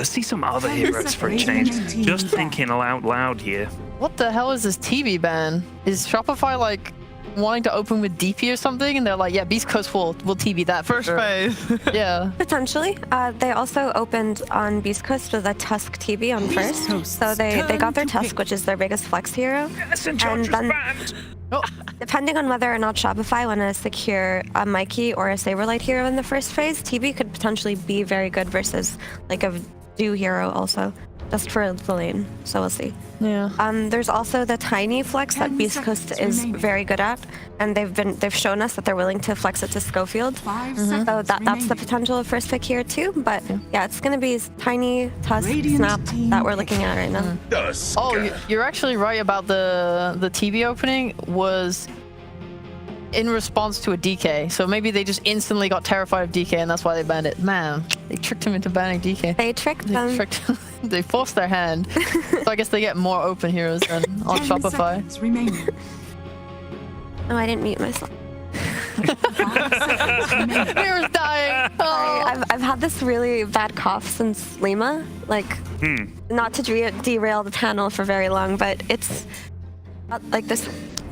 let's see some other heroes for a change. Just thinking out loud here. What the hell is this TV ban? Is Shopify like wanting to open with DP or something? And they're like, yeah, Beastcoast will TV that First phase. Yeah. Potentially. They also opened on Beastcoast with a Tusk TV on first. So they got their Tusk, which is their biggest flex hero. Yes, and then, depending on whether or not Shopify want to secure a Mikey or a Saberlight hero in the first phase, TV could potentially be very good versus like a Do hero also. Just for the lane, so we'll see. Yeah. There's also the tiny flex that Beastcoast is very good at, and they've shown us that they're willing to flex it to Schofield. So that's the potential of first pick here too. But yeah, it's gonna be tiny Tusk Snap that we're looking at right now. Oh, you're actually right about the TV opening was in response to a DK. So maybe they just instantly got terrified of DK and that's why they banned it. Man, they tricked him into banning DK. They tricked them. They forced their hand. So I guess they get more open heroes than on Shopify. Oh, I didn't mute myself. Heroes dying. Oh. I've had this really bad cough since Lima. Like, not to derail the panel for very long, but it's like this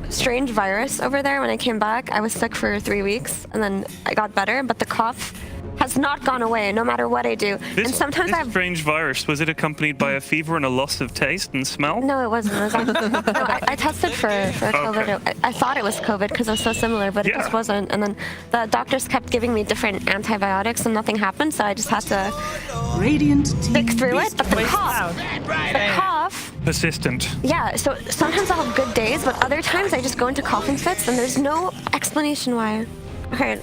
strange virus over there. When I came back, I was sick for 3 weeks, and then I got better, but the cough has not gone away no matter what I do. And sometimes this strange virus, was it accompanied by a fever and a loss of taste and smell? No, it wasn't. It was I tested for COVID. Okay. I thought it was COVID because it was so similar, but it just wasn't. And then the doctors kept giving me different antibiotics and nothing happened, so I just had to stick through it. But the cough, persistent. Yeah, so sometimes I'll have good days, but other times I just go into coughing fits and there's no explanation why. Okay,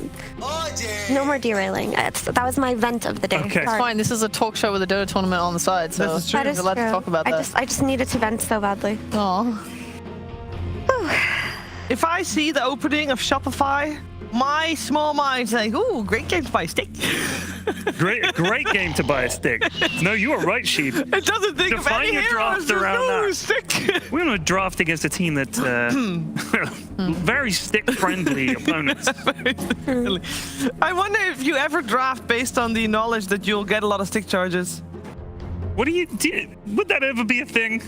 no more derailing. That was my vent of the day. Okay. It's fine. This is a talk show with a Dota tournament on the side, so This is true. That is we're allowed true. to talk about that. I just needed to vent so badly. Aww. If I see the opening of Shopify, my small mind's like, ooh, great game to buy a stick. Great game to buy a stick. No, you are right, Sheep. It doesn't think of Define any your heroes. draft There's around no that. stick. We're going to draft against a team that very stick-friendly opponents. I wonder if you ever draft based on the knowledge that you'll get a lot of stick charges. What do? Would that ever be a thing?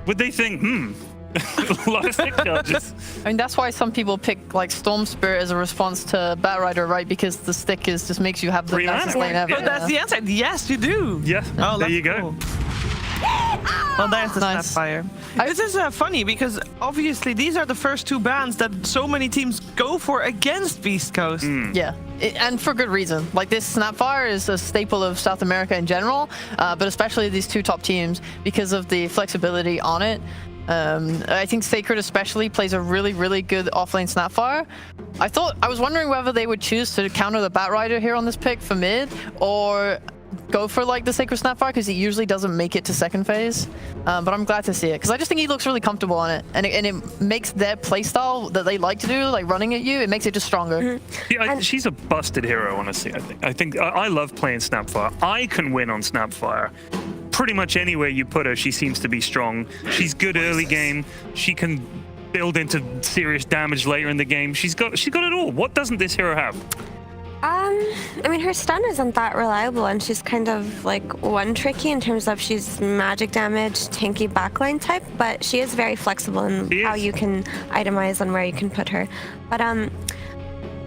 Would they think, a lot of stick charges? I mean, that's why some people pick like Storm Spirit as a response to Batrider, right? Because the stick just makes you have the nicest lane ever. But that's the answer. Yes, you do. Yeah, Oh, there you that's go. cool. Well, there's the Nice. Snapfire. This is funny because obviously these are the first two bans that so many teams go for against Beastcoast. Yeah, and for good reason. Like this Snapfire is a staple of South America in general, but especially these two top teams because of the flexibility on it. I think Sacred especially plays a really, really good offlane Snapfire. I was wondering whether they would choose to counter the Batrider here on this pick for mid, or go for like the Sacred Snapfire because he usually doesn't make it to second phase. But I'm glad to see it because I just think he looks really comfortable on it, and it makes their playstyle that they like to do, like running at you, it makes it just stronger. Yeah, she's a busted hero, honestly. I think I love playing Snapfire. I can win on Snapfire. Pretty much anywhere you put her, she seems to be strong. She's good early game. She can build into serious damage later in the game. She's got it all. What doesn't this hero have? I mean, her stun isn't that reliable, and she's kind of like one tricky in terms of she's magic damage, tanky backline type, but she is very flexible in how you can itemize and where you can put her. But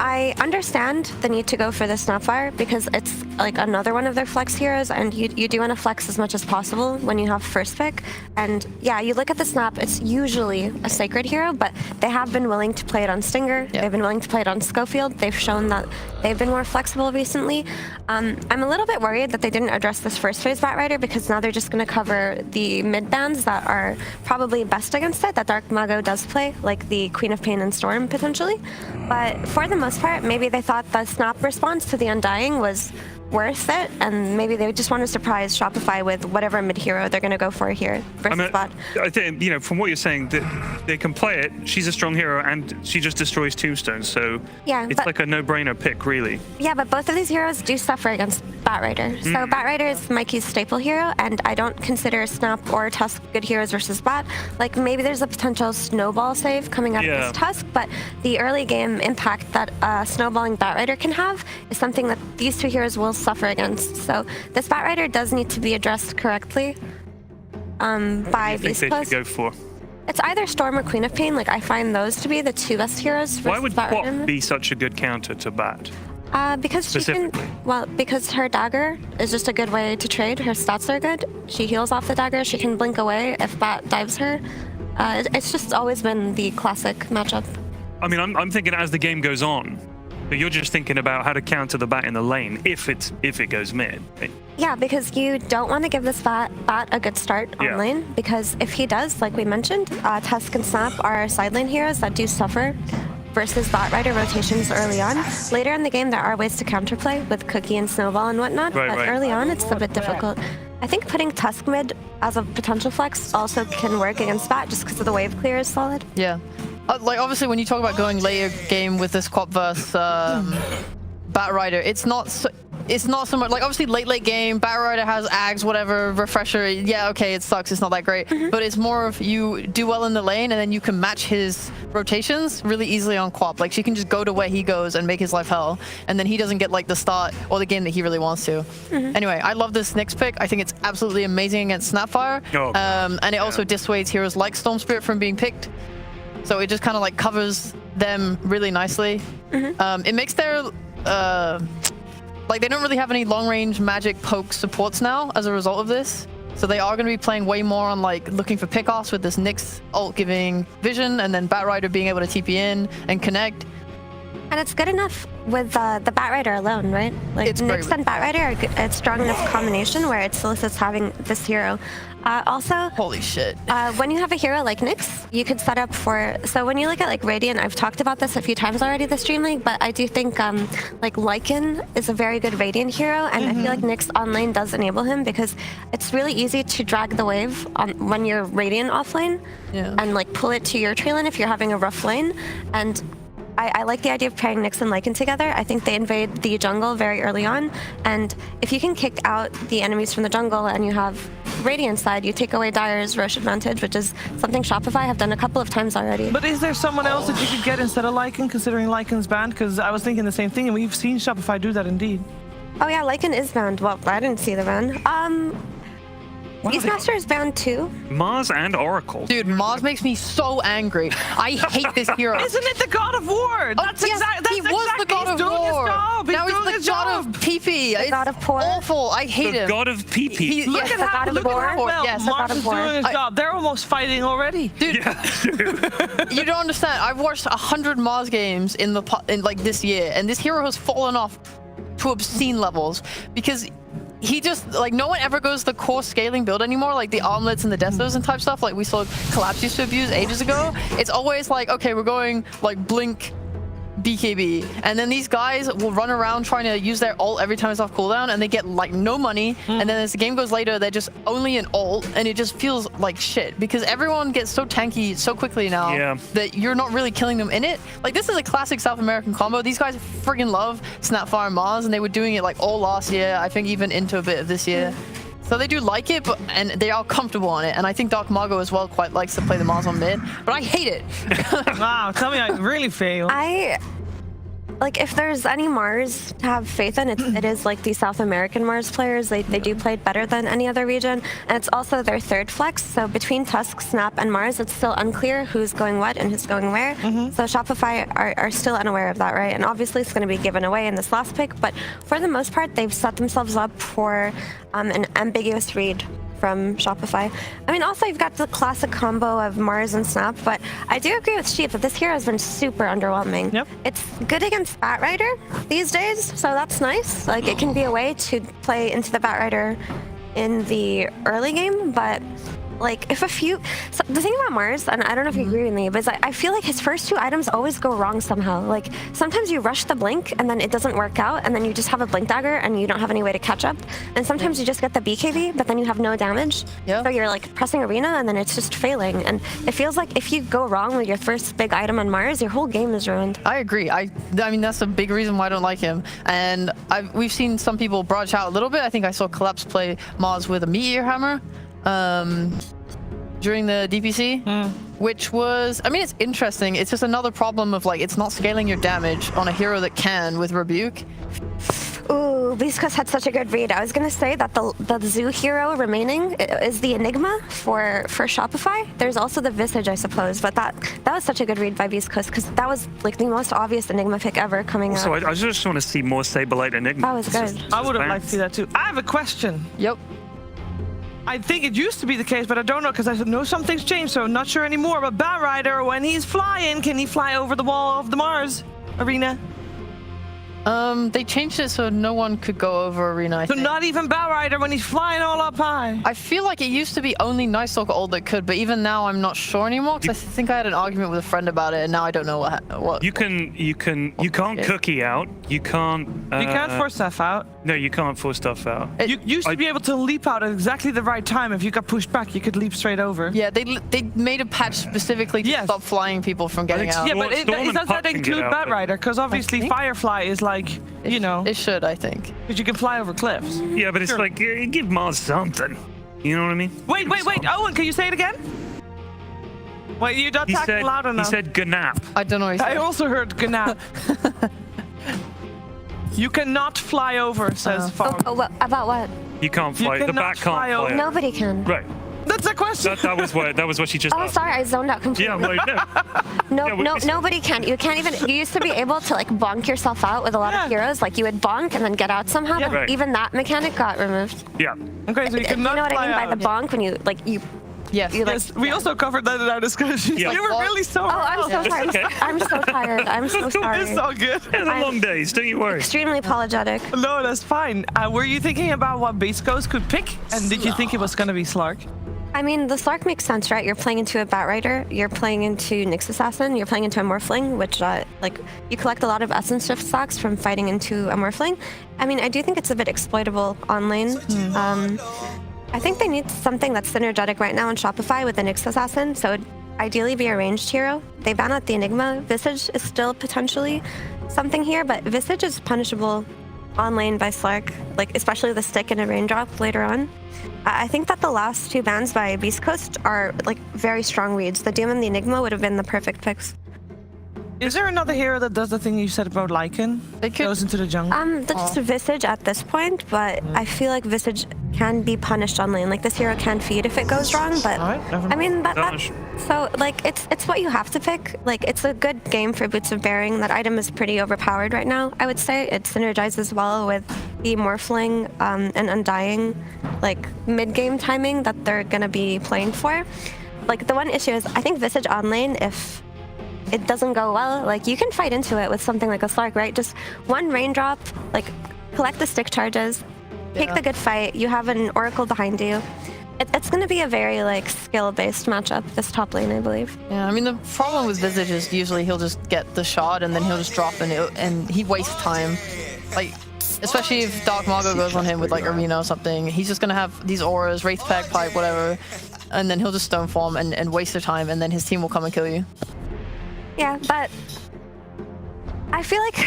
I understand the need to go for the Snapfire because it's like another one of their flex heroes, and you do want to flex as much as possible when you have first pick. And yeah, you look at the Snap, it's usually a Sacred hero, but they have been willing to play it on Stinger. Yep. They've been willing to play it on Schofield. They've shown that they've been more flexible recently. I'm a little bit worried that they didn't address this first phase Batrider because now they're just going to cover the mid bans that are probably best against it, that Dark Mago does play, like the Queen of Pain and Storm potentially. But for the most part, maybe they thought the Snap response to the Undying was worth it, and maybe they just want to surprise Shopify with whatever mid hero they're going to go for here versus bot. I think, from what you're saying, that they can play it. She's a strong hero, and she just destroys tombstones, so yeah, it's like a no-brainer pick, really. Yeah, but both of these heroes do suffer against Batrider. So Batrider is Mikey's staple hero, and I don't consider Snap or Tusk good heroes versus Bat. Like, maybe there's a potential snowball save coming out of this Tusk, but the early game impact that snowballing Batrider can have is something that these two heroes will suffer against. So this Batrider does need to be addressed correctly by What do you think they should Beastcoast. go for? It's either Storm or Queen of Pain. Like, I find those to be the two best heroes. Why would Batrider. Quap be such a good counter to Bat? Because she can, Specifically? well, because her dagger is just a good way to trade. Her stats are good. She heals off the dagger. She can blink away if Bat dives her. It's just always been the classic matchup. I mean, I'm thinking as the game goes on, but you're just thinking about how to counter the Bat in the lane if it goes mid. Right? Yeah, because you don't want to give this bat a good start on Yeah. lane, because if he does, like we mentioned, Tusk and Snap are side lane heroes that do suffer versus Batrider rotations early on. Later in the game, there are ways to counterplay with Cookie and Snowball and whatnot, Right, but right. early on, it's a bit difficult. I think putting Tusk mid as a potential flex also can work against Bat just because of the wave clear is solid. Yeah. Like, obviously, when you talk about going later game with this Quap versus Batrider, it's not so much like, obviously late game, Batrider has Ags, whatever, refresher. Yeah, okay, it sucks. It's not that great. But it's more of you do well in the lane and then you can match his rotations really easily on Quap. Like, she can just go to where he goes and make his life hell. And then he doesn't get like the start or the game that he really wants to. Anyway, I love this Nyx pick. I think it's absolutely amazing against Snapfire. Oh, and it also dissuades heroes like Storm Spirit from being picked. So it just kind of like covers them really nicely. It makes their like, they don't really have any long-range magic poke supports now as a result of this. So they are going to be playing way more on like looking for pickoffs with this Nyx ult giving vision, and then Batrider being able to TP in and connect. And it's good enough with the Batrider alone, right? Like, It's Nyx great. and Batrider are a strong enough combination where it solicits having this hero. Also, Holy shit. when you have a hero like Nyx, you could set up for... So when you look at like Radiant, I've talked about this a few times already this DreamLeague, but I do think like Lycan is a very good Radiant hero, and I feel like Nyx on lane does enable him because it's really easy to drag the wave on when you're Radiant off lane and like pull it to your tree lane if you're having a rough lane. And I like the idea of pairing Nyx and Lycan together. I think they invade the jungle very early on, and if you can kick out the enemies from the jungle and you have Radiant side, you take away Dire's Rosh advantage, which is something Shopify have done a couple of times already. But is there someone else that you could get instead of Lycan, considering Lycan's banned? Because I was thinking the same thing, and we've seen Shopify do that indeed. Oh yeah, Lycan is banned. Well, I didn't see the ban. Beastmaster is banned too. Mars and Oracle. Dude, Mars makes me so angry. I hate this hero. Isn't it the God of War? That's Yes, exactly. he was the God he's of doing his War. job. Now doing he's his the God job. of PP. It's God of Poor. awful. I hate The him. god of PP. Look Yes, at the how, God of look at War. how well Yes, the Mars God of is War. doing his job. They're almost fighting already. Dude, you don't understand. I've watched 100 Mars games in like this year, and this hero has fallen off to obscene levels because he just, like, no one ever goes the core scaling build anymore, like the armlets and the Destos and type stuff like we saw Collapse used to abuse ages ago. It's always like, okay, we're going like Blink BKB, and then these guys will run around trying to use their ult every time it's off cooldown, and they get like no money, and then as the game goes later, they're just only an ult, and it just feels like shit because everyone gets so tanky so quickly now that you're not really killing them in it. Like, this is a classic South American combo. These guys friggin' love Snapfire and Mars, and they were doing it like all last year, I think even into a bit of this year. So they do like it, and they are comfortable on it. And I think Dark Margo as well quite likes to play the Mars on mid, but I hate it. Wow, tell me I really fail. Like, if there's any Mars to have faith in, it is like the South American Mars players. They do play it better than any other region, and it's also their third flex. So between Tusk, Snap, and Mars, it's still unclear who's going what and who's going where. So Shopify are still unaware of that, right? And obviously it's going to be given away in this last pick, but for the most part, they've set themselves up for an ambiguous read from Shopify. I mean, also you've got the classic combo of Mars and Snap, but I do agree with Sheep that this hero has been super underwhelming. Yep. It's good against Batrider these days, so that's nice. Like, it can be a way to play into the Batrider in the early game, but like, if a few... So the thing about Mars, and I don't know if you agree with me, but is I feel like his first two items always go wrong somehow. Like, sometimes you rush the blink, and then it doesn't work out, and then you just have a blink dagger, and you don't have any way to catch up. And sometimes you just get the BKB, but then you have no damage. Yeah. So you're, like, pressing arena, and then it's just failing. And it feels like if you go wrong with your first big item on Mars, your whole game is ruined. I agree. I mean, that's a big reason why I don't like him. And we've seen some people branch out a little bit. I think I saw Collapse play Mars with a Meteor Hammer during the DPC, which was, I mean, it's interesting. It's just another problem of, like, it's not scaling your damage on a hero that can with Rebuke. Ooh, Beastcoast had such a good read. I was gonna say that the zoo hero remaining is the Enigma for Shopify. There's also the Visage, I suppose, but that was such a good read by Beastcoast because that was like the most obvious Enigma pick ever coming out. So I just want to see more Saberlight Enigma. That was good. I would have liked to see that too. I have a question. Yep. I think it used to be the case, but I don't know because I know something's changed, so I'm not sure anymore. But Batrider, when he's flying, can he fly over the wall of the Mars arena? They changed it so no one could go over arena. I So think. not even Batrider when he's flying all up high. I feel like it used to be only Night Stalker old that could, but even now I'm not sure anymore because I think I had an argument with a friend about it, and now I don't know what. You can't cookie out. You can't. You can't force stuff out. No, you can't force stuff out. You used to be able to leap out at exactly the right time. If you got pushed back, you could leap straight over. Yeah, they made a patch specifically to Yes. stop flying people from getting think out. Yeah, but Storm and does Puck that can get include out, but- Batrider? Because obviously think- Firefly is like, you know, It should, I think. because you can fly over cliffs. Yeah, but it's Sure. like give Mars something. You know what I mean? Wait, Owen, can you say it again? Wait, you're not He talking said. loud He enough. said Gnap. I don't know. What he I said. also heard Gnap. You cannot fly over, says Fog. Oh, about what? You can't You fly. The cannot bat can't fly fly. over. out. Nobody can. Right. That's a question. That was what she just Oh, asked. sorry, I zoned out completely. Yeah, well, no. Yeah, we- Nobody can. You can't even. You used to be able to like bonk yourself out with a lot Yeah. of heroes. Like you would bonk and then get out somehow. Yeah. But Right. even that mechanic got removed. Yeah. Okay, so you You cannot know what fly I mean by out. the bonk when you like you. Yes. You like. Yes, we also covered that in our discussion. Yeah. You were really so Oh, I'm so sorry. okay. I'm so tired. I'm so sorry. It's all good. Yeah, the long days. Don't you worry. Extremely apologetic. No, that's fine. Were you thinking about what Beastcoast could pick? And did you think it was going to be Slark? I mean, the Slark makes sense, right? You're playing into a Batrider, you're playing into Nyx Assassin, you're playing into a Morphling, which, like, you collect a lot of Essence Shift stocks from fighting into a Morphling. I mean, I do think it's a bit exploitable on lane. I think they need something that's synergetic right now on Shopify with the Nyx Assassin, so it'd ideally be a ranged hero. They ban out the Enigma. Visage is still potentially something here, but Visage is punishable on lane by Slark, like, especially the stick and a raindrop later on. I think that the last two bans by Beastcoast are like very strong reads. The Doom and the Enigma would have been the perfect picks. Is there another hero that does the thing you said about Lycan? They could- Goes into the jungle? That's Visage at this point, but I feel like Visage can be punished on lane. Like this hero can feed if it goes wrong, but Alright, never I mean that Gosh. so like it's what you have to pick. Like it's a good game for Boots of Bearing. That item is pretty overpowered right now. I would say it synergizes well with the Morphling and Undying, like mid game timing that they're gonna be playing for. Like the one issue is I think Visage on lane if it doesn't go well, like you can fight into it with something like a Slark, right? Just one raindrop, like collect the stick charges, take Yeah. the good fight. You have an Oracle behind you. It's going to be a very like skill-based matchup. This top lane, I believe. Yeah, I mean the problem with Visage is usually he'll just get the shot and then he'll just drop and he wastes time. Like especially if Dark Margot goes on him with like Arena or something, he's just gonna have these auras, Wraith Pack, Pipe, whatever, and then he'll just Stoneform and waste their time, and then his team will come and kill you. Yeah, but I feel like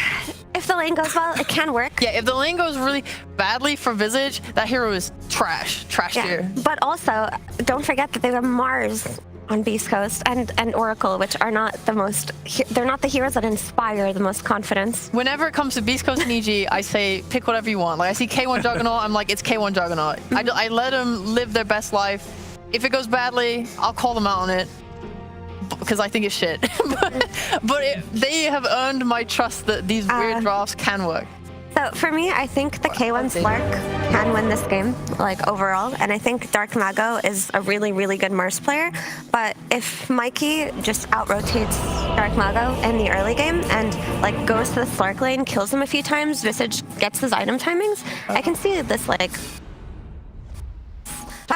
if the lane goes well, it can work. Yeah, if the lane goes really badly for Visage, that hero is trash tier. But also, don't forget that they have Mars on Beastcoast and Oracle, which are not the most. They're not the heroes that inspire the most confidence. Whenever it comes to Beastcoast and EG, I say pick whatever you want. Like I see K1 Juggernaut, I'm like it's K1 Juggernaut. I let them live their best life. If it goes badly, I'll call them out on it because I think it's shit. but they have earned my trust that these weird drafts can work. So for me, I think the K1 Slark can win this game, like overall, and I think Dark Mago is a really, really good Mars player. But if Mikey just out-rotates Dark Mago in the early game and like goes to the Slark lane, kills him a few times, Visage gets his item timings, I can see this like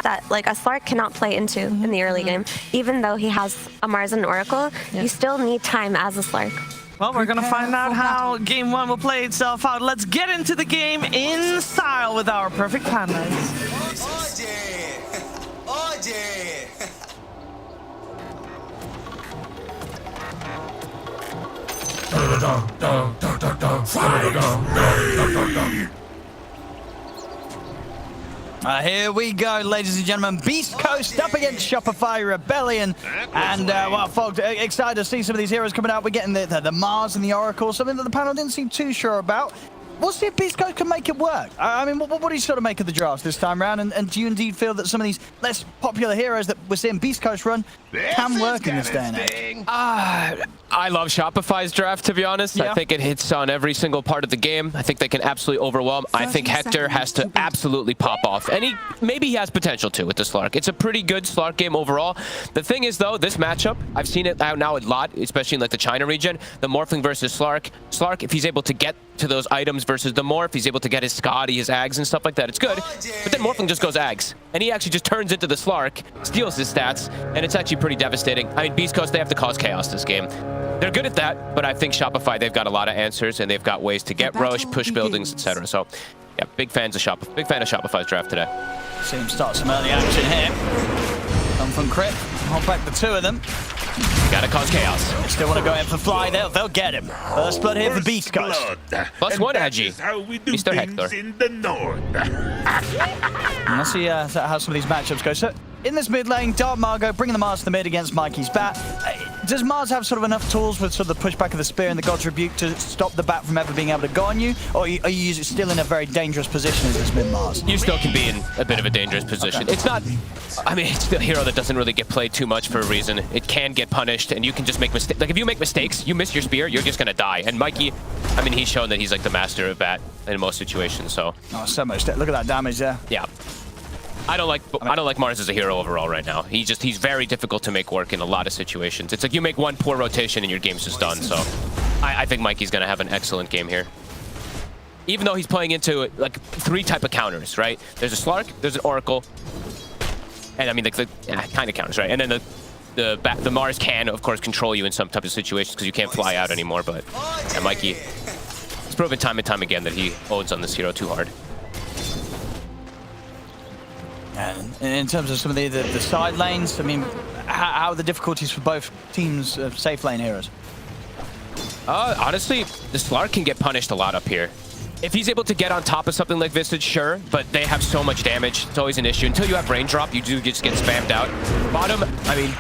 that like a Slark cannot play into in the early game, even though he has a Mars and an Oracle. You still need time as a Slark. Well, we're going to find out how game one will play itself out. Let's get into the game in style with our perfect pandas. Here we go, ladies and gentlemen. Beastcoast up against Shopify Rebellion. And, well, folks, excited to see some of these heroes coming out. We're getting the Mars and the Oracle, something that the panel didn't seem too sure about. we'll see if Beastcoast can make it work. I mean, what do you sort of make of the drafts this time around? And do you indeed feel that some of these less popular heroes that we're seeing Beastcoast run can work in this day and age? I love Shopify's draft, to be honest. Yeah. I think it hits on every single part of the game. I think they can absolutely overwhelm. I think Hector has to absolutely pop off. And maybe he has potential to with the Slark. It's a pretty good Slark game overall. The thing is, though, this matchup, I've seen it out now a lot, especially in like the China region. The Morphling versus Slark. Slark, if he's able to get to those items versus the Morph, he's able to get his Scotty, his Ags, and stuff like that. It's good. But then Morphling just goes Ags. And he actually just turns into the Slark, steals his stats, and it's actually pretty devastating. I mean, Beastcoast, they have to cause chaos this game. They're good at that, but I think Shopify, they've got a lot of answers, and they've got ways to get Roche, push buildings, etc. So, yeah, big fan of Shopify's draft today. See him start some early action here. Come from Crit. Hold back the two of them. Gotta cause chaos. They still want to go in for Fly. They'll get him. First blood here for Beastcoast. +1 Agi. Mr. Hector. In the north. And let's see how some of these matchups go. So, in this mid lane, Dark Margot bringing the Mars to the mid against Mikey's Bat. Does Mars have sort of enough tools with sort of the pushback of the Spear and the God's Rebuke to stop the Bat from ever being able to go on you? Or are you still in a very dangerous position as this mid Mars? You still can be in a bit of a dangerous position. Okay. It's not... I mean, it's the hero that doesn't really get played too much for a reason. It can get punished, and you can just make mistakes. Like, if you make mistakes, you miss your Spear, you're just gonna die. And Mikey, I mean, he's shown that he's like the master of Bat in most situations, so... Oh, so much. Look at that damage there. Yeah. I don't like Mars as a hero overall right now. He's very difficult to make work in a lot of situations. It's like you make one poor rotation and your game's just done. So I think Mikey's gonna have an excellent game here. Even though he's playing into like 3 type of counters, right? There's a Slark, there's an Oracle, and I mean the kind of counters, right? And then the Mars can of course control you in some type of situations because you can't fly out anymore. But yeah, Mikey, he's proven time and time again that he owns on this hero too hard. And in terms of some of the side lanes, I mean, how are the difficulties for both teams of safe lane heroes? Honestly, the Slark can get punished a lot up here. If he's able to get on top of something like Visage, sure, but they have so much damage. It's always an issue. Until you have Raindrop, you do just get spammed out. Bottom, I mean,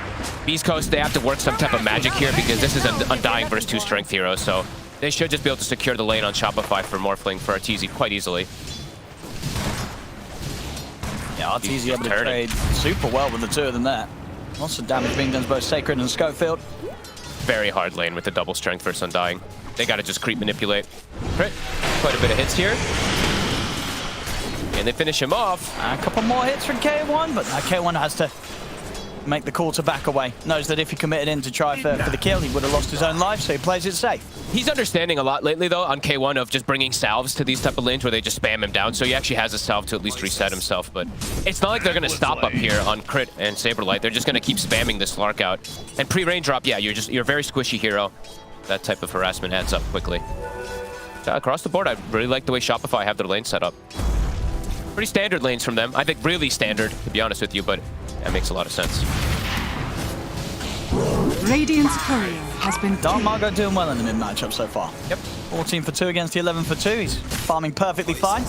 Beastcoast, they have to work some type of magic here because this is an Undying versus 2 strength hero, so they should just be able to secure the lane on Shopify for Morphling for Arteezy quite easily. Yeah, Arteezy able to trade super well with the two of them there. Lots of damage being done to both Sacred and Schofield. Very hard lane with the double strength versus Undying. They gotta just creep manipulate. Right. Quite a bit of hits here. And they finish him off. A couple more hits from K1, but K1 has to make the call to back away. Knows that if he committed in to try for the kill, he would have lost his own life, so he plays it safe. He's understanding a lot lately, though, on K1 of just bringing salves to these type of lanes where they just spam him down, so he actually has a salve to at least reset himself, but it's not like they're going to stop up here on Crit and Saberlight. They're just going to keep spamming this Slark out. And pre-raindrop, yeah, you're a very squishy hero. That type of harassment adds up quickly. So across the board, I really like the way Shopify have their lane set up. Pretty standard lanes from them. I think really standard, to be honest with you, but that makes a lot of sense. Radiant's courier has been... Dark Margot doing well in the mid matchup so far. Yep. 14 for 2 against the 11 for 2. He's farming perfectly fine.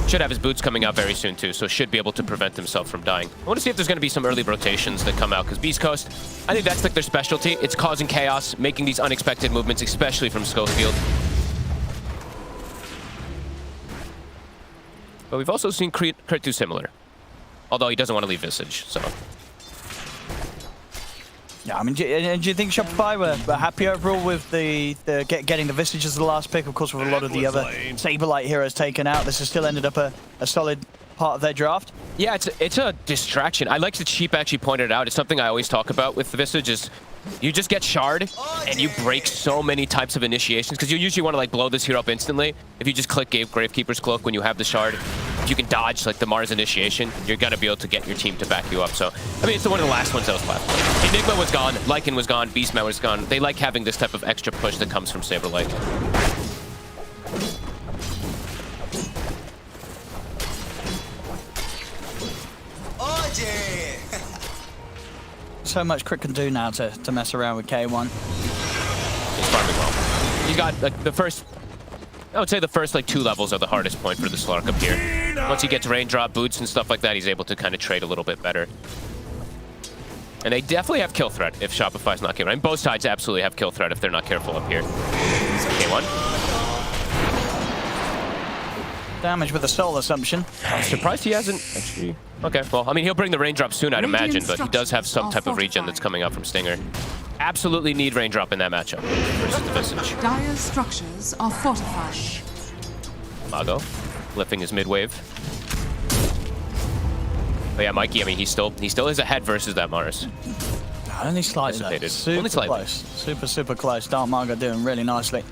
Should have his boots coming out very soon too, so should be able to prevent himself from dying. I want to see if there's going to be some early rotations that come out, because Beastcoast, I think that's like their specialty. It's causing chaos, making these unexpected movements, especially from Schofield. But we've also seen Crit do similar. Although he doesn't want to leave Visage, so... Yeah, I mean, do you think Shopify were happy overall with getting the Visage as the last pick? Of course, with a lot of the other Saberlight heroes taken out, this has still ended up a solid part of their draft. Yeah, it's a distraction. I like that Sheep actually pointed it out. It's something I always talk about with the Visage is you just get Shard and you break so many types of initiations because you usually want to like blow this hero up instantly. If you just click Gravekeeper's Cloak when you have the Shard, if you can dodge like the Mars initiation, you're going to be able to get your team to back you up. So, I mean, it's one of the last ones that was left. Enigma was gone, Lycan was gone, Beastman was gone. They like having this type of extra push that comes from Saberlight. So much Crit can do now to mess around with K1. He's farming well. He's got like the first, I would say the first like 2 levels are the hardest point for the Slark up here. Once he gets Raindrop, boots and stuff like that, he's able to kind of trade a little bit better. And they definitely have kill threat if Shopify's not careful. And both sides absolutely have kill threat if they're not careful up here. K1. damage with the soul assumption. I'm surprised he hasn't actually. Okay, well, I mean, he'll bring the raindrop soon, I'd imagine, but he does have some type of regen that's coming out from Stinger. Absolutely need raindrop in that matchup versus the Visage. Dire's structures are fortified. Mago lifting his mid wave. But yeah, Mikey, I mean, he still is ahead versus that Mars. Only slightly though. Super Only slightly. Close. Super close. Dark Margo doing really nicely.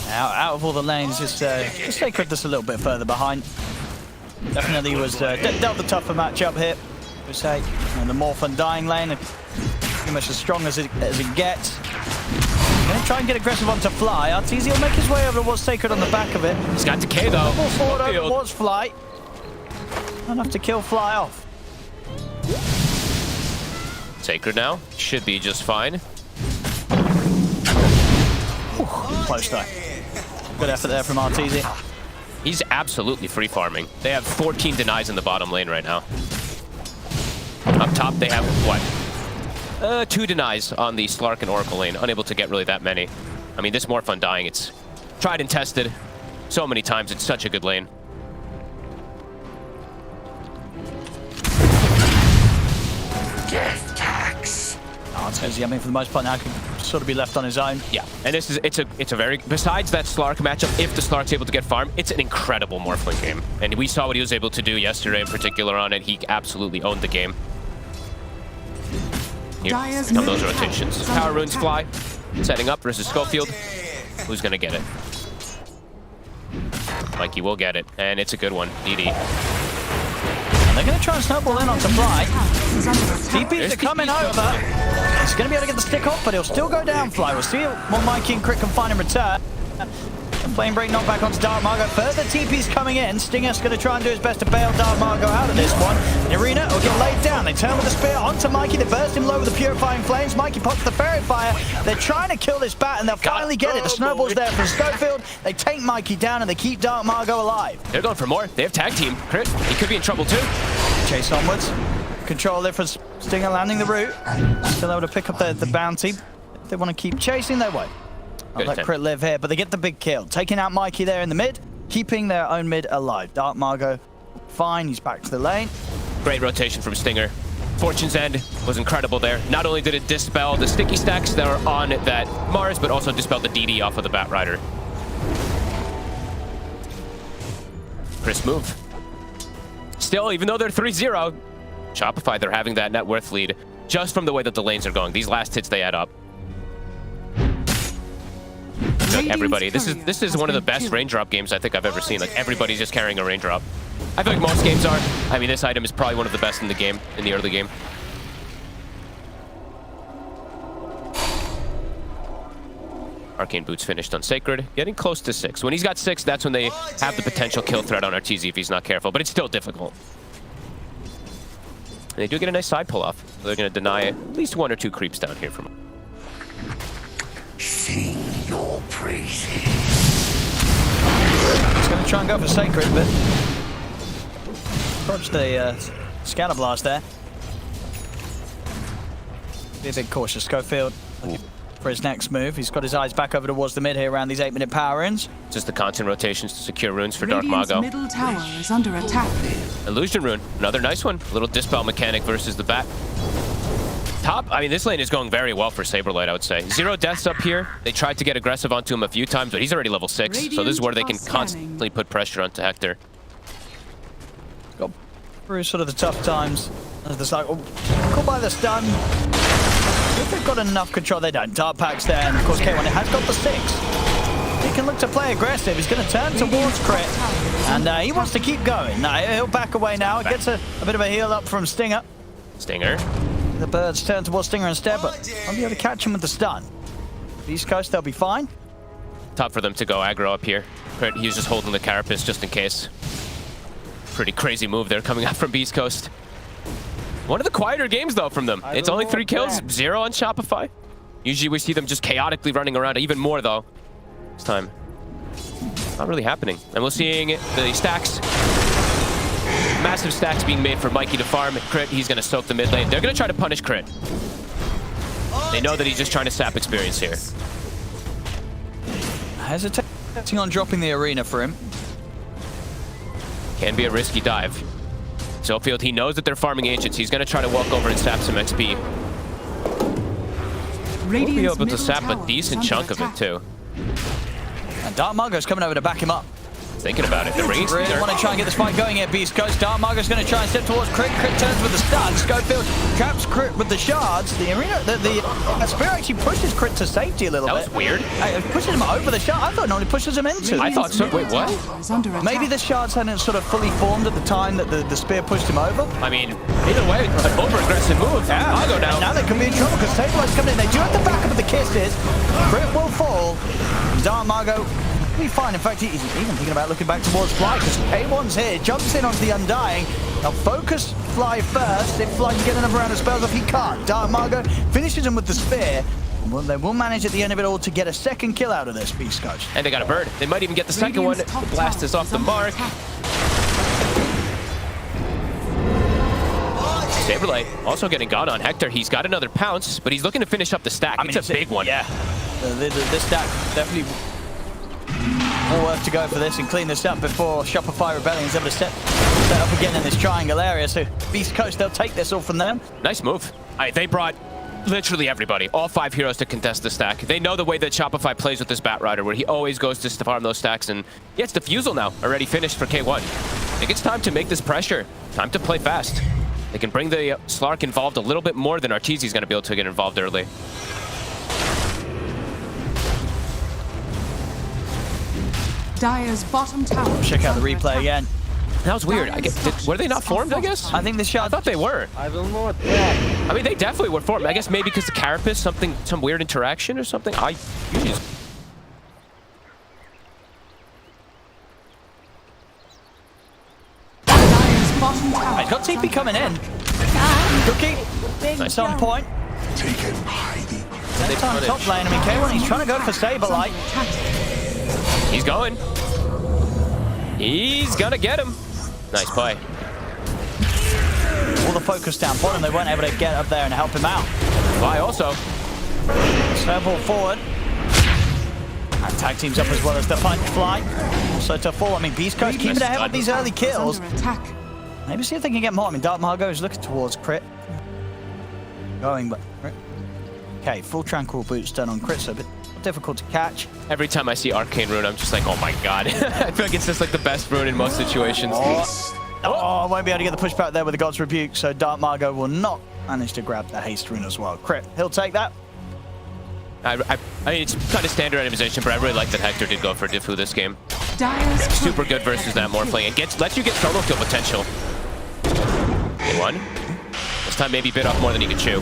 Out of all the lanes, just Sacred just a little bit further behind. Definitely was dealt the tougher matchup here. We say, and the Morph and Dying lane, pretty much as strong as it gets. Gonna try and get aggressive onto Fly. Arteezy will make his way over towards Sacred on the back of it. He's got Decay though. Pull forward over towards Fly. Enough to kill Fly off. Sacred now should be just fine. Close though. Good effort there from Arteezy. He's absolutely free farming. They have 14 denies in the bottom lane right now. Up top, they have what? 2 denies on the Slark and Oracle lane. Unable to get really that many. I mean, this Morph Undying, it's tried and tested so many times. It's such a good lane. Death tax. Arteezy, I mean, for the most part now can sort of be left on his own. Yeah, and this is it's a very, besides that Slark matchup, if the Slark's able to get farm, it's an incredible Morphling game. And we saw what he was able to do yesterday in particular on it. He absolutely owned the game. Here come those rotations. Power runes fly. Setting up versus Schofield. Who's gonna get it? Mikey will get it, and it's a good one. DD. They're going to try and snowball in onto Fly. TPs are coming over. He's going to be able to get the stick off, but he'll still go down, Fly. We'll see what Mikey and Crit can find in return. Flame Break knockback onto Dark Margo. Further TPs coming in. Stinger's going to try and do his best to bail Dark Margo out of this one. Irina will get laid down. They turn with the spear onto Mikey. They burst him low with the Purifying Flames. Mikey pops the Fairy Fire. They're trying to kill this bat, and they'll finally get it. The snowball's there from Schofield. They take Mikey down, and they keep Dark Margo alive. They're going for more. They have tag team. Crit, he could be in trouble too. Chase onwards. Control there for Stinger landing the route. Still able to pick up the bounty. If they want to keep chasing, they won't. I'll let Crit live here, but they get the big kill. Taking out Mikey there in the mid, keeping their own mid alive. Dark Margo, fine, he's back to the lane. Great rotation from Stinger. Fortune's End was incredible there. Not only did it dispel the sticky stacks that are on that Mars, but also dispelled the DD off of the Bat Rider. Crisp move. Still, even though they're 3-0, Shopify, they're having that net worth lead just from the way that the lanes are going. These last hits they add up. Look, everybody, this is one of the best raindrop games I think I've ever seen. Like, everybody's just carrying a raindrop. I feel like most games are. I mean, this item is probably one of the best in the game, in the early game. Arcane Boots finished on Sacred, getting close to 6. When he's got 6, that's when they have the potential kill threat on Arteezy if he's not careful, but it's still difficult. And they do get a nice side pull off. So they're going to deny at least 1 or 2 creeps down here from him. Sing your praises. He's going to try and go for Sacred, but approach the scatter blast there. Be a bit cautious, Schofield. For his next move. He's got his eyes back over towards the mid here around these 8-minute power runes. Just the constant rotations to secure runes for Dark Mago. Middle tower is under attack. Illusion rune, another nice one. A little dispel mechanic versus the bat. Top, I mean, this lane is going very well for Saberlight, I would say. 0 deaths up here. They tried to get aggressive onto him a few times, but he's already level 6. So this is where they can constantly put pressure onto Hector. Got through sort of the tough times. There's like, oh, caught by the stun. If they've got enough control, they don't. Dark Pack's there, and of course K1 has got the 6. He can look to play aggressive. He's going to turn towards Crit, and he wants to keep going. No, he'll back away now. It gets a bit of a heal up from Stinger. Stinger. The birds turn towards Stinger instead, but I'll be able to catch him with the stun. Beastcoast, they'll be fine. Tough for them to go aggro up here. Crit, he's just holding the carapace just in case. Pretty crazy move there coming out from Beastcoast. One of the quieter games, though, from them. It's only 3 kills, 0 on Shopify. Usually we see them just chaotically running around, even more, though. This time, not really happening. And we're seeing the stacks. Massive stacks being made for Mikey to farm. Crit, he's going to soak the mid lane. They're going to try to punish Crit. They know that he's just trying to sap experience here. Hesitate. Acting on dropping the arena for him. Can be a risky dive. Sofield, he knows that they're farming Ancients. He's going to try to walk over and sap some XP. We'll be able to sap a decent chunk of it, too. And Dark Margo's coming over to back him up. Thinking about it. The ring's Really want to try and get this fight going here, Beastcoast. Dark Margo's going to try and step towards Crit. Crit turns with the stun. Schofield traps Crit with the shards. The arena, the Spear actually pushes Crit to safety a little bit. That was weird. It pushes him over the shard. I thought it only pushes him into. I thought so. Wait, what? Maybe the shards hadn't sort of fully formed at the time that the spear pushed him over. I mean, either way, an over-aggressive move. Yeah. Margo now. And now they can be in trouble because Tablelight's coming in. They do have the backup of the kisses. Crit will fall. Dark Margo will be fine. In fact, he's even thinking about looking back towards Fly because K1's here, jumps in onto the Undying. Now focus Fly first. If Fly can get another round of spells off, he can't. Dark Margo finishes him with the spear. Well, they will manage at the end of it all to get a second kill out of this, Beastcoast. And they got a bird. They might even get the second one. The blast is off the mark. Saberlight also getting gone on Hector. He's got another pounce, but he's looking to finish up the stack. It's a big one. Yeah. This stack definitely more worth to go for this and clean this up before Shopify Rebellion's able to set up again in this triangle area. So Beastcoast, they'll take this all from them. Nice move. They brought literally everybody, all 5 heroes to contest the stack. They know the way that Shopify plays with this Bat Rider, where he always goes to farm those stacks. And yeah, it's Diffusal now, already finished for K1. I think it's time to make this pressure. Time to play fast. They can bring the Slark involved a little bit more than Arteezy's going to be able to get involved early. Dire's bottom tower. Check out the replay again. That was weird. Were they not formed, I guess? I think the shot. I thought they were. I don't know. I mean, they definitely were formed. I guess maybe because the Carapace, some weird interaction or something. I usually just... Dire's bottom tower. He's got TP coming in. Cookie. Nice. On point. Taken by the Next time top lane. I mean, K1, he's trying to go for Saberlight. He's going. He's gonna get him. Nice play. All the focus down bottom. They weren't able to get up there and help him out. Fly also. Snowball forward. And tag teams up as well as the fight Fly. Also to fall. I mean, Beastcoast keeping ahead with these early kills. Under attack. Maybe see if they can get more. I mean, Dark Margo is looking towards Crit. Going, but... Okay, full Tranquil Boots done on Crit, so a bit difficult to catch. Every time I see Arcane Rune, I'm just like, oh my god. I feel like it's just like the best rune in most situations. Oh, won't be able to get the pushback there with the God's Rebuke, so Dark Margo will not manage to grab the haste rune as well. Crit, he'll take that. I mean, it's kind of standard randomization, but I really like that Hector did go for Diffu this game. Dire's Super good versus that Morphling. It lets you get solo kill potential. One. This time maybe bit off more than he could chew.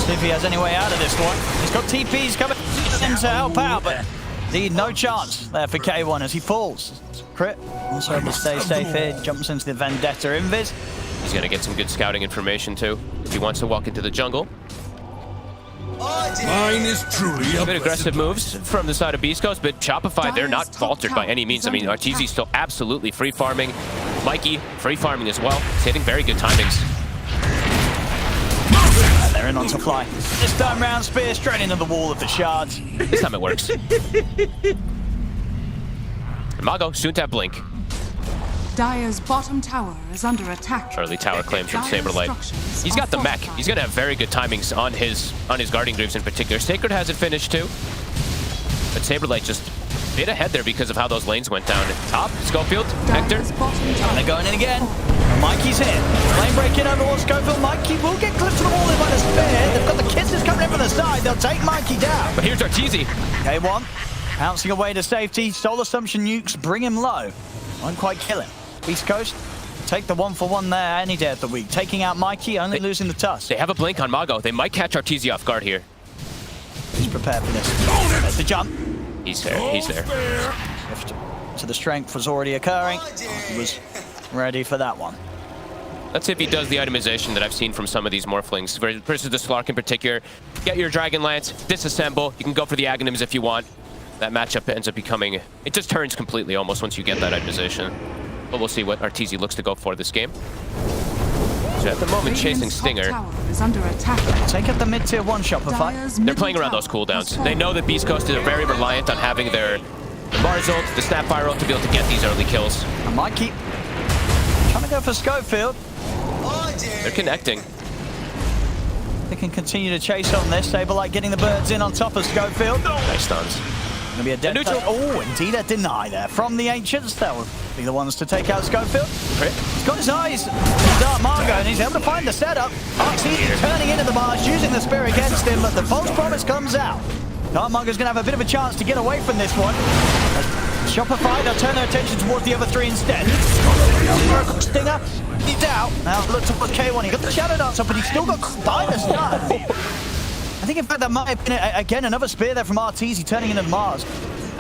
See if he has any way out of this one. He's got TPs coming in to help out, but indeed no chance there for K1 as he falls. Crit also able to stay safe here, jumps into the Vendetta Invis. He's going to get some good scouting information too, if he wants to walk into the jungle. Mine is truly A bit aggressive moves from the side of Beastcoast, but Shopify, they're not faltered by any means. I mean, Arteezy's still absolutely free farming. Mikey, free farming as well. He's hitting very good timings. And they're in on to Fly. This time round, Spear straight into the wall of the shards. This time it works. And Mago, soon to have Blink. Dire's bottom tower is under attack. Early tower claims from Saberlight. He's got the mech. He's going to have very good timings on his Guardian Greaves in particular. Sacred has it finished too. But Saberlight just a bit ahead there because of how those lanes went down. Top, Schofield, Hector. They're going in again. Mikey's hit. Lane break in over Schofield. Mikey will get clipped to the wall in by the spear. They've got the kisses coming in from the side. They'll take Mikey down. But here's Arteezy. K1 pouncing away to safety. Soul Assumption nukes bring him low. Won't quite kill him. Beastcoast take the 1-for-1 there any day of the week. Taking out Mikey, only losing the tusk. They have a blink on Mago. They might catch Arteezy off guard here. He's prepared for this. There's the jump. He's there. He's there. So the strength was already occurring. He was ready for that one. Let's see if he does the itemization that I've seen from some of these Morphlings versus the Slark in particular. Get your Dragon Lance, disassemble. You can go for the Aghanims if you want. That matchup ends up becoming... It just turns completely almost once you get that itemization. But we'll see what Arteezy looks to go for this game. So at the moment, chasing Stinger. Is under attack. Take up the mid-tier 1 Shopify. They're playing around those cooldowns. They know that Beastcoast is very reliant on having their the Mars ult, the Snapfire ult to be able to get these early kills. And Mikey trying to go for Schofield. They're connecting. They can continue to chase on this. Saberlight getting the birds in on top of Schofield. Nice stuns. Gonna be a dead neutral. Oh, indeed a deny there from the Ancients. That would be the ones to take out Schofield. He's got his eyes on Dark Margo, and he's able to find the setup. Arcee turning into the Mars, using the spear against him, but the false promise comes out. Dark Margo's gonna have a bit of a chance to get away from this one. Shopify, they'll turn their attention towards the other three instead. Stinger, he's out. Now look towards K1. He got the Shadow Dance up, but he's still got by the stun. I think, in fact, that might have been, again, another spear there from Arteezy turning into Mars.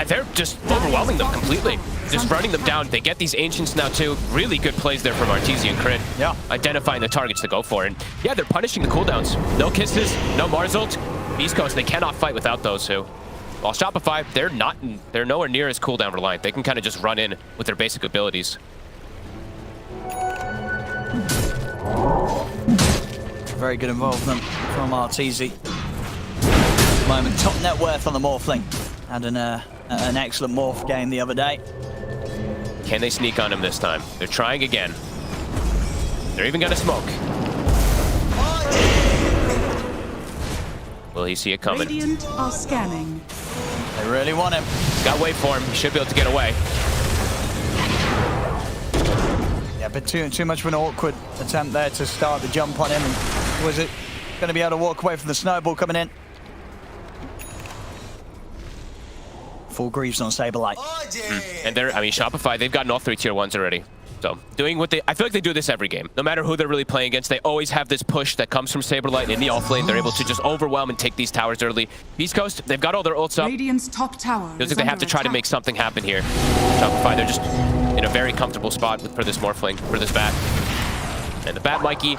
They're just overwhelming them completely. Just running them down. They get these Ancients now, too. Really good plays there from Arteezy and Crit. Yeah. Identifying the targets to go for. And yeah, they're punishing the cooldowns. No kisses, no Mars ult. Beastcoast, they cannot fight without those two. While Shopify, they're nowhere near as cooldown reliant. They can kind of just run in with their basic abilities. Very good involvement from Arteezy. Moment, top net worth on the Morphling. Had an excellent Morph game the other day. Can they sneak on him this time? They're trying again. They're even gonna smoke. Will he see it coming? Radiant are scanning. They really want him. Got wait for him. He should be able to get away. Yeah, but too much of an awkward attempt there to start the jump on him. And was it going to be able to walk away from the snowball coming in? Full Greaves on Saberlight. And Shopify, they've gotten all 3 tier 1s already. So doing what I feel like they do this every game. No matter who they're really playing against, they always have this push that comes from Saberlight in the off lane. They're able to just overwhelm and take these towers early. Beastcoast, they've got all their ults up. Radiant's top tower. Feels like they have to try to make something happen here. Shopify, they're just in a very comfortable spot for this Morphling, for this Bat. And the Bat Mikey,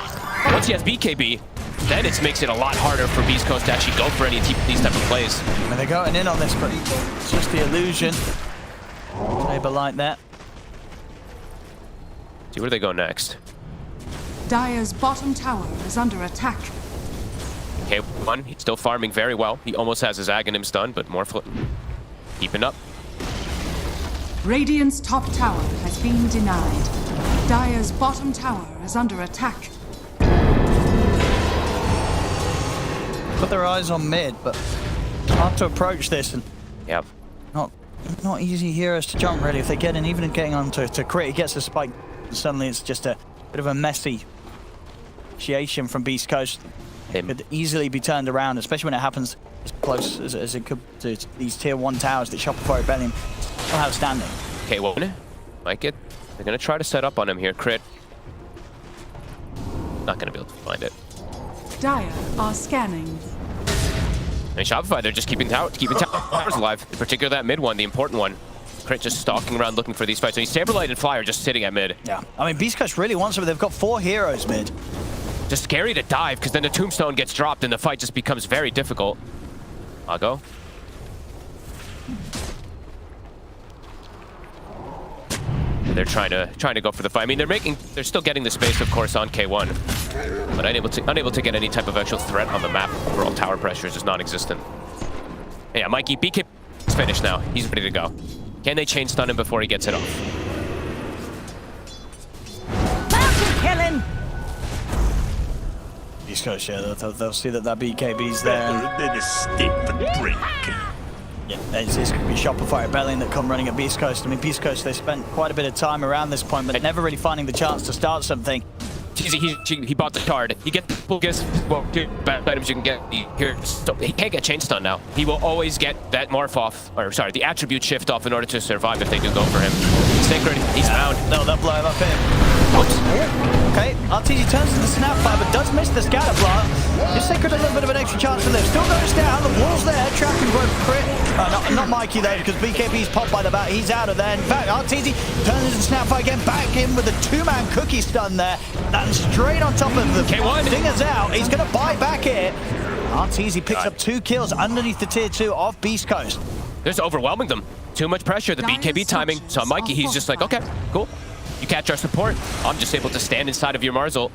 once he has BKB, then it makes it a lot harder for Beastcoast to actually go for any of these type of plays. And they're going in on this, but it's just the illusion. Saberlight there. See where they go next. Dire's bottom tower is under attack. K1, he's still farming very well. He almost has his Aghanim stun, but Morph keeping up. Radiant's top tower has been denied. Dire's bottom tower is under attack. Got their eyes on mid, but hard to approach this, and yeah, not easy heroes to jump really. If they get in, even getting on to Crit, he gets a spike. Suddenly it's just a bit of a messy initiation from Beastcoast. It could easily be turned around, especially when it happens as close as it could to these tier 1 towers that Shopify Rebellion still have standing. K1, like it. They're going to try to set up on him here. Crit. Not going to be able to find it. Dire are scanning. And Shopify, they're just keeping towers alive. In particular, that mid one, the important one. Crit just stalking around looking for these fights. So Saberlight and Fly are just sitting at mid. Yeah, I mean, Beastcoast really wants it, but they've got 4 heroes mid. Just scary to dive, because then the tombstone gets dropped and the fight just becomes very difficult. I'll go. They're trying to go for the fight. I mean, they're still getting the space, of course, on K1, but unable to get any type of actual threat on the map. Overall tower pressure is just non-existent. Yeah, Mikey, BK is finished now. He's ready to go. Can they chain stun him before he gets it off? Killing! Beastcoast, yeah, they'll see that BKB's there. Than a stick for drink. Yeah, it's going to be Shopify Rebellion that come running at Beastcoast. I mean, Beastcoast, they spent quite a bit of time around this point, but never really finding the chance to start something. He bought the card. You get the focus, well, bad items you can get here. So he can't get chain stun now. He will always get that morph off, or sorry, the attribute shift off in order to survive if they do go for him. Sacred, he's bound. No, they'll blow him up here. Oops. Okay, Arteezy turns to the Snapfire, but does miss the Scatter Blast. Gives Sacred a little bit of an extra chance to live. Still goes down, the wall's there, trapping both Crit. Not Mikey though, because BKB's popped by the bat. He's out of there. In fact, Arteezy turns into Snapfire again, back in with a 2-man cookie stun there. And straight on top of the K1. Stinger's out. He's going to buy back here. Arteezy picks up 2 kills underneath the tier 2 of Beastcoast. They're just overwhelming them. Too much pressure. The BKB timing. So Mikey, he's just like, okay, cool. You catch our support. I'm just able to stand inside of your Mars ult.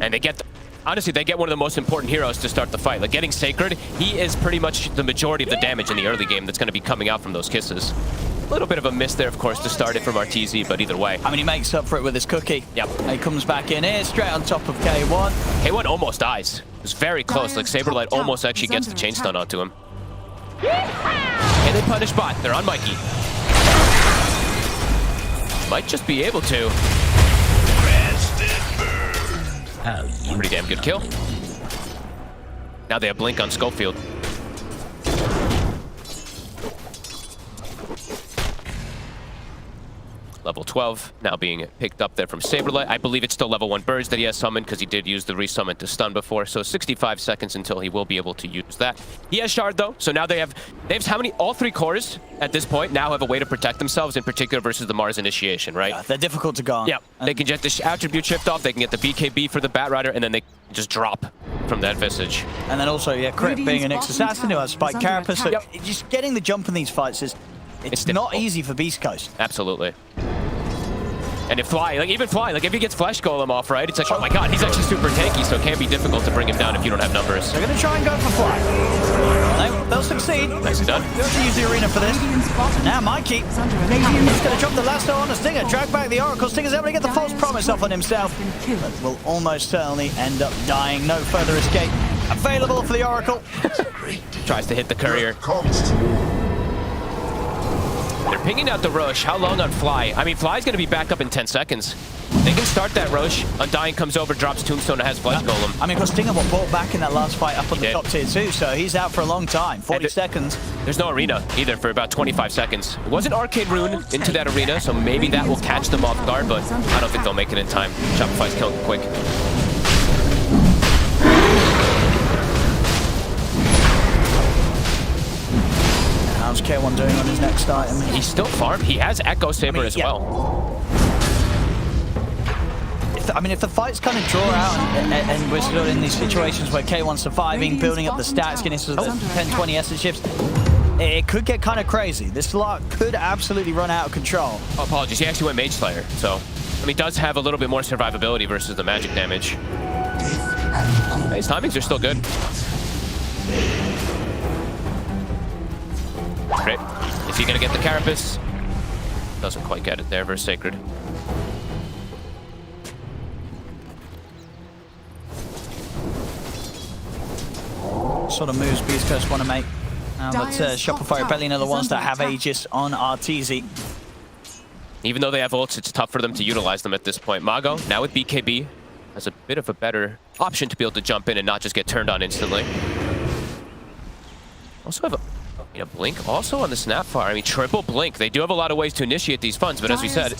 And they get honestly, they get one of the most important heroes to start the fight. Like, getting Sacred, he is pretty much the majority of the damage in the early game that's going to be coming out from those kisses. A little bit of a miss there, of course, to start it from RTZ, but either way. I mean, he makes up for it with his cookie. Yep. And he comes back in here, straight on top of K1. K1 almost dies. It was very close. Like, Saberlight almost actually gets the chain stun onto him. And they punish bot. They're on Mikey. Might just be able to. Pretty damn good kill. Now they have Blink on Schofield. Level 12 now being picked up there from Saberlight. I believe it's still level 1 Burge that he has summoned because he did use the resummon to stun before. So 65 seconds until he will be able to use that. He has Shard though, so now they have how many? All 3 cores at this point now have a way to protect themselves, in particular versus the Mars initiation, right? Yeah, they're difficult to go on. Yeah, they can get the attribute shift off, they can get the BKB for the Batrider, and then they just drop from that Visage. And then also, yeah, Crit being an Nyx assassin who has Spike Carapace. So just getting the jump in these fights is it's not easy for Beastcoast. Absolutely. And if Fly, like even Fly, like if he gets Flesh Golem off, right, it's like, oh my god, he's actually super tanky, so it can be difficult to bring him down if you don't have numbers. They're going to try and go for Fly. They'll succeed. Nicely done. They'll have to use the arena for this. Now Mikey, he's going to drop the lasso on the Stinger, drag back the Oracle. Stinger's able to get the false promise off on himself, but will almost certainly end up dying. No further escape available for the Oracle. Tries to hit the courier. They're pinging out the Roche. How long on Fly? I mean, Fly's going to be back up in 10 seconds. They can start that Roche. Undying comes over, drops Tombstone, and has Flesh Golem. I mean, because Stinger was brought back in that last fight up on the top tier 2, so he's out for a long time. 40 seconds. There's no arena either for about 25 seconds. It wasn't Arcade Rune into that arena, so maybe that will catch them off guard, but I don't think they'll make it in time. Shopify's killing them quick. How's K1 doing on his next item? He's still farmed. He has Echo Saber as well. If the fights kind of draw out and we're still in these situations where K1's surviving, building up the stats, getting to the 10-20 essence shifts, it could get kind of crazy. This lot could absolutely run out of control. Oh, apologies. He actually went Mage Slayer, so I mean, does have a little bit more survivability versus the magic damage. His timings are still good. Great. Is he going to get the Carapace? Doesn't quite get it there versus Sacred. Sort of moves Beastcoast want to make. But Shopify Rebellion are the ones that have Aegis on RTZ. Even though they have ults, it's tough for them to utilize them at this point. Mago, now with BKB, has a bit of a better option to be able to jump in and not just get turned on instantly. Also have a blink also on the Snapfire. I mean, triple blink. They do have a lot of ways to initiate these funds, but as we said,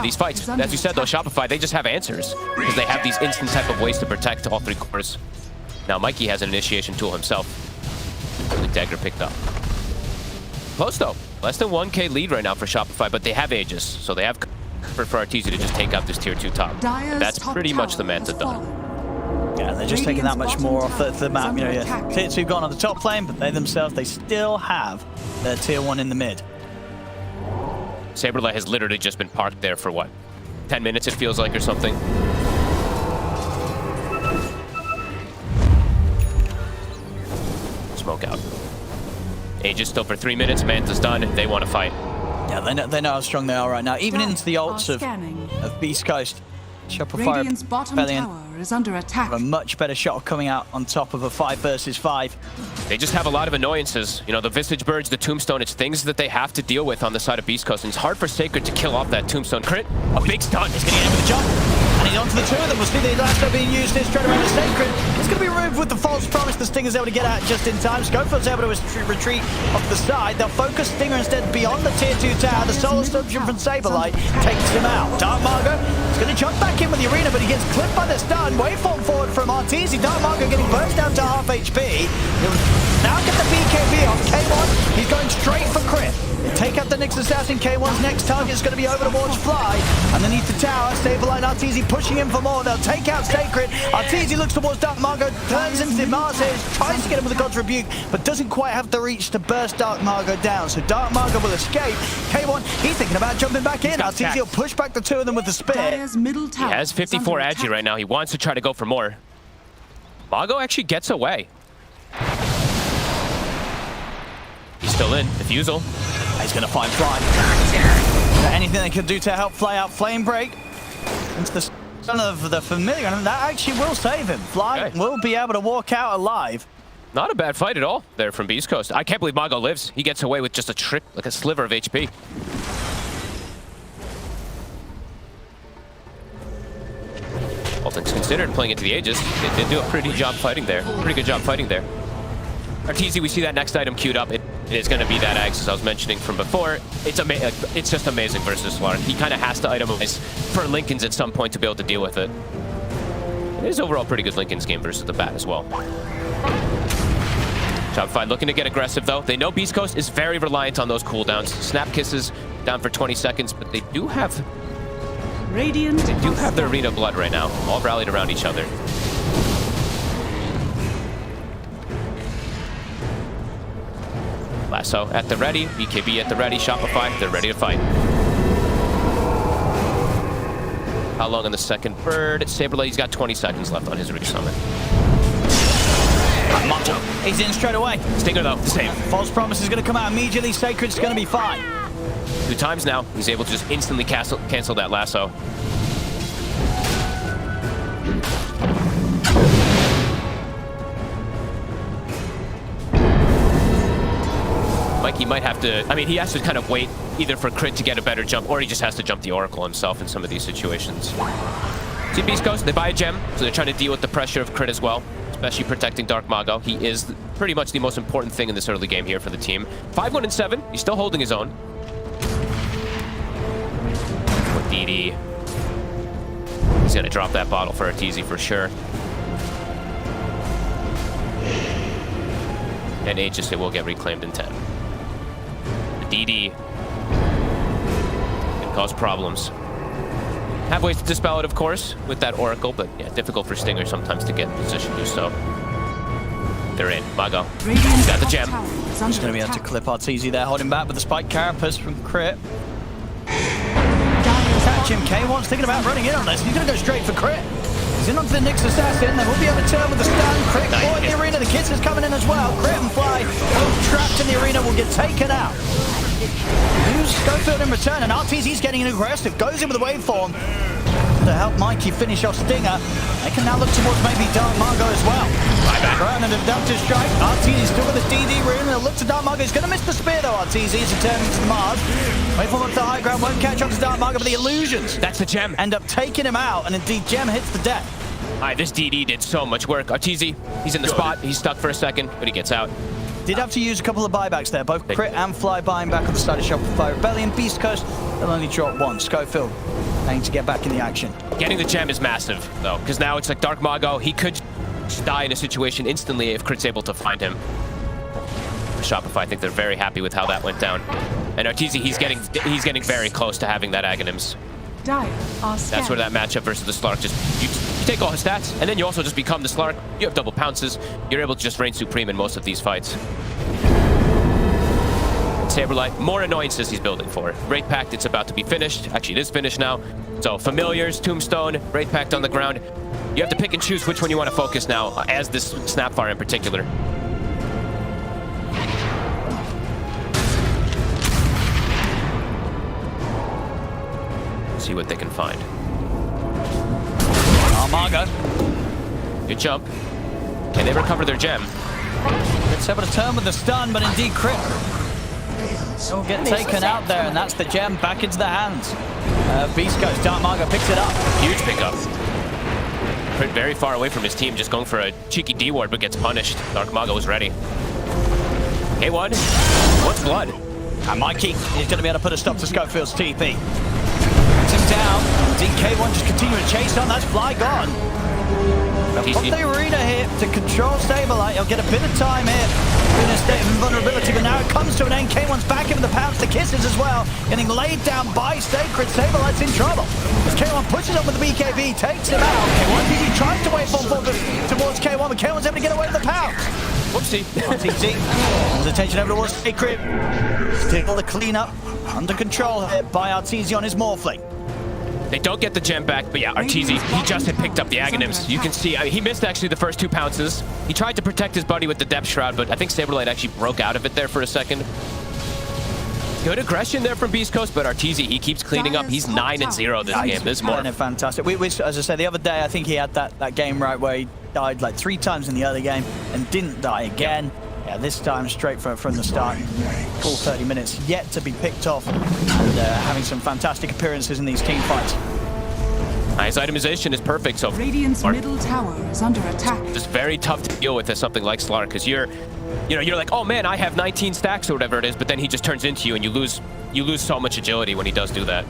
these fights, as we said though, Shopify, they just have answers because they have these instant type of ways to protect all 3 cores. Now Mikey has an initiation tool himself. The dagger picked up. Close though. Less than 1k lead right now for Shopify, but they have Aegis, so they have for RTZ to just take out this tier 2 top. That's pretty much the manta done. Yeah, they're just taking that much more off the map. You know, yeah, tier 2 gone on the top lane, but they themselves, they still have their tier 1 in the mid. Saberlight has literally just been parked there for what? 10 minutes it feels like or something. Smoke out. Aegis still for 3 minutes. Manta's done. They want to fight. Yeah, they know how strong they are right now. Even into the ults of Beastcoast. Shopify Rebellion is under attack. Have a much better shot of coming out on top of a 5 versus 5. They just have a lot of annoyances. You know, the Visage Birds, the Tombstone, it's things that they have to deal with on the side of Beastcoast. And it's hard for Sacred to kill off that Tombstone crit. A big stun. He's going to get in with the jump. And he's onto the 2 of them. We'll see the lasso being used here straight around the Sacred. It's going to be removed with the false promise. The Stinger's able to get out just in time. Schofield's able to retreat off the side. They'll focus Stinger instead beyond the tier 2 tower. The Soul Assumption from Saberlight takes him out. Dark Margo is going to jump back in with the arena, but he gets clipped by the stun. Waveform forward from RTZ. Dark Margo getting burst down to half HP. He'll now get the BKB off K1. He's going straight for crit. They take out the Nyx Assassin. K1's next target is going to be over towards Fly. Underneath the tower, Saberlight and RTZ pushing him for more. They'll take out Sacred. RTZ looks towards Dark Margo, turns into Mars here, tries to get him with a God's Rebuke, but doesn't quite have the reach to burst Dark Margo down. So Dark Margo will escape. K1, he's thinking about jumping back in. RTZ will push back the 2 of them with the spear. He has 54 agi right now. He wants to try to go for more. Mago actually gets away. He's still in. Defusal. He's going to find Fly. Anything they can do to help Fly out. Flame break into the son of the familiar, and that actually will save him. Fly will be able to walk out alive. Not a bad fight at all there from Beastcoast. I can't believe Mago lives. He gets away with just a trick, like a sliver of HP. All things considered, playing into the Aegis, they did do a pretty good job fighting there. Arteezy, we see that next item queued up. It is going to be that Axe, as I was mentioning from before. It's just amazing versus Slark. He kind of has to itemize for Linken's at some point to be able to deal with it. It is overall pretty good Linken's game versus the Bat as well. Shopify looking to get aggressive though. They know Beastcoast is very reliant on those cooldowns. Snap Kisses down for 20 seconds, but they do have their Arena Blood right now, all rallied around each other. Lasso at the ready, BKB at the ready, Shopify, they're ready to fight. How long on the second bird? Saberlight, he's got 20 seconds left on his resummon. Monto, he's in straight away. Stinger though, the same. False Promise is going to come out immediately. Sacred's going to be fine. 2 times now, he's able to just instantly cancel that lasso. Mikey might have to, I mean, he has to kind of wait either for Crit to get a better jump, or he just has to jump the Oracle himself in some of these situations. See Beastcoast, they buy a gem, so they're trying to deal with the pressure of Crit as well, especially protecting Dark Mago. He is pretty much the most important thing in this early game here for the team. 5-1-7, he's still holding his own. With DD. He's gonna drop that bottle for Arteezy for sure. And Aegis, it will get reclaimed in 10. DD can cause problems. Have ways to dispel it, of course, with that Oracle, but yeah, difficult for Stinger sometimes to get in position to do so. They're in. Mago. He's got the gem. He's going to be able to clip Arteezy there, holding back with the Spike Carapace from Crit. Catch him. K1's thinking about running in on this. He's going to go straight for Crit. He's in onto the Nyx Assassin. They will be able to turn with the stun. Crit for the arena. The Kiss is coming in as well. Crit and Fly, both trapped in the arena, will get taken out. Use Schofield in return, and Arteezy's getting aggressive. Goes in with a waveform to help Mikey finish off Stinger. They can now look towards maybe Dark Mago as well. Ground and Abductor Strike. Arteezy's still with the DD room. They'll look to Dark Mago. He's going to miss the spear though, Arteezy, as he turns to Mars. Waveform up to the high ground. Won't catch up to Dark Mago, but the illusions. That's the gem. End up taking him out, and indeed Gem hits the deck. Alright, this DD did so much work. Arteezy, he's in the spot. He's stuck for a second, but he gets out. Did have to use a couple of buybacks there. Both Crit and Fly buying back on the side of Shopify Rebellion. Beastcoast, they'll only drop one. Schofield aiming to get back in the action. Getting the gem is massive, though, because now it's like Dark Mago. He could die in a situation instantly if Crit's able to find him. Shopify, I think they're very happy with how that went down. And Arteezy, he's getting very close to having that Aghanims. That's where that matchup versus the Slark just you take all his stats, and then you also just become the Slark. You have double pounces. You're able to just reign supreme in most of these fights. Saberlight, more annoyances he's building for. Wraith Pact, it's about to be finished. Actually, it is finished now. So Familiars, Tombstone, Wraith Pact on the ground. You have to pick and choose which one you want to focus now, as this Snapfire in particular. See what they can find. Mago. Good jump. Can they recover their gem? It's able to turn with the stun, but indeed Crit will get taken out there, and that's the gem back into the hands. Beastcoast, Dark Mago picks it up. Huge pickup. Crit very far away from his team, just going for a cheeky D-ward, but gets punished. Dark Mago is ready. K1, what's blood? And Mikey is going to be able to put a stop to Schofield's TP. Him down. DK1 just continuing to chase on. That's Fly gone. They'll put the arena here to control Saberlight. He'll get a bit of time here in a state of invulnerability, but now it comes to an end. K1's back in with the pounce, the kisses as well. Getting laid down by Sacred. Saberlight's in trouble. As K1 pushes up with the BKB, takes him out. K1 tries to wait for towards K1, but K1's able to get away with the pounce. Whoopsie. TT. His attention over towards Sacred. Still the cleanup under control here by Arteezy on his Morphling. They don't get the gem back, but yeah, Arteezy, he just had picked up the Aghanims. You can see, he missed actually the first 2 pounces. He tried to protect his buddy with the Depth Shroud, but I think Saberlight actually broke out of it there for a second. Good aggression there from Beastcoast, but Arteezy, he keeps cleaning up. He's 9-0 this game. There's more. Fantastic. As I said, the other day, I think he had that game right where he died like 3 times in the early game and didn't die again. Yeah, this time straight from the start. Full 30 minutes yet to be picked off, and having some fantastic appearances in these team fights. His itemization is perfect, so Radiant's middle tower is under attack. Just very tough to deal with as something like Slark, because you're like, oh man, I have 19 stacks or whatever it is, but then he just turns into you and you lose so much agility when he does do that.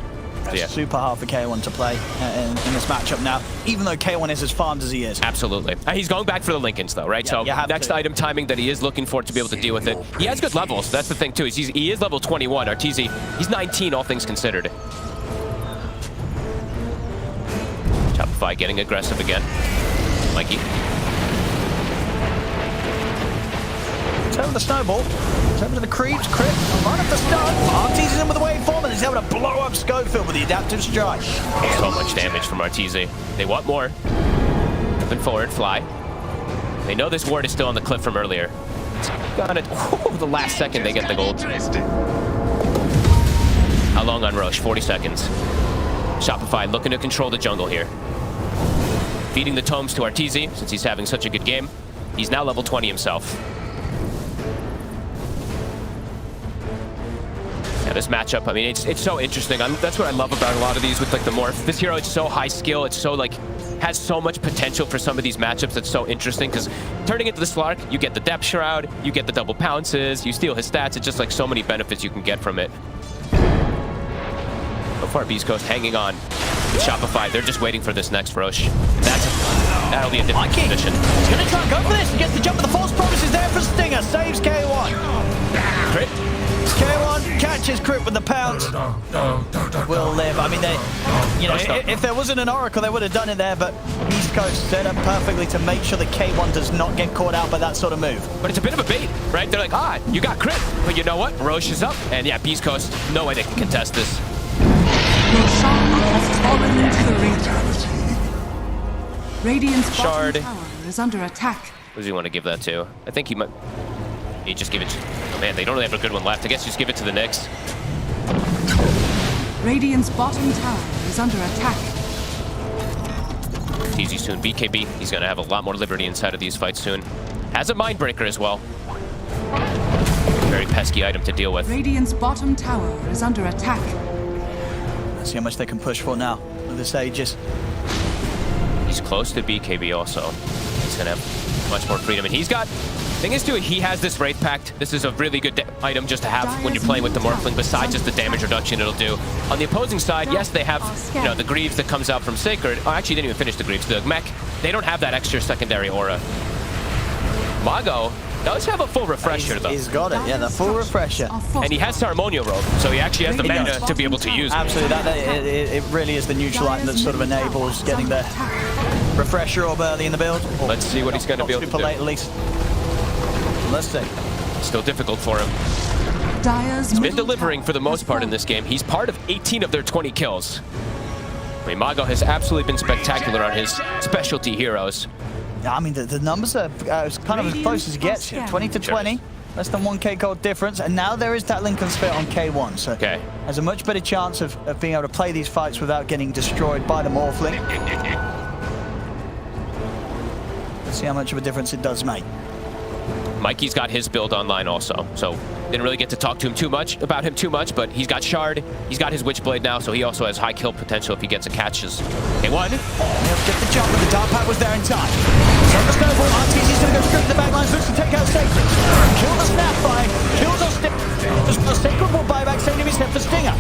So, yeah. Super hard for K1 to play in this matchup now, even though K1 is as farmed as he is. Absolutely. He's going back for the Lincolns though, right? Yeah, so next item timing that he is looking for to be able to deal with it. He has good levels. That's the thing too. He is level 21. Arteezy, he's 19, all things considered. Shopify getting aggressive again. Mikey. Turn of the snowball. Turn to the creeps. Crit. Right up the stun. Arteezy's in with the waveform, and he's able to blow up Schofield with the adaptive strike. So much damage from Arteezy. They want more. Jumping forward, fly. They know this ward is still on the cliff from earlier. It's gonna. The last second they get the gold. How long on Roche? 40 seconds. Shopify looking to control the jungle here. Feeding the tomes to Arteezy since he's having such a good game. He's now level 20 himself. Yeah, this matchup, I mean, it's so interesting. That's what I love about a lot of these with like the Morph. This hero, it's so high skill. It's so like, has so much potential for some of these matchups. That's so interesting because turning into the Slark, you get the Depth Shroud, you get the double pounces, you steal his stats. It's just like so many benefits you can get from it. So far, Beastcoast hanging on. With Shopify, they're just waiting for this next Roche. That'll be a different position. He's going to try and go for this. He gets the jump, but the false promise is there for Stinger. Saves K1. Crit. K1 catches Crit with the pounce. Will live. I mean, if there wasn't an Oracle, they would have done it there, but Beastcoast set up perfectly to make sure that K1 does not get caught out by that sort of move. But it's a bit of a bait, right? They're like, you got Crit. But you know what? Roche is up. And yeah, Beastcoast, no way they can contest this. Has fallen into the Radiant's Shard. bottom tower is under attack. Who does he want to give that to? I think he might. He just give it to. Oh man, they don't really have a good one left. I guess just give it to the Knicks. Radiant's bottom tower is under attack. It's easy soon. BKB. He's going to have a lot more liberty inside of these fights soon. Has a Mindbreaker as well. Very pesky item to deal with. Radiant's bottom tower is under attack. Let's see how much they can push for now with this Aegis. He's close to BKB also. He's going to have much more freedom. And he's got... Thing is, too, he has this Wraith Pact. This is a really good item just to have when you're playing with the Morphling, besides just the damage reduction it'll do. On the opposing side, yes, they have, the Greaves that comes out from Sacred. Oh, actually, didn't even finish the Greaves. The Mech, they don't have that extra secondary aura. Mago does have a full refresher, though. He's got it, yeah, the full refresher. And he has Ceremonial Robe, so he actually has the mana to be able to use it. Absolutely, it really is the neutral item that sort of enables getting the refresher orb early in the build. Let's see what he's going to be able to do. Super late, at least. Let's see. Still difficult for him. He's been delivering for the most part in this game. He's part of 18 of their 20 kills. I mean, Mago has absolutely been spectacular on his specialty heroes. I mean, the numbers are kind of as close as it gets here. 20 to 20, less than 1k gold difference, and now there is that Lincoln Sphere on K1, so has a much better chance of being able to play these fights without getting destroyed by the Morphling. Let's see how much of a difference it does make. Mikey's got his build online also, so didn't really get to talk to him too much, but he's got Shard, he's got his Witchblade now, so he also has high kill potential if he gets a catches. K1. He'll get the jump, but the Dark Pack was there in time. So the snowball, Arteezy's going to go straight to the backlines, looks to take out Sacred. Kill the Snapfire, kills our Stinger. The Sacred will buy back, saving his head for Stinger.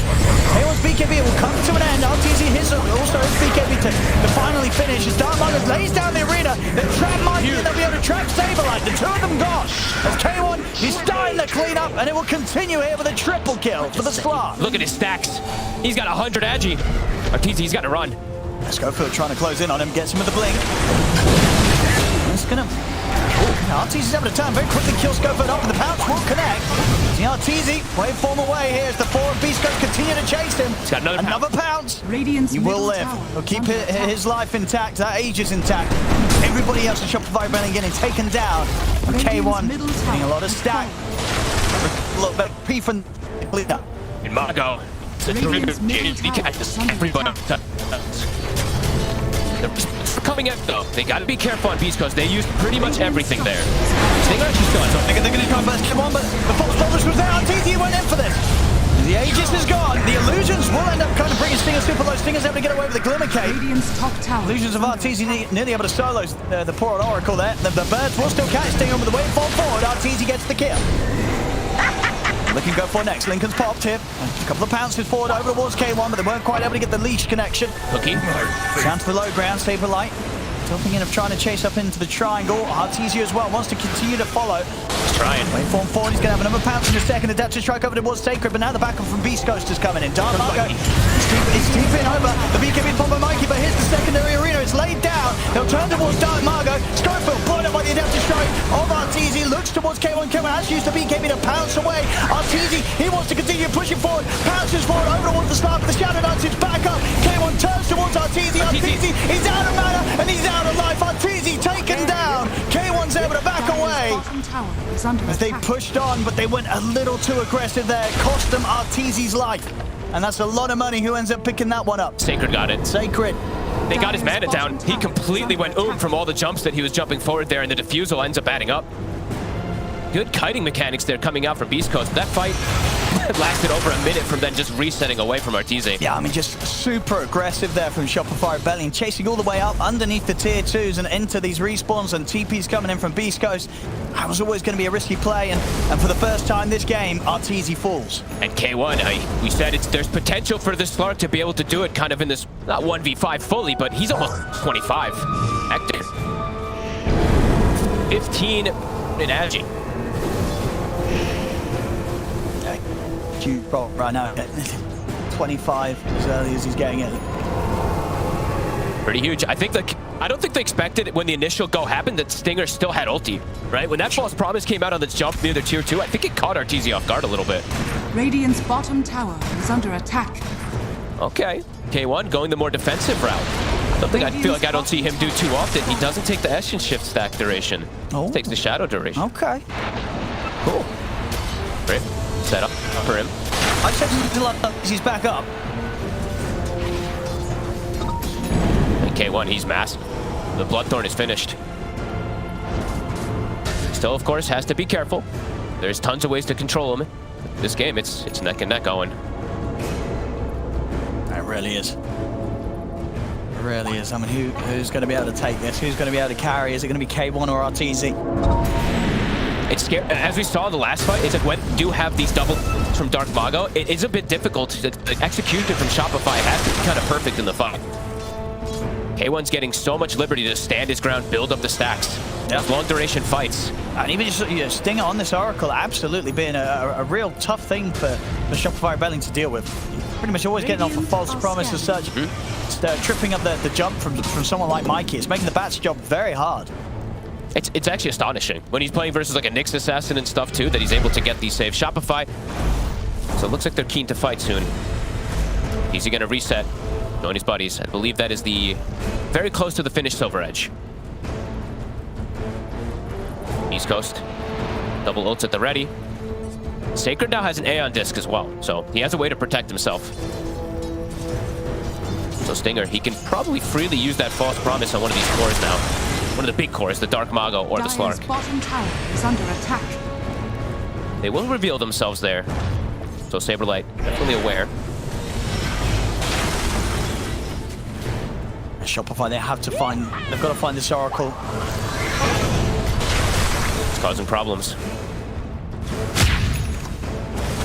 K1's BKB, it will come to an end. Arteezy hits also his BKB to finally finish. As Dark Mago lays down the arena, they trap Mikey and they'll be able to trap Saberlight. The two of them gone. As K1, he's starting to clean up, and it will continue here with a triple kill for the Slark. Look at his stacks. He's got 100 Agi. Arteezy, he's got to run. Schofield trying to close in on him, gets him with the blink. It's gonna Arteezy's able to turn very quickly, kill Scope up, and the pounce will connect. The Arteezy, waveform away here as the 4 of Beastcoast continue to chase him. He's got another pounce. Radiant's He will middle live. tower He'll keep is under his life intact. That age is intact. Everybody else in Shopify Belling getting taken down. And K1 getting a lot of stack. A little bit of P from leader. In Margo. Radiant's middle tower is under Everybody. attack. They're coming out though. They gotta be careful on Beastcoast. They used pretty much everything there. Stinger actually still has something. They're going to try and burst K1, but the false promise was there. Arteezy went in for this. The Aegis is gone. The illusions will end up kind of bringing Stinger super low. Stinger's able to get away with the Glimmer Cape. Radiant's top tower. Illusions of Arteezy nearly able to solo the poor old Oracle there. The birds will still catch Stinger with the waveform forward. Arteezy gets the kill. Looking go for next. Lincoln's popped here. A couple of pounces forward over towards K1, but they weren't quite able to get the leash connection. Cookie. Down to the low ground. Saberlight still thinking of trying to chase up into the triangle. Arteezy as well wants to continue to follow. He's trying. Waveform forward. He's going to have another pounce in a second. Adaptive strike over towards Sacred, but now the backup from Beastcoast is coming in. Dark Margo. It's deep in over. The BKB pop by Mikey, but here's the secondary arena. It's laid down. They'll turn towards Dark Margo. Scofield blown up by the adaptive strike of Arteezy. Looks towards K1. K1 has used the BKB to pounce away. Arteezy, he wants to continue pushing forward. Pounces forward over towards the start, but the Shadow Dance's back up. K1 turns towards Arteezy. Arteezy, he's out of mana and he's out of life. Arteezy taken down. K1's able to back away. Bottom tower is under As they attack. pushed on, but they went a little too aggressive there. It cost them Arteezy's life. And that's a lot of money. Who ends up picking that one up? Sacred got it. Sacred. They got his mana down. He completely went from all the jumps that he was jumping forward there, and the defusal ends up adding up. Good kiting mechanics there coming out from Beastcoast. That fight lasted over a minute from then just resetting away from Arteezy. Yeah, I mean, just super aggressive there from Shopify Belling, chasing all the way up underneath the tier 2s and into these respawns, and TPs coming in from Beastcoast. That was always going to be a risky play, and for the first time this game, Arteezy falls. And K1, we said there's potential for this Slark to be able to do it kind of in this, not 1v5 fully, but he's almost 25. Hector. 15 in Agi. Right now, 25 as early as he's getting it. Pretty huge. I don't think they expected it when the initial go happened that Stinger still had ulti, right? When that false promise came out on the jump near the tier 2, I think it caught Arteezy off guard a little bit. Radiant's bottom tower is under attack. Okay. K1 going the more defensive route. Something I feel like I don't see him do too often. He doesn't take the Essence Shift stack duration. Oh. He takes the Shadow duration. Okay. Cool. Great. Set up for him. I said he's back up. And K1, he's masked. The Bloodthorn is finished. Still, of course, has to be careful. There's tons of ways to control him. This game, it's neck and neck going. It really is. It really is. I mean, who's going to be able to take this? Who's going to be able to carry? Is it going to be K1 or Arteezy? It's scary. As we saw in the last fight, is that when you do have these double from Dark Mago, it is a bit difficult. The execution from Shopify has to be kind of perfect in the fight. K1's getting so much liberty to stand his ground, build up the stacks. Yep. Long duration fights. And even just Stinger on this Oracle absolutely being a real tough thing for Shopify Belling to deal with. Pretty much always getting off a false promise as such. Just tripping up the jump from someone like Mikey. It's making the Bat's job very hard. It's actually astonishing when he's playing versus like a Nyx assassin and stuff too, that he's able to get these saves. Shopify, so it looks like they're keen to fight soon. Is he gonna reset? Knowing his buddies, I believe that is the very close to the finished Silver Edge. East Coast, double ults at the ready. Sacred now has an Aeon disc as well, so he has a way to protect himself. So Stinger, he can probably freely use that false promise on one of these cores now. One of the big cores, the Dark Mago or the Slark. Bottom tower is under attack. They will reveal themselves there. So Saberlight, definitely aware. Shopify, they've got to find this Oracle. It's causing problems.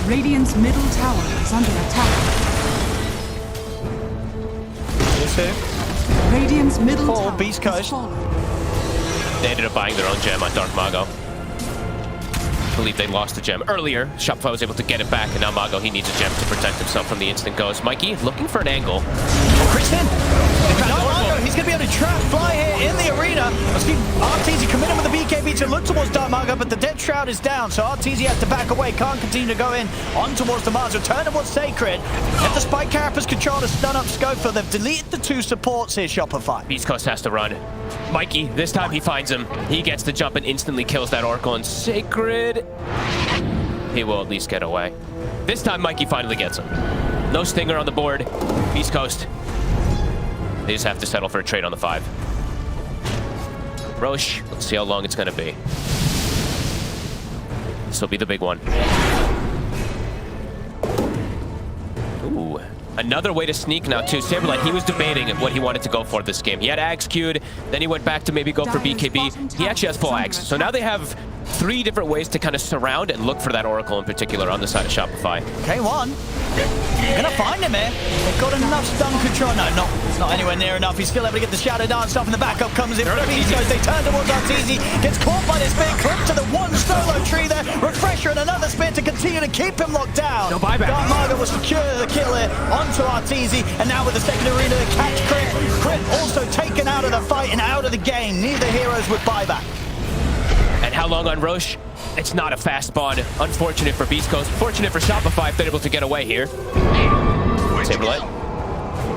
Radiant's middle tower is under attack. Radiant's middle tower Beastcoast. They ended up buying their own gem on Dark Mago. I believe they lost the gem earlier. Shopify was able to get it back, and now Mago, he needs a gem to protect himself from the instant goes. Mikey looking for an angle. Chris in. He's going to be able to trap Fly here in the arena. I see RTZ come in with the BKB to look towards Dark Margo, but the Dead Shroud is down, so RTZ has to back away, can't continue to go in on towards the Mars, return towards Sacred. If the Spike Carapace control to stun up Scofield, they've deleted the 2 supports here, Shopify. Beastcoast has to run. Mikey, this time he finds him. He gets the jump and instantly kills that Oracle, and Sacred, he will at least get away. This time Mikey finally gets him. No Stinger on the board. Beastcoast, they just have to settle for a trade on the 5. Roche, let's see how long it's going to be. This will be the big one. Ooh. Another way to sneak now, too. Saberlight, he was debating what he wanted to go for this game. He had Ags queued, then he went back to maybe go for BKB. He actually has full Ags. So now they have 3 different ways to kind of surround and look for that Oracle in particular on the side of Shopify. K1, gonna find him here. They've got enough stun control. No, it's not anywhere near enough. He's still able to get the Shadow Dance off, and the backup comes in for the Beastcoast. They turn towards RTZ, gets caught by this spear, clipped to the 1 solo tree there. Refresher and another spear to continue to keep him locked down. No buyback. Dark Margo will secure the kill here onto RTZ, and now with the second arena, the catch Crit. Crit also taken out of the fight and out of the game. Neither heroes with buyback. And how long on Roche? It's not a fast spawn. Unfortunate for Beastcoast. Fortunate for Shopify if they're able to get away here. Saberlight.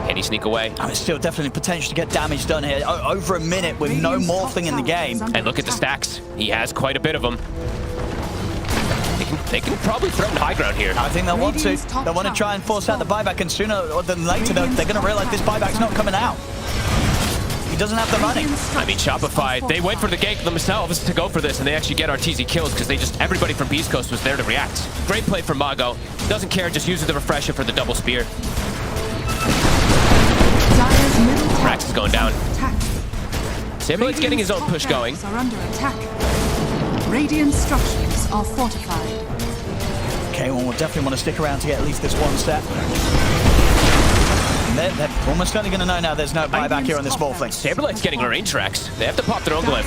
Can he sneak away? Oh, it's still definitely potential to get damage done here. Over a minute with no morphling in the game. And look at the stacks. He has quite a bit of them. They can probably threaten high ground here. I think they'll want to. They'll want to try and force out the buyback, and sooner than later they're going to realize this buyback's not coming out. He doesn't have the money. I mean, Shopify, they went for the gank themselves to go for this, and they actually get RTZ kills because everybody from Beastcoast was there to react. Great play from Mago. Doesn't care, just uses the refresher for the double spear. Rax is going down. Saberlight's getting his own push going. Are under attack. Radiant structures are fortified. K1 will definitely want to stick around to get at least this 1 set. They're almost certainly going to know now there's no buyback here on this morphling. Saberlight's getting a range Rax. They have to pop their own glyph.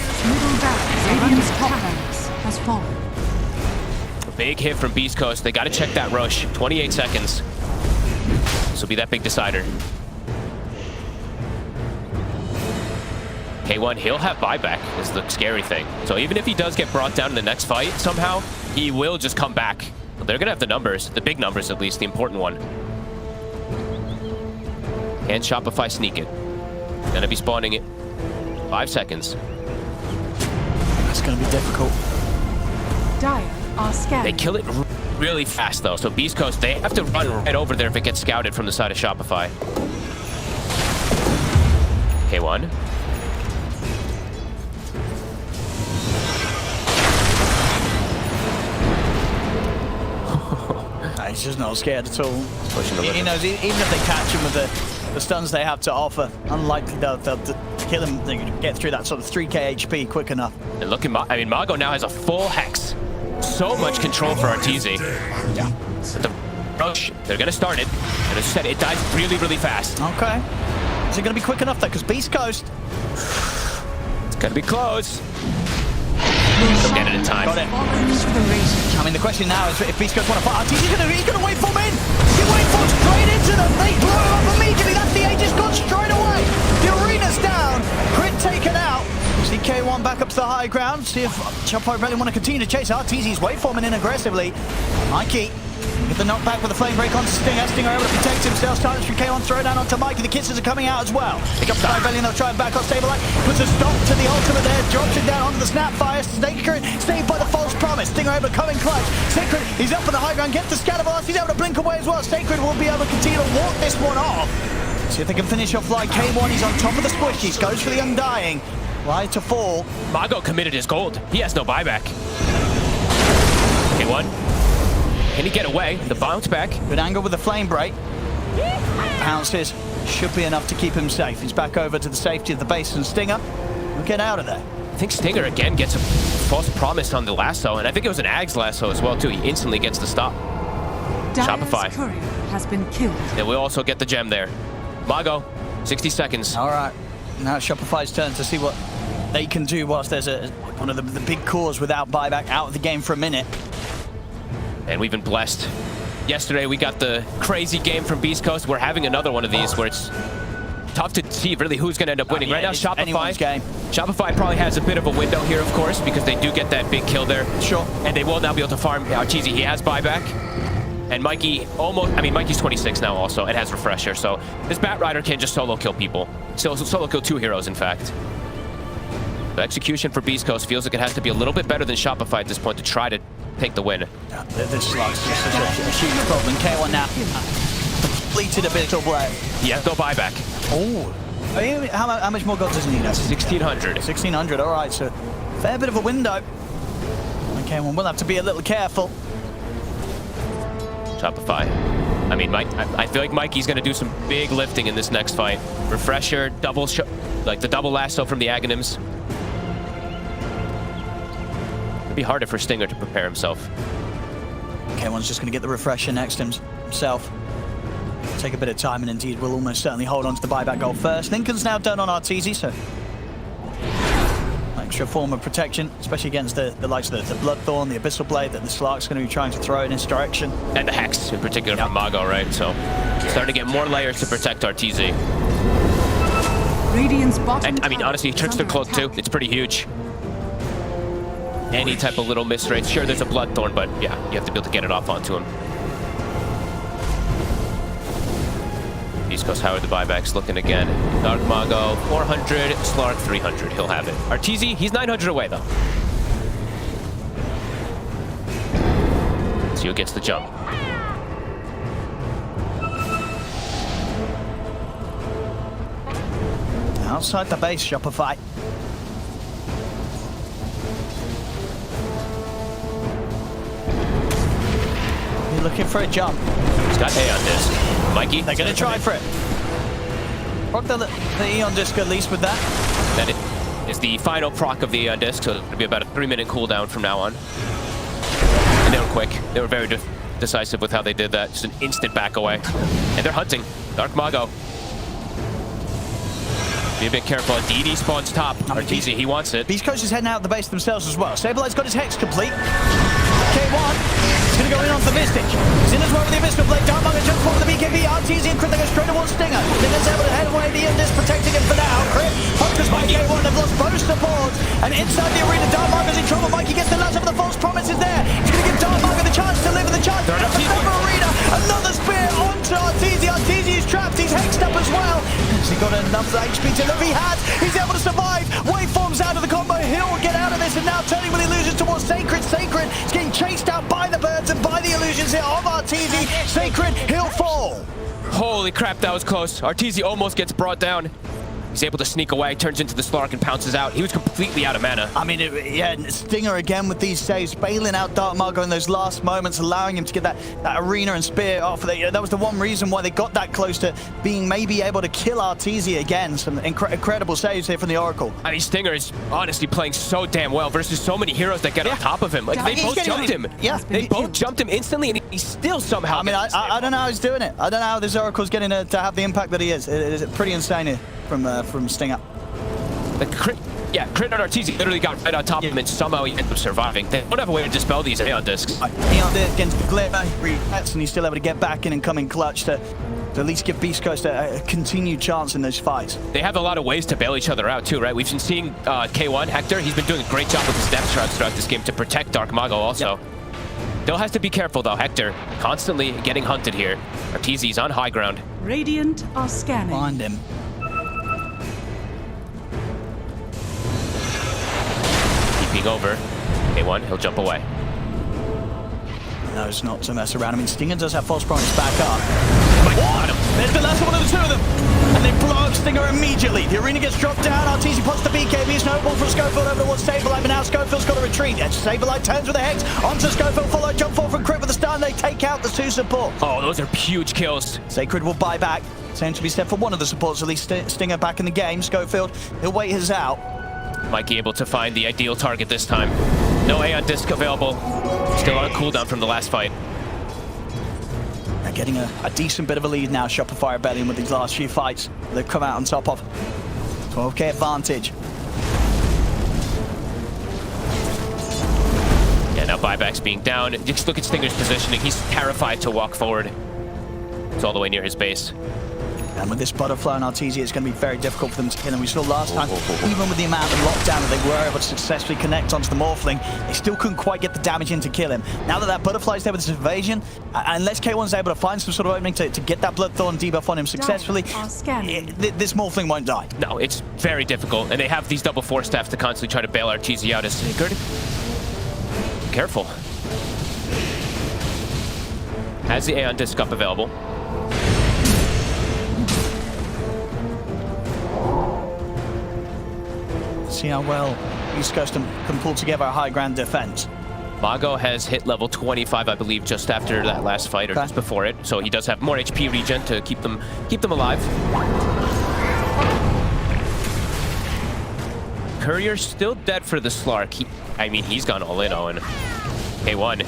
Radiant's top barracks has fallen. Big hit from Beastcoast. They got to check that Roche. 28 seconds. This will be that big decider. K1, he'll have buyback is the scary thing. So even if he does get brought down in the next fight somehow, he will just come back. But they're going to have the numbers, the big numbers at least, the important one. Can Shopify sneak it? Gonna be spawning it. 5 seconds. That's going to be difficult. Dire are scared. They kill it really fast though, so Beastcoast, they have to run right over there if it gets scouted from the side of Shopify. K1. He's just not scared at all. He knows even if they catch him with the stuns they have to offer, unlikely they'll kill him, they get through that sort of 3k HP quick enough. And look at I mean, Mago now has a full Hex. So much control for RTZ. Yeah. But the Roche, they're gonna start it. And as I said, it dies really, really fast. Okay. Is it gonna be quick enough though? Because Beastcoast. It's gonna be close. They'll get it in time. Got it. I mean, the question now is if Beastcoast want to fight, he's gonna wait for him in. He wait for straight into them. They blow up immediately. That's the Aegis gone straight away. The arena's down. Crit taken out. See K1 back up to the high ground. See if Shopify really want to continue to chase RTZ's wait forming in aggressively. Mikey. Get the knockback with the flame break onto Stinger. Stinger able to protect himself. Starting from K1 throw down onto Mikey. The kisses are coming out as well. Pick up Sky Belly and they'll try and back off Saberlight. Puts a stop to the ultimate there. Drops it down onto the Snapfire. Sacred saved by the false promise. Stinger able to come in clutch. Sacred, he's up on the high ground. Gets the scatter blast. He's able to blink away as well. Sacred will be able to continue to walk this one off. See if they can finish off like K1. He's on top of the squishies. Goes for the Undying. Right to fall. Mago committed his gold. He has no buyback. K1. Can he get away? The bounce back. Good angle with the flame break. Pounces. Should be enough to keep him safe. He's back over to the safety of the base, and Stinger will get out of there. I think Stinger again gets a false promise on the lasso, and I think it was an Ags lasso as well too. He instantly gets the stop. Shopify. Courier has been killed. And we also get the gem there. Mago, 60 seconds. All right. Now Shopify's turn to see what they can do whilst there's one of the big cores without buyback out of the game for a minute. And we've been blessed. Yesterday we got the crazy game from Beastcoast. We're having another one of these where it's tough to see really who's going to end up winning. Right now, anyone's game. Shopify probably has a bit of a window here, of course, because they do get that big kill there. Sure. And they will now be able to farm Arteezy. He has buyback. And Mikey Mikey's 26 now also and has refresher. So this Bat Rider can just solo kill people. Solo kill 2 heroes, in fact. The execution for Beastcoast feels like it has to be a little bit better than Shopify at this point to try to take the win. Yeah, this slug's just a huge problem. K1 now completed a bit of play. He has no buyback. Oh. How much more gold does he need? 1,600. 1,600, all right. So fair bit of a window. And K1 will have to be a little careful. Shopify. I mean, I feel like Mikey's going to do some big lifting in this next fight. Refresher, like the double lasso from the Aghanims. It'd be harder for Stinger to prepare himself. K1's just going to get the refresher next to himself. Take a bit of time, and indeed will almost certainly hold on to the buyback goal first. Lincoln's now done on Arteezy, so extra form of protection, especially against the likes of the Bloodthorn, the Abyssal Blade that the Slark's going to be trying to throw in his direction. And the Hex, in particular, from Mago, right? So starting to get more layers to protect Arteezy. Radiant's bottom And I mean, honestly, Trickster Cloak too, it's pretty huge. Any type of little miss rates. Sure, there's a Bloodthorn, but yeah, you have to be able to get it off onto him. Beastcoast Howard, the buybacks looking again. Dark Mago, 400, Slark, 300. He'll have it. Arteezy, he's 900 away, though. See who gets the jump. Outside the base, Shopify. You're looking for a jump. He's got A on this. Mikey? They're going to try for it. Proc the Eon Disc at least with that. That is the final proc of the Eon Disc, so it'll be about a 3-minute cooldown from now on. And they were quick. They were very decisive with how they did that. Just an instant back away. And they're hunting. Dark Mago. Be a bit careful. DD spawns top. Arteezy, he wants it. Beastcoast is heading out the base themselves as well. Sableye got his Hex complete. K1 is going to go in onto the Vistage. He's in as well with the Abyssal Blade. Dark Mago jumps forward with the BKB. Arteezy and Crit, they go straight towards Stinger. Stinger's able to head away. The Indus protecting him for now. Crit, focused by K1. They've lost both supports. And inside the arena, Dark Mago's in trouble. Mikey gets the last of the false promises there. He's going to give Dark Mago the chance to live in the chance. Another arena. Another spear onto Arteezy. Arteezy is trapped. He's hexed up as well. Has he got enough HP to live? He has. He's able to survive. Waveforms out of the combo. He'll get out of this, and now turning with illusions towards Sacred. Sacred is getting chased out by the birds and by the illusions here of Arteezy. Sacred, he'll fall. Holy crap, that was close. Arteezy almost gets brought down. He's able to sneak away, turns into the Slark and pounces out. He was completely out of mana. I mean, yeah, Stinger again with these saves, bailing out Dark Mago in those last moments, allowing him to get that arena and spear off. That was the one reason why they got that close to being maybe able to kill Arteezy again. Some incredible saves here from the Oracle. I mean, Stinger is honestly playing so damn well versus so many heroes that get on top of him. Like, they both jumped him. Yeah. They both jumped him instantly, and he still somehow... I mean, I don't know how he's doing it. I don't know how this Oracle's getting to have the impact that he is. It is pretty insane here from Stinger. The crit on Arteezy literally got right on top of him, and somehow he ended up surviving. They don't have a way to dispel these Aeon Discs. Aeon Disc against the glare, resets, and he's still able to get back in and come in clutch to at least give Beastcoast a continued chance in those fights. They have a lot of ways to bail each other out too, right? We've been seeing K1, Hector, he's been doing a great job with his depth charge throughout this game to protect Dark Mago also. Yep. Still has to be careful though. Hector constantly getting hunted here. Arteezy's on high ground. Radiant are scanning. Find him. Keeping over. K1, he'll jump away. No, it's not to mess around. I mean, Stinger does have false promise back up. There's the last one of the two of them. And they blow up Stinger immediately. The arena gets dropped down. Arteezy puts the BKB. Snowball from Schofield over towards Sableye, but now Schofield's got to retreat. Sableye turns with a Hex onto Schofield. Follow jump forward from Crit with the stun. They take out the two supports. Oh, those are huge kills. Sacred will buy back. Same to be said for one of the supports. At least Stinger back in the game. Schofield, he'll wait his out. Mikey able to find the ideal target this time. No Aeon Disc available. Still on cooldown from the last fight. They're getting a decent bit of a lead now, Shopify Rebellion, with these last few fights they've come out on top of. 12k advantage. Yeah, now buybacks being down. Just look at Stinger's positioning. He's terrified to walk forward. It's all the way near his base. And with this Butterfly and Artesia, it's going to be very difficult for them to kill him. We saw last time, even with the amount of lockdown that they were able to successfully connect onto the Morphling, they still couldn't quite get the damage in to kill him. Now that that Butterfly's there with this evasion, unless K1's able to find some sort of opening to get that Bloodthorn debuff on him successfully, this Morphling won't die. No, it's very difficult, and they have these double force staffs to constantly try to bail Artesia out as Sacred. Careful. Has the Aeon Disc up available. See how well Beastcoast can pull together a high ground defense. Mago has hit level 25, I believe, just after that last fight, or just before it. So he does have more HP regen to keep them alive. Courier's still dead for the Slark. I mean, he's gone all in, Owen. K1.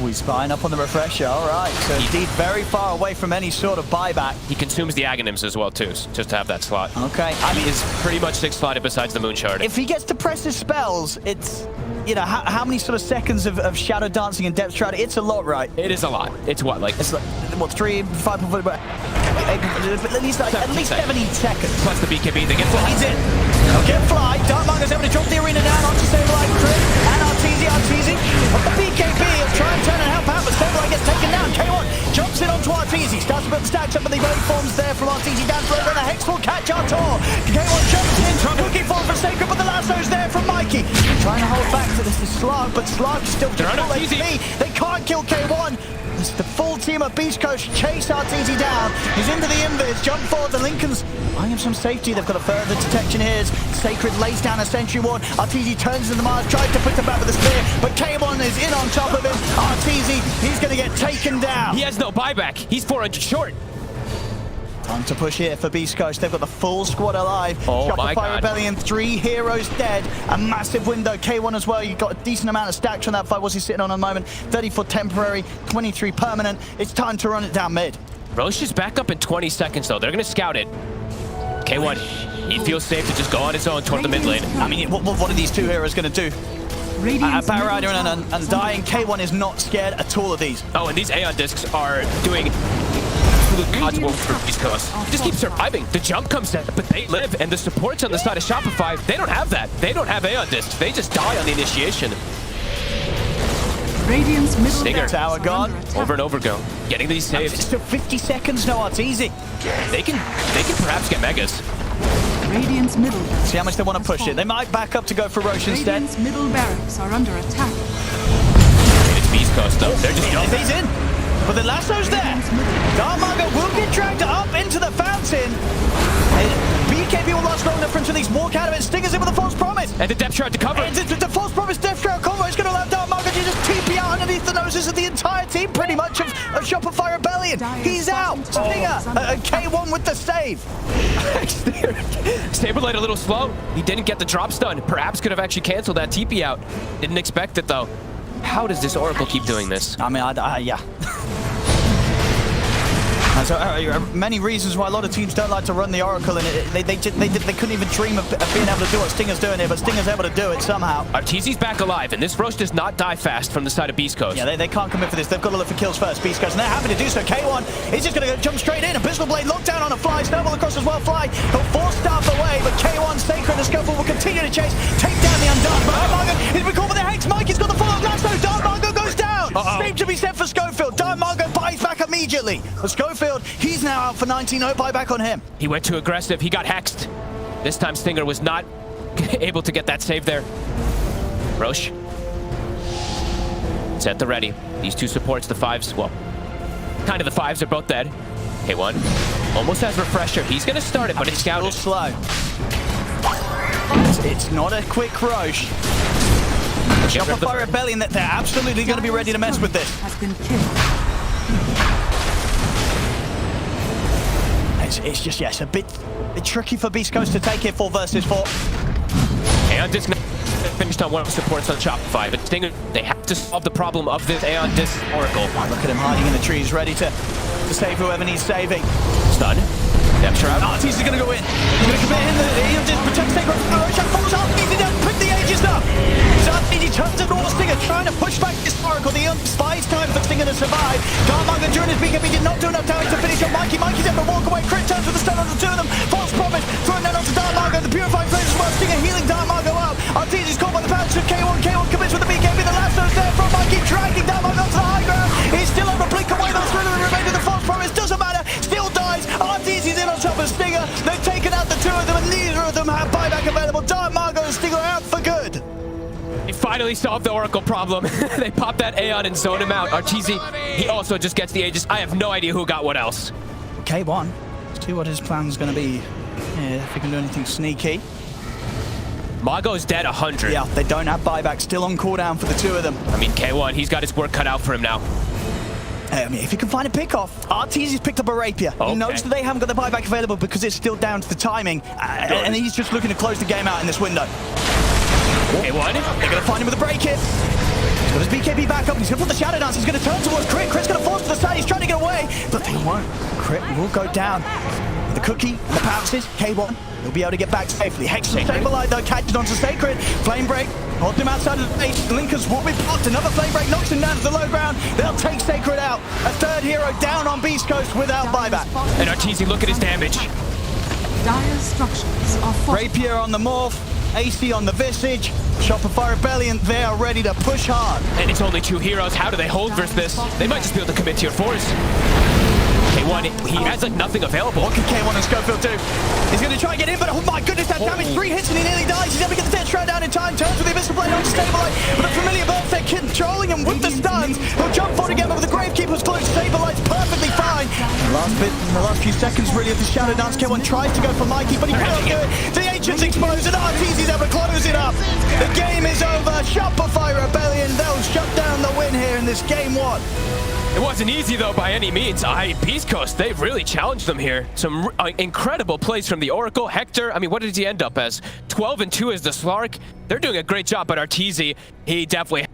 Ooh, he's spying up on the refresher. All right, so indeed very far away from any sort of buyback. He consumes the Aghanims as well, too, just to have that slot. Okay. I mean, he's pretty much 6-slotted besides the Moon Shard. If he gets to press his spells, it's, you know, how many sort of seconds of Shadow Dancing and Depth Shroud? It's a lot, right? It is a lot. It's what, like... It's like, what, 3, 5, at least 17 seconds. Plus the BKB, they get fly. He's in. Get fly. Darkmonger's able to drop the arena down onto Stabilize Crit. And Artesia. But the BKB will try and turn and help out, but Stabilize gets taken down. K1 jumps in onto Artesia. Starts to put the stacks up, but the waveforms there from Artesia down below. And the Hex will catch Artor. K1 jumps in, looking for Sacred, but the lasso's there from Mikey. Trying to hold back to this is Slark, but Slark is still full HP. They can't kill K1. As the full team of Beastcoast chase Artesia down. He's into the invis, jump forward, the Lincolns buying him some safety. They've got a further detection here. Sacred lays down a sentry ward. Artesia turns into the Mars, tries to put them back with a spear, but K1 is in on top of him. Artesia, he's going to get taken down. He has no buyback. He's 400 short. Time to push here for Beastcoast. They've got the full squad alive. Oh my Shopify God. Rebellion, 3 heroes dead. A massive window. K1 as well. You've got a decent amount of stacks on that fight. What's he sitting on at the moment? 34 temporary, 23 permanent. It's time to run it down mid. Roche is back up in 20 seconds, though. They're going to scout it. K1, he feels safe to just go on his own toward the mid lane. I mean, what are these two heroes going to do? Power Rider and dying. K1 is not scared at all of these. Oh, and these Aeon Discs are doing absolute God's work for Beastcoast. Just keep surviving. The jump comes in, but they live, and the supports on the side of Shopify, they don't have that. They don't have Aeon Discs. They just die on the initiation. Radiant's middle Stinger. Tower gone. Over and over go. Getting these saves. It's still 50 seconds, no, it's easy. They can perhaps get Megas. Radiant's middle barracks. See how much they want to push it. They might back up to go for Roche instead. Radiant's middle barracks are under attack. It's Beastcoast, though. They're just He's in. But the lasso's there. Darkmonger will get dragged up into the fountain. BKB will last long enough for him to at least walk out of it. Stinger's in with a false promise. And the depth shroud to cover. And the false promise Death Shroud combo is going to allow Darkmonger to just TP out underneath the noses of the entire team, pretty much, of Shopify Rebellion. He's out. Stinger, K1 with the save. Saberlight a little slow. He didn't get the drop stun. Perhaps could have actually canceled that TP out. Didn't expect it, though. How does this Oracle keep doing this? I mean, yeah. So, many reasons why a lot of teams don't like to run the Oracle, and they couldn't even dream of being able to do what Stinger's doing here, but Stinger's able to do it somehow. Arteesia's back alive, and this Roche does not die fast from the side of Beastcoast. Yeah, they can't commit for this. They've got to look for kills first, Beastcoast, and they're happy to do so. K1 is just going to jump straight in. Abyssal Blade locked down on a fly. Snowball across as well, fly. He'll force staff away, but K1, Sacred, and Scuffle will continue to chase, take down the Undone. But Darkmonger is recalled with the Hex. Mikey's got the follow-up lasso. Darkmonger goes down. Same to be set for Schofield. Darkmonger buys back immediately. But Schofield, he's now out for 19. No buyback on him. He went too aggressive. He got hexed. This time Stinger was not able to get that save there. Roche. It's at the ready. These two supports, the fives, well, kind of the fives are both dead. K1 almost has refresher. He's going to start it, but it's scouted. Slow. It's not a quick Roche. Shopify Rebellion, that they're absolutely going to be ready to mess with this. Has been killed. It's just, yes, a bit tricky for Beastcoast to take it 4 versus 4. Aeon Disc finished on one of the supports on Shopify, but Stinger, they have to solve the problem of this Aeon Disc Oracle. Look at him hiding in the trees, ready to save whoever needs saving. Stun. Depth Shroud. Arteesia's going to go in. He's going to commit in. Aeon Disc protects Sacred. Roche falls off. Easy down. Pick the ages up. So Arteesia turns to normal. Stinger trying to push back this Oracle. The Aeon buys time for Stinger to survive. Dartmargo during his BKB did not do enough damage to finish on Mikey. Mikey's able to walk away. Crit turns with the stun on the two of them. False promise. Throwing that onto Dartmargo. The Purifying Flames as well. Stinger healing Dartmargo up. Arteezy's caught by the pouch of K1. K1 commits with the BKB. The last note's there from Mikey. Dragging Dartmargo onto the high ground. He's still able to blink away those through the remainder of the false promise. Doesn't matter. Still dies. Arteezy's in on top of Stinger. They've taken out the two of them and neither of them have buyback available. Dartmargo and Stinger are out for good. They finally solved the Oracle problem. They popped that Aeon and zoned him out. Arteezy, he also just gets the Aegis. I have no idea who got what else. K1. Let's see what his plan's going to be. Yeah, if he can do anything sneaky. Mago's dead 100. Yeah, they don't have buyback. Still on cooldown for the two of them. I mean, K1, he's got his work cut out for him now. I mean, if you can find a pick-off, Arteezy's picked up a rapier. Okay. He knows that they haven't got the buyback available because it's still down to the timing. And he's just looking to close the game out in this window. K1. They're going to find him with a break hit. He's got his BKB back up. He's going to put the Shadow Dance. He's going to turn towards Crit. Crit's going to force to the side. He's trying to get away, but they won't. Crit will go down. The cookie and the pounces. K1. He'll be able to get back safely. Hex will stabilize though. Catches onto Sacred. Flame Break. Hold him outside of the base. Linkers will be blocked. Another Flame Break knocks him down to the low ground. They'll take Sacred out. A third hero down on Beastcoast without buyback. And Arteezy, look at his damage. Dire's structures are fortified. Rapier on the Morph. AC on the Visage. Shopify Rebellion, they are ready to push hard. And it's only 2 heroes. How do they hold versus this? They might just be able to commit tier 4s. K1, he has like nothing available. What can K1 and Schofield do? He's going to try and get in, but oh my goodness, that damage. 3 hits and he nearly dies. He's able to get the Death Shroud down in time. Turns with the Abyssal Blade on to stabilize. But the familiar birds, they're controlling him with the stuns. He'll jump forward again, but with the Gravekeeper's close, stabilize perfectly fine. The last few seconds really of the Shadow Dance. K1 tries to go for Mikey, but he can't do it. The Ancient's exposed and Arteezy's able to close it up. The game is over. Shopify Rebellion, they'll shut down the win here in this game 1. It wasn't easy though by any means. Beastcoast, they've really challenged them here. Some incredible plays from the Oracle. Hector, I mean, what did he end up as? 12-2 as the Slark. They're doing a great job, but Arteezy, he definitely...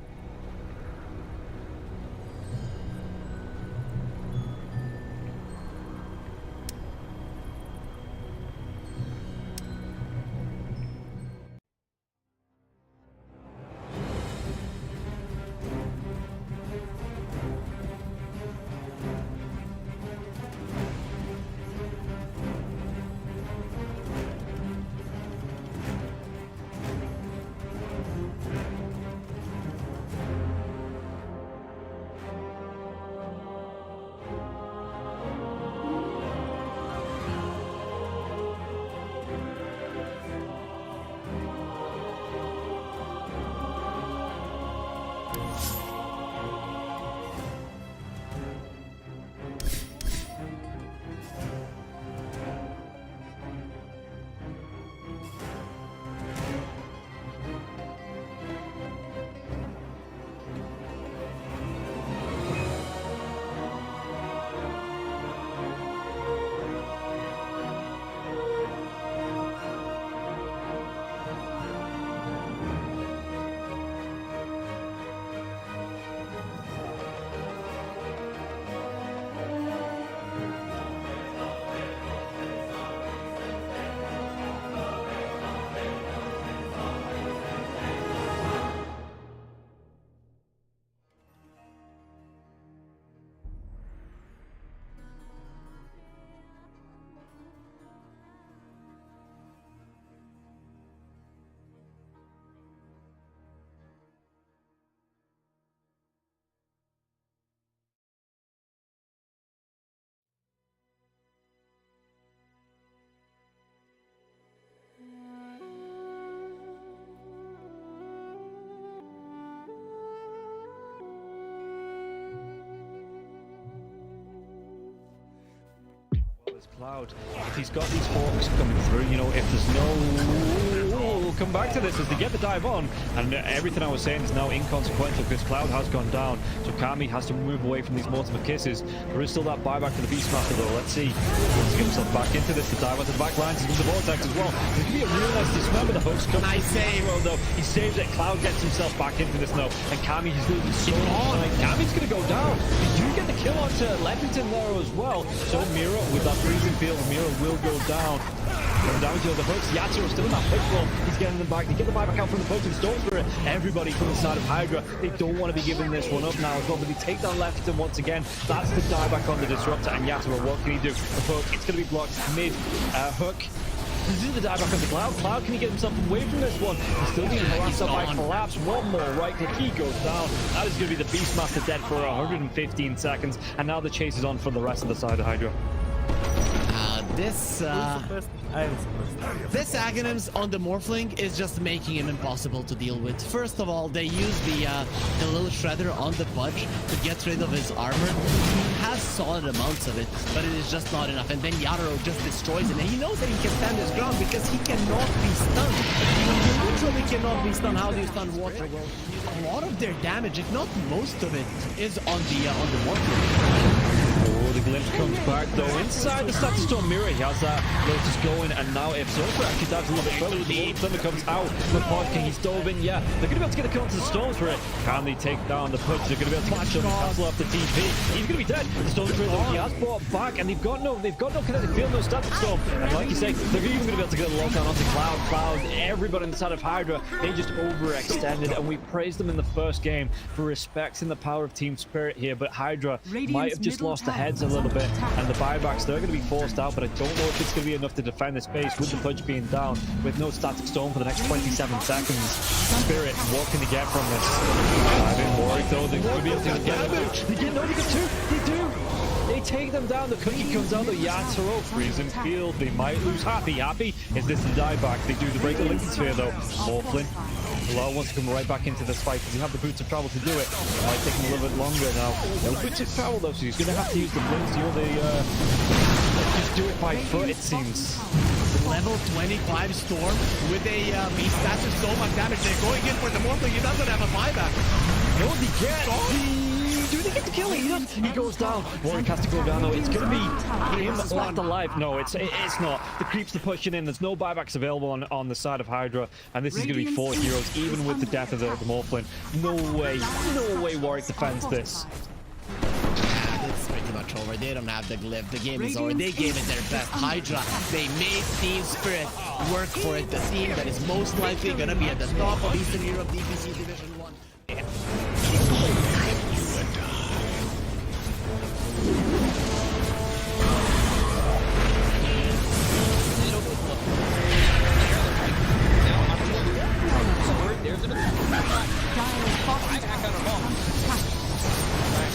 Cloud, if he's got these forks coming through, you know, if there's no... we'll come back to this as they get the dive on, and everything I was saying is now inconsequential because Cloud has gone down, so Kami has to move away from these multiple kisses. There is still that buyback for the Beastmaster though. Let's see. Let's get himself back into this. The dive onto the back lines, he's with the Vortex as well. It could be a real nice dismember. The hooks come. Nice save. Well, though. He saves it. Cloud gets himself back into this now, and Kami, he's losing so much time. Kami's going to go down. He's get the kill onto Leppington there as well. So Mira with that freezing field, Mira will go down. Coming down to the hooks, Yatsuo still in that push roll. He's getting them back. They get the buyback out from the post and Storm Spirit. Everybody from the side of Hydra, they don't want to be giving this one up now as well, but they take down Leppington once again. That's the dieback on the Disruptor, and Yatsuo, what can he do? The hook, it's going to be blocked mid. Hook. This is the dieback on the Cloud. Cloud, can he get himself away from this one? He's still being harassed up by Collapse. One more right click, he goes down. That is going to be the Beastmaster dead for 115 seconds, and now the chase is on for the rest of the side of Hydra. This Aghanims on the Morphling is just making him impossible to deal with. First of all, they use the little shredder on the Pudge to get rid of his armor. He has solid amounts of it, but it is just not enough. And then Yatoro just destroys him. And he knows that he can stand his ground because he cannot be stunned. He literally cannot be stunned. How do you stun Water? Well, a lot of their damage, if not most of it, is on the Morphling. Oh, the glimpse comes back though inside the Static Storm Mirror. He has that Lotus going, and now if Zofra actually dives a little bit further, the Thunder comes out. The Pod King, he's dove in, yeah. They're going to be able to get the kill onto the Storms for it. Can they take down the Pudge? They're going to be able to catch him. Castle off the TP. He's going to be dead. The Storm Spirit, though, he has brought back, and they've got no kinetic field, no Static Storm. And like you say, they're even going to be able to get a lockdown onto Cloud. Everybody inside of Hydra, they just overextended, and we praised them in the first game for respecting the power of Team Spirit here, but Hydra might have just lost the heads a little bit, and the buybacks, they're going to be forced out, but I don't know if it's going to be enough to defend the space with the Pudge being down, with no Static Storm for the next 27 seconds. Spirit, what can they get from this? I've been worried though, they're going to be able to get it. They get two, they do! They take them down, the cookie comes out, the Yatoro, freezing field, they might lose Happy. Is this the dieback? They do the break the Lincoln Sphere though. Morphling. Low wants to come right back into this fight because he have the boots of travel to do it. It might take him a little bit longer now. No boots of travel though, so he's going to have to use the blinks, just do it by foot, it seems. Level 25 Storm with a beast. That's just so much damage. They're going in for the Morphling. He doesn't have a buyback. No, they get do they get the kill? He does. He goes down. Warwick has to go down though. It's going to be him left alive. No, it's not. The creeps are pushing in. There's no buybacks available on the side of Hydra, and this is going to be 4 heroes, even with the death of the Morphling. No way Warwick defends this. It's pretty much over. They don't have the glyph. The game is over. They gave it their best. Hydra, they made Team Spirit work for it. The team that is most likely going to be at the top of Eastern Europe DPC Division 1.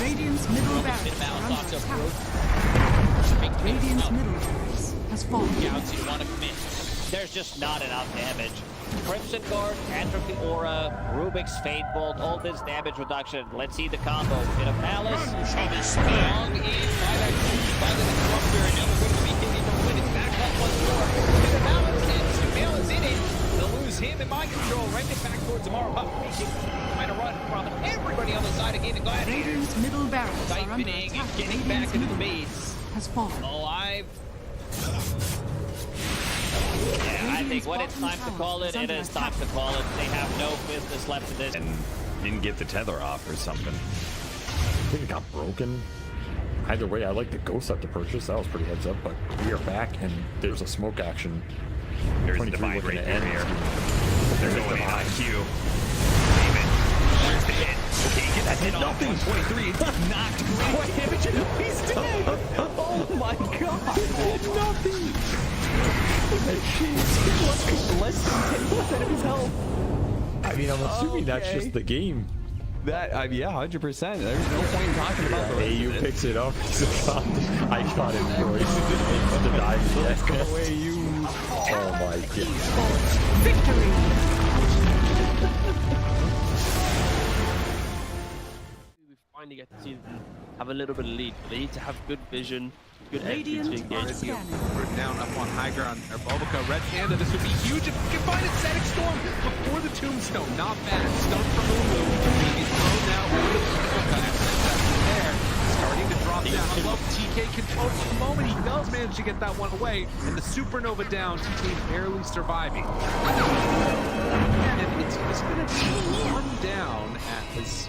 Radiant's middle barracks are under attack. Radiant's middle barracks has fallen. Gouts, you want to commit. There's just not enough damage. Crimson Guard, Atrophy Aura, Rubik's Fate Bolt, all this damage reduction. Let's see the combo. Bit of Malice. Strong in by the Disruptor, and now we're going to be hitting the win. It's back up once more. Bit of Malice, and Sumail is in it. They'll lose him in mind control. Right back towards Amara. Trying to run from everybody on the side of Gaimin Gladiators. Radiant's middle barracks are under Siphoning attack. and getting back into the base. Has fallen. Oh, yeah, I think when it's time to call it, it is time to call it. They have no business left in this. And didn't get the tether off or something. I think it got broken. Either way, I like the ghost up to purchase. That was pretty heads up, but we are back and there's a smoke action. There's a divine right there here. They're going in on Q. There's the hit. Okay, get that hit off. 123. It's knocked great damage and he's dead. Oh my god. Nothing. He less than 10% of his health. I mean, I'm assuming that's just the game. That, yeah, 100%. There's no point in talking about the rest AU of it. picks it up. I got it, bro. He's the dive. Go away, you. Oh my goodness. Victory! We finally get to see them have a little bit of lead. They need to have good vision, good entry to engage. We're down up on high ground. Bulbica, Red Panda. This would be huge if we can find a Static Storm before the Tombstone. Not bad. Stone from Lulu. He's thrown now over the there. Starting to drop down low. TK controls for the moment. He does manage to get that one away. And the Supernova down. TK barely surviving. And it's going to be one down at his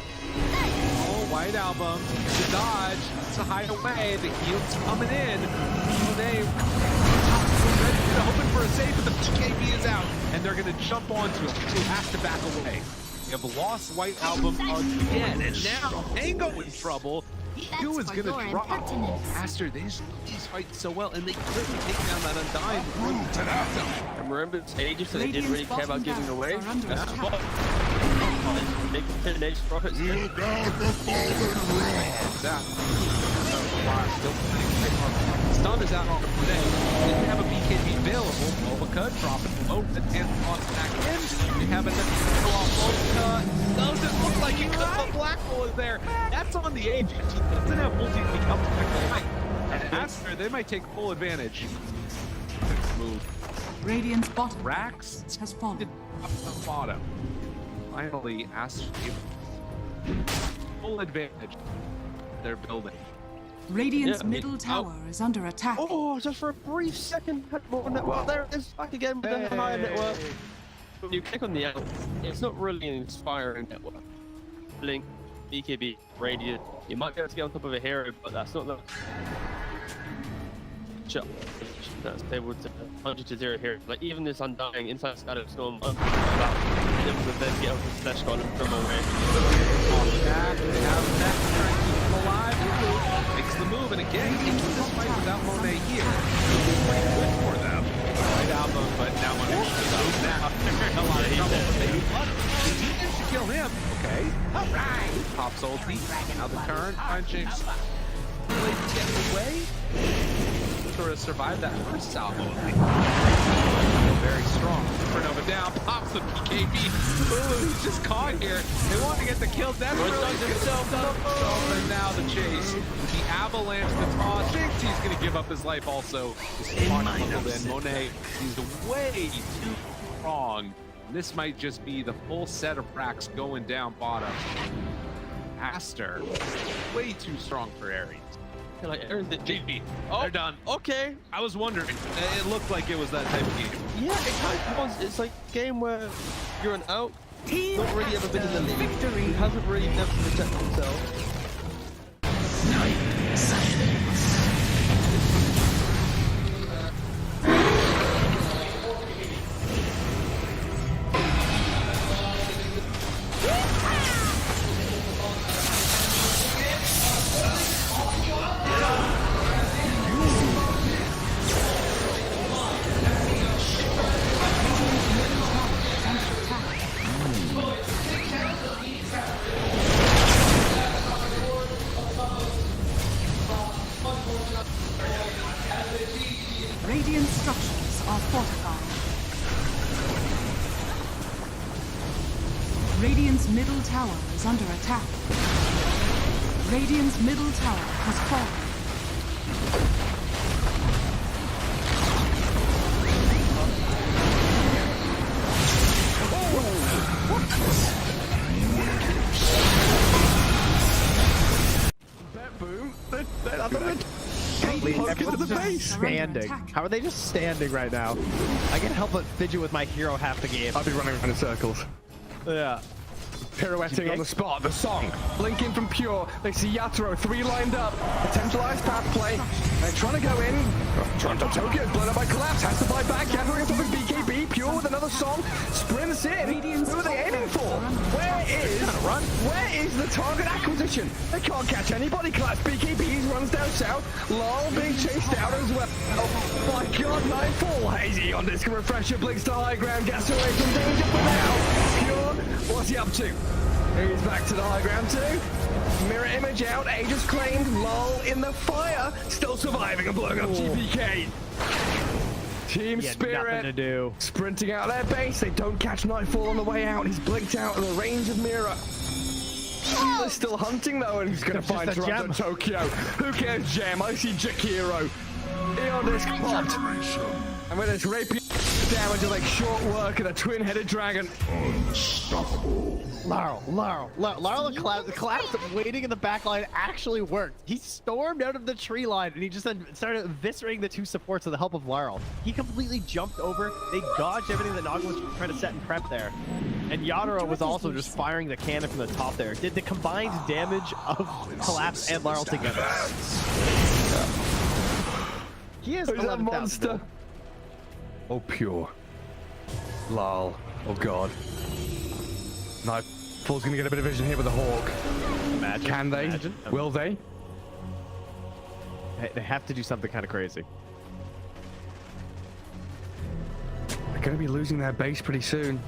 White Album to dodge, to hide away. The heal's coming in. They hoping for a save, but the BKB is out, and they're going to jump onto him. He has to back away. They have lost White Album again, and now Tango in trouble. Q is going to drop. Master, these fight so well, and they quickly take down that Undying. And remember, it's ages, so they didn't really care about giving away. That's what. Big finish profits. Look out the Stun is out on the play. Didn't have a BKB available. Volvica dropping low and on back in. They have another throw off Volvica. Doesn't look like it because the black hole is there. That's on the edge. He doesn't have multi-league up to the fight. And after, they might take full advantage. Move. Radiant's bottom Rax has fallen. Up the bottom. Finally, Astro full advantage. They're building. Radiant's middle tower is under attack. Oh, just for a brief second, had more network. There it is, back again with the higher network. When you click on the out, it's not really an inspiring network. Blink, BKB, Radiant. You might be able to get on top of a hero, but that's not the shot that's able to 100-0 here. Like even this Undying inside Scatter Storm, about able to then get over the slash column from away. They have that trying to keep him alive. Makes the move, and again, into this fight without Monet here. Pretty good for them. Right album, but now Monet is out. Now they're in a lot of trouble, but they he needs to kill him. Okay. Alright. Pops ulti. Now the turn. Punching. Getting away. Sort of survived that first salvo. Very strong. Supernova down, pops the BKB. Ooh, he's just caught here. They want to get the kill. That's really himself up. And now the chase. The avalanche, the toss. Thinks he's going to give up his life also. Then Monet is way too strong. This might just be the full set of racks going down bottom. Aster, way too strong for Ares. Like Aaron's the GP. Oh, they're done. Okay. I was wondering. It looked like it was that type of game. Yeah, it kind of was. It's like a game where you're an out. Not really ever been in the league. Victory. He hasn't really never protected himself. Radiant structures are fortified. Radiant's middle tower is under attack. Radiant's middle tower has fallen. Boom. Look at the base. Standing. How are they just standing right now? I can't help but fidget with my hero half the game. I'll be running around in circles. Yeah. Pirouetting on the spot, the song, blinking from Pure, they see Yatoro, 3 lined up, potentialized path play, they're trying to go in, Toronto Tokyo is blown up by Collapse, has to fight back, Yatoro gets off his BKB, Pure with another song, sprints in, who are they aiming for? Where is the target acquisition? They can't catch anybody, Collapse BKBs runs down south, Lol being chased out as well, oh my god, Nightfall, Hazy on disc refresher, blinks to high ground, gets away from danger for now, Pure, what's he up to? He's back to the high ground too. Mirror image out, Aegis claimed, Lol in the fire, still surviving and blowing up GPK. Team Spirit nothing to do. Sprinting out their base, they don't catch Nightfall on the way out, he's blinked out in the range of Mirror. They're still hunting though, and he's gonna find Toronto Tokyo. Who cares, Gem? I see Jakiro. Eon disc popped. And with his rapier damage is like short work and a twin-headed dragon. Unstoppable. Larl the collapse waiting in the back line actually worked. He stormed out of the tree line and he just then started eviscerating the two supports with the help of Larl. He completely jumped over. They dodged everything that Naga was trying to set and prep there. And Yatoro was also just firing the cannon from the top there. Did the combined damage of Collapse and Larl together. He is a monster. Oh, pure. Lol. Oh, God. Nightfall's going to get a bit of vision here with the Hawk. Imagine. Can they? Imagine. Will they? They have to do something kind of crazy. They're going to be losing their base pretty soon.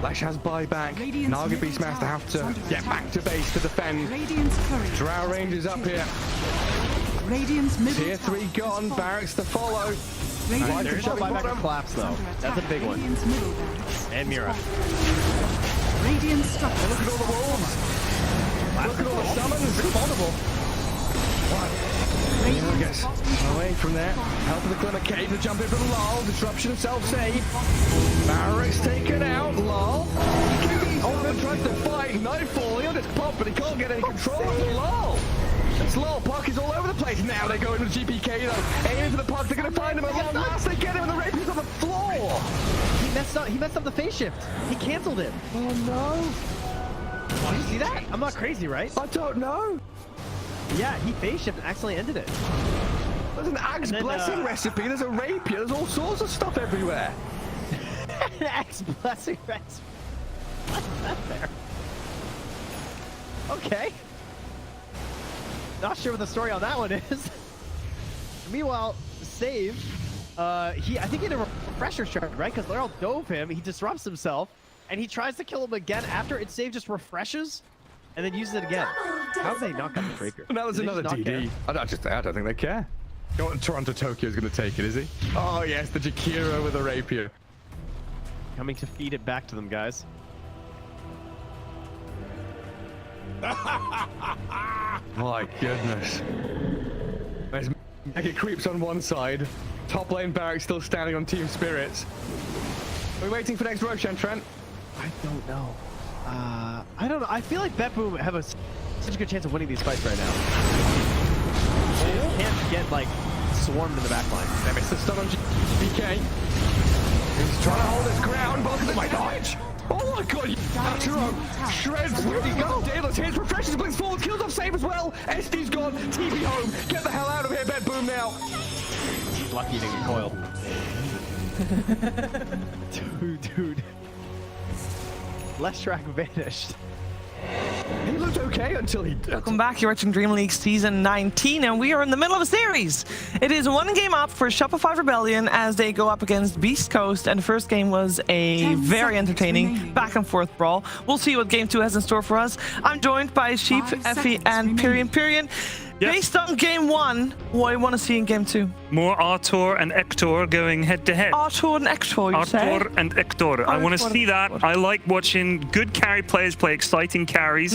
Lash has buyback. Naga Beastmaster have to get back to base to defend. Drow Rangers up here. Tier 3 gone. Barracks to follow. There's no buyback or collapse though. That's a big one. And Mira. Radiant structure. Look at all the wolves. Look at all the summons. It's vulnerable. Gets away from there. Help of the Glimmer Cave to jump in from Lol. Disruption of self-save. Barracks taken out. Lol. Ultimate tries to fight. Nightfall. He'll just pop, but he can't get any control of Lol. It's Lol. Puck is all over the place. Now they go into the GPK though. Aiming for the puck. They're going to find him at long last. They get him and the rapier's on the floor. He messed up the phase shift. He canceled it. Oh no. Did you see that? I'm not crazy, right? I don't know. Yeah, he phase shift and accidentally ended it. There's an Axe Blessing recipe, there's a rapier, there's all sorts of stuff everywhere. An Axe Blessing recipe. What's that there? Okay. Not sure what the story on that one is. Meanwhile, Save, I think he had a refresher charge, right? Because Laryl dove him, he disrupts himself, and he tries to kill him again after it Save just refreshes. And then uses it again. How have they not got the rapier? That was another DD. I don't think they care. Toronto Tokyo is going to take it, is he? Oh yes, the Jakiro with the rapier. Coming to feed it back to them, guys. My goodness. There's Mega Creeps on one side. Top lane Barracks still standing on Team Spirits. Are we waiting for next Roshan, Trent? I don't know. I don't know. I feel like BetBoom have such a good chance of winning these fights right now. They can't get like swarmed in the back line. They missed the stun on GPK. He's trying to hold his ground. Oh my god! Oh my god! Yatoro shreds. Where'd he go? Daedalus hits, refreshes, brings forward, kills off Save as well. SD's gone. TV home. Get the hell out of here, BetBoom now. Lucky he didn't coil. Dude. Less track vanished. He looked okay until he... Welcome back. You're watching DreamLeague Season 19, and we are in the middle of a series. It is one game up for Shopify Rebellion as they go up against Beastcoast, and the first game was a very entertaining back-and-forth brawl. We'll see what Game 2 has in store for us. I'm joined by Sheep, Effie, and Pyrian. Yep. Based on Game 1, what do you want to see in Game 2? More Artur and Hector going head-to-head. Artur and Hector, you say? Artur and Hector. I want to see that. I like watching good carry players play exciting carries.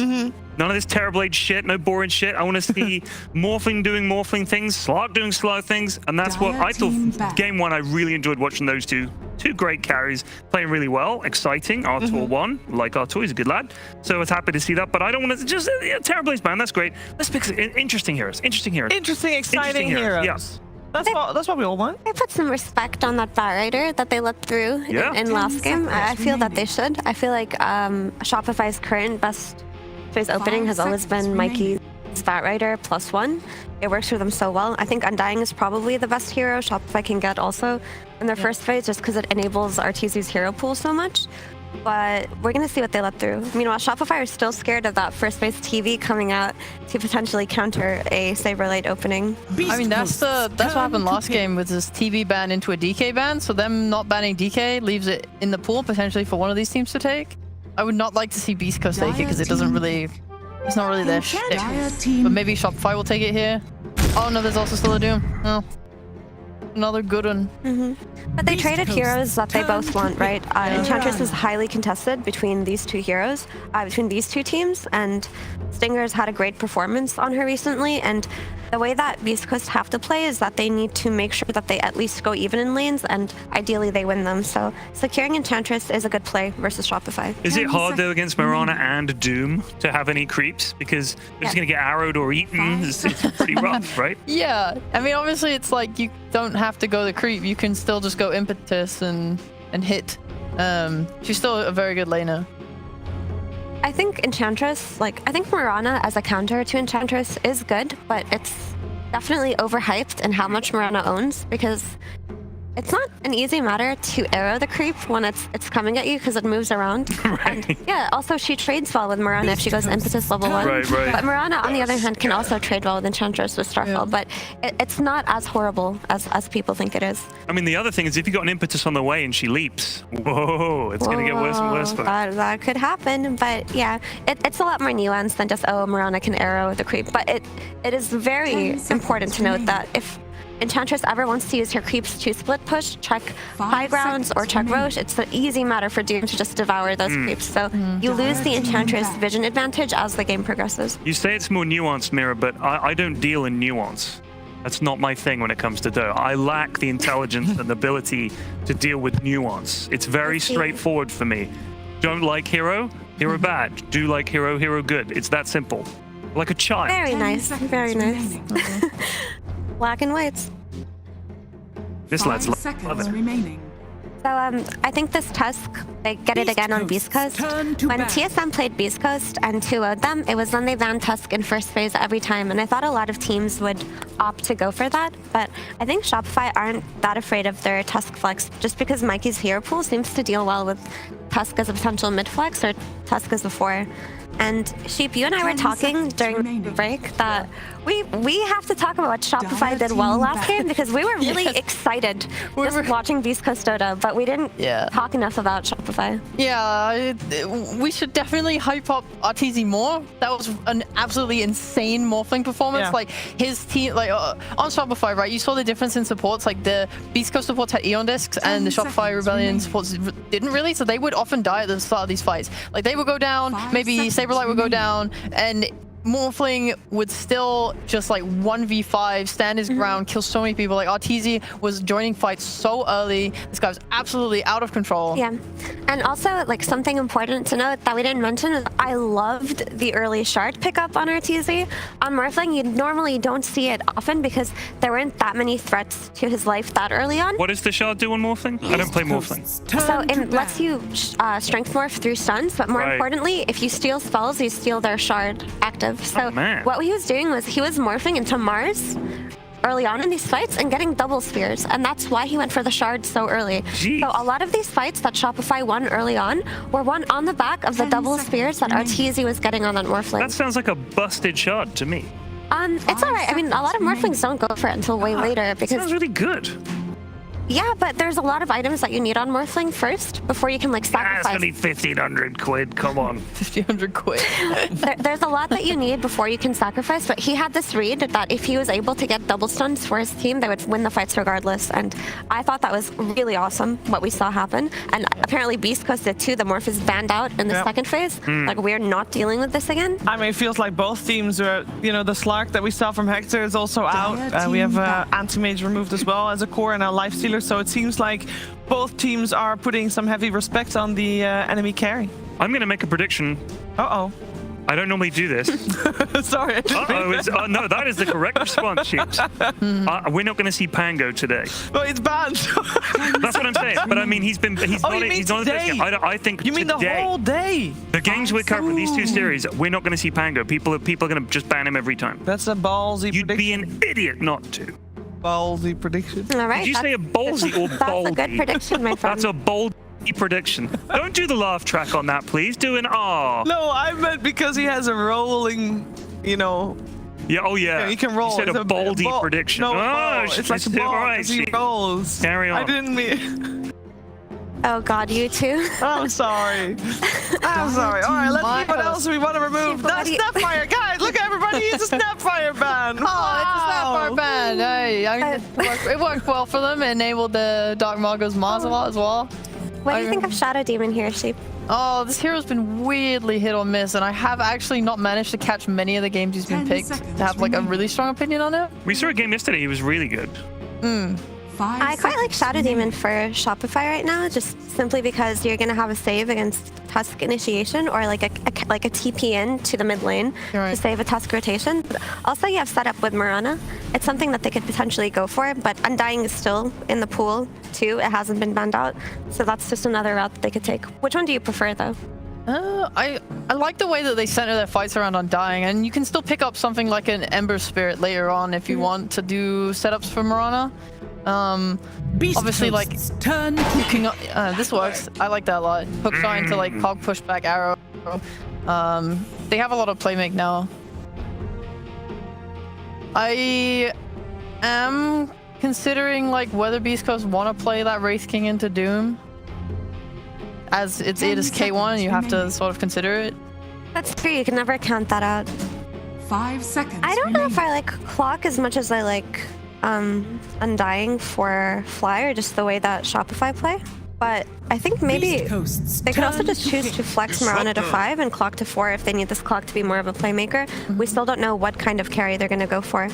None of this Terrorblade shit, no boring shit. I want to see Morphling doing Morphling things, Slark doing Slark things, and that's what I thought. Game 1, I really enjoyed watching those two great carries playing really well, exciting. Artur won, like Artur, he's a good lad. So I was happy to see that, but I don't want to just Terrorblades, man. That's great. Let's pick interesting heroes. Interesting, exciting heroes. Yeah. That's what we all want. I put some respect on that Batrider that they let through in last game. I feel that they should. I feel like Shopify's current best phase opening has always been Mikey's Batrider +1. It works for them so well. I think Undying is probably the best hero Shopify can get also in their first phase, just because it enables RTZ's hero pool so much. But we're going to see what they let through. Meanwhile, Shopify are still scared of that first phase TV coming out to potentially counter a Saber late opening. I mean, that's what happened last game with this TV ban into a DK ban. So them not banning DK leaves it in the pool potentially for one of these teams to take. I would not like to see Beastcoast take it because it's not really their shit. But maybe Shopify will take it here. Oh no, there's also still a Doom. Oh. Another good one. But they traded heroes that they both want, right? Enchantress is highly contested between these two heroes, between these two teams, and Stinger's had a great performance on her recently, and the way that Beastcoast have to play is that they need to make sure that they at least go even in lanes, and ideally they win them. So securing Enchantress is a good play versus Shopify. Is it hard though against Mirana and Doom to have any creeps? Because they're just going to get arrowed or eaten. It's pretty rough, right? Yeah, I mean, obviously it's like you don't have to go the creep. You can still just go impetus and hit. She's still a very good laner. I think Enchantress, I think Mirana as a counter to Enchantress is good, but it's definitely overhyped in how much Mirana owns, because it's not an easy matter to arrow the creep when it's coming at you because it moves around. Right. And yeah, also she trades well with Mirana if she goes impetus level 1. Right. But Mirana, on the other hand, can also trade well with Enchantress with Starfall, but it's not as horrible as people think it is. I mean, the other thing is if you got an impetus on the way and she leaps, whoa, it's going to get worse and worse for her. That could happen, but yeah, it's a lot more nuanced than just, oh, Mirana can arrow the creep. But it is very important to note that if Enchantress ever wants to use her creeps to split push, check high grounds, or check Roche, it's an easy matter for Doom to just devour those creeps. So you lose the Enchantress vision advantage as the game progresses. You say it's more nuanced, Mira, but I don't deal in nuance. That's not my thing when it comes to Dota. I lack the intelligence and ability to deal with nuance. It's very straightforward for me. Don't like hero? Hero bad. Do like hero? Hero good. It's that simple. Like a child. Very nice. Very nice. Black and whites. This lad's remaining. So I think this Tusk, they get it again on Beastcoast. When TSM played Beastcoast and 2-0'd them, it was when they banned Tusk in first phase every time, and I thought a lot of teams would opt to go for that, but I think Shopify aren't that afraid of their Tusk flex, just because Mikey's hero pool seems to deal well with Tusk as a potential mid flex or Tusk as a 4. And Sheep, you and I were talking during the break that we have to talk about what Shopify did well last game, because we were really excited just watching Beastcoast Dota, but we didn't talk enough about Shopify. Yeah, we should definitely hype up RTZ more. That was an absolutely insane Morphling performance. Like his team, on Shopify, right? You saw the difference in supports. Like the Beastcoast supports had Eon discs, and the Shopify Rebellion supports didn't really. So they would often die at the start of these fights. Like they would go down, maybe Saberlight would go down, and Morphling would still just 1v5, stand his ground, kill so many people. Like Arteezy was joining fights so early. This guy was absolutely out of control. Yeah, and also something important to note that we didn't mention is I loved the early shard pickup on Arteezy. On Morphling, you normally don't see it often because there weren't that many threats to his life that early on. What does the shard do on Morphling? I don't play Morphling. So it lets you strength morph through stuns, but more importantly, if you steal spells, you steal their shard active. So what he was doing was he was morphing into Mars early on in these fights and getting double spears, and that's why he went for the shard so early. Jeez. So a lot of these fights that Shopify won early on were won on the back of the double spears that Arteezy was getting on that Morphling. That sounds like a busted shard to me. It's alright. I mean, a lot of Morphlings don't go for it until way later because... Sounds really good. Yeah, but there's a lot of items that you need on Morphling first before you can sacrifice. It's gonna be 1,500 quid. Come on. 1,500 quid. There's a lot that you need before you can sacrifice, but he had this read that if he was able to get double stuns for his team, they would win the fights regardless. And I thought that was really awesome what we saw happen. And apparently Beastcoast did too. The Morph is banned out in the second phase. We're not dealing with this again. I mean, it feels like both teams are, the Slark that we saw from Hector is also out. We have Anti-Mage removed as well as a core and a Lifestealer. So it seems like both teams are putting some heavy respect on the enemy carry. I'm going to make a prediction. Uh-oh. I don't normally do this. Sorry. Uh-oh. No, that is the correct response, Sheeps. We're not going to see Pango today. Well, it's banned. That's what I'm saying. But I mean, he's not today? I think you mean today, the whole day? The games we're covering, these two series, we're not going to see Pango. People are going to just ban him every time. That's a ballsy You'd prediction. be an idiot not to. Ballsy prediction. All right. Did you say a ballsy or baldy? That's a good prediction, my friend. That's a bold prediction. Don't do the laugh track on that, please. Do an R. No, I meant because he has a rolling, Yeah, oh yeah. He can roll. You said a baldy prediction. No, oh, it's like a ball. All right, He rolls. Carry on. I didn't mean... Oh God, you too. I'm sorry. I'm sorry. All right, let's see what else we want to remove. That's Snapfire. Guys, look at everybody. It's a Snapfire ban. It's a Snapfire ban. Hey, I mean, it worked well for them. It enabled the Dark Margot's Mars a lot as well. What do you think of Shadow Demon here, Sheep? Oh, this hero's been weirdly hit or miss, and I have actually not managed to catch many of the games he's been picked to have like a really strong opinion on it. We saw a game yesterday. He was really good. I quite like Shadow Demon for Shopify right now, just simply because you're gonna have a save against Tusk initiation or like a TP in to the mid lane to save a Tusk rotation. But also, you have setup with Mirana. It's something that they could potentially go for, but Undying is still in the pool too. It hasn't been banned out, so that's just another route that they could take. Which one do you prefer, though? I like the way that they center their fights around Undying, and you can still pick up something like an Ember Spirit later on if you want to do setups for Mirana. Obviously, like you can. This works. I like that a lot. Hook shot into like hog pushback arrow. They have a lot of playmake now. I am considering like whether Beastcoast want to play that Wraith King into Doom, as it is K1. You have to sort of consider it. That's true. You can never count that out. 5 seconds. I don't know if I like Clock as much as I like Undying for Fly, or just the way that Shopify play. But I think maybe they could also just choose to flex Mirana to 5 and Clock to 4 if they need this Clock to be more of a playmaker. We still don't know what kind of carry they're going to go for.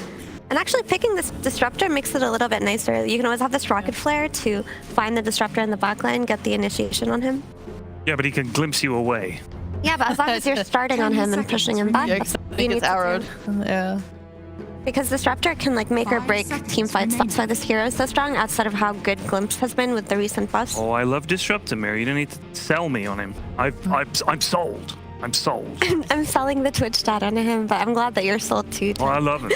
And actually picking this Disruptor makes it a little bit nicer. You can always have this Rocket Flare to find the Disruptor in the backline, get the initiation on him. Yeah, but he can glimpse you away. Yeah, but as long as you're starting on him and pushing him back, he gets arrowed. Yeah. Because Disruptor can like make or break team fights. That's why this hero is so strong, outside of how good Glimpse has been with the recent buffs. Oh, I love Disruptor, Mary. You don't need to sell me on him. I'm sold. I'm sold. I'm selling the Twitch stat on him, but I'm glad that you're sold too. Oh, I love him.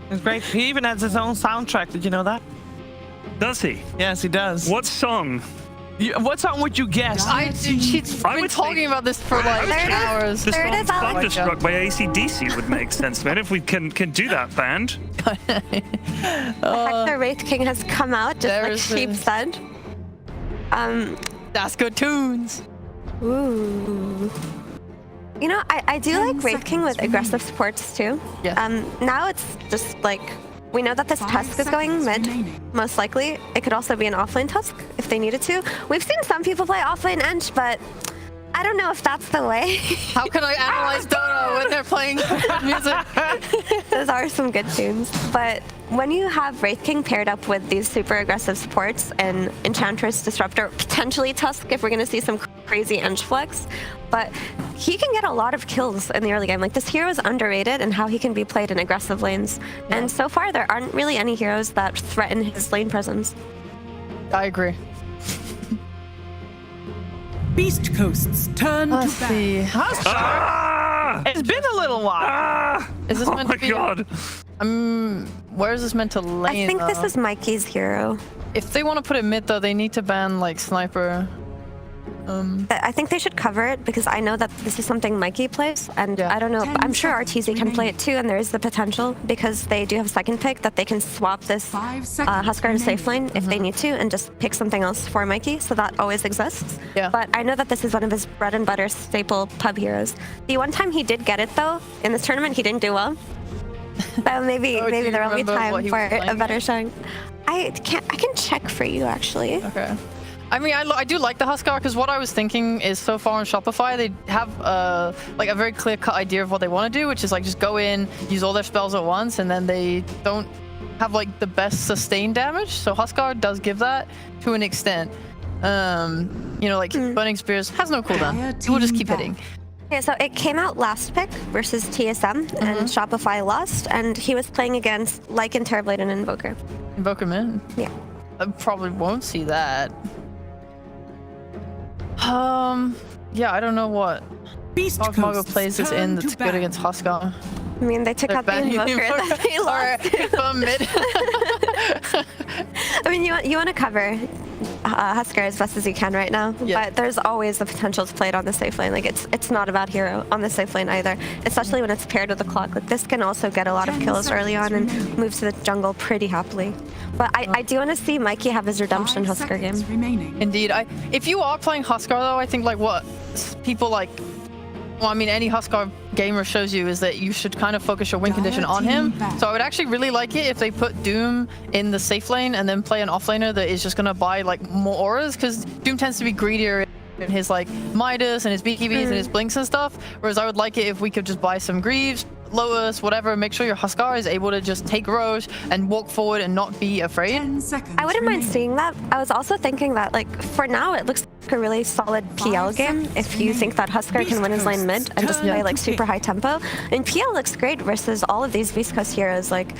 It's great. He even has his own soundtrack. Did you know that? Does he? Yes, he does. What song? What song would you guess? She's been talking about this for like hours. The song Thunderstruck by AC/DC would make sense, man, if we can do that, band. Hector Wraith King has come out, just like Sheep said. That's good tunes. Ooh. You know, I do like Wraith King with aggressive supports too. Yeah. Now it's just like, we know that this Tusk is going mid, most likely. It could also be an offlane Tusk if they needed to. We've seen some people play offlane Ench, but I don't know if that's the way. How can I analyze Dota when they're playing music? Those are some good tunes. But when you have Wraith King paired up with these super aggressive supports and Enchantress, Disruptor, potentially Tusk if we're going to see some crazy Ench flex, but he can get a lot of kills in the early game. Like, this hero is underrated and how he can be played in aggressive lanes. Yeah. And so far, there aren't really any heroes that threaten his lane presence. I agree. Beastcoast's turn to see. It's been a little while. Is this meant to be? God. Where is this meant to lane? I think this is Mikey's hero. If they want to put it mid, though, they need to ban like Sniper. I think they should cover it because I know that this is something Mikey plays, and I don't know. I'm sure RTZ can play it too, and there is the potential because they do have a second pick that they can swap this Huskar to safe lane if they need to, and just pick something else for Mikey. So that always exists. Yeah. But I know that this is one of his bread and butter staple pub heroes. The one time he did get it though in this tournament, he didn't do well. So maybe there will be time for a better showing. I can check for you actually. Okay. I mean, I do like the Huskar because what I was thinking is so far on Shopify, they have like a very clear-cut idea of what they want to do, which is like just go in, use all their spells at once, and then they don't have like the best sustained damage. So Huskar does give that to an extent. You know, like Burning Spears has no cooldown. It will just keep hitting. Yeah, so it came out last pick versus TSM, and Shopify lost, and he was playing against Lycan, Terrorblade, and Invoker. Invoker man? Yeah. I probably won't see that. Yeah, I don't know what Mago plays this in that's good against Huskar. I mean, they took out the Invoker and then they lost. Mid. I mean, you want to cover Huskar as best as you can right now, but there's always the potential to play it on the safe lane. Like, it's not a bad hero on the safe lane either, especially when it's paired with the Clock. Like, this can also get a lot of kills early on and move to the jungle pretty happily. But I do want to see Mikey have his redemption Huskar game. Indeed. If you are playing Huskar, though, I think like what people like, well, I mean, any Huskar Gamer shows you is that you should kind of focus your win condition on him. So I would actually really like it if they put Doom in the safe lane and then play an offlaner that is just going to buy like more auras, because Doom tends to be greedier in his like Midas and his BKBs and his blinks and stuff, whereas I would like it if we could just buy some Greaves, Lotus, whatever, make sure your Huskar is able to just take Roche and walk forward and not be afraid. I wouldn't mind seeing that. I was also thinking that, like, for now, it looks like a really solid PL game if you think that Huskar can win his lane mid and just play, like, super high tempo. And PL looks great versus all of these Beastcoast heroes. Like,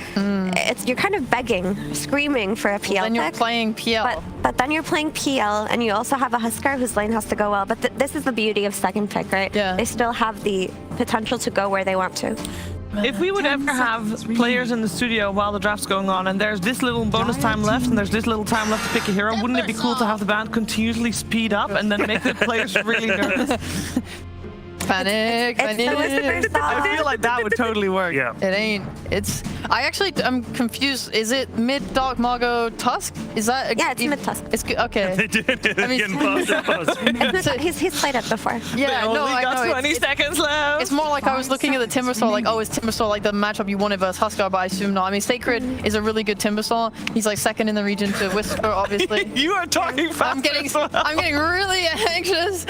you're kind of begging, screaming for a PL then you're pick. playing PL. But then you're playing PL, and you also have a Huskar whose lane has to go well. But this is the beauty of second pick, right? Yeah. They still have the potential to go where they want to. If we would ever have players in the studio while the draft's going on and there's this little bonus time left and there's this little time left to pick a hero, wouldn't it be cool to have the band continuously speed up and then make the players really nervous? Panic. I feel like that would totally work. Yeah. It ain't. I'm confused. Is it mid Dark Margot Tusk? Is that? Yeah, it's mid Tusk. It's good. Okay. He's played it before. Yeah, no, I know. 20 seconds left. It's more like I was looking at the Timbersaw, like, oh, is Timbersaw like the matchup you wanted versus Huskar? But I assume not. I mean, Sacred is a really good Timbersaw. He's like second in the region to Whisper, obviously. You are talking fast. I'm getting really anxious.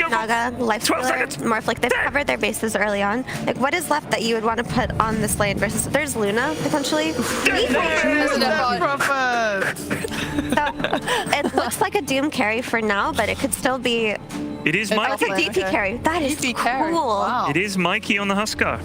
Naga, Lifestealer, Morphlick, they've covered their bases early on. Like, what is left that you would want to put on this lane versus there's Luna potentially? So it looks like a Doom carry for now, but it could still be. It is Mikey. Mikey. It's a DP carry. That is DP cool. carry. Wow. It is Mikey on the Huskar.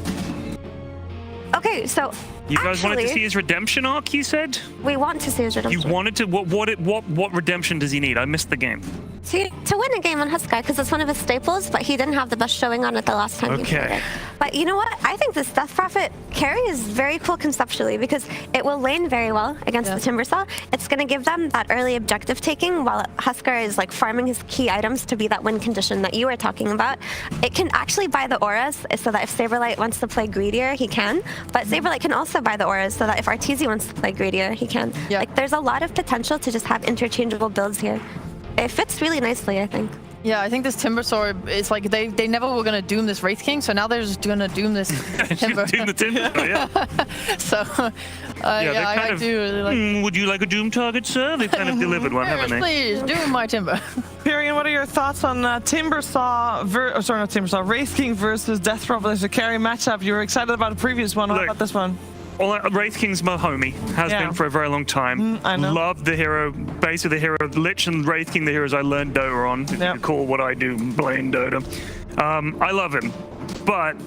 Okay, so you guys wanted to see his redemption arc, you said? We want to see his redemption. You wanted to. What redemption does he need? I missed the game. To win a game on Huskar, because it's one of his staples, but he didn't have the best showing on it the last time he played it. But you know what? I think this Death Prophet carry is very cool conceptually because it will lane very well against the Timbersaw. It's going to give them that early objective taking while Huskar is like farming his key items to be that win condition that you were talking about. It can actually buy the auras so that if Saberlight wants to play greedier, he can. But Saberlight can also buy the auras so that if RTZ wants to play greedier, he can. Like, there's a lot of potential to just have interchangeable builds here. It fits really nicely, I think. Yeah, I think this Timbersaw, it's like they never were going to doom this Wraith King, so now they're just going to doom this Timber. Doom the Timber, So, I do really like would you like a Doom target, sir? They've kind of delivered one, haven't they? Please, doom my Timber. Pyrian, what are your thoughts on Timbersaw, not Timbersaw, Wraith King versus Death Prophet as a carry matchup? You were excited about the previous one. What about this one? Wraith King's my homie, has been for a very long time. I know. Love the hero, base of the hero. Lich and Wraith King, the heroes I learned Dota on. If you call what I do playing Dota. I love him, but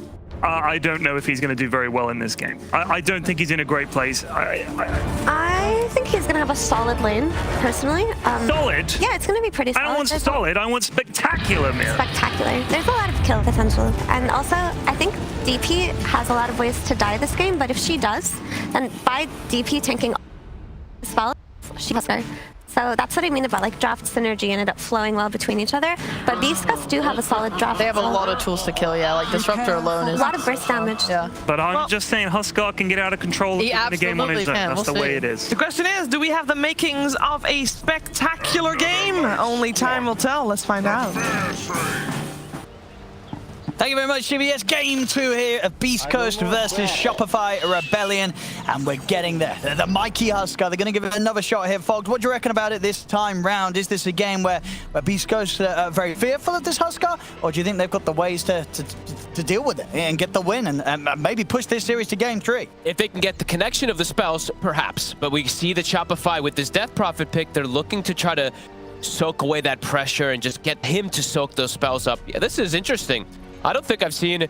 I don't know if he's going to do very well in this game. I don't think he's in a great place. I think he's going to have a solid lane, personally. Solid? Yeah, it's going to be pretty solid. I don't want solid, I want spectacular, man. Spectacular. There's a lot of kill potential. And also, I think DP has a lot of ways to die this game, but if she does, then by DP tanking spells, she has her. So that's what I mean about like draft synergy and it flowing well between each other. But Beastcoast do have a solid draft. They have a lot of tools to kill, like Disruptor alone is... A lot of burst damage. Yeah. But I'm just saying Huskar can get out of control in the game on his own. That's the way it is. The question is, do we have the makings of a spectacular game? Only time will tell. Let's find out. Thank you very much, CBS. Game 2 here of Beastcoast versus Shopify Rebellion. And we're getting there. The Mikey Huskar. They're going to give it another shot here, folks. What do you reckon about it this time round? Is this a game where Beastcoast are very fearful of this Huskar? Or do you think they've got the ways to deal with it and get the win and maybe push this series to game 3? If they can get the connection of the spells, perhaps. But we see the Shopify with this Death Prophet pick. They're looking to try to soak away that pressure and just get him to soak those spells up. Yeah, this is interesting. I don't think I've seen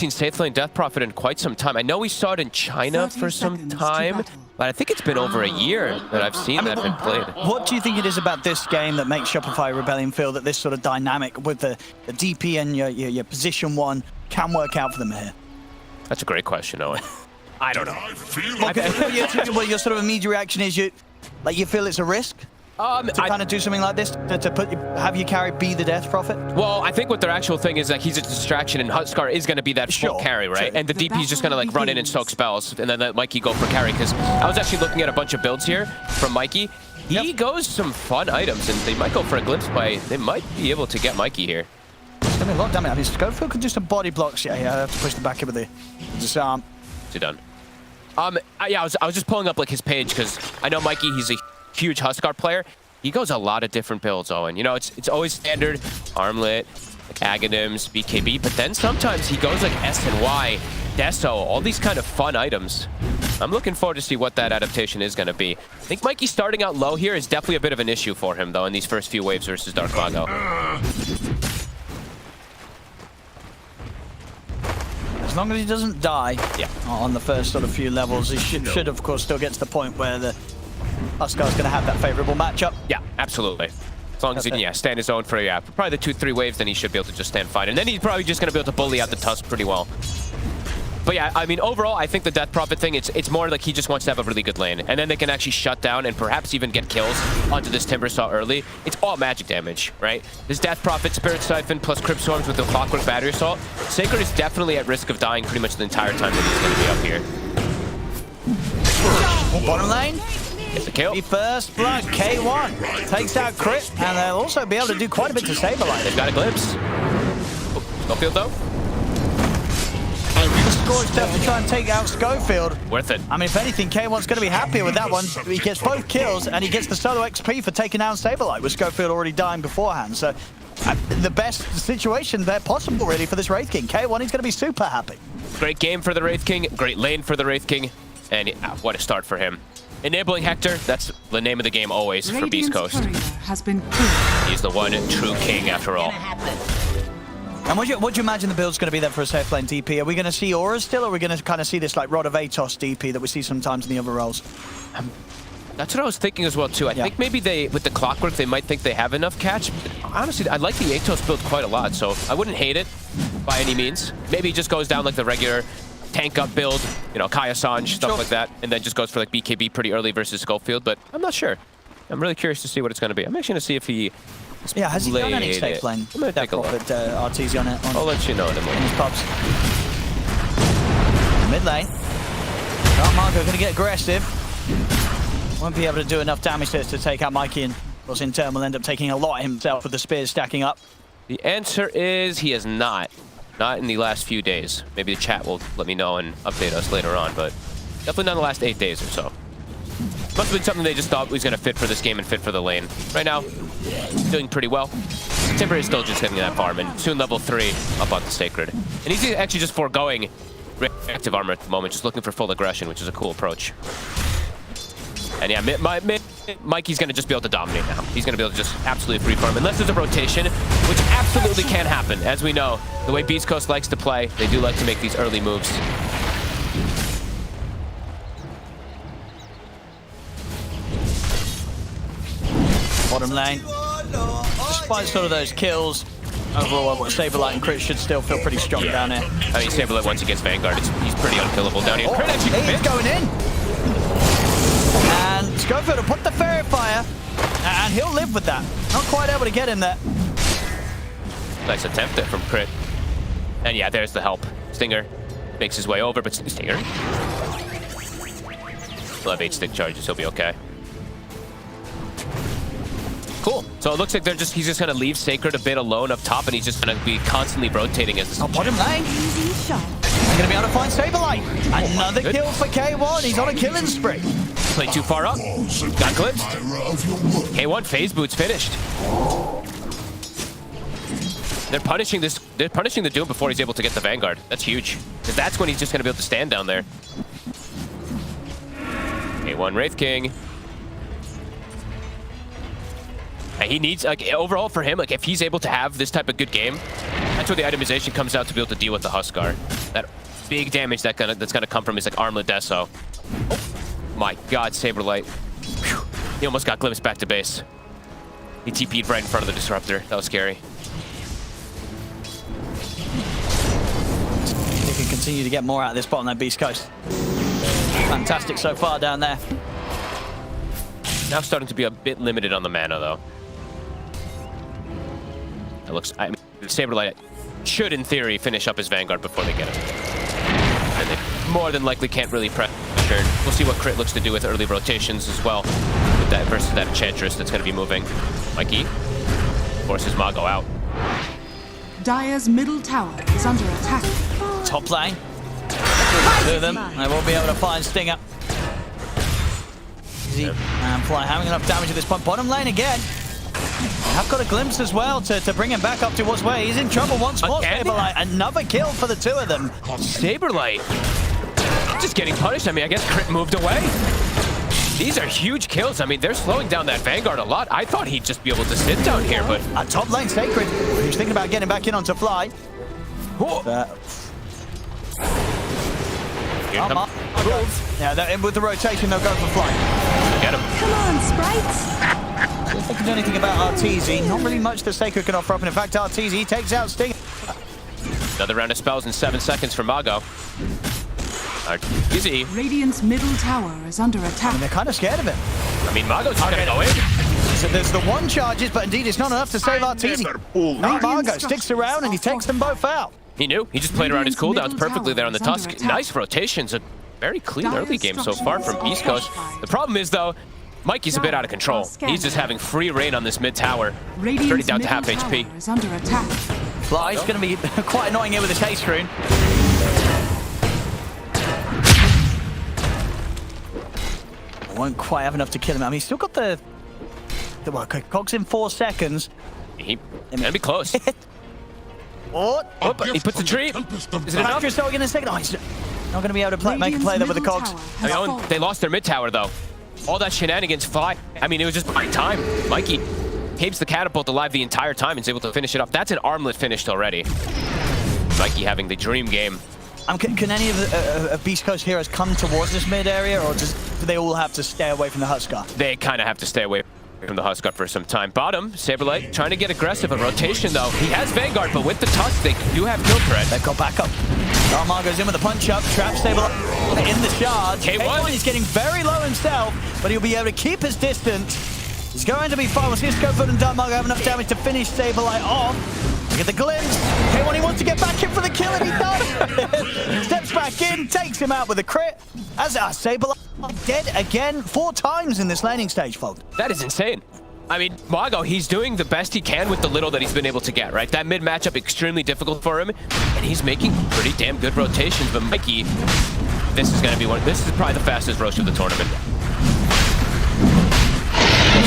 safe lane Death Prophet in quite some time. I know we saw it in China for some time, but I think it's been over a year that I've seen that been played. What do you think it is about this game that makes Shopify Rebellion feel that this sort of dynamic with the DP and your position 1 can work out for them here? That's a great question, Owen. I don't know. Okay. Well, your sort of immediate reaction is you feel it's a risk? To kind of do something like this, to have your carry be the Death Prophet? Well, I think what their actual thing is, like, he's a distraction, and Huskar is going to be that full carry, right? And the DP is just going to, like, run in and soak spells, and then let Mikey go for carry, because I was actually looking at a bunch of builds here from Mikey. He goes some fun items, and they might go for a glimpse play. They might be able to get Mikey here. It's gonna be a lot of damage. I mean, Schofield could do some body blocks. Yeah, I have to push the back in with the disarm. Is he done? Yeah, I was just pulling up like his page because I know Mikey, he's a huge Huskar player. He goes a lot of different builds, Owen. You know, it's always standard, armlet, like Aghanims, BKB, but then sometimes he goes like S and Y, Deso, all these kind of fun items. I'm looking forward to see what that adaptation is going to be. I think Mikey starting out low here is definitely a bit of an issue for him, though, in these first few waves versus Dark Mago. As long as he doesn't die on the first sort of few levels, he should of course, still get to the point where the Huskar's going to have that favorable matchup. Yeah, absolutely. As long as he can, stand his own for probably the 2-3 waves, then he should be able to just stand fight. And then he's probably just going to be able to bully out the Tusk pretty well. But yeah, I mean, overall, I think the Death Prophet thing, it's more like he just wants to have a really good lane. And then they can actually shut down and perhaps even get kills onto this Timber Saw early. It's all magic damage, right? This Death Prophet, Spirit Siphon, plus Crypt Swarms with the Clockwork Battery Assault. Sacred is definitely at risk of dying pretty much the entire time that he's going to be up here. Bottom lane. Get the kill. The first blood, K1 takes out Crit, and they'll also be able to do quite a bit to Saberlight. They've got a glimpse. Schofield, though. Scorched stuff to try and take out Schofield. Worth it. I mean, if anything, K1's going to be happier with that one. He gets both kills, and he gets the solo XP for taking down Saberlight, with Schofield already dying beforehand. So, the best situation there possible, really, for this Wraith King. K1, he's going to be super happy. Great game for the Wraith King. Great lane for the Wraith King. And what a start for him. Enabling Hector, that's the name of the game always for Beastcoast. He's the one true king after all. And what do you imagine the build's going to be there for a safe lane DP? Are we going to see auras still, or are we going to kind of see this like Rod of Atos DP that we see sometimes in the other roles? That's what I was thinking as well too. I think maybe with the Clockwork, they might think they have enough catch. But honestly, I like the Atos build quite a lot, so I wouldn't hate it by any means. Maybe it just goes down like the regular tank up build, you know, Kaya Sanj, stuff like that, and then just goes for like BKB pretty early versus Schofield, but I'm not sure. I'm really curious to see what it's going to be. I'm actually going to see if he has he done any safe lane? I'm going to take a look. RT's on it. I'll let you know in a moment. In his pubs. Mid lane. Dark Marco going to get aggressive. Won't be able to do enough damage to take out Mikey, and of course in turn will end up taking a lot himself with the spears stacking up. The answer is he has not. Not in the last few days. Maybe the chat will let me know and update us later on, but definitely not in the last 8 days or so. Must have been something they just thought was going to fit for this game and fit for the lane. Right now, doing pretty well. Timber is still just getting that farm, and soon level 3 up on the Sacred. And he's actually just foregoing reactive armor at the moment, just looking for full aggression, which is a cool approach. And yeah, Mikey's going to just be able to dominate now. He's going to be able to just absolutely free farm, unless there's a rotation, which absolutely can happen. As we know, the way Beastcoast likes to play, they do like to make these early moves. Bottom lane. Despite sort of those kills, overall, Saberlight and Crit should still feel pretty strong down here. I mean, Saberlight, once he gets Vanguard, he's pretty unkillable down here. Crit actually he's going in. And Schofield will put the Fairy Fire, and he'll live with that. Not quite able to get him there. Nice attempt there from Crit. And yeah, there's the help. Stinger makes his way over, but Stinger. He'll have 8 stick charges, he'll be okay. Cool. So it looks like he's just gonna leave Sacred a bit alone up top, and he's just gonna be constantly rotating as this. Bottom lane. They're gonna be able to find Saberlight. Another kill for K1. He's on a killing spree. Played too far up. Got glimpsed. K1 phase boots finished. They're punishing this. They're punishing the Doom before he's able to get the Vanguard. That's huge, because that's when he's just gonna be able to stand down there. K1 Wraith King. And he needs, like, overall for him, like, if he's able to have this type of good game, that's where the itemization comes out to be able to deal with the Huskar. That big damage that's gonna come from his like Armlet Deso. Oh my God, Saberlight. Whew. He almost got glimpsed back to base. He TP'd right in front of the Disruptor. That was scary. They can continue to get more out of this bottom lane Beastcoast. Fantastic so far down there. Now starting to be a bit limited on the mana though. It looks, I mean, Saberlight should, in theory, finish up his Vanguard before they get him. And they more than likely can't really pressure. We'll see what Crit looks to do with early rotations as well, with that versus that Enchantress that's going to be moving. Mikey forces Mago out. Dire's middle tower is under attack. Top lane. Two of them. They won't be able to find Stinger. Easy. And Fly having enough damage at this point. Bottom lane again. I've got a glimpse as well to bring him back up to what's where. He's in trouble once more. Saberlight. Another kill for the two of them. Saberlight just getting punished. I mean, I guess Crit moved away. These are huge kills. I mean, they're slowing down that Vanguard a lot. I thought he'd just be able to sit down here, but... Top lane, Sacred. He was thinking about getting back in onto Fly. Yeah, with the rotation, they'll go for Fly. Get him. Come on, sprites. If they can do anything about Arteezy, not really much that Sacred can offer up. And in fact, Arteezy takes out Sting. Another round of spells in 7 seconds for Mago. Arteezy. Radiant's middle tower is under attack. And they're kind of scared of him. I mean, Mago's just gonna go in. So there's the one charges, but indeed it's not enough to save Arteezy. Now Mago sticks around and he takes them both out. He knew. He just played around his cooldowns perfectly there on the Tusk. Nice rotations. A very clean early game so far from Beastcoast. The problem is, though, Mikey's a bit out of control. He's just having free reign on this mid tower. 30 down to half HP. Is under attack. Fly's going to be quite annoying here with the chase rune. Won't quite have enough to kill him. I mean, he's still got the well, Cogs in 4 seconds. He's gonna be close. What? Oh, he puts a tree. Is it enough? Just in a second. Oh, he's not going to be able to make a play there with the Cogs. I mean, they lost their mid tower though. All that shenanigans Fly. I mean, it was just by time. Mikey keeps the catapult alive the entire time and is able to finish it off. That's an armlet finished already. Mikey having the dream game. Can any of the Beastcoast heroes come towards this mid area, or do they all have to stay away from the Huskar? They kind of have to stay away from the Huskar for some time. Bottom, Saberlight trying to get aggressive. A rotation though. He has Vanguard, but with the Tusk, they do have kill threat. They've got backup. Dalmar goes in with a punch up. Trap Saberlight in the shard. K1 is getting very low himself, but he'll be able to keep his distance. He's going to be fine. We'll see if Scofield and Dalmar have enough damage to finish Saberlight off. Look at the glimpse. K1, he wants to get back in for the kill, and he does. Steps back in, takes him out with a crit. As Saberlight dead again 4 times in this laning stage, folks. That is insane. I mean, Mago, he's doing the best he can with the little that he's been able to get, right? That mid matchup extremely difficult for him, and he's making pretty damn good rotations. But Mikey, this is going to be this is probably the fastest roast of the tournament.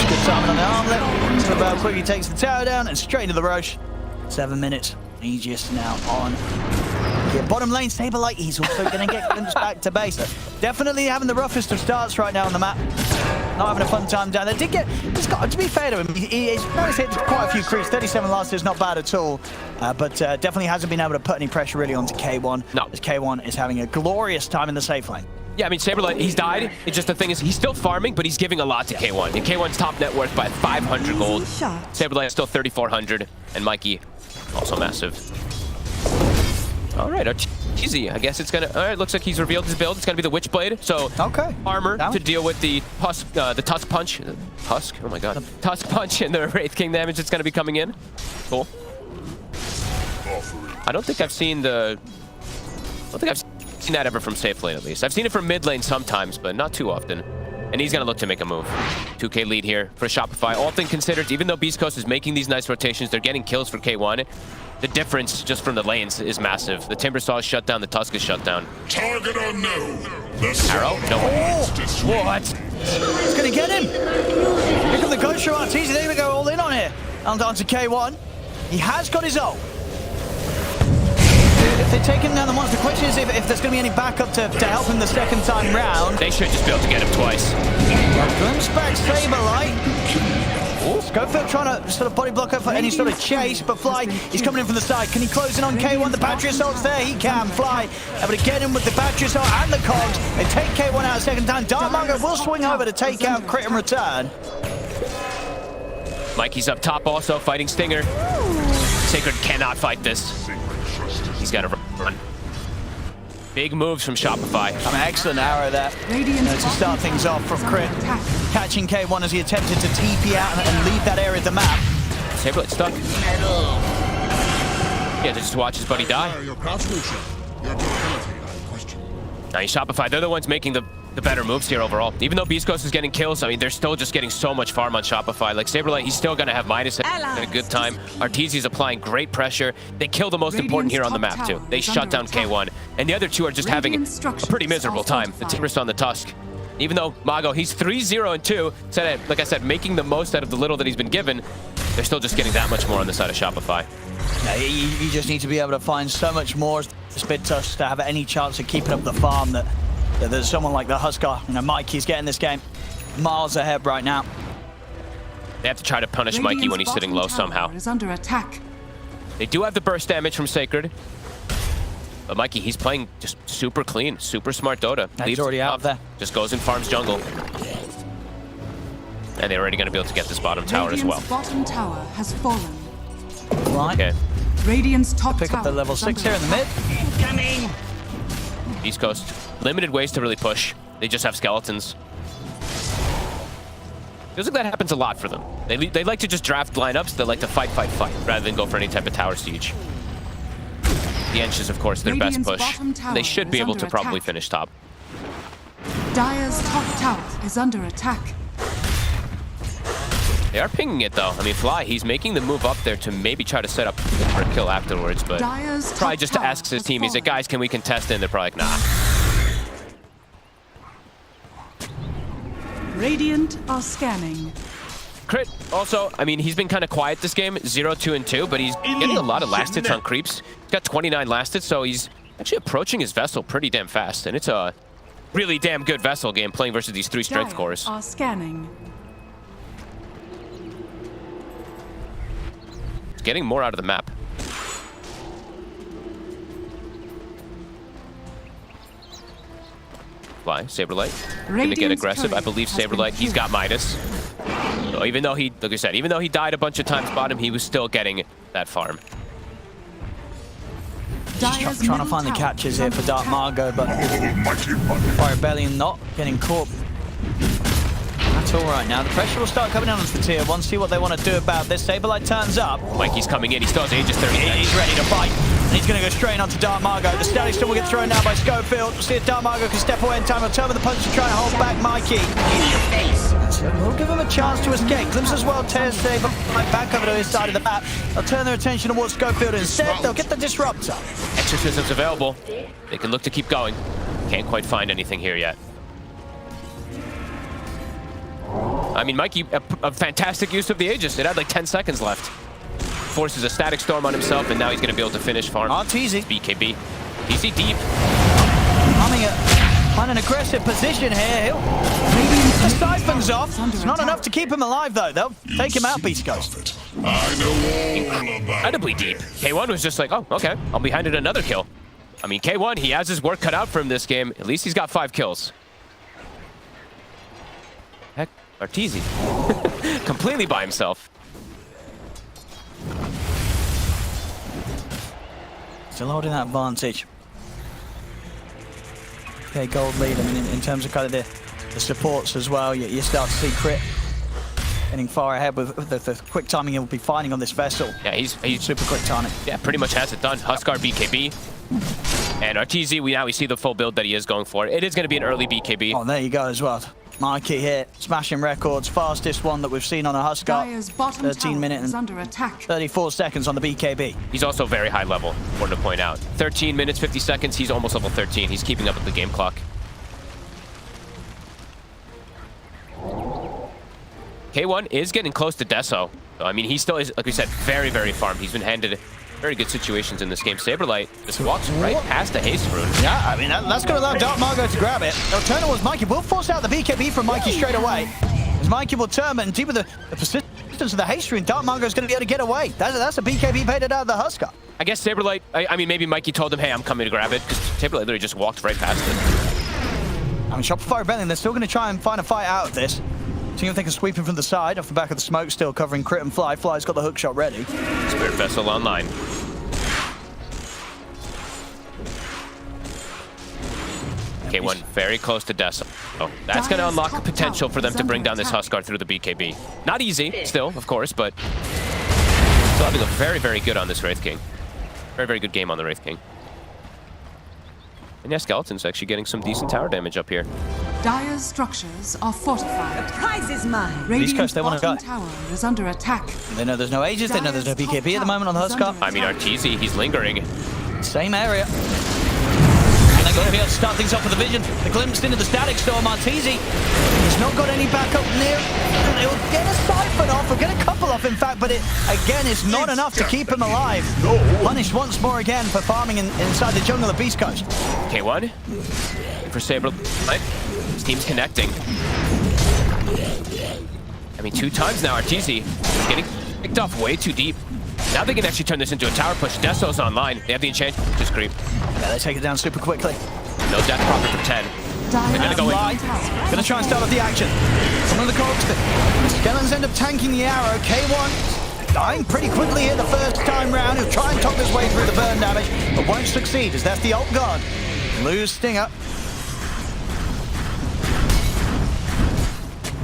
Good timing on the armlet. So about quickly takes the tower down and straight into the Roche. 7 minutes. Aegis now on. Yeah, bottom lane, Saberlight. He's also going to get glimpsed back to base. Definitely having the roughest of starts right now on the map. Not having a fun time down there. To be fair to him, he's hit quite a few creeps. 37 last is not bad at all. But definitely hasn't been able to put any pressure really onto K1. No. As K1 is having a glorious time in the safe lane. Yeah, I mean, Saberlight, he's died. It's just the thing is, he's still farming, but he's giving a lot to K1. And K1's top net worth by 500 gold. Saberlight is still 3,400. And Mikey, also massive. All right, easy. I guess it's gonna. All right, looks like he's revealed his build. It's gonna be the Witchblade. So armor to deal with the Tusk punch. Tusk. Oh my God. Tusk punch and the Wraith King damage that's gonna be coming in. Cool. I don't think I've seen that ever from safe lane, at least. I've seen it from mid lane sometimes, but not too often. And he's going to look to make a move. 2K lead here for Shopify. All things considered, even though Beastcoast is making these nice rotations, they're getting kills for K1. The difference just from the lanes is massive. The Timbersaw is shut down, the Tusk is shut down. Target unknown. Arrow? No way. What? It's going to get him. Here come the Ghost from Arteezy. They're going to go all in on here. Onto K1. He has got his ult. If they're taking down the monster, the question is if there's going to be any backup to help him the second time round. They should just be able to get him twice. Glimpse back Saberlight. Scofield trying to sort of body block up for any sort of chase, but Fly, he's coming in from the side. Can he close in on K1? The battery assault's there. He can. Fly able to get him with the battery assault and the cogs. They take K1 out a second time. Darkmonger will swing over to take out Crit and return. Mikey's up top also, fighting Stinger. Sacred cannot fight this. He's got to run. Big moves from Shopify. An excellent arrow there to start things off from Crit. Catching K1 as he attempted to TP out and leave that area of the map. Sable's stuck. Yeah, just watch his buddy die. Now he's Shopify. They're the ones making the the better moves here overall. Even though Beastcoast is getting kills, I mean, they're still just getting so much farm on Shopify. Like, Saberlight, he's still going to have minus at a good time. Arteezy's applying great pressure. They kill the most important hero on the map, too. They shut down K1. And the other two are just having a pretty miserable time. The Timberst on the Tusk. Even though Mago, he's 3-0-2, like I said, making the most out of the little that he's been given, they're still just getting that much more on the side of Shopify. Yeah, you just need to be able to find so much more Spit Tusk to have any chance of keeping up the farm that there's someone like the Huskar, Mikey's getting this game miles ahead right now. They have to try to punish Mikey when he's sitting low somehow. Is under attack. They do have the burst damage from Sacred. But Mikey, he's playing just super clean, super smart Dota. He's already out there. Just goes in farms jungle. And they're already going to be able to get this bottom tower as well. Bottom tower has fallen. Right. Okay. Radiant's top Pick up the level 6 here in the mid. Coming! East Coast, limited ways to really push. They just have skeletons. Feels like that happens a lot for them. They like to just draft lineups that like to fight, rather than go for any type of tower siege. The Ench is, of course, their best push. They should be able to probably finish top. Dire's top tower is under attack. They are pinging it, though. I mean, Fly, he's making the move up there to maybe try to set up for a kill afterwards, but probably just asks his team. He's like, guys, can we contest it? And they're probably like, nah. Radiant are scanning. Crit, also, I mean, he's been kind of quiet this game, 0-2-2, but he's getting a lot of last hits on creeps. He's got 29 last hits, so he's actually approaching his Vessel pretty damn fast, and it's a really damn good Vessel game playing versus these 3 strength cores. Are scanning. It's getting more out of the map. Fly, Saberlight, gonna get aggressive. I believe Saberlight, he's got Midas. So even though he, like I said, even though he died a bunch of times bottom, he was still getting that farm. Just trying to find the catches here for Dark Margot, but Fire Rebellion not getting caught. That's all right now. The pressure will start coming down onto the tier 1. See what they want to do about this. Saberlight turns up. Mikey's coming in. He still has Aegis 30 seconds. He's ready to fight. And he's going to go straight onto Dark Margot. The Static Storm will get thrown down by Schofield. We'll see if Dark Margot can step away in time. He'll turn with the punch to try and hold back Mikey. We'll give him a chance to escape. Glimpse as well tears Saberlight back over to his side of the map. They'll turn their attention towards Schofield. Instead, they'll get the Disruptor. Exorcism's available. They can look to keep going. Can't quite find anything here yet. I mean, Mikey, a fantastic use of the Aegis. It had like 10 seconds left. Forces a Static Storm on himself, and now he's going to be able to finish farm. Arteezy. BKB. Easy deep. Find an aggressive position here. The Siphon's off. It's not enough to keep him alive, though. They'll take him out, Beastcoast. Incredibly deep. K1 was just like, oh, okay, I'll be handed another kill. I mean, K1, he has his work cut out for him this game. At least he's got 5 kills. Heck, Arteezy. Completely by himself. Still holding that advantage. Okay, gold lead. I mean, in terms of kind of the supports as well, you start to see Crit getting far ahead with the quick timing he'll be finding on this Vessel. Yeah, he's super quick timing. Yeah, pretty much has it done. Huskar BKB. And Arteezy, we see the full build that he is going for. It is going to be an early BKB. Oh, there you go as well. Mikey here, smashing records. Fastest one that we've seen on a Huskar. 13 minutes and under attack. 34 seconds on the BKB. He's also very high level, important to point out. 13 minutes, 50 seconds. He's almost level 13. He's keeping up with the game clock. K1 is getting close to Deso. So, I mean, he still is, like we said, very, very farmed. He's been handed very good situations in this game. Saberlight just walks right past the Haste Rune. Yeah, I mean, that's going to allow Dark Margot to grab it. They'll turn towards Mikey. We'll force out the BKB from Mikey straight away. As Mikey will turn, and deep with the persistence of the Haste Rune, Dark Margot is going to be able to get away. That's a BKB baited out of the Huskar. I guess Saberlight, I mean, maybe Mikey told him, hey, I'm coming to grab it, because Saberlight literally just walked right past it. I mean, Shopify Rebellion, they're still going to try and find a fight out of this. See if they can sweep him from the side, off the back of the smoke, still covering Crit and Fly. Fly's got the hook shot ready. Spirit Vessel online. K1 very close to Deso. Oh, that's going to unlock the potential for them to bring down this Huskar through the BKB. Not easy, still, of course, but still having a very, very good on this Wraith King. Very, very good game on the Wraith King. And yeah, Skeleton's actually getting some decent tower damage up here. Dire's structures are fortified. The prize is mine. Radiant's they want to bottom tower is under attack. They know there's no Aegis, they know there's no BKB at the moment on the Huskar. I mean, Arteezy, he's lingering. Same area. And they're going to be able to start things off with a vision. A glimpse into the static storm. Arteezy, he's not got any backup near. He'll get a siphon off, or get a couple off, in fact, but it, again, is not enough to keep him alive. Punished once more again for farming inside the jungle of Beastcoast. K1 for Saber. His team's connecting. I mean, 2 times now, Arteezy is getting picked off way too deep. Now they can actually turn this into a tower push. Deso's online. They have the enchant just creep. Yeah, they take it down super quickly. No death profit for 10. They're gonna go in. Gonna try and start off the action. Some of the cogs. The Skeletons end up tanking the arrow. K1 dying pretty quickly here the first time round. He'll try and top his way through the burn damage, but won't succeed as that's the ult guard. Lose Stinger.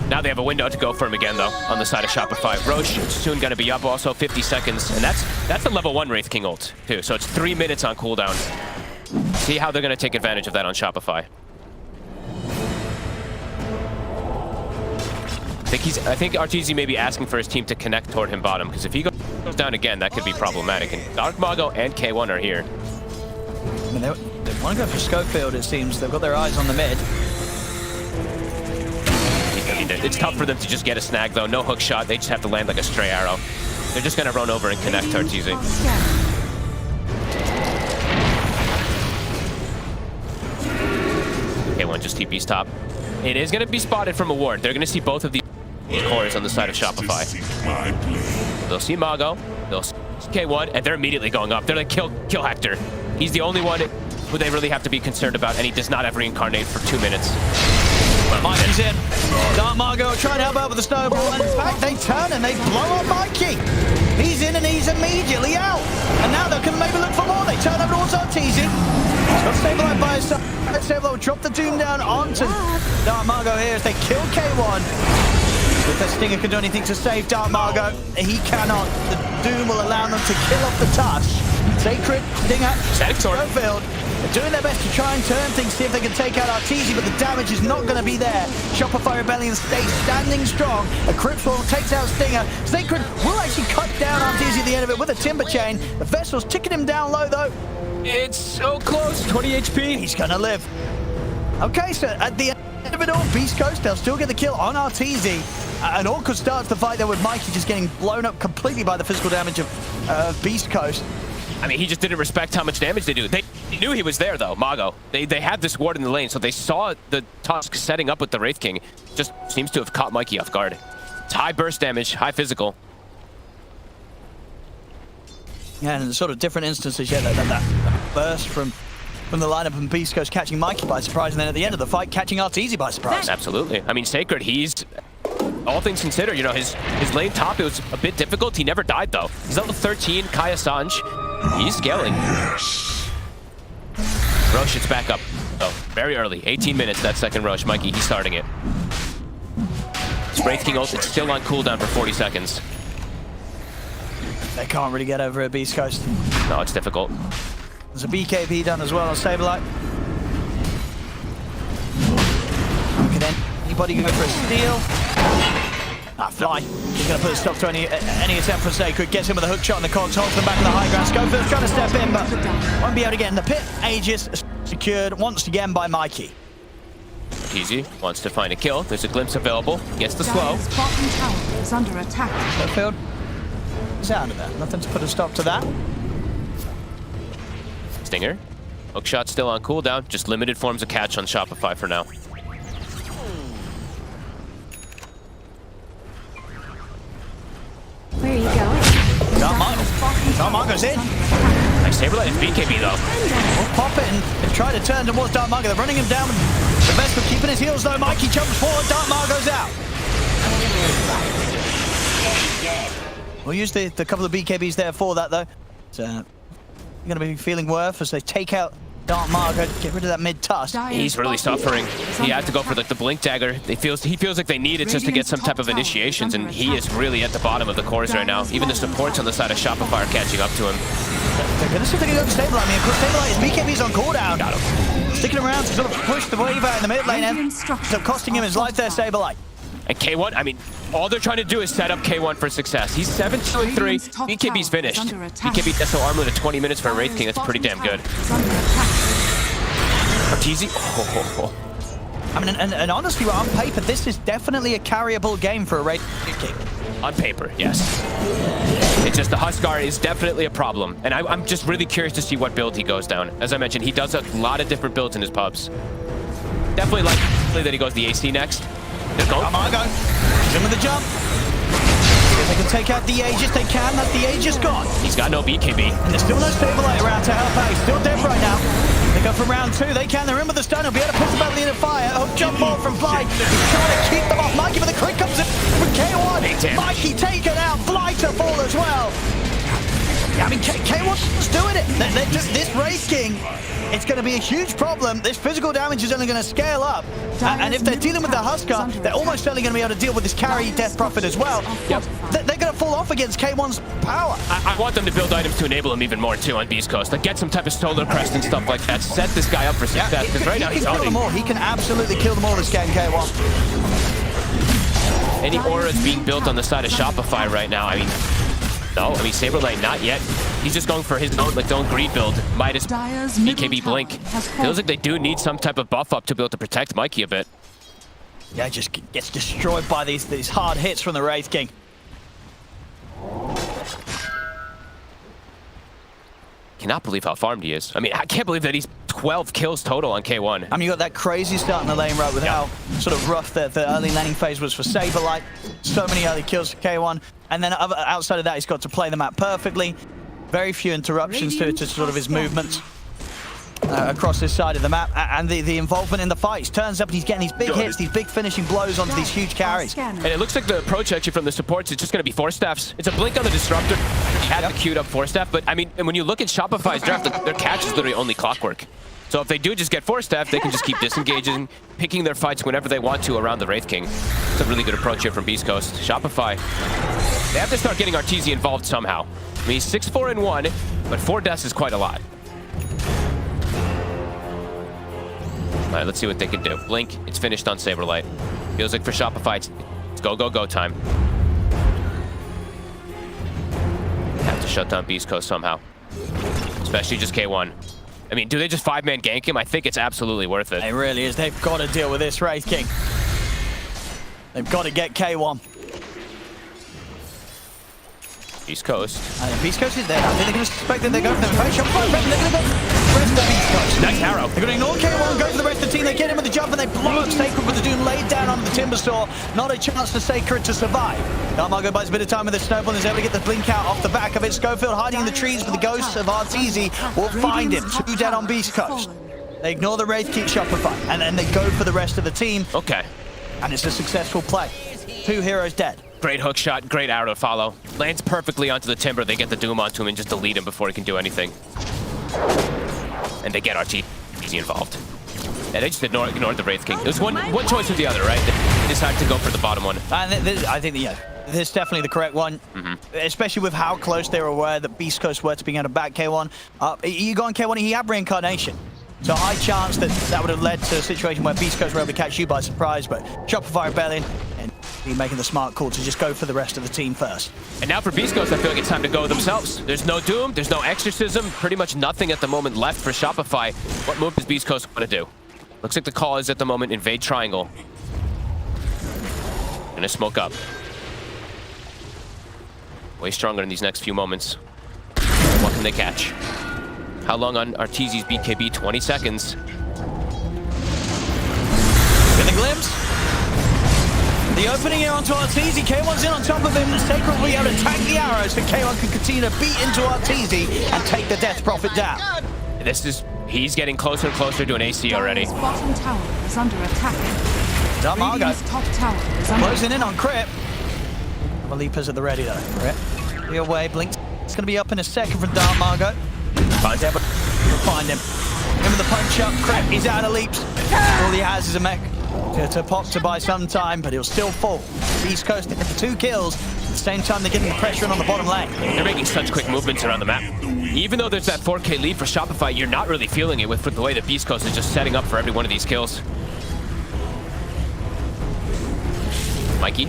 Now they have a window to go for him again, though, on the side of Shopify. Roche soon going to be up, also 50 seconds. And that's the level 1 Wraith King ult, too. So it's 3 minutes on cooldown. See how they're going to take advantage of that on Shopify. I think Arteezy may be asking for his team to connect toward him bottom, because if he goes down again, that could be problematic. And Dark Mago and K1 are here. I mean, they want to go for Schofield, it seems. They've got their eyes on the mid. It's tough for them to just get a snag, though. No hook shot. They just have to land like a stray arrow. They're just going to run over and connect to Arteezy. K1 just TP's top. It is going to be spotted from a ward. They're going to see both of these cores on the side of Shopify. They'll see Mago. They'll see K1, and they're immediately going up. They're like, kill Hector. He's the only one who they really have to be concerned about, and he does not have reincarnate for 2 minutes. Mikey's in. Dark Margo trying to help out with the snowball, and in fact, they turn and they blow up Mikey. He's in and he's immediately out. And now they can maybe look for more. They turn over towards Arteezy. He's got Stabilite by his side. Stabilite will drop the Doom down onto Dark Margo here as they kill K1. If the Stinger can do anything to save Dark Margo, he cannot. The Doom will allow them to kill off the touch. Sacred, Stinger, Schofield. They're doing their best to try and turn things, see if they can take out Arteezy, but the damage is not going to be there. Shopify Rebellion stays standing strong. A Cryptwall takes out Stinger. Sacred will actually cut down Arteezy at the end of it with a Timber Chain. The Vessel's ticking him down low, though. It's so close. 20 HP. He's going to live. Okay, so at the end of it all, Beastcoast, they'll still get the kill on Arteezy. And Orca starts the fight there with Mikey just getting blown up completely by the physical damage of Beastcoast. I mean, he just didn't respect how much damage they do. They knew he was there, though, Mago. They had this ward in the lane, so they saw the Tusk setting up with the Wraith King. Just seems to have caught Mikey off guard. It's high burst damage, high physical. Yeah, and in sort of different instances, yeah, that burst from the lineup and Beastcoast catching Mikey by surprise, and then at the end of the fight, catching Arteezy by surprise. Absolutely. I mean, Sacred, he's... All things considered, you know, his lane top, it was a bit difficult. He never died, though. He's level 13, Kaya Sanj. He's scaling. Roche, it's back up. Oh, very early. 18 minutes, that second Roche. Mikey, he's starting it. Wraith King ult, it's still on cooldown for 40 seconds. They can't really get over at Beastcoast. No, it's difficult. There's a BKB done as well on Stabilite. Can anybody go for a steal? Fly. He's going to put a stop to any attempt from Sacred. Gets him with a hook shot on the cogs, holds them back in the high ground. Schofield's trying to step in, but won't be able to get in. The pit Aegis secured once again by Mikey. Easy wants to find a kill. There's a glimpse available. Gets the slow. Bottom tower is under attack. Schofield is out of there. Nothing to put a stop to that. Stinger. Hookshot still on cooldown. Just limited forms of catch on Shopify for now. Where are you going? Dark Margo's in. Nice Saberlight and BKB though. We'll pop it and try to turn towards Dark Margo. They're running him down. The best of keeping his heels though. Mikey jumps forward. Dark Margo's out. We'll use the couple of BKBs there for that though. So you're going to be feeling worth as they take out Dark Margo, get rid of that mid-tusk. He's really suffering. He had to go for like the blink dagger. He feels like they need it just to get some type of initiations, and he is really at the bottom of the cores right now. Even the supports on the side of Shopify are catching up to him. They're going to see if they can go to Stabilite. I mean, Stabilite, his BKB's on cooldown. Got him. sticking around to sort of push the wave out in the mid lane, and so costing him his life there, Saberlight. And K1, I mean, all they're trying to do is set up K1 for success. He's 7-2-3. BKB's finished. BKB does so armlet at 20 minutes for a Wraith King. That's pretty damn good. Arteezy. Oh. I mean, and honestly, on paper, this is definitely a carryable game for a Wraith King. On paper, yes. It's just the Huskar is definitely a problem. And I'm just really curious to see what build he goes down. As I mentioned, he does a lot of different builds in his pubs. Definitely likely that he goes the AC next. Come on, go. He's in with the jump. If they can take out the Aegis, they can. That's the Aegis gone. He's got no BKB. And there's still no Saberlight around to help out. He's still dead right now. They go from round 2. They can. They're in with the stun. He'll be able to push the battle into fire. Hook jump ball from Fly. He's trying to keep them off. Mikey, but the crit comes in from K1. Mikey taken out. Fly to fall as well. Yeah, I mean, K1's doing it. This Wraith King, it's going to be a huge problem. This physical damage is only going to scale up. And if they're dealing with the Huskar, they're almost certainly going to be able to deal with this carry Death Prophet as well. Yep. They're going to fall off against K1's power. I want them to build items to enable him even more, too, on Beastcoast. Like, get some type of Solar Crest and stuff like that. Set this guy up for success, because right now he's kill them all. He can absolutely kill them all this game, K1. Any auras being built on the side of Shopify right now, I mean... No, I mean, Saberlight, not yet. He's just going for his own greed build. Midas, BKB Blink. Feels like they do need some type of buff up to be able to protect Mikey a bit. Yeah, just gets destroyed by these hard hits from the Wraith King. Cannot believe how farmed he is. I mean, I can't believe that he's 12 kills total on K1. I mean, you got that crazy start in the lane right with how sort of rough the early laning phase was for Saberlight. So many early kills for K1. And then outside of that, he's got to play them out perfectly. Very few interruptions to sort of his movements across this side of the map. And the involvement in the fights. Turns up and he's getting these big hits, these big finishing blows onto these huge carries. And it looks like the approach actually from the supports is just going to be Force Staffs. It's a blink on the Disruptor. He had the queued up Force Staff. But I mean, when you look at Shopify's draft, their catch is literally only clockwork. So if they do just get Force Staff, they can just keep disengaging, picking their fights whenever they want to around the Wraith King. It's a really good approach here from Beastcoast. Shopify, they have to start getting Arteezy involved somehow. I mean, he's 6-4-1, but 4 deaths is quite a lot. All right, let's see what they can do. Blink, it's finished on Saberlight. Feels like for Shopify, it's go, go, go time. Have to shut down Beastcoast somehow. Especially just K1. I mean, do they just 5-man gank him? I think it's absolutely worth it. It really is. They've got to deal with this Wraith King. They've got to get K1. Beastcoast. Beastcoast is there. I think they're going to suspect that they're going for the face shot. They're going to go rest of Beastcoast. Nice arrow. They're going to ignore K1, go for the rest of the team. They get him with the jump and they blow up Sacred with the Doom laid down onto the Timber Saw. Not a chance for Sacred to survive. Darmargo buys a bit of time with the Snowball and is able to get the blink out off the back of it. Schofield hiding in the trees, but the ghosts of Arteezy will find him. 2 dead on Beastcoast. They ignore the Wraith King Shopify and then they go for the rest of the team. Okay. And it's a successful play. 2 heroes dead. Great hook shot, great arrow to follow. Lands perfectly onto the Timber. They get the Doom onto him and just delete him before he can do anything. And they get Arteezy involved. And they just ignored the Wraith King. There's one choice or the other, right? They decided to go for the bottom one. And I think, yeah, this is definitely the correct one. Especially with how close they were aware that Beastcoast were to being able to back K1. You go on K1, he had Reincarnation. So high chance that would have led to a situation where Beastcoast were able to catch you by surprise, but Shopify Rebellion and be making the smart call to just go for the rest of the team first. And now for Beastcoast, I feel like it's time to go themselves. There's no Doom, there's no Exorcism, pretty much nothing at the moment left for Shopify. What move does Beastcoast want to do? Looks like the call is at the moment invade triangle. Gonna smoke up. Way stronger in these next few moments. What can they catch? How long on Arteezy's BKB? 20 seconds. With a glimpse. The opening here onto Arteezy. K1's in on top of him. The Sacred will be able to tank the arrows, but K1 can continue to beat into Arteezy and take the Death Prophet down. He's getting closer and closer to an AC already. Bottom tower is under attack. Darmargo top tower is under closing in on Crypt. Leapers at the ready though. Crypt. Be away, Blink. It's going to be up in a second from Darmargo. Find him. In with the punch up. Crypt, he's out of leaps. All he has is a mech to pop to buy some time, but he'll still fall. Beastcoast for 2 kills. same time, they're getting the pressure in on the bottom lane. They're making such quick movements around the map. Even though there's that 4K lead for Shopify, you're not really feeling it with the way that Beastcoast is just setting up for every one of these kills. Mikey,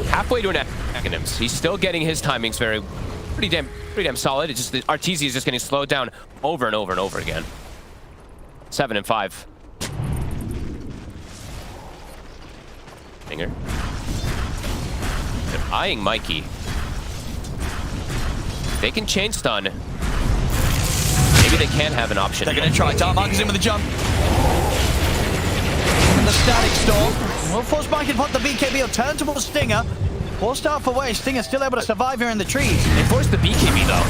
halfway to an Aghanim's. He's still getting his timings pretty damn solid. It's just the Arteezy is just getting slowed down over and over and over again. 7 and 5. Finger. They're eyeing Mikey. They can chain stun. Maybe they can have an option. They're going to try. Darkmarker's in with a jump. And the static storm. Will force Mikey to put the BKB. He'll turn towards Stinger. Forced off away. Stinger's still able to survive here in the trees. They forced the BKB though.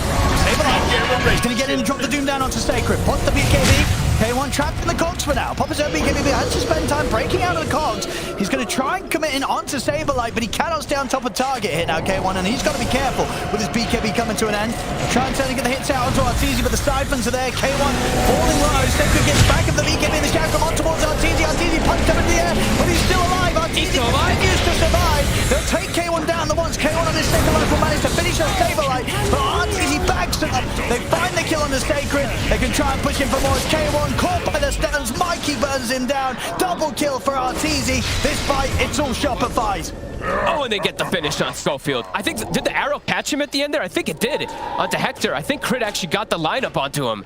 He's going to get in and drop the Doom down onto Sacred. Put the BKB. K1 trapped in the cogs for now. Poppers out BKB has to spend time breaking out of the cogs. He's going to try and commit in onto Saberlight, but he cannot stay on top of target here now, K1, and he's got to be careful with his BKB coming to an end. Trying to get the hits out onto Arteezy, but the siphons are there. K1 falling low. Sacred gets back of the BKB in the shadow from on towards Arteezy. Arteezy punched up into the air, but he's still alive. Arteezy continues to survive. They'll take K1 down the once. K1 on his second life will manage to finish that Saberlight, but Arteezy backs up. They find the kill on the Sacred. They can try and push him for more. K1 caught by the stuns. Mikey burns him down. Double kill for Arteezy. This fight, it's all Shopify's. Oh, and they get the finish on Schofield. I think, did the arrow catch him at the end there? I think it did. Onto Hector. I think Crit actually got the lineup onto him.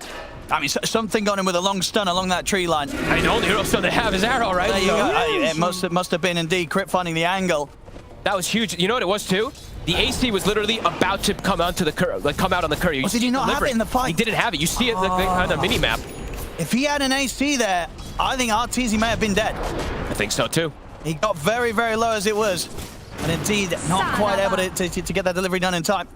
I mean, something got him with a long stun along that tree line. I mean, the only hero stun they have is arrow, right? There you go. It must have been indeed Crit finding the angle. That was huge. You know what it was too? The AC was literally about to come onto the curve, like come out on the curve. Did he not have it in the fight? He didn't have it. You see it on the mini map. If he had an AC there, I think Arteezy may have been dead. I think so too. He got very, very low as it was, and indeed not quite able to get that delivery done in time.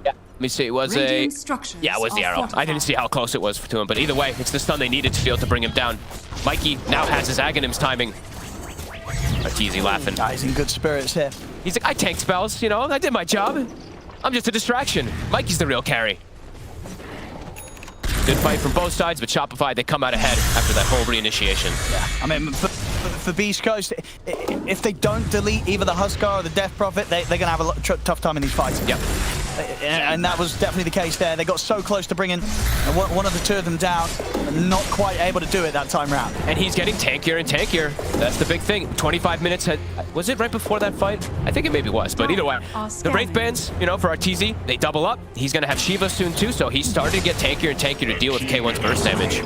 Yeah, let me see. It was it was the arrow. I didn't see how close it was to him, but either way, it's the stun they needed to be able to bring him down. Mikey now has his Aghanim's timing. Arteezy laughing. He's in good spirits here. He's like, I tanked spells, you know, I did my job. I'm just a distraction. Mikey's the real carry. Good fight from both sides, but Shopify, they come out ahead after that whole reinitiation. Yeah, I mean, for Beastcoast, if they don't delete either the Huskar or the Death Prophet, they're going to have a tough time in these fights. Yep. And that was definitely the case there. They got so close to bringing one of the two of them down, and not quite able to do it that time round. And he's getting tankier and tankier. That's the big thing. 25 minutes was it right before that fight? I think it maybe was, but either way. The Wraith Bands, you know, for Arteezy, they double up. He's going to have Shiva soon too, so he's starting to get tankier and tankier to deal with K1's burst damage.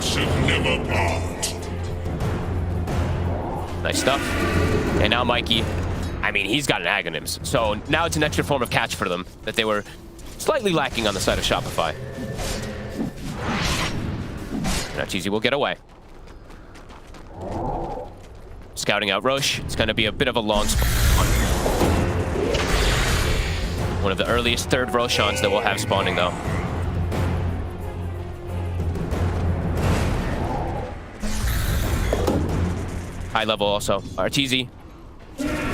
Nice stuff. And now Mikey, I mean, he's got an Aghanim's. So now it's an extra form of catch for them that they were slightly lacking on the side of Shopify. Now Arteezy will get away. Scouting out Roche. It's going to be a bit of a long spawn. One of the earliest third Roshans that we'll have spawning though. High level also. Arteezy,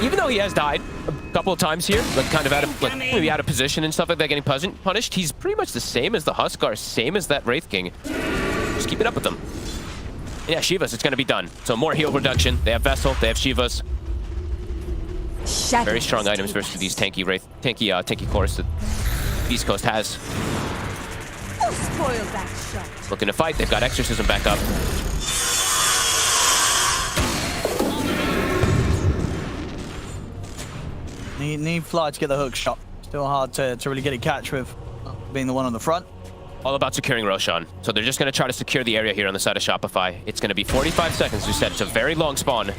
even though he has died a couple of times here, like kind of out of maybe out of position and stuff like that, getting punished, he's pretty much the same as the Huskar, same as that Wraith King. Just keep it up with them. Yeah, Shivas, it's going to be done. So more heal reduction. They have Vessel, they have Shivas. Very strong items versus these tanky cores that Beastcoast has. Looking to fight. They've got Exorcism back up. Need Fly to get the hook shot. Still hard to really get a catch with being the one on the front. All about securing Roshan. So they're just going to try to secure the area here on the side of Shopify. It's going to be 45 seconds, we said. It's a very long spawn.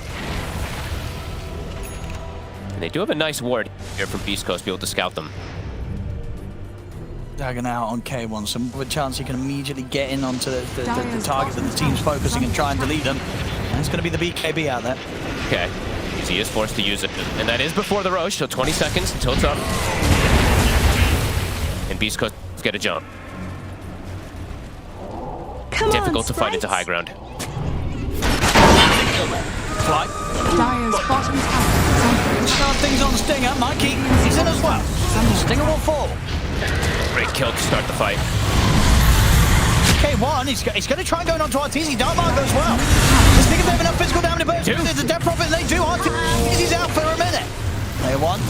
And they do have a nice ward here from Beastcoast to be able to scout them. Dagging out on K1, some with a chance he can immediately get in onto the target that the team's focusing and try and delete them. And it's going to be the BKB out there. Okay. He is forced to use it. And that is before the Roche, so 20 seconds until it's up. And Beastcoast get a jump. Difficult to fight into high ground. Fly. Start things on Stinger. Mikey, he's in as well. And Stinger will fall. Great kill to start the fight. K1, he's going to try going on to Arteezy. Darkmark goes well. Let's think if they have enough physical damage, but there's a Death Prophet, and they do. Arteezy's out for a minute. K1.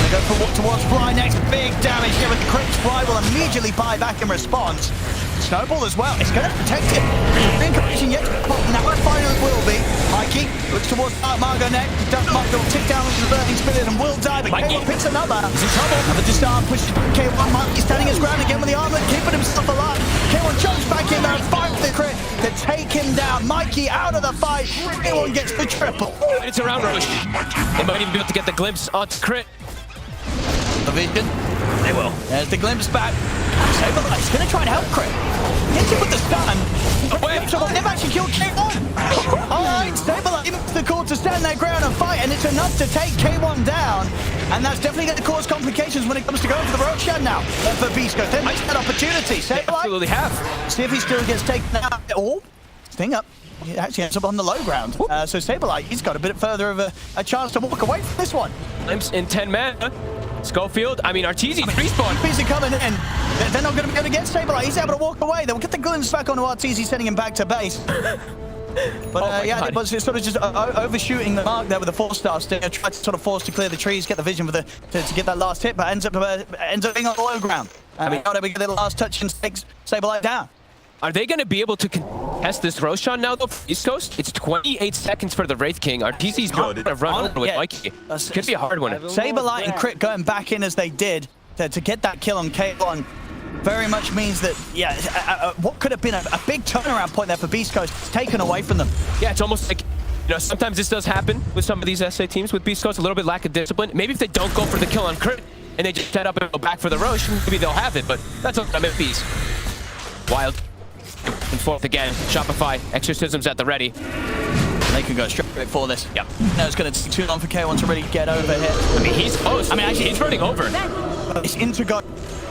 Gonna go towards Fly next. Big damage here with the crits. Fly will immediately buy back in response. Snowball as well. It's going to protect him. Incorporation yet to pop. Now it finally will be. Mikey looks towards Dark Margo next. Dark Margo will tick down into the burning spirit and will die. But K1 picks another. He's in trouble. Another disarm pushes K1. Mikey standing his ground again with the armlet, keeping himself alive. K1 jumps back in there and finds the crit to take him down. Mikey out of the fight. K1 gets the triple. It's around Roche. They might even be able to get the glimpse on crit. The vision. They will. There's the glimpse back. Saberlight's going to try and help crit. Hits him with the stun. They've actually killed K1. Alright, Saberlight gives the call to stand their ground and fight, and it's enough to take K1 down. And that's definitely going to cause complications when it comes to going for the Roshan now. For Beastcoast, they might have that opportunity. Saberlight. Absolutely have. See if he still gets taken out. Oh, sting up. He actually ends up on the low ground. So Saberlight, he's got a bit further of a chance to walk away from this one. Glimpse in 10 mana. Schofield, Arteezy, respawn. Arteezy coming in. They're not going to be able to get Saberlight. He's able to walk away. They'll get the glimpse back onto Arteezy, sending him back to base. But yeah, it was sort of just overshooting the mark there with the 4-star stinger. Tried to sort of force to clear the trees, get the vision for to get that last hit, but ends up being on the low ground. Not able to get the last touch and takes Saberlight down. Are they going to be able to contest this Roshan now, though, for East Coast? It's 28 seconds for the Wraith King. Arteezy's going to run over with Mikey. Could be a hard one. Saberlight and Crit going back in as they did to get that kill on K1 very much means that, yeah, what could have been a big turnaround point there for Beast Coast is taken away from them. Yeah, it's almost like, you know, sometimes this does happen with some of these SA teams with Beast Coast, a little bit lack of discipline. Maybe if they don't go for the kill on Crit and they just set up and go back for the Roche, maybe they'll have it, but that's what I meant, Beast. Wild. And forth again. Shopify, exorcisms at the ready. They can go straight for this. Yep. No, it's going to take too long for K1 to really get over here. I mean, he's close. I mean, actually, he's running over. It's into God.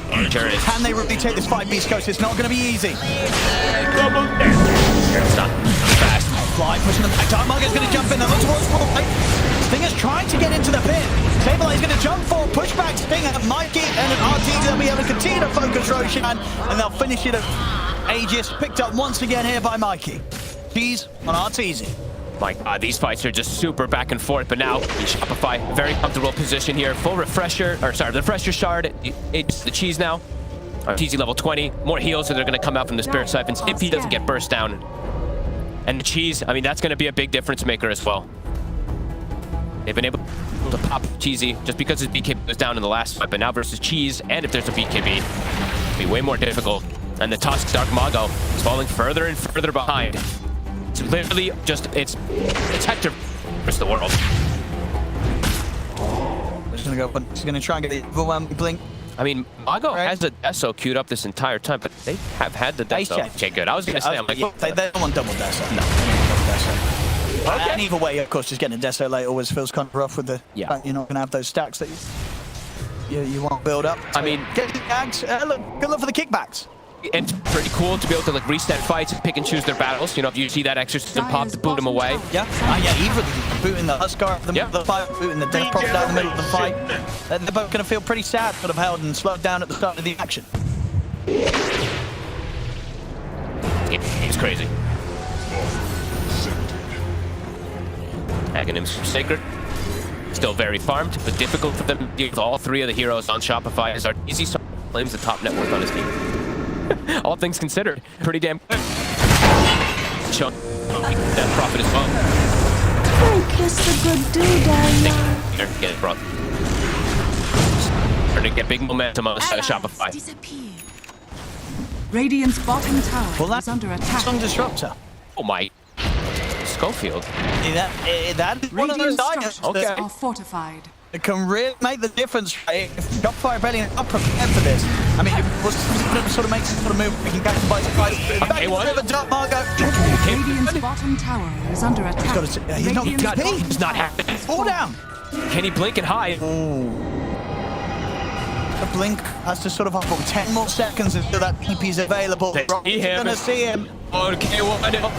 Can they really take this fight, Beast Coast? It's not going to be easy. It's not fast. Fly pushing them back. Dark Margo's going to jump in. They look towards Fly. Stinger's trying to get into the pit. Saberlight's going to jump for push back Stinger. Mikey and an Arteezy will be able to continue to focus Roshan, and they'll finish it up. Aegis picked up once again here by Mikey. Cheese on Arteezy. My God, these fights are just super back and forth, but now Shopify, very comfortable position here. Full refresher, or sorry, the refresher shard. It's the cheese now. Arteezy level 20. More heals, so they're going to come out from the Spirit Siphons if he doesn't get burst down. And the cheese, I mean, that's going to be a big difference maker as well. They've been able to pop Cheesy just because his BKB was down in the last fight, but now versus Cheese, and if there's a BKB, it'll be way more difficult. And the Tusk Dark Mago is falling further and further behind. It's literally just, it's Hector versus the world. He's going to go, he's going to try and get the overwhelming blink. I mean, Mago has the Deso queued up this entire time, but they have had the Deso. Okay, good. I was going to say, I'm like, they don't want double Deso. No, Deso. Okay. And either way, of course, just getting a Deso late always feels kind of rough with the fact you're not going to have those stacks that you want to build up. So I mean, get the gags. Good luck for the kickbacks. It's pretty cool to be able to like reset fights and pick and choose their battles. You know, if you see that exorcism pop to boot them away. Yeah, either booting the Huskar in the middle of the fight, booting the Death Prophet down in the middle of the fight. They're both going to feel pretty sad, sort of held and slowed down at the start of the action. It's crazy. Aghanim's Sacred. Still very farmed, but difficult for them to deal with all three of the heroes on Shopify as Arteezy claims the top net worth on his team. All things considered, pretty damn good. Chunk that profit as well. Oh, kiss the good dude, Daniel. Here, get it, bro. Starting to get big momentum on Shopify. Radiant's bottom tower is under attack. Strong disruptor. Oh my. Schofield. That is one of those items that are fortified. It can really make the difference, right? If Shopify Rebellion are prepared for this. I mean, it was sort of make some sort of move. We can catch them by surprise. Back into the Dark Margo. Radiant's bottom tower is under attack. He's not happening. Fall down. Can he blink and hide? The blink has to sort of hold 10 more seconds until that TP is available. He's gonna see him. Okay, well, no.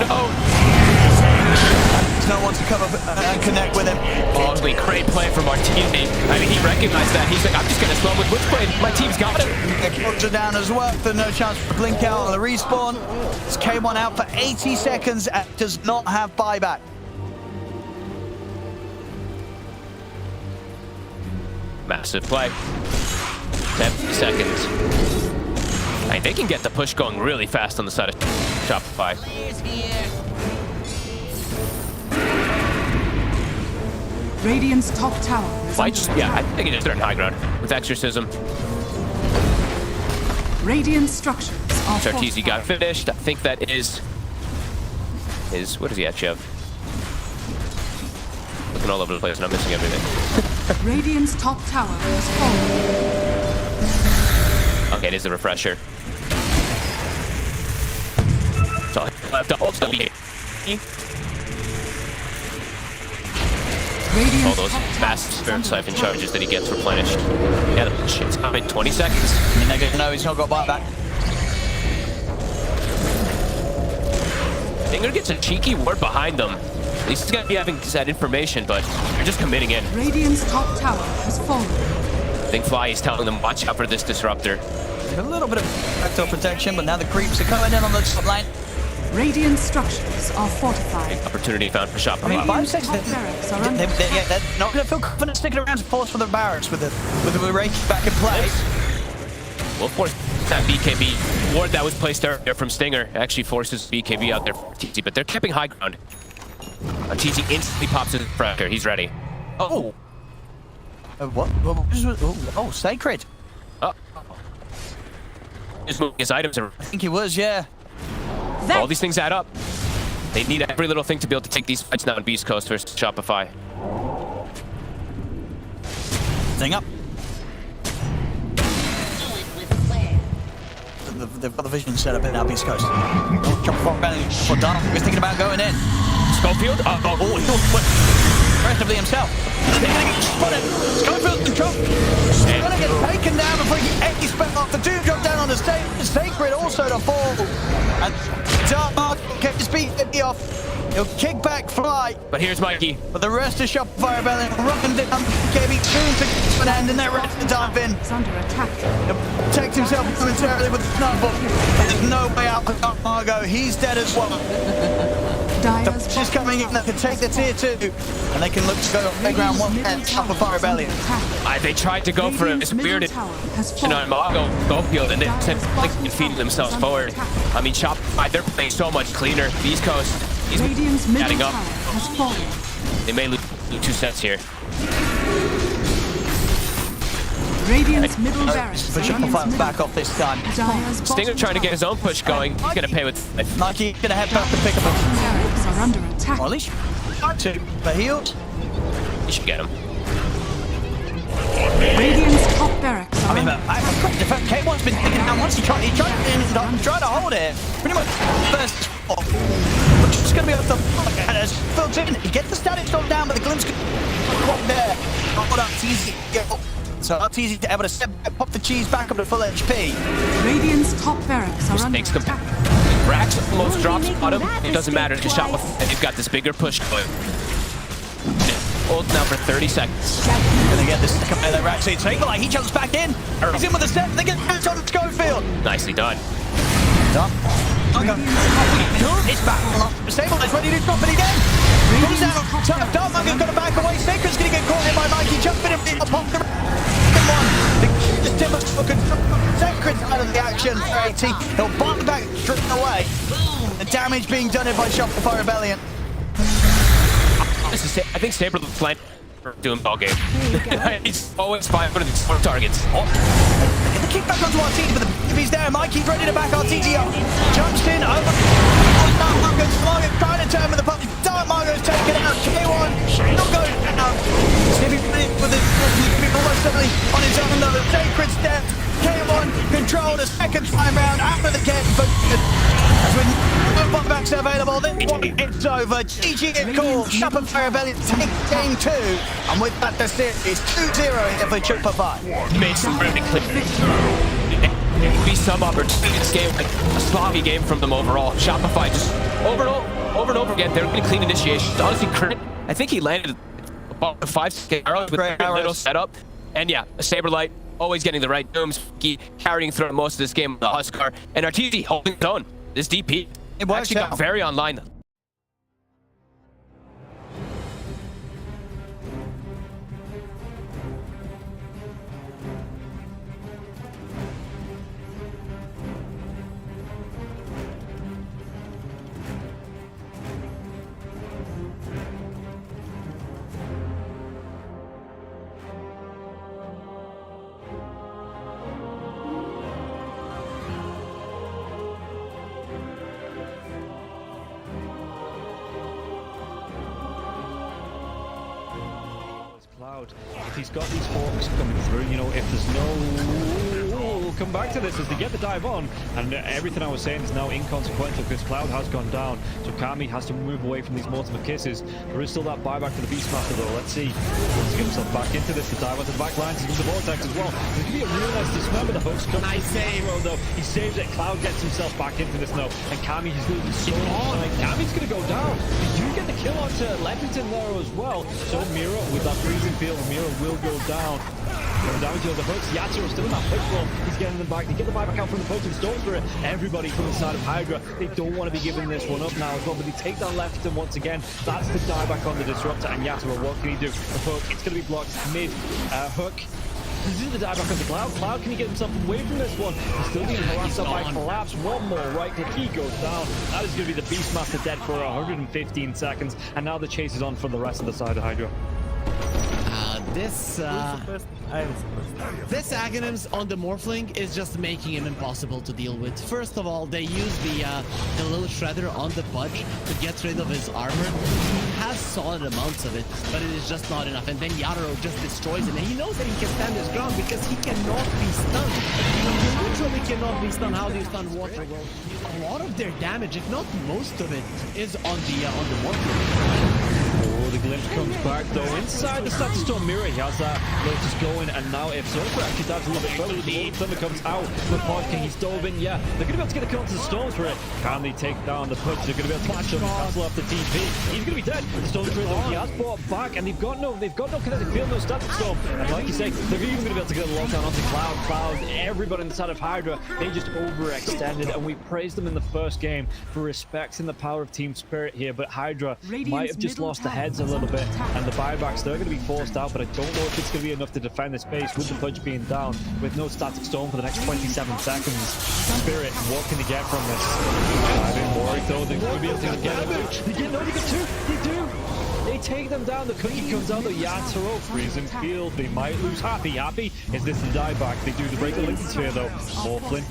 There's no one to come up and connect with him. Oh, great play from Arteezy. I mean, he recognized that. He's like, I'm just going to slow him with Witchblade. My team's got him. Tundra down as well. There's no chance to blink out on the respawn. It's K1 out for 80 seconds and does not have buyback. Massive play. 70 seconds. They can get the push going really fast on the side of Shopify. Radiant's top tower is I think he just threatened high ground with Exorcism. Radiant structures are Chartizi got finished. I think that is his. What does he actually have? Looking all over the place and I'm missing everything. Radiant's top tower is falling. Okay, it is the refresher. So left up. All those fast Spirit Siphon charges that he gets replenished. Yeah, the shit's coming. 20 seconds. And they're going to know he's not got buyback. Stinger gets a cheeky ward behind them. At least he's going to be having that information, but they're just committing in. Radiant's top tower has fallen. I think Fly is telling them, watch out for this disruptor. A little bit of backdoor protection, but now the creeps are coming in on the top line. Radiant structures are fortified. Big opportunity found for Shopify. I mean, 5 seconds. They're not going to feel confident sticking around to force for the barracks with the Rake back in place. We'll force that BKB ward that was placed earlier from Stinger. Actually forces BKB out there for TZ, but they're keeping high ground. TZ instantly pops his pressure. He's ready. Oh. What? Oh, Sacred. Just moving his items around. I think he was, yeah. All these things add up. They need every little thing to be able to take these fights now in Beastcoast versus Shopify. Thing up. They've got the vision set up in our Beastcoast. Shopify done. He's thinking about going in. Schofield? Aggressively himself. He's going to get spotted. Schofield control. He's going to get taken down before he can spent off the 2 drop down on the stage. Sacred also to fall. And Dark Mark kept his BKB off. He'll kick back Fly. But here's Mikey. But the rest of Shopify Rebellion running down BKB soon to an end, and they're ready to dive in. It's under attack. He'll protect himself momentarily with the snowball. There's no way out for Dark Margo. He's dead as well. She's coming in. They can take the tier 2, and they can look to go on playground 1 and Shopify Rebellion. They tried to go for a spirited Margo Schofield, and they said like feeding themselves forward. I mean, Shopify, they're playing so much cleaner. Beastcoast, he's adding up. They may lose 2 sets here. Radiant's middle barracks. For Shopify back off this time. Stinger trying to get his own push going. He's going to pay with... Mikey going to head back to pick up a... Barracks are under attack. Or at least trying to, but healed. You should get him. Radiant's top barracks are under attack. K1's been taken down once. He tried to hold it. Pretty much first... But it's going to be up the... And as Phil's in, he gets the static storm down, but the glimpse could walk there. Hold up, it's easy. So it's easy to able to step back, pop the cheese back up to full HP. Radiant's top barracks are under attack. Rax almost drops on him. It doesn't matter to Shopify. They've got this bigger push going. Hold now for 30 seconds. Gonna get this second play that Rax sees. Like he jumps back in. He's in with a step. They get hands on Schofield. Nicely done. It's back. Sable is ready to drop it again. Comes down. Dark Munger's got to back away. Sacred's going to get caught in by Mikey. Jumping in the pop. Sacred's out of the action. He'll bomb back straight away. The damage being done by Shopify Rebellion. I think Saber looks like doing ball game. He's always 500 targets. Get the kick back onto RTZ, but if he's there, Mikey's ready to back RTZ up. Jumps in over. Dark Margo's trying to turn with the punch. Dark Margo's taken out. K1 not going down. Snippy with it. Almost suddenly on his own though. Sacred step. K1 controlled a second time round after the kick, but as with no buybacks available, this one it's over. GG it called. Shopify Rebellion take game 2, and with that the series 2-0 here for Shopify. Made some really clear. Be some opportunity in this game, like a sloppy game from them overall. Shopify just over and over again. They're really clean initiations. Honestly, I think he landed about 5 arrows with a little setup, and yeah, a Saberlight. Always getting the right dooms, carrying through most of this game with the Huskar, and RTZ holding his own. This DP actually got very online. Cloud, if he's got these forks coming through, you know, if there's no... we'll come back to this as they get the dive on, and everything I was saying is now inconsequential because Cloud has gone down, so Kami has to move away from these multiple kisses. There is still that buyback for the Beastmaster though. Let's see. He wants to get himself back into this. The dive onto the back lines into the vortex as well. There's going to be a real nice dismember. The hooks come. Nice save though. He saves it. Cloud gets himself back into this now, and Kami is losing so much. Kami's going to go down. They do get the kill onto Leppington there as well. So Mira with that freezing field, Mira will go down. Going down to the hooks. Yatsuro's still in that push wall. He's getting them back. They get the buyback out from the post and Storm Spirit. Everybody from the side of Hydra. They don't want to be giving this one up now as well, but they take down Leppington once again. That's the dieback on the Disruptor, and Yatsuro, what can he do? The hook, it's going to be blocked mid hook. He's in the dieback on the Cloud. Cloud, can he get himself away from this one? He's still being harassed by Collapse. One more right click, he goes down. That is going to be the Beastmaster dead for 115 seconds, and now the chase is on for the rest of the side of Hydra. This Aghanims on the Morphling is just making him impossible to deal with. First of all, they use the little shredder on the Pudge to get rid of his armor. He has solid amounts of it, but it is just not enough. And then Yatoro just destroys him, and he knows that he can stand his ground because he cannot be stunned. He literally cannot be stunned. How do you stun water? Well, a lot of their damage, if not most of it, is on the Morphling. Oh, the glimpse comes back though inside the Static Storm Mirror. He has that Lotus going, and now if Sulfur actually dives a little bit further, the Thunder comes out from Podking. He's dove in, yeah. They're going to be able to get a kill onto the Storm Spirit. Can they take down the Pudge? They're going to be able to catch him and cancel off the TP. He's going to be dead. The Storm Spirit though, he has brought back, and they've got no kinetic field, no Static Storm. And like you say, they're even going to be able to get a lockdown onto Cloud. Everybody inside of Hydra, they just overextended, and we praised them in the first game for respecting the power of Team Spirit here, but Hydra might have just lost the heads a little bit, and the buybacks, they're going to be forced out, but I don't know if it's going to be enough to defend the space with the Pudge being down, with no Static Storm for the next 27 seconds. Spirit, what can they get from this? I've been worried though, they're going to be able to get it. They get two, they do! They take them down, the cookie comes out, the Yatoro, freezing field, they might lose Happy. Is this the dieback? They do the break the Lincoln Sphere though. Morphling.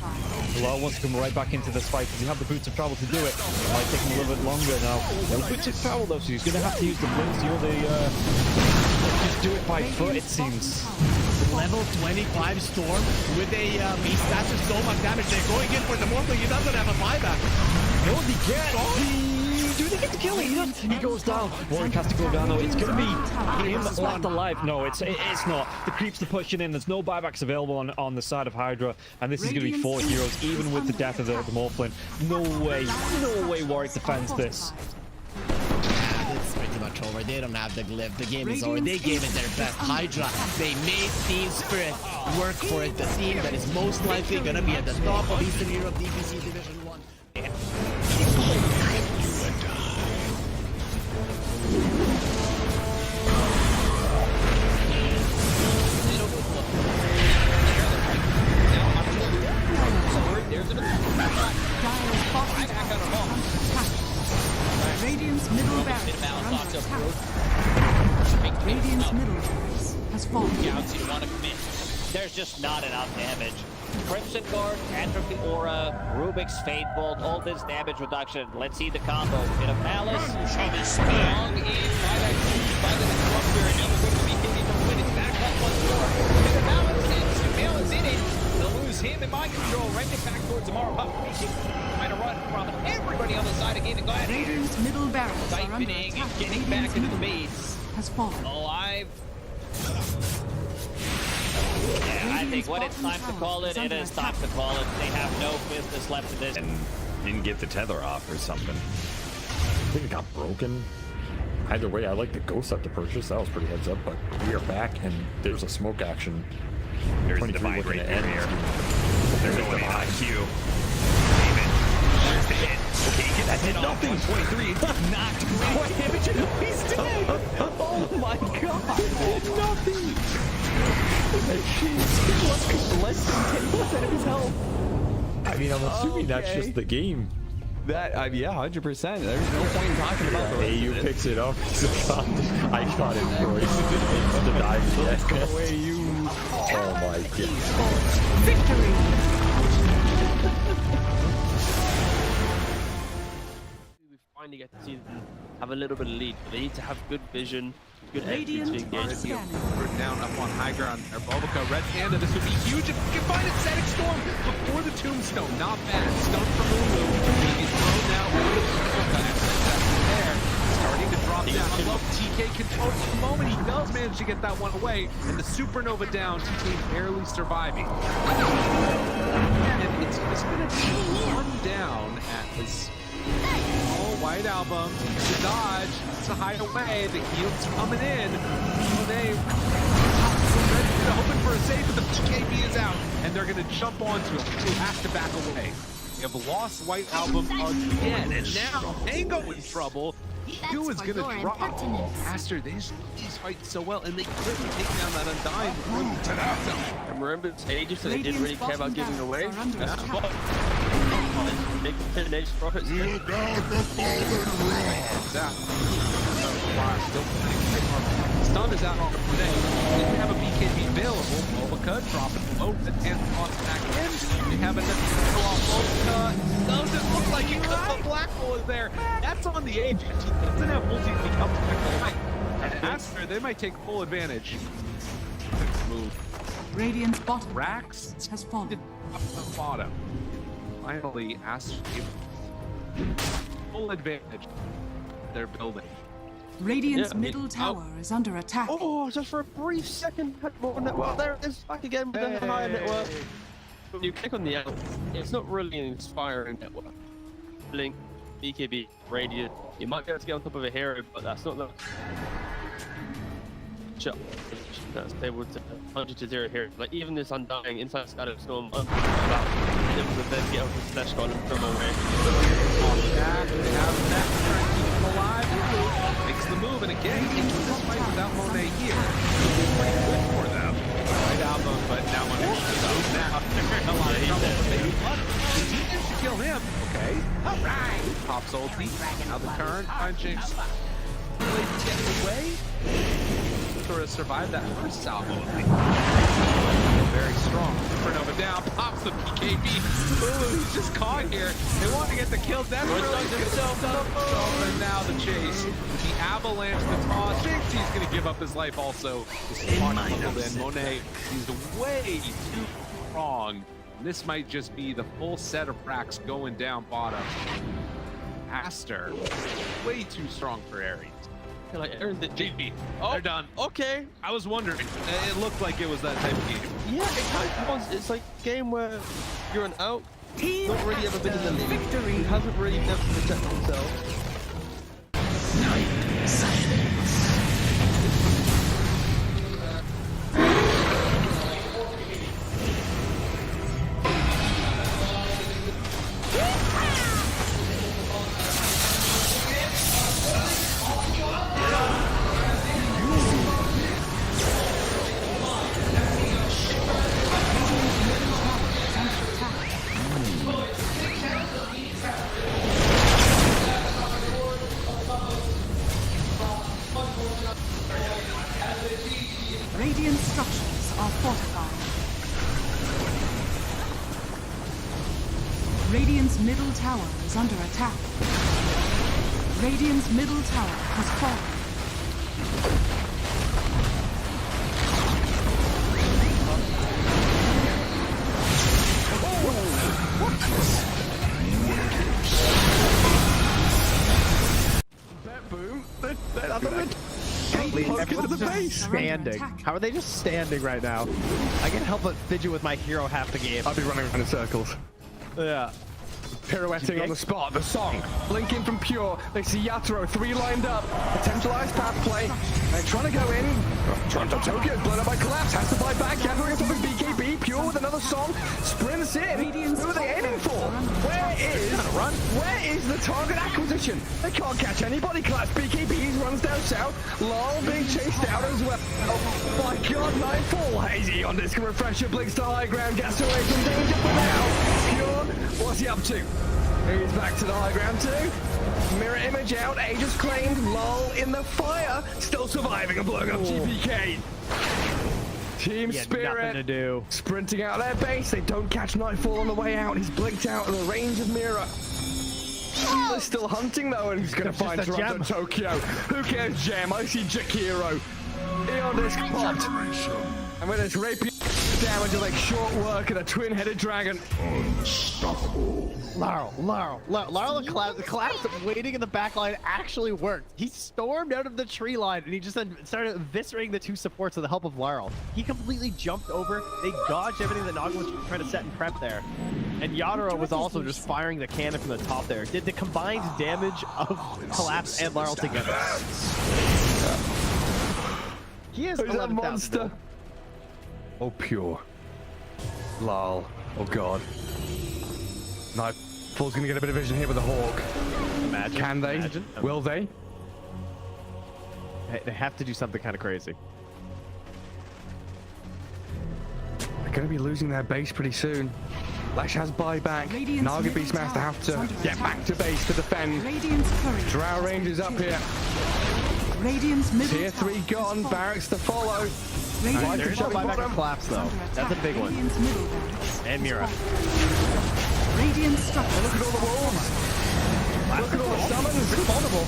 Lau wants to come right back into this fight because he have the boots of travel to do it. It might take him a little bit longer now. No boots of travel though, so he's going to have to use the blinks. You know, they just do it by foot, it seems. Level 25 Storm with a beast. That's just so much damage. They're going in for the Morphling. He doesn't have a buyback. No, they get do they get the kill? He goes down. Warwick has to go down though. It's going to be him left alive. No, it's not. The creeps are pushing in. There's no buybacks available on the side of Hydra, and this is going to be 4 heroes, even with the death of the Morphling. No way Warwick defends this. It's pretty much over. They don't have the glyph. The game is over. They gave it their best. Hydra, they made Team Spirit work for it. The team that is most likely going to be at the top of Eastern Europe DPC Division 1. Radiant's middle barracks Radiant's middle barracks has fallen. Gauzy want to commit. There's just not enough damage. Crimson Guard, Atrophy Aura, Rubik's Fate Bolt, all this damage reduction. Let's see the combo. Bit of Malice. Strong in by the Disruptor, and now they're going to be hitting the win. It's back up once more. Bit of Malice, and Sumail is in it. They'll lose him in mind control. Right it back towards Amaro Pup. Trying to run from everybody on the side of Gaimin Gladiators. Radiant's middle barracks siphoning and getting back into the base. Has fallen. Alive. Yeah, I think when it's time to call it, it is time to call it. They have no business left in this. And didn't get the tether off or something. I think it got broken. Either way, I like the ghost set to purchase. That was pretty heads up, but we are back, and there's a smoke action. There's a divide right there. They're going on IQ. There's the hit. Okay, get that hit off. 123. Knocked great damage. He's dead. Oh my god. Nothing. Less than 10% of his health. I mean, I'm assuming that's just the game. That, yeah, 100%. There's no point in talking about the AU picks it up. I got it, bro. He's to die yet. Go away, you. Oh my god. Victory. finally get to see them have a little bit of lead. But they need to have good vision, good entry to engage. We're down up on high ground. Bulbica, Red Panda, this would be huge if we can find it. Static Storm before the Tombstone. Not bad. Stone from Lulu. He's thrown now over the Bulbica. There. Starting to drop down. I love TK control at the moment. He does manage to get that one away. And the Supernova down. TK barely surviving. And it's just going to be one down as White Album to dodge, to hide away. The heal's coming in. They hoping for a save, but the BKB is out, and they're going to jump onto him. He has to back away. They have lost White Album again, and now Tango in trouble. Q is going to drop. Aster, these fight so well, and they couldn't take down that Undying before the zone. And remember, it's ages, so they didn't really care about giving away. Big finish profits here. Stun is out on the today. They have a BKB available. Bulbica dropping low, the 10th toss back in. They have another kill off Bulbica. Doesn't look like it because the black hole is there. That's on the agent. He doesn't have multi to come to the fight. And Aster, they might take full advantage. Move. Radiant's bottom Rax has fallen. Up the bottom. Finally, Aster full advantage. They're building. Radiant's middle tower is under attack. Oh, just for a brief second, had more network. There it is, back again with the higher network. When you click on the L, it's not really an inspiring network. Blink, BKB, Radiant. You might be able to get on top of a hero, but that's not the shot that's able to 100-0 here. Like even this Undying inside Static Storm, able to then get over the Slash God and throw away. They have that trying to keep him alive. Makes the move, and again, he takes this fight without Monet here. It's pretty good for them. Right album, but now Monet shows up. Now they're in a lot of trouble. Maybe the team should kill him. Okay. Alright. Pops ulti. Now the turn. Punching. Really getting away. Sort of survived that first salvo. Very strong. Supernova down, pops the BKB. Ooh, he's just caught here. They want to get the kill. That's really himself up. And now the chase. The avalanche, the toss. Thinks he's going to give up his life also. Monet, he's way too strong. This might just be the full set of racks going down bottom. Aster, way too strong for Ares. Like Aaron did GP. Oh, they're done. Okay. I was wondering. It looked like it was that type of game. Yeah, it kind of was. It's like a game where you're an out, not really ever been in the league. He hasn't really never protected himself. Radiant structures are fortified. Radiant's middle tower is under attack. Radiant's middle tower has fallen. That boom. Standing. How are they just standing right now? I can't help but fidget with my hero half the game. I'll be running around in circles. Yeah. Pirouetting on the spot, the song. Blinking from Pure. They see Yatoro, 3 lined up. Potentialized path play. They're trying to go in. Toronto Tokyo, blown up by Collapse. Has to fly back. Gathering up with BKB. Pure with another song. Sprints in. Who are they aiming for? Where is the target acquisition? They can't catch anybody. Collapse BKB runs down south. Lol being chased out as well. Oh my god, Nightfall. Hazy on this refresher. Blinks to high ground. Gets away from danger for now. Pure, what's he up to? He's back to the high ground too. Mirror image out, Aegis claimed, lol in the fire, still surviving and blowing up GPK. Team Spirit, nothing to do. Sprinting out their base, they don't catch Nightfall on the way out, he's blinked out of the range of Mirror. They're still hunting though, and he's going to find Toronto Tokyo. Who cares, Gem? I see Jakiro. Eon disc popped. And with his rapier damage of like short work and a twin-headed dragon. Unstoppable. Laurel collapse waiting in the back line actually worked. He stormed out of the tree line and he just then started eviscerating the two supports with the help of Laurel. He completely jumped over. They dodged everything that Naga was trying to set and prep there. And Yatoro was also just firing the cannon from the top there. Did the combined damage of Collapse and Laurel together. He is 11,000 monster. Oh, pure. Lol. Oh, God. Nightfall's going to get a bit of vision here with the Hawk. Imagine. Can they? Imagine. Will they? They have to do something kind of crazy. They're going to be losing their base pretty soon. Lash has buyback. Naga Beastmaster have to get back to base to defend. Drow Rangers up here. Tier 3 gone. Barracks to follow. There is no buyback and collapse though. That's a big one. And Mira. Radiant structure. Look at all the wolves. Look at all the summons. It's vulnerable.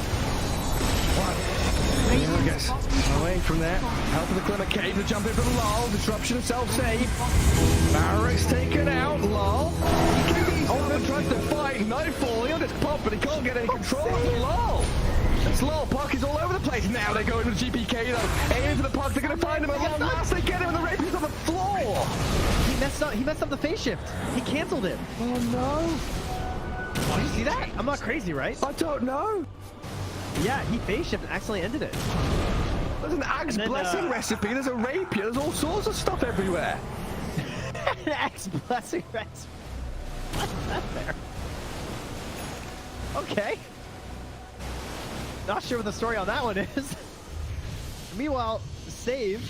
Mira gets away from there. Help of the Glimmer Cave to jump in for the lull. Disruption of self-save. Barracks taken out. Lull. Oh, tries to fight. Nightfall. He'll just pop, but he can't get any control of the lull. This lull puck is all over the place. Now they go into the GPK though. Aim into the puck. They're going to find him at long last. They get him and the rapier's on the floor. He messed up the phase shift. He canceled it. Oh no. Did you see that? I'm not crazy, right? I don't know. Yeah, he phase shift and accidentally ended it. There's an Axe Blessing recipe. There's a rapier. There's all sorts of stuff everywhere. An Axe Blessing recipe. What's that there? Okay. Not sure what the story on that one is. Meanwhile, Save,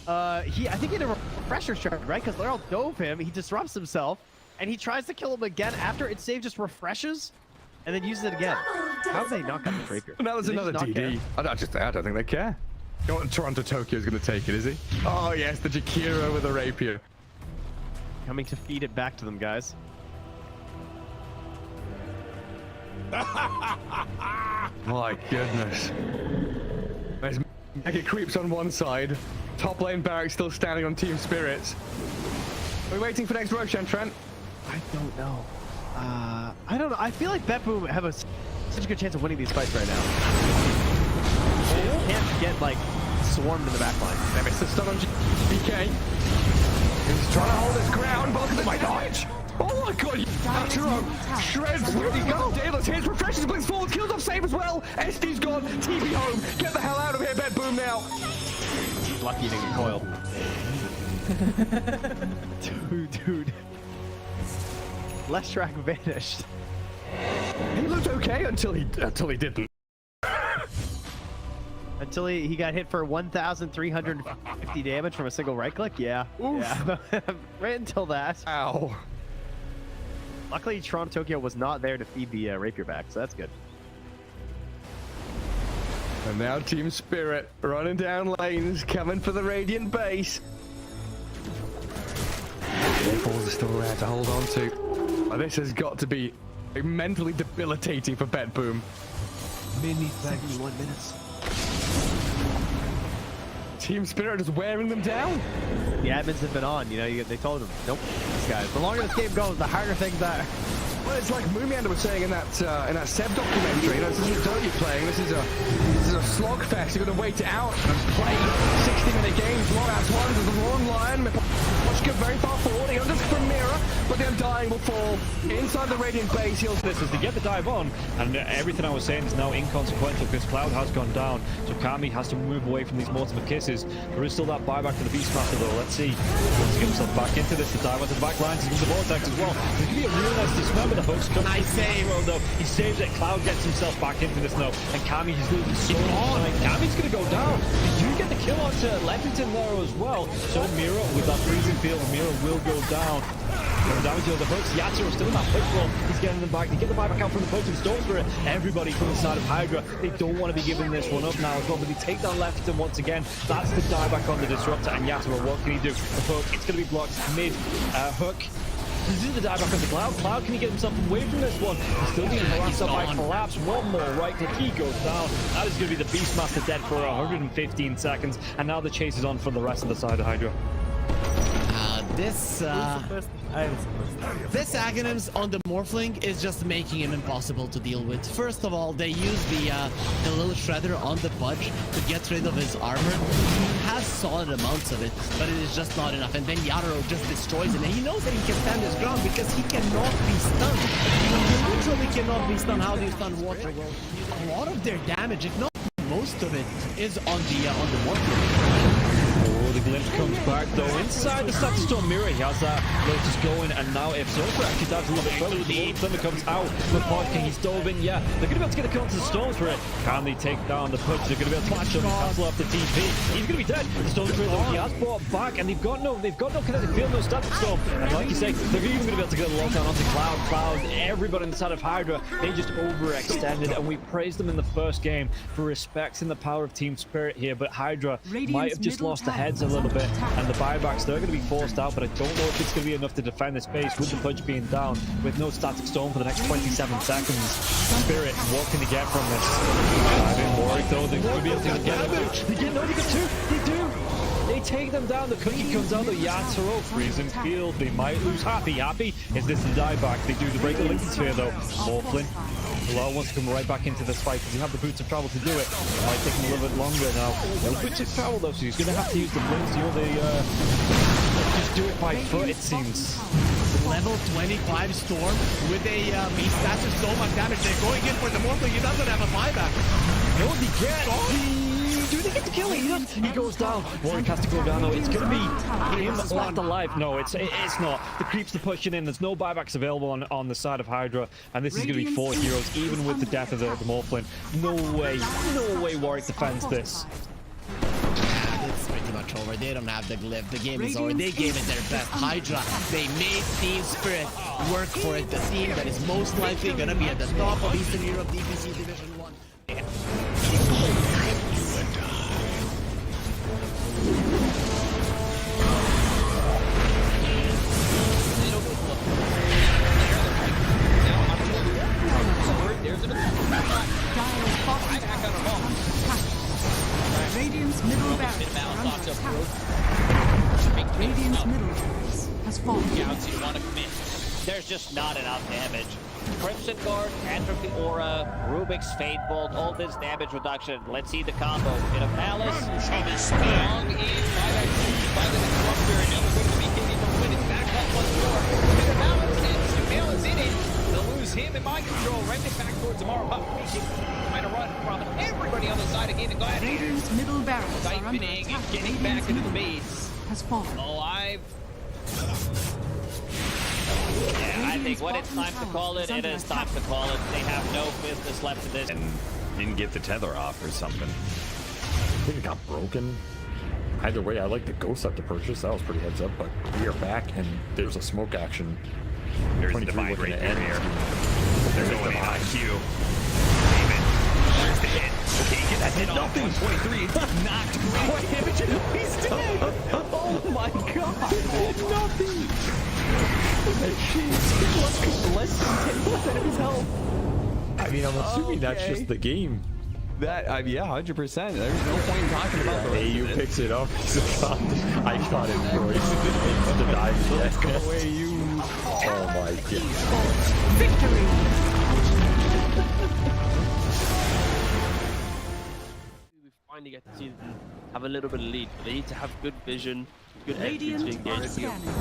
I think he had a refresher charge, right? Because Laurel dove him, he disrupts himself, and he tries to kill him again after it Save just refreshes, and then uses it again. How have they not got the rapier? Now there's another DD. I don't think they care. You know what, Toronto Tokyo's going to take it, is he? Oh yes, the Jakiro with the rapier. Coming to feed it back to them, guys. My goodness. There's Mega Creeps on one side. Top lane Barracks still standing on Team Spirits. We're waiting for next Roshan, Trent. I don't know. I don't know. I feel like BetBoom have such a good chance of winning these fights right now. They can't get, like, swarmed in the back line. They missed the stun on BK. He's trying to hold his ground, but look at my dodge. Oh my god, Yatoro shreds. Where'd he go? Daedalus hits, refreshes, blinks forward, kills off Save as well. SD's gone, TP home. Get the hell out of here, BetBoom now. He's lucky he didn't get coiled. Dude. Leshrac vanished. He looked okay until he didn't. Until he got hit for 1,350 damage from a single right click? Yeah. Oof. Yeah. Right until that. Ow. Luckily, Toronto Tokyo was not there to feed the rapier back, so that's good. And now Team Spirit running down lanes, coming for the Radiant base. Balls are still there to hold on to. But this has got to be mentally debilitating for BetBoom. Mini 71 minutes. Team Spirit is wearing them down. The admins have been on, they told them, nope, these guys. The longer this game goes, the harder things are. Well, it's like Moomiander was saying in that Seb documentary. This isn't Dota you're playing. This is a slogfest. You're going to wait it out and play 60-minute games. Long ass ones. There's a long line. Watch go very far forward. He unders from Mira, but the Undying will fall inside the Radiant base. This is to get the dive on, and everything I was saying is now inconsequential because Cloud has gone down. So Kami has to move away from these Mortimer kisses. There is still that buyback for the Beastmaster though. Let's see. He wants to get himself back into this. The dive onto the back line. He's the Vortex as well. There's going to be a real nice dismember. The hooks come. Nice save. Though. He saves it. Cloud gets himself back into this now. And Kami is losing so much. Kami's going to go down. You get the kill onto Leppington there as well. So Mira with that freezing field, Mira will go down. Damage to the hooks. Yatoro still in that push roll. He's getting them back. They get the buyback out from the post and Storm Spirit. Everybody from the side of Hydra. They don't want to be giving this one up now as well. But they take down Leppington once again. That's the dieback on the Disruptor. And Yatoro, what can he do? The hook. It's going to be blocked mid hook. He's doing the dive back onto Cloud. Cloud, can he get himself away from this one? He's still being harassed up by Collapse. One more right click, he goes down. That is going to be the Beastmaster dead for 115 seconds. And now the chase is on for the rest of the side of Hydra. This Aghanims on the Morphling is just making him impossible to deal with. First of all, they use the little shredder on the Pudge to get rid of his armor. He has solid amounts of it, but it is just not enough. And then Yatoro just destroys him. And he knows that he can stand his ground because he cannot be stunned. He literally cannot be stunned. How do you stun water? Well, a lot of their damage, if not most of it, is on the Morphling. The glimpse comes back though inside the Static Storm mirror. He has that Lotus going, and now if Sofa actually dives a little bit further, the Thunder comes out. The Pod King, he's dove in. Yeah, they're going to be able to get the counter to the Storms for it. Can they take down the Pudge? They're going to be able to catch him and cancel off the TP. He's going to be dead. The Storm Trader, he has brought back, and they've got no kinetic field, no Static Storm. And like you say, they're even going to be able to get a lockdown onto Cloud. Everybody inside of Hydra, they just overextended, and we praised them in the first game for respecting the power of team spirit here. But Hydra might have just lost the heads a little bit, and the buybacks, they're going to be forced out, but I don't know if it's going to be enough to defend this base with the Pudge being down, with no Static Storm for the next 27 seconds. Spirit, what can they get from this? I've been worried though, they're going to be able to get damage. They get two, they do! They take them down, the cookie comes out, the Yatoro, freezing field, they might lose. Happy, is this the dieback? They do the break the Lincoln Sphere though. Morphling, Bilal wants to come right back into this fight because you have the boots of travel to do it. It might take him a little bit longer now. No boots of travel though, so he's going to have to use the blinks, just do it by foot it seems. Level 25 Storm with a Beast. That's just so much damage. They're going in for the Morphling. He doesn't have a buyback. No, he can't. Do they get the kill? He goes down. Warwick has to go down though. It's going to be him left alive. No, it's not. The creeps are pushing in. There's no buybacks available on the side of Hydra, and this is going to be 4 heroes, even with the death of the Morphling. No way Warwick defends this. It's pretty much over. They don't have the glyph. The game is over. They gave it their best. Hydra, they made Team Spirit work for it. The team that is most likely going to be at the top of Eastern Europe DPC Division 1. Radiant's middle barracks Radiant's middle barracks has fallen. Scouts, you want to commit. There's just not enough damage. Crimson Guard, Atrophy Aura, Rubik's Fate Bolt, all this damage reduction. Let's see the combo. Bit of Malice. Strong in by the Disruptor, and now they're going to be hitting from winning back up once more. Bit of Malice, and Sumail is in it. They'll lose him in mind control. Right back towards Amaro. Trying to run from everybody on the side of Gaimin Gladiators. Radiant's middle barracks are under Siphoning attack. and getting back into the base. Has fallen. Alive. Yeah, I think when it's time to call it, it is time to call it. They have no business left in this. And didn't get the tether off or something. I think it got broken. Either way, I like the ghost at the purchase. That was pretty heads up, but we are back, and there's a smoke action. There's the divide right there. They're going in on Q. There's the hit. Okay, that hit nothing. 123. Knocked. What damage? He's dead. Oh my god. Nothing. I mean, I'm assuming that's just the game. That, yeah, 100%. There's no point in talking about the AU picks it up. I got it, bro. It's the dive yet. No way you... Oh my god. Victory! We finally get to see them have a little bit of lead. They need to have good vision, good entry to engage.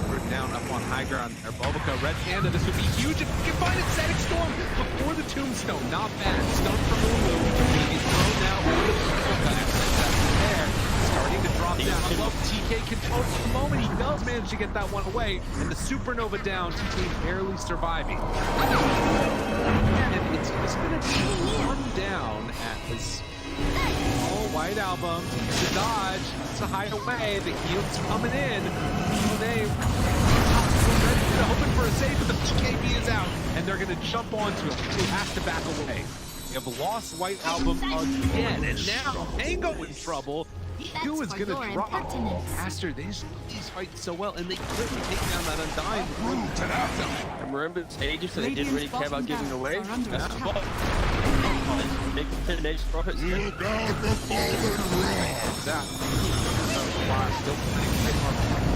We're down up on high ground. Our Bulbaca, Red Panda, this would be huge if we can find a Static Storm before the Tombstone. Not bad. Stone from Lulu. He's thrown now over the there. Starting to drop down. I love TK control for the moment. He does manage to get that one away. And the Supernova down. TK barely surviving. And it's just going to be one down at his... Oh, White Album, it's a dodge, it's a hide away, the heal's coming in. They hoping for a save, but the BKB is out, and they're going to jump onto him. He has to back away. They have lost White Album again, and now Tango in trouble. Q is going to drop. Aster, they just these fights so well, and they quickly take down that Undying. And remember, it's ages, so they didn't really care about giving away. That's what. Make the next profits.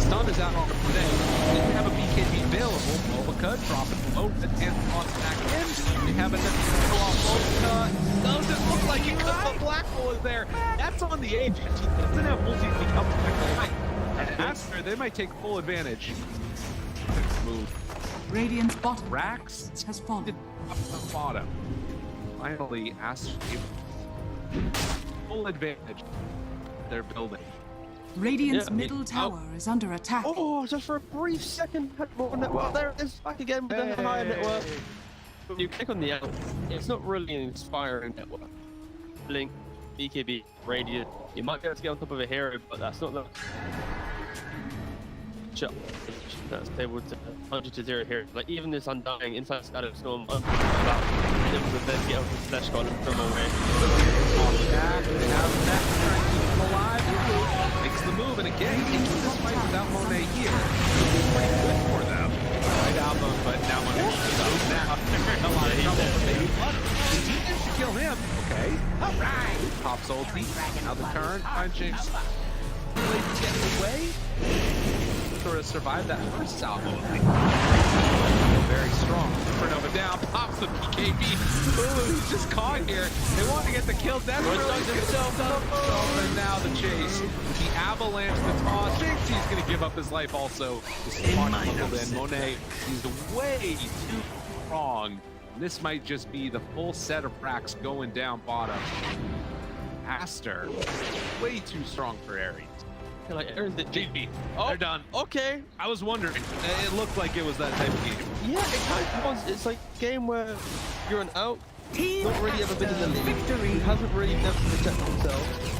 Stun is out on the play. They have a BKB available. Volvica dropping low. The 10 on back in. They have a Volvica. Doesn't look like it because the black hole is there. That's on the edge. She doesn't have multi become back. And Aster, they might take full advantage. Move. Radiant's bottom Rax has fallen. Up the bottom. Finally, Aster full advantage. They're building. Radiant's middle tower is under attack. Oh, just for a brief second, had more network. There it is, back again with the higher network. When you click on the L, it's not really an inspiring network. Blink, BKB, Radiant. You might be able to get on top of a hero, but that's not the shot that's able to 100 to 0 here. Like even this Undying inside Scatter Storm, able to then get over the Slash Golem from away. They have that trying to keep him alive. Makes the move, and again, into this fight without Monet here. Pretty good for them. Right album, but now Monet is out. Now they're in a lot of trouble. Maybe what? The team should kill him. Okay. Alright. Pops ulti. Now the turn. Punching. Getting away. Sort of survived that first salvo. Very strong. Supernova down. Pops the BKB. Ooh, he's just caught here. They want to get the kill. That's really himself up. And now the chase. The avalanche, the toss. Thinks he's going to give up his life also. Monet, he's way too strong. This might just be the full set of racks going down bottom. Aster, way too strong for Ares. Like Ares the GP. Oh, they're done. Okay. I was wondering. It looked like it was that type of game. Yeah, it kind of was. It's like a game where you're an out. Not really ever been in the league. Victory. He hasn't really never protected himself.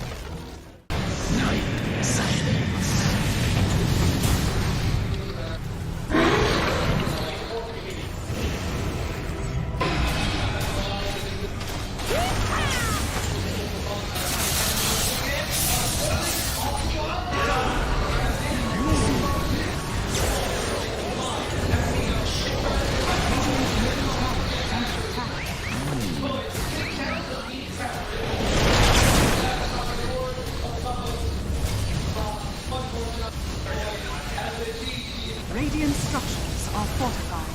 Radiant structures are fortified.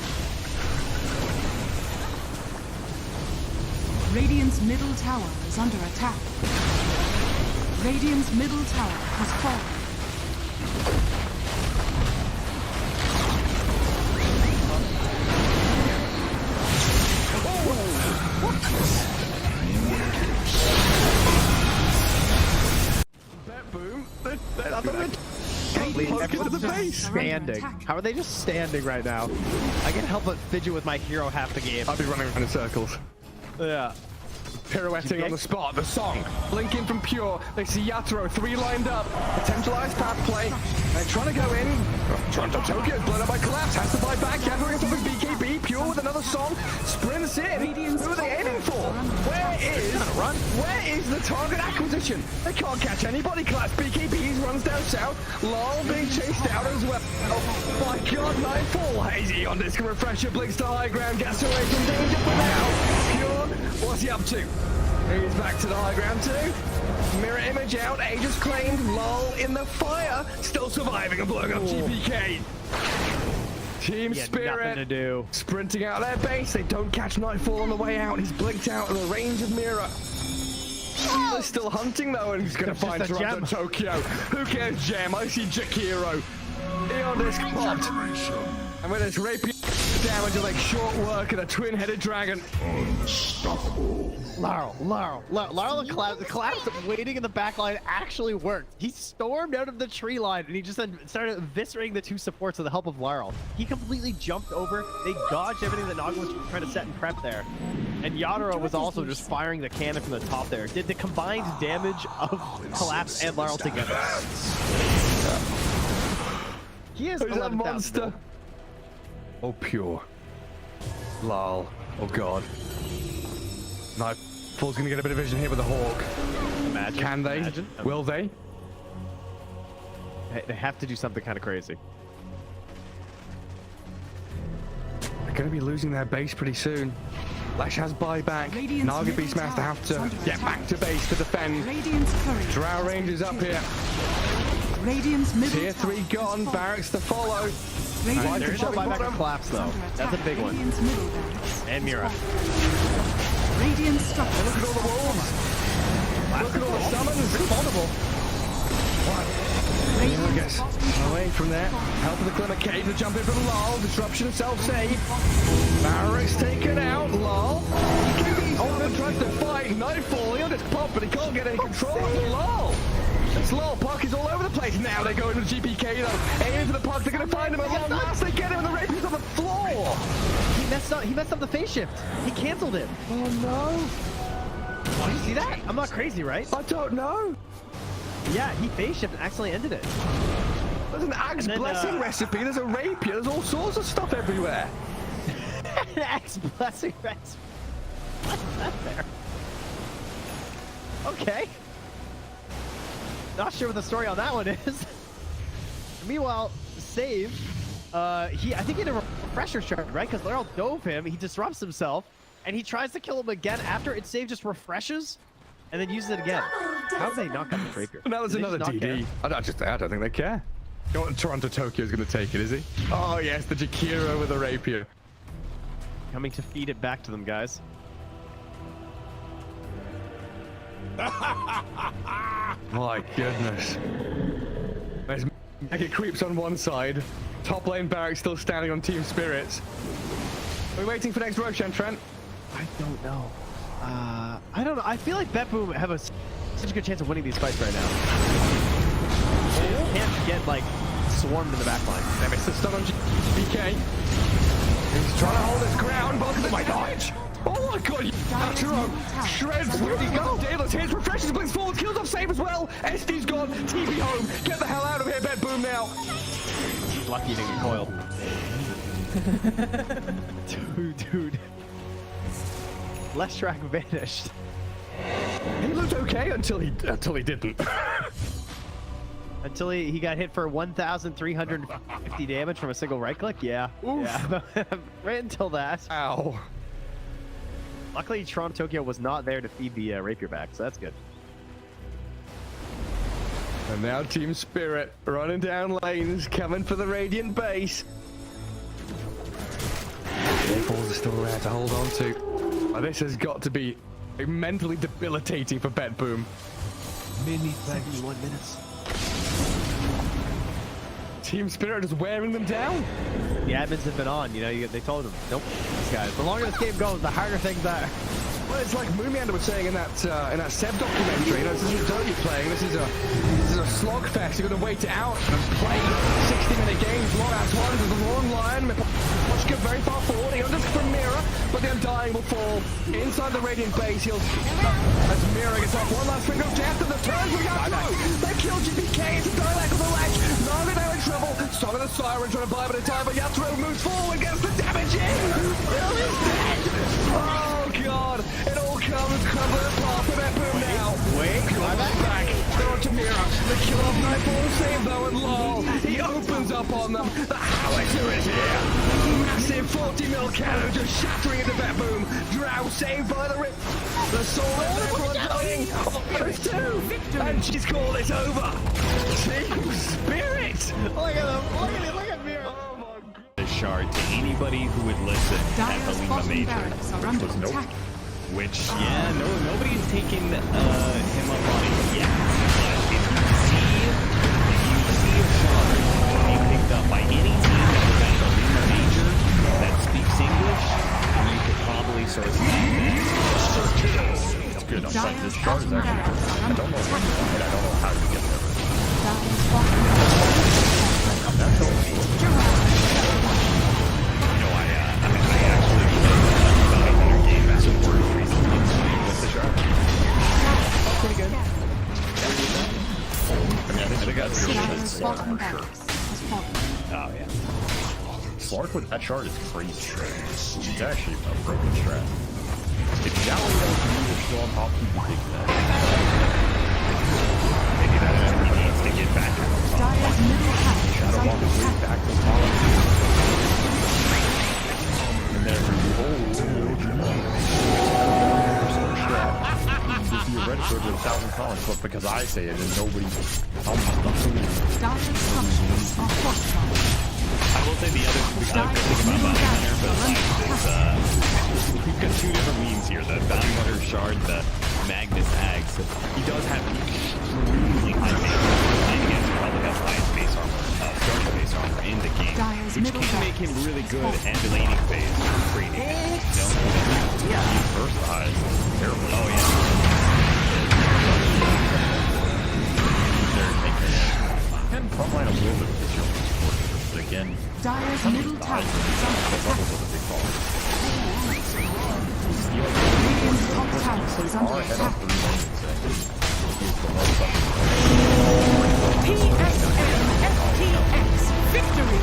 Radiant's middle tower is under attack. Radiant's middle tower has fallen. Boom. Standing. How are they just standing right now? I can't help but fidget with my hero half the game. I'll be running around in circles. Yeah. Pirouetting on the spot, the song. Blinking from Pure. They see Yatoro, 3 lined up. Potentialized path play. They're trying to go in. Toronto Tokyo is blown up by Collapse. Has to fight back. Yatoro gets off his BKB. Pure with another song. Sprints in. Who are they aiming for? Where is the target acquisition? They can't catch anybody. Collapse BKBs runs down south. Lol being chased out as well. Oh my god, Nightfall. Hazy on disc refresher. Blinks to high ground. Gets away from danger for now. Pure, what's he up to? He's back to the high ground too. Mirror image out, Aegis claimed, lol in the fire, still surviving and blowing up GPK. Team Spirit nothing to do. Sprinting out their base, they don't catch Nightfall on the way out, he's blinked out in the range of Mirror. They're still hunting though, and he's gonna find Toronto Tokyo. Who cares, Gem? I see Jakiro. Eon disc popped. And with this rapier damage will make short work of a twin-headed dragon. Unstoppable. Laurel, the collapse waiting in the back line actually worked. He stormed out of the tree line and he just then started eviscerating the 2 supports with the help of Laurel. He completely jumped over. They dodged everything that Naga was trying to set and prep there. And Yatoro was also just firing the cannon from the top there. Did the combined damage of Collapse and Laurel together. He is a monster. Oh, Pure. Lol. Oh, God. Nightfall's gonna get a bit of vision here with the Hawk. Imagine. Can they? Imagine. Will they? They have to do something kind of crazy. They're going to be losing their base pretty soon. Lash has buyback. Naga Beastmaster have to get back to base to defend. Drow Rangers up here. Tier 3 gone. Barracks to follow. There's no buyback and collapse though. That's a big one. And Mira. Radiant structure. Look at all the wolves. Look at all the summons. Pretty vulnerable. Mira gets away from there. Help of the Glimmer Cave to jump in from Lol. Disruption self-save. Barracks taken out. Lol. Open tries to fight. Nightfall. He'll just pop, but he can't get any control of the Lol. It's Lol. Puck is all over the place. Now they go into the GPK though. Aiming for the Puck. They're going to find him at long last. They get him and the Rapier's on the floor. He messed up the phase shift. He canceled it. Oh no. Did you see that? I'm not crazy, right? I don't know. Yeah, he phase shift and accidentally ended it. There's an Axe Blessing recipe. There's a Rapier. There's all sorts of stuff everywhere. An Axe Blessing recipe. What's that there? Okay. Not sure what the story on that one is. Meanwhile, Save, I think he had a refresher shard, right? Because Laryl dove him, he disrupts himself, and he tries to kill him again after it Save just refreshes, and then uses it again. How did they not got the Rapier? Now there's another DD. I don't think they care. Toronto Tokyo's going to take it, is he? Oh yes, the Jakiro with the Rapier. Coming to feed it back to them, guys. My goodness. There's Mega Creeps on one side. Top lane Barracks still standing on Team Spirits. Are we waiting for next Roshan, Trent? I don't know. I don't know. I feel like BetBoom have such a good chance of winning these fights right now. They can't get, like, swarmed in the back line. They missed the stun on BK. He's trying to hold his ground, but look at my dodge. Oh my god, Yaturo shreds. Where'd he go? Daedalus hits, refreshes, blinks forward, kills off Save as well. SD's gone, TP home. Get the hell out of here, BetBoom now. He's lucky he didn't get coiled. Dude. Leshrac vanished. He looked okay until he didn't. Until he got hit for 1,350 damage from a single right click? Yeah. Oof. Yeah. Right until that. Ow. Luckily, Toronto Tokyo was not there to feed the Rapier back, so that's good. And now Team Spirit running down lanes, coming for the Radiant base. Balls are still there to hold on to. This has got to be mentally debilitating for BetBoom. 71 minutes. Team Spirit is wearing them down. The admins have been on, they told them, nope, these guys. The longer this game goes, the harder things are. Well, it's like Moomiander was saying in that Seb documentary. This isn't Dota you're playing. This is a slogfest. You're gonna wait it out and play 60-minute games, long ass ones. There's a long line. Watch get very far forward. He'll just from Mira, but the Undying will fall inside the Radiant base. As Mira gets off one last finger of death, and the turns we got through. They killed GPK. It's a dialect of the ledge. Naga now in trouble. Song of the Siren trying to buy a bit of time, but Yatro moves forward, gets the damage in. Bill is dead. Oh god. It all comes crumbling apart for BetBoom now. Wait, back. They're on to Mira. The kill off Nightfall save though, and Lol. He opens up on them. The Howitzer is here. Massive 40 mil cannon just shattering into BetBoom. Drow saved by the rip. The soul of everyone dying. Almost two. And she's called it over. Team Spirit. Look at him. Look at Mira. Oh my god. The shard to anybody who would listen at the Lima Major. Which, yeah, nobody's taken him up on it yet. But if you see a shard being picked up by any team that was at the Lima Major that speaks English, you could probably source that. It's good. This shard is actually good. I don't know when, but I don't know how to get there. That's all. Pretty good. Oh yeah. Slark with that shard is crazy. It's actually a broken strat. If Jolly knows you are still on top, you can take that. Maybe that everybody needs to get back to the top. Dire's middle tower is Shadow under Walk is attack. back to the top. And there for you. Theoretically, there's 1,000 comments, but because I say it and nobody else does. Dire's structures are fortified. I will say the other thing about Bounty Hunter, but like, we've got two different memes here. The Bounty Hunter shard, the Magnus Ags. He does have extremely high damage against probably the highest base armor, starting base armor in the game, which can make him really good and laning phase trading. He's versatile. Terrible. Oh, yeah. And frontline a little bit of this year, but again, Dire's middle tower is under attack. Radiant's top tower is under attack. TSM victory.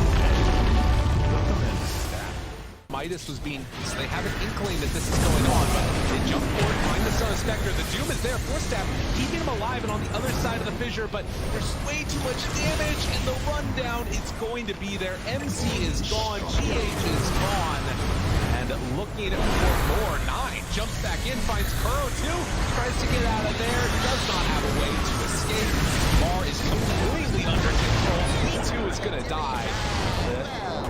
Midas was being, so they have an inkling that this is going on, but they jump forward, find the Star Spectre. The Doom is there, Force Staff, keeping him alive and on the other side of the fissure, but there's way too much damage, and the rundown is going to be there. MC is gone, GH is gone, and looking for more. 9 jumps back in, finds Kuro too, tries to get out of there, does not have a way to escape. Mar is completely under control. P2 is gonna die.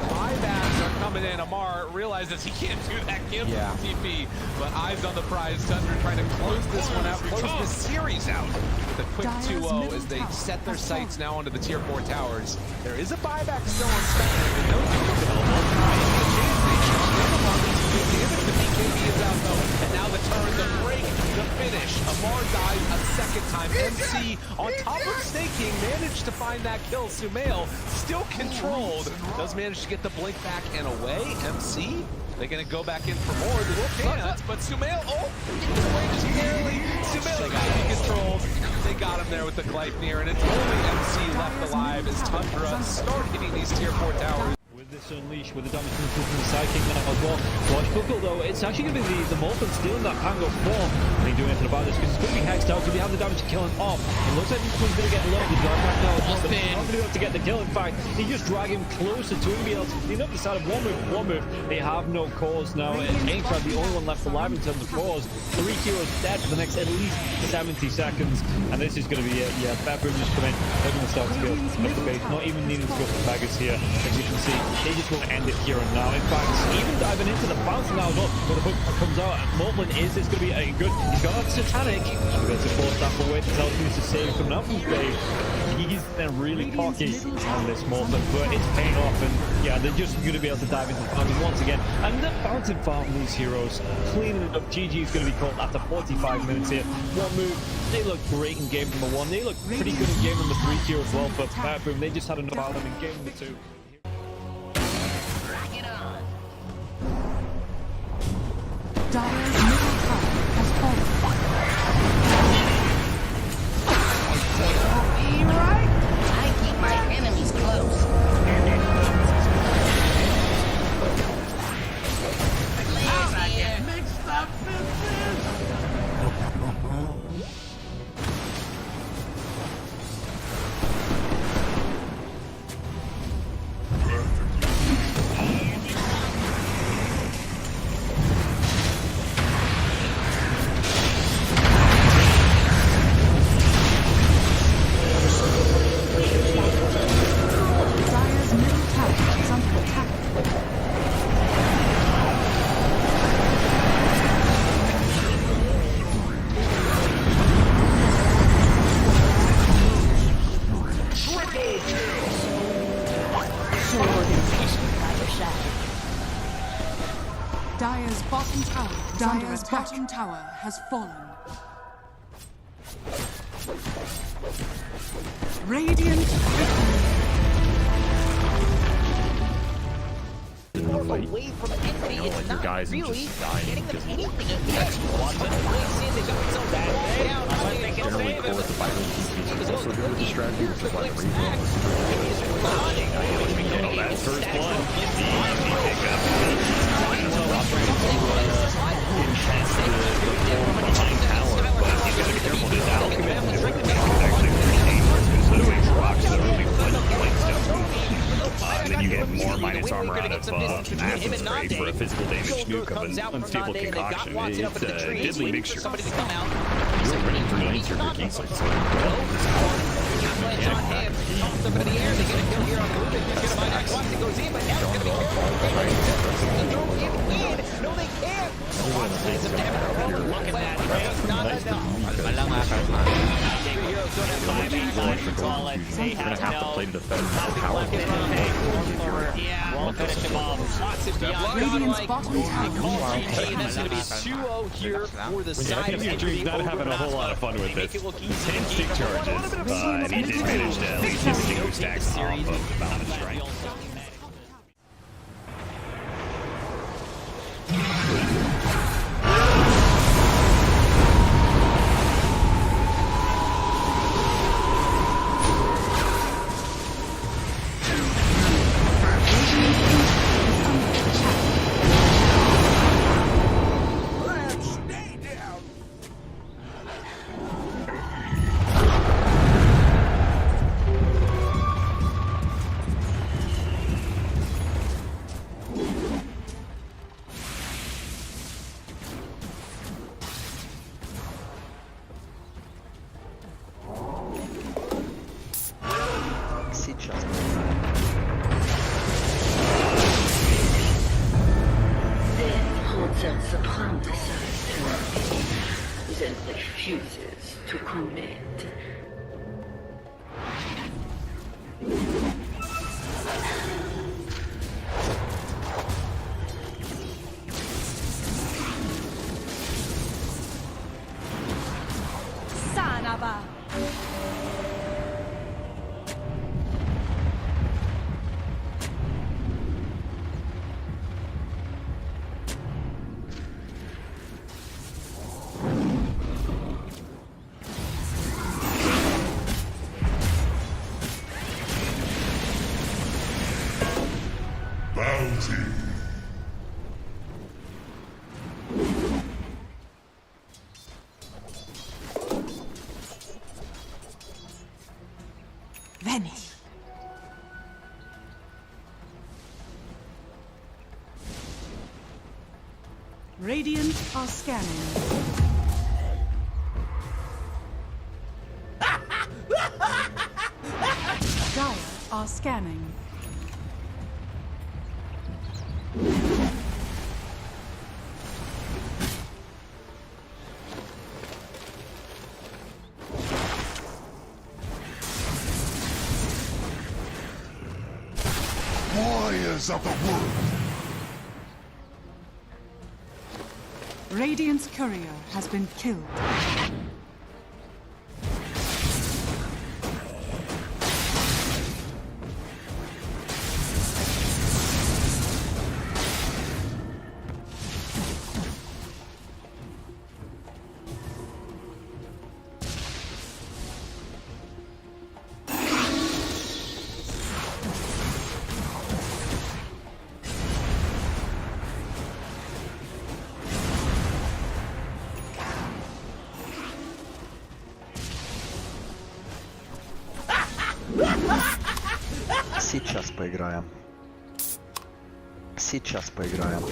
Buybacks are coming in. Amar realizes he can't do that kill TP, but eyes on the prize. Tundra trying to close this one out, close this series out with a quick 2-0 as they set their sights now onto the tier 4 towers. There is a buyback still on Spectre, but no the BKB is out though, and now the turn, the break, the finish. Amar dies a second time. MC on top of staking managed to find that kill. Sumail still controlled, does manage to get the blink back and away. MC, they're gonna go back in for more. They can't, but Sumail, gets away just barely. Sumail got to be controlled. They got him there with the Gleipnir, and it's only MC left alive as Tundra start hitting these tier 4 towers. With this Unleash, with the damage from the Psychic now as well. Watch Buckle though, it's actually going to be the Molten stealing that Pango form. And he doing anything about this because it's going to be hexed out, because he has the damage to kill him off. It looks like this one's going to get low. The drive back now as well, but he's not going to be able to get the kill. In fact, he just drag him closer to him, be able to clean up the side of one move. They have no cause now. Aintrad, the only one left alive in terms of cause. 3 heroes dead for the next at least 70 seconds. And this is going to be it. Yeah, Bedroom just come in. They're going to start to go up the base, not even needing to go for Baggers here. As you can see, they just won't end it here and now. In fact, even diving into the bounce now as well, where the hook comes out. Mortland is this going to be a good. He's got Satanic. He's got to force that away to tell him to save coming up from Dave. He's then really cocky on this Mortland, but it's paying off, and yeah, they're just going to be able to dive into the fountain once again. And the fountain farm, these heroes cleaning it up. GG is going to be called after 45 minutes here. One move. They look great in game number 1. They look pretty good in game number 3 here as well, but boom, they just had enough out of them in game number 2. Dire's middle tower has fallen. Be right. I keep my enemies close. Mixed up Dire's bottom tower has fallen. Radiant away from enemy. You know, like your guys really just dying because of generally core the fighter is also good with the strategy, which is like oh, that's first blood. Easy pickup. Intense the behind tower, but you gotta be careful. This alchemist is actually pretty dangerous considering between him and Great for a Nande. physical damage Joker nuke of comes an out from unstable Nande, and they've got concoction. Watson up It's at the a tree. He's deadly waiting for mixture. somebody to come out. You're running through lanes here for Kingsley. Avalanche on him. Tossed up into the air. They get a kill here on Rubik. He's going to find out. Watson goes in, but now it's going to be careful. They throw him in. No, they can't. Watson does some damage. Look at that. Just not enough. Three heroes don't have 5 actions to call it. They have no. Yeah, we'll finish him off. Watson beyond godlike. They call GG. That's going to be 2-0 here for the side of Dream's not having a whole lot of fun with this. 10 stick charges, and he did manage to at least hit 2 stacks off of Bound and Strike. Then refuses to commit. Sanaba. Vanish. Radiant are scanning. Dire are scanning. Warriors of the wood. Radiant's courier has been killed. Сейчас поиграем. Сейчас поиграем.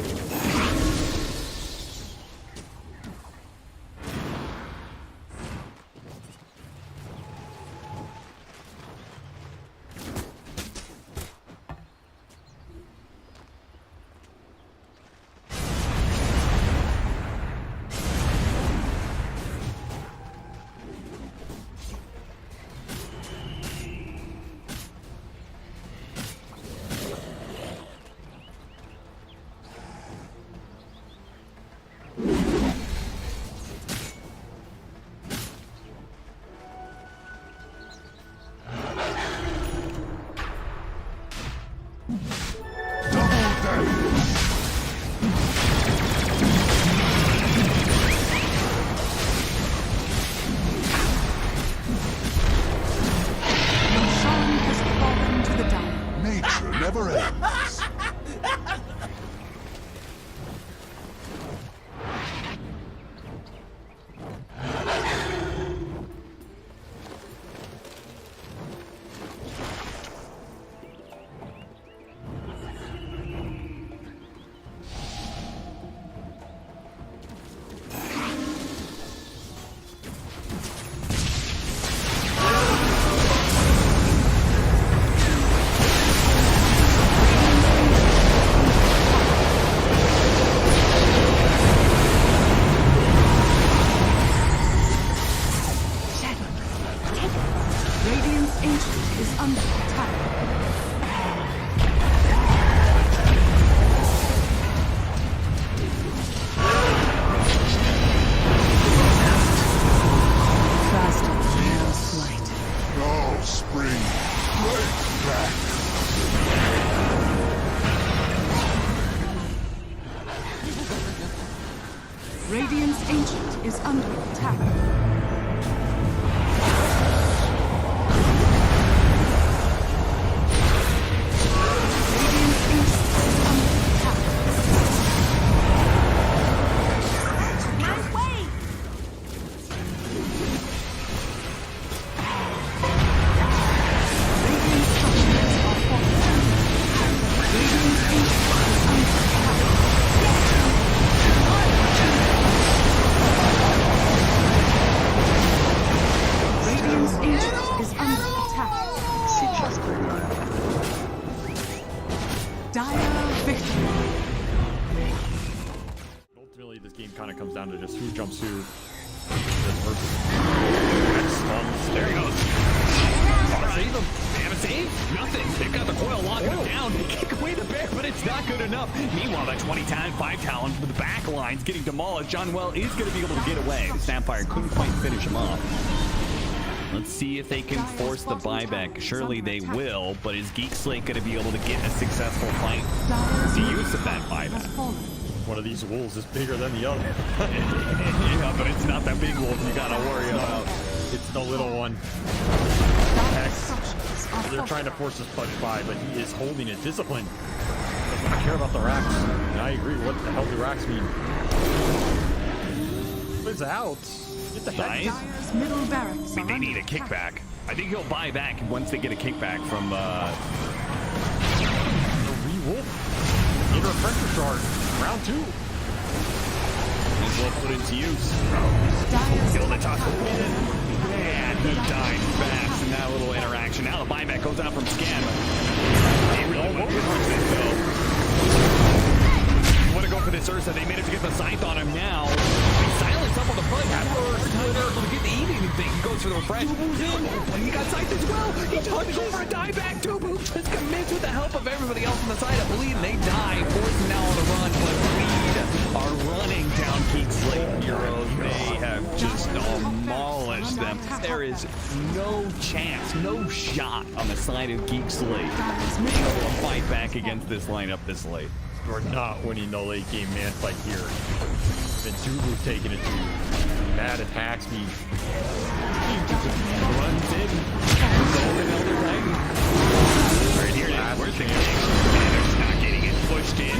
Radiant's Ancient is under attack. Ultimately, this game kind of comes down to just who jumps who. Versus. There he goes. Oh, save him. They haven't saved? Nothing. They've got the coil locking him down. They kick away the bear, but it's not good enough. Meanwhile, that 5 talent with the back lines getting demolished. John Well is going to be able to get away. Snapfire couldn't quite finish him off. Let's see if they can force the buyback. Surely they will, but is Geek Slate going to be able to get a successful fight? The use of that buyback. One of these wolves is bigger than the other. Yeah, but it's not that big wolf you got to worry about. It's the little one. Heck, they're trying to force this punch by, but he is holding it. Discipline. Doesn't care about the racks. And I agree. What the hell do racks mean? It's out. Get the heck. Middle barracks. I think they need a kickback. I think he'll buy back once they get a kickback from the Re-Wolf. Need a pressure charge. Round 2. These will put into use. Kill the taco win. Man, he died fast in that little interaction. Now the buyback goes out from Scan. They really want to push this though. You want to go for this Ursa. They managed to get the scythe on him now. He silenced up on the front. First, able to get the eating thing. He goes for the refresh. Tubu's in. He got scythed as well. He touches over a dieback. Tubu just commits with the help of everybody else on the side of Bleed, and they die. Forced now on the run, but Bleed are running down Geek Slate Heroes. They have just demolished them. There is no chance, no shot on the side of Geek Slate being able to fight back against this lineup this late. We're not winning the late game man fight here. Then Tubu's taking it to Mad attacks me. Runs in. Golden Elder Titan. Right here it is. Where's the game? Not getting it pushed in.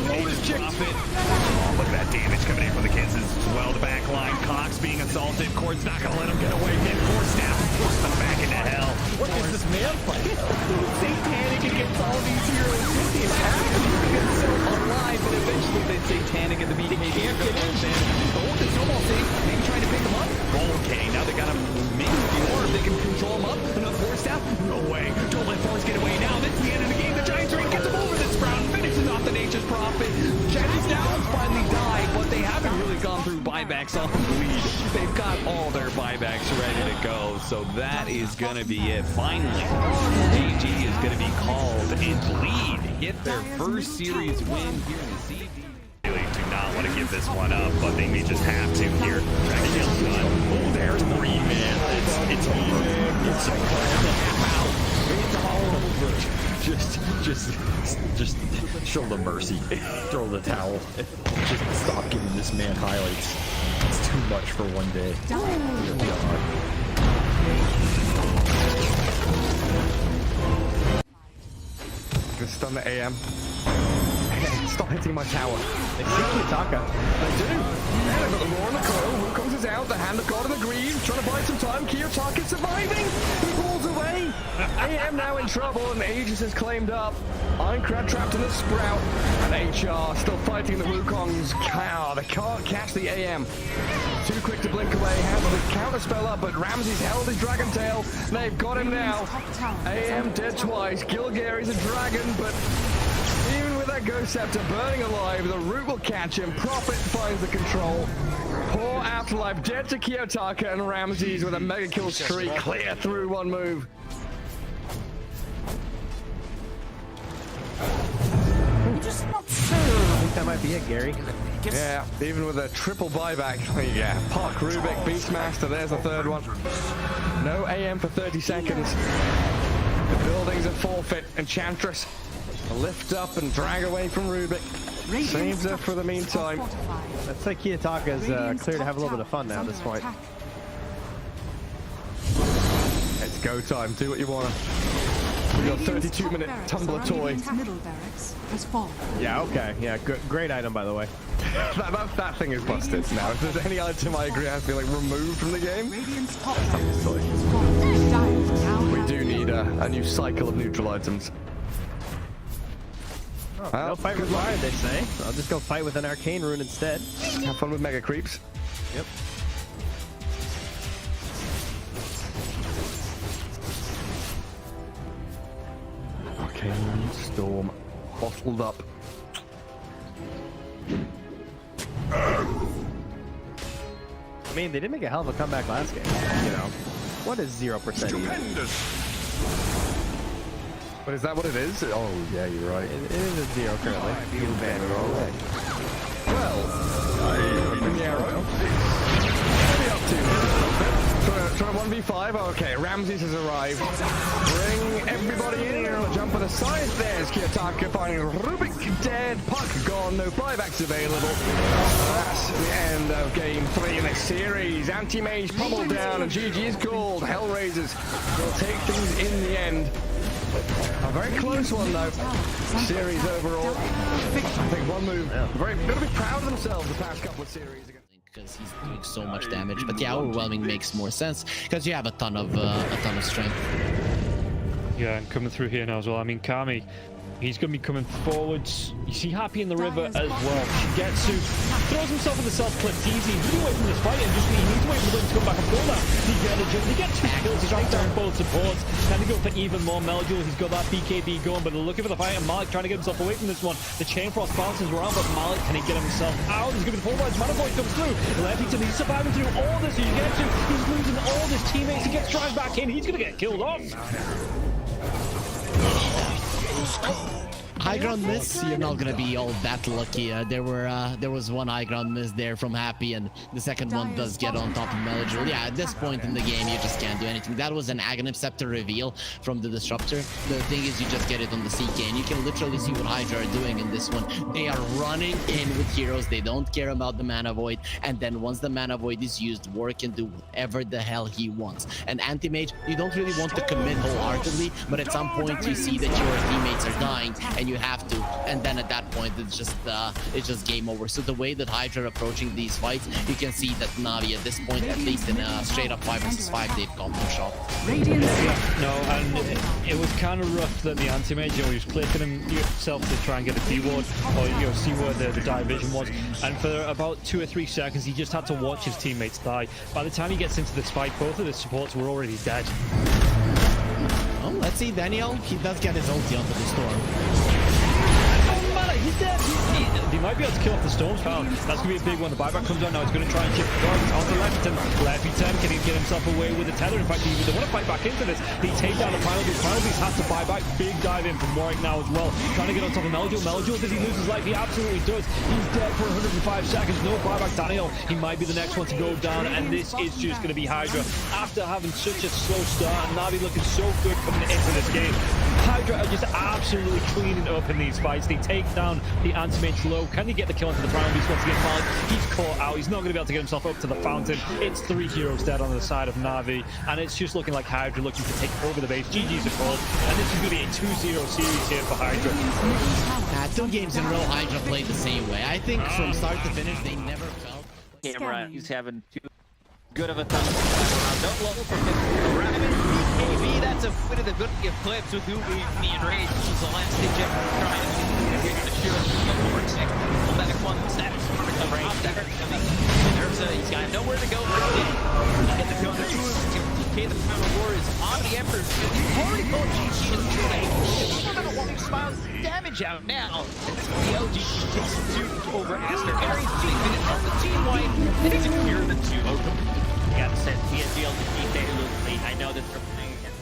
Profit. Oh, look at that damage coming in from the kids as well. The back line. Cox being assaulted. Cord's not going to let him get away. Get force snap. Force them back into hell. What is this man fight? Satanic against all these heroes. He's happy because so alive, but eventually they Satanic at the BKB. Can't get in. Oh, the snowball save. Maybe trying to pick him up. Okay, now they got him. Maybe or if they can control him up. Enough force snap. No way. Don't let Force get away now. This is the end of the game. The Giants Ring gets him over this round. Finishes off the Nature's Prophet. Jackie Downs finally died, but they haven't really gone through buybacks on Bleed. They've got all their buybacks ready to go, so that is going to be it. Finally, AG is going to be called and Bleed get their first series win here in the CD. Really do not want to give this one up, but they may just have to here. Dragon Tail's done. Oh, there's Green Man. It's over. It's all over. Just show the mercy. Throw the towel. Just stop giving this man highlights. It's too much for one day. Just stun the AM. Stop hitting my tower. They see Kiyotaka. They do. And they've got the roar on the coil. Wukong's is out. The hand of God in the green. Trying to buy some time. Kiyotaka surviving. He falls away. AM now in trouble and Aegis is claimed up. Ironcrad trapped in the Sprout. And HR still fighting the Wukongs. They can't catch the AM. Too quick to blink away. Has the counter spell up, but Ramsey's held his Dragon Tail. They've got him now. AM dead twice. Gilgary's a dragon, but even with that Ghost Scepter burning alive, the root will catch him. Prophet finds the control. Poor Afterlife dead to Kiyotaka, and Ramses with a mega kill streak clear through one move. Just not sure. I think that might be it, Gary. Yeah, even with a triple buyback. Yeah, Park, Rubik, Beastmaster, there's the third one. No AM for 30 seconds. The building's a forfeit. Enchantress, a lift up and drag away from Rubik. Saves her for the meantime. That's like Kiyotaka's clear to have a little bit of fun now at this point. It's go time. Do what you want. We got 32-minute tumbler toy. Yeah, okay. Yeah, good, great item, by the way. that thing is busted now. If there's any item I agree has to be like removed from the game, tumbler toy. We do need a new cycle of neutral items. Oh, no fight required, they say. I'll just go fight with an arcane rune instead. Have fun with mega creeps. Yep. Arcane storm bottled up. I mean, they did make a hell of a comeback last game. You know, what is 0%? But is that what it is? Oh, yeah, you're right. It is a 0 currently. You better already. Well, I'm the arrow. What are we up to? Try 1v5. Okay, Ramses has arrived. Bring everybody in. Jump on the side. There's Kiyotaka finding Rubik dead. Puck gone. No buybacks available. That's the end of game 3 in this series. Anti-Mage pummeled down and GG is called. Hellraisers will take things in the end. A very close one though. Series overall. I think one move. Very gonna be proud of themselves the past couple of series. Because he's doing so much damage, but yeah, overwhelming makes more sense because you have a ton of strength. Yeah, and coming through here now as well. I mean, Kami, he's going to be coming forwards. You see Happy in the river as well. Shigetsu throws himself in the self-clip easy. He's away from this fight and just he needs to wait for them to come back and pull that. He get 2 kills, he strikes down both supports. Can he go for even more Melduel? He's got that BKB going, but they're looking for the fight, and Malik trying to get himself away from this one. The Chain Frost bounces around, but Malik, can he get himself out? He's going to be full rides. Manifold comes through. Leftington, he's surviving through all this. He's losing all his teammates. He gets dragged back in. He's going to get killed off. High ground miss, you're not gonna be all that lucky. There was one high ground miss there from Happy, and the second one does get on top of Melduel. Yeah, at this point in the game, you just can't do anything. That was an Aghanim Scepter reveal from the Disruptor. The thing is, you just get it on the CK, and you can literally see what Hydra are doing in this one. They are running in with heroes. They don't care about the Mana Void, and then once the Mana Void is used, War can do whatever the hell he wants. And Anti-Mage, you don't really want to commit wholeheartedly, but at some point you see that your teammates are dying, and you have to, and then at that point it's just game over. So the way that Hydra are approaching these fights, you can see that Na'Vi at this point, at least in a straight up 5 vs 5, they've got no shot. No, and it was kind of rough that the Anti-Mage, he was clicking himself to try and get a D-ward, or see where the dive vision was, and for about 2 or 3 seconds he just had to watch his teammates die. By the time he gets into this fight, both of the supports were already dead. Oh, let's see, Daniel, he does get his ulti onto the storm. He's dead. They might be able to kill off the Storm's Pound. That's going to be a big one. The buyback comes out now. He's going to try and chip the guards onto Leftington. Leftington, can he get himself away with the tether? In fact, they want to fight back into this. They take down the Final Beast. Final Beast has to buy back. Big dive in from Warwick now as well. Trying to get on top of Melduel. Melduel, does he lose his life? He absolutely does. He's dead for 105 seconds. No buyback. Daniel, he might be the next one to go down, and this is just going to be Hydra. After having such a slow start, and Na'Vi looking so good coming into this game, Hydra are just absolutely cleaning up in these fights. They take down the Anti-Mage low. Can he get the kill into the Prime Beast once again? Malik, he's caught out. He's not going to be able to get himself up to the fountain. It's 3 heroes dead on the side of Na'Vi, and it's just looking like Hydra looking to take over the base. GG's a call, and this is going to be a 2-0 series here for Hydra. 2 games in a row, Hydra played the same way. I think from start to finish, they never felt... Camera, he's having too good of a time. Don't look for BKB, that's a bit of the good clips with who we need rage. This is the last ditch effort trying to get the shield forward six. Pull back 1 step. He's got nowhere to go. Get the kill. The Power of War is on the Emperor. He's already called GG in the play. He's going to want to smile damage out now. The LG takes 2 over Aster. Very 3 minutes on the team wipe. And it's a clear the 2 open. You gotta send PSG to keep their loot lead. I know that they're playing against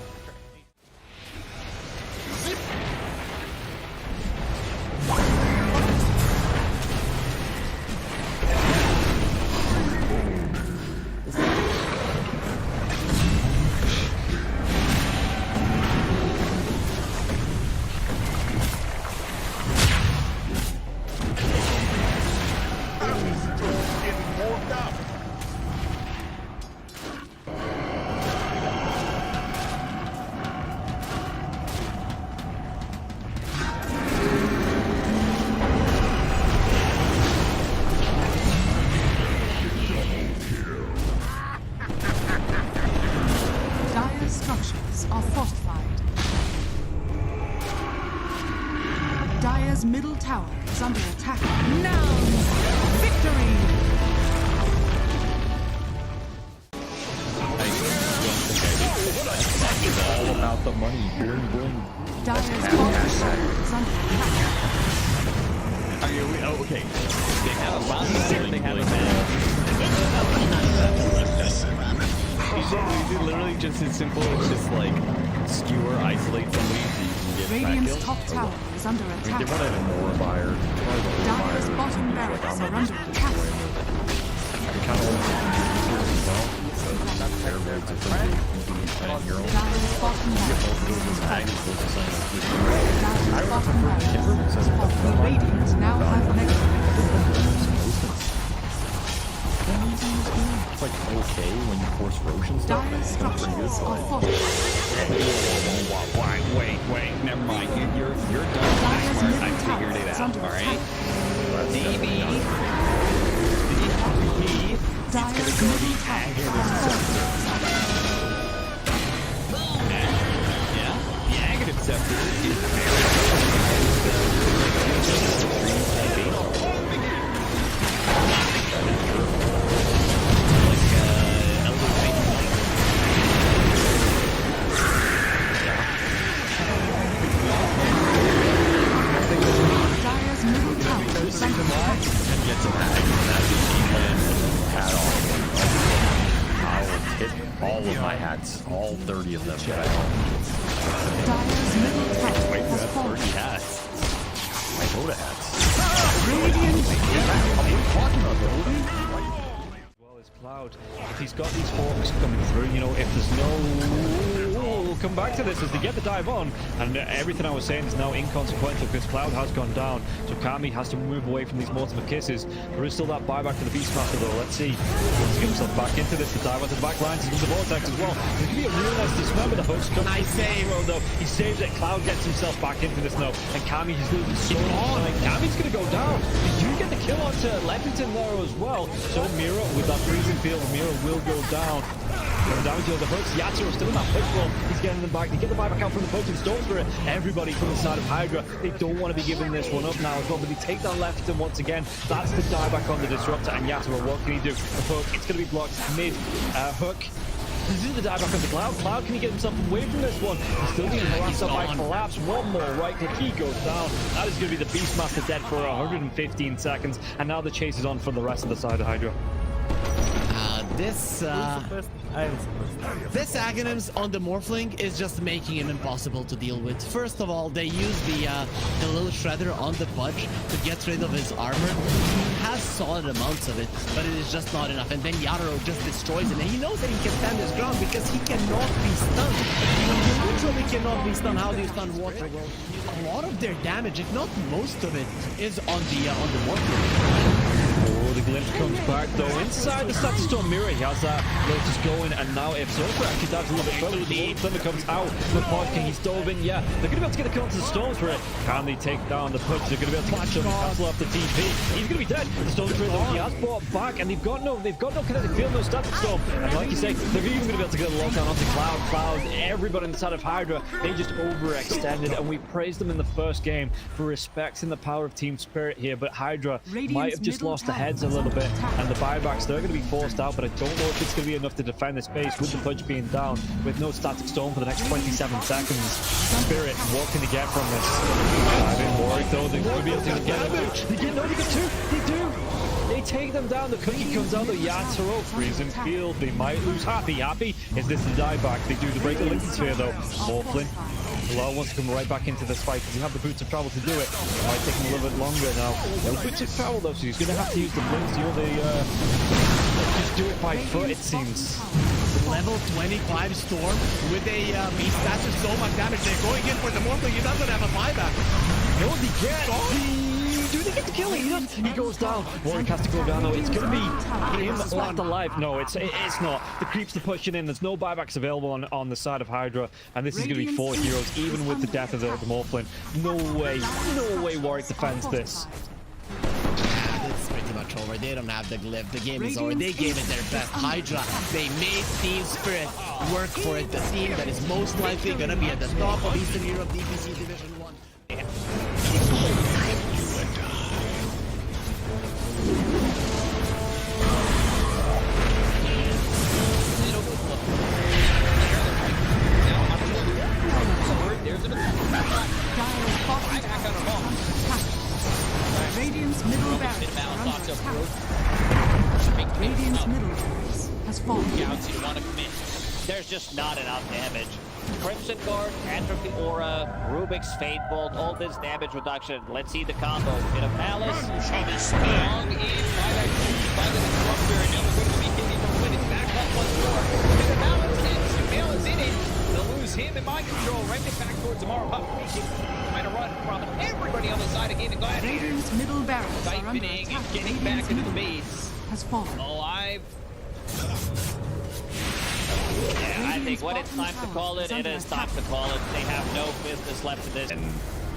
They have a Is it literally just as simple as just like skewer, isolate somebody so you can get Radiant's back top kills? tower is under I mean, attack. they want to have more buyer. Dire's bottom barracks are under attack. Dire's bottom barracks is falling. Radiant now have mega. It's like okay when you force Roshan stuff. Dire's structures are falling. Wait, never mind. You're done. I figured it out, alright? Maybe Dire's middle tower is yeah, the Aghanim Scepter is all of my hats, all 30 of them. Dire's middle tower Wait, is that's falling. 30 hats. My Dota hats. Radiant What are you talking about, Dota? Well as Cloud, if he's got these forks coming through, you know, if there's no... We'll come back to this as they get the dive on, and everything I was saying is now inconsequential because Cloud has gone down, so Kami has to move away from these Mortimer Kisses. There is still that buyback for the Beastmaster though. Let's see. He wants to get himself back into this. The dive onto the back lines into the Vortex as well. There could be a real nice dismember. The hooks come. Nice save. Though. He saves it. Cloud gets himself back into this now, and Kami is losing so much. Kami's going to go down. Did you get the kill onto Leppington there as well? So Mira with that freezing field, Mira will go down. Coming down to the hooks. Yatsuo still in that push roll. He's getting them back. They get the buyback out from the poaching Storm Spirit. Everybody from the side of Hydra. They don't want to be giving this one up now as well, but they take down Leppington once again. That's the dieback on the Disruptor, and Yatsuo, what can he do? The hook, it's going to be blocked mid. Hook. This is the dieback on the Cloud. Cloud, can he get himself away from this one? He's still being harassed up by Collapse. One more right click. He goes down. That is going to be the Beastmaster dead for 115 seconds, and now the chase is on for the rest of the side of Hydra. This Aghanims on the Morphling is just making him impossible to deal with. First of all, they use the little shredder on the Pudge to get rid of his armor. He has solid amounts of it, but it is just not enough. And then Yatoro just destroys him, and he knows that he can stand his ground because he cannot be stunned. He literally cannot be stunned. How do you stun water? Well, a lot of their damage, if not most of it, is on the Morphling. Oh, the glimpse comes back though inside the Static Storm Mirror. He has that Lotus going, and now if Zofra actually dives a little bit further, the Thunder comes out. The Pod King, he's dove in. Yeah, they're going to be able to get the kill onto the Storm Spirit. Can they take down the Pudge? They're going to be able to catch him and cancel off the TP. He's going to be dead. The Storm Spirit though, he has brought back, and they've got no kinetic field, no Static Storm. And like you say, they're even going to be able to get a lockdown onto Cloud. Everybody inside of Hydra, they just overextended, and we praised them in the first game for respecting the power of Team Spirit here. But Hydra might have just lost the heads a little bit, and the buybacks, they're going to be forced out, but I don't know if it's going to be enough to defend this base with the Pudge being down, with no Static Storm for the next 27 seconds. Spirit, what can they get from this? I've been worried though, they're going to be able to get it. They get two, they do! They take them down, the cookie comes out, the Yatoro, freezing field, they might lose. Happy, is this the dieback? They do the break the Lincoln Sphere though. Morphling, Bilal wants to come right back into this fight because you have the boots of travel to do it. It might take him a little bit longer now. No boots of travel though, so he's going to have to use the blinks, just do it by foot it seems. Level 25 Storm with a beast. That's just so much damage. They're going in for the Morphling. He doesn't have a buyback. No, they get do they get the kill? He does. He goes down. Warwick has to go down though. It's going to be him left alive. No, it's not. The creeps are pushing in. There's no buybacks available on the side of Hydra, and this is going to be 4 heroes, even with the death of the Morphling. No way Warwick defends this. It's pretty much over. They don't have the glyph. The game is over. They gave it their best. Hydra, they made Team Spirit work for it. The team that is most likely going to be at the top of Eastern Europe DPC Division 1. Radiant's middle barracks are under Radiant's middle barracks has fallen. Scouts, you want to commit. There's just not enough damage. Crimson Guard, Atrophy Aura, Rubik's Fate Bolt, all this damage reduction. Let's see the combo. Bit of Malice. Strong in by that by the disruptor, and now we're going to be hitting from win. It's back up once more. Bit of Malice, and Sumail is in it. They'll lose him in mind control. Right back towards Amaro. Trying to run from everybody on the side of Gaimin Gladiators. Radiant's middle barracks are under Siphoning attack. and getting Radiant's back into the middle base. has fallen. Alive. Yeah, I think when it's time to call it, it is time to call it. They have no business left in this. And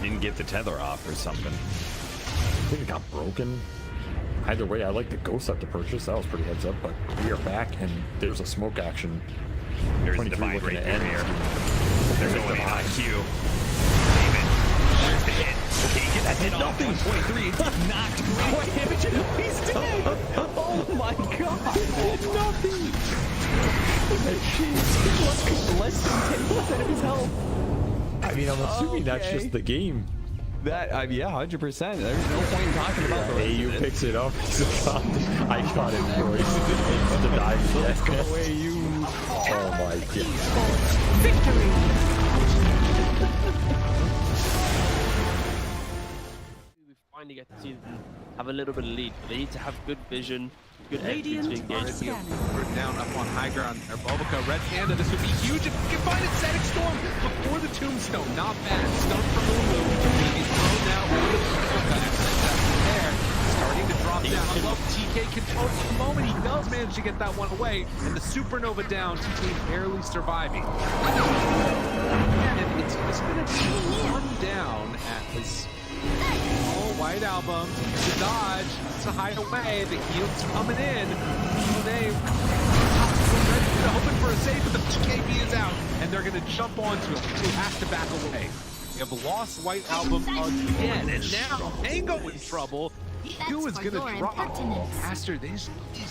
didn't get the tether off or something. I think it got broken. Either way, I like the ghost up to purchase. That was pretty heads up, but we are back and there's a smoke action. There's a divide right there. They're going in on Q. There's the hit. Can't get that hit off. 123. Knocked. What damage? He's dead. Oh my god. Nothing. Jeez. Less than 10% of his health. I mean, I'm assuming that's just the game. That, yeah, 100%. There's no point in talking about the rest AU of it. picks it up. I shot him, boys. The dive. Let's go away, you. Oh my god. Victory! We finally get to see them have a little bit of lead. They need to have good vision, good entry to engage. We're down up on high ground. Our Bulbaca, Red Panda, this would be huge if we can find a Static Storm before the Tombstone. Not bad. Stun from Lulu. He's thrown now over the Bulbaca. There. Starting to drop down. I love TK control for the moment. He does manage to get that one away. And the Supernova down. TK barely surviving. And it's just going to be one down as White Album to dodge, to hide away. The heal's coming in. They hoping for a save, but the KP is out, and they're going to jump onto him. He has to back away. They have lost White Album again, and now Mango in trouble. Q is going to drop faster. These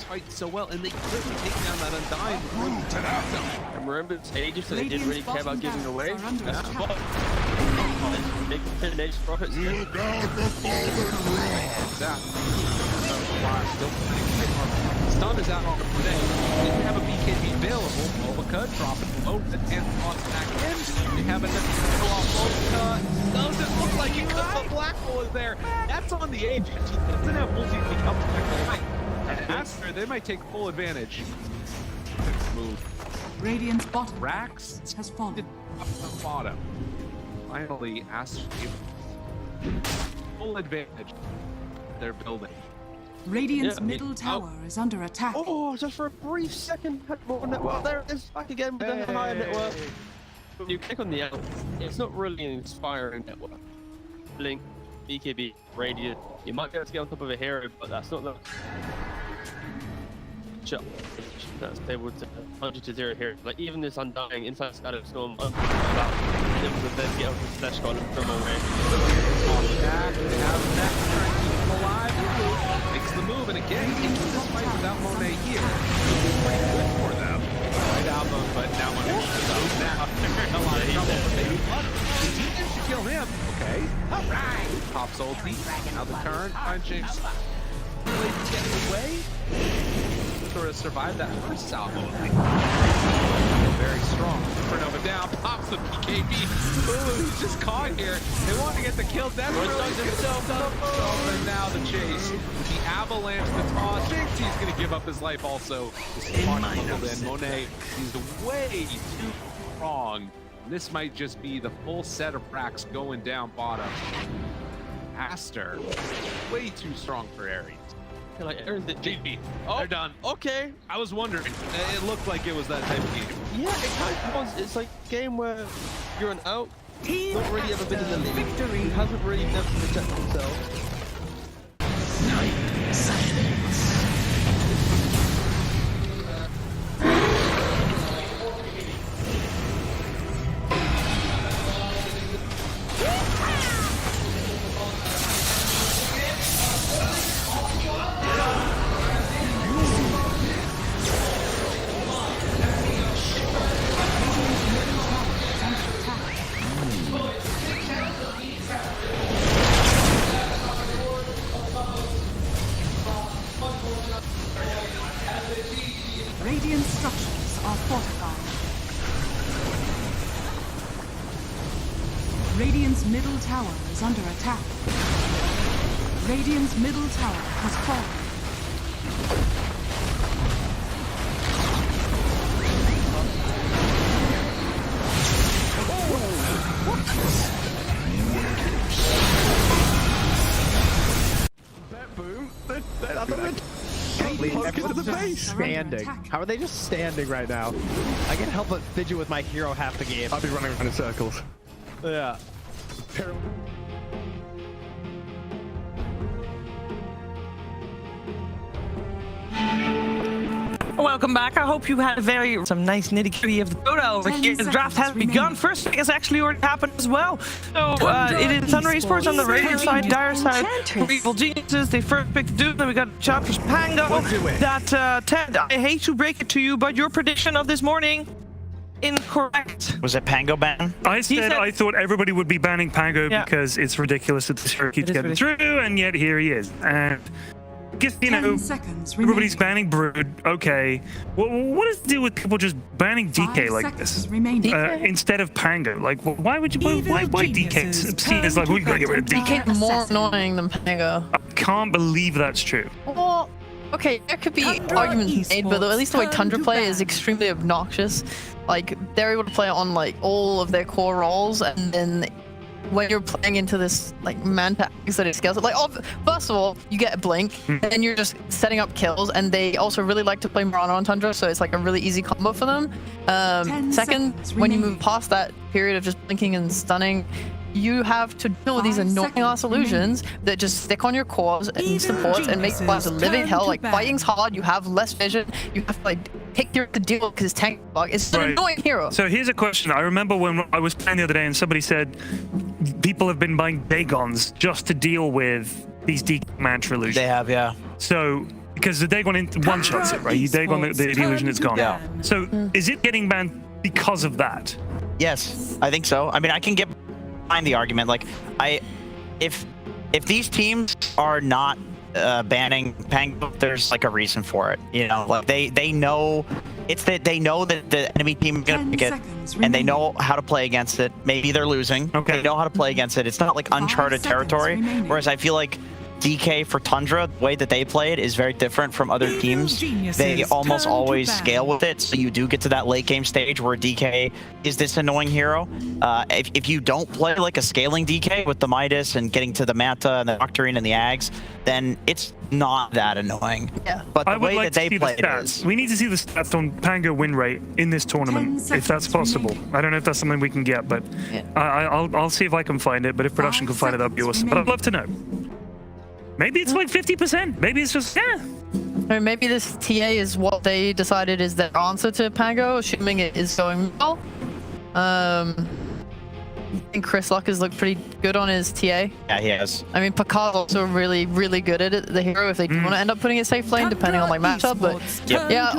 fight so well, and they quickly take down that Undying. And remember, it's ages, so they didn't really care about giving away. That's what. Big finish profits. Stun is out on the play. Didn't have a BKB available. Bulbaca dropping low and toss back in. They have enough to go off Bulbaca. Doesn't look like it because the black hole is there. That's on the agent. He doesn't have multi to come back. And after, they might take full advantage. Move. Radiant's bottom Rax has fallen. Up the bottom. Finally, Astro full advantage. They're building. Radiant's middle tower is under attack. Oh, just for a brief second, had more network. There it is, back again with the higher network. When you click on the L, it's not really an inspiring network. Blink, BKB, Radiant. You might be able to get on top of a hero, but that's not the that's able to 100-0 here. Like even this Undying inside Static Storm, able to then get over the Slash Golem from away. Alive, makes the move, and again, into this fight without Monet here. Pretty good for them. Right album, but now Monet is out. Now they're in a lot of trouble. They managed to kill him. Okay. Alright. Pops ulti. Now the current punching. Really getting away. Sort of survived that first salvo. Very strong. Supernova down, pops the BKB. Ooh, he's just caught here. They want to get the kill. That's really himself up. And now the chase. The avalanche, the toss. Thinks he's going to give up his life also. Then Monet is way too strong. This might just be the full set of racks going down bottom. Aster, way too strong for Ares. Like Aaron's the GP. Oh, they're done. Okay. I was wondering. It looked like it was that type of game. Yeah, it kind of was. It's like a game where you're an out. Not really ever been in the league. Victory. He hasn't really never protected himself. Radiant structures are fortified. Radiant's middle tower is under attack. Radiant's middle tower has fallen. Boom. Standing. How are they just standing right now? I can't help but fidget with my hero half the game. I'll be running around in circles. Yeah. Welcome back. I hope you had some nice nitty-gritty of the Dota over here. The draft has begun. First pick has actually already happened as well. So it is Tundra Esports on the Radiant side, Dire side, Evil Geniuses. They first picked Doom, then we got Chantress Pango. That Ted, I hate to break it to you, but your prediction of this morning, incorrect. Was it Pango ban? I said I thought everybody would be banning Pango because it's ridiculous that this hero keeps getting through, and yet here he is. And I guess, you know, everybody's banning Brood. Okay. What does it do with people just banning DK like this? Instead of Pango? Like, why would you, why DK? Seen as like, we gotta get rid of DK. DK more annoying than Pango. I can't believe that's true. Well, okay, there could be arguments made, but at least the way Tundra play is extremely obnoxious. Like, they're able to play on, like, all of their core roles, and then when you're playing into this like manta that it scales, like, oh, first of all, you get a blink, and then you're just setting up kills, and they also really like to play Mirana on Tundra, so it's like a really easy combo for them. Second, when you move past that period of just blinking and stunning, you have to deal with these annoying ass illusions that just stick on your cores and supports and make lives a living hell. Like, fighting's hard, you have less vision, you have to like pick your to deal because it's tank bug. It's an annoying hero. So here's a question. I remember when I was playing the other day and somebody said people have been buying Dagons just to deal with these DK mantra illusions. They have, yeah. So because the Dagon one-shots it, right? You Dagon the illusion, it's gone. Yeah. So is it getting banned because of that? Yes, I think so. I mean, I can get behind the argument. Like, if these teams are not banning Pango, there's like a reason for it. You know, like they know it's that they know that the enemy team is gonna pick it, and they know how to play against it. Maybe they're losing. Okay. They know how to play against it. It's not like uncharted territory. Whereas I feel like DK for Tundra, the way that they play it is very different from other teams. They almost always scale with it, so you do get to that late game stage where DK is this annoying hero. If you don't play like a scaling DK with the Midas and getting to the Manta and the Octarine and the Ags, then it's not that annoying. Yeah. But the way that they play it is. We need to see the stats on Pango win rate in this tournament, if that's possible. I don't know if that's something we can get, but I'll see if I can find it. But if production can find it, that'd be awesome. But I'd love to know. Maybe it's like 50%. Maybe it's just, Or maybe this TA is what they decided is their answer to Pango, assuming it is going well. I think Chris Luck has looked pretty good on his TA. Yeah, he has. I mean, Picard's also really, really good at it, the hero, if they do want to end up putting it safe lane, depending on like matchup. But yeah,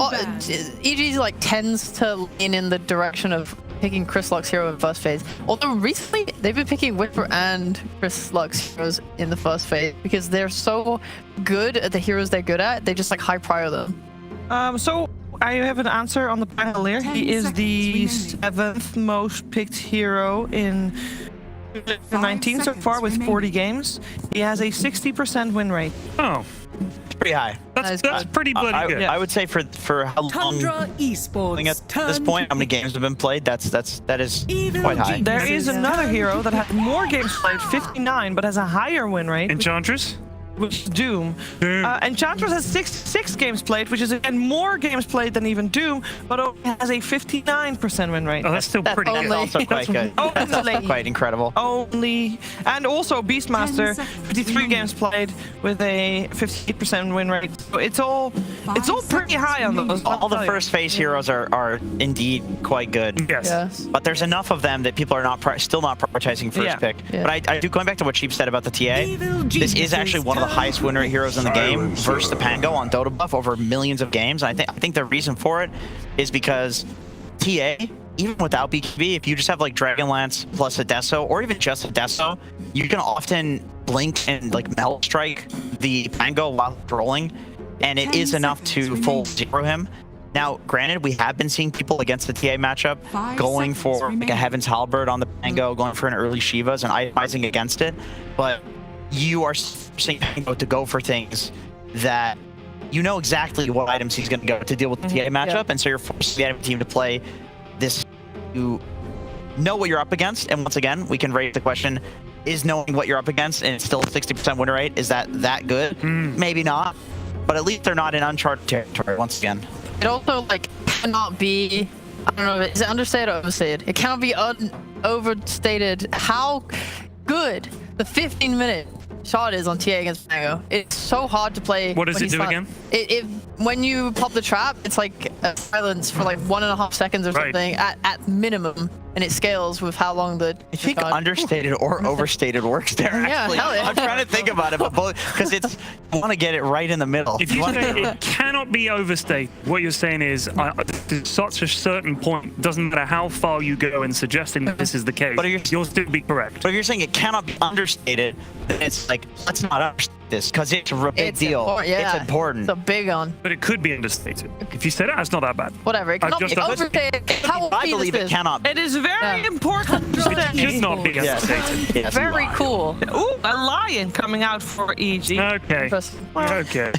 EG like tends to lean in the direction of picking Chris Luck's hero in first phase. Although recently they've been picking Whisper and Chris Luck's heroes in the first phase because they're so good at the heroes they're good at. They just like high prior them. So I have an answer on the panel here. He is the 7th most picked hero in 2019 so far with 40 games. He has a 60% win rate. Oh. Pretty high. That's pretty bloody good. I would say for how long Tundra Esports at this point, how many games have been played, that is quite high. There is another hero that has more games played, 59, but has a higher win rate. Enchantress? Which is Doom. Enchantress has 66 games played, which is again more games played than even Doom, but only has a 59% win rate. Oh, that's still pretty good. That's also quite good. That's quite incredible. Only, and also Beastmaster, 53 games played with a 58% win rate. So it's all pretty high on those. All the first phase heroes are indeed quite good. Yes. But there's enough of them that people are still not prioritizing first pick. But I do, going back to what Sheep said about the TA, this is actually one of the highest win rate heroes in the game versus the Pango on Dota buff over millions of games. I think the reason for it is because TA, even without BKB, if you just have like Dragonlance plus a Deso, or even just a Deso, you can often blink and like melt strike the Pango while rolling, and it is enough to full zero him. Now, granted, we have been seeing people against the TA matchup 5 going seconds for like a remaining. Heaven's Halberd on the Pango, going for an early Shivas and itemizing against it. But you are forcing Pango to go for things that you know exactly what items he's going to go to deal with the TA matchup, and so you're forcing the enemy team to play this. You know what you're up against, and once again, we can raise the question: is knowing what you're up against and it's still a 60% win rate, is that good? Maybe not, but at least they're not in uncharted territory once again. It also like cannot be. I don't know. Is it understated or overstated? It cannot be overstated how good the 15-minute shot is on TA against Pango. It's so hard to play. What does it do again? It when you pop the trap, it's like a silence for like 1.5 seconds or something at minimum, and it scales with how long the. I think understated or overstated works there. Yeah, Actually. hell yeah. I'm trying to think about it, but both because it's you want to get it right in the middle. If you say it cannot be overstated, what you're saying is to such a certain point, doesn't matter how far you go in suggesting that this is the case, But you'll still be correct. But if you're saying it cannot be understated, then it's like, let's not understate this because it's a big deal. Yeah, It's important. It's a big one. But it could be understated. If you said it, it's not that bad. Whatever. It cannot be overstated. How I believe it cannot be. It is very important to It say. should not be understated. Yes, Very cool. Ooh, a lion coming out for EG. Okay. Okay.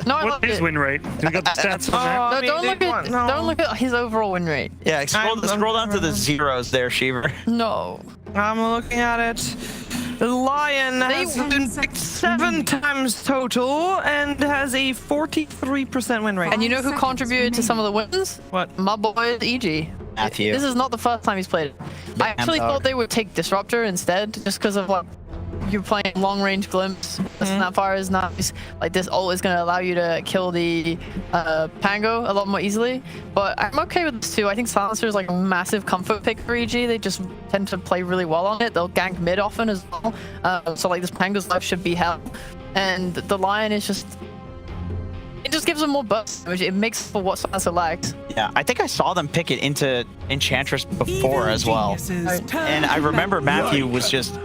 No, I What's love his it. win rate? Do we got the stats on Oh, that? I No, mean, don't look at his overall win rate. Yeah, scroll down to the zeros there, Shiver. No. I'm looking at it. The lion has been picked 7 times total and has a 43% win rate. And you know who contributed to some of the wins? What? My boy EG. Matthew. This is not the first time he's played it. I actually thought they would take Disruptor instead, just because of like you're playing long range glimpse. The Snapfire is nice. Like this ult is going to allow you to kill the Pango a lot more easily. But I'm okay with this too. I think Silencer is like a massive comfort pick for EG. They just tend to play really well on it. They'll gank mid often as well. So like this Pango's life should be hell. And the Lion is just. It just gives them more burst damage. It makes for what Silencer lacks. Yeah, I think I saw them pick it into Enchantress before as well. And I remember Matthew was just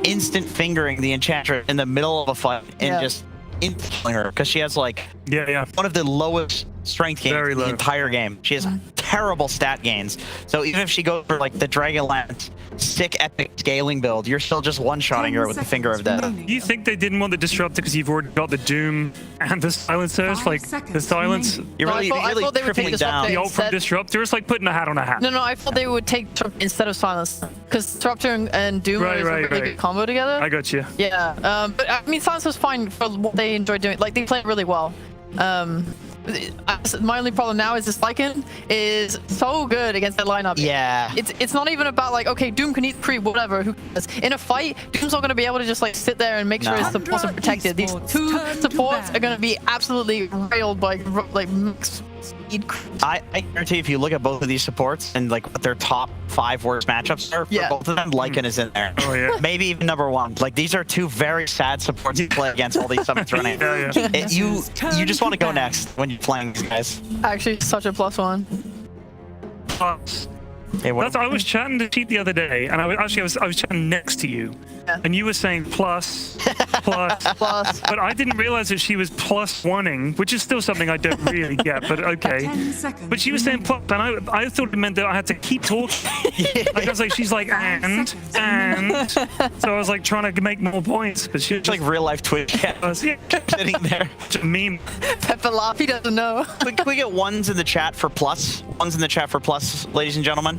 instant fingering the Enchantress in the middle of a fight and just killing her because she has like one of the lowest strength gains in the entire game. She has terrible stat gains. So even if she goes for like the Dragonlance sick epic scaling build, you're still just one-shotting her with the Finger of Death. You think they didn't want the Disruptor because you've already got the Doom and the Silencers? Like, the Silence... You're really, I thought they would take tripling down. The ult from Disruptor is like putting a hat on a hat. No, I thought they would take instead of Silence because Disruptor and Doom is a really good combo together. I got you. Yeah, but I mean Silence was fine for what they enjoy doing. Like they play it really well. My only problem now is this Lycan is so good against that lineup. Yeah. It's not even about like, okay, Doom can eat creep, whatever. Who cares? In a fight, Doom's not going to be able to just like sit there and make sure his supports are protected. These two supports are going to be absolutely railed by like max speed. I guarantee if you look at both of these supports and like what their top 5 worst matchups are, for both of them, Lycan is in there. Oh, yeah. Maybe even number 1. Like these are 2 very sad supports to play against all these summons running. You just want to go next when you're playing these guys. Actually, such a +1. Hey, I was chatting to Cheat the other day, and I was chatting next to you, and you were saying plus, but I didn't realize that she was +1ing, which is still something I don't really get, but okay. But she was saying plus, and I thought it meant that I had to keep talking. Like I was like, she's like and, so I was like trying to make more points, but she was like real life Twitch chat. Sitting there, meme. Pepper laugh, he doesn't know. Can we get ones in the chat for plus? Ones in the chat for plus, ladies and gentlemen.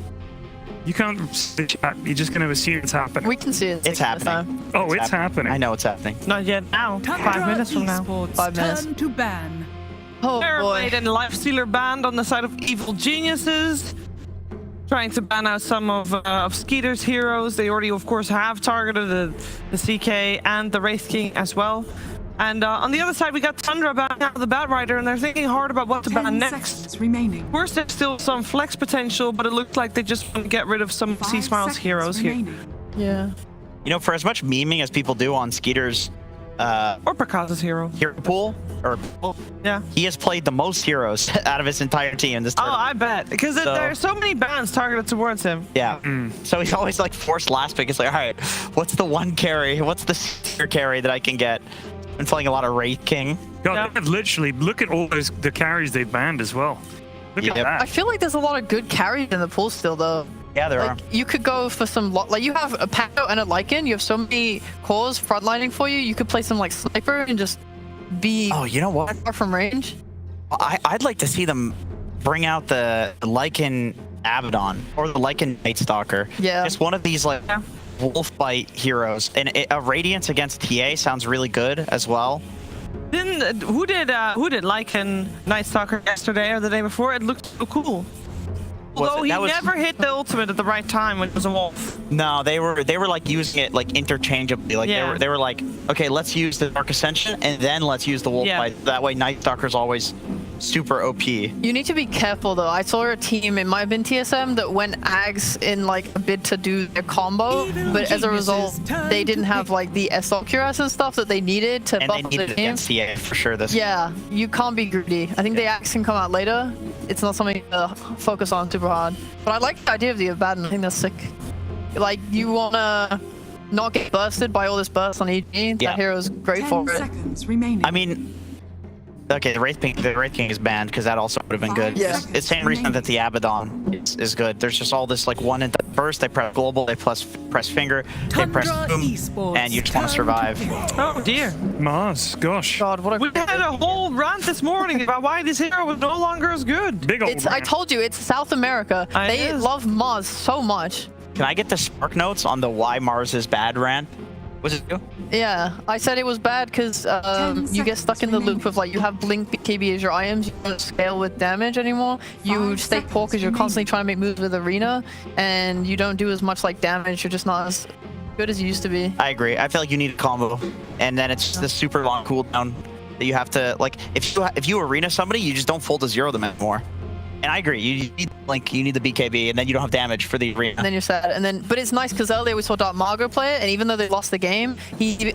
You can't see the chat. You're just going to assume it's happening. We can see it. It's happening. Oh, it's happening. I know it's happening. Not yet now. 5 minutes from now. 5 minutes. To ban. Oh boy. And Lifestealer banned on the side of Evil Geniuses. Trying to ban out some of Skeeter's heroes. They already, of course, have targeted the CK and the Wraith King as well. And on the other side, we got Tundra banning out the Batrider, and they're thinking hard about what to ban next. Remaining. Of course, there's still some flex potential, but it looks like they just want to get rid of some C-Smile's heroes here. Yeah. You know, for as much memeing as people do on Skeeter's or Prakaza's hero pool, he has played the most heroes out of his entire team this tournament. I bet, because there are so many bans targeted towards him. Yeah. So he's always like forced last pick. It's like, all right, what's the one carry? What's the Seeker carry that I can get? Been playing a lot of Wraith King. God, literally, look at all the carries they've banned as well. Look at Yep. that. I feel like there's a lot of good carries in the pool still, though. Yeah, there are. Like, you could go for some, like, you have a Pando and a Lycan. You have so many cores frontlining for you. You could play some, like, Sniper and just be Oh, you know what? far from range. I'd like to see them bring out the Lycan Abaddon or the Lycan Night Stalker. Yeah. Just one of these, like, wolf bite heroes. And a Radiance against TA sounds really good as well. Who did Lycan Night Stalker yesterday or the day before? It looked so cool. Although he never hit the ultimate at the right time when it was a wolf. No, they were like using it like interchangeably. Like they were like, okay, let's use the Dark Ascension and then let's use the Wolf Bite. That way Night Stalker's always super OP. You need to be careful though. I saw a team, it might have been TSM, that went Ags in like a bid to do their combo, but as a result, they didn't have like the SL cuirass and stuff that they needed to And buff they the needed it team. against TA for sure. This Yeah, you can't be greedy. I think the Ags can come out later. It's not something to focus on super hard. But I like the idea of the Abaddon. I think that's sick. Like, you wanna not get bursted by all this burst on EG. That hero's great for it. Seconds remaining. I mean, okay, the Wraith King is banned because that also would have been good. Yeah. It's the same reason that the Abaddon is good. There's just all this like one and first they press global, they press finger, they press boom, and you just want to survive. Oh dear. Mars, gosh. God, what a... We had a whole rant this morning about why this hero was no longer as good. Big old I told you, it's South America. They love Mars so much. Can I get the Spark Notes on the why Mars is bad rant? Was it you? Yeah, I said it was bad because you get stuck in the loop of like you have Blink BKB as your items, you don't scale with damage anymore. You stay poor because you're constantly trying to make moves with Arena, and you don't do as much like damage. You're just not as good as you used to be. I agree. I feel like you need a combo, and then it's just this super long cooldown that you have to like. If you Arena somebody, you just don't full to zero them anymore. And I agree. You need Blink, you need the BKB, and then you don't have damage for the Arena. And then you're sad. But it's nice because earlier we saw Dark Margo play it, and even though they lost the game, he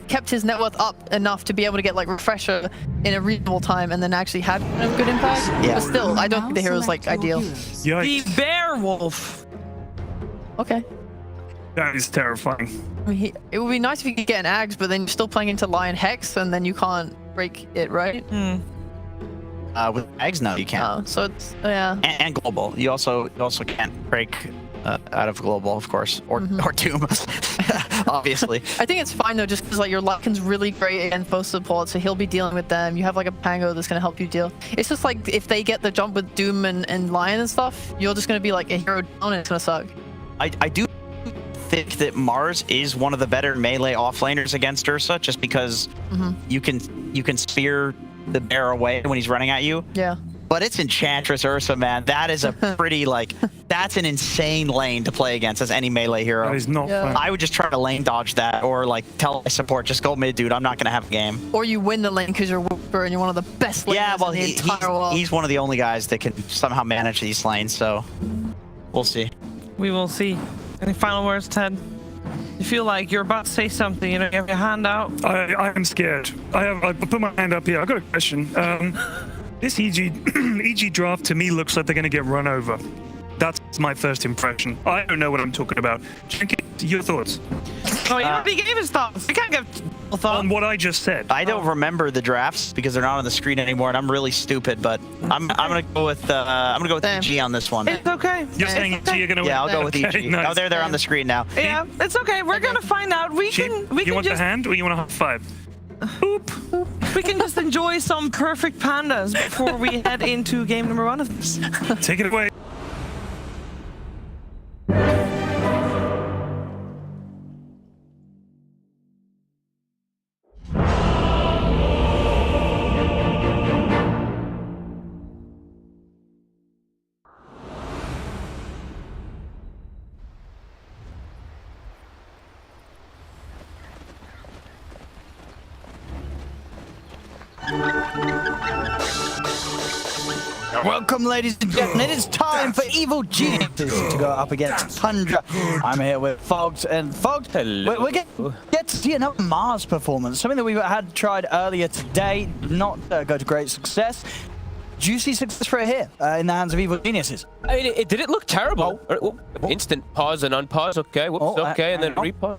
kept his net worth up enough to be able to get like refresher in a reasonable time, and then actually had a good impact. Yeah. But still, I don't think the hero's like ideal. The Bear Wolf. Okay. That is terrifying. I mean, it would be nice if you could get an Ags, but then you're still playing into Lion Hex, and then you can't break it, right? With Eggs, no, you can't. So it's and global. You also can't break out of global, of course, or Doom, obviously. I think it's fine though, just because like your Lycan's really great against both support, so he'll be dealing with them. You have like a Pango that's gonna help you deal. It's just like if they get the jump with Doom and Lion and stuff, you're just gonna be like a hero down and it's gonna suck. I do think that Mars is one of the better melee offlaners against Ursa, just because you can spear the bear away when he's running at you. Yeah. But it's Enchantress Ursa, man. That is a pretty like that's an insane lane to play against as any melee hero. That is not fun. I would just try to lane dodge that, or like tell my support, just go mid, dude. I'm not gonna have a game. Or you win the lane because you're Whooper and you're one of the best laners in the entire world. He's one of the only guys that can somehow manage these lanes. So we'll see. We will see. Any final words, Ted? You feel like you're about to say something, you know, you have your hand out. I am scared. I put my hand up here. I've got a question. This EG draft to me looks like they're going to get run over. That's my first impression. I don't know what I'm talking about. Jenkins, your thoughts? Oh, he already gave his thoughts. You can't give thoughts. On what I just said. I don't remember the drafts because they're not on the screen anymore, and I'm really stupid. But I'm gonna go with EG on this one. It's okay. You're saying EG, you're gonna win? Yeah, I'll go with Okay, EG. nice. Oh, they're on the screen now. Yeah, it's okay. We're gonna find out. We can You want just the hand or you want a high five? we can just enjoy some perfect pandas before we head into game number 1 of this. Take it away. Welcome, ladies and gentlemen. It is time for Evil Geniuses to go up against Tundra. I'm here with Fogged, and Fogged, we're get to see another Mars performance, something that we've had tried earlier today, not go to great success. Do you see success for it here in the hands of Evil Geniuses? I mean, it didn't look terrible. Instant pause and unpause. Okay, whoops, okay, and then repause.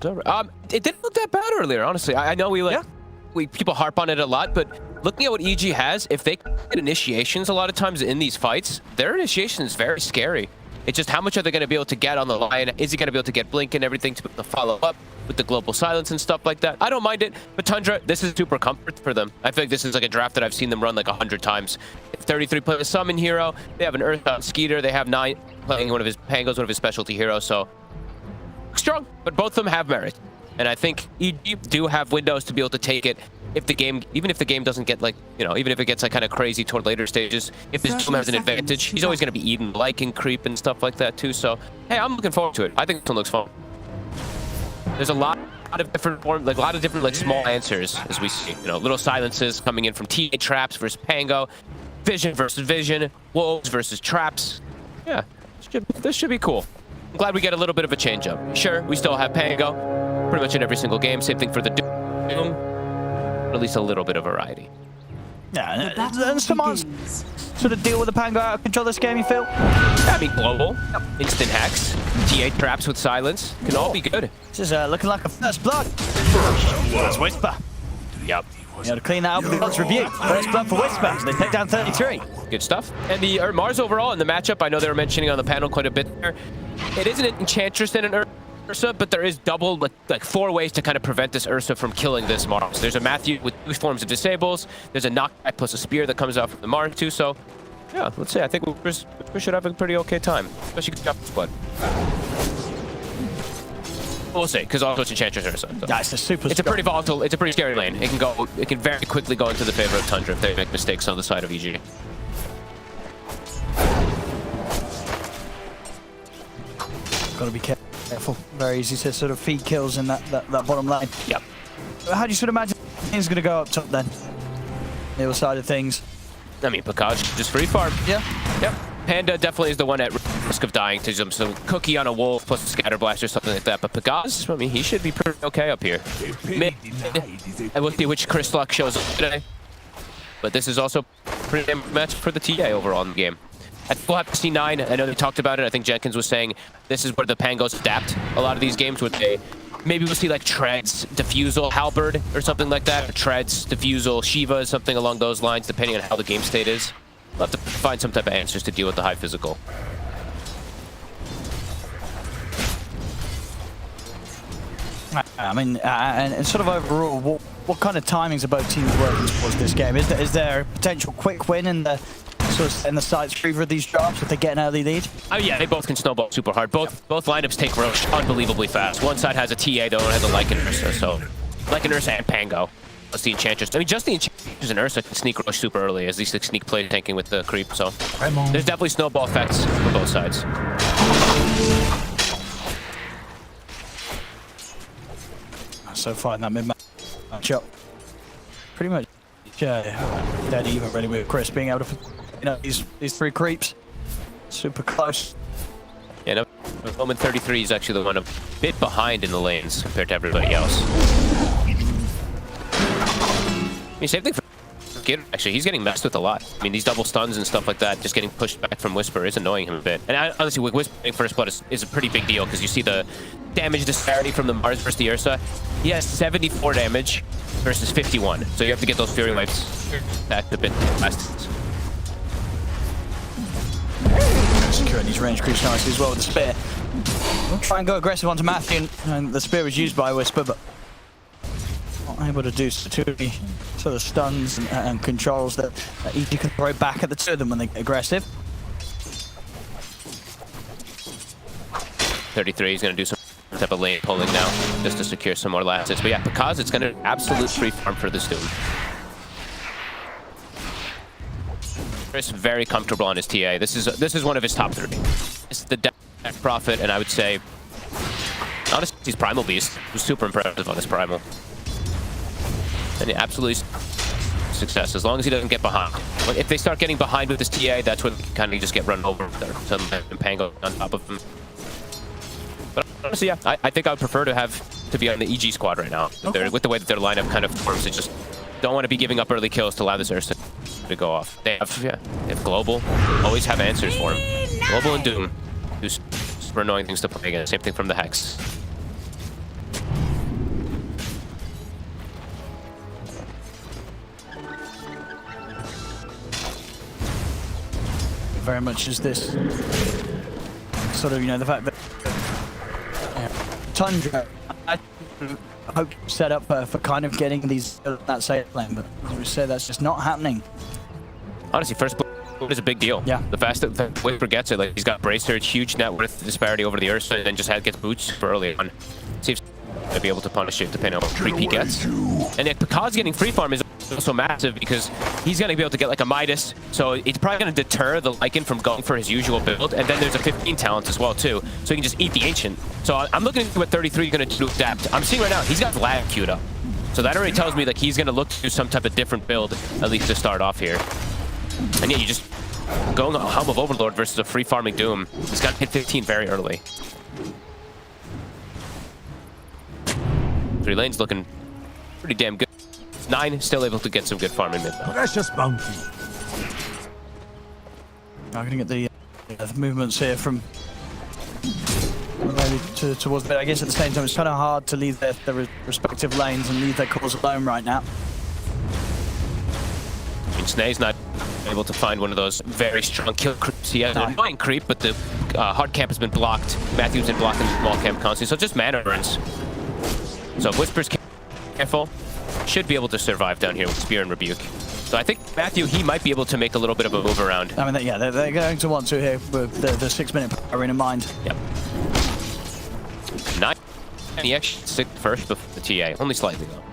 It didn't look that bad earlier, honestly. I know we people harp on it a lot, but looking at what EG has, if they get initiations a lot of times in these fights, their initiation is very scary. It's just how much are they going to be able to get on the line? Is he going to be able to get Blink and everything to follow up with the global silence and stuff like that? I don't mind it, but Tundra, this is super comfort for them. I feel like this is like a draft that I've seen them run like 100 times. 33 playing a summon hero. They have an Earthbound Skeeter. They have 9 playing one of his Pango's, one of his specialty heroes. So strong, but both of them have merit. And I think EG do have windows to be able to take it if the game, even if the game doesn't get like, you know, even if it gets like kind of crazy toward later stages, if this Doom has an advantage, he's always going to be eating Lycan creep and stuff like that too. So, hey, I'm looking forward to it. I think this one looks fun. There's a lot of different forms, like a lot of different like small answers as we see, you know, little silences coming in from TA traps versus Pango, Vision versus Vision, Wolves versus traps. Yeah, this should be cool. I'm glad we get a little bit of a change up. Sure, we still have Pango pretty much in every single game. Same thing for the Doom. At least a little bit of variety. Yeah, and Saman's sort of deal with the Pango out of control this game, you feel? I mean, global, instant hacks, TA traps with silence, can all be good. This is looking like a first blood. That's Whisper. Yep. You know, to clean that up with the odds review. First blood for Whisper. So they take down 33. Good stuff. And the Mars overall in the matchup, I know they were mentioning on the panel quite a bit there. It isn't an Enchantress and an Ursa, but there is double, like 4 ways to kind of prevent this Ursa from killing this Mars. There's a Matthew with 2 forms of disables. There's a knockback plus a spear that comes out from the Mars too. So, yeah, let's say I think we should have a pretty okay time, especially with the squad. We'll see, because also it's Enchantress Ursa. So. That's a super. It's a pretty volatile. It's a pretty scary lane. It can very quickly go into the favor of Tundra if they make mistakes on the side of EG. Gotta be careful. Very easy to sort of feed kills in that bottom line. Yep. How do you sort of imagine he's gonna go up top then? The other side of things. I mean, Pakaj just free farm. Yeah. Yep. Panda definitely is the one at risk of dying to some Cookie on a Wolf plus a Scatter Blast or something like that. But Pagaz, I mean, he should be pretty okay up here. Mid, and we'll see which Chris Luck shows up today. But this is also pretty damn match for the TA overall in the game. I think we'll have to see 9. I know they talked about it. I think Jenkins was saying this is where the Pangos adapt a lot of these games with maybe we'll see like Treads, Diffusal, Halberd or something like that. Or Treads, Diffusal, Shiva, something along those lines, depending on how the game state is. We'll have to find some type of answers to deal with the high physical. I mean, and sort of overall, what kind of timings are both teams working towards this game? Is there a potential quick win in the side's favor of these drops if they get an early lead? Oh yeah, they both can snowball super hard. Both lineups take Roche unbelievably fast. One side has a TA, the other one has a Lycan Ursa, so Lycan Ursa and Pango. Plus the Enchantress. I mean, just the Enchantress and Ursa can sneak Roche super early as these sneak play tanking with the creep, so there's definitely snowball effects for both sides. So far in that mid-matchup, pretty much dead even really with Chris being able to, you know, these 3 creeps, super close. Yeah, no, Moment 33 is actually the one a bit behind in the lanes compared to everybody else. I mean, same thing for Kid. Actually, he's getting messed with a lot. I mean, these double stuns and stuff like that, just getting pushed back from Whisper is annoying him a bit. And honestly, with Whisper getting first blood is a pretty big deal because you see the damage disparity from the Mars versus the Ursa. He has 74 damage versus 51. So you have to get those Fury Wipes back a bit fast. Securing these range creeps nicely as well with the spear. We'll try and go aggressive onto Matthew, and the spear was used by Whisper, but not able to do so. 2 sort of stuns and controls that EG can throw back at the 2 of them when they get aggressive. 33 is going to do some type of lane pulling now just to secure some more last hits. But yeah, because it's going to absolute free farm for this Doom. Chris very comfortable on his TA. This is one of his top 3. It's the Death Prophet, and I would say honestly he's Primal Beast. He was super impressive on his Primal. And yeah, absolutely success as long as he doesn't get behind. But if they start getting behind with this TA, that's when they can kind of just get run over with some Pango on top of him. But honestly, yeah, I think I would prefer to be on the EG squad right now. Okay. With the way that their lineup kind of forms, they just don't want to be giving up early kills to allow this Ursa to go off. They have Global, always have answers for him. Global and Doom, who's super annoying things to play against. Same thing from the Hex. very much is this sort of, you know, the fact that Tundra, I hope set up for kind of getting these that safe lane, but as we say, that's just not happening. Honestly, first blood is a big deal. Yeah. The faster Whisper gets it, like he's got Bracer, huge net worth disparity over the Ursa, and then just gets boots for early on. See if he's to be able to punish it depending on what creep he gets. And if Picard's getting free farm is also massive because he's going to be able to get like a Midas, so it's probably going to deter the Lycan from going for his usual build, and then there's a 15 talent as well too, so he can just eat the Ancient. So I'm looking at what 33 is going to do to adapt. I'm seeing right now, he's got Vlad queued up. So that already tells me like he's going to look to do some type of different build, at least to start off here. And yeah, you just going on Helm of Overlord versus a free farming Doom. He's got to hit 15 very early. 3 lanes looking pretty damn good. 9 still able to get some good farm in mid though. Precious bounty. I'm going to get the movements here from maybe towards the, I guess at the same time it's kind of hard to leave their respective lanes and leave their cores alone right now. I mean, Snae's not able to find one of those very strong kill creeps. He has an annoying creep, but the hard camp has been blocked. Matthew's been blocking the small camp constantly, so just mana burns. So if Whisper's careful, should be able to survive down here with Spear and Rebuke. So I think Matthew, he might be able to make a little bit of a move around. I mean, yeah, they're going to want to here with the 6-minute power in mind. Yep. 9. And he actually stick first before the TA, only slightly though.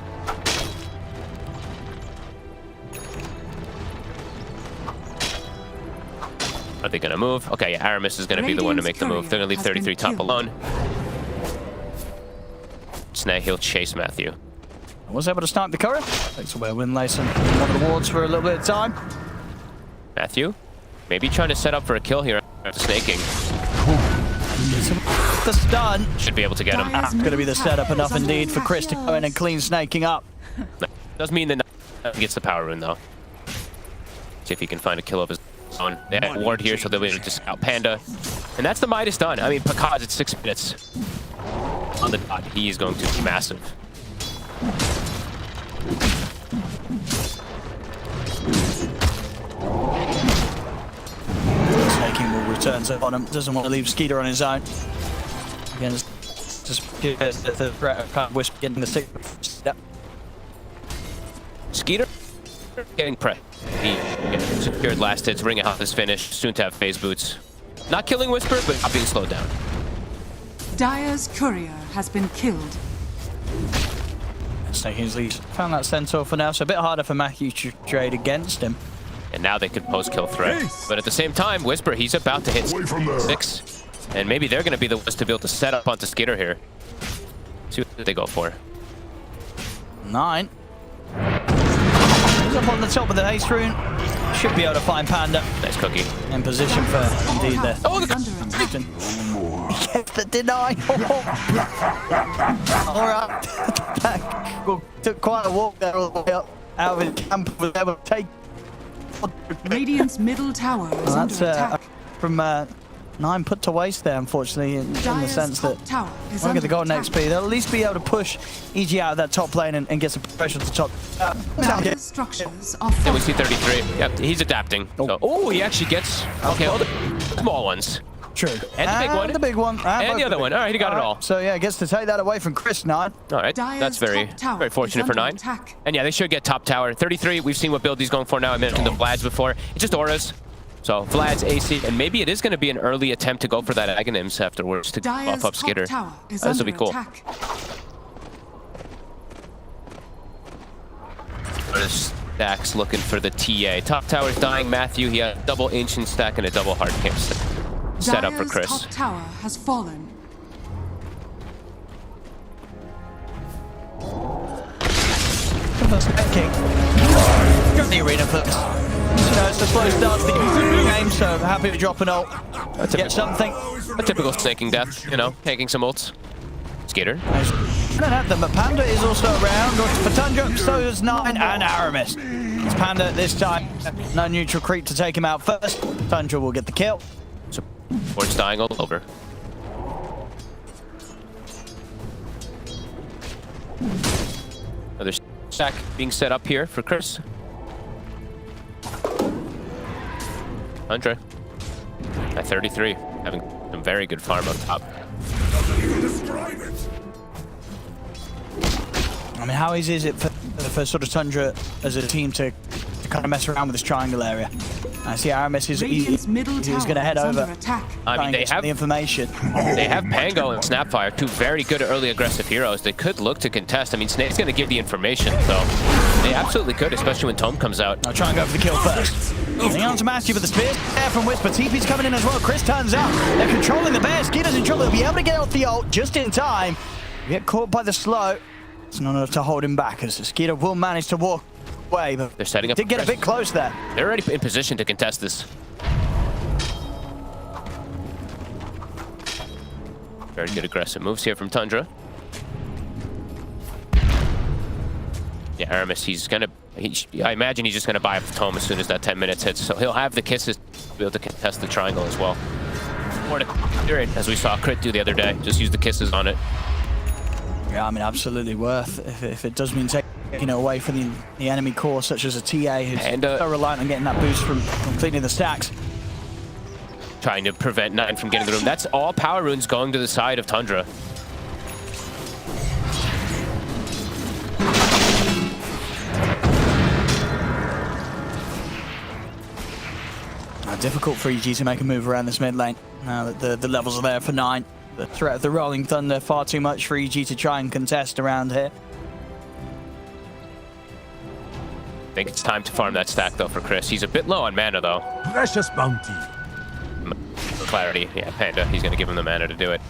Are they going to move? Okay, yeah, Aramis is going to be the one to make the move. They're going to leave 33 top alone. Snae, he'll chase Matthew. Was able to snipe the courier. Takes away Windlace and one of the wards for a little bit of time. Matthew, maybe trying to set up for a kill here after snaking. The stun. Should be able to get him. That's going to be the setup enough indeed for Chris to go in and clean snaking up. Does mean that he gets the power rune though. See if he can find a kill of his own. They have ward here, so they'll be able to scout Panda. And that's the Midas done. I mean, Pakaz at 6 minutes. On the dot, he is going to be massive. Snaking will return to bottom. Doesn't want to leave Skeeter on his own. Again, just the threat of kind of Wisp getting the 6 step. Skeeter getting pressed. He secured last hits, Ring of Health is finished, soon to have phase boots. Not killing Whisper, but not being slowed down. Dire's courier has been killed. Snaking his lead. Found that Centaur for now, so a bit harder for Matthew to trade against him. And now they could post-kill threat. But at the same time, Whisper, he's about to hit 6. And maybe they're going to be the ones to be able to set up onto Skitter here. See what they go for. 9. He's up on the top of the haste rune. Should be able to find Panda. Nice cookie. In position for indeed the... Oh, the Yes, the deny. Alright. Well, took quite a walk there all the way up out of his camp. Was able to take... Radiant's middle tower is under attack. From 9 put to waste there, unfortunately, in the sense that won't get the golden XP. They'll at least be able to push EG out of that top lane and get some pressure to the top. Structures are Then we see 33. Yep, he's adapting. Oh, he actually gets all the small ones. True. And the big one. The big one. And the other one. All right, he got it all. So yeah, gets to take that away from Chris 9. All right, that's very fortunate for 9. And yeah, they should get top tower. 33, we've seen what build he's going for now. I mentioned the Vlads before. It's just auras. So Vlad's AC, and maybe it is going to be an early attempt to go for that Aghanims afterwards to buff up Skitter. This will be cool. Stacks looking for the TA. Top tower's dying. Matthew, he had a double ancient stack and a double hard camp set up for Chris. Top tower has fallen. The arena first. It's a slow start to the game, so happy to drop an ult. Get something. A typical snaking death, you know, taking some ults. Skater. I don't have them, but Panda is also around. For Tundra, so is 9 and Aramis. It's Panda this time. No neutral creep to take him out first. Tundra will get the kill. So, Ford's dying all over. Another stack being set up here for Chris. Tundra At 33, having some very good farm up top. I mean, how easy is it for sort of Tundra as a team to kind of mess around with this triangle area? I see Aramis is going to head over. I mean, they have the information. They have Pango and Snapfire, two very good early aggressive heroes. They could look to contest. I mean, Snake's going to give the information, so they absolutely could, especially when Tome comes out. I'll try and go for the kill first. Hang on to Mastery with the spear there from Whisper. TP's coming in as well. Chris turns out. They're controlling the bear. Skitter's in trouble. They'll be able to get off the ult just in time. Get caught by the slow. It's not enough to hold him back as Skitter will manage to walk away, but they're setting up. Did get a bit close there. They're already in position to contest this. Very good aggressive moves here from Tundra. Yeah, Aramis, I imagine he's just gonna buy up the Tome as soon as that 10 minutes hits, so he'll have the kisses to be able to contest the triangle as well. Or to clear it, as we saw Crit do the other day. Just use the kisses on it. Yeah, I mean, absolutely worth if it does mean taking it away from the enemy core, such as a TA who's so reliant on getting that boost from completing the stacks. Trying to prevent Nine from getting the room. That's all power runes going to the side of Tundra. Difficult for EG to make a move around this mid lane. Now that the levels are there for 9. The threat of the Rolling Thunder far too much for EG to try and contest around here. I think it's time to farm that stack though for Chris. He's a bit low on mana though. Precious bounty. For clarity, yeah, Panda, he's going to give him the mana to do it.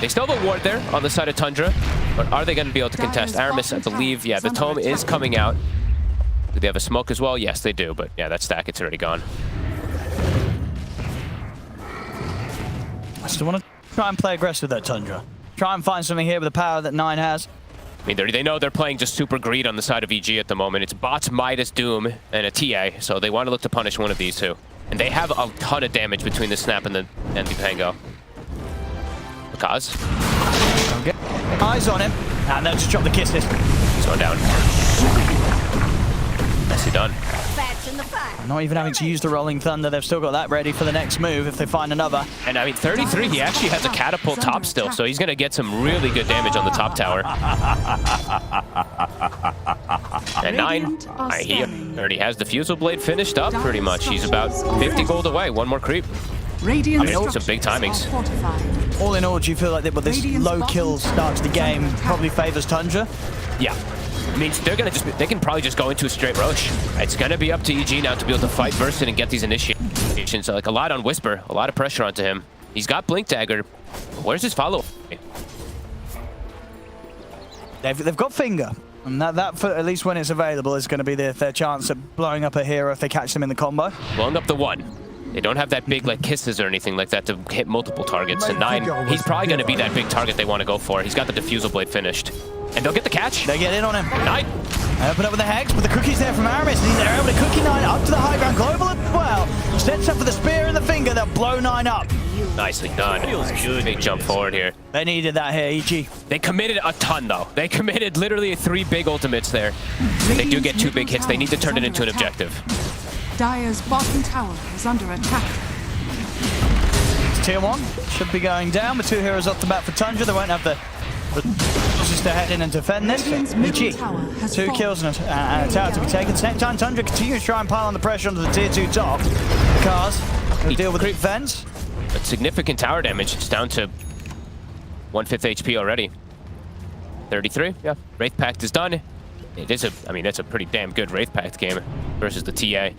They still have a ward there on the side of Tundra, but are they going to be able to contest? Aramis, I believe, yeah, the Tome is coming out. Do they have a smoke as well? Yes, they do, but yeah, that stack, it's already gone. I still want to try and play aggressive with that Tundra. Try and find something here with the power that 9 has. I mean, they know they're playing just super greed on the side of EG at the moment. It's bots, Midas, Doom, and a TA, so they want to look to punish one of these two. And they have a ton of damage between the Snap and the Pango. Because get eyes on him, and they'll just drop the kisses. He's going down. Nicely done. Not even having to use the Rolling Thunder, they've still got that ready for the next move if they find another. And I mean, 33, he actually has a catapult top still, so he's going to get some really good damage on the top tower. And 9, he already has the Fusel Blade finished up pretty much. He's about 50 gold away, one more creep. I mean, some big timings. All in all, do you feel like this low kill start to the game probably favors Tundra? Yeah. I mean, they can probably just go into a straight Roche. It's gonna be up to EG now to be able to fight burst in and get these initiations. So, like, a lot on Whisper, a lot of pressure onto him. He's got Blink Dagger. Where's his follow? They've got Finger, and that for at least when it's available is going to be their chance of blowing up a hero if they catch them in the combo. Blowing up the 1. They don't have that big like kisses or anything like that to hit multiple targets. And 9, he's probably going to be that big target they want to go for. He's got the Diffusal Blade finished. And they'll get the catch. They get in on him. 9. Open up with the Hex, but the cookies there from Aramis. They're able to cookie 9 up to the high ground. Global as well. Sets up for the spear and the finger. They'll blow 9 up. Nicely done. Feels good. Big jump forward here. They needed that here, EG. They committed a ton, though. They committed literally 3 big ultimates there. They do get 2 big hits. They need to turn it into an objective. Dire's bottom tower is under attack. Tier 1 should be going down with 2 heroes off the bat for Tundra. They won't have the resources to head in and defend this. EG, 2 kills and a tower to be taken. Same time, Tundra continues to try and pile on the pressure onto the tier 2 top. Cars will deal with the defense. But significant tower damage. It's down to 1/5 HP already. 33. Yeah. Wraith Pact is done. It is I mean, that's a pretty damn good Wraith Pact game versus the TA.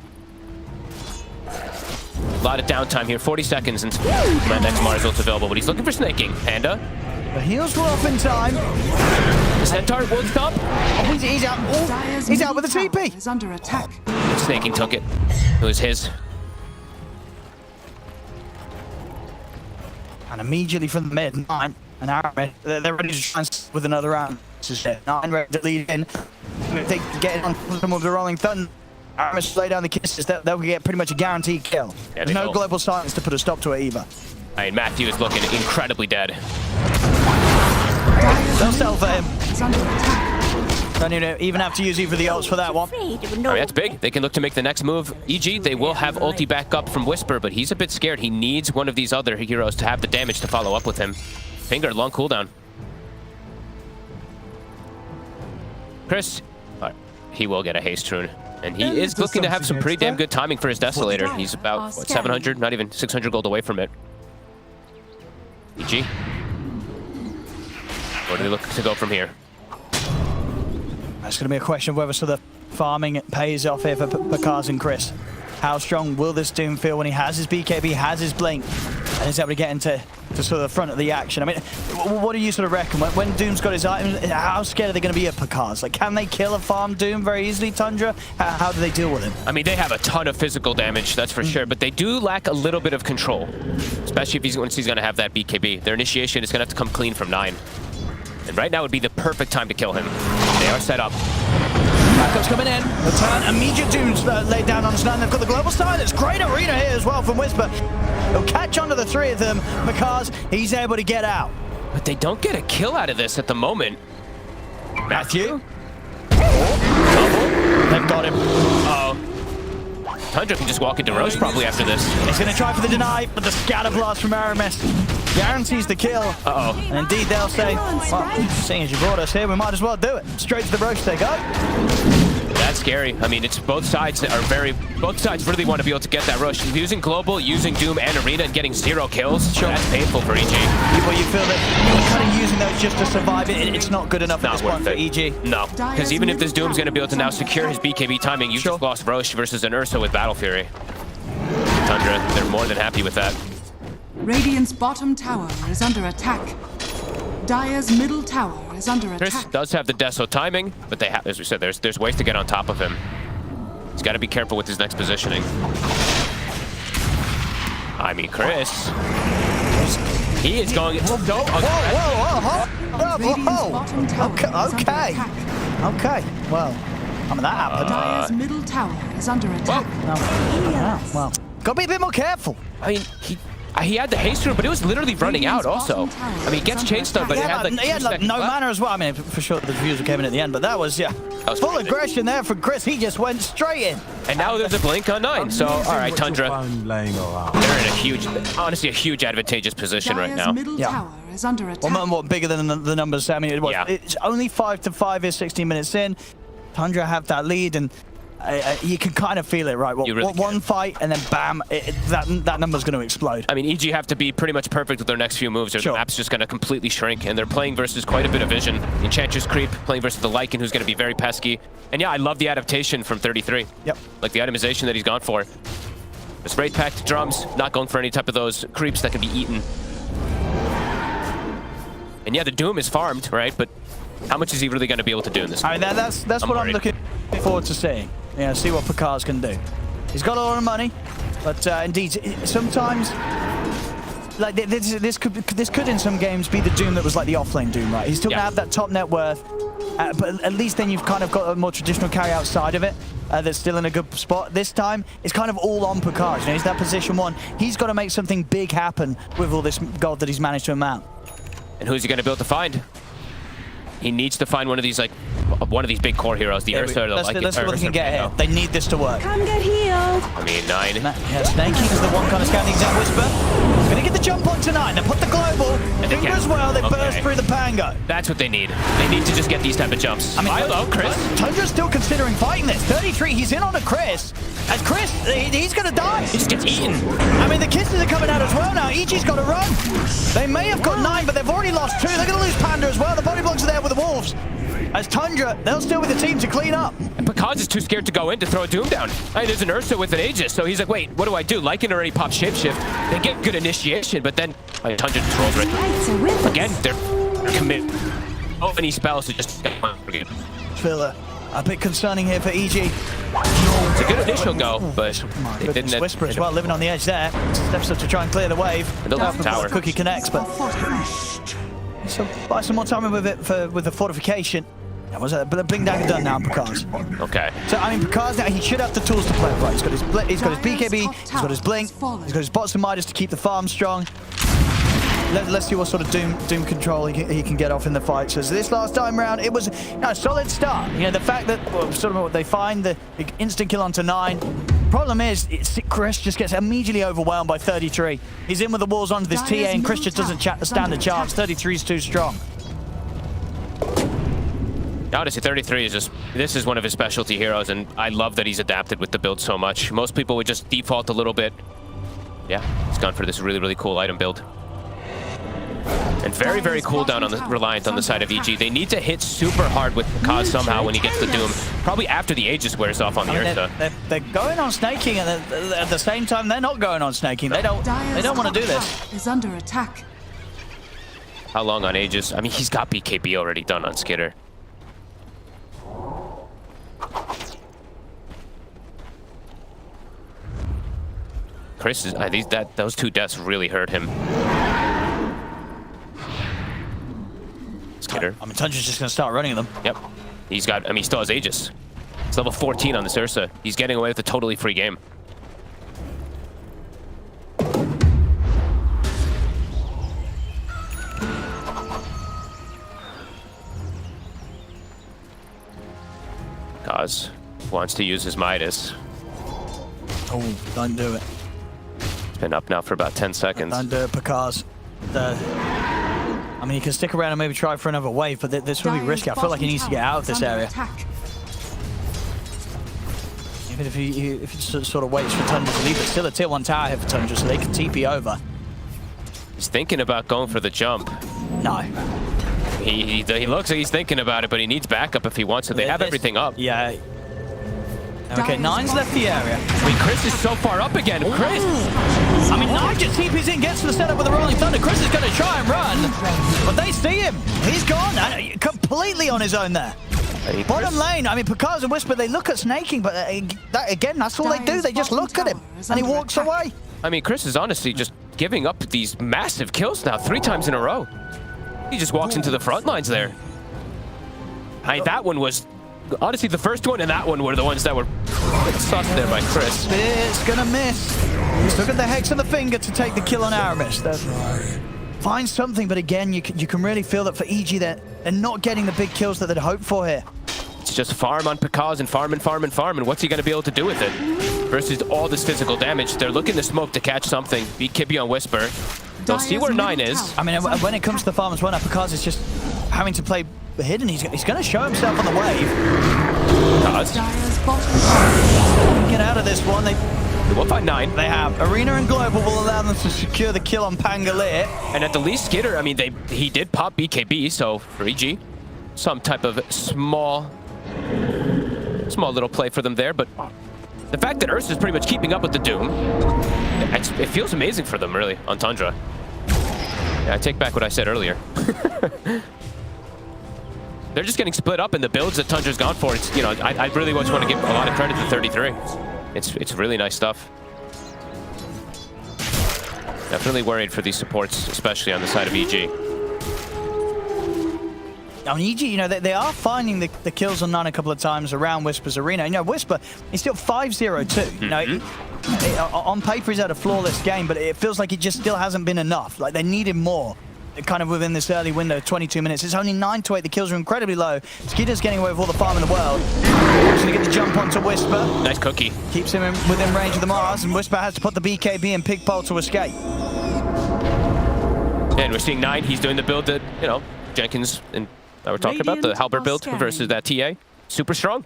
A lot of downtime here, 40 seconds, and my next Mars ult's available, but he's looking for snaking. Panda. The heals were off in time. The Centaur won't stop. Oh, he's out. Oh, he's out with the TP. Is under attack. Snaking took it. It was his. And immediately from the mid, 9 and Aramis, they're ready to try and with another round. This is it. 9 ready to lead in. If they get on some of the Rolling Thunder, Aramis lay down the kisses, they'll get pretty much a guaranteed kill. Yeah, There's no global silence to put a stop to it either. I mean, Matthew is looking incredibly dead. They'll sell for him. Don't even have to use either of the ults for that one. All right, that's big. They can look to make the next move. EG, they will have ulti back up from Whisper, but he's a bit scared. He needs one of these other heroes to have the damage to follow up with him. Finger, long cooldown. Chris, he will get a haste rune. And he is looking to have some pretty damn good timing for his Desolator. He's about, what, 700, not even 600 gold away from it. EG. Where do they look to go from here? That's going to be a question of whether sort of farming pays off here for Pakaz and Chris. How strong will this Doom feel when he has his BKB, has his Blink, and is able to get into sort of the front of the action? I mean, what do you sort of reckon? When Doom's got his items, how scared are they going to be of Pakaz? Like, can they kill a farm Doom very easily, Tundra? How do they deal with him? I mean, they have a ton of physical damage, that's for sure, but they do lack a little bit of control, especially if once he's going to have that BKB. Their initiation is going to have to come clean from 9. And right now would be the perfect time to kill him. They are set up. Backup's coming in. The turn, immediate Doom's laid down on Snan. They've got the global silence. Great arena here as well from Whisper. They'll catch onto the 3 of them because he's able to get out. But they don't get a kill out of this at the moment. Matthew. They've got him. Uh-oh. Tundra can just walk into Roche probably after this. He's going to try for the deny, but the scatter blast from Aramis guarantees the kill. Uh-oh. And indeed, they'll say, well, seeing as you brought us here, we might as well do it. Straight to the Roche they go. That's scary. I mean, it's both sides really want to be able to get that rush. Using Global, using Doom and Arena and getting 0 kills, sure, that's painful for EG. Well, you feel that you're kind of using those just to survive it. It's not good enough at this point for EG. No, because even if this Doom's going to be able to now secure his BKB timing, you just lost Roche versus an Ursa with Battle Fury. Tundra, they're more than happy with that. Radiant's bottom tower is under attack. Dire's middle tower is under attack. Chris does have the Deso timing, but they have, as we said, there's ways to get on top of him. He's got to be careful with his next positioning. I mean, Chris, he is going so Okay. Well, I mean, that happened. Dire's middle tower is under attack. Well, gotta be a bit more careful. I mean, he had the haste rune, but it was literally running out also. I mean, he gets chain stun, but he it had like no mana as well. I mean, for sure the refusal came in at the end, but that was, full aggression there from Chris. He just went straight in. And now there's a blink on 9. So, all right, Tundra, they're in a huge, honestly, a huge advantageous position right now. Tower is under attack. Well, what bigger than the numbers? I mean, it's only 5-5 is 16 minutes in. Tundra have that lead, and you can kind of feel it, right? One fight, and then bam, that number's going to explode. I mean, EG have to be pretty much perfect with their next few moves, or the map's just going to completely shrink, and they're playing versus quite a bit of vision. Enchantress Creep, playing versus the Lycan, who's going to be very pesky. And yeah, I love the adaptation from 33. Yep. Like the itemization that he's gone for. This Wraith Pact drums, not going for any type of those creeps that can be eaten. And yeah, the Doom is farmed, right? But how much is he really going to be able to do in this? I mean, that's what I'm looking forward to seeing. Yeah, see what Pakaz can do. He's got a lot of money, but indeed, sometimes, like this could in some games be the Doom that was like the offlane Doom, right? He's still gonna have that top net worth, but at least then you've kind of got a more traditional carry outside of it that's still in a good spot. This time, it's kind of all on Pakaz. You know, he's that position 1. He's got to make something big happen with all this gold that he's managed to amount. And who's he going to be able to find? He needs to find one of these big core heroes, the Ursa or the Lycan. Let's see what they can get here. They need this to work. Come get healed. I mean, 9. Yeah, Snakey is the one kind of scouting exact Whisper. Gonna get the jump on tonight. They put the global. And Tundra as well. They burst through the Pango. That's what they need. They need to just get these type of jumps. I mean, hello, Chris. Tundra's still considering fighting this. 33, he's in on a Chris. And Chris, he's gonna die. He just gets eaten. I mean, the kisses are coming out as well now. EG's got to run. They may have got 9, but they've already lost 2. They're gonna lose Panda as well. The body blocks are there with the Wolves. As Tundra, they'll still be the team to clean up. And Pakaz is too scared to go in to throw a Doom down. I mean, there's an Ursa with an Aegis, so he's like, wait, what do I do? Lycan already popped Shapeshift. They get good initiation, but then Tundra just rolls right. Again, they're committed. Oh, any spells to just feel a bit concerning here for EG. It's a good initial go, but they didn't. Whisper as well, living on the edge there. Steps up to try and clear the wave. And they'll have the tower. Cookie connects, but so buy some more time with it with the fortification. That was a blink dagger done now, Pakaz. Okay. So I mean, Pakaz now he should have the tools to play right. He's got his BKB, he's got his blink, he's got his bots and Midas to keep the farm strong. let's see what sort of Doom control he can get off in the fight. So this last time round, it was a solid start. You know, the fact that sort of they find the instant kill onto 9. Problem is, Chris just gets immediately overwhelmed by 33. He's in with the walls onto this TA, and Chris just doesn't stand a chance. 33 is too strong. Honestly, 33 is just, this is one of his specialty heroes, and I love that he's adapted with the build so much. Most people would just default a little bit. Yeah, he's gone for this really, really cool item build. And very, very cooldown on the reliant on the side of EG. They need to hit super hard with Kaz somehow when he gets the Doom. Probably after the Aegis wears off on the Ursa. They're going on snaking, and at the same time, they're not going on snaking. They don't want to do this. Is under attack. How long on Aegis? I mean, he's got BKB already done on Skitter. Chris is those 2 deaths really hurt him. Skitter. I mean, Tundra's just gonna start running them. Yep. He's got, I mean, he still has Aegis. It's level 14 on this Ursa. He's getting away with a totally free game. Kaz wants to use his Midas. Oh, don't do it. It's been up now for about 10 seconds. Don't do it, Pakaz. I mean, he can stick around and maybe try for another wave, but this will be risky. I feel like he needs to get out of this area. Even if he sort of waits for Tundra to leave, it's still a tier 1 tower here for Tundra, so they can TP over. He's thinking about going for the jump. No. He looks like he's thinking about it, but he needs backup if he wants to. They have everything up. Yeah. Okay, 9's left the area. Wait, Chris is so far up again. Chris! I mean, 9 just TPs in, gets to the setup with the Rolling Thunder. Chris is going to try and run, but they see him. He's gone, completely on his own there. Bottom lane, I mean, Pakaz and Whisper, they look at snaking, but again, that's all they do. They just look at him, and he walks away. I mean, Chris is honestly just giving up these massive kills now 3 times in a row. He just walks into the front lines there. That one was... Honestly, the first one and that one were the ones that were sus there by Chris. It's gonna miss. He's looking at the Hex and the Finger to take the kill on Aramis. Find something, but again, you can really feel that for EG, they're not getting the big kills that they'd hoped for here. It's just farm on Pakaz and farm and farm and farm, and what's he going to be able to do with it? Versus all this physical damage. They're looking to smoke to catch something. Beat Kibby on Whisper. They'll see where 9 is. I mean, when it comes to the farm as well, Pakaz is just having to play hidden. He's going to show himself on the wave. Kaz. Get out of this one. They will find 9. They have. Arena and Global will allow them to secure the kill on Pangolier. And at the least, Skitter, I mean, he did pop BKB, so for EG, some type of small little play for them there, but the fact that Ursa is pretty much keeping up with the Doom, it feels amazing for them, really, on Tundra. Yeah, I take back what I said earlier. They're just getting split up in the builds that Tundra's gone for. It's, you know, I really just want to give a lot of credit to 33. It's really nice stuff. Definitely worried for these supports, especially on the side of EG. I mean, EG, you know, they are finding the kills on 9 a couple of times around Whisper's arena. You know, Whisper, he's still 5-0-2. You know, on paper he's had a flawless game, but it feels like it just still hasn't been enough. Like, they needed more. Kind of within this early window, 22 minutes. It's only 9-8. The kills are incredibly low. Skitter's getting away with all the farm in the world. He's going to get the jump onto Whisper. Nice cookie. Keeps him within range of the Mars, and Whisper has to put the BKB and Pigpole to escape. And we're seeing 9. He's doing the build that, you know, Jenkins and I were talking about, the Halberd build versus that TA. Super strong.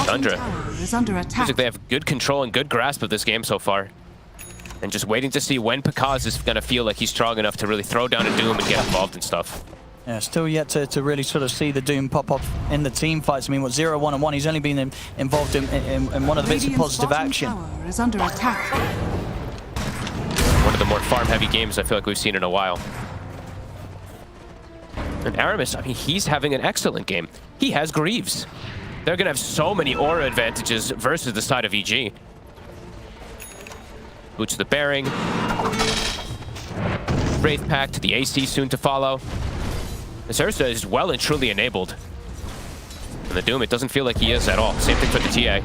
Tundra. Is under attack. Looks like they have good control and good grasp of this game so far. And just waiting to see when Pakaz is going to feel like he's strong enough to really throw down a Doom and get involved in stuff. Yeah, still yet to really sort of see the Doom pop up in the team fights. I mean, what, 0-1-1, he's only been involved in one of the bits of positive action. Is under attack. One of the more farm-heavy games I feel like we've seen in a while. And Aramis, I mean, he's having an excellent game. He has Greaves. They're going to have so many aura advantages versus the side of EG. Boots the bearing. Wraith Pact, the AC soon to follow. This Ursa is well and truly enabled. And the Doom, it doesn't feel like he is at all. Same thing for the TA.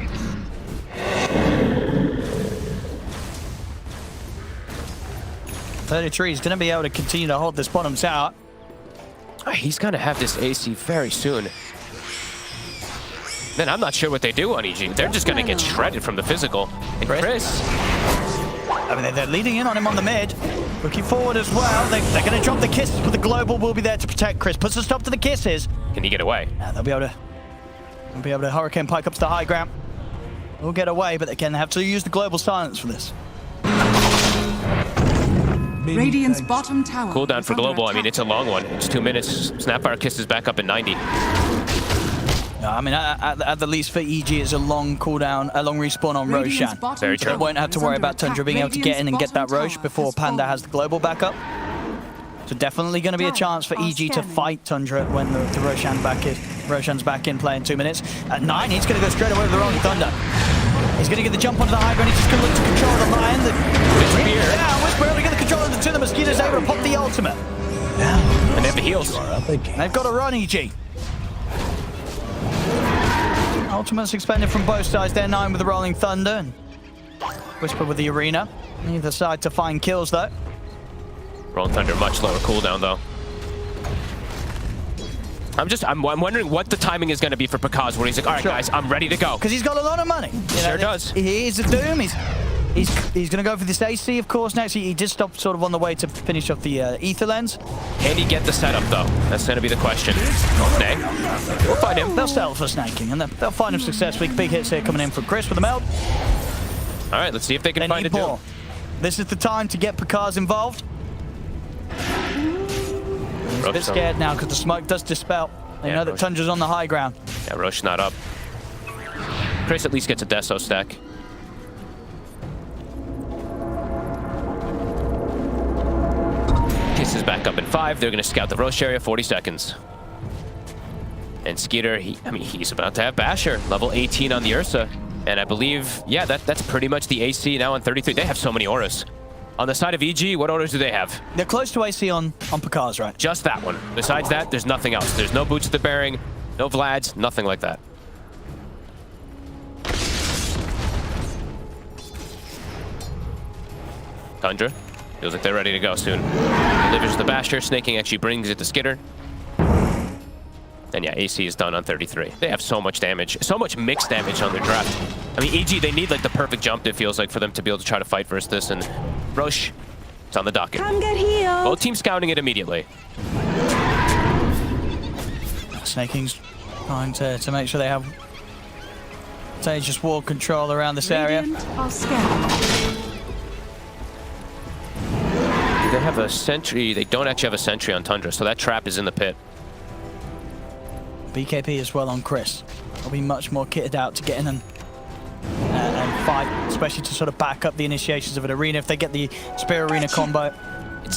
33 is going to be able to continue to hold this bottom tower. He's going to have this AC very soon. Then I'm not sure what they do on EG. They're just going to get shredded from the physical. And Chris. I mean, they're leading in on him on the mid. Looking forward as well. They're going to drop the kisses, but the global will be there to protect Chris. Puts a stop to the kisses. Can he get away? Yeah, they'll be able to Hurricane Pike up to the high ground. We'll get away, but again, they have to use the global silence for this. Radiant's bottom tower. Cooldown for global. I mean, it's a long one. It's 2 minutes. Snapfire kisses back up at 90. I mean, at the least for EG, it's a long cooldown, a long respawn on Roshan. Very true. They won't have to worry about Tundra being able to get in and get that Rosh before Panda has the global backup. So definitely going to be a chance for EG to fight Tundra when the Roshan's back in play in 2 minutes. At 9, he's going to go straight away with the Rolling Thunder. He's going to get the jump onto the high ground. He's just going to look to control the Lion. Whisper able to get the control of the two. The Mosquito's able to pop the ultimate. And they have the heals. They've got to run, EG. Ultimate's expended from both sides. They're 9 with the Rolling Thunder. And Whisper with the Arena. Neither side to find kills, though. Rolling Thunder, much lower cooldown, though. I'm wondering what the timing is going to be for Pakaz, where he's like, all right, guys, I'm ready to go. Because he's got a lot of money. Sure does. He's a Doom. He's going to go for this AC, of course, next. He did stop sort of on the way to finish off the Ether Lens. Can he get the setup, though? That's going to be the question. Snake. We'll find him. They'll settle for snaking, and they'll find him successfully. Big hits here coming in from Chris with the melt. All right, let's see if they can find a Doom. This is the time to get Pakaz involved. He's a bit scared now because the smoke does dispel. They know that Tundra's on the high ground. Yeah, Roche not up. Chris at least gets a Deso stack. Kiss is back up in 5. They're going to scout the Roche area, 40 seconds. And Skeeter, he's about to have Basher, level 18 on the Ursa. And I believe, yeah, that's pretty much the AC now on 33. They have so many auras. On the side of EG, what orders do they have? They're close to AC on Pakaz, right? Just that one. Besides that, there's nothing else. There's no Boots at the Bearing, no Vlads, nothing like that. Tundra. Feels like they're ready to go soon. Delivers the Basher. Snaking actually brings it to Skitter. And yeah, AC is done on 33. They have so much damage. So much mixed damage on their draft. I mean, EG, they need like the perfect jump, it feels like, for them to be able to try to fight versus this. And Roche, it's on the docket. Come get healed. Both teams scouting it immediately. Snaking's trying to make sure they have Sage's wall control around this area. Do they have a sentry? They don't actually have a sentry on Tundra, so that trap is in the pit. BKB as well on Chris. They'll be much more kitted out to get in and fight, especially to sort of back up the initiations of an arena. If they get the Spear Arena combo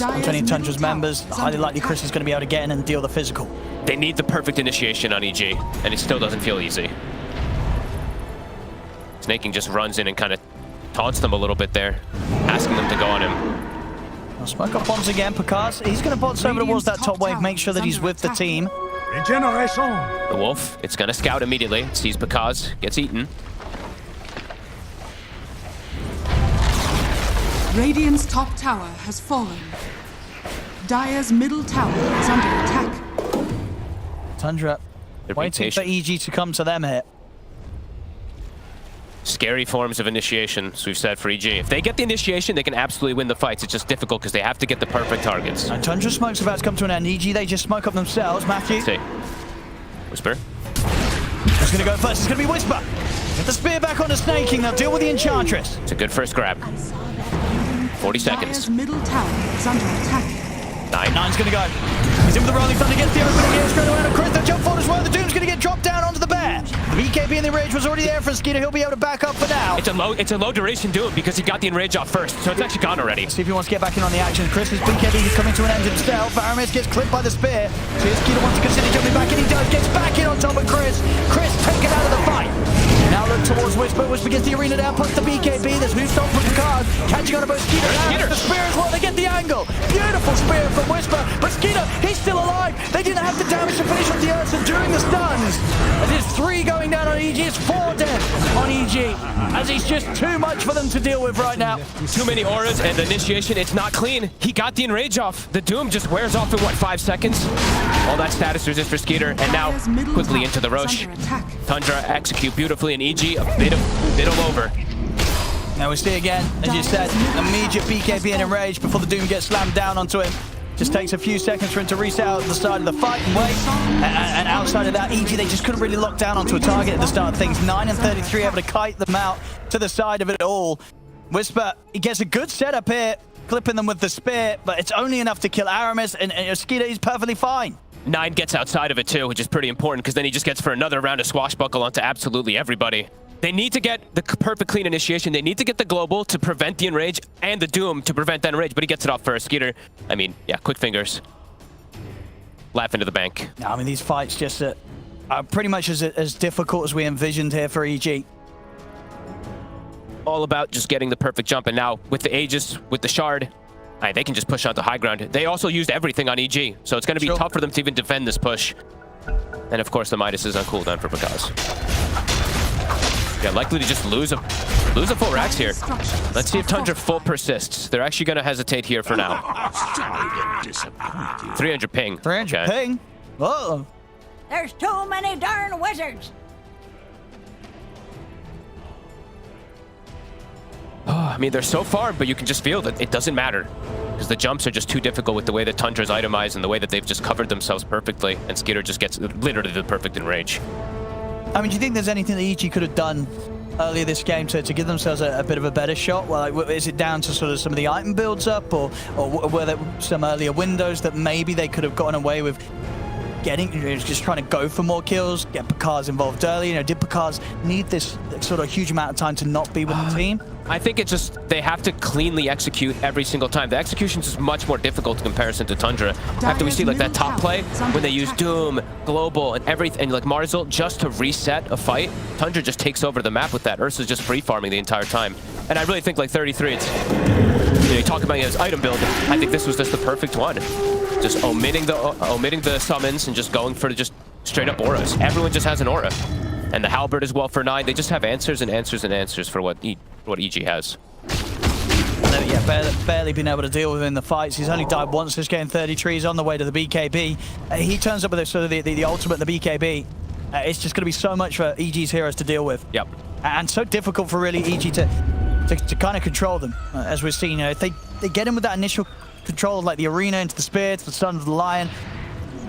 on 20 Tundra's members, highly likely Chris is going to be able to get in and deal the physical. They need the perfect initiation on EG, and it still doesn't feel easy. Snaking just runs in and kind of taunts them a little bit there, asking them to go on him. Well, smoke up bombs again. Pakaz, he's going to bounce over towards that top wave, make sure that he's with the team. The Wolf, it's going to scout immediately. It sees Pakaz, gets eaten. Radiant's top tower has fallen. Dire's middle tower is under attack. Tundra waiting for EG to come to them here. Scary forms of initiation, as we've said, for EG. If they get the initiation, they can absolutely win the fights. It's just difficult because they have to get the perfect targets. And Tundra smoke's about to come to an end. EG, they just smoke up themselves. Matthew. Let's see. Whisper. Who's going to go first? It's going to be Whisper. Get the spear back on the Snaking. They'll deal with the Enchantress. It's a good first grab. 40 seconds. Dire's middle tower is under attack. 9's going to go. He's in with the Rolling Thunder against the opening here. Straight away to Chris. They'll jump forward as well. The Doom's going to get dropped down onto the bear. The BKB in the Enrage was already there for Skeeter. He'll be able to back up for now. It's a low duration Doom because he got the Enrage off first, so it's actually gone already. Let's see if he wants to get back in on the action. Chris's BKB is coming to an end himself. Aramis gets clipped by the spear. So Skeeter wants to consider jumping back in. He does. Gets back in on top of Chris. Chris taken out of the fight. Now look towards Whisper. Whisper gets the arena down. Puts the BKB. There's new stop from the card. Catching on about Skeeter. The spear as well. They get the angle. Beautiful spear from Whisper. But Skeeter, he's still alive. They didn't have the damage to finish off the Ursa during the stuns. As it's 3 going down on EG. It's 4 dead on EG. as he's just too much for them to deal with right now. Too many auras, and the initiation, it's not clean. He got the enrage off. The Doom just wears off in, what, 5 seconds? All that status resist for Skeeter, and now quickly into the Roche. Tundra execute beautifully, and EG a bit all over. Now we see again, as you said, immediate BKB and enrage before the Doom gets slammed down onto him. Just takes a few seconds for him to reset out the side of the fight and wait. And outside of that, EG, they just couldn't really lock down onto a target at the start of things. 9 and 33 able to kite them out to the side of it all. Whisper, he gets a good setup here, clipping them with the spear, but it's only enough to kill Aramis, and Skeeter is perfectly fine. 9 gets outside of it too, which is pretty important, because then he just gets for another round of swashbuckle onto absolutely everybody. They need to get the perfect clean initiation. They need to get the global to prevent the enrage, and the Doom to prevent that enrage, but he gets it off first. Skeeter, I mean, yeah, quick fingers. Laugh into the bank. I mean, these fights just are pretty much as difficult as we envisioned here for EG. All about just getting the perfect jump, and now with the Aegis, with the Shard, they can just push onto high ground. They also used everything on EG, so it's going to be tough for them to even defend this push. And of course, the Midas is on cooldown for Bakaz. Yeah, likely to just lose a full Rax here. Let's see if Tundra full persists. They're actually going to hesitate here for now. 300 ping. 300 ping? Uh-oh. There's too many darn wizards. I mean, they're so far, but you can just feel that it doesn't matter. Because the jumps are just too difficult with the way that Tundra's itemized and the way that they've just covered themselves perfectly. And Skeeter just gets literally the perfect enrage. I mean, do you think there's anything that EG could have done earlier this game to give themselves a bit of a better shot? Well, like, is it down to sort of some of the item builds up, or were there some earlier windows that maybe they could have gotten away with getting, just trying to go for more kills, get Bakaz involved early? You know, did Bakaz need this sort of huge amount of time to not be with the team? I think it's just they have to cleanly execute every single time. The execution is much more difficult in comparison to Tundra. After we see like that top play, when they use Doom, Global, and everything, and like Marzel just to reset a fight, Tundra just takes over the map with that. Ursa's just free farming the entire time. And I really think like 33, it's, you talk about his item build. I think this was just the perfect one. Just omitting the summons and just going for just straight up auras. Everyone just has an aura. And the Halberd as well for 9. They just have answers and answers and answers for what EG has. Yeah, barely been able to deal with him in the fights. He's only died once this game. 33. He's on the way to the BKB. He turns up with sort of the ultimate, the BKB. It's just going to be so much for EG's heroes to deal with. Yep. And so difficult for really EG to kind of control them, as we've seen. You know, if they get in with that initial control, like the arena into the spear, to the Son of the Lion,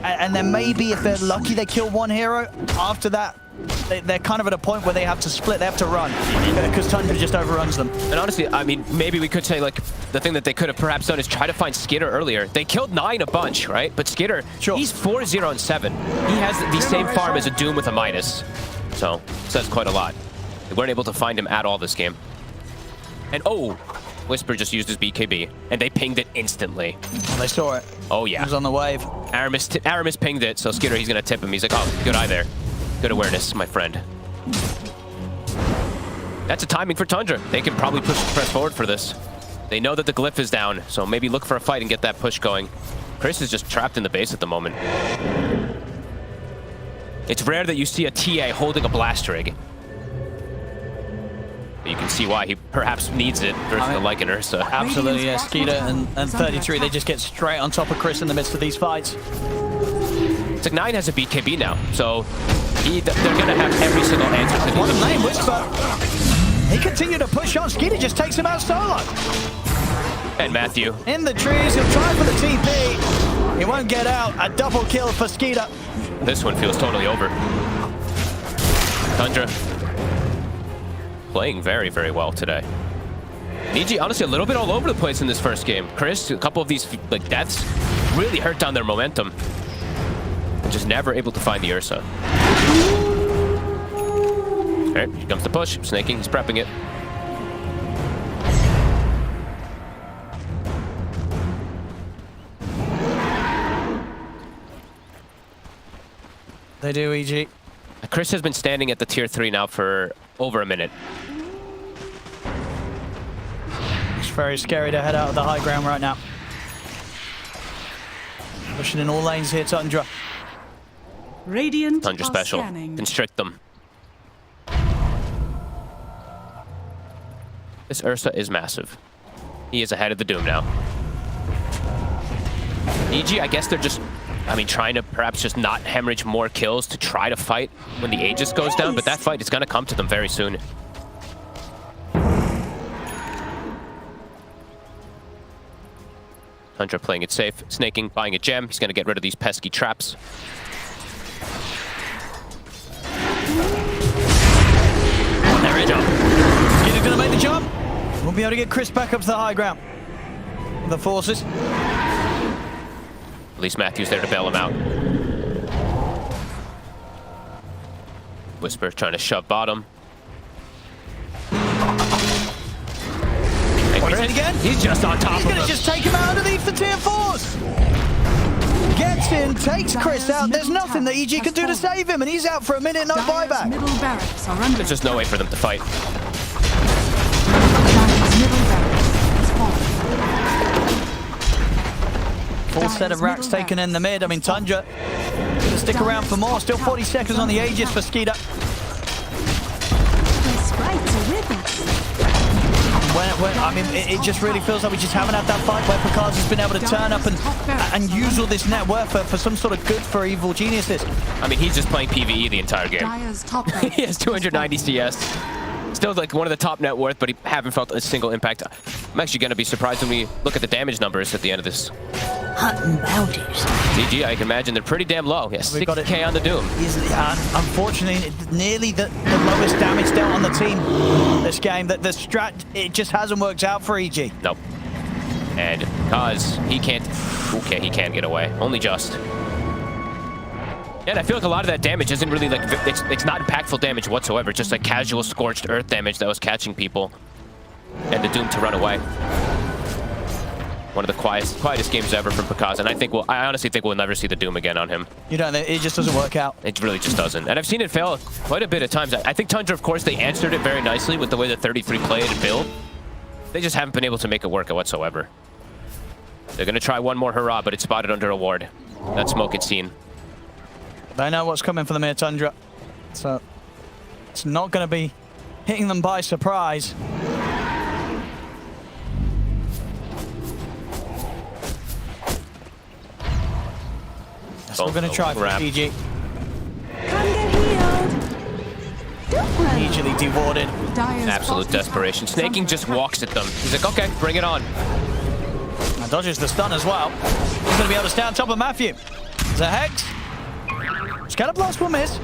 and then maybe if they're lucky, they kill one hero. After that, they're kind of at a point where they have to split, they have to run, because Tundra just overruns them. And honestly, I mean, maybe we could say, like, the thing that they could have perhaps done is try to find Skitter earlier. They killed 9 a bunch, right? But Skitter, he's 4-0 and 7. He has the same farm as a Doom with a Midas. So, says quite a lot. They weren't able to find him at all this game. And, oh, Whisper just used his BKB, and they pinged it instantly. They saw it. Oh, yeah. He was on the wave. Aramis pinged it, so Skitter, he's going to tip him. He's like, oh, good eye there. Good awareness, my friend. That's a timing for Tundra. They can probably press forward for this. They know that the glyph is down, so maybe look for a fight and get that push going. Chris is just trapped in the base at the moment. It's rare that you see a TA holding a blast rig. But you can see why he perhaps needs it versus the Lycan Ursa. Absolutely, yeah. Skeeter and 33, they just get straight on top of Chris in the midst of these fights. It's like 9 has a BKB now, so they're going to have every single answer to these. What a name, Whisper. He continued to push on. Skeeter just takes him out solo. And Matthew. In the trees, he'll try for the TP. He won't get out. A double kill for Skeeter. This one feels totally over. Tundra playing very, very well today. EG, honestly, a little bit all over the place in this first game. Chris, a couple of these like deaths really hurt down their momentum. Just never able to find the Ursa. Okay, here comes the push. Snaking, he's prepping it. They do, EG. Chris has been standing at the tier 3 now for over a minute. It's very scary to head out of the high ground right now. Pushing in all lanes here, Tundra. Radiant Tundra special. Constrict them. This Ursa is massive. He is ahead of the Doom now. EG, I guess they're just, I mean, trying to perhaps just not hemorrhage more kills to try to fight when the Aegis goes down, but that fight is going to come to them very soon. Tundra playing it safe, snaking, buying a gem. He's going to get rid of these pesky traps. There it is. Skinner's going to make the jump. Won't be able to get Chris back up to the high ground. The forces. At least Matthew's there to bail him out. Whisper trying to shove bottom. Again? He's just on top of him. He's going to just take him out underneath the tier 4s. Gets in, takes Chris out. There's nothing that EG can do to save him, and he's out for a minute, no buyback. There's just no way for them to fight. Full set of racks taken in the mid. I mean, Tundra going to stick around for more. Still 40 seconds on the Aegis for Skeeter. I mean, it just really feels like we just haven't had that fight where Picard has been able to turn up and use all this net worth for some sort of good for evil geniuses. I mean, he's just playing PvE the entire game. He has 290 CS. Still like one of the top net worth, but he haven't felt a single impact. I'm actually going to be surprised when we look at the damage numbers at the end of this. Hunting bounties. GG, I can imagine they're pretty damn low. Yeah, 6K on the Doom. Unfortunately, nearly the lowest damage dealt on the team this game. That the strat, it just hasn't worked out for EG. Nope. And because he can't, okay, he can get away. Only just. Yeah, and I feel like a lot of that damage isn't really like, it's not impactful damage whatsoever. Just like casual scorched earth damage that was catching people. And the Doom to run away. One of the quietest games ever from Picard, and I honestly think we'll never see the Doom again on him. You don't, it just doesn't work out. It really just doesn't. And I've seen it fail quite a bit of times. I think Tundra, of course, they answered it very nicely with the way the 33 played and build. They just haven't been able to make it work whatsoever. They're going to try one more hurrah, but it's spotted under a ward. That smoke it's seen. They know what's coming for them here, Tundra. So it's not going to be hitting them by surprise. That's what we're going to try for EG. Immediately dewarded. Absolute desperation. Snaking just walks at them. He's like, okay, bring it on. And dodges the stun as well. He's going to be able to stay on top of Matthew. There's a Hex. Scatterblast will miss.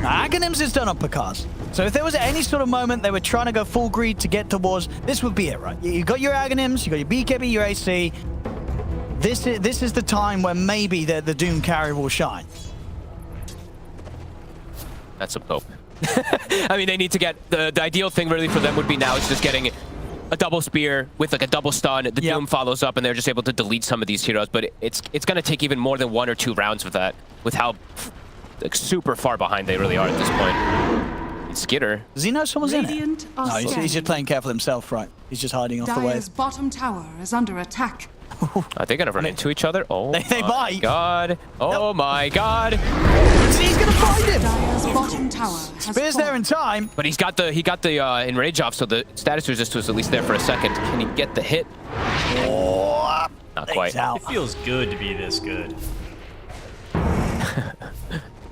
Aghanims is done on Picard. So if there was any sort of moment they were trying to go full greed to get towards, this would be it, right? You got your Aghanims, you got your BKB, your AC. This is the time where maybe the Doom carry will shine. That's a hope. I mean, they need to get the ideal thing really for them would be now is just getting a double spear with like a double stun. The Doom follows up and they're just able to delete some of these heroes, but it's going to take even more than 1 or 2 rounds with that, with how like, super far behind they really are at this point. And Skitter. Does he know someone's in it? No, he's just playing careful himself, right? He's just hiding off the way. Dire's bottom tower is under attack. Are they going to run into each other? Oh, they my God. Oh, my God. He's going to find him. Dire's bottom tower Spear's there in time. But he got the enrage off, so the status resist was at least there for a second. Can he get the hit? Oh, not quite. It feels good to be this good.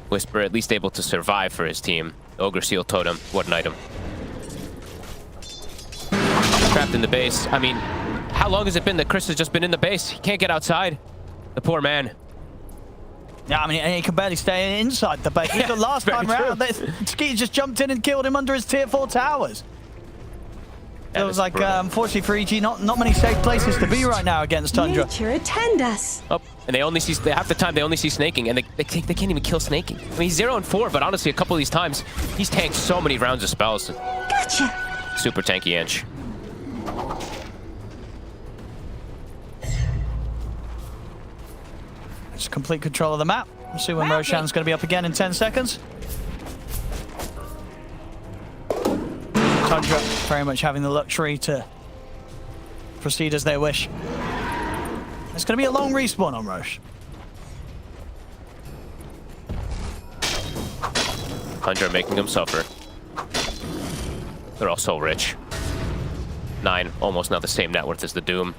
Whisper at least able to survive for his team. Ogre Seal Totem, what an item. Trapped in the base. I mean, how long has it been that Chris has just been in the base? He can't get outside. The poor man. Yeah, I mean, he can barely stay inside the base. The last time around, Skeet just jumped in and killed him under his tier 4 towers. It was like, unfortunately for EG, not many safe places to be right now against Tundra. Nature attend us. Oh, and they only see, half the time they only see snaking, and they can't even kill snaking. I mean, he's 0 and 4, but honestly, a couple of these times, he's tanked so many rounds of spells. Gotcha. Super tanky inch. Just complete control of the map. We'll see when Roshan's going to be up again in 10 seconds. Tundra very much having the luxury to proceed as they wish. It's going to be a long respawn on Roche. Tundra making them suffer. They're all so rich. 9, almost now the same net worth as the Doom.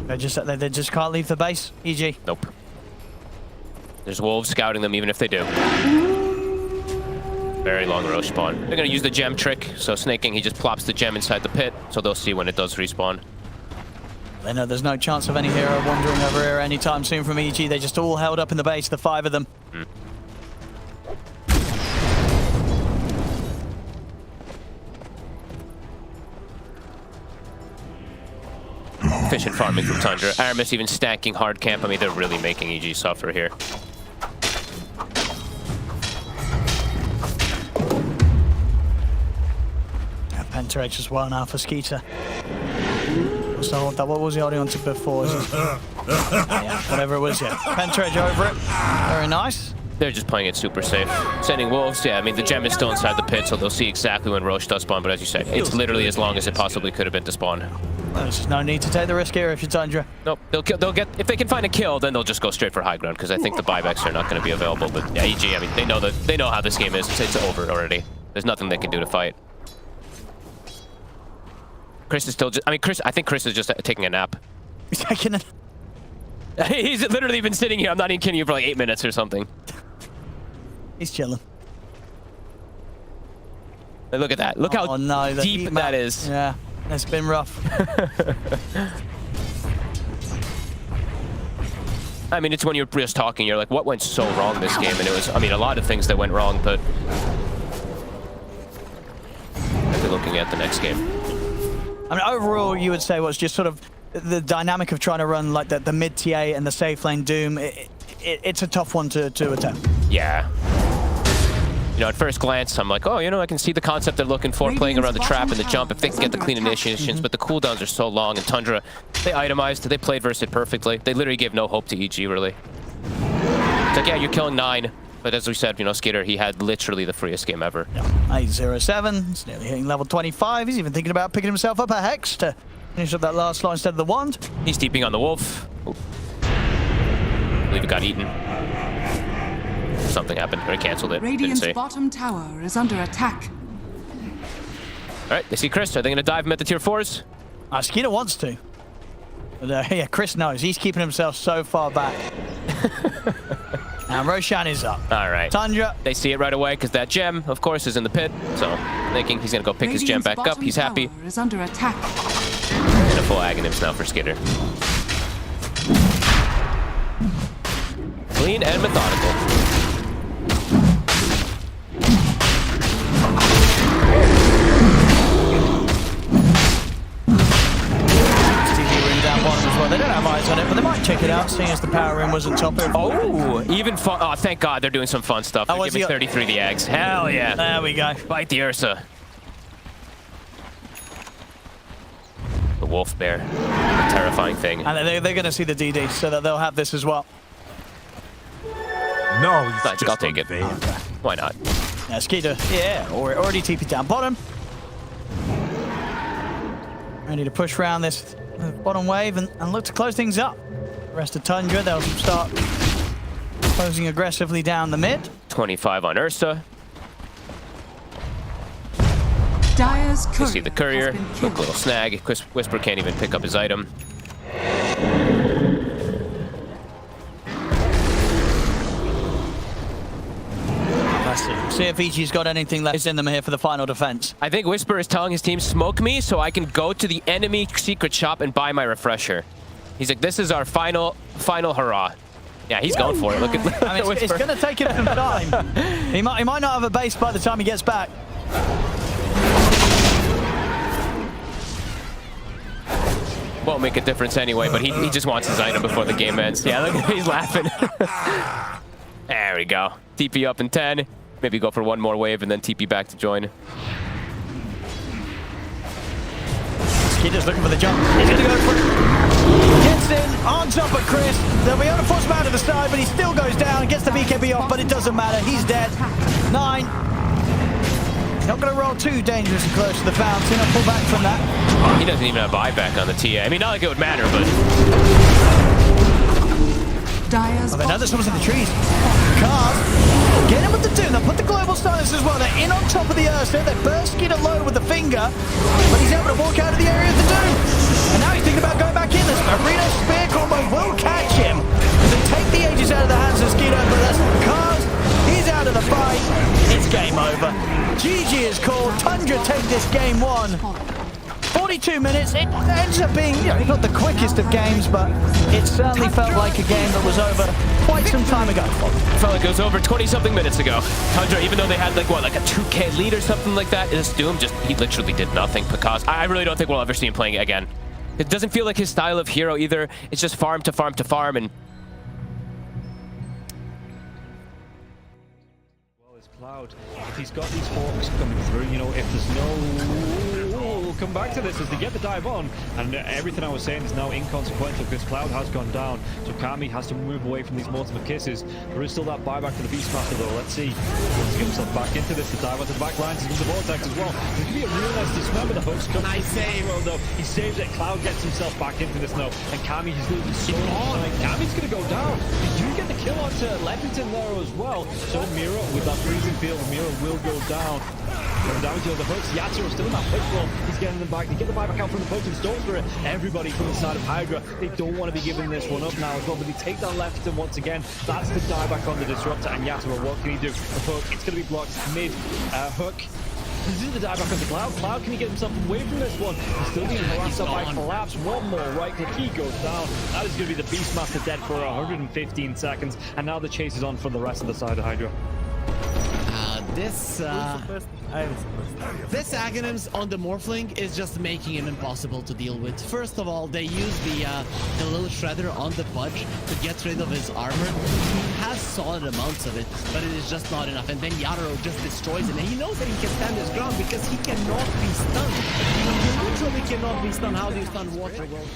They just can't leave the base, EG. Nope. There's wolves scouting them even if they do. Very long row spawn. They're gonna use the gem trick, so snaking, he just plops the gem inside the pit, so they'll see when it does respawn. They know there's no chance of any hero wandering over here anytime soon from EG. They just all held up in the base, the 5 of them. Efficient farming from Tundra. Aramis even stacking hard camp. I mean, they're really making EG suffer here. Pentax as well now for Skeeter. So what was he holding on to before? Yeah, whatever it was, yeah. Pentax over it. Very nice. They're just playing it super safe. Sending wolves, yeah, I mean, the gem is still inside the pit, so they'll see exactly when Roche does spawn, but as you said, it's literally as long as it possibly could have been to spawn. There's no need to take the risk here if you're Tundra. Nope, they'll get, if they can find a kill, then they'll just go straight for high ground, because I think the buybacks are not going to be available, but yeah, EG, I mean, they know how this game is. It's over already. There's nothing they can do to fight. Chris is still just, I think Chris is just taking a nap. He's taking a He's literally been sitting here, I'm not even kidding you, for like 8 minutes or something. He's chilling. Look at that. Look how deep that is. Yeah, it's been rough. I mean, it's when you're just talking, you're like, what went so wrong this game? And it was, I mean, a lot of things that went wrong, but after looking at the next game. I mean, overall, you would say was just sort of the dynamic of trying to run like the mid TA and the safe lane Doom. It's a tough one to attempt. Yeah. You know, at first glance, I'm like, oh, you know, I can see the concept they're looking for, playing around the trap and the jump, if they can get the clean initiations, but the cooldowns are so long, and Tundra, they itemized, they played versus it perfectly. They literally gave no hope to EG, really. It's like, yeah, you're killing 9, but as we said, you know, Skitter, he had literally the freest game ever. Yeah. 807, he's nearly hitting level 25. He's even thinking about picking himself up a Hex to finish up that last slot instead of the Wand. He's TPing on the Wolf. Ooh. I believe it got eaten. Something happened, or he canceled it. Radiant's bottom tower is under attack. Alright, they see Chris. Are they going to dive him at the tier 4s? Skeeter wants to. But yeah, Chris knows. He's keeping himself so far back. And Roshan is up. Alright. Tundra. They see it right away because that gem, of course, is in the pit. So, thinking he's going to go pick his gem back up. He's happy. Is under attack. And a full Aghanims now for Skitter. Clean and methodical. They don't have eyes on it, but they might check it out, seeing as the power room wasn't top of. Oh, even fun. Oh, thank God they're doing some fun stuff. They're giving 33 the eggs. Hell yeah. There we go. Bite the Ursa. The wolf bear. The terrifying thing. And they're going to see the DD, so that they'll have this as well. No, I'll take it. Okay. Why not? Yeah, Skeeter. Yeah, already TP down bottom. Ready to push around this bottom wave and look to close things up. The rest of Tundra, they'll start closing aggressively down the mid. 25 on Ursa. Dire's You see the courier. Look, little snag. Whisper can't even pick up his item. See if EG's got anything left in them here for the final defense. I think Whisper is telling his team, smoke me so I can go to the enemy secret shop and buy my refresher. He's like, this is our final hurrah. Yeah, he's going for it. Look at I mean, it's going to take him some time. He might not have a base by the time he gets back. Won't make a difference anyway, but he just wants his item before the game ends. Yeah, look, he's laughing. There we go. TP up in 10. Maybe go for one more wave and then TP back to join. Skeeter's looking for the jump. He's going to go for it. Gets in, arms up at Chris. They'll be able to force him out to the side, but he still goes down and gets the BKB off, but it doesn't matter. He's dead. 9. Not going to roll too dangerously close to the fountain. I'll pull back from that. Oh, he doesn't even have buyback on the TA. I mean, not like it would matter, but there's someone in the trees. Cars, get in with the Doom. They'll put the global silence as well. They're in on top of the Ursa. They burst Skid low with the finger, but he's able to walk out of the area of the Doom. And now he's thinking about going back in. This Arena Spear combo will catch him. They take the Aegis out of the hands of Skid, but that's Cars. He's out of the fight. It's game over. GG is called. Tundra take this game 1. 42 minutes. It ends up being, not the quickest of games, but it certainly felt like a game that was over quite some time ago. Felt like it was over 20-something minutes ago. Tundra, even though they had like a 2K lead or something like that, this Doom he literally did nothing. Because I really don't think we'll ever see him playing it again. It doesn't feel like his style of hero either. It's just farm to farm to farm, and Cloud, if he's got these hawks coming through, if there's no... We'll come back to this as they get the dive on, and everything I was saying is now inconsequential because Cloud has gone down, so Kami has to move away from these multiple kisses. There is still that buyback for the Beastmaster though. Let's see. He wants to get himself back into this. The dive onto the back lines into the vortex as well. There's going to be a real nice dismember. The hooks come. Nice save. Though. He saves it. Cloud gets himself back into this now, and Kami is losing so much. Kami's going to go down. You get the kill onto Leppington there as well. So Mira with that freezing field, Mira will go down. Coming down to the hooks. Yatsuro's still in that push wall. He's getting them back. They get the buyback out from the post and Storms for it. Everybody from the side of Hydra. They don't want to be giving this one up now as well, but they take down Leppington once again. That's the dieback on the Disruptor, and Yatsuro, what can he do? The hook, it's going to be blocked mid hook. This is the dieback on the Cloud. Cloud, can he get himself away from this one? He's still being harassed by Collapse. One more right click, he goes down. That is going to be the Beastmaster dead for 115 seconds, and now the chase is on for the rest of the side of Hydra. This Aghanims on the Morphling is just making him impossible to deal with. First of all, they use the little shredder on the Pudge to get rid of his armor. He has solid amounts of it, but it is just not enough. And then Yatoro just destroys it, and he knows that he can stand his ground because he cannot be stunned. He literally cannot be stunned. How do you stun water? Well,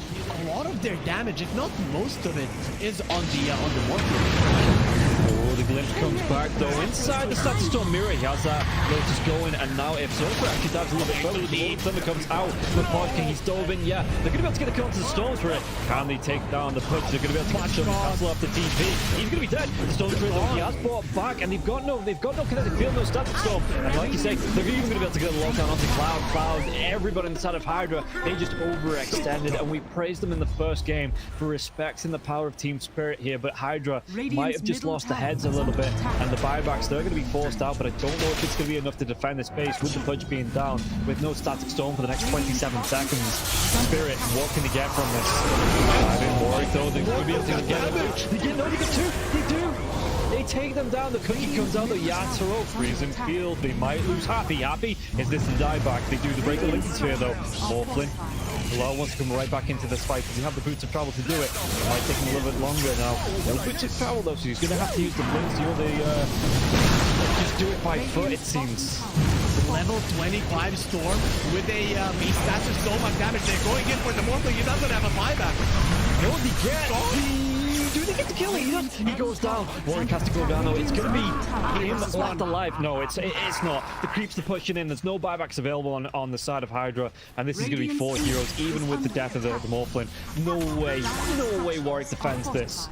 a lot of their damage, if not most of it, is on the Morphling. Oh, the glimpse comes back though. Inside the Static Storm Mirror, he has that Lotus going, and now if Zofra actually dives a little bit further, the Thunder comes out. The Pod King, he's dove in, yeah. They're going to be able to get a kill onto the Storms for it. Can they take down the Pudge? They're going to be able to catch him and cancel off the TP. He's going to be dead. The Storms for he has brought back, and they've got no kinetic field, no Static Storm. And like you say, they're even going to be able to get a lockdown onto Cloud, everybody inside of Hydra. They just overextended, and we praised them in the first game for respecting the power of team spirit here, but Hydra might have just lost the heads a little bit, and the buybacks, they're going to be forced out, but I don't know if it's going to be enough to defend this base with the Pudge being down, with no Static Storm for the next 27 seconds. Spirit, what can they get from this? I've been worried though, they're going to be able to get it. They get two, they do! They take them down, the cookie comes out, the Yatoro freezing field, they might lose. Happy, is this the dieback? They do the break the Lincoln Sphere though. Morphling. Bilal wants to come right back into this fight because he have the boots of travel to do it. It might take him a little bit longer now. No boots of travel though, so he's going to have to use the blinks. Just do it by foot, it seems. Level 25 Storm with a Beast. That's just so much damage. They're going in for the Morphling. He doesn't have a buyback. No, they get. Do they get the kill? He goes down. Warwick has to go down though. It's going to be him left alive. No, it's not. The creeps are pushing in. There's no buybacks available on the side of Hydra, and this is going to be 4 heroes, even with the death of the Morphling. No way Warwick defends this.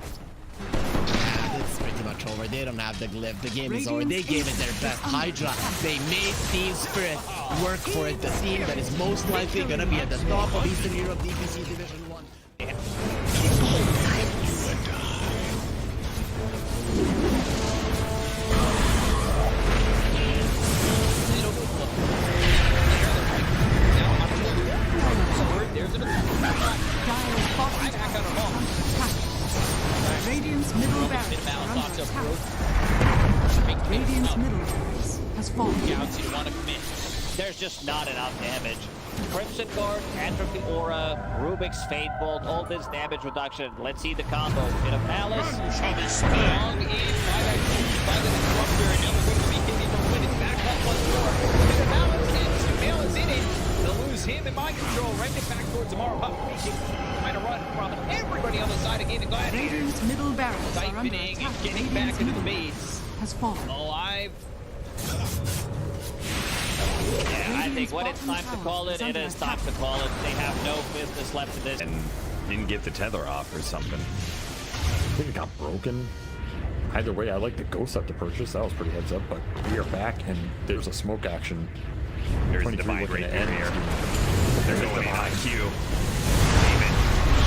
It's pretty much over. They don't have the glyph. The game is over. They gave it their best. Hydra, they made Team Spirit work for it. The team that is most likely going to be at the top of Eastern Europe DPC Division 1. Radiant's middle barracks Radiant's middle barracks has fallen. Gauzy want to commit. There's just not enough damage. Crimson Guard, Atrophy Aura, Rubik's Fate Bolt, all this damage reduction. Let's see the combo. Bit of Malice. Strong in by the Disruptor, and now we're going to be hitting the win. It's back up once more. Bit of Malice, and Jamil is in it. They'll lose him in mind control. Right back towards tomorrow. Trying to run from everybody on the side of Gaimin Gladiators. Radiant's middle barracks are under Siphoning attack. and getting back into the base. Has fallen. Alive. Yeah, I think when it's time to call it, it is time to call it. They have no business left in this. And didn't get the tether off or something. I think it got broken. Either way, I like the ghost up to purchase. That was pretty heads up, but we are back, and there's a smoke action. There's a 23 divide looking right to end. there. They're going in on Q. David,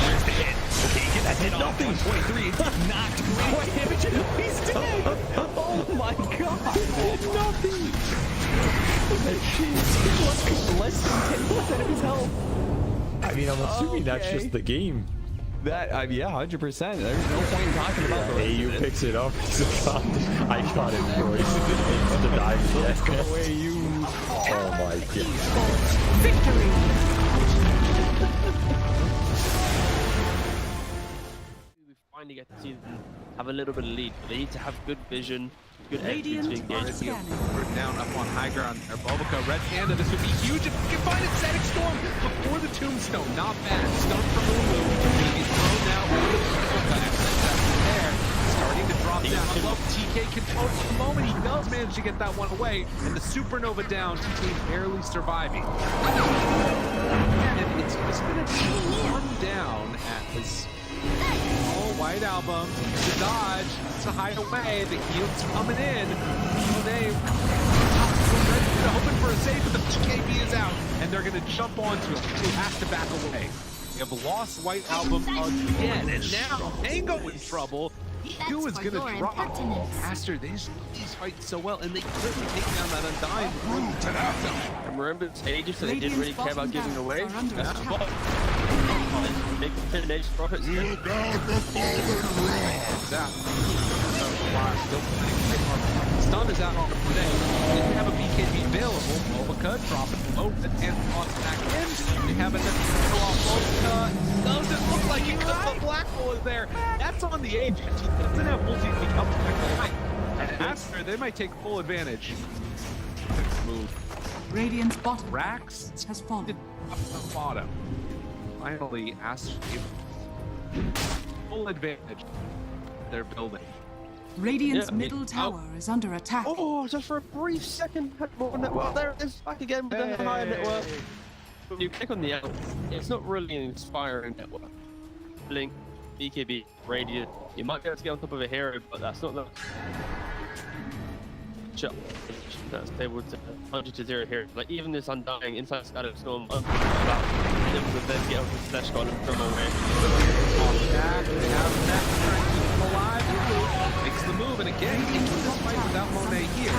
there's the hit. Okay, get that hit off. 123. Knocked. What damage? He's dead. Oh my god! Nothing! Less than 10% of his health. I mean, I'm assuming that's just the game. That, yeah, 100%. There's no point in talking about the AU picks it up. I got it, boys. It's the dive. Let's go away, you. Oh my god. Victory! We finally get to see them have a little bit of lead, but they need to have good vision, good entry to engage. We're down up on high ground. Our Bulbica, Red Panda, this would be huge if we can find it. Static Storm before the Tombstone. Not bad. Stun from Lulu. He's thrown now over the Bulbica. There. Starting to drop down. I love TK control for the moment. He does manage to get that one away. And the Supernova down. TK barely surviving. And it's just going to be one down at his... Oh, White Album, to dodge, to hide away, the heal's coming in. They hoping for a save, but the BKB is out, and they're going to jump onto him. He has to back away. They have lost White Album again, and now Tango in trouble. Q is going to drop. Aster, these fight so well, and they quickly take down that Undying before the 10 out zone. And remember, it's ages, so they didn't really care about giving away. Make the next profits. Stun is out on the play. They have a BKB available. Bulbica dropping low, the 10 toss back in. They have a kill off Bulbica. Doesn't look like it because the black hole is there. That's on the agent. He doesn't have multi become back. And Aster, they might take full advantage. Move. Radiant's bottom Rax has fallen. Up the bottom. Finally, Aster full advantage. They're building. Radiant's middle tower is under attack. Oh, just for a brief second, had more network. There it is, back again with the higher network. When you click on the L, it's not really an inspiring network. Blink, BKB, Radiant. You might be able to get on top of a hero, but that's not the shot that's able to 100-0 here. Like even this Undying inside Static Storm, able to then get up with Slash God and from away. They have that trying to keep him alive. Makes the move, and again, into this fight without Monet here.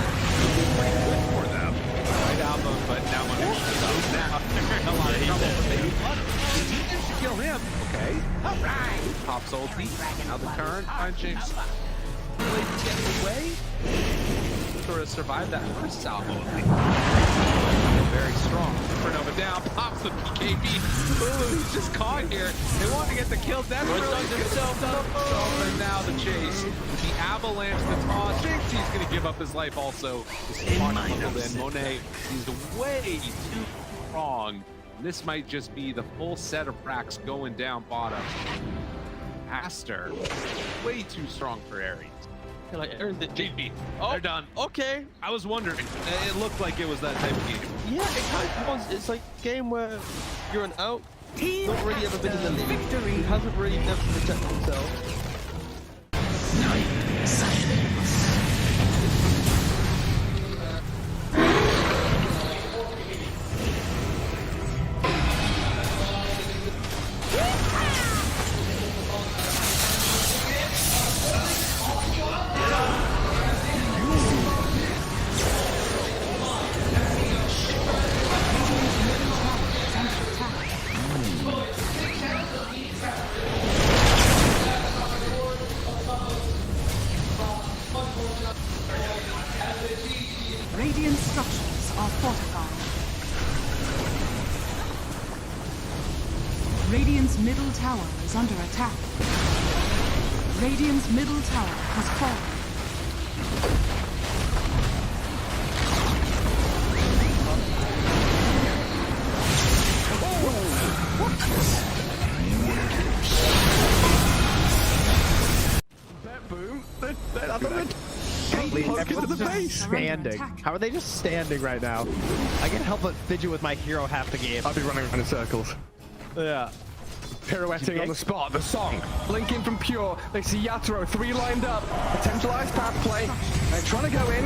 Pretty good for them. Right album, but now Monet is now. They're in a lot of trouble, but they managed to kill him. Okay. Alright. Pops ulti. Now the turn. Punching. Really getting away. Sort of survived that first salvo. Very strong. Supernova down. Pops the BKB. Ooh, he's just caught here. They want to get the kill. That's really himself up. And now the chase. The avalanche, the toss. Thinks he's going to give up his life also. This is Monet is way too strong. This might just be the full set of racks going down bottom. Aster, way too strong for Ares. Like earned it. JP. Oh, they're done. Okay. I was wondering. It looked like it was that type of game. Yeah, it kind of was. It's like a game where you're an out, not really ever been in the league. Victory. He hasn't really never protected himself. Radiant structures are fortified. Radiant's middle tower is under attack. Radiant's middle tower has fallen. That boom. Everyone's just standing. How are they just standing right now? I can't help but fidget with my hero half the game. I'll be running around in circles. Yeah. Pirouetting on the spot, the song. Blinking from Pure. They see Yatoro, 3 lined up. Potential ice path play. They're trying to go in.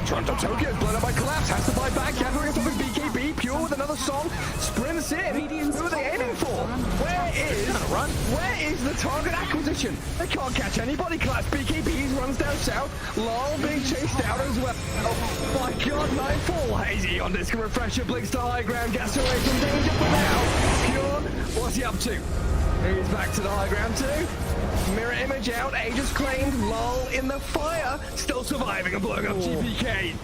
Toronto Tokyo is blown up by Collapse. Has to buy back. Yatoro gets off his BKB. Pure with another song. Sprints in. Who are they aiming for? Where is the target acquisition? They can't catch anybody. Collapse BKBs runs down south. Lol being chased out as well. Oh my god, Nightfall. Hazy on this refresher. Blinks to high ground. Gets away from danger for now. Pure. What's he up to? He's back to the high ground too. Mirror image out. Aegis claimed. Lol in the fire. Still surviving and blowing up GPK.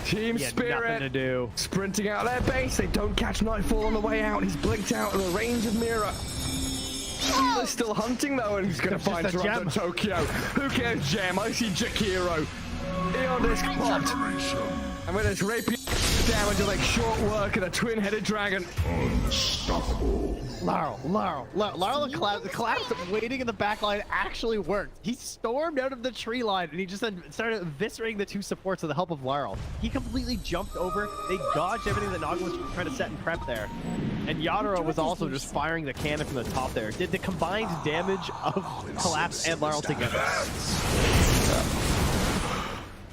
Team Spirit nothing to do. Sprinting out their base. They don't catch Nightfall on the way out. He's blinked out of the range of Mirror. They're still hunting though, and he's going to find Toronto Tokyo. Who cares, Gem? I see Jakiro. Eon disc popped. And with his rapier damage of like short work and a twin-headed dragon. Unstoppable. Laurel the collapse waiting in the back line actually worked. He stormed out of the tree line and he just then started eviscerating the 2 supports with the help of Laurel. He completely jumped over. They dodged everything that Naga was trying to set and prep there. And Yatoro was also just firing the cannon from the top there. Did the combined damage of Collapse and Laurel together.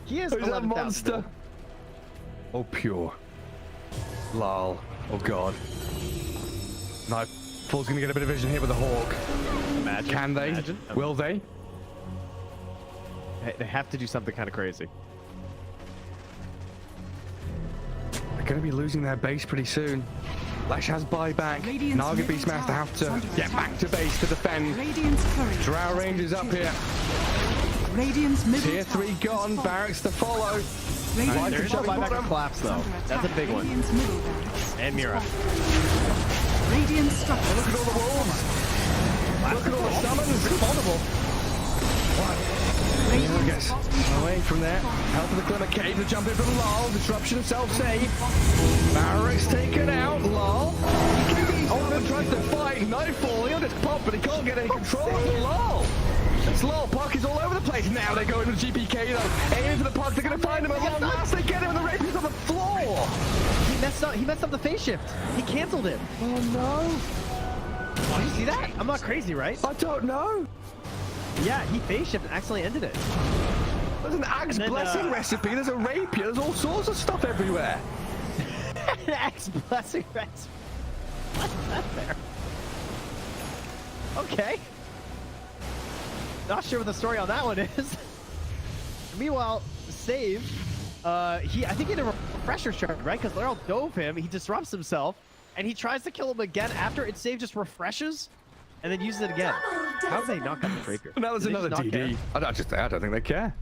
He is 11,000. Monster. Oh, Pure. Lol. Oh, God. Nightfall's going to get a bit of vision here with the Hawk. Imagine. Can they? Imagine. Will they? They have to do something kind of crazy. They're going to be losing their base pretty soon. Lash has buyback. Naga Beastmaster have to get back to base to defend. Drow Rangers up here. Tier 3 gone. Barracks to follow. There is no buyback of Collapse though. That's a big one. And Mira. Look at all the wolves. Look at all the summons. Pretty vulnerable. Mira gets away from there. Help of the Glimmer Cave to jump in from Lol. Disruption of self-save. Barracks taken out. Lol. Ultimate tries to fight. Nightfall. He'll just pop, but he can't get any control of the Lol. It's Lol. Puck is all over the place. Now they go into the GPK though. Aim into the puck. They're going to find him at long last. They get him and the Rapier's on the floor. He messed up the phase shift. He canceled it. Oh no. Did you see that? I'm not crazy, right? I don't know. Yeah, he phase shift and accidentally ended it. There's an Axe Blessing recipe. There's a Rapier. There's all sorts of stuff everywhere. An Axe Blessing recipe. What's that there? Okay. Not sure what the story on that one is. Meanwhile, Save, I think he had a refresher shard, right? Because Laurel dove him, he disrupts himself, and he tries to kill him again after it Save just refreshes, and then uses it again. How did they not got the Rapier? Now there's another DD. I don't think they care.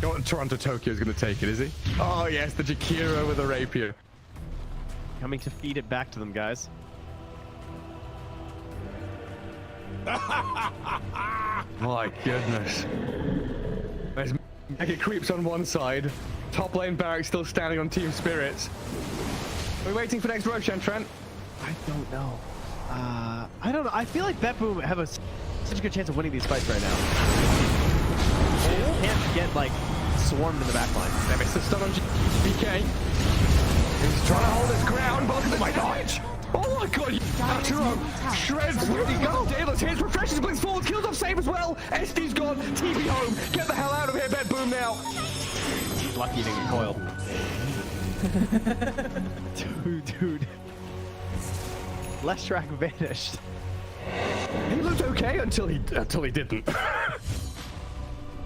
Toronto Tokyo is going to take it, is he? Oh yes, the Jakiro with the Rapier. Coming to feed it back to them, guys. My goodness. There's Mega Creeps on one side. Top lane Barracks still standing on Team Spirits. We're waiting for next Roshan, Trent. I don't know. I don't know. I feel like BetBoom have such a good chance of winning these fights right now. They can't get, like, swarmed in the back line. They missed the stun on BK. He's trying to hold his ground, but look at my dodge. Oh my god, Yatoro shreds. Where'd he go? Daedalus hits, refreshes, blinks forward, kills off Save as well. SD's gone, TP home. Get the hell out of here, BetBoom now. He's lucky he didn't get coiled. Dude. Leshrac vanished. He looked okay until he didn't.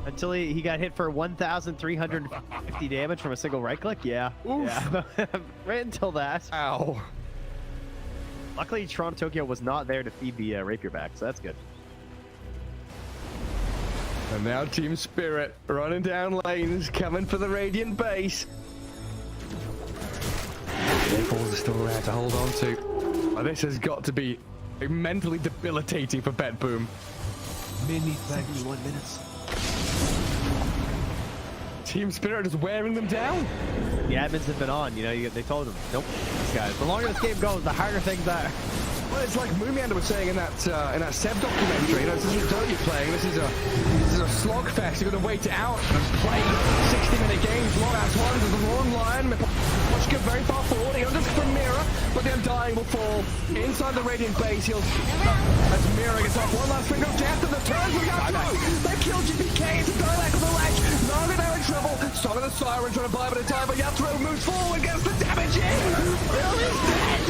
Until he got hit for 1,350 damage from a single right click? Yeah. Oof. Yeah. Right until that. Ow. Luckily, Toronto Tokyo was not there to feed the Rapier back, so that's good. And now Team Spirit running down lanes, coming for the Radiant base. Falls are still there to hold on to. Well, this has got to be mentally debilitating for BetBoom. Mini 71 minutes. Team Spirit is wearing them down. The admins have been on, they told them, nope, these guys. The longer this game goes, the harder things are. Well, it's like Moomiander was saying in that Seb documentary. You know, this isn't Dota you're playing. This is a slogfest. You're gonna wait it out and play 60-minute games, long ass ones. There's a long line. Watch go very far forward. He'll just from Mira, but the Undying will fall inside the Radiant base. He'll as Mira gets off one last finger of death and the turns we got through. They killed GPK. It's a Dialect on the ledge. Naga now in trouble. Song of the Siren trying to buy a bit of time, but Yatro moves forward, gets the damage in. Bill is dead.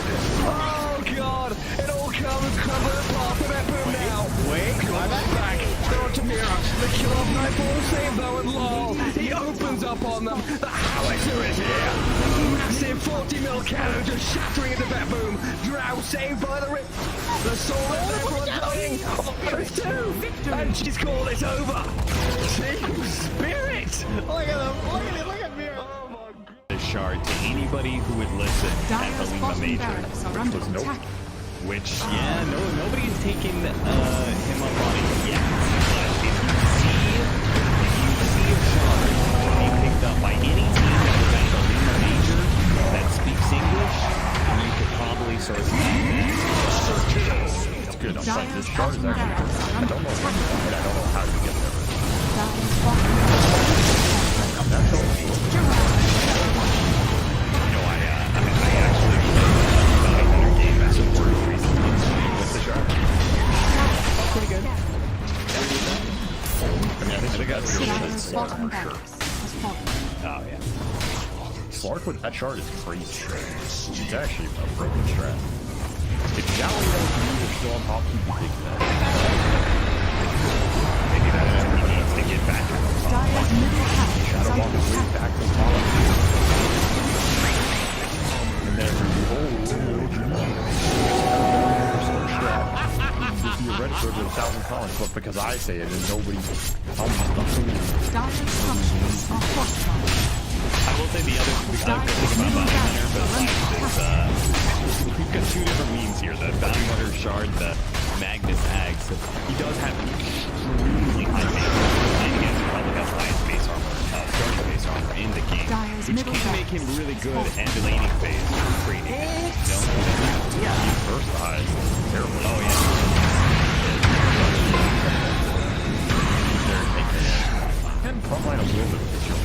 Oh god. It all comes crumbling apart for that boom now. Wait, back. Throw it to Mira. The kill off Nightfall save though and lol. He opens up on them. The howitzer is here. Massive 40 mil cannon just shattering into that boom. Drow saved by the rip. The soul is everyone dying. There's two. And she's called it over. Team Spirit. Look at him. Look at it. Look at Mira. The shard to anybody who would listen at the Lima Major. Was nope. Which, yeah, nobody's taken him up on it yet. But if you see a shard be picked up by any team that was at the Lima Major that speaks English, you could probably source it. It's good. I'm sorry. This shard is actually good. I don't know when, but I don't know how to get there. I'm not sure. You know, I actually found a better game as a word recently with the shark. Pretty good. I mean, I think got Slark for sure. Oh, yeah. Slark with that shard is crazy. It's actually a broken strat. If Jally don't move, it's still on top, you can take that. Maybe that's what he needs to get back to the top. Shadow Bomb is way back to the top. And then if you read it for 1,000 comments, but because I say it and nobody tells me I will say the other good thing about Bounty Hunter besides is we've got two different memes here. The Bounty Hunter shard, the Magnus Ags. He does have extremely high base armor. I guess he probably has the highest base armor, starting base armor in the game, which can make him really good at the laning phase for trading. yeah, he's versatile. Terrible. Oh yeah. And frontline a little bit of this year.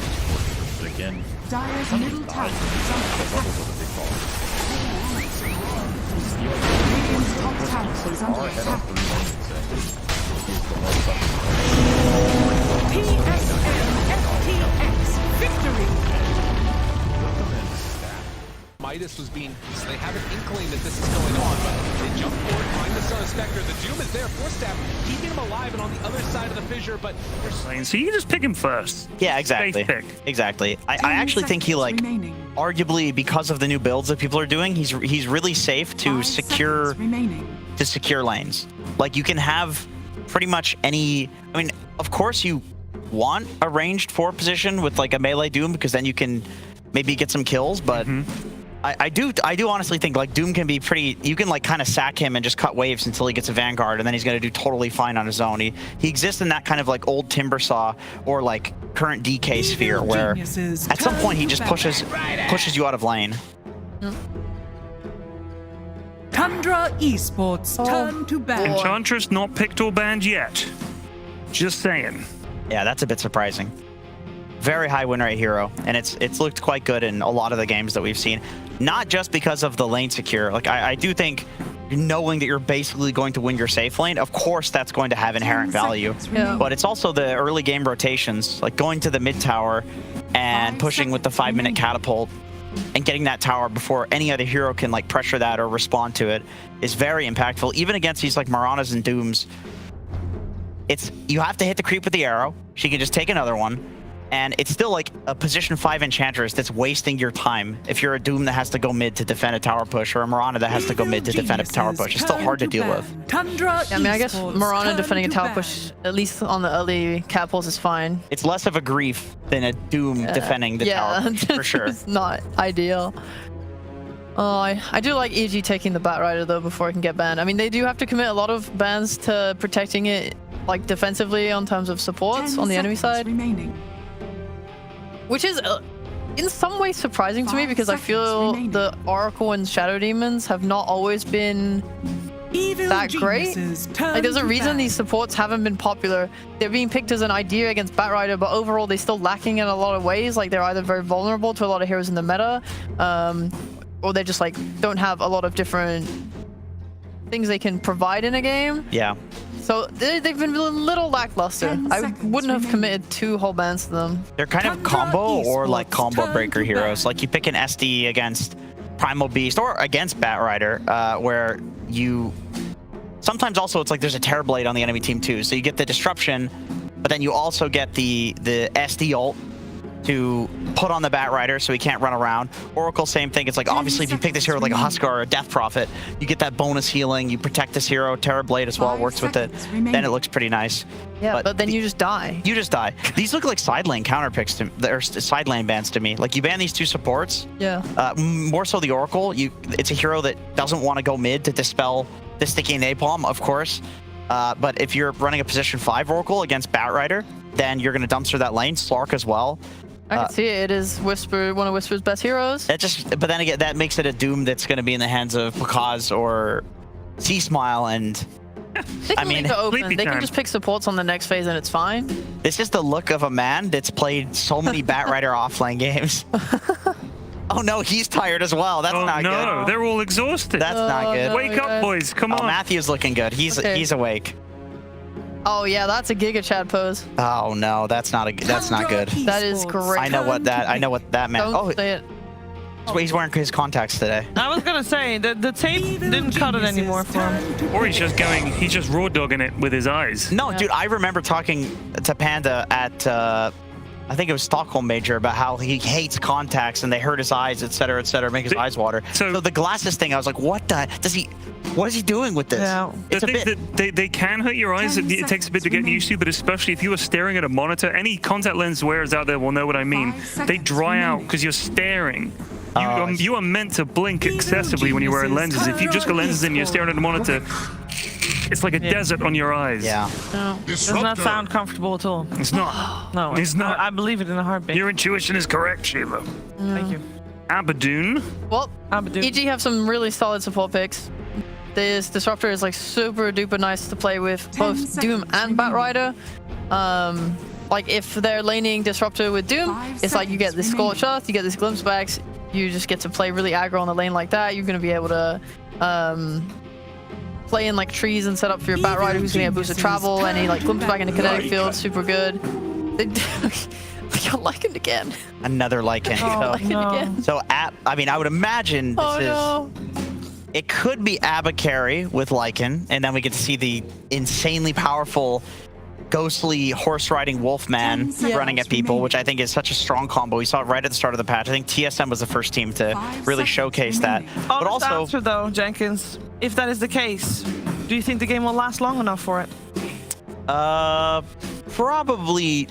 But again, Dire's middle tower is under attack. Radiant's top tower is under attack. TSM FTX victory. Midas was being, they have an inkling that this is going on, but they jump forward, find the Star Spectre. The Doom is there for Staff, keeping him alive and on the other side of the fissure, but so you can just pick him first. Yeah, exactly. Safe pick. Exactly. I actually think he, like, arguably because of the new builds that people are doing, he's really safe to secure lanes. Like, you can have pretty much any. I mean, of course you want a ranged 4 position with like a melee Doom because then you can maybe get some kills, but. I do honestly think like Doom can be pretty. You can like kind of sack him and just cut waves until he gets a Vanguard, and then he's gonna do totally fine on his own. He exists in that kind of like old Timbersaw or like current DK sphere where at some point he just pushes you out of lane. Tundra Esports turn to ban. Enchantress not picked or banned yet. Just saying. Yeah, that's a bit surprising. Very high win rate hero, and it's looked quite good in a lot of the games that we've seen. Not just because of the lane secure. Like I do think knowing that you're basically going to win your safe lane, of course that's going to have inherent value. Yeah. But it's also the early game rotations, like going to the mid tower and pushing with the 5-minute catapult and getting that tower before any other hero can like pressure that or respond to it is very impactful. Even against these like Maranas and Dooms, you have to hit the creep with the arrow. She can just take another one. And it's still like a position 5 Enchantress that's wasting your time if you're a Doom that has to go mid to defend a tower push or a Marana that has to go mid to defend a tower push. It's still hard to deal with. Tundra I mean, I guess Marana defending a tower push, at least on the early catapults, is fine. It's less of a grief than a Doom defending the tower push, for sure. It's not ideal. Oh, I do like EG taking the Bat Rider though before it can get banned. I mean, they do have to commit a lot of bans to protecting it like defensively on terms of supports on the enemy side. Which is in some ways surprising to me because I feel the Oracle and Shadow Demons have not always been that great. Like, there's a reason these supports haven't been popular. They're being picked as an idea against Batrider, but overall they're still lacking in a lot of ways. Like, they're either very vulnerable to a lot of heroes in the meta, or they just like don't have a lot of different things they can provide in a game. Yeah. So they've been a little lackluster. I wouldn't have committed 2 whole bans to them. They're kind of combo or like combo breaker heroes. Like you pick an SD against Primal Beast or against Batrider, where you sometimes also it's like there's a Terrorblade on the enemy team too. So you get the disruption, but then you also get the SD ult to put on the Batrider so he can't run around. Oracle, same thing. It's like obviously if you pick this hero like a Huskar or a Death Prophet, you get that bonus healing. You protect this hero. Terrorblade as well works with it. Then it looks pretty nice. Yeah, but then you just die. You just die. These look like side lane counter picks to or side lane bans to me. Like you ban these 2 supports. Yeah. More so the Oracle. It's a hero that doesn't want to go mid to dispel the sticky napalm, of course. But if you're running a position 5 Oracle against Batrider, then you're going to dumpster that lane. Slark as well. I can see it. It is Whisper, one of Whisper's best heroes. But then again, that makes it a Doom that's going to be in the hands of Pakaz or Sea Smile, and they can leave it open. They can just pick supports on the next phase, and it's fine. This is the look of a man that's played so many Batrider offlane games. Oh no, he's tired as well. That's not good. No, they're all exhausted. That's not good. Wake up, boys! Come on. Matthew's looking good. He's awake. Oh yeah, that's a Giga Chad pose. Oh no, that's not good. That is great. I know what that meant. Don't say it. He's wearing his contacts today. I was gonna say the tape didn't cut it anymore for him. Or he's just raw dogging it with his eyes. No, dude, I remember talking to Panda at I think it was Stockholm Major about how he hates contacts and they hurt his eyes, etc., make his eyes water. So the glasses thing, I was like, what is he doing with this? Yeah. It's the thing that they can hurt your eyes. It takes a bit to get used to, but especially if you are staring at a monitor, any contact lens wearers out there will know what I mean. They dry out because you're staring. You are meant to blink excessively when you're wearing lenses. If you just got lenses in, you're staring at a monitor, it's like a desert on your eyes. Yeah. No, does not sound comfortable at all. It's not. No, it's not. I believe it in a heartbeat. Your intuition is correct, Shiva. Thank you. Abadoon. Well, EG have some really solid support picks. This Disruptor is like super duper nice to play with both Doom and Batrider. Like if they're laning Disruptor with Doom, it's like you get this Scorch Earth, you get this Glimpse Backs, you just get to play really aggro on the lane like that. You're going to be able to play in like trees and set up for your Batrider who's going to get boosted travel, and he like Glimpse Back into kinetic field, super good. They got Lycan again. Another Lycan. Again. So I mean, I would imagine this it could be Abba carry with Lycan, and then we get to see the insanely powerful ghostly horse riding Wolfman running at people, which I think is such a strong combo. We saw it right at the start of the patch. I think TSM was the first team to really showcase that. But also, answer though, Jenkins, if that is the case, do you think the game will last long enough for it? Probably.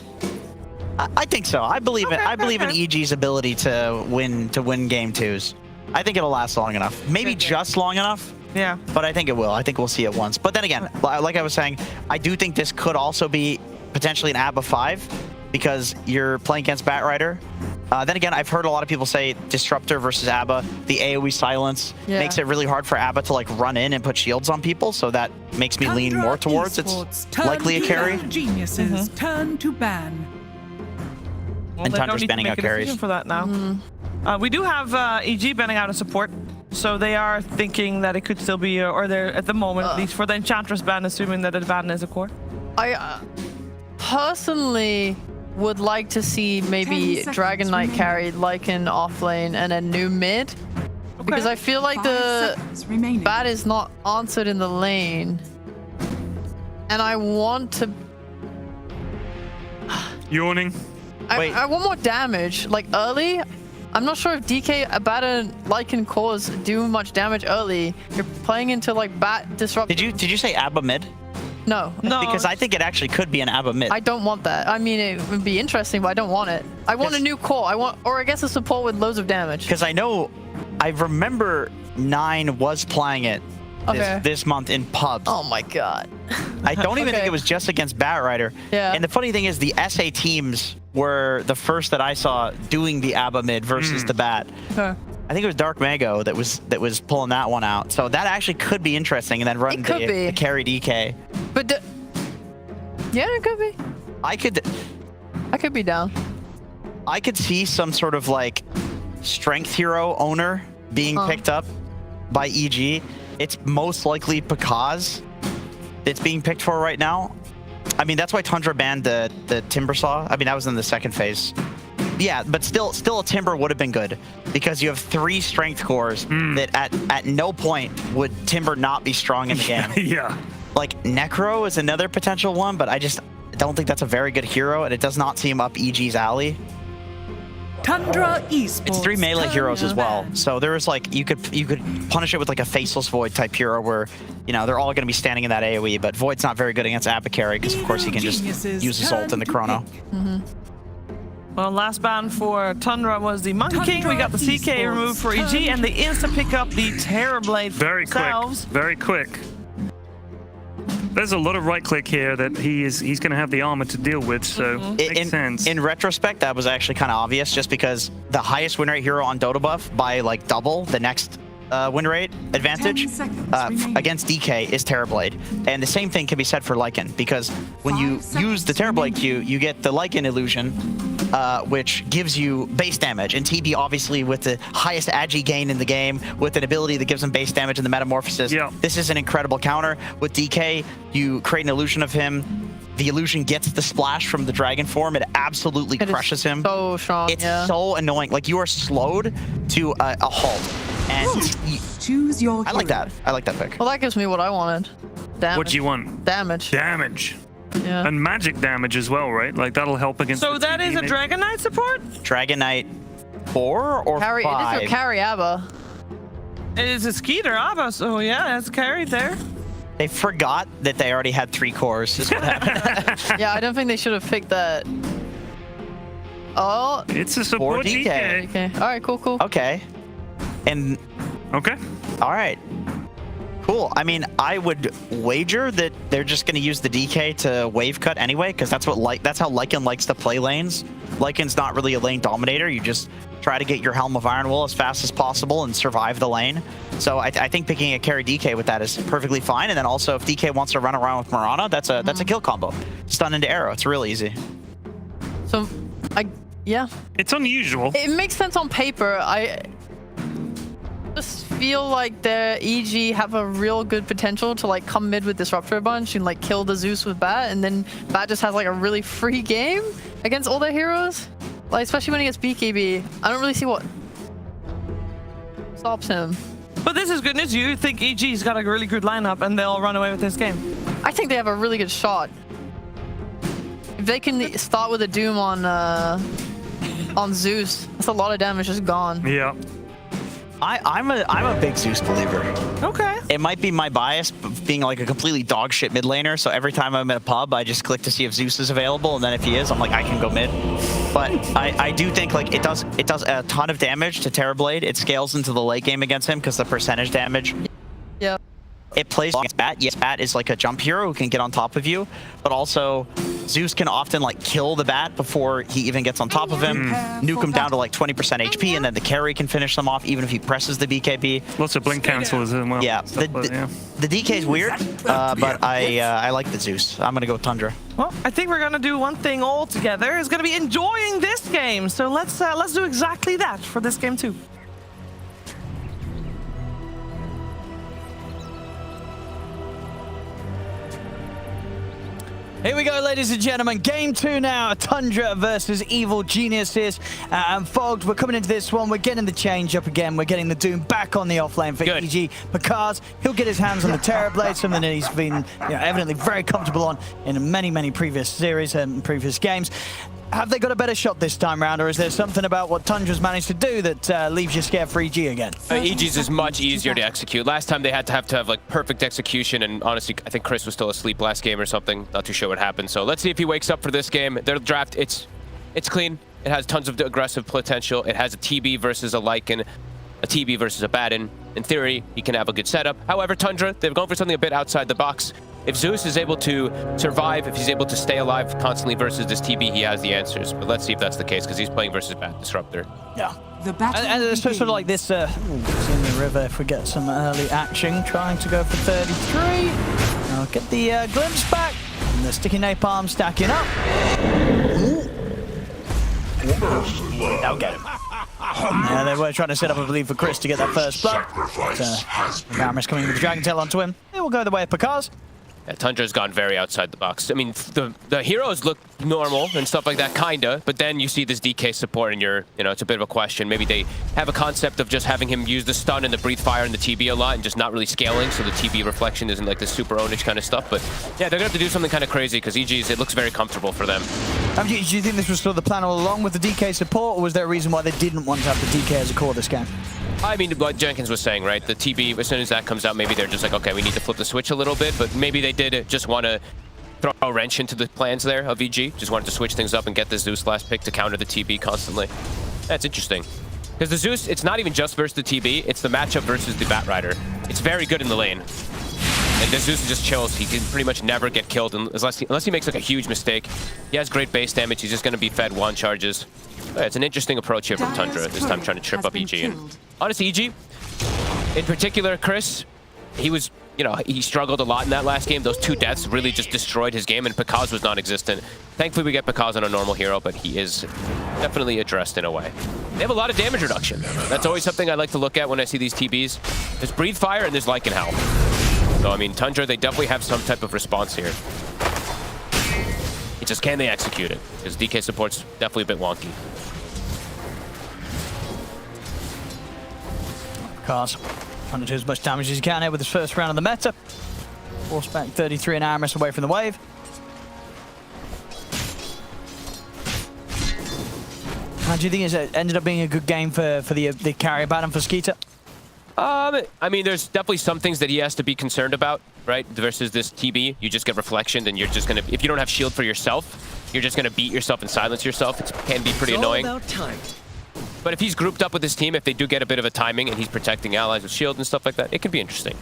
I think so. I believe in EG's ability to win game 2s. I think it'll last long enough. Maybe just long enough. Yeah. But I think it will. I think we'll see it once. But then again, like I was saying, I do think this could also be potentially an ABBA 5 because you're playing against Batrider. Then again, I've heard a lot of people say Disruptor versus ABBA, the AoE silence makes it really hard for ABBA to like run in and put shields on people. So that makes me lean more towards it's likely a carry. Geniuses turn to ban. Well, and Tundra's banning out carries. For that now. We do have EG banning out a support, so they are thinking that it could still be, or they're at the moment, at least for the Enchantress ban, assuming that the ban is a core. I personally would like to see maybe Dragon Knight carried Lycan offlane and a new mid, because I feel like the bat is not answered in the lane, and I want to. Yawning. I want more damage, like early. I'm not sure if DK, Bat, and Lycan cores do much damage early. You're playing into like Bat disrupt. Did you say ABBA mid? No. Because I think it actually could be an ABBA mid. I don't want that. I mean, it would be interesting, but I don't want it. I want a new core. Or I guess a support with loads of damage. Because I remember 9 was playing it this month in pubs. Oh my god. I don't even think it was just against Batrider. Yeah. And the funny thing is the SA teams were the first that I saw doing the ABBA mid versus the Bat. I think it was Dark Mago that was pulling that one out. So that actually could be interesting, and then run the carry DK. But yeah, it could be. I could be down. I could see some sort of like strength hero owner being picked up by EG. It's most likely because it's being picked for right now. I mean, that's why Tundra banned the Timbersaw. I mean, that was in the second phase. Yeah, but still a Timber would have been good because you have 3 strength cores that at no point would Timber not be strong in the game. Yeah. Like Necro is another potential one, but I just don't think that's a very good hero, and it does not seem up EG's alley. Tundra Esports. It's 3 melee heroes as well, so there is like you could punish it with like a Faceless Void type hero where they're all going to be standing in that AoE, but Void's not very good against A.K.A because of course he can just use his ult in the chrono. Well, last ban for Tundra was the Monkey King. We got the CK removed for EG, and they insta pick up the Terrorblade themselves. Very quick. There's a lot of right click here that he's going to have the armor to deal with, so makes sense. In retrospect, that was actually kind of obvious, just because the highest win rate hero on Dota buff by like double the next win rate advantage against DK is Terrorblade. And the same thing can be said for Lycan, because when you use the Terrorblade Q, you get the Lycan illusion, which gives you base damage. And TB, obviously, with the highest agi gain in the game, with an ability that gives him base damage in the Metamorphosis, this is an incredible counter. With DK, you create an illusion of him. The illusion gets the splash from the dragon form. It absolutely crushes him. So strong. It's so annoying. Like, you are slowed to a halt. And choose your I like that. I like that pick. Well, that gives me what I wanted. Damage. What do you want? Damage. Damage. Yeah. And magic damage as well, right? Like, that'll help against So that is a Dragon Knight support? Dragon Knight 4 or 5? It is a carry Abba. It is a Skeeter Abba, so yeah, it's carried there. They forgot that they already had 3 cores. Is what happened. Yeah, I don't think they should have picked that. Oh. It's a support DK. Okay. All right, cool. Okay. And okay. All right. Cool. I mean, I would wager that they're just going to use the DK to wave cut anyway, because that's how Lycan likes to play lanes. Lycan's not really a lane dominator. You just try to get your Helm of Iron Will as fast as possible and survive the lane. So I think picking a carry DK with that is perfectly fine. And then also, if DK wants to run around with Mirana, that's a kill combo. Stun into arrow. It's real easy. So, yeah. It's unusual. It makes sense on paper. I just feel like the EG have a real good potential to like come mid with Disruptor a bunch and like kill the Zeus with Bat, and then Bat just has like a really free game against all their heroes. Like, especially when he gets BKB. I don't really see what stops him. But this is good news. You think EG's got a really good lineup and they'll run away with this game? I think they have a really good shot. If they can start with a Doom on Zeus, that's a lot of damage just gone. Yeah. I'm a big Zeus believer. Okay. It might be my bias being like a completely dog shit mid laner, so every time I'm at a pub, I just click to see if Zeus is available, and then if he is, I'm like, I can go mid. But I do think like it does a ton of damage to Terrorblade. It scales into the late game against him because the percentage damage. Yeah. It plays against Bat. Yes, Bat is like a jump hero who can get on top of you, but also Zeus can often like kill the Bat before he even gets on top of him, nuke him down to like 20% HP, and then the carry can finish them off even if he presses the BKB. Lots of blink cancels as well. Yeah, the DK is weird, but I like the Zeus. I'm gonna go with Tundra. Well, I think we're gonna do one thing all together. It's gonna be enjoying this game. So let's do exactly that for this game too. Here we go, ladies and gentlemen. Game 2 now. Tundra versus Evil Geniuses. And Fogged, we're coming into this one. We're getting the change up again. We're getting the Doom back on the offlane for EG because he'll get his hands on the Terrorblade, something that he's been evidently very comfortable on in many previous series and previous games. Have they got a better shot this time round, or is there something about what Tundra's managed to do that leaves you scared for EG again? EG's is much easier to execute. Last time they had to have like perfect execution, and honestly, I think Chris was still asleep last game or something. Not too sure what happened. So let's see if he wakes up for this game. Their draft, it's clean. It has tons of aggressive potential. It has a TB versus a Lycan, a TB versus a Batten. In theory, he can have a good setup. However, Tundra, they've gone for something a bit outside the box. if Zeus is able to survive, if he's able to stay alive constantly versus this TB, he has the answers. But let's see if that's the case, because he's playing versus Bat Disruptor. Yeah. And it's sort of like this, it's in the river if we get some early action, trying to go for 33. I'll get the glimpse back. And the sticky napalm stacking up. Now get him. Yeah, they were trying to set up, I believe, for Chris to get that first blood. Gaimin's coming with the Dragon Tail onto him. It will go the way of Pakaz. Yeah, Tundra's gone very outside the box. I mean, the heroes look normal and stuff like that, kinda, but then you see this DK support and it's a bit of a question. Maybe they have a concept of just having him use the stun and the breathe fire and the TB a lot and just not really scaling, so the TB reflection isn't like the super ownage kind of stuff. But yeah, they're gonna have to do something kind of crazy because EG's, it looks very comfortable for them. Do you think this was still the plan all along with the DK support, or was there a reason why they didn't want to have the DK as a core this game? I mean, what Jenkins was saying, right? The TB, as soon as that comes out, maybe they're just like, okay, we need to flip the switch a little bit, but maybe they did just want to throw a wrench into the plans there of EG. Just wanted to switch things up and get the Zeus last pick to counter the TB constantly. That's interesting. Because the Zeus, it's not even just versus the TB, it's the matchup versus the Bat Rider. It's very good in the lane. And the Zeus just chills. He can pretty much never get killed unless he makes like a huge mistake. He has great base damage. He's just going to be fed one charges. Yeah, it's an interesting approach here from Tundra, this time trying to trip up EG. And honestly, EG, in particular, Chris, he was, he struggled a lot in that last game. Those 2 deaths really just destroyed his game, and Pakaz was non-existent. Thankfully, we get Pakaz on a normal hero, but he is definitely addressed in a way. They have a lot of damage reduction. That's always something I like to look at when I see these TBs. There's Breathe Fire and there's Lycan Howl. So, I mean, Tundra, they definitely have some type of response here. It's just, can they execute it? Because DK support's definitely a bit wonky. Pakaz trying to do as much damage as he can here with his first round of the meta. Force back 33 and Aramis away from the wave. How do you think it ended up being a good game for the carry battle for Skeeter? I mean, there's definitely some things that he has to be concerned about, right? Versus this TB, you just get reflection, and you're just gonna, if you don't have shield for yourself, you're just gonna beat yourself and silence yourself. It can be pretty annoying. About time. But if he's grouped up with his team, if they do get a bit of a timing and he's protecting allies with shield and stuff like that, it can be interesting.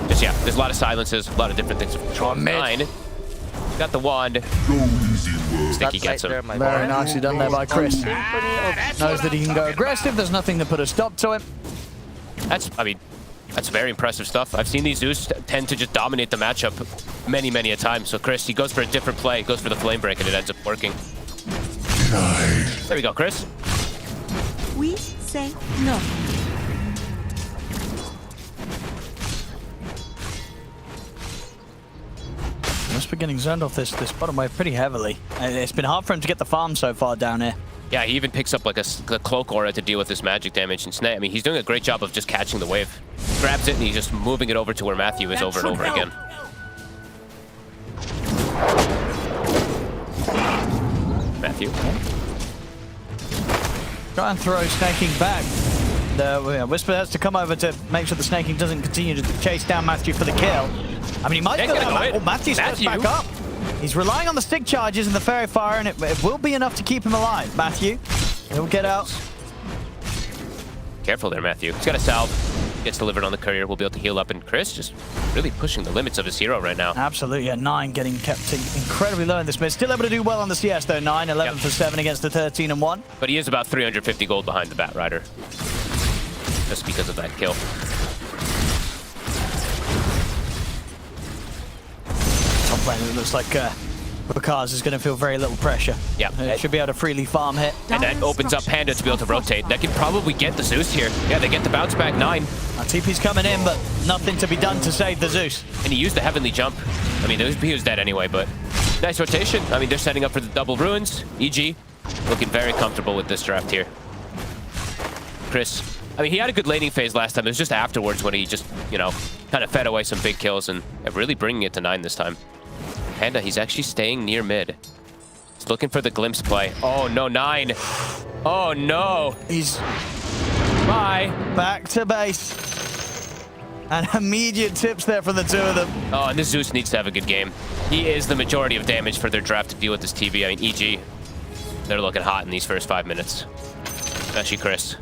Just, yeah, there's a lot of silences, a lot of different things to control. 9. Got the wand. Sticky gets him. Very nicely done there by Chris. Knows that he can go aggressive. There's nothing to put a stop to him. That's very impressive stuff. I've seen these Zeus tend to just dominate the matchup many a time. So Chris, he goes for a different play, goes for the flame break, and it ends up working. There we go, Chris. We say no. Must be getting zoned off this bottom wave pretty heavily. It's been hard for him to get the farm so far down here. Yeah, he even picks up like a cloak aura to deal with this magic damage and snap. I mean, he's doing a great job of just catching the wave. Grabs it and he's just moving it over to where Matthew is over and over again. Matthew. Try and throw snaking back. The Whisper has to come over to make sure the snaking doesn't continue to chase down Matthew for the kill. I mean, he might go down. Oh, Matthew steps back up. He's relying on the stick charges and the fairy fire, and it will be enough to keep him alive. Matthew, he'll get out. Careful there, Matthew. He's got a salve. Gets delivered on the courier. We'll be able to heal up. And Chris just really pushing the limits of his hero right now. Absolutely. Yeah, 9 getting kept incredibly low in this mid. Still able to do well on the CS, though. 9, 11 for 7 against the 13 and 1. But he is about 350 gold behind the Bat Rider. Just because of that kill. Top lane, it looks like Pakaz is going to feel very little pressure. Yeah. Should be able to freely farm hit. And that opens up Panda to be able to rotate. That can probably get the Zeus here. Yeah, they get the bounce back 9. TP's coming in, but nothing to be done to save the Zeus. And he used the heavenly jump. I mean, he was dead anyway, but nice rotation. I mean, they're setting up for the double ruins. EG looking very comfortable with this draft here. Chris, I mean, he had a good laning phase last time. It was just afterwards when he just, kind of fed away some big kills and really bringing it to 9 this time. Panda, he's actually staying near mid. He's looking for the glimpse play. Oh, no, 9. Oh, no. He's... Bye. Back to base. And immediate tips there from the 2 of them. Oh, and this Zeus needs to have a good game. He is the majority of damage for their draft to deal with this TV. I mean, EG, they're looking hot in these first 5 minutes. Especially Chris.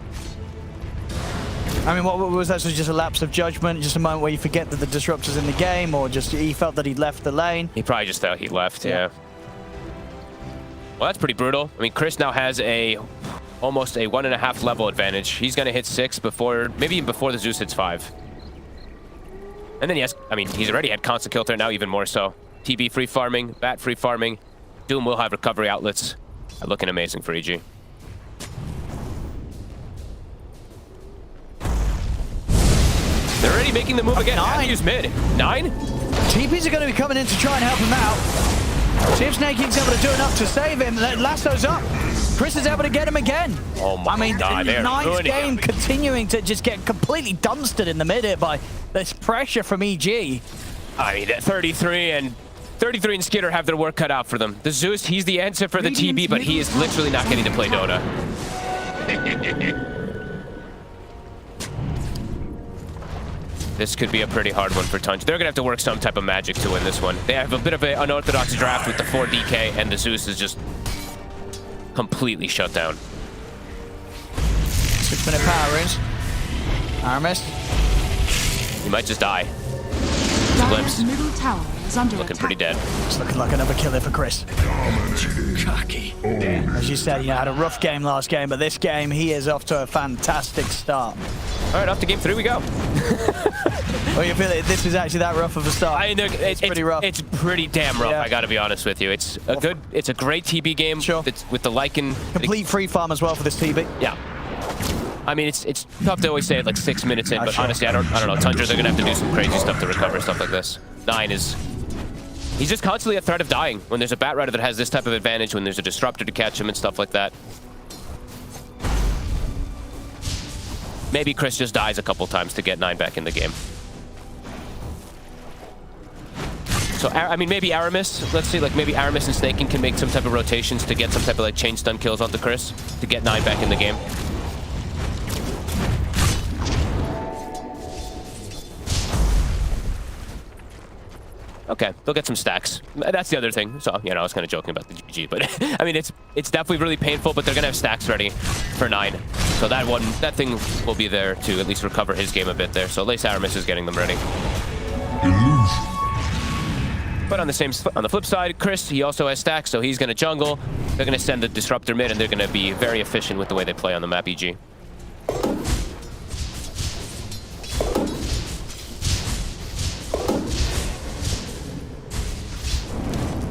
I mean, what was that? So just a lapse of judgment, just a moment where you forget that the disruptor's in the game, or just he felt that he'd left the lane? He probably just thought he left, yeah. Well, that's pretty brutal. I mean, Chris now has almost a 1.5 level advantage. He's going to hit 6 before, maybe even before the Zeus hits 5. And then he's already had constant kill threat, now even more so. TB free farming, Bat free farming. Doom will have recovery outlets. Looking amazing for EG. They're already making the move again. 9. Use mid. 9? TPs are going to be coming in to try and help him out. See if Snake King's able to do enough to save him. Lasso's up. Chris is able to get him again. Oh my God, they're Nine's ruining game him. continuing to just get completely dumpstered in the mid here by this pressure from EG. I mean, 33 and Skitter have their work cut out for them. The Zeus, he's the answer for the TB, but he is literally not getting to play Dota. This could be a pretty hard one for Tundra. They're going to have to work some type of magic to win this one. They have a bit of an unorthodox draft with the 4 DK, and the Zeus is just completely shut down. 6-minute power runes. Aramis. He might just die. Dire's middle tower is under Looking attack. pretty dead. It's looking like another kill here for Chris. Cocky. As you said, had a rough game last game, but this game, he is off to a fantastic start. All right, off to game 3 we go. Well, you feel that this is actually that rough of a start? It's pretty rough. It's pretty damn rough, Yeah. I gotta be honest with you. It's a great TB game. Sure. It's with the Lycan. Complete free farm as well for this TB. Yeah. I mean, it's tough to always say it like 6 minutes in, but Sure. honestly, I don't know. Tundra, they're gonna have to do some crazy stuff to recover stuff like this. 9 is... He's just constantly a threat of dying when there's a Bat Rider that has this type of advantage, when there's a Disruptor to catch him and stuff like that. Maybe Chris just dies a couple times to get 9 back in the game. So, I mean, maybe Aramis, let's see, like maybe Aramis and Snake King can make some type of rotations to get some type of like chain stun kills onto Chris to get 9 back in the game. Okay, they'll get some stacks. That's the other thing. So, I was kind of joking about the GG, but I mean, it's definitely really painful, but they're going to have stacks ready for 9. So that thing will be there to at least recover his game a bit there. So at least Aramis is getting them ready. But on the flip side, Chris, he also has stacks, so he's going to jungle. They're going to send the Disruptor mid, and they're going to be very efficient with the way they play on the map, EG.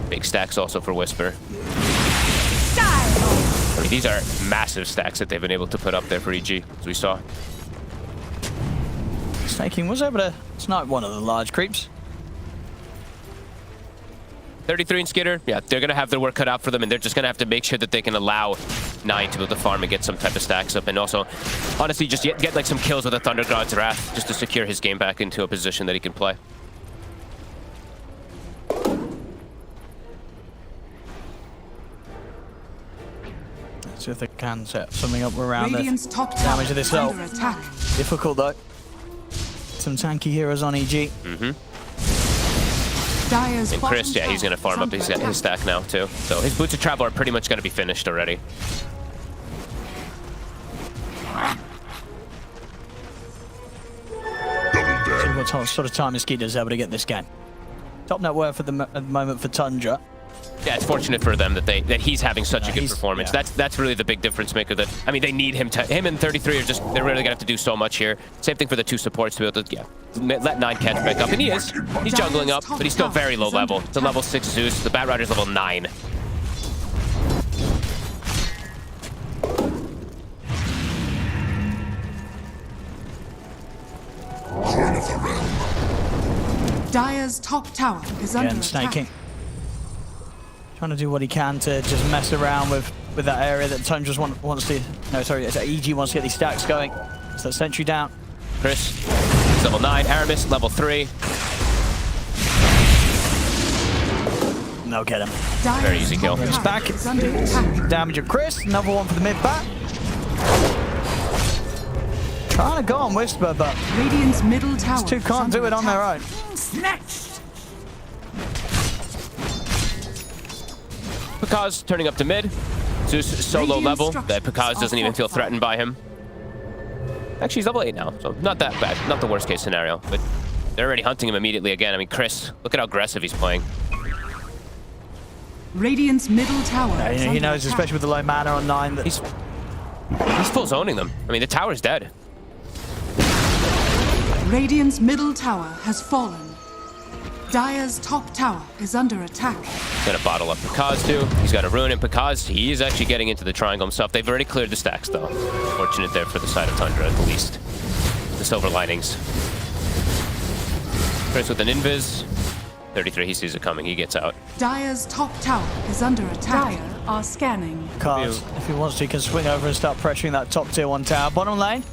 Big stacks also for Whisper. I mean, these are massive stacks that they've been able to put up there for EG, as we saw. Snake King was able to snipe one of the large creeps. 33 and Skitter, yeah, they're going to have their work cut out for them, and they're just going to have to make sure that they can allow 9 to be able to farm and get some type of stacks up, and also, honestly, just get like some kills with a Thunder God's Wrath, just to secure his game back into a position that he can play. See if they can set something up around Radiant's the top tower damage of this is cell. under attack. Difficult though. Some tanky heroes on EG. Dire's And Chris, yeah, he's going to farm up his stack now, too. So his Boots of Travel are pretty much going to be finished already. See what sort of time Mosquito's able to get this game. Top net worth at the moment for Tundra. Yeah, it's fortunate for them that he's having such a good performance. Yeah. That's really the big difference maker. That, I mean, they need him to. Him and 33 are just, they're really gonna have to do so much here. Same thing for the 2 supports to be able to, let 9 catch back up, and he is. He's jungling up, but he's still very low level. It's a level 6 Zeus. The Bat Rider's level 9. Dire's top tower is under Again, attack. Snake King. Trying to do what he can to just mess around with that area that Tundra wants to. No, sorry, EG wants to get these stacks going. So sentry down. Chris, level 9. Aramis, level 3. No, get him. Very easy kill. He's back. Damage of Chris. Another one for the mid back. Trying to go on Whisper, but Radiant's middle tower. these two can't do it on their own. Pakaz turning up to mid. Zeus is so low level that Pakaz doesn't even feel threatened by him. Actually, he's level 8 now, so not that bad. Not the worst case scenario, but they're already hunting him immediately again. I mean, Chris, look at how aggressive he's playing. Radiant's middle tower. Yeah, is he under knows, attack. especially with the low mana on 9, that He's full zoning them. I mean, the tower's dead. Radiant's middle tower has fallen. Dire's top tower is under attack. He's got to bottle up Pekaz too. He's got a ruin in Pekaz. He is actually getting into the triangle himself. They've already cleared the stacks though. Fortunate there for the side of Tundra at the least. The silver linings. Chris with an invis. 33, he sees it coming. He gets out. Dire's top tower is under attack. Dire are scanning. Cards, if he wants to, he can swing over and start pressuring that top tier 1 tower. Bottom lane,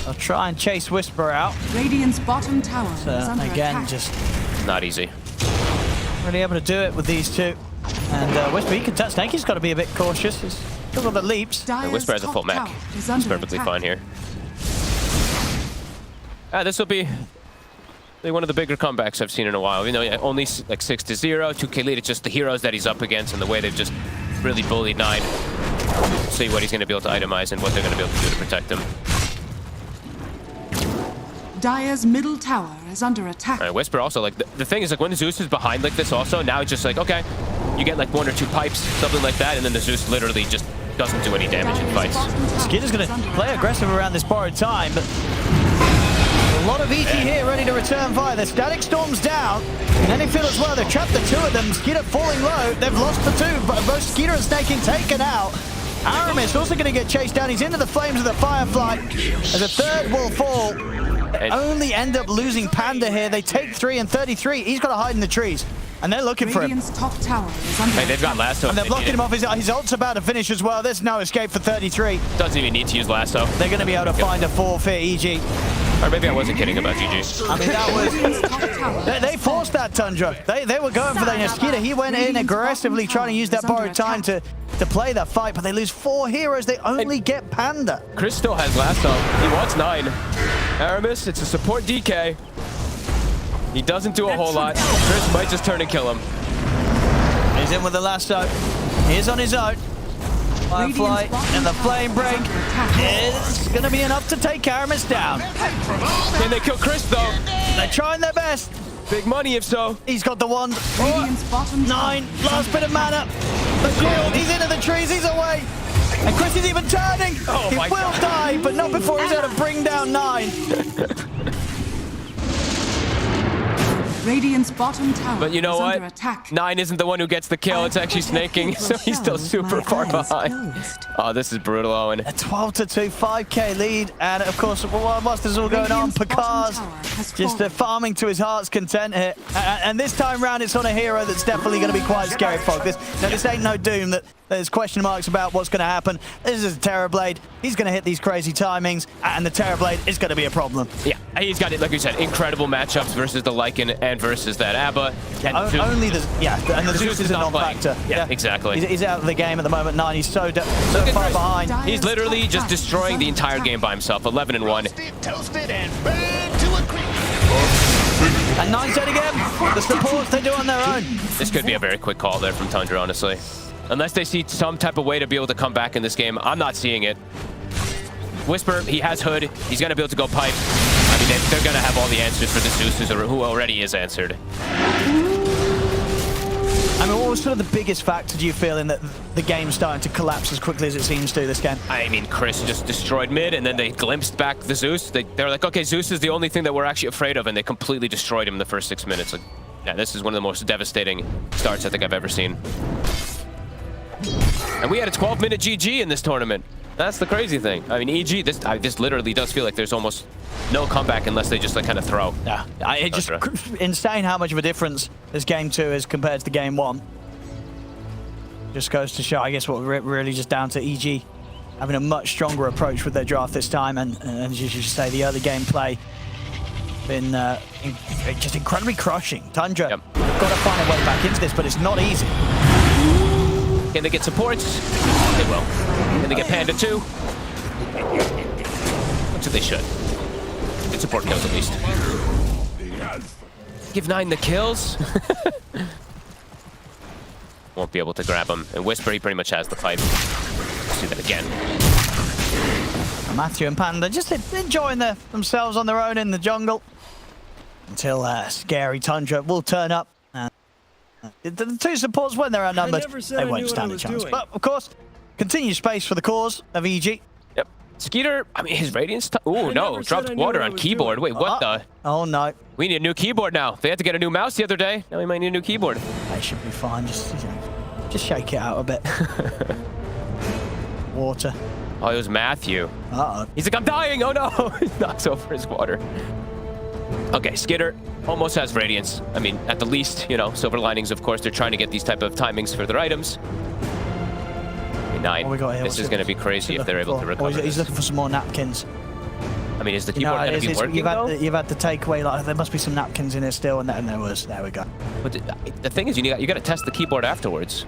I'll try and chase Whisper out. Radiant's bottom tower is under Again, attack. just not easy. Really able to do it with these two. And Whisper, he can touch Snake. He's got to be a bit cautious. He's still got the leaps. And Whisper has a full mech. He's perfectly fine here. This will be one of the bigger comebacks I've seen in a while. You know, only like 6-0, 2K lead. It's just the heroes that he's up against and the way they've just really bullied 9. See what he's going to be able to itemize and what they're going to be able to do to protect him. Dire's middle tower is under attack. All right, Whisper also, like, the thing is, like, when Zeus is behind like this also, now it's just like, okay, you get like 1 or 2 pipes, something like that, and then the Zeus literally just doesn't do any damage in fights. Skitter's going to play aggressive around this borrowed time, but a lot of EG here ready to return via the Static Storm's down. And then they feel as well, they've trapped the 2 of them. Skitter falling low, they've lost the 2, but both Skitter and Snaking taken out. Aramis also going to get chased down. He's into the flames of the Firefly as a 3rd will fall. They only end up losing Panda here. They take 3 and 33. He's got to hide in the trees. And they're looking for him. Radiant's top tower is under Hey, they've got lasso. And they're blocking him off. His ult's about to finish as well. There's no escape for 33. Doesn't even need to use lasso. They're going to be able to find a forfeit, EG. Or maybe I wasn't kidding about GG. I mean, that was... they forced that Tundra. They were going for that. Skitter, he went in aggressively trying to use that borrowed time to play that fight, but they lose 4 heroes. They only get Panda. Chris still has lasso. He wants 9. Aramis, it's a support DK. He doesn't do a whole lot. Chris might just turn and kill him. He's in with the lasso. He's on his own. Firefly and the flame break is going to be enough to take Aramis down. Can they kill Chris though? They're trying their best. Big money if so. He's got the wand. Radiant's bottom 9, last bit of mana. The shield, he's into the trees, he's away. And Chris is even turning. Oh he will die, but not before he's able to bring down 9. Radiant's bottom tower But you know is what? under attack. 9 isn't the one who gets the kill. It's actually Snaking, so he's still super far behind. Oh, this is brutal, Owen. A 12-2, 5k lead. And of course, whilst this is all going on, Pekaz just farming to his heart's content here. And this time round, it's on a hero that's definitely going to be quite scary, Fog. This ain't no Doom that there's question marks about what's going to happen. This is a Terrorblade. He's going to hit these crazy timings, and the Terrorblade is going to be a problem. Yeah, he's got it, like you said, incredible matchups versus the Lycan and versus that Abba. And the Zeus is a non-factor. Yeah, exactly. He's out of the game at the moment. 9, he's so far behind. He's literally just destroying the entire game by himself. 11 and 1. And 9's dead again. The supports they do on their own. This could be a very quick call there from Tundra, honestly. Unless they see some type of way to be able to come back in this game, I'm not seeing it. Whisper, he has Hood. He's going to be able to go pipe. I mean, they're going to have all the answers for the Zeus, who already is answered. I mean, what was sort of the biggest factor do you feel in that the game's starting to collapse as quickly as it seems to this game? I mean, Chris just destroyed mid, and then they glimpsed back the Zeus. They're like, okay, Zeus is the only thing that we're actually afraid of, and they completely destroyed him in the first 6 minutes. Like, yeah, this is one of the most devastating starts I think I've ever seen. And we had a 12-minute GG in this tournament. That's the crazy thing. I mean, EG, this literally does feel like there's almost no comeback unless they just like kind of throw. Yeah, it's just insane how much of a difference this game 2 is compared to the game 1. Just goes to show, I guess, what really just down to EG having a much stronger approach with their draft this time, and as you should say, the early gameplay been just incredibly crushing. Tundra got to find a way back into this, but it's not easy. Can they get supports? They will. Can they get Panda too? Which they should. Get support kills at least. Give 9 the kills. Won't be able to grab him. And Whisper, he pretty much has the fight. Let's do that again. Matthew and Panda just enjoying themselves on their own in the jungle until scary Tundra will turn up. The two supports, when they're outnumbered, they won't stand a chance. But of course, continued space for the cause of EG. Yep. Skeeter, I mean, his Radiance... Oh, no. Dropped water on keyboard. Wait, what the? Oh, no. We need a new keyboard now. They had to get a new mouse the other day. Now we might need a new keyboard. They should be fine. Just shake it out a bit. Water. Oh, it was Matthew. Uh-oh. He's like, I'm dying. Oh, no. He knocks over his water. Okay, Skitter almost has Radiance. I mean, at the least, you know, silver linings, of course. They're trying to get these type of timings for their items. 9. This is going to be crazy if they're able to recover. He's looking for some more napkins. I mean, is the keyboard going to be working, you've had to take away, like, there must be some napkins in there still, and there was. There we go. But the thing is, you got to test the keyboard afterwards.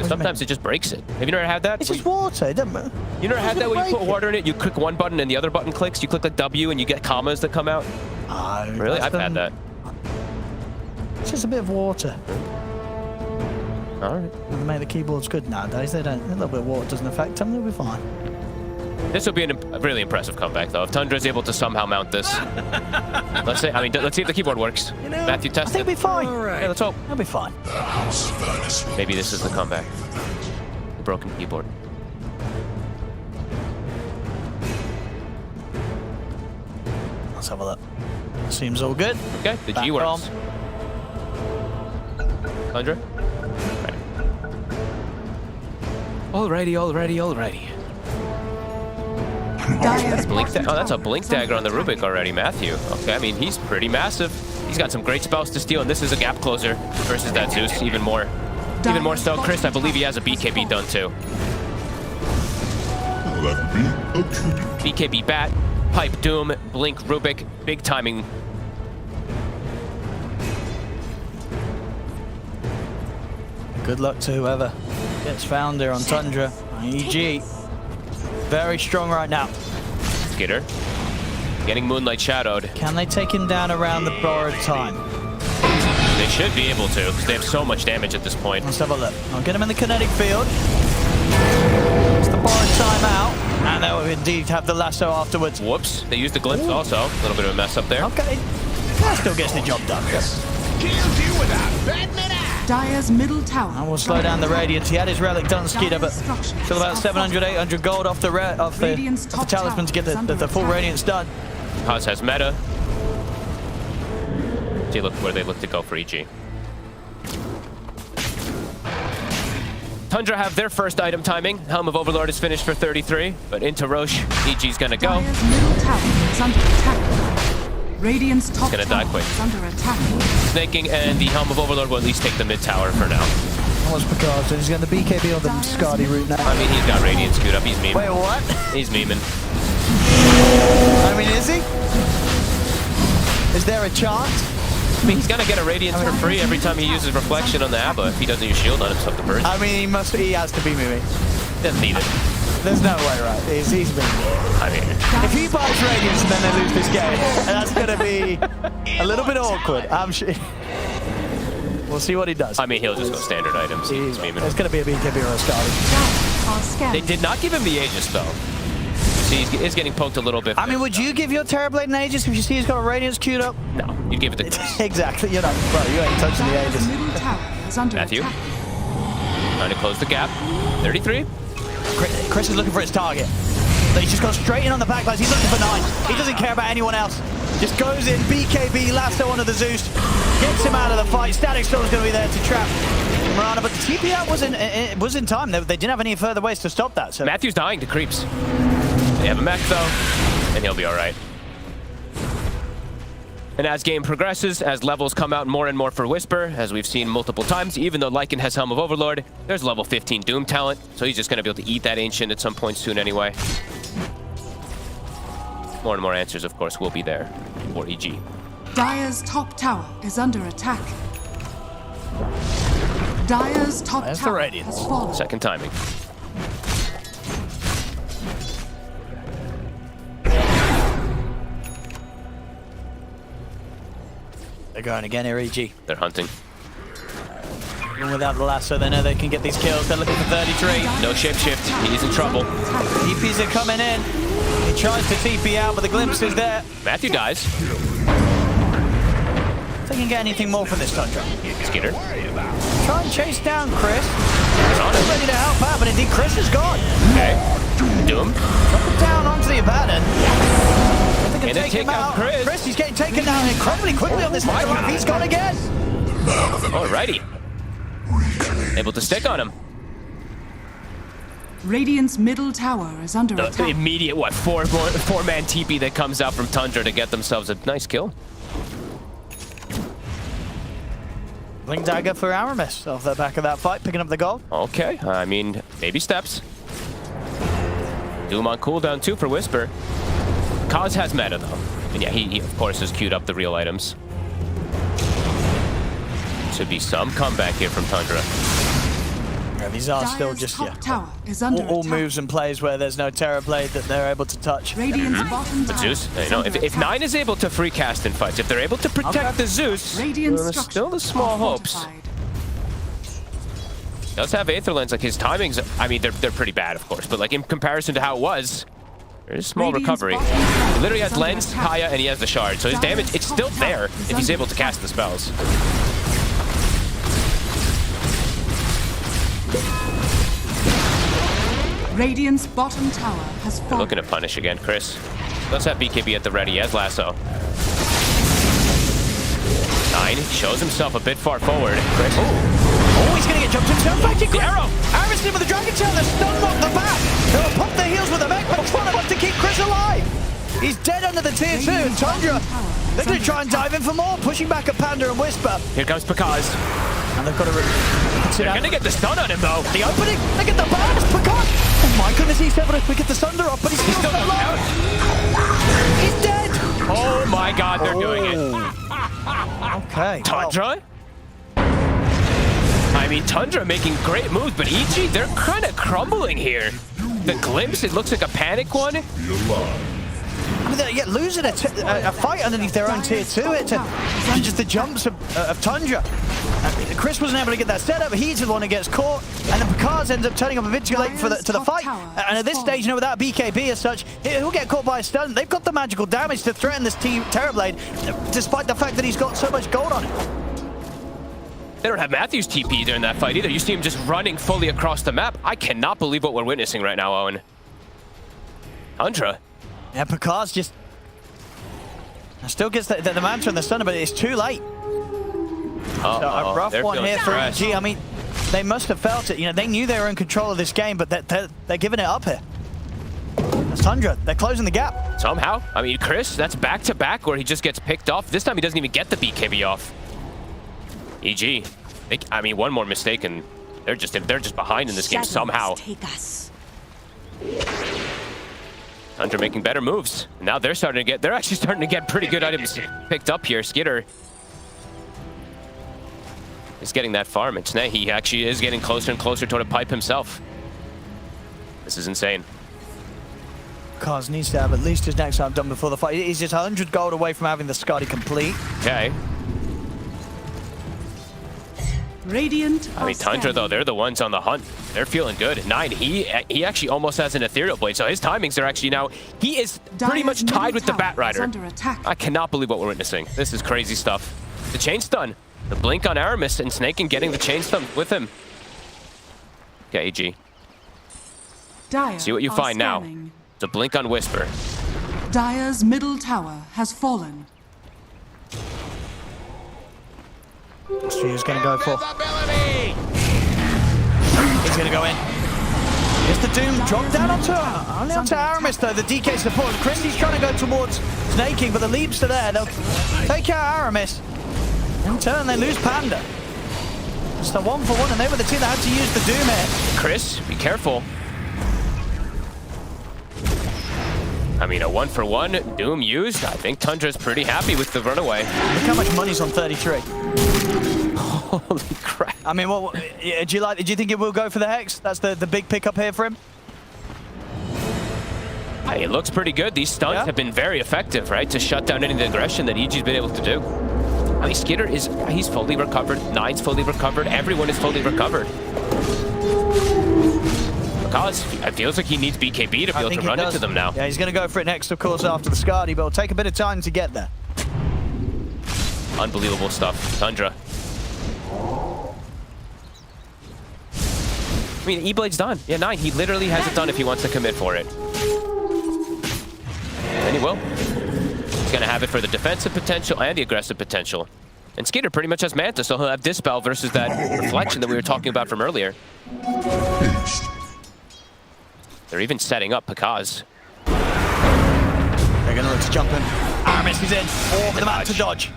Sometimes it just breaks it. Have you never had that? It's just water, it doesn't matter. You never had that where you put water in it, you click one button and the other button clicks, you click the W and you get commas that come out? Oh, really? I've had that. It's just a bit of water. Alright. They make the keyboards good nowadays. They don't. A little bit of water doesn't affect them. They'll be fine. This will be a really impressive comeback, though. If Tundra is able to somehow mount this, let's see if the keyboard works. Matthew, test it. I think it'll be fine. Right. Yeah, let's hope. It'll be fine. Maybe this is the comeback. The broken keyboard. Let's have a look. Seems all good. Okay, the G works. Tundra. Alrighty. That's a blink dagger on the Rubik already, Matthew. Okay, I mean, he's pretty massive. He's got some great spells to steal, and this is a gap closer versus that Zeus. Even more so. Chris, I believe he has a BKB done too. BKB Bat, Pipe Doom, Blink Rubik, big timing. Good luck to whoever gets found there on Tundra. EG. Very strong right now. Skitter. Getting Moonlight Shadowed. Can they take him down around the borrowed time? They should be able to, because they have so much damage at this point. Let's have a look. I'll get him in the kinetic field. It's the borrowed time out. And they will indeed have the lasso afterwards. Whoops. They used the glimpse also. A little bit of a mess up there. Okay. That still gets the job done. Dire's middle tower. And we'll slow down the Radiance. He had his relic done, Skeeter, but still about 700, 800 gold off the talisman to get the full Radiance done. Haas has meta. See, look where they look to go for EG. Tundra have their first item timing. Helm of Overlord is finished for 33, but into Roche, EG's gonna go. Dire's middle tower is under attack. Radiant's top gonna die quick. Under attack. Snaking and the Helm of Overlord will at least take the mid tower for now. What's Picasso? He's going to BKB on the Scardy route now. I mean, he's got Radiance queued up. He's memeing. Wait, what? He's memeing. I mean, is he? Is there a chance? I mean, he's gonna get a Radiance for free every time he uses Reflection on the Abba if he doesn't use Shield on himself to burst. I mean, he has to be memeing. Doesn't need it. There's no way, right? He's memeing. I mean, if he buys Radiance and then they lose this game, that's gonna be a little bit awkward. I'm sure. We'll see what he does. I mean, he'll just go standard items. He's memeing. It's gonna be a BKB or a Scardy. They did not give him the Aegis though. See, he's getting poked a little bit. I mean, would you give your Terrorblade an Aegis if you see he's got a Radiance queued up? No, you'd give it to Chris. Exactly, you know, bro, you ain't touching the Aegis. Matthew, trying to close the gap. 33. Chris is looking for his target. So he's just gone straight in on the backlines. He's looking for 9. He doesn't care about anyone else. Just goes in, BKB, lasso onto the Zeus. Gets him out of the fight. Static Storm's going to be there to trap Marana, but the TP out was in time. They didn't have any further ways to stop that. So Matthew's dying to creeps. They have a mech though, and he'll be all right. And as game progresses, as levels come out more and more for Whisper, as we've seen multiple times, even though Lycan has Helm of Overlord, there's level 15 Doom talent, so he's just going to be able to eat that Ancient at some point soon anyway. More and more answers, of course, will be there for EG. Dire's top tower is under attack. Dire's top tower has fallen. Second timing. They're going again here, EG. They're hunting. Even without the lasso, they know they can get these kills. They're looking for 33. No shapeshift. He's in trouble. TPs are coming in. He tries to TP out, but the glimpse is there. Matthew dies. If they can get anything more from this Tundra. Skeeter. Try and chase down Chris. He's ready to help out, but indeed Chris is gone. Okay. Doom. Drop it down onto the Abaddon. Can they take out Chris? Chris, he's getting taken down incredibly quickly on this lap. He's gone again. Alrighty. Able to stick on him. Radiant's middle tower is under The attack. immediate, what, four-man TP that comes out from Tundra to get themselves a nice kill. Blink dagger for Aramis off the back of that fight, picking up the gold. Okay, I mean, baby steps. Doom on cooldown too for Whisper. Kaz has meta though. And yeah, he of course has queued up the real items. Should be some comeback here from Tundra. Yeah, these are still just tower is under all attack. moves and plays where there's no Terror Blade that they're able to touch. Radiant's bottom The tower Zeus, is you know, under if attack. 9 is able to free cast in fights, if they're able to protect the Zeus, Radiant there's still the small hopes. Does have Aetherlands, like his timings, I mean, they're pretty bad, of course, but like in comparison to how it was, there's a small recovery. He literally has Lens, Kaya, and he has the Shard, so his damage, it's still there if he's able to cast the spells. Radiant's bottom tower has They're fallen. looking to punish again, Chris. Does have BKB at the ready, he has Lasso. 9 shows himself a bit far forward. Chris, Oh, he's going to get jumped himself. Back to Arrow. Aramis in with the Dragon Tail. They're stun locked the back. They'll pump their heels with the mech, but Tundra wants to keep Chris alive. He's dead under the tier 2. And Tundra, they're going to try and dive in for more, pushing back at Panda and Whisper. here comes Pakaz. And they've got to... They're gonna get the stun on him though. The opening, they get the bounce, Pakaz. Oh my goodness, he's able to get the Thunder off, but he's still so low. He's dead. Oh my god, they're doing it. Okay. Tundra? I mean, Tundra making great moves, but EG, they're kind of crumbling here. The glimpse, it looks like a panic one. I mean, they're losing a fight underneath their own tier 2. It's just the jumps of Tundra. Chris wasn't able to get that setup. He's the one who gets caught, and then Pakaz ends up turning up a bit too late to the fight. And at this stage, you know, without BKB as such, he'll get caught by a stun. They've got the magical damage to threaten this Terror Blade, despite the fact that he's got so much gold on him. They don't have Matthew's TP during that fight either. You see him just running fully across the map. I cannot believe what we're witnessing right now, Owen. Tundra. Yeah, Pakaz just still gets the mantra and the stunner, but it's too late. So a rough one here for EG. I mean, they must have felt it. You know, they knew they were in control of this game, but they're giving it up here. That's Tundra. They're closing the gap. Somehow. I mean, Chris, that's back-to-back where he just gets picked off. This time he doesn't even get the BKB off. EG. I mean, one more mistake and they're just behind in this game somehow. Tundra making better moves. Now they're actually starting to get pretty good items picked up here. Skitter is getting that farm. And Sneh, he actually is getting closer and closer toward a pipe himself. This is insane. Kaz needs to have at least his next time done before the fight. He's just 100 gold away from having the Scotty complete. Okay. Radiant. I mean, Tundra, though, they're the ones on the hunt. They're feeling good. 9, he actually almost has an Ethereal Blade, so his timings are actually now... He is pretty much tied with the Bat Rider. I cannot believe what we're witnessing. This is crazy stuff. The chain stun. The blink on Aramis and Snaking getting the chain stun with him. Okay, AG. See what you find now. It's a blink on Whisper. Dire's middle tower has fallen. He's going to go for. He's going to go in. Here's the Doom drop down onto Aramis though, the DK support. Christie's trying to go towards Snaking, but the leaps are there. They'll take out Aramis. In turn, they lose Panda. It's the 1-for-1, and they were the team that had to use the Doom here. Chris, be careful. I mean, a 1-for-1 Doom used. I think Tundra's pretty happy with the runaway. Look how much money's on 33. Holy crap. I mean, do you think it will go for the Hex? That's the big pickup here for him? Hey, it looks pretty good. These stuns have been very effective, right? To shut down any of the aggression that EG's been able to do. I mean, Skitter he's fully recovered. Nine's fully recovered. Everyone is fully recovered. Because it feels like he needs BKB to be able to run into them now. Yeah, he's going to go for it next, of course, after the Skadi, but it'll take a bit of time to get there. Unbelievable stuff. Tundra. I mean, E-Blade's done. Yeah, 9. He literally has it done if he wants to commit for it. And he will. He's going to have it for the defensive potential and the aggressive potential. And Skitter pretty much has Manta, so he'll have Dispel versus that reflection that we were talking about from earlier. They're even setting up Pakaz. They're going to look to jump him. Aramis is in. All for the man to dodge.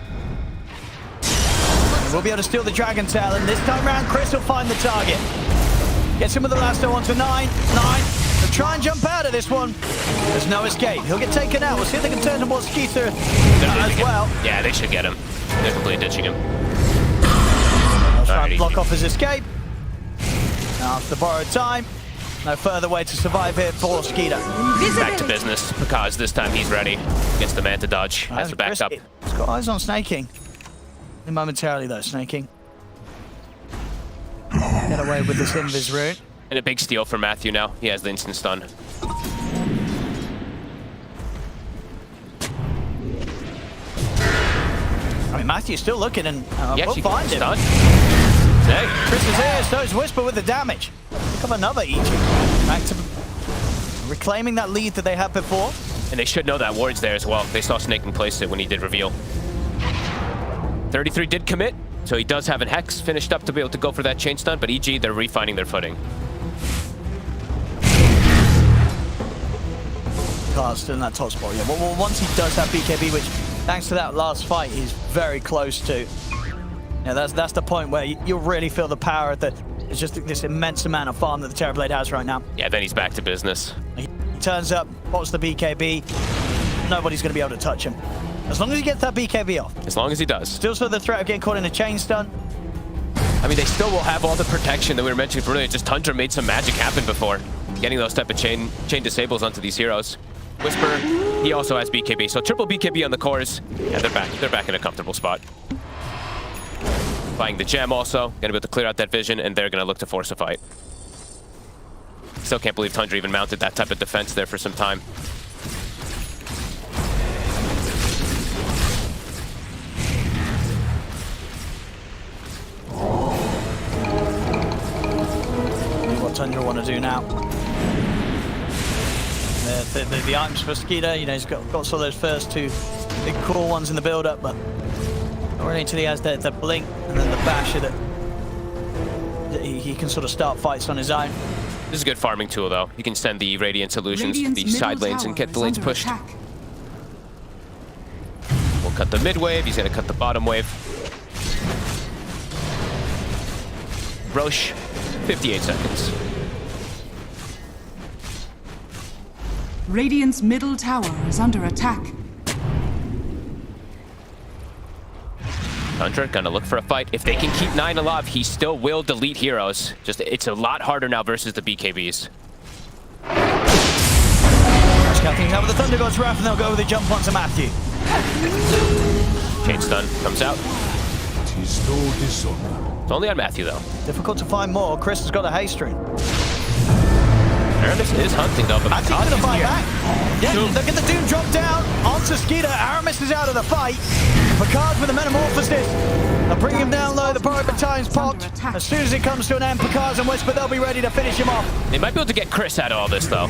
And we'll be able to steal the Dragon Tail, and this time around, Chris will find the target. Gets him with the lasso onto 9. 9. They'll try and jump out of this one. There's no escape. He'll get taken out. We'll see if they can turn towards Skeeter as well. Yeah, they should get him. They're completely ditching him. They'll try and block off his escape. Now after the borrowed time, no further way to survive here for Skeeter. Back to business. Pakaz, this time he's ready. Gets the Manta dodge. Has to back up. He's got eyes on Snake King. Momentarily though, Snake King. Get away with this Invis rune. And a big steal for Matthew now. He has the instant stun. I mean, Matthew's still looking and we'll find him. Hey. Chris is here, so is Whisper with the damage. Pick up another EG. Back to reclaiming that lead that they had before. And they should know that ward's there as well. They saw Snake King place it when he did reveal. 33 did commit, so he does have an Hex finished up to be able to go for that chain stun, but EG, they're refinding their footing. Still in that top spot, yeah. Well, once he does have BKB, which thanks to that last fight, he's very close to. Yeah, that's the point where you'll really feel the power that it's just this immense amount of farm that the Terrorblade has right now. Yeah, then he's back to business. He turns up, pops the BKB. Nobody's going to be able to touch him. As long as he gets that BKB off. As long as he does. Still saw the threat of getting caught in a chain stun. I mean, they still will have all the protection that we were mentioning earlier. Just Tundra made some magic happen before. Getting those type of chain disables onto these heroes. Whisper, he also has BKB, so triple BKB on the cores, and they're back in a comfortable spot. Buying the gem also, gonna be able to clear out that vision, and they're gonna look to force a fight. Still can't believe Tundra even mounted that type of defense there for some time. What Tundra want to do now? The items for Skeeter, you know, he's got some of those first two big cool ones in the build-up, but not really until he has the blink and then the basher that he can sort of start fights on his own. This is a good farming tool, though. You can send the Radiant solutions to the side lanes and get the lanes pushed. We'll cut the mid wave. He's gonna cut the bottom wave. Roche, 58 seconds. Radiant's middle tower is under attack. Tundra gonna look for a fight. If they can keep 9 alive, he still will delete heroes. Just it's a lot harder now versus the BKBs. Scouting out with the Thunder God's Wrath, and they'll go with a jump onto Matthew. Chain stun comes out. It's only on Matthew though. Difficult to find more. Chris has got a haste ring. Aramis is hunting though, but I think he's gonna fight back. Yeah, look at the Doom drop down onto Skeeter. Aramis is out of the fight. Picard with the Metamorphosis. They'll bring him down low. The Borrowed Battalion's popped. As soon as it comes to an end, Picard and Whisper, they'll be ready to finish him off. They might be able to get Chris out of all this though.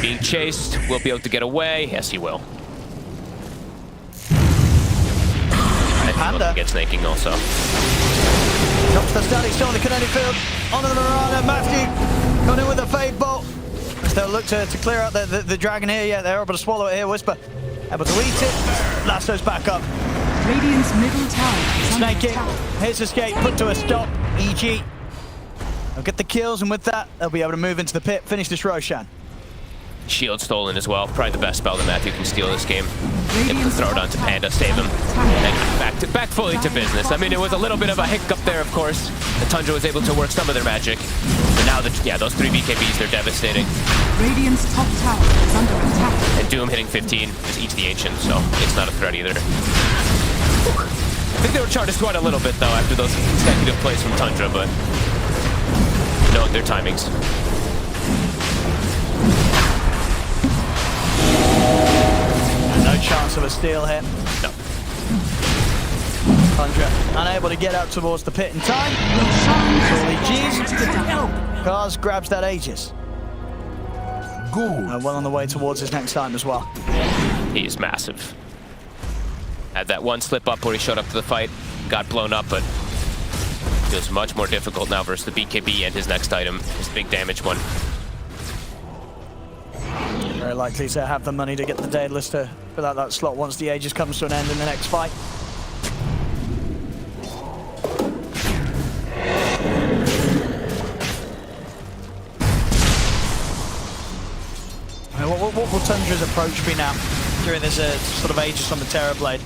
Being chased, will be able to get away. Yes, he will. Panda gets snaking also. Drops the static stone on the kinetic field. Onto the Mirana. Matthew got in with a Fade Bolt. As they'll look to clear out the dragon here. Yeah, they're able to swallow it here. Whisper able to eat it. Lasso's back up. Radiant's middle tower is under Snake attack. His escape put to a stop. EG. They'll get the kills, and with that, they'll be able to move into the pit, finish this Roshan. Shield stolen as well. Probably the best spell that Matthew can steal this game. Able to throw it onto Panda, save him. And back fully to business. I mean, it was a little bit of a hiccup there, of course. The Tundra was able to work some of their magic. But now, those 3 BKBs, they're devastating. Radiant's top tower is under attack. And Doom hitting 15 just eats the Ancient, so it's not a threat either. I think they were trying to squat a little bit, though, after those consecutive plays from Tundra, but knowing their timings. No chance of a steal here. No. Tundra unable to get out towards the pit in time. Cars grabs that Aegis. Well on the way towards his next time as well. He is massive. Had that one slip up where he showed up to the fight, got blown up, but feels much more difficult now versus the BKB and his next item, his big damage one. Very likely to have the money to get the Daedalus to fill out that slot once the Aegis comes to an end in the next fight. What will Tundra's approach be now during this sort of Aegis on the Terrorblade?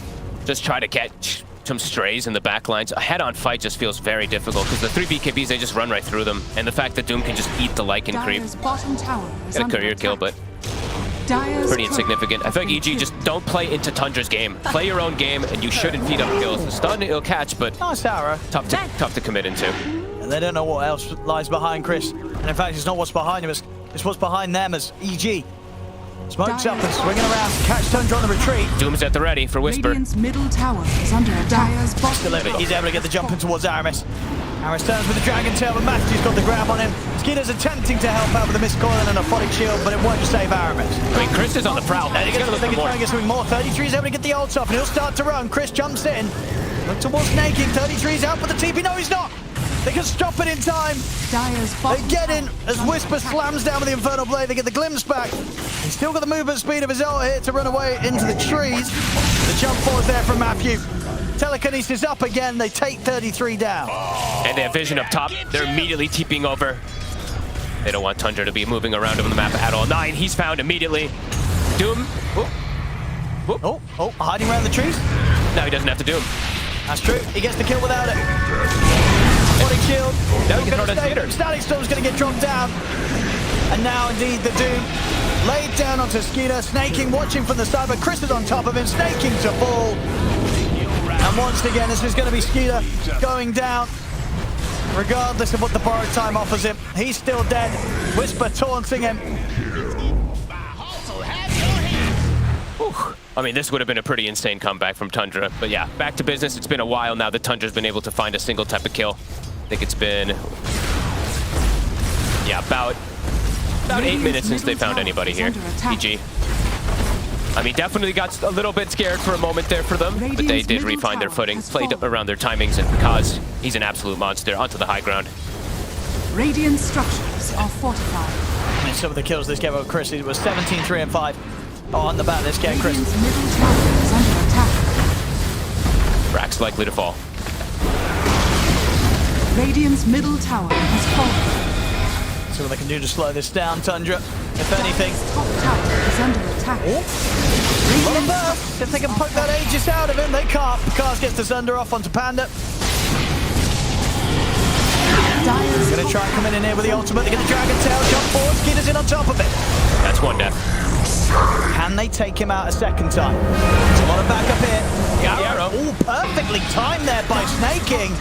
Just try to catch some strays in the back lines. A head-on fight just feels very difficult because the 3 BKBs, they just run right through them. And the fact that Doom can just eat the Lycan creep. Bottom tower is Got a under career attack. kill, but pretty insignificant. I feel like EG just don't play into Tundra's game. Play your own game, and you shouldn't feed up kills. The stun, it'll catch, but nice arrow. Tough to commit into. And they don't know what else lies behind Chris. And in fact, it's not what's behind him, it's what's behind them as EG. Smokes up and swinging around to catch Tundra on the retreat. Doom's at the ready for Whisper. Radiant's middle tower is under attack. He's able to get the jump in towards Aramis. Aramis turns with the Dragon Tail, but Matthew's got the grab on him. Skeeter's attempting to help out with a missed coil and a Aphotic Shield, but it won't save Aramis. I mean, Chris is on the prowl. He's gonna look for more. Try and get something more. 33's able to get the ult off, and he'll start to run. Chris jumps in. Look towards Naking. 33's out with the TP. No, he's not. They can stop it in time. They get in as Whisper slams down with the Infernal Blade. They get the glimpse back. He's still got the movement speed of his ult here to run away into the trees. The jump forward there from Matthew. Telekinesis up again. They take 33 down. And they have vision up top. They're immediately TPing over. They don't want Tundra to be moving around on the map at all. 9, he's found immediately. Doom. Oh, hiding around the trees. No, he doesn't have to Doom. That's true. He gets the kill without it. Aphotic Shield. Now he can throw down Skeeter. Static Storm's going to get dropped down. And now, indeed, the Doom laid down onto Skeeter. Snaking watching from the side, but Chris is on top of him. Snaking to fall. And once again, this is going to be Skeeter going down. Regardless of what the borrowed time offers him, he's still dead. Whisper taunting him. I mean, this would have been a pretty insane comeback from Tundra. But yeah, back to business. It's been a while now that Tundra's been able to find a single type of kill. I think it's been, yeah, about 8 minutes since they found anybody here. EG. I mean, definitely got a little bit scared for a moment there for them, but they did refine their footing, played around their timings, and because he's an absolute monster, onto the high ground. Radiant structures are fortified. I mean, some of the kills this game with Chris, it was 17, 3, and 5. Oh, on the bat, this game, Chris. Radiant's middle tower is under attack. Rack's likely to fall. Radiant's middle tower has fallen. See what they can do to slow this down, Tundra. If anything. Top tower is under attack. If they can poke that Aegis out of him, they can't. Picard gets the Thunder off onto Panda. They're going to try and come in here with the ultimate. They get the Dragon Tail, jump forward. Skeeter's in on top of it. That's one death. Can they take him out a second time? There's a lot of backup here. Oh, perfectly timed there by Snaking.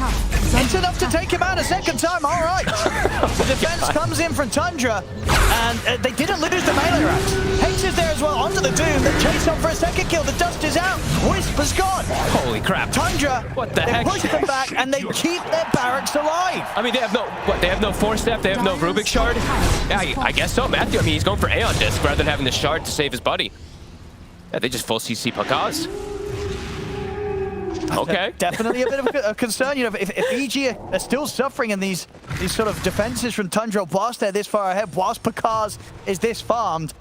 It's enough to take him out a second time. All right. The defense comes in from Tundra, and they didn't lose the melee racks. Hex is there as well, onto the Doom. They chase up for a second kill. The dust is out. Whisper's gone. Holy crap. Tundra, what the heck? They push them back, and they keep their barracks alive. I mean, they have no, what, they have no Force Step, they have no Rubik Shard? Yeah, I guess so, Matthew. I mean, he's going for Aeon Disc rather than having the Shard to save his buddy. Yeah, they just full CC Pakaz. Okay. Definitely a bit of a concern. You know, if EG are still suffering in these sort of defenses from Tundra whilst they're this far ahead, whilst Pakaz is this farmed,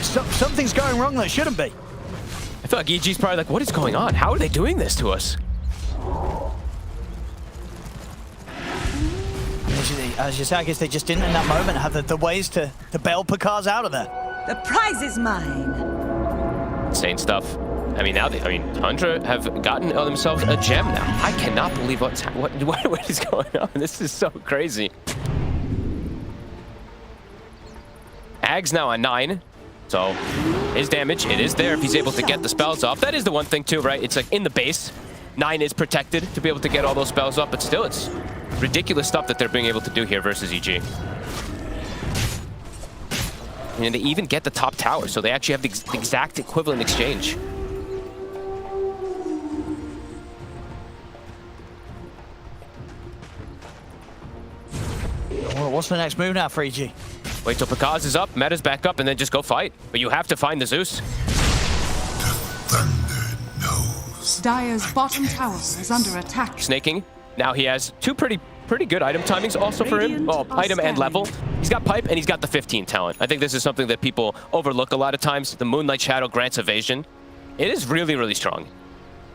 something's going wrong that shouldn't be. I feel like EG's probably like, what is going on? How are they doing this to us? As you say, I guess they just didn't in that moment have the ways to bail Pakaz out of there. The prize is mine. Insane stuff. I mean, now Tundra have gotten themselves a gem now. I cannot believe what is going on. This is so crazy. Ag's now on 9. So his damage, it is there if he's able to get the spells off. That is the one thing too, right? It's like in the base, 9 is protected to be able to get all those spells off, but still it's ridiculous stuff that they're being able to do here versus EG. And they even get the top tower, so they actually have the exact equivalent exchange. Well, what's the next move now for EG? Wait till Pakaz is up, Meta's back up, and then just go fight. But you have to find the Zeus. Dire's bottom tower is under attack. Snaking. Now he has two pretty good item timings also for him. Well, item and level. He's got pipe and he's got the 15 talent. I think this is something that people overlook a lot of times. The Moonlight Shadow grants evasion. It is really, really strong.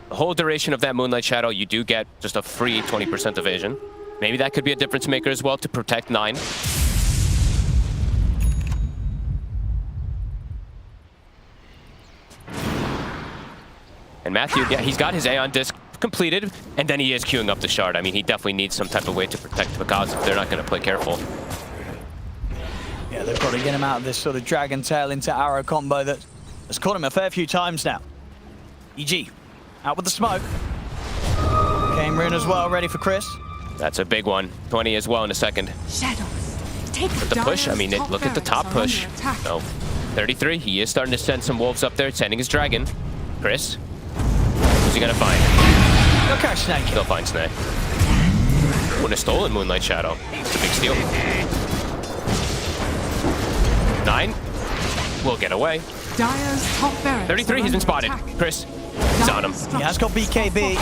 The whole duration of that Moonlight Shadow, you do get just a free 20% evasion. Maybe that could be a difference maker as well to protect 9. And Matthew, yeah, he's got his Aeon Disc completed, and then he is queuing up the shard. I mean, he definitely needs some type of way to protect Pakaz if they're not going to play careful. Yeah, they've got to get him out of this sort of Dragon Tail into Arrow combo that has caught him a fair few times now. EG, out with the smoke. Gaimin as well, ready for Chris. That's a big one. 20 as well in a second. Shadows. Take But the push, I mean, look at the top push. No, 33, he is starting to send some wolves up there, sending his dragon. Chris, who's he gonna find? Go catch Snake. He'll find Snake. Would have stolen Moonlight Shadow. It's a big steal. 9 will get away. Dire's top barracks 33, he's been spotted. Chris, he's on him. He has got BKB.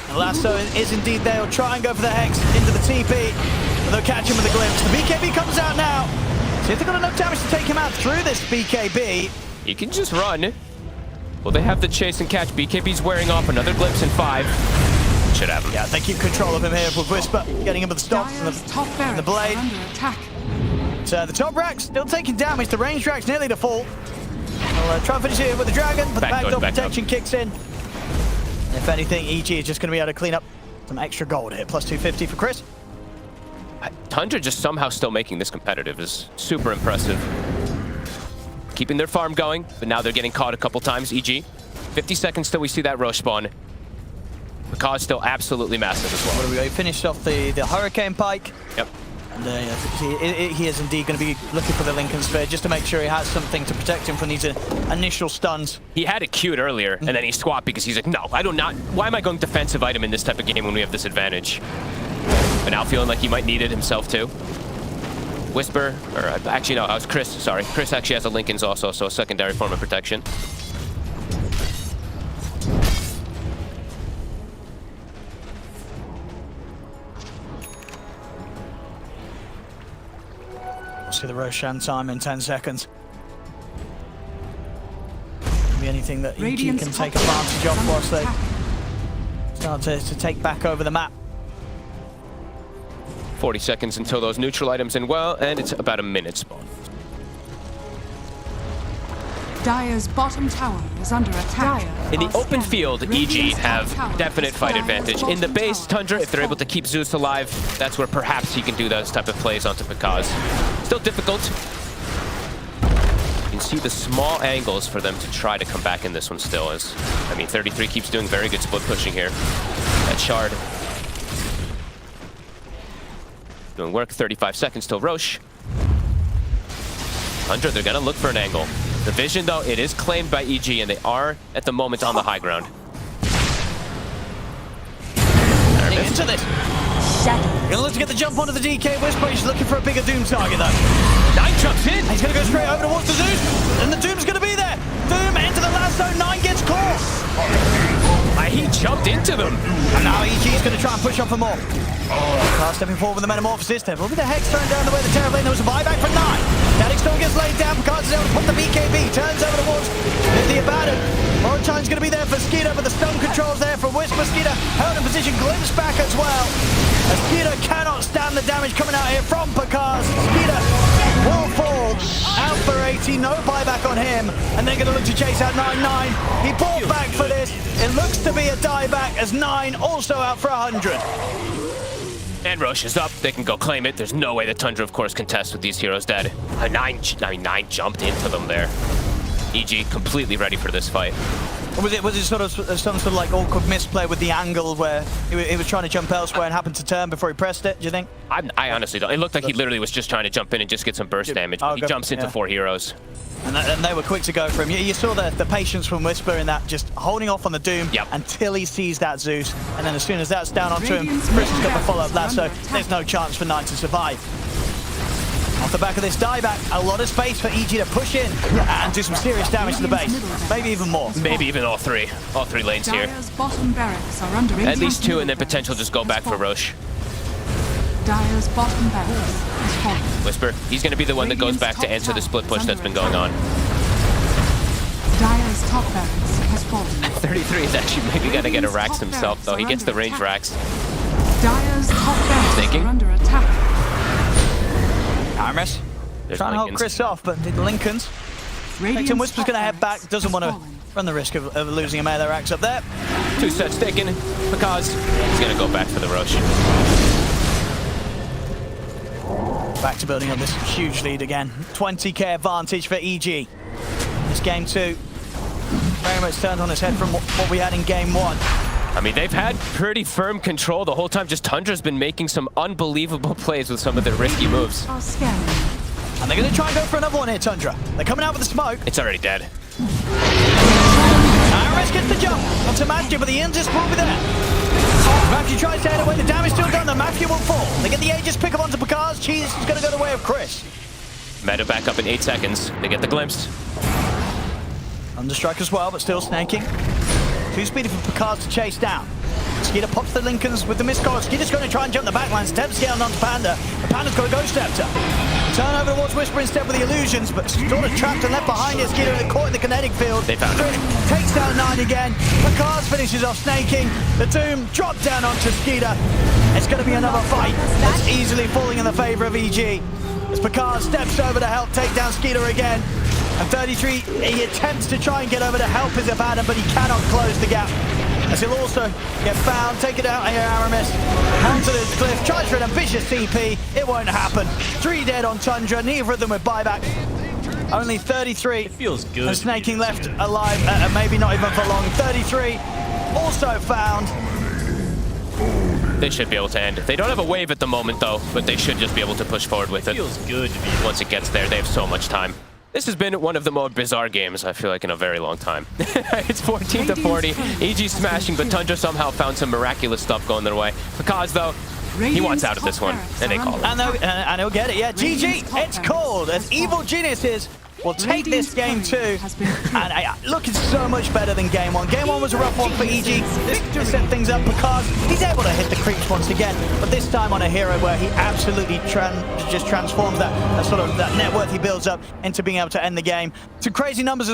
And Lasso is indeed there. He'll try and go for the Hex into the TP. But they'll catch him with a glimpse. The BKB comes out now. See if they've got enough damage to take him out through this BKB. He can just run. Will they have the chase and catch? BKB's wearing off. Another glimpse in 5. Should have him. Yeah, they keep control of him here with Whisper. Getting him with the stop and the blade. So the top rack's still taking damage. The range rack's nearly to full. I'll try and finish it with the dragon, but the backdoor protection kicks in. If anything, EG is just going to be able to clean up some extra gold here. Plus 250 for Chris. Tundra just somehow still making this competitive is super impressive. Keeping their farm going, but now they're getting caught a couple times. EG, 50 seconds till we see that Roche spawn. Pakaz still absolutely massive as well. What do we go? He finished off the Hurricane Pike. Yep. And he is indeed going to be looking for the Lincoln Sphere just to make sure he has something to protect him from these initial stuns. He had it queued earlier, and then he swapped because he's like, no, I do not. Why am I going defensive item in this type of game when we have this advantage? But now feeling like he might need it himself too. Whisper, or actually no, I was Chris, sorry. Chris actually has a Lincoln's also, so a secondary form of protection. We'll see the Roshan time in 10 seconds. Be anything that EG can take advantage of whilst they start to take back over the map. 40 seconds until those neutral items in well, and it's about a minute spawn. Dire's bottom tower is under attack. In the open field, EG have definite fight advantage. In the base, Tundra, if they're able to keep Zeus alive, that's where perhaps he can do those type of plays onto Pakaz. Still difficult. You can see the small angles for them to try to come back in this one still. As I mean, 33 keeps doing very good split pushing here. That shard doing work. 35 seconds till Roche. Tundra, they're gonna look for an angle. The vision, though, it is claimed by EG, and they are, at the moment, on the high ground. Into this. Gonna look to get the jump onto the DK Whisper. He's looking for a bigger Doom target, though. 9 jumps in. He's gonna go straight over towards the Zeus, and the Doom's gonna be there. Doom into the lasso. 9 gets caught. He jumped into them. And now EG's gonna try and push on for more. Class stepping forward with the Metamorphosis. There will be the Hex thrown down the way of the Terrorblade. There was a buyback for 9. Mechanics still gets laid down. Picard's able to put the BKB. Turns over towards the Abaddon. Oratine's going to be there for Skeeter, but the stun controls there for Whisper. Skeeter held in position. Glimpse back as well. As Skeeter cannot stand the damage coming out here from Picard. Skeeter will fall out for 80. No buyback on him. And they're going to look to chase out 9-9. He bought back for this. It looks to be a dieback as 9 also out for 100. And Roche is up. They can go claim it. There's no way that Tundra, of course, contests with these heroes dead. 9 jumped into them there. EG completely ready for this fight. Or was it sort of some sort of like awkward misplay with the angle where he was trying to jump elsewhere and happened to turn before he pressed it, do you think? I honestly don't. It looked like he literally was just trying to jump in and just get some burst damage. But he jumps into 4 heroes. And they were quick to go for him. You saw the patience from Whisper in that, just holding off on the Doom until he sees that Zeus. And then as soon as that's down onto him, Chris has got the follow-up lasso. There's no chance for Knight to survive. Off the back of this dieback, a lot of space for EG to push in and do some serious damage to the base. Maybe even more. Maybe even all three lanes here. Bottom barracks are under At least 2 and then potential just go back for Roche. Dire's bottom barracks has fallen. Whisper, he's going to be the one that goes back to answer the split push that's been going on. Dire's top barracks has fallen. 33 is actually maybe going to get a Rax himself, though. He gets the range Rax. Dire's top barracks are under attack. Iris trying to hold Chris off, but the Lincolns. Tim Whisper's going to head back. Doesn't want to run the risk of losing a melee Rax up there. 2 sets taken because he's going to go back for the Roche. Back to building up this huge lead again. 20k advantage for EG. This game 2 very much turned on its head from what we had in game 1. I mean, they've had pretty firm control the whole time. Just Tundra's been making some unbelievable plays with some of their risky moves. And they're going to try and go for another one here, Tundra. They're coming out with the smoke. It's already dead. Iris gets the jump onto Matthew, but the Aegis will be there. Matthew tries to head away. The damage still done, though. Matthew will fall. They get the Aegis pick up onto Picard's. Cheese is going to go the way of Chris. Meta back up in 8 seconds. They get the glimpse. Understrike as well, but still snaking. Too speedy for Picard to chase down. Skeeter pops the Lincolns with the missed call. Skeeter's going to try and jump the backline. Steps down onto Panda. The Panda's got a Ghost Scepter. Turn over towards Whisper instead with the illusions, but sort of trapped and left behind here. Skeeter caught in the kinetic field. They found him. Takes down 9 again. Picard finishes off snaking. The Doom dropped down onto Skeeter. It's going to be another fight that's easily falling in the favor of EG. As Picard steps over to help take down Skeeter again. And 33, he attempts to try and get over to help his Abaddon, but he cannot close the gap. As he'll also get found, take it out here, Aramis. Onto the cliff, tries for an ambitious TP. It won't happen. 3 dead on Tundra, neither of them with buyback. Only 33. It feels good. And snaking left alive, maybe not even for long. 33 also found. They should be able to end it. They don't have a wave at the moment, though, but they should just be able to push forward with it. Feels good to be. Once it gets there, they have so much time. This has been one of the more bizarre games, I feel like, in a very long time. It's 14-40. EG smashing, but Tundra somehow found some miraculous stuff going their way. Because, though, he wants out of this one, and they call it. And he'll get it, yeah. GG, it's called. As Evil Geniuses will take this game 2. And looking so much better than game 1. Game 1 was a rough one for EG. This set things up because he's able to hit the creeps once again, but this time on a hero where he absolutely just transforms that sort of that net worth he builds up into being able to end the game. Some crazy numbers.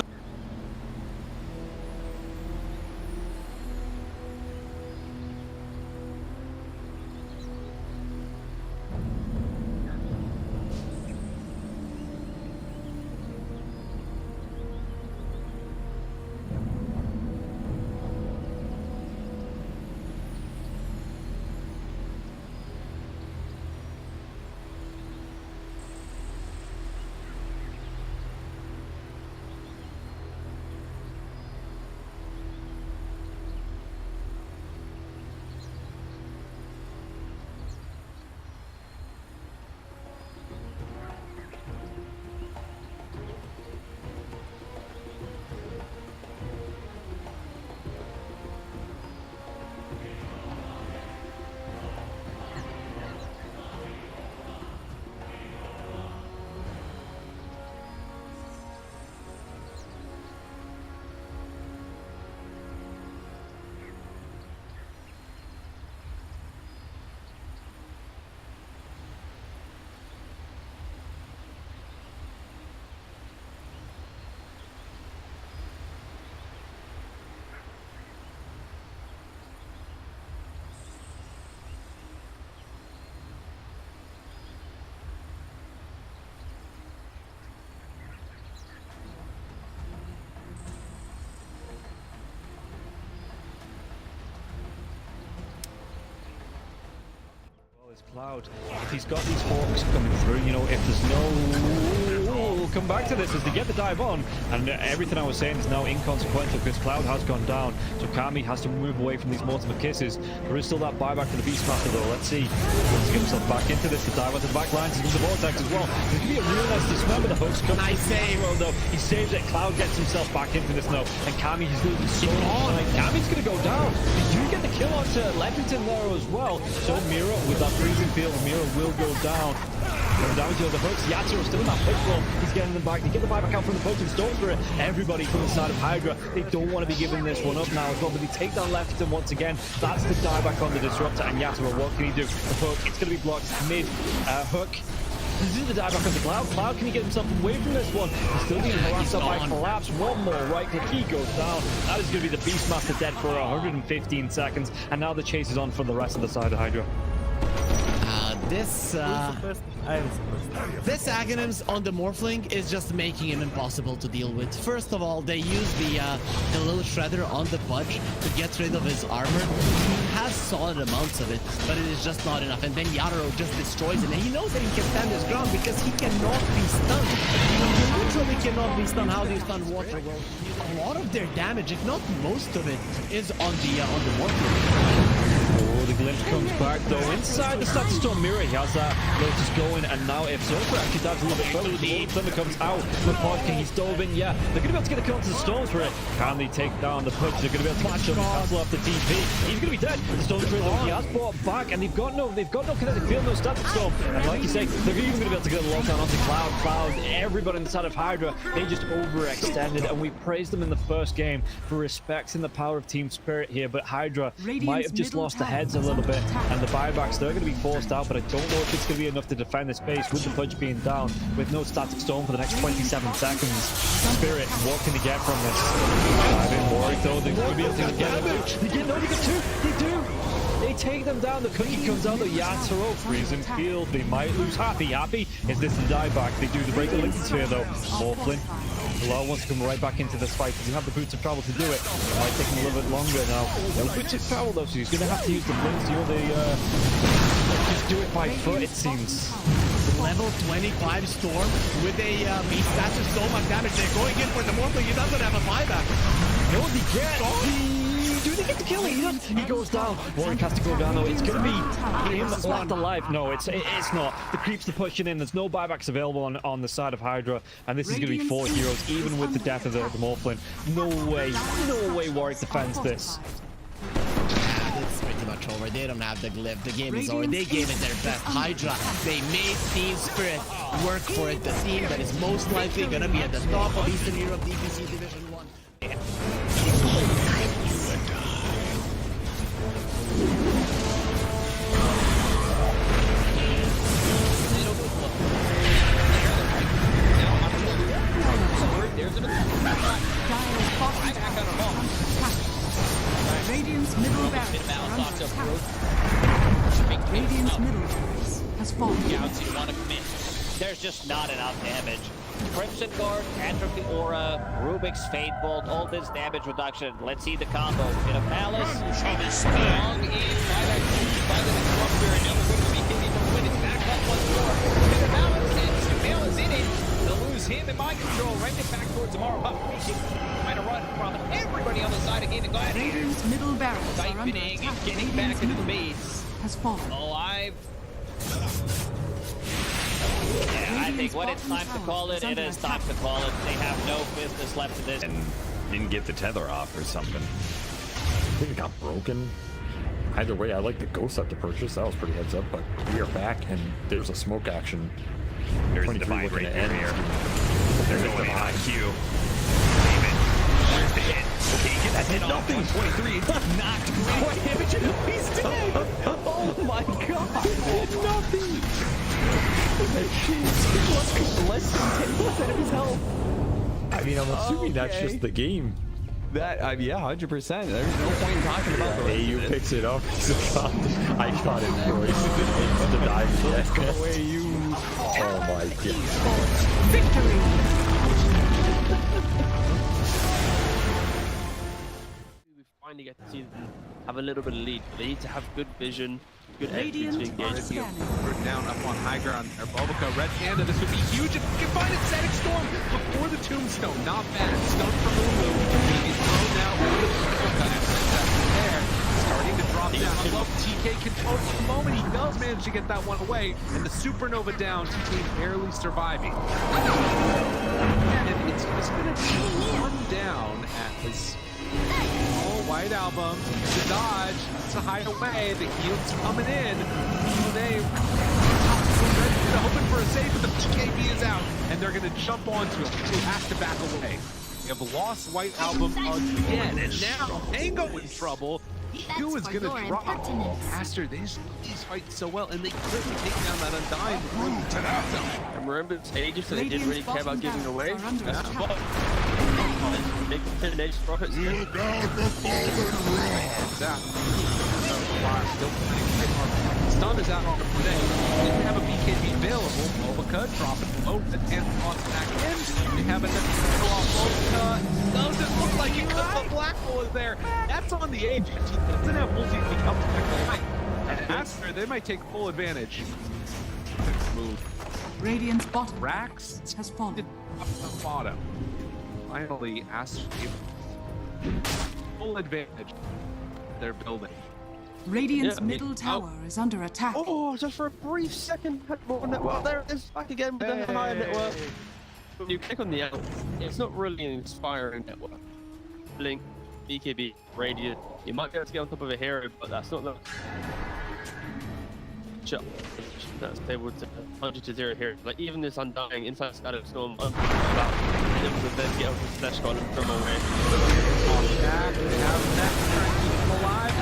Cloud, if he's got these hawks coming through, you know, if there's no... we'll come back to this as they get the dive on, and everything I was saying is now inconsequential because Cloud has gone down, so Kami has to move away from these Mortimer Kisses. There is still that buyback for the Beastmaster though. Let's see. Let's get himself back into this. The dive onto the back lines into the Vortex as well. There's going to be a real nice dismember. The hooks come. Nice save. Though. He saves it. Cloud gets himself back into this now, and Kami is losing so much. Kami's going to go down. They do get the kill onto Leppington there as well. So Mira with that freezing field, Mira will go down. Coming down to the hooks. Yatsu still in that push roll. He's getting them back. They get the buyback out from the poaching Storm Spirit. Everybody from the side of Hydra. They don't want to be giving this one up now as well, but they take down Leppington once again. That's the dieback on the Disruptor, and Yatsu, what can he do? The hook, it's going to be blocked mid. Hook. This is the dieback on the Cloud. Cloud, can he get himself away from this one? He's still being harassed up by Collapse. One more right click. He goes down. That is going to be the Beastmaster dead for 115 seconds. And now the chase is on for the rest of the side of Hydra. This Aghanims on the Morphling is just making him impossible to deal with. First of all, they use the little shredder on the Pudge to get rid of his armor. He has solid amounts of it, but it is just not enough. And then Yatoro just destroys him. And he knows that he can stand his ground because he cannot be stunned. He literally cannot be stunned. How do you stun Water? A lot of their damage, if not most of it, is on the Morphling. Oh, the glimpse comes back though. Inside the Static Storm Mirror, he has that Lotus going, and now if Zerker actually dives a little bit further, the Thunder comes out. The Podking, he's dove in, yeah. They're going to be able to get the kill onto the Storms for it. Can they take down the Pudge? They're going to be able to catch him, cancel off the TP. He's going to be dead. The Storm Spirit, he has brought back, and they've got no kinetic field, no Static Storm. And like you say, they're even going to be able to get the lockdown onto Cloud. Everybody inside of Hydra, they just overextended, and we praised them in the first game for respecting the power of Team Spirit here, but Hydra might have just lost the heads a little bit, and the buybacks, they're going to be forced out, but I don't know if it's going to be enough to defend this base with the Pudge being down, with no Static Storm for the next 27 seconds. Spirit, what can they get from this? I've been worried though, they're going to be able to get it. They get two, they do! They take them down, the cookie comes out, the Yatoro, freezing field, they might lose Happy. Is this the dieback? They do the break the Lincoln Sphere though. Morphling. Bilal wants to come right back into this fight. Does he have the boots of travel to do it? It might take him a little bit longer now. No boots of travel though, so he's going to have to use the blinks, just do it by foot, it seems. Level 25 Storm with a beast. That's just so much damage. They're going in for the Morphling. He doesn't have a buyback. No, they get do they get the kill? He does. He goes down. Warwick has to go down though. It's going to be him left alive. No, it's not. The creeps are pushing in. There's no buybacks available on the side of Hydra, and this is going to be 4 heroes, even with the death of the Morphling. No way Warwick defends this. It's pretty much over. They don't have the glyph. The game is over. They gave it their best. Hydra, they made Team Spirit work for it. The team that is most likely going to be at the top of Eastern Europe DPC Division 1. Radiant's middle barracks are under attack. Radiant's middle barracks has fallen. Gauntz, you want to commit. There's just not enough damage. Crimson Guard, Atrophy Aura, Rubik's Fate Bolt, all this damage reduction. Let's see the combo. Bit of Malice. Strong in by the Disruptor, and now we're going to be hitting the win. It's back up once more. Bit of Malice, and Sumail is in it. They'll lose him in mind control. Right back towards Amara Pup. Trying to run from everybody on the side of Gaimin Gladiators. Radiant's middle barracks are under Siphoning attack. and getting back into the base. Has fallen. Alive. Yeah, I think when it's time to call it, it is time to call it. They have no business left in this. And didn't get the tether off or something. I think it got broken. Either way, I like the Ghost up to purchase. That was pretty heads up, but we are back and there's a smoke action. There's the Divine right there. They're going in on Q. There's the hit. Okay, get that hit off. 123. Knocked. What damage? He's dead. Oh my god. Nothing. Less than 10% of his health. I mean, I'm assuming that's just the game. That, yeah, 100%. There's no point in talking about the rest AU of it. picks it up. I got it, boys. The dive. Let's go away, you. Oh my god. Victory. We find finally get to see them have a little bit of lead. But they need to have good vision, good entry to Radiant engage. We're down up on high ground. Or Bulbaca, Red Panda, this would be huge if we can find a Static Storm before the Tombstone. Not bad. Stone from Lulu. He's thrown now over the Bulbaca. There. Starting to drop down. Love TK control for the moment. He does manage to get that one away. And the Supernova down. TK barely surviving. And it's just going to be one down at his White Album. To dodge. To hide away. The heal's coming in. They hoping for a save, but the BKB is out. And they're going to jump onto him. He has to back away. They have lost White Album again. And now Tango in trouble. Who is going to drop faster? These fight so well, and they couldn't take down that Undying before the 10. And remember, it's ages, so they didn't really care about giving away. Big 10 age profits. Stun is out on the play. Didn't have a BKB available. Bulbaca dropping low and toss back in. They have a go off Bulbaca. Doesn't look like it because the black hole is there. That's on the edge. He doesn't have multi to come back. And after, they might take full advantage. Move. Radiant's bottom Rax has fallen. Up the bottom. Finally, asked full advantage. They're building. Radiant's middle tower is under attack. Oh, just for a brief second, had more network. There it is, back again with the higher network. When you click on the out, it's not really an inspiring network. Blink, BKB, Radiant. You might be able to get on top of a hero, but that's not the that's able to 100-0 here. Like even this Undying inside Static Storm, about able to then get over the Slash God and from away. They have that trying to keep him alive.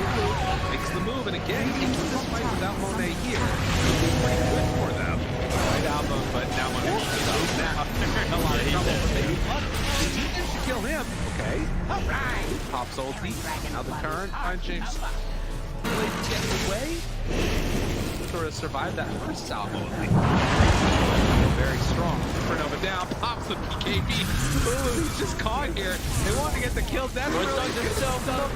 Makes the move, and again, into this fight without Monet here. It's pretty good for them. Right album, but now Monet goes now. A lot of trouble for Baby Blood. He managed to kill him. Okay. Alright. Pops ulti. Now the turn. Punching. Getting away. Sort of survived that first salvo. Very strong. Supernova down, pops the BKB. Ooh, he's just caught here. They want to get the kill. That's really himself up.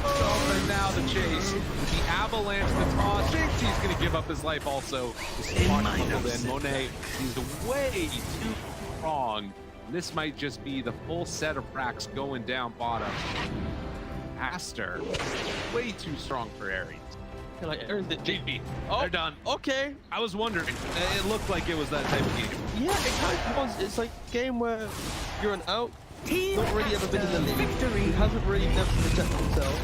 And now the chase. The avalanche, the toss. Thinks he's going to give up his life also. Then Monet is way too strong. This might just be the full set of racks going down bottom. Aster, way too strong for Ares. Like the GP. Oh, they're done. Okay. I was wondering. It looked like it was that type of game. Yeah, it kind of was. It's like a game where you're an out, not really ever been in the league. Victory. He hasn't really never protected himself.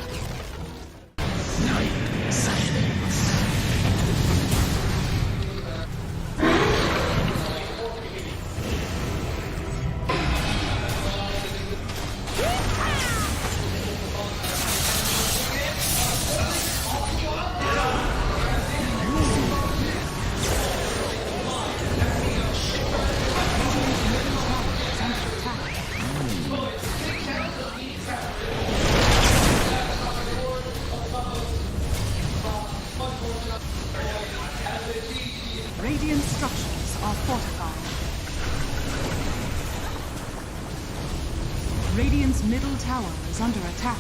Radiant structures are fortified. Radiant's middle tower is under attack.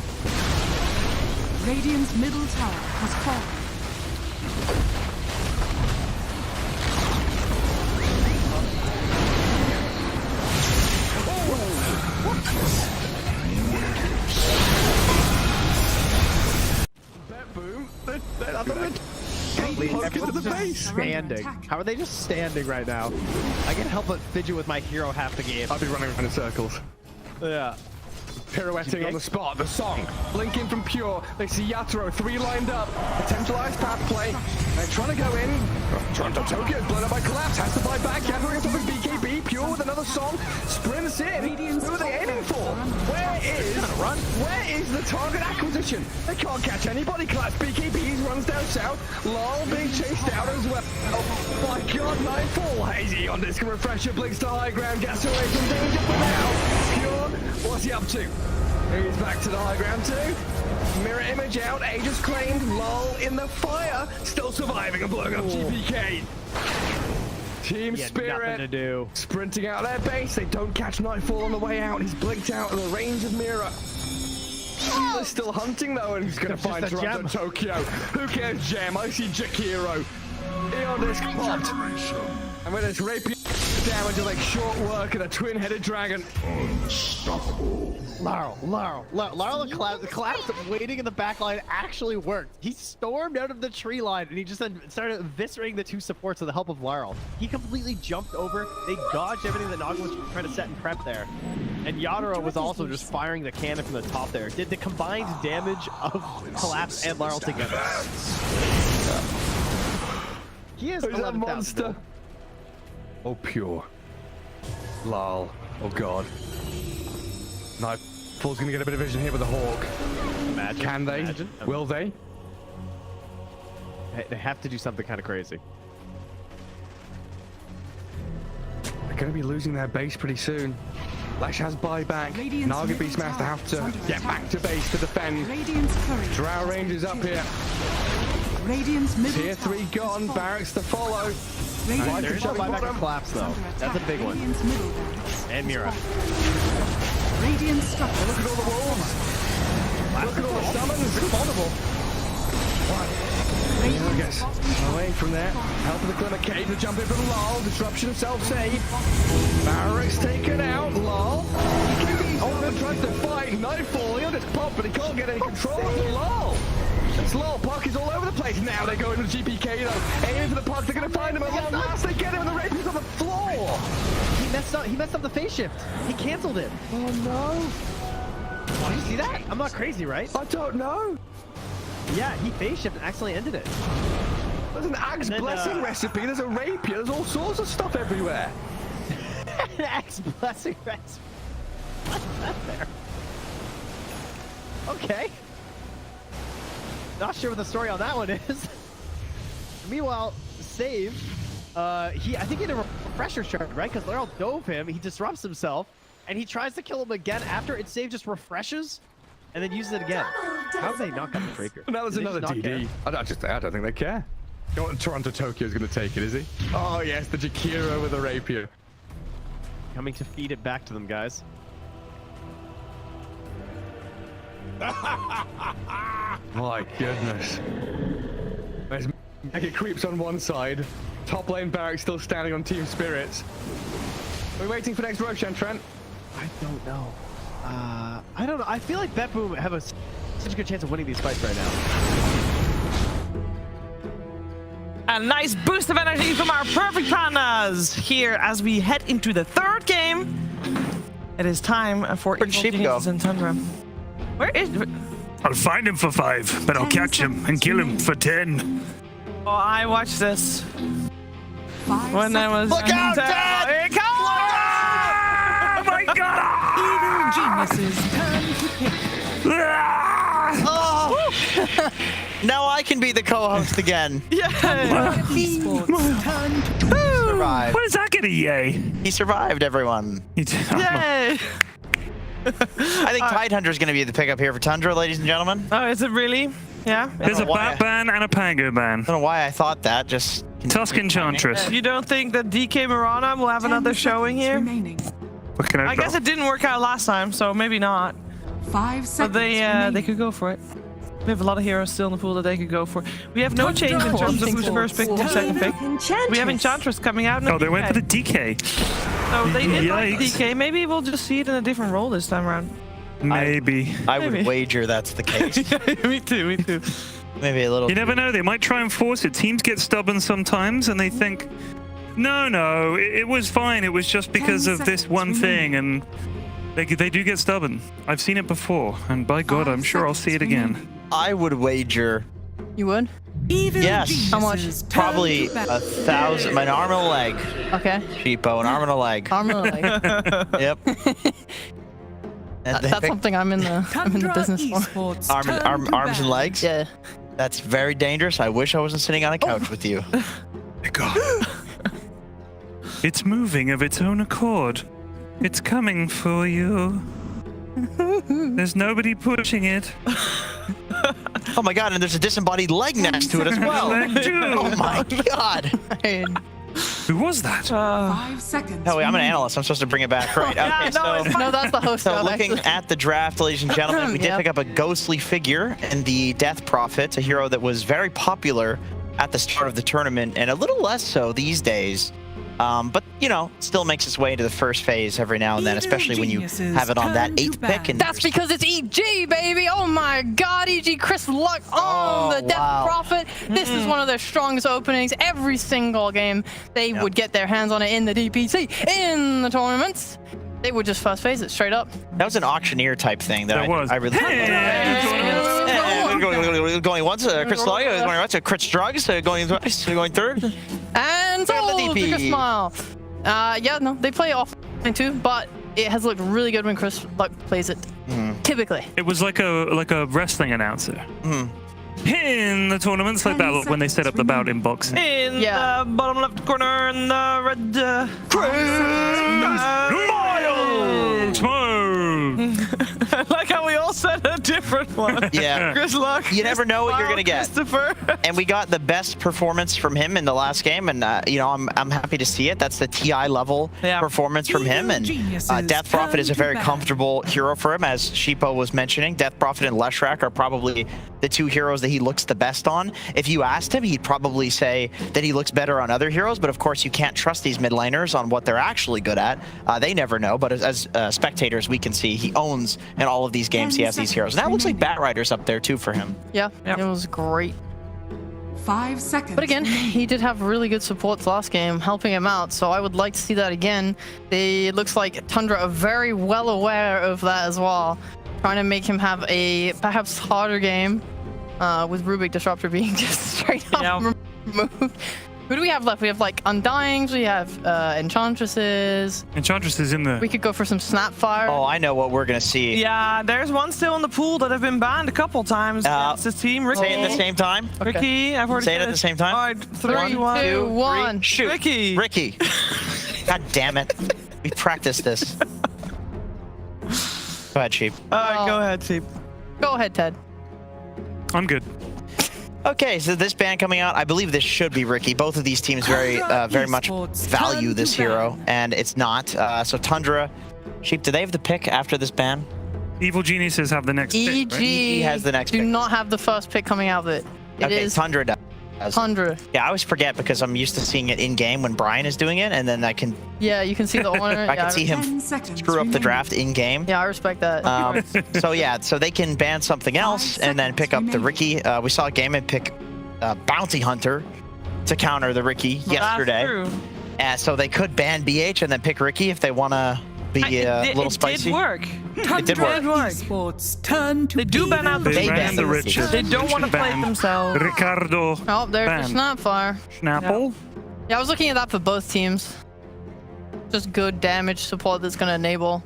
Radiant's middle tower has fallen. Boom. Look at the base. Standing. How are they just standing right now? I can't help but fidget with my hero half the game. I'll be running around in circles. Yeah. Pirouetting on the spot, the song. Blinking from Pure. They see Yatoro, 3 lined up. Potentialized path play. They're trying to go in. Toronto Tokyo is blown up by Collapse. Has to fly back. Gathering up his BKB. Pure with another song. Sprints in. Who are they aiming for? Where is the target acquisition? They can't catch anybody. Collapse BKB runs down south. Lol being chased out as well. Oh my god, Nightfall. Hazy on disc refresher. Blinks to high ground. Gets away from danger for now. Pure, what's he up to? He's back to the high ground too. Mirror image out, Aegis claimed, lull in the fire, still surviving and blowing up GPK. Team Spirit nothing to do. Sprinting out their base, they don't catch Nightfall on the way out, he's blinked out of the range of Mirror. They're still hunting though, and he's gonna find Toronto Tokyo. Who cares, Gem? I see Jakiro. Eon disc popped. And with this rapier damage, like short work and a twin-headed dragon. Unstoppable. Laurel the collapse waiting in the back line actually worked. He stormed out of the tree line and he just then started eviscerating the two supports with the help of Laurel. He completely jumped over. They dodged everything that Naga was trying to set and prep there. And Yadoro was also just firing the cannon from the top there. Did the combined damage of Collapse and Laurel together. He is a monster. Oh, pure. Lol. Oh, God. Nightfall's gonna get a bit of vision here with the Hawk. Imagine. Can they? Imagine. Will they? They have to do something kind of crazy. They're gonna be losing their base pretty soon. Lash has buyback. Naga Beastmaster have to get back to base to defend. Drow Rangers up here. Tier 3 gone. Barracks to follow. There's no buyback or collapse though. That's a big one. And Mira. Radiant structure. Look at all the wolves. Look at all the summons. It's vulnerable. I guess. Away from there. Help of the Glimmer Cave to jump in from Lol. Disruption of self-save. Barracks taken out. Lol. Oliver tries to fight. Nightfall. He'll just pop, but he can't get any control of Lol. It's Lol. Puck is all over the place. Now they go into the GPK though. Aiming for the puck. They're going to find him at long last. They get him and the Rapier's on the floor. He messed up the phase shift. He canceled it. Oh no. Did you see that? I'm not crazy, right? I don't know. Yeah, he phase shifted and accidentally ended it. There's an Axe Blessing recipe. There's a Rapier. There's all sorts of stuff everywhere. An Axe Blessing recipe. What's that there? Okay. Not sure what the story on that one is. Meanwhile, Save, I think he had a refresher shard, right? Because Laurel dove him, he disrupts himself, and he tries to kill him again after it Save just refreshes, and then uses it again. How have they not got the Rapier? That was another DD. I don't think they care. You know what Toronto Tokyo is going to take it, is he? Oh yes, the Jakiro with the Rapier. Coming to feed it back to them, guys. My goodness. There's Mega Creeps on one side. Top lane Barracks still standing on Team Spirits. We're waiting for next Roshan, Trent. I don't know. I don't know. I feel like BetBoom have such a good chance of winning these fights right now. A nice boost of energy from our perfect pandas here as we head into the third game. It is time for Evil Geniuses and Tundra. Where is... I'll find him for 5, but I'll catch him and kill him for 10. Oh, I watched this. When I was... Look out, Dad! Here it comes! Oh my God! Evil geniuses turn to pick. Oh. Now I can be the co-host again. Yeah. Esports turn to Survived. What is that gonna yay? He survived, everyone. Yay! I think Tidehunter is going to be the pickup here for Tundra, ladies and gentlemen. Oh, is it really? Yeah. There's a Bat ban and a Pango ban. I don't know why I thought that. Just Tusk Enchantress. You don't think that DK Mirana will have another showing here? What can I guess it didn't work out last time, so maybe not. 5 seconds. But they could go for it. We have a lot of heroes still in the pool that they could go for. We have no change in terms of who's first pick, who's second pick. We have Enchantress coming out. Oh, they went for the DK. So they did like DK. Maybe we'll just see it in a different role this time around. Maybe. I would wager that's the case. Me too, me too. Maybe a little. You never know. They might try and force it. Teams get stubborn sometimes, and they think, no, it was fine. It was just because of this one thing, and they do get stubborn. I've seen it before, and by God, I'm sure I'll see it again. I would wager. You would? Yes. How much? Probably 1,000. An arm and a leg. Okay. Cheapo, an arm and a leg. Arm and a leg. Yep. That's something I'm in the business for. Arms and legs? Yeah. That's very dangerous. I wish I wasn't sitting on a couch with you. It's moving of its own accord. It's coming for you. There's nobody pushing it. Oh my God, and there's a disembodied leg next to it as well. Oh my God. Who was that? 5 seconds. Oh, wait, I'm an analyst. I'm supposed to bring it back. Right. Okay, No, that's the host. So looking at the draft, ladies and gentlemen, we did pick up a ghostly figure in the Death Prophet, a hero that was very popular at the start of the tournament and a little less so these days. But, you know, still makes its way to the first phase every now and then, especially when you have it on that 8th pick. And that's because it's EG, baby. Oh my God, EG Chris Luck on the Death Prophet. This is one of their strongest openings. Every single game they would get their hands on it in the DPC, in the tournaments. They would just first phase it straight up. That was an auctioneer type thing that I really going once, Chris Luck, going once, Chris Drugs, going twice, going third. And sold to Chris Smile. Yeah, no, they play off too, but it has looked really good when Chris Luck plays it. Typically, it was like a wrestling announcer. In the tournaments like that when they set up the bout inbox. In the bottom left corner in the red. I like how we all said a different one. Yeah. Chris Luck. You never know what you're going to get. Christopher. And we got the best performance from him in the last game, and you know, I'm happy to see it. That's the TI level performance from him, and Death Prophet is a very comfortable hero for him, as Sheepo was mentioning. Death Prophet and Leshrac are probably the two heroes that he looks the best on. If you asked him, he'd probably say that he looks better on other heroes, but of course you can't trust these mid laners on what they're actually good at. They never know, but as spectators we can see he owns in all of these games. He has these heroes. Now it looks like Batrider's up there too for him. Yeah, it was great. 5 seconds. But again, he did have really good supports last game, helping him out. So I would like to see that again. It looks like Tundra are very well aware of that as well, trying to make him have a perhaps harder game, with Rubik Disruptor being just straight up removed. Who do we have left? We have like Undyings, we have Enchantresses. Enchantress is in the... We could go for some Snapfire. Oh, I know what we're going to see. Yeah, there's one still in the pool that have been banned a couple times against this team. Ricky. Say it at the same time. Okay. Ricky, I've already Say it at the same time. All right, 3, 2, 1. Shoot. Ricky. God damn it. We practiced this. Go ahead, Sheep. All right, go ahead, Sheep. Go ahead, Ted. I'm good. Okay, so this ban coming out, I believe this should be Ricky. Both of these teams very much value this hero, and it's not. So Tundra, Sheep, do they have the pick after this ban? Evil Geniuses have the next pick, right? EG has the next do pick. not have the first pick coming out of it. It is Tundra does. Tundra. Yeah, I always forget because I'm used to seeing it in game when Brian is doing it, and then I can. Yeah, you can see the owner. I can see him screw up the draft in game. Yeah, I respect that. So yeah, so they can ban something else and then pick up the Ricky. We saw Gaimin pick Bounty Hunter to counter the Ricky yesterday. That's true. So they could ban BH and then pick Ricky if they want to be a little spicy. It did work. It did work. They do ban out the They ban the Richard. They don't want to play Ban themselves. Ricardo. Oh, there's ban. the Snapfire. Snapple. Yeah, I was looking at that for both teams. Just good damage support that's going to enable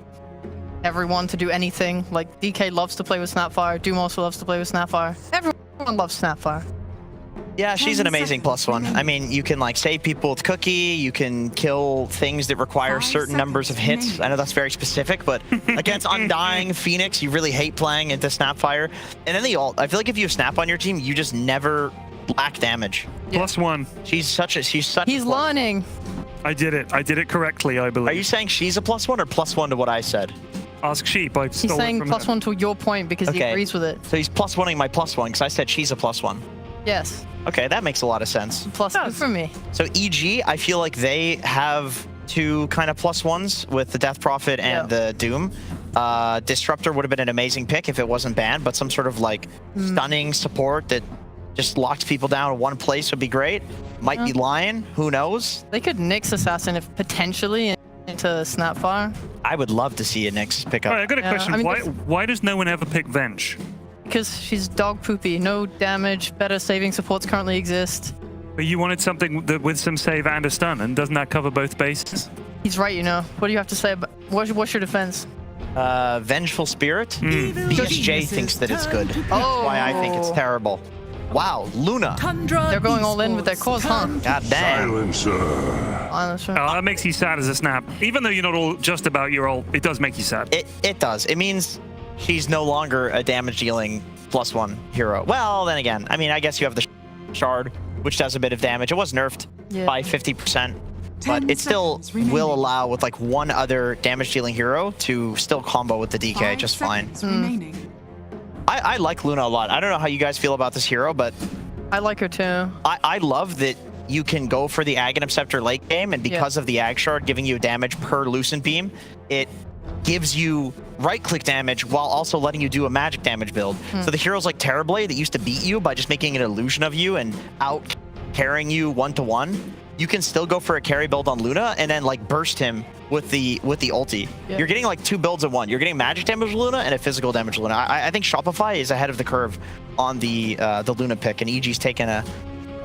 everyone to do anything. Like, DK loves to play with Snapfire. Doom also loves to play with Snapfire. Everyone loves Snapfire. Yeah, she's an amazing +1. I mean, you can like save people with Cookie. You can kill things that require certain numbers of hits. I know that's very specific, but against Undying, Phoenix, you really hate playing into Snapfire. And then the ult, I feel like if you have Snap on your team, you just never lack damage. +1. She's such. He's learning. I did it correctly, I believe. Are you saying she's a +1 or +1 to what I said? Ask Sheep. I He's stole saying it from +1 to your point because he agrees with it. So he's +1ing my +1 because I said she's a +1. Yes. Okay, that makes a lot of sense. +2 for me. So EG, I feel like they have two kind of +1s with the Death Prophet and the Doom. Disruptor would have been an amazing pick if it wasn't banned, but some sort of like stunning support that just locks people down in one place would be great. Might be Lion, who knows? They could Nyx Assassin if potentially into Snapfire. I would love to see a Nyx pick up. All right, I got a question. I mean, why does no one ever pick Venge? Because she's dog poopy. No damage, better saving supports currently exist. But you wanted something that with some save and a stun, and doesn't that cover both bases? He's right, you know. What do you have to say about what's your defense? Vengeful Spirit? BSJ thinks that it's good. That's why I think it's terrible. Wow, Luna. They're going all in with their cause, huh? God damn. That makes you sad as a Snap. Even though you're not all just about your ult, it does make you sad. It does. It means she's no longer a damage dealing +1 hero. Well, then again, I mean, I guess you have the Shard, which does a bit of damage. It was nerfed by 50%. but it still will allow with like one other damage dealing hero to still combo with the DK just fine. I like Luna a lot. I don't know how you guys feel about this hero, but I like her too. I love that you can go for the Aghanim Scepter late game, and because of the Ag Shard giving you damage per Lucent Beam, it gives you right-click damage while also letting you do a magic damage build. So the heroes like Terrorblade that used to beat you by just making an illusion of you and out carrying you 1-to-1, you can still go for a carry build on Luna and then like burst him with the ulti. You're getting like 2 builds in one. You're getting magic damage Luna and a physical damage Luna. I think Shopify is ahead of the curve on the Luna pick, and EG's taken a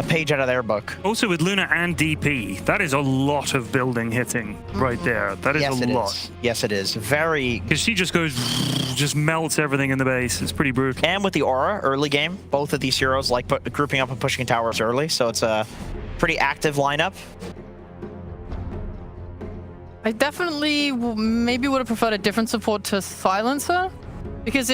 page out of their book. Also with Luna and DP, that is a lot of building hitting right there. That is a lot. Yes, it is. Very. Because she just goes, just melts everything in the base. It's pretty brutal. And with the aura early game, both of these heroes like grouping up and pushing towers early, so it's a pretty active lineup. I definitely maybe would have preferred a different support to Silencer, because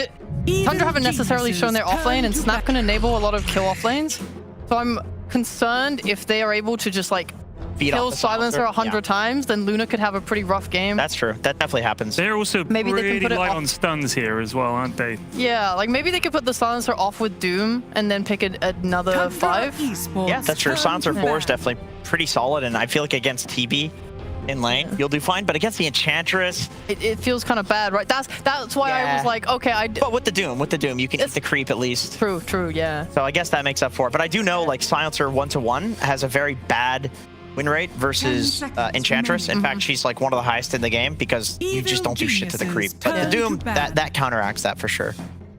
Tundra haven't necessarily shown their offlane, and Snap can enable a lot of kill offlanes. So I'm concerned if they are able to just like kill Silencer 100 times, then Luna could have a pretty rough game. That's true. That definitely happens. They're also Maybe they pretty can put it light off. on stuns here as well, aren't they? Yeah, like maybe they could put the Silencer off with Doom and then pick another 5. Yeah, that's true. Silencer 4 is definitely pretty solid, and I feel like against TB in lane, you'll do fine, but against the Enchantress, it feels kind of bad, right? That's why I was like, okay, but with the Doom, you can eat the creep at least. True, yeah. So I guess that makes up for it. But I do know like Silencer 1-to-1 has a very bad win rate versus Enchantress. In fact, she's like one of the highest in the game because you just don't do shit to the creep. But the Doom, that counteracts that for sure.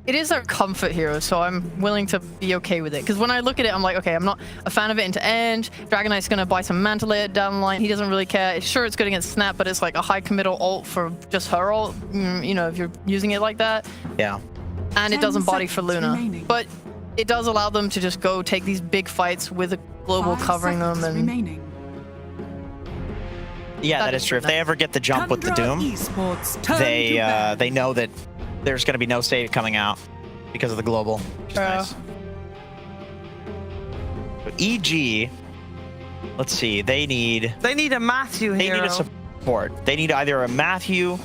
It is a comfort hero, so I'm willing to be okay with it. Because when I look at it, I'm like, okay, I'm not a fan of it into end. Dragon Knight's going to buy some Manta Layer down the line. He doesn't really care. Sure, it's good against Snap, but it's like a high committal ult for just her ult, you know, if you're using it like that. Yeah. And it doesn't body for Luna. But it does allow them to just go take these big fights with a global covering them. And yeah, that is true. If they ever get the jump with the Doom, they know that there's going to be no save coming out because of the global. Which is nice. So EG, let's see, they need a Matthew hero. They need a support. They need either a Matthew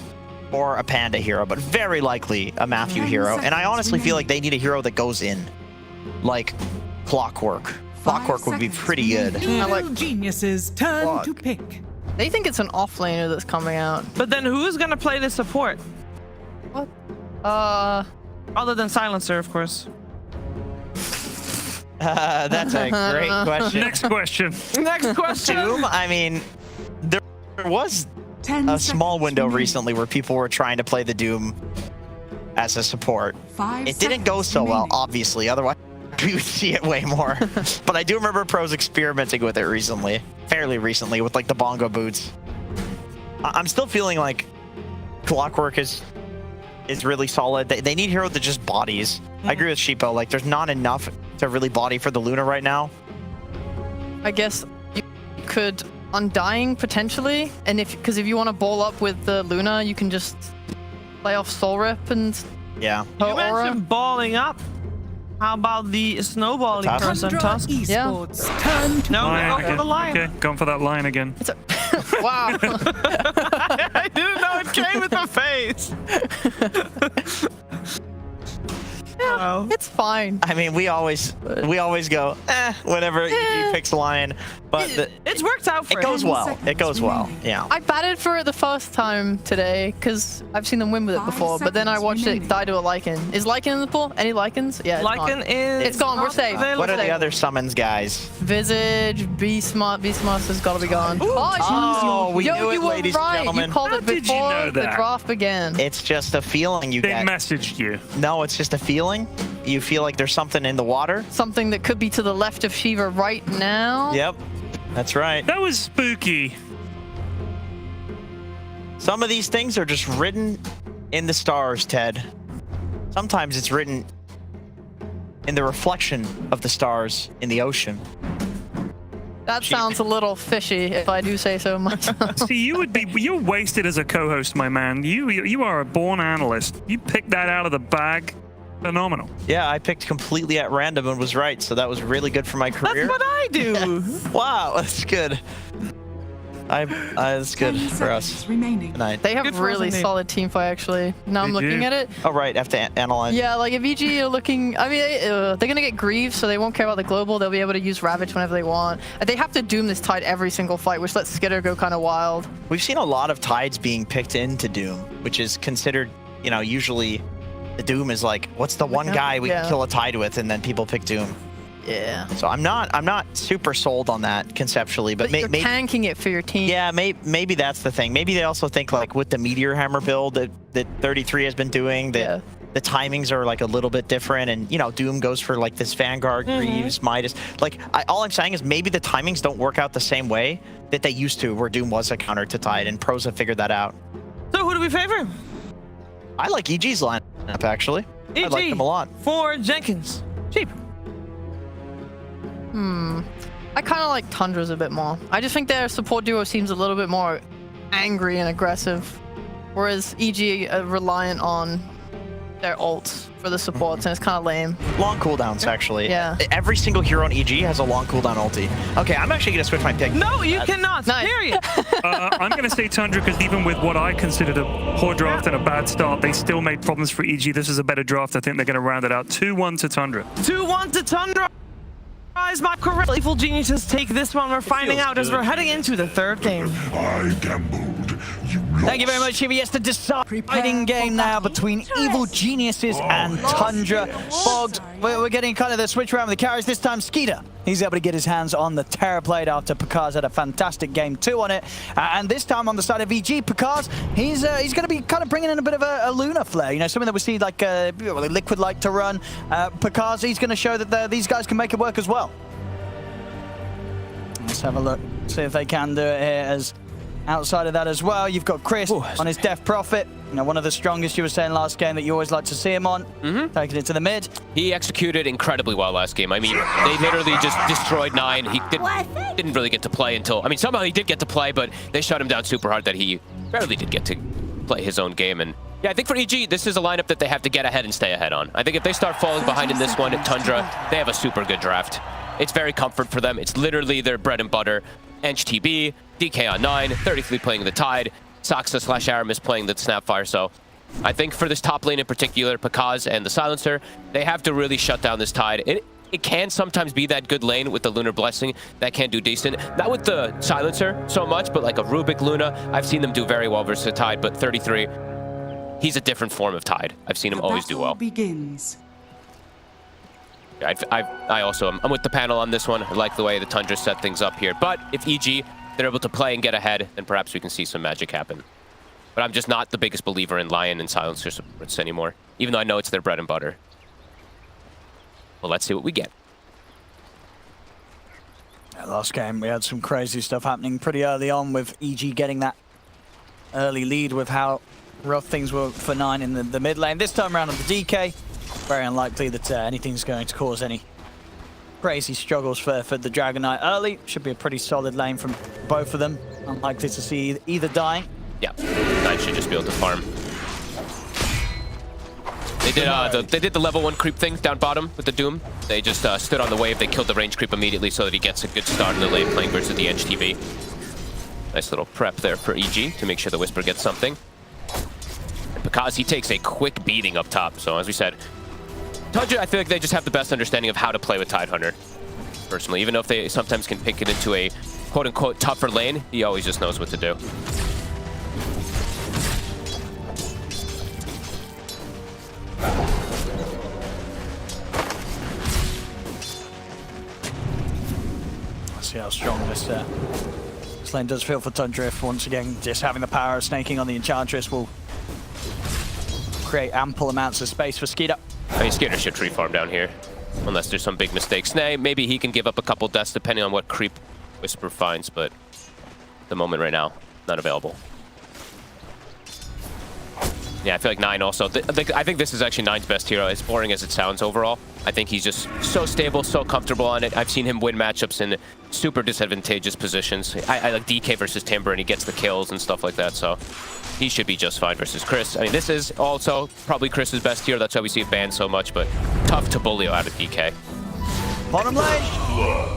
or a Panda hero, but very likely a Matthew hero. And I honestly feel like they need a hero that goes in, like Clockwork. Clockwork would be pretty good. Evil geniuses turn to pick. They think it's an offlaner that's coming out. But then who's going to play the support? What? Other than Silencer, of course. That's a great question. Next question. Next question. Doom, I mean, there was a small window recently where people were trying to play the Doom as a support. It didn't go so well, obviously. Otherwise, we would see it way more. But I do remember pros experimenting with it recently, fairly recently, with like the bongo boots. I'm still feeling like Clockwork is really solid. They need hero that just bodies. I agree with Sheepo. Like, there's not enough to really body for the Luna right now. I guess you could Undying potentially, and because if you want to ball up with the Luna, you can just play off Soul Rip and yeah. You mentioned balling up. How about the snowballing person, Tusk? Yeah. No, go for the lion. Okay, going for that line again. Wow. I didn't know it came with the face. Yeah, it's fine. I mean, we always go whenever he picks lion, but it's worked out for it goes well. It goes well. Yeah. I batted for it the first time today because I've seen them win with it before, but then I watched it die to a Lycan. Is Lycan in the pool? Any Lycans? Yeah, it's gone. We're safe. What are the other summons, guys? Visage, Beastmaster's got to be gone. Oh, we knew it, you were ladies right. and gentlemen. You called it before the draft began. It's just a feeling you get. They messaged you. No, it's just a feeling. You feel like there's something in the water. Something that could be to the left of Shiva right now. Yep, that's right. That was spooky. Some of these things are just written in the stars, Ted. Sometimes it's written in the reflection of the stars in the ocean. That sounds a little fishy, if I do say so myself. See, you're wasted as a co-host, my man. You are a born analyst. You picked that out of the bag. Phenomenal. Yeah, I picked completely at random and was right, so that was really good for my career. That's what I do. Wow, that's good. It's good for us. Tonight. They have really solid team fight, actually. Now I'm looking at it. Oh, right. I have to analyze. Yeah, like if EG are looking, I mean, they're gonna get Greaves, so they won't care about the global. They'll be able to use Ravage whenever they want. They have to Doom this Tide every single fight, which lets Skitter go kind of wild. We've seen a lot of Tides being picked into Doom, which is considered, you know, usually the Doom is like, what's the one guy we can kill a Tide with, and then people pick Doom. Yeah. So I'm not super sold on that conceptually, but you're tanking it for your team. Yeah, maybe that's the thing. Maybe they also think like with the Meteor Hammer build that 33 has been doing that the timings are like a little bit different, and you know Doom goes for like this Vanguard, Greaves, Midas. Like all I'm saying is maybe the timings don't work out the same way that they used to, where Doom was a counter to Tide, and pros have figured that out. So who do we favor? I like EG's lineup actually. EG I like them a lot. For Jenkins. Cheap. I kind of like Tundra's a bit more. I just think their support duo seems a little bit more angry and aggressive, whereas EG are reliant on their ults for the supports, and it's kind of lame. Long cooldowns, actually. Yeah. Every single hero on EG has a long cooldown ulti. Okay, I'm actually going to switch my pick. No, you cannot. Nice. Period. I'm going to say Tundra because even with what I considered a poor draft and a bad start, they still made problems for EG. This is a better draft. I think they're going to round it out. 2-1 to Tundra. 2-1 to Tundra. My correct. Playful Geniuses take this one. We're finding out as we're heading into the third game. I gambled. Thank you very much, Shiva. Yes, the deciding game now between Evil Geniuses and Tundra. Fogged, we're getting kind of the switch around with the carries. This time, Skeeter. He's able to get his hands on the Terror Blade after Picard's had a fantastic game 2 on it. And this time on the side of EG, Picard's, he's going to be kind of bringing in a bit of a lunar flare. You know, something that we see like Liquid like to run. Picard's, he's going to show that these guys can make it work as well. Let's have a look, see if they can do it here. As outside of that as well, you've got Chris on his Death Prophet. You know, one of the strongest you were saying last game that you always like to see him on. Taking it to the mid. He executed incredibly well last game. I mean, they literally just destroyed 9. He didn't really get to play until, I mean, somehow he did get to play, but they shut him down super hard that he barely did get to play his own game. And yeah, I think for EG, this is a lineup that they have to get ahead and stay ahead on. I think if they start falling behind in this one at Tundra, they have a super good draft. It's very comfort for them. It's literally their bread and butter. HTB, DK on 9, 33 playing the Tide, Saxa/Aramis playing the Snapfire. So I think for this top lane in particular, Pakaz and the Silencer, they have to really shut down this Tide. It can sometimes be that good lane with the Lunar Blessing that can do decent. Not with the Silencer so much, but like a Rubik Luna, I've seen them do very well versus the Tide, but 33, he's a different form of Tide. I've seen him always do well. Begins. I'm with the panel on this one. I like the way the Tundra set things up here. But if EG, they're able to play and get ahead, then perhaps we can see some magic happen. But I'm just not the biggest believer in Lion and Silencer supports anymore, even though I know it's their bread and butter. Well, let's see what we get. Last game, we had some crazy stuff happening pretty early on with EG getting that early lead with how rough things were for 9 in the mid lane. This time around on the DK, very unlikely that anything's going to cause any crazy struggles for the Dragon Knight early. Should be a pretty solid lane from both of them. Unlikely to see either dying. Yeah, Knight should just be able to farm. They did the level 1 creep thing down bottom with the Doom. They just stood on the wave. They killed the range creep immediately so that he gets a good start in the lane playing versus the HTV. Nice little prep there for EG to make sure the Whisper gets something. And because he takes a quick beating up top. So as we said, Tundra, I feel like they just have the best understanding of how to play with Tidehunter. Personally, even if they sometimes can pick it into a quote-unquote tougher lane, he always just knows what to do. Let's see how strong this lane does feel for Tundra. If once again, just having the power of snaking on the Enchantress will create ample amounts of space for Skeeter. I mean, Skeeter should tree farm down here, unless there's some big mistakes. Maybe he can give up a couple deaths depending on what creep Whisper finds, but at the moment right now, not available. Yeah, I feel like 9 also. I think this is actually 9's best hero, as boring as it sounds overall. I think he's just so stable, so comfortable on it. I've seen him win matchups in super disadvantageous positions. I like DK versus Timber, and he gets the kills and stuff like that, so he should be just fine versus Chris. I mean, this is also probably Chris's best hero. That's why we see it banned so much, but tough to bully out of DK. Bottom lane!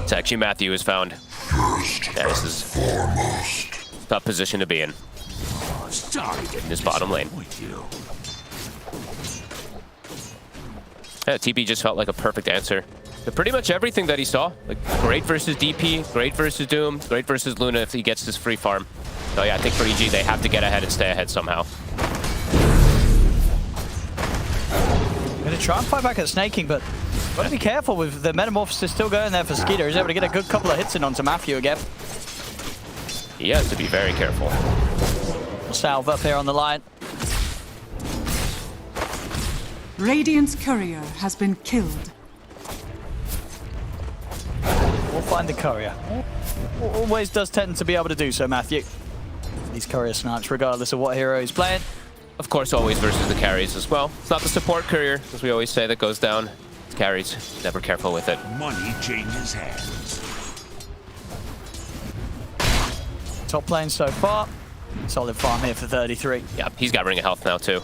It's actually Matthew has found. Yeah, this is... Tough position to be in. In this bottom lane. Yeah, TB just felt like a perfect answer to pretty much everything that he saw. Like, great versus DP, great versus Doom, great versus Luna if he gets this free farm. So yeah, I think for EG, they have to get ahead and stay ahead somehow. Gonna try and fight back at snaking, but gotta be careful with the metamorphosis still going there for Skeeter. He's able to get a good couple of hits in onto Matthew again. He has to be very careful. Salve up here on the line. Radiant's courier has been killed. We'll find the courier. Always does tend to be able to do so, Matthew. These courier snipes, regardless of what hero he's playing. Of course, always versus the carries as well. It's not the support courier, as we always say, that goes down. It's carries. Never careful with it. Money changes hands. Top lane so far. Solid farm here for 33. Yeah, he's got Ring of Health now, too.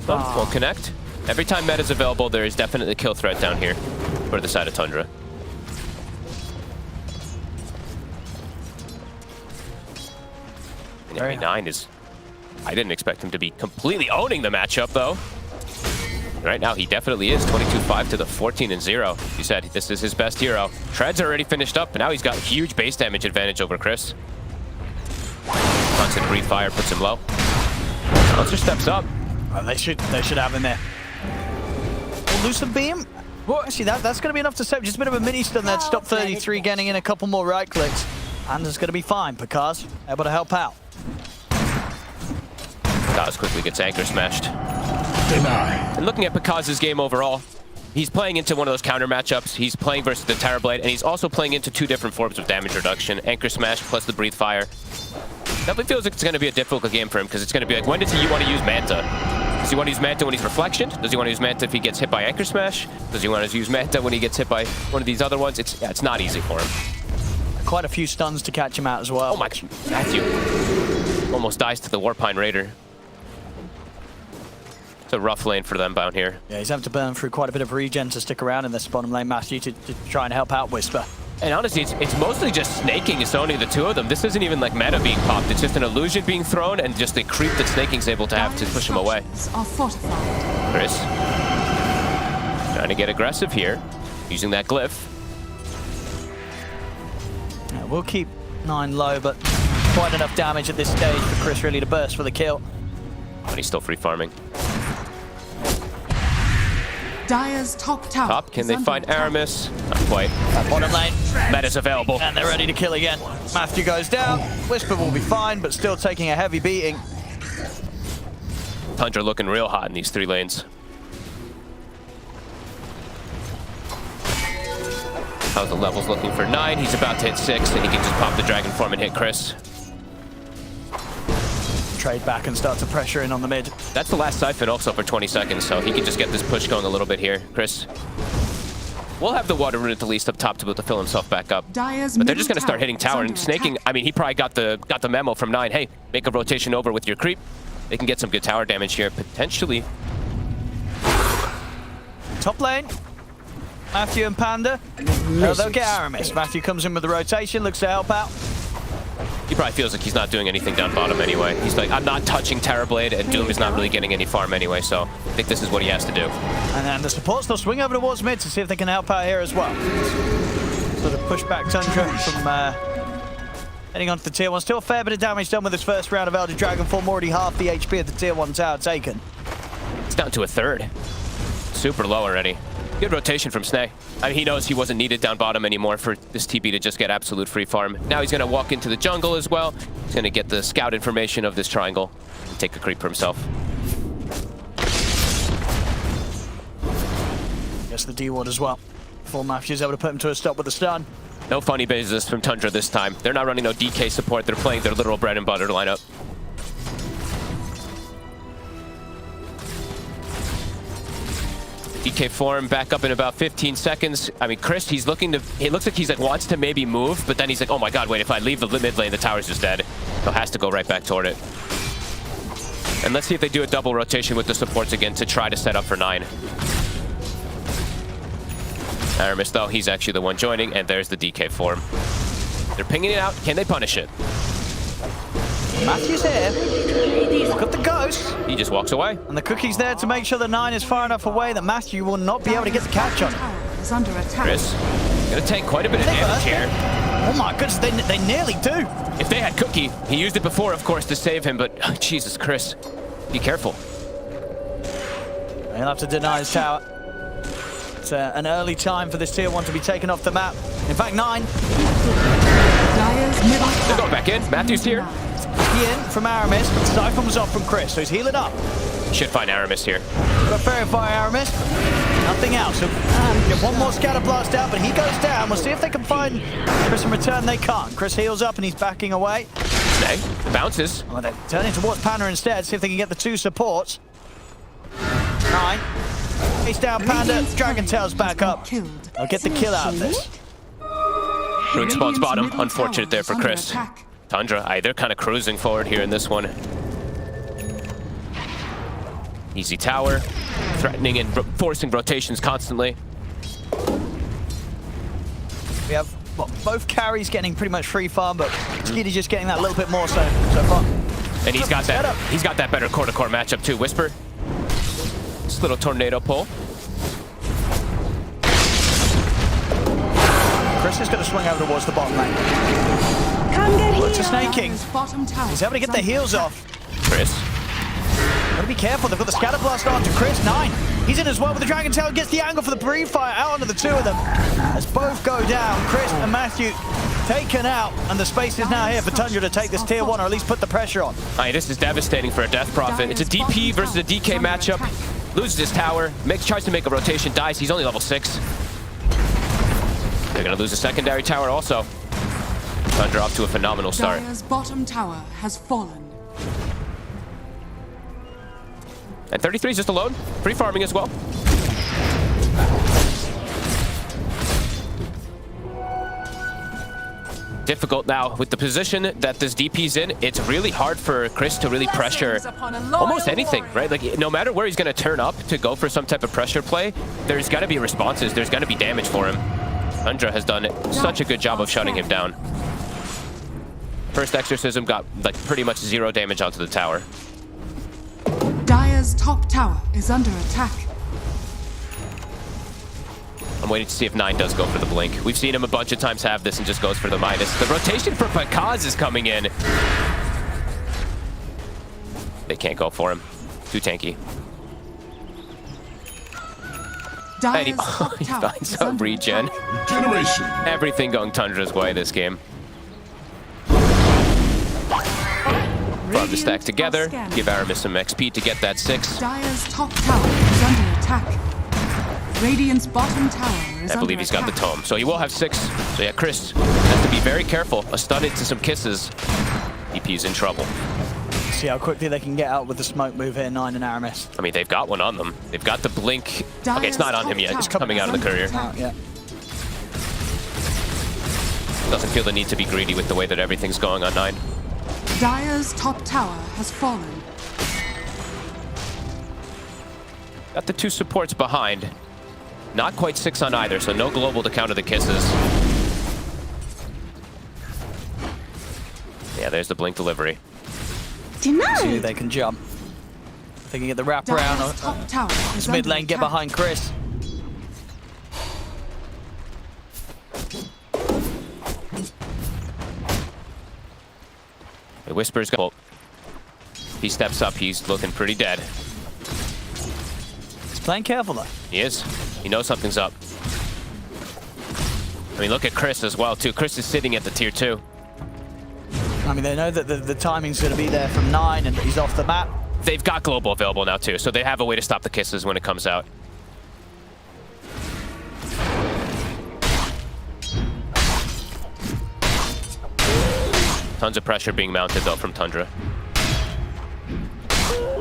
Won't connect. Every time meta's available, there is definitely a kill threat down here for the side of Tundra. And A.K.A. is... I didn't expect him to be completely owning the matchup, though. Right now, he definitely is. 22-5 to the 14-0. You said this is his best hero. Tread's already finished up, and now he's got huge base damage advantage over Chris. Constant breathe fire puts him low. Monster steps up. Well, they should have him there. We'll lose some beam. Well, actually, that's going to be enough to save. Just a bit of a mini stun there to stop 33 getting in a couple more right clicks. And it's going to be fine. Picard's able to help out. Picaz quickly gets anchor smashed. And looking at Picaz's game overall, he's playing into one of those counter matchups. He's playing versus the Terrorblade, and he's also playing into two different forms of damage reduction. Anchor smash plus the breathe fire. Definitely feels like it's going to be a difficult game for him because it's going to be like, when does he want to use Manta? Does he want to use Manta when he's Reflection? Does he want to use Manta if he gets hit by Anchor Smash? Does he want to use Manta when he gets hit by one of these other ones? It's not easy for him. Quite a few stuns to catch him out as well. Oh my, Matthew almost dies to the Warpine Raider. It's a rough lane for them down here. Yeah, he's having to burn through quite a bit of regen to stick around in this bottom lane, Matthew, to try and help out Whisper. And honestly, it's mostly just snaking is owning the two of them. This isn't even like meta being popped. It's just an illusion being thrown and just the creep that snaking's able to have to push him away. Chris trying to get aggressive here, using that glyph. Yeah, we'll keep 9 low, but quite enough damage at this stage for Chris really to burst for the kill. And he's still free farming. Dire's top tower. Top, can they find Aramis? Not quite. Bottom lane. Meta's available. And they're ready to kill again. Matthew goes down. Whisper will be fine, but still taking a heavy beating. Tundra looking real hot in these 3 lanes. How's the levels looking for 9? He's about to hit 6, and he can just pop the Dragon Form and hit Chris. Trade back and start to pressure in on the mid. That's the last Siphon also for 20 seconds, so he can just get this push going a little bit here. Chris will have the water rune at the least up top to be able to fill himself back up. But they're just going to start hitting tower and snaking. I mean, he probably got the memo from 9. Hey, make a rotation over with your creep. They can get some good tower damage here, potentially. Top lane. Matthew and Panda. They'll get Aramis. Matthew comes in with the rotation, looks to help out. He probably feels like he's not doing anything down bottom anyway. He's like, I'm not touching Terrorblade, and Doom is not really getting any farm anyway, so I think this is what he has to do. And then the supports, they'll swing over towards mid to see if they can help out here as well. So the pushback Tundra from heading on to the tier 1. Still a fair bit of damage done with this first round of Elder Dragon Form. Already half the HP of the tier 1 tower taken. It's down to a third. Super low already. Good rotation from Snay. I mean, he knows he wasn't needed down bottom anymore for this TB to just get absolute free farm. Now he's going to walk into the jungle as well. He's going to get the scout information of this triangle and take a creep for himself. Gets the D-ward as well. Before Matthew's able to put him to a stop with the stun. No funny bases from Tundra this time. They're not running no DK support. They're playing their literal bread and butter lineup. DK form back up in about 15 seconds. I mean, Chris, he looks like he's like wants to maybe move, but then he's like, oh my god, wait, if I leave the mid lane, the tower's just dead. So has to go right back toward it. And let's see if they do a double rotation with the supports again to try to set up for 9. Aramis, though, he's actually the one joining, and there's the DK form. They're pinging it out. Can they punish it? Matthew's here. Got the ghost. He just walks away. And the cookie's there to make sure the 9 is far enough away that Matthew will not be able to get the catch on it. Is under attack. Chris, gonna take quite a bit of damage here. Oh my goodness, they nearly do. If they had Cookie, he used it before, of course, to save him, but oh, Jesus, Chris, be careful. He'll have to deny his tower. It's an early time for this tier 1 to be taken off the map. In fact, 9. They're going back in. Matthew's here. He in from Aramis, but Siphon was off from Chris, so he's healing up. Should find Aramis here. Got verify Aramis. Nothing else. So, get one more scatter blast out, but he goes down. We'll see if they can find Chris in return. They can't. Chris heals up and he's backing away. Snag bounces. Oh, they're turning towards Panda instead. See if they can get the 2 supports. 9. Face down Panda. Dragon Tail's back up. I'll get the kill out of this. Rune spawns bottom. Unfortunate there for Chris. Tundra, they're kind of cruising forward here in this one. Easy tower. Threatening and forcing rotations constantly. We have both carries getting pretty much free farm, but Skitty just getting that little bit more so far. And he's got that better core-to-core matchup too. Whisper. This little tornado pull. Chris is going to swing over towards the bottom lane. It's a Snake King. He's able to get the heals off. Chris. Gotta be careful, they've got the scatter blast on to Chris. 9. He's in as well with the Dragon Tail, gets the angle for the breathe fire out onto the 2 of them. As both go down, Chris and Matthew taken out, and the space is now here for Tundra to take this tier 1 or at least put the pressure on. This is devastating for a Death Prophet. It's a DP versus a DK matchup. Loses his tower, tries to make a rotation, dies. He's only level 6. They're gonna lose a secondary tower also. Tundra off to a phenomenal start. Dire's bottom tower has fallen. And 33 is just alone. Free farming as well. Difficult now with the position that this DP's in. It's really hard for Chris to really pressure almost anything, right? Like no matter where he's going to turn up to go for some type of pressure play, there's got to be responses. There's got to be damage for him. Tundra has done such a good job of shutting him down. First exorcism got like pretty much 0 damage onto the tower. Dire's top tower is under attack. I'm waiting to see if 9 does go for the blink. We've seen him a bunch of times have this and just goes for the minus. The rotation for A.K.A is coming in. They can't go for him. Too tanky. And he finds a regen. Generation. Everything going Tundra's way this game. Farm the stack together. Give Aramis some XP to get that 6. Dire's top tower is under attack. Radiant's bottom tower is I believe he's got the tome, so he will have 6. So yeah, Chris has to be very careful. A stun into some kisses. DP's in trouble. See how quickly they can get out with the smoke move here, 9 and Aramis. I mean, they've got one on them. They've got the blink. Okay, it's not on him yet. It's coming out of the courier. Yeah. Doesn't feel the need to be greedy with the way that everything's going on 9. Dire's top tower has fallen. Got the 2 supports behind. Not quite 6 on either, so no global to counter the kisses. Yeah, there's the blink delivery. See they can jump. They can get the wrap around. This mid lane, get behind Chris. The Whisper's got. He steps up, he's looking pretty dead. He's playing careful though. He is. He knows something's up. I mean, look at Chris as well, too. Chris is sitting at the tier 2. I mean, they know that the timing's going to be there from 9 and he's off the map. They've got global available now, too, so they have a way to stop the kisses when it comes out. Tons of pressure being mounted, though, from Tundra.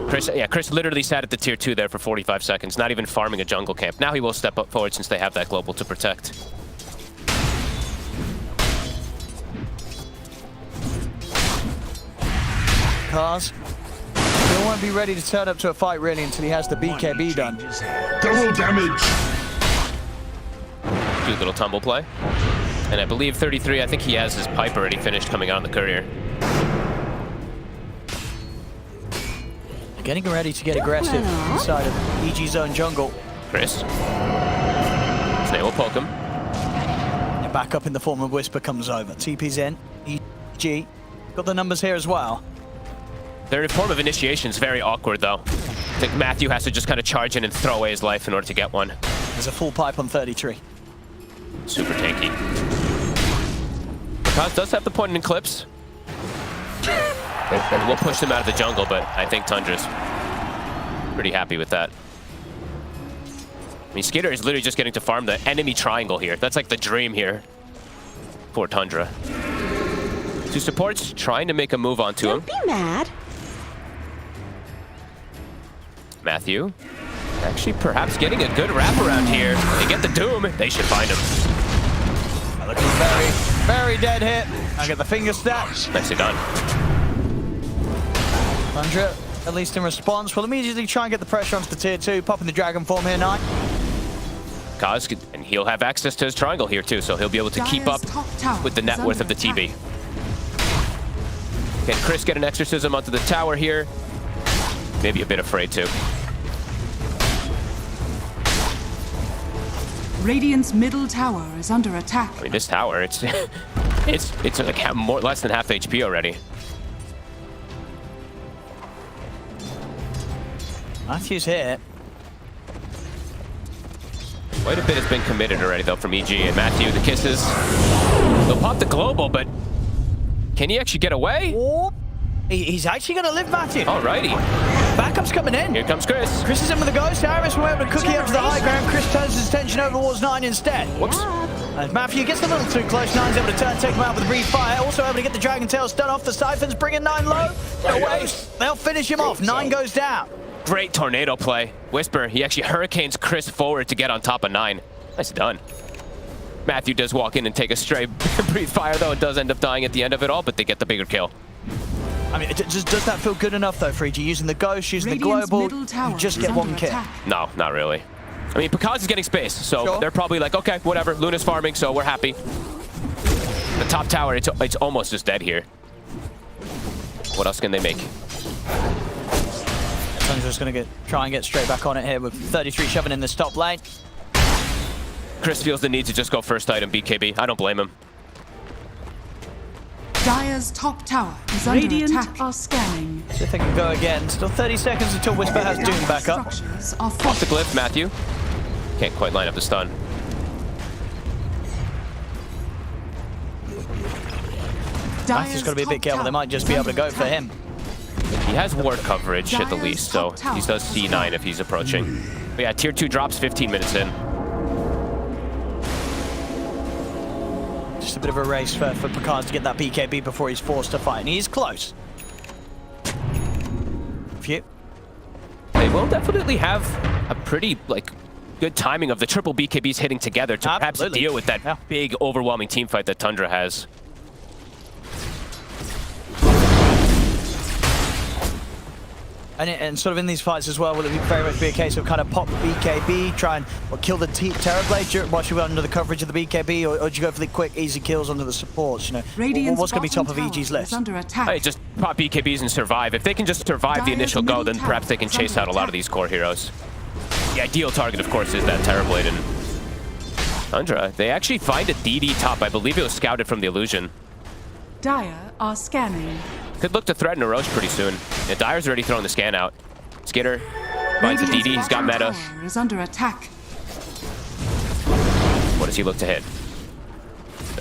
Chris literally sat at the tier 2 there for 45 seconds, not even farming a jungle camp. Now he will step up forward since they have that global to protect. Cars. He won't be ready to turn up to a fight really until he has the BKB done. Double damage. Cute little tumble play. And I believe 33, I think he has his pipe already finished coming out on the courier. Getting ready to get aggressive inside of EG's own jungle. Chris. Snake will poke him. And back up in the form of Whisper comes over. TP's in. EG. Got the numbers here as well. Their form of initiation is very awkward, though. I think Matthew has to just kind of charge in and throw away his life in order to get one. There's a full pipe on 33. Super tanky. Kaz does have the point in clips. We'll push them out of the jungle, but I think Tundra's pretty happy with that. I mean, Skitter is literally just getting to farm the enemy triangle here. That's like the dream here for Tundra. Two supports trying to make a move onto him. Don't be mad. Matthew, actually perhaps getting a good wraparound here. They get the Doom. They should find him. Looking very, very dead hit. I get the finger snap. Nicely done. Tundra, at least in response, will immediately try and get the pressure onto the tier 2, popping the dragon form here, Knight. Kaz, and he'll have access to his triangle here too, so he'll be able to keep up with the net worth of the TB. Can Chris get an exorcism onto the tower here? Maybe a bit afraid to. Radiant's middle tower is under attack. I mean, this tower, it's like less than half HP already. Matthew's here. Quite a bit has been committed already, though, from EG and Matthew. The kisses. They'll pop the global, but can he actually get away? Oh, he's actually going to live, Matthew. Alrighty. Backup's coming in. Here comes Chris. Chris is in with the ghost. Harris will be able to cookie up to the high ground. Chris turns his attention over towards 9 instead. Whoops. As Matthew gets a little too close, 9's able to turn, take him out with a brief fire. Also able to get the Dragon Tail stun off the Siphons, bringing 9 low. No way. They'll finish him off. 9 goes down. Great tornado play. Whisper, he actually hurricanes Chris forward to get on top of 9. Nice done. Matthew does walk in and take a stray breathe fire, though. It does end up dying at the end of it all, but they get the bigger kill. I mean, does that feel good enough, though, for EG? Using the ghost, using the global, you just get 1 kill. No, not really. I mean, Pakaz is getting space, so they're probably like, okay, whatever. Luna's farming, so we're happy. The top tower, it's almost just dead here. What else can they make? Tundra's going to try and get straight back on it here with 33 shoving in this top lane. Chris feels the need to just go first item BKB. I don't blame him. Dire's top tower is under attack. Are scanning. See if they can go again. Still 30 seconds until Whisper has Doom back up. Off the glyph, Matthew. Can't quite line up the stun. Matthew's got to be a bit careful. They might just be able to go for him. He has ward coverage at the least, so he does C9 if he's approaching. But yeah, tier 2 drops 15 minutes in. Just a bit of a race for Pakaz to get that BKB before he's forced to fight, and he's close. Phew. They will definitely have a pretty good timing of the triple BKBs hitting together to perhaps deal with that big, overwhelming team fight that Tundra has. And sort of in these fights as well, will it very much be a case of kind of pop BKB, try and kill the Terrorblade while you're under the coverage of the BKB, or do you go for the quick, easy kills onto the supports? You know, what's going to be top of EG's list? Hey, just pop BKBs and survive. If they can just survive the initial go, then perhaps they can chase out a lot of these core heroes. The ideal target, of course, is that Terrorblade and Tundra. They actually find a DD top. I believe it was scouted from the illusion. Dire are scanning. Could look to threaten a Roche pretty soon. Yeah, Dire's already throwing the scan out. Skitter finds a DD. He's got meta. Is under attack. What does he look to hit?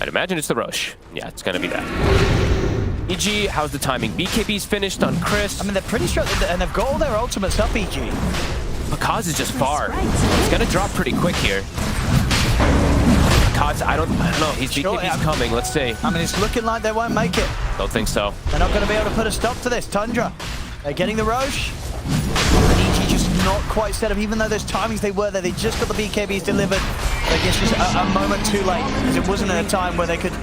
I'd imagine it's the Roche. Yeah, it's gonna be that. EG, how's the timing? BKB's finished on Chris. I mean, they're pretty strong, and they've got all their ultimates up, EG. Pakaz is just far. He's gonna drop pretty quick here. Pakaz, I don't know. He's BKB's coming. Let's see. I mean, it's looking like they won't make it. Don't think so. They're not going to be able to put a stop to this. Tundra, they're getting the Roche. EG just not quite set up, even though those timings they were there. They just got the BKBs delivered. I guess just a moment too late, because it wasn't at a time where they could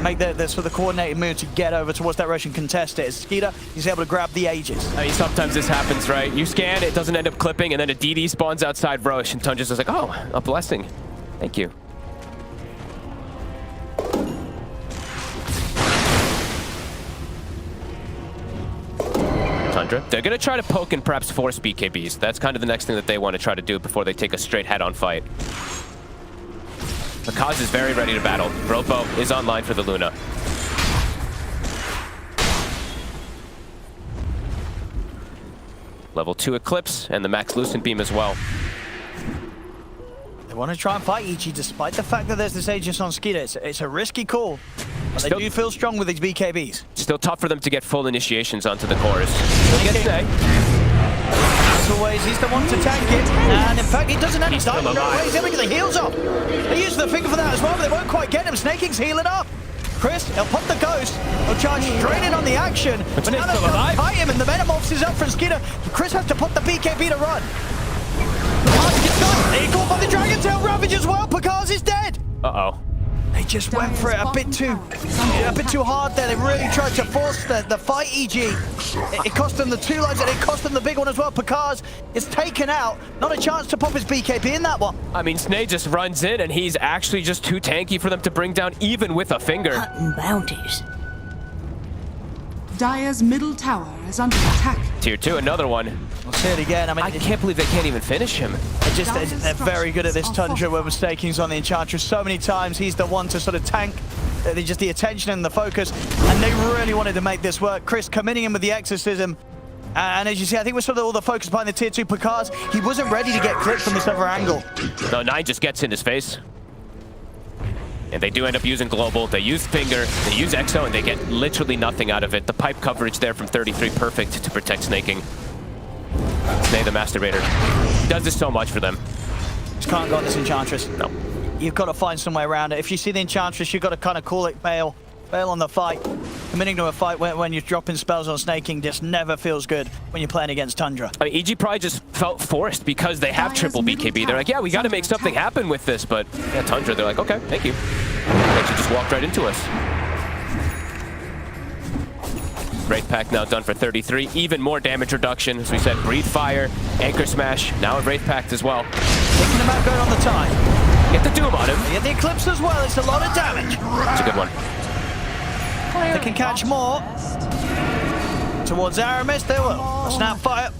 make the sort of coordinated move to get over towards that Roche and contest it. As Skeeter, he's able to grab the Aegis. I mean, sometimes this happens, right? You scan, it doesn't end up clipping, and then a DD spawns outside Roche, and Tundra's just like, oh, a blessing. Thank you. Tundra. They're going to try to poke and perhaps force BKBs. That's kind of the next thing that they want to try to do before they take a straight head-on fight. A.K.A is very ready to battle. Ropo is online for the Luna. Level 2 Eclipse and the Max Lucent Beam as well. They want to try and fight EG despite the fact that there's this Aegis on Skeeter. It's a risky call, but they do feel strong with these BKBs. Still tough for them to get full initiations onto the cores. As always, he's the one to tank it, and in fact, he doesn't have any time. No way, he's able to get the heals up. They use the finger for that as well, but they won't quite get him. Snaking's healing up. Chris, he'll pop the ghost. He'll charge straight in on the action. But now they'll fight him, and the Metamorphs is up from Skeeter. Chris has to put the BKB to run. He caught by the Dragon Tail Ravage as well. Pakaz is dead. Uh-oh. They just went for it a bit too hard there. They really tried to force the fight, EG. It cost them the 2 lives, and it cost them the big one as well. Pakaz is taken out. Not a chance to pop his BKB in that one. I mean, Snay just runs in, and he's actually just too tanky for them to bring down, even with a finger. Hunting bounties. Dire's middle tower is under attack. Tier 2, another one. We'll see it again. I mean, I can't believe they can't even finish him. They're very good at this, Tundra. We're mistakings on the Enchantress so many times. He's the one to sort of tank just the attention and the focus, and they really wanted to make this work. Chris committing him with the exorcism. And as you see, I think we're sort of all the focus behind the tier 2 Pakaz. He wasn't ready to get clipped from this other angle. No, 9 just gets in his face. And they do end up using Global. They use Finger, they use Exo, and they get literally nothing out of it. The pipe coverage there from 33, perfect to protect Snaking. Snay the Masturbator. Does this so much for them. Just can't go on this Enchantress. No. You've got to find some way around it. If you see the Enchantress, you've got to kind of call it bail. Bail on the fight. Committing to a fight when you're dropping spells on Snaking just never feels good when you're playing against Tundra. I mean, EG probably just felt forced because they have triple BKB. They're like, yeah, we got to make something happen with this. But yeah, Tundra, they're like, okay, thank you. They actually just walked right into us. Wraith Pact now done for 33. Even more damage reduction. As we said, Breathe Fire, Anchor Smash, now a Wraith Pact as well. Thinking about going on the time. Get the Doom on him. Get the Eclipse as well. It's a lot of damage. It's a good one. They can catch more. Towards Aramis, they will. A Snapfire.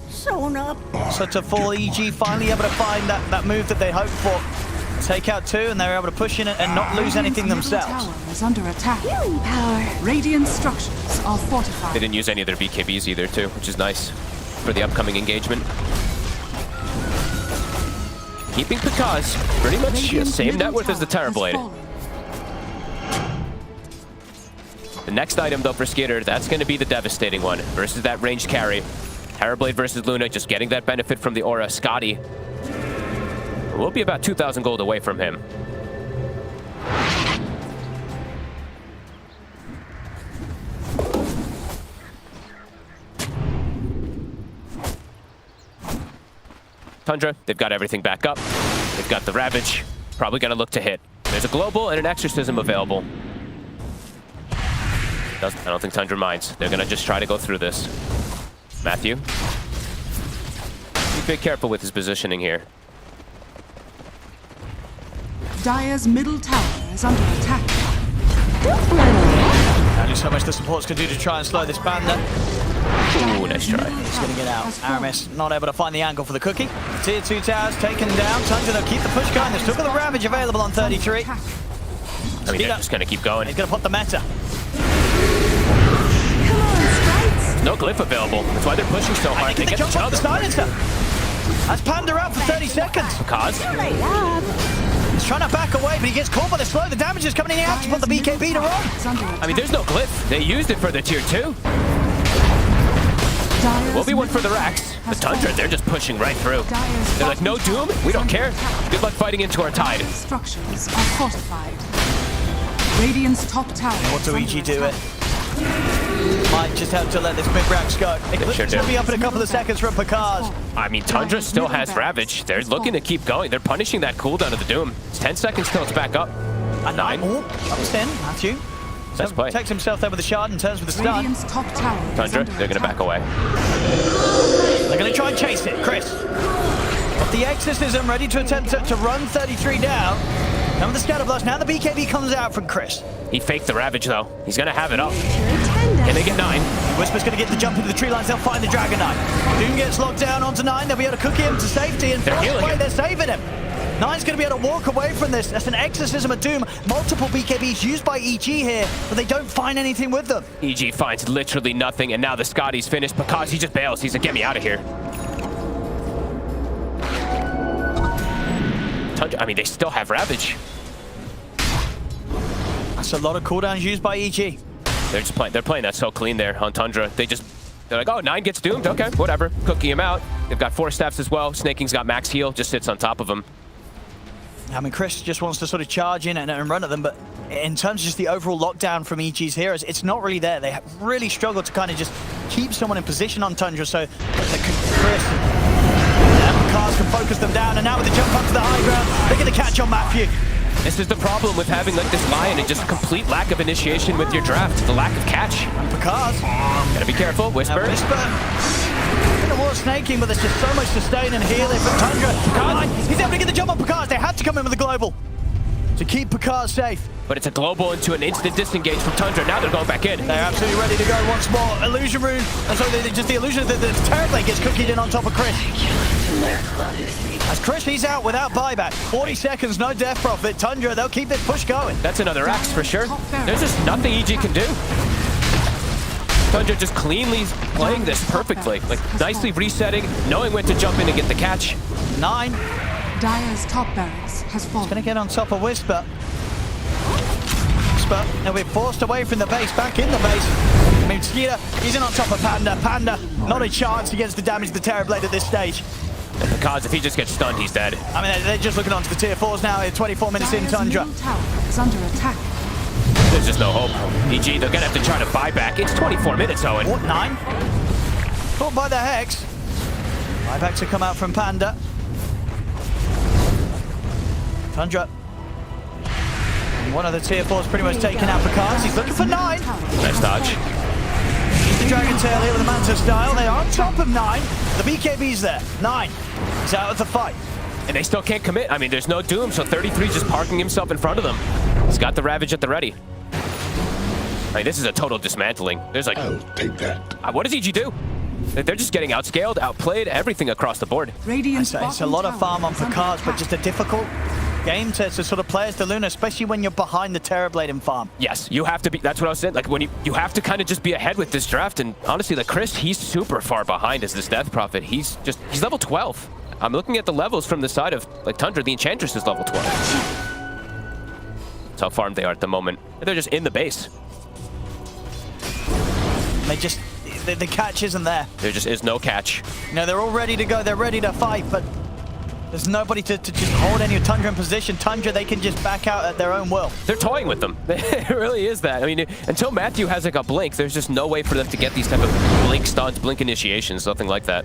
Such a full EG, finally able to find that move that they hoped for. Take out 2, and they're able to push in it and not lose anything themselves. Tower is under attack. Radiant structures are fortified. They didn't use any of their BKBs either, too, which is nice for the upcoming engagement. Keeping Pakaz pretty much the same net worth as the Terrorblade. The next item, though, for Skitter, that's going to be the devastating one versus that ranged carry. Terrorblade versus Luna, just getting that benefit from the aura. Scotty will be about 2,000 gold away from him. Tundra, they've got everything back up. They've got the Ravage. Probably going to look to hit. There's a Global and an Exorcism available. I don't think Tundra minds. They're going to just try to go through this. Matthew. Be careful with his positioning here. Dire's middle tower is under attack. Only so much the supports can do to try and slow this Panda. Ooh, nice try. He's going to get out. Aramis not able to find the angle for the cookie. Tier 2 towers taken down. Tundra, they'll keep the push going. They've still got the Ravage available on 33. I mean, they're just going to keep going. He's going to put the meta. No glyph available. That's why they're pushing so hard. They get each other. That's Panda out for 30 seconds. Pakaz. He's trying to back away, but he gets caught by the slow. The damage is coming in. He has to put the BKB to run. I mean, there's no glyph. They used it for the tier 2. There will be one for the Rax. The Tundra, they're just pushing right through. They're like, no Doom? We don't care. Good luck fighting into our tide. Structures are fortified. Radiant's top tower. What do EG do it? Might just have to let this big Rax go. Eclipse will be up in a couple of seconds from Pakaz. I mean, Tundra still has Ravage. They're looking to keep going. They're punishing that cooldown of the Doom. It's 10 seconds till it's back up. 9. Oh, that was 10. Matthew. Nice play. Takes himself there with the shard and turns with the stun. Tundra, they're going to back away. They're going to try and chase it. Chris. Got the Exorcism ready to attempt to run 33 down. Now with the Scatterblast, now the BKB comes out from Chris. He faked the Ravage, though. He's going to have it up. Can they get 9? Whisper's going to get the jump into the tree lines. They'll find the Dragon Knight. Doom gets locked down onto 9. They'll be able to cook him to safety. And they're saving him. 9's going to be able to walk away from this. That's an exorcism of Doom. Multiple BKBs used by EG here, but they don't find anything with them. EG finds literally nothing, and now the Scotty's finished because he just bails. He's like, get me out of here. Tundra, I mean, they still have Ravage. That's a lot of cooldowns used by EG. They're just playing. They're playing that so clean there on Tundra. They're like, oh, 9 gets doomed. Okay, whatever. Cooking him out. They've got 4 staffs as well. Snaking's got max heal. Just sits on top of him. I mean, Chris just wants to sort of charge in and run at them, but in terms of just the overall lockdown from EG's heroes, it's not really there. They really struggle to kind of just keep someone in position on Tundra, so Chris and Cars can focus them down, and now with the jump up to the high ground, they're going to catch on Matthew. This is the problem with having like this Lion and just complete lack of initiation with your draft. The lack of catch. Because gotta be careful. Whisper. In the war snaking, but there's just so much sustain and healing from Tundra. He's able to get the jump on Picard. They had to come in with a global to keep Picard safe. But it's a global into an instant disengage from Tundra. Now they're going back in. They're absolutely ready to go once more. Illusion rune. And so just the illusion that the Terrorblade gets cookied in on top of Chris. As Chris, he's out without buyback. 40 seconds, no death profit. Tundra, they'll keep this push going. That's another axe for sure. There's just nothing EG can do. Tundra just cleanly playing this perfectly. Like, nicely resetting, knowing when to jump in and get the catch. 9. Dire's top barracks has fallen. He's going to get on top of Whisper. Whisper, they'll be forced away from the base, back in the base. I mean, Skeeter, he's in on top of Panda. Panda, not a chance against the damage of the Terrorblade at this stage. Because if he just gets stunned, he's dead. I mean, they're just looking onto the tier 4s now. 24 minutes in, Tundra. Is under attack. There's just no hope. EG, they're gonna have to try to buy back. It's 24 minutes, Owen. What, 9? Caught by the Hex. Buybacks to come out from Panda. Tundra. One of the tier 4s pretty much taken out for cards. He's looking for 9. Nice dodge. The Dragon Tail here with the Manta style. They are on top of 9. The BKB's there. 9. He's out of the fight. And they still can't commit. I mean, there's no Doom, so 33 just parking himself in front of them. He's got the Ravage at the ready. I mean, this is a total dismantling. There's like... I'll take that. What does EG do? They're just getting outscaled, outplayed, everything across the board. It's a lot of farm on Picards, but just a difficult game to sort of play as the Luna, especially when you're behind the Terrorblade in farm. Yes, you have to be. That's what I was saying. Like, when you have to kind of just be ahead with this draft. And honestly, like Chris, he's super far behind as this Death Prophet. He's level 12. I'm looking at the levels from the side of like Tundra. The Enchantress is level 12. That's how farmed they are at the moment. They're just in the base. The catch isn't there. There just is no catch. No, they're all ready to go. They're ready to fight, but there's nobody to just hold any of Tundra in position. Tundra, they can just back out at their own will. They're toying with them. It really is that. I mean, until Matthew has like a blink, there's just no way for them to get these type of blink stuns, blink initiations, nothing like that.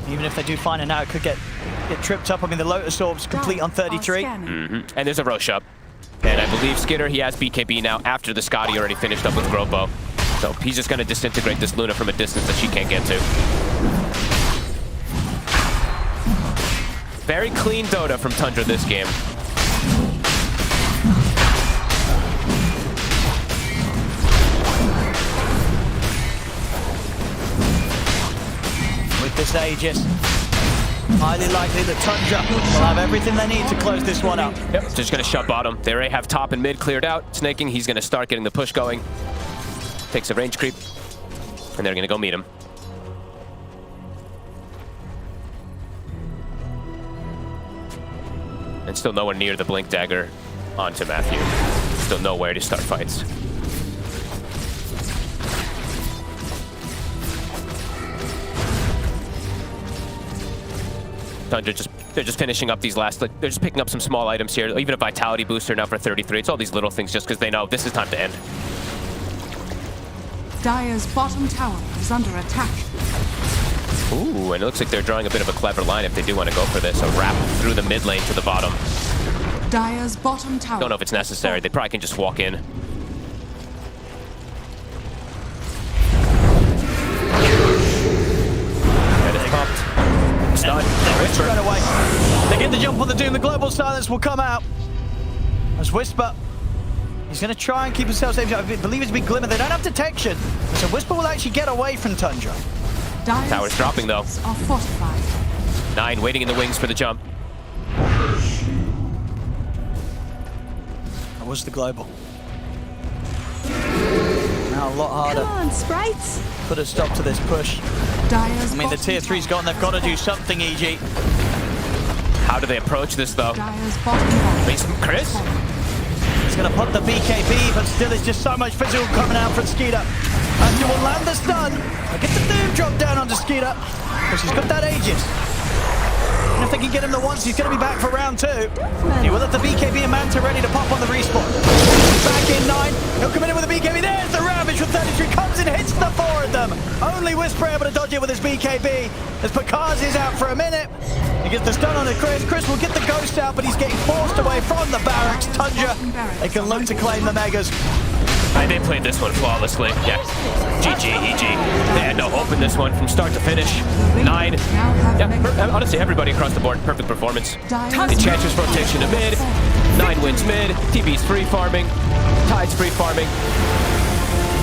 Even if they do find it now, it could get tripped up. I mean, the Lotus Orb's complete on 33. And there's a Rosh up. And I believe Skidder, he has BKB now after the Scotty already finished up with Gropo. So he's just going to disintegrate this Luna from a distance that she can't get to. Very clean Dota from Tundra this game. With this Aegis, highly likely that Tundra will have everything they need to close this one up. Yep, so just going to shut bottom. They already have top and mid cleared out. Snaking, he's going to start getting the push going. Takes a range creep, and they're going to go meet him. And still nowhere near the Blink Dagger onto Matthew. Still nowhere to start fights. Tundra they're just finishing up these last, like, they're just picking up some small items here. Even a Vitality booster now for 33. It's all these little things just because they know this is time to end. Dire's bottom tower is under attack. Ooh, and it looks like they're drawing a bit of a clever line if they do want to go for this. A wrap through the mid lane to the bottom. Dire's bottom tower. Don't know if it's necessary. They probably can just walk in. And it's popped. Stun. Whisper right away. They get the jump on the Doom. The global silence will come out as Whisper He's going to try and keep himself safe. I believe it's a big glimmer. They don't have detection. So Whisper will actually get away from Tundra. Tower's dropping though. Are fortified. 9 waiting in the wings for the jump. That was the global. Now a lot harder. Come on, sprites. Put a stop to this push. Dyer's I mean, the tier 3's gone. They've got to do something, EG. How do they approach this though? Dyer's bottom barracks. Chris? He's going to put the BKB, but still it's just so much physical coming out from Skeeter. And he will land the stun. Get the Doom drop down onto Skeeter. Because he's got that Aegis. And if they can get him the once, he's going to be back for round 2. He will have the BKB and Manta ready to pop on the respawn. Back in 9. He'll come in with the BKB. There's the Ravage from 33. Comes and hits the 4 of them. Only Whisper able to dodge it with his BKB. As Picard is out for a minute. He gets the stun on the Chris. Chris will get the ghost out, but he's getting forced away from the barracks. Tundra, they can look to claim the Megas. They played this one flawlessly. Yeah. GG, EG. They had no hope in this one from start to finish. 9. Yeah, honestly, everybody across the board, perfect performance. Enchantress rotation to mid. 9 wins mid. TB's free farming. Tide's free farming.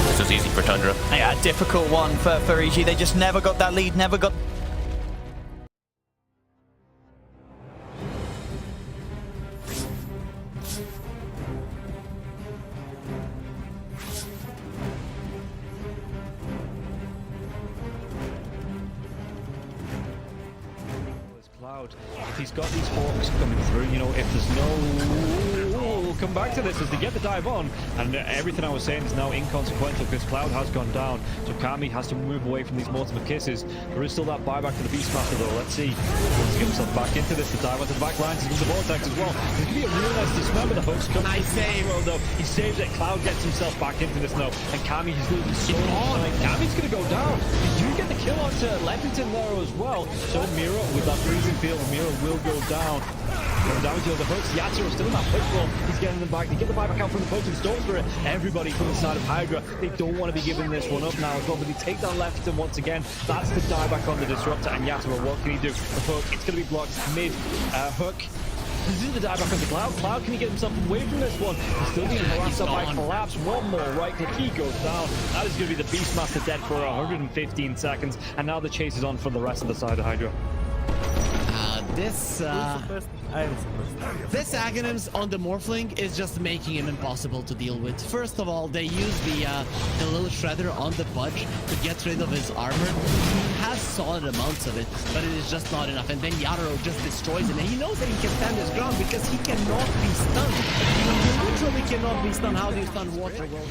This was easy for Tundra. Yeah, difficult one for EG. They just never got that lead, never got... If he's got these hawks coming through, you know, if there's no... We'll come back to this as they get the dive on, and everything I was saying is now inconsequential because Cloud has gone down, so Kami has to move away from these multiple kisses. There is still that buyback to the Beastmaster though. Let's see. He wants to get himself back into this. The dive onto the back lines into the vortex as well. It could be a real nice dismember. The host comes. Nice save. Though he saves it. Cloud gets himself back into this now, and Kami is losing so much time. Kami's going to go down. You do get the kill onto Leffington there as well. So Mira with that freezing field, Mira will go down. Going down to the hooks. Yatsuro's still in that push roll. He's getting them back. They get the buyback out from the poaching Storm Spirit. Everybody from the side of Hydra, they don't want to be giving this one up now as well, but they take down Leffington once again. That's the dieback on the Disruptor, and Yatsuro, what can he do? The hook, it's going to be blocked mid. Hook. This is the dieback on the Cloud. Cloud, can he get himself away from this one? He's still being harassed up by Collapse. One more right click, he goes down. That is going to be the Beastmaster dead for 115 seconds, and now the chase is on for the rest of the side of Hydra. This Aghanims on the Morphling is just making him impossible to deal with. First of all, they use the little shredder on the Budge to get rid of his armor. He has solid amounts of it, but it is just not enough. And then Yatoro just destroys him, and he knows that he can stand his ground because he cannot be stunned. You literally cannot be stunned. How do you stun water? Well,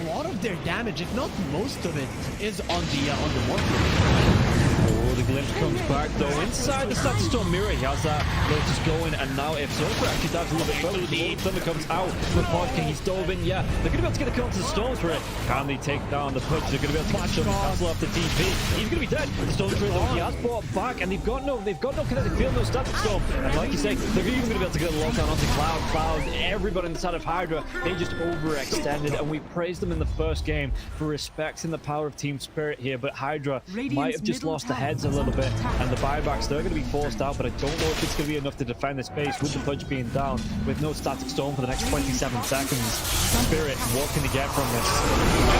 a lot of their damage, if not most of it, is on the Morphling. Oh, the glimpse comes back though. Inside the Static Storm Mirror, he has that Lotus going, and now if Zofra actually dives a little bit further, the Thunder comes out with Pod King. He's dove in, yeah. They're going to be able to get the kill onto the Storm Spirit. Can they take down the push? They're going to be able to catch up and cancel off the TP. He's going to be dead. The Storm Spirit though, he has brought back, and they've got no kinetic field, no Static Storm. And like you say, they're even going to be able to get a lockdown onto Cloud. Everybody inside of Hydra, they just overextended, and we praised them in the first game for respecting the power of team spirit here, but Hydra might have just lost the heads a little bit, and the buybacks, they're going to be forced out, but I don't know if it's going to be enough to defend the space with the Pudge being down, with no Static Storm for the next 27 seconds. Spirit, what can they get from this?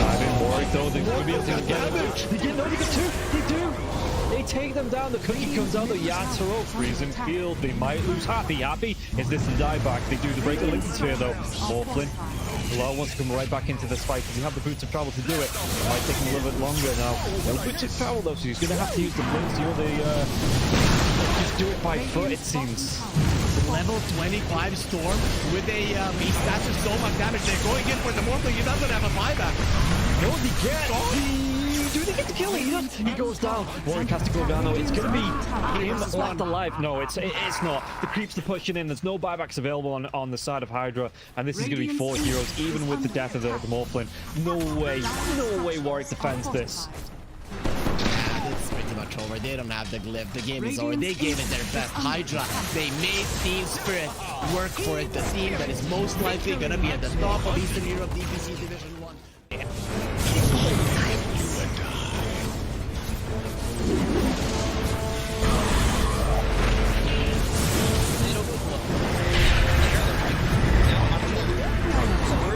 I've been worried though, they're going to be able to get them. They get two, they do! They take them down, the cookie comes out, the Yatoro, freezing field, they might lose. Happy, is this the dieback? They do the break the Lincoln Sphere though. Morphlin, Law wants to come right back into this fight because he have the boots of travel to do it. It might take him a little bit longer now. Well, the boots of travel though, so he's going to have to use the blinks to just do it by foot, it seems. Level 25 Storm with a beast stats with so much damage. They're going in for the Morphling. He doesn't have a buyback. No, he gets. Do they get the kill? He goes down. Warwick has to go down though. It's going to be him left alive. No, it's not. The creeps are pushing in. There's no buybacks available on the side of Hydra, and this is going to be 4 heroes, even with the death of the Morphlin. No way Warwick defends this. It's pretty much over. They don't have the glyph. The game is over. They gave it their best. Hydra, they made Team Spirit work for it. The team that is most likely going to be at the top of Eastern Europe DPC Division 1.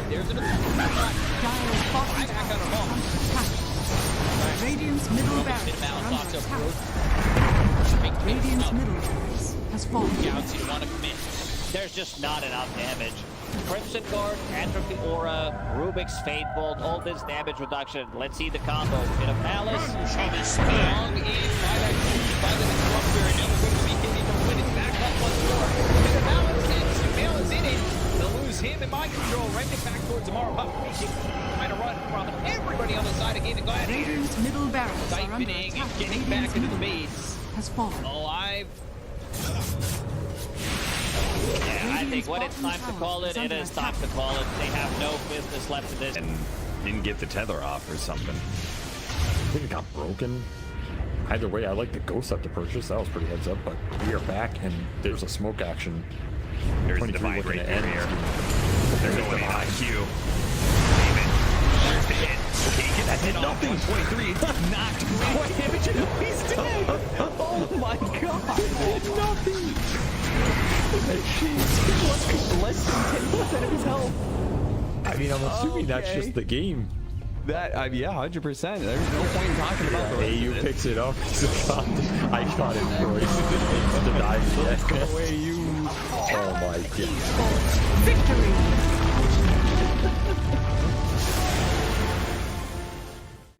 There's a Radiant's middle barracks has fallen. Scouts, you want to commit. There's just not enough damage. Crimson Guard, Atrophy Aura, Rubik's Fate Bolt, all this damage reduction. Let's see the combo. Bit of Malice. Long in by that by the Disruptor, and now we're going to be getting to win it back up once more. Bit of Malice, and Sumail is in it. They'll lose him in mind control. Right it back towards tomorrow. Trying to run from everybody on the side of Gaimin Gladiators. Radiant's middle barracks are under Siphoning attack. and getting back into the base. Has fallen. Alive. Yeah, I think when it's time to call it, it is time to call it. They have no business left in this. And didn't get the tether off or something. I think it got broken. Either way, I like the ghost up to purchase. That was pretty heads up, but we are back and there's a smoke action. There's the 23 divide looking right to end. here. They're going in on Q. There's the hit. Okay, get that hit off. 123. Knocked. What damage? He's dead. Oh my god. Nothing. Less than 10% of his health. I mean, I'm assuming that's just the game. That, yeah, 100%. There's no point in talking about the rest AU of it. picks it up. I got it twice. It's denied yet. Go away, you. Oh my god. Victory.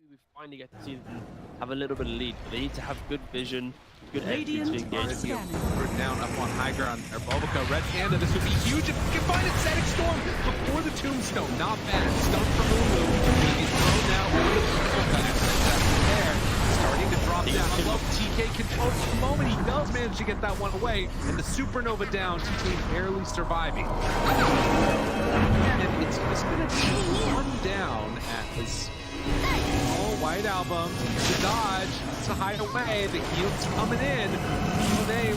We finally get to see them have a little bit of lead. They need to have good vision, good execution to engage. We're down up on high ground. Our Bulbaca, Red Panda, this would be huge if we can find it. Static Storm before the Tombstone. Not bad. Stun from Lulu. He's thrown now over the Bulbaca. There. Starting to drop down. I love TK control for the moment. He does manage to get that one away. And the Supernova down. TK barely surviving. And it's just going to be one down at his... Oh, White Album, the dodge, to hide away, the heal's coming in. They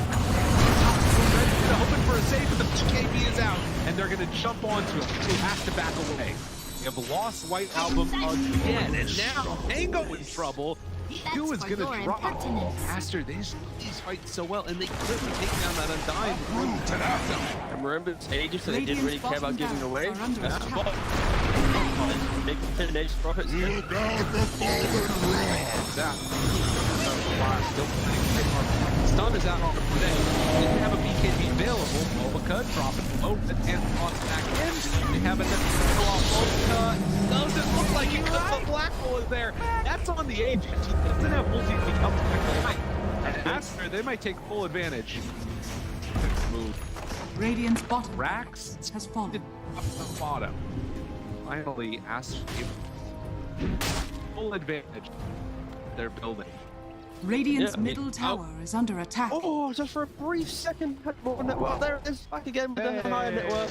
hoping for a save, but the PKB is out, and they're going to jump onto him. He has to back away. We have lost White Album again, and now Tango in trouble. Q is going to drop. Aster, these fight so well, and they couldn't take down that Undying before the Tundra. And remember, it's ages, so they didn't really care about giving away. That's the ball. Big finish for it. Stun is out on the play. Didn't have a BKB available. Bulbaca dropping low. The 10th on back in. They have a off Bulbaca. Doesn't look like he could. The Black Hole is there. That's on the agent. He doesn't have multi to come back. And Aster, they might take full advantage. Move. Radiant's bottom Rax has fallen. Up the bottom. Finally, Aster full advantage. They're building. Radiant's middle tower is under attack. Oh, just for a brief second, had more network. There it is, back again with the higher network.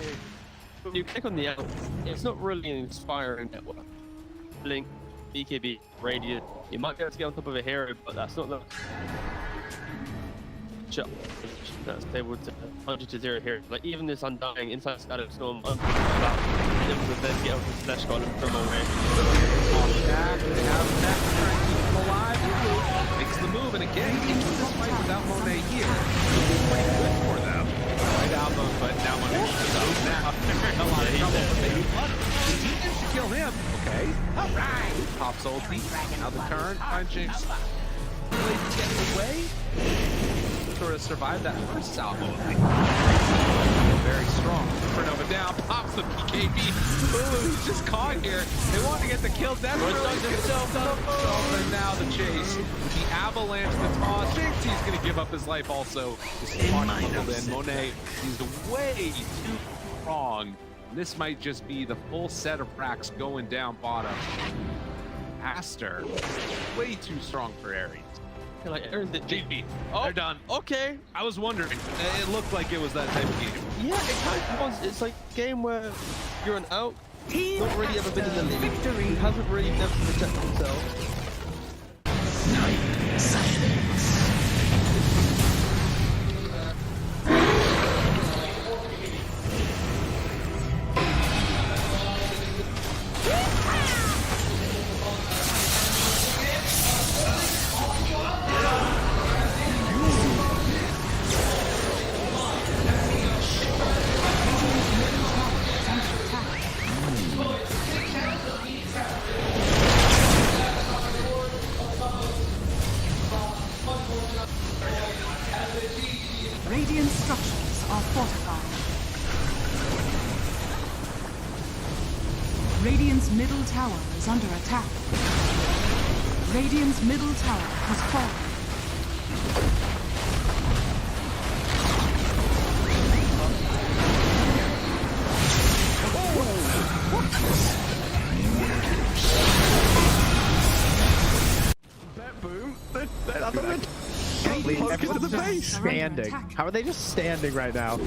When you click on the out, it's not really an inspiring network. Blink, BKB, Radiant. You might be able to get on top of a hero, but that's not the... Shut. That's stable to 100 to 0 here. Like even this Undying inside Static Storm, able to then get up with Slash Golem from away. Back, they have that trying to keep him alive. Makes the move, and again, into this fight without Monet here. Pretty good for them. Right album, but now Monet shows up. Now, a lot of trouble, but they he managed to kill him. Okay. Alright. Pops ulti. Now the turn. Punching. Really getting away. Sort of survived that first salvo. Very strong. Supernova down, pops the PKB. Ooh, he's just caught here. They want to get the kill. That's really himself up. And now the chase. With the avalanche, the toss. Thinks he's going to give up his life also. This is in. Monet, he's way too strong. This might just be the full set of racks going down bottom. Aster, way too strong for Ares. Like Aaron did JP. Oh, they're done. Okay. I was wondering. It looked like it was that type of game. Yeah, it kind of was. It's like a game where you're an out, not really ever been in the league, victory. Hasn't really never protected himself. Radiant's middle tower is under attack. Radiant's middle tower has fallen. Boom. Everyone's the just base. standing. How are they just standing right now?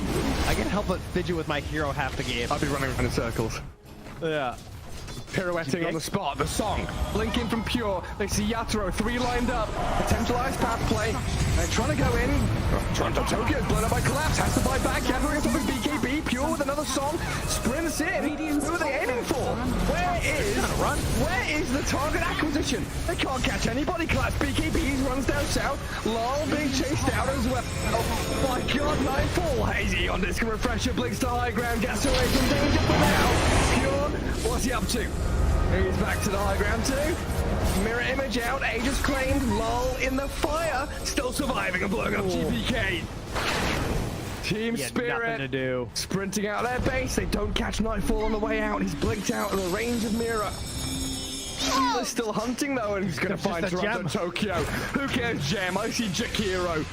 I can't help but fidget with my hero half the game. I'll be running around in circles. Yeah. Pirouetting on the spot, the song. Blinking from Pure. They see Yatoro, 3 lined up. Potentialized path play. They're trying to go in. Toronto Tokyo blown up by Collapse. Has to buy back. Yatoro gets up with BKB. Pure with another song. Sprints in. Who are they aiming for? Where is the target acquisition? They can't catch anybody. Collapse BKB runs down south. Lol being chased out as well. Oh my god, Nightfall. Hazy on this refresher. Blinks to high ground. Gets away from danger for now. Pure, what's he up to? He's back to the high ground too. Mirror image out. Aegis claimed. Lull in the fire. Still surviving and blowing up GPK. Team Spirit nothing to do. Sprinting out their base. They don't catch Nightfall on the way out. He's blinked out of the range of Mirror. They're still hunting though, and he's going to find Toronto Tokyo. Who cares, Gem? I see Jakiro.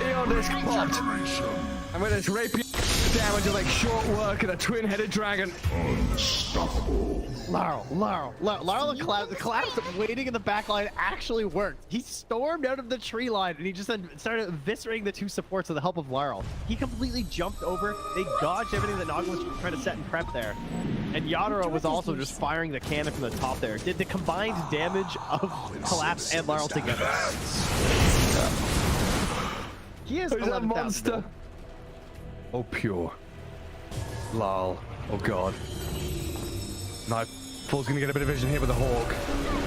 Eon disc popped. And with his rapier damage will make short work of a twin-headed dragon. Unstoppable. Laurel, the collapse waiting in the back line actually worked. He stormed out of the tree line and he just then started eviscerating the 2 supports with the help of Laurel. He completely jumped over. They dodged everything that Naga was trying to set and prep there. And Yatoro was also just firing the cannon from the top there. Did the combined damage of Collapse and Laurel together. He is a monster. Oh, Pure. Lol. Oh, God. Nightfall's going to get a bit of vision here with the Hawk.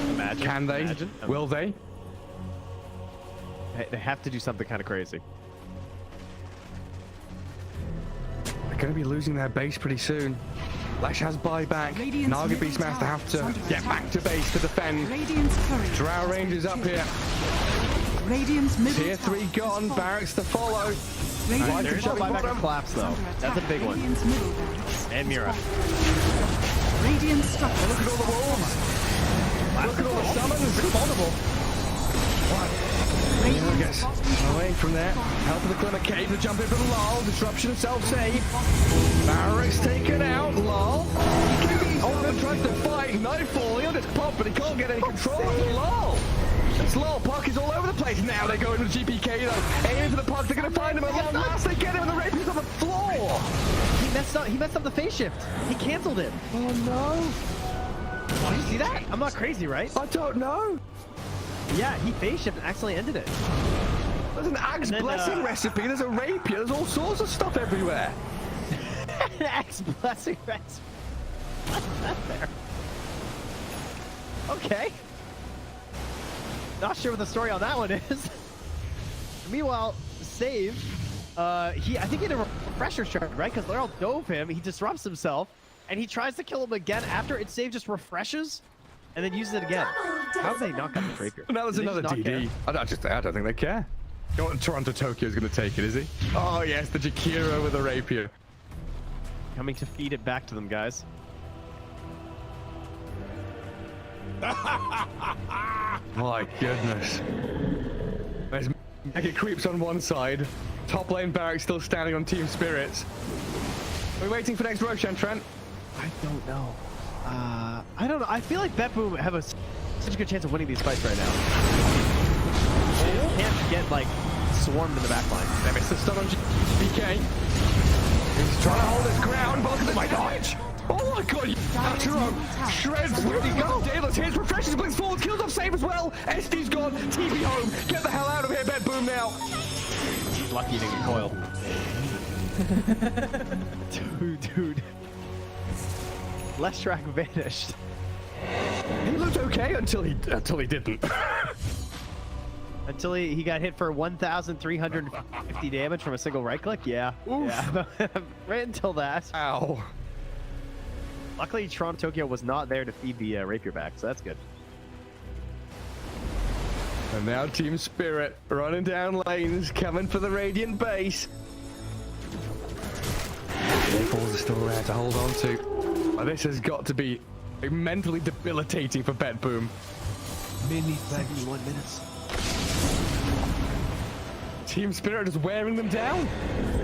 Imagine. Can they? Imagine. Will they? They have to do something kind of crazy. They're going to be losing their base pretty soon. Lash has buyback. Naga Beastmaster have to get back to base to defend. Drow Rangers up here. Tier 3 gone. Barracks to follow. There is no buyback of Collapse though. That's a big one. And Mira. Radiant structure. Look at all the wolves. Look at all the summons. Multiple. Mira gets away from there. Help of the Glimmer Cave to jump in for the Lol. Disruption self-save. Barracks taken out. Lol. Oh, tries to fight. Nightfall. He'll just pop, but he can't get any control of the Lol. It's Lol. Puck is all over the place. Now they're going with GPK though. Aiming for the Puck. They're going to find him at long last. They get him and the Rapier's on the floor. He messed up the phase shift. He canceled it. Oh no. Oh, you see that? I'm not crazy, right? I don't know. Yeah, he phase shift and accidentally ended it. There's an Axe Blessing recipe. There's a Rapier. There's all sorts of stuff everywhere. An Axe Blessing recipe. What's that there? Okay. Not sure what the story on that one is. Meanwhile, Save, I think he had a refresher shard, right? Because Laurel dove him, he disrupts himself, and he tries to kill him again after it Save just refreshes, and then uses it again. How have they not got the Rapier? Now there's another DD. I don't think they care. You know what, Toronto Tokyo is going to take it, is he? Oh yes, the Jakiro with the Rapier. Coming to feed it back to them, guys. My goodness. There's Mega Creeps on one side. Top lane Barracks still standing on Team Spirits. Are we waiting for next Roshan, Trent? I don't know. I don't know. I feel like BetBoom have such a good chance of winning these fights right now. They just can't get, like, swarmed in the back line. They missed the stun on BK. He's trying to hold his ground, but look at my dodge! Oh my god, Yatoro shreds. Where'd he go? Daedalus hits, refreshes, blinks forward, kills off Save as well. SD's gone, TP home. Get the hell out of here, BetBoom now. Lucky he didn't get coiled. Dude. Leshrac vanished. He looked okay until he didn't. Until he got hit for 1,350 damage from a single right click? Yeah. Oof. Yeah. Right until that. Ow. Luckily, Toronto Tokyo was not there to feed the Rapier back, so that's good. And now Team Spirit running down lanes, coming for the Radiant base. Balls are still there to hold on to. This has got to be mentally debilitating for Bet Boom. Mini 71 minutes. Team Spirit is wearing them down.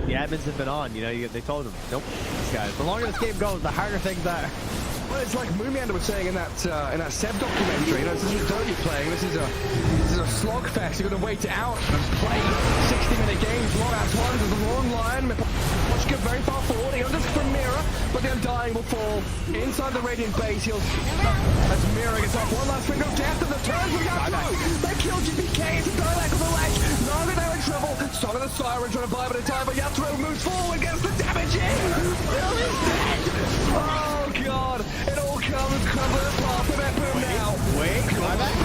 The admins have been on, you know, they told them, nope, these guys. The longer this game goes, the harder things are. Well, it's like Moomiander was saying in that Seb documentary. You know, this isn't Dota you're playing. This is a slogfest. You're going to wait it out and play 60-minute games. Long as one. There's a long line. Watch get very far forward. He unders from Mira, but the Undying will fall inside the Radiant base. He'll as Mira gets off one last finger of death and the turn from Yatro. They kill GPK. It's a dialect of the ledge. Naga now in trouble. Song of the Siren trying to buy a bit of time, but Yatro moves forward, gets the damage in. Will is dead. Oh god. It all comes crumbling apart for Bet Boom now. Wait,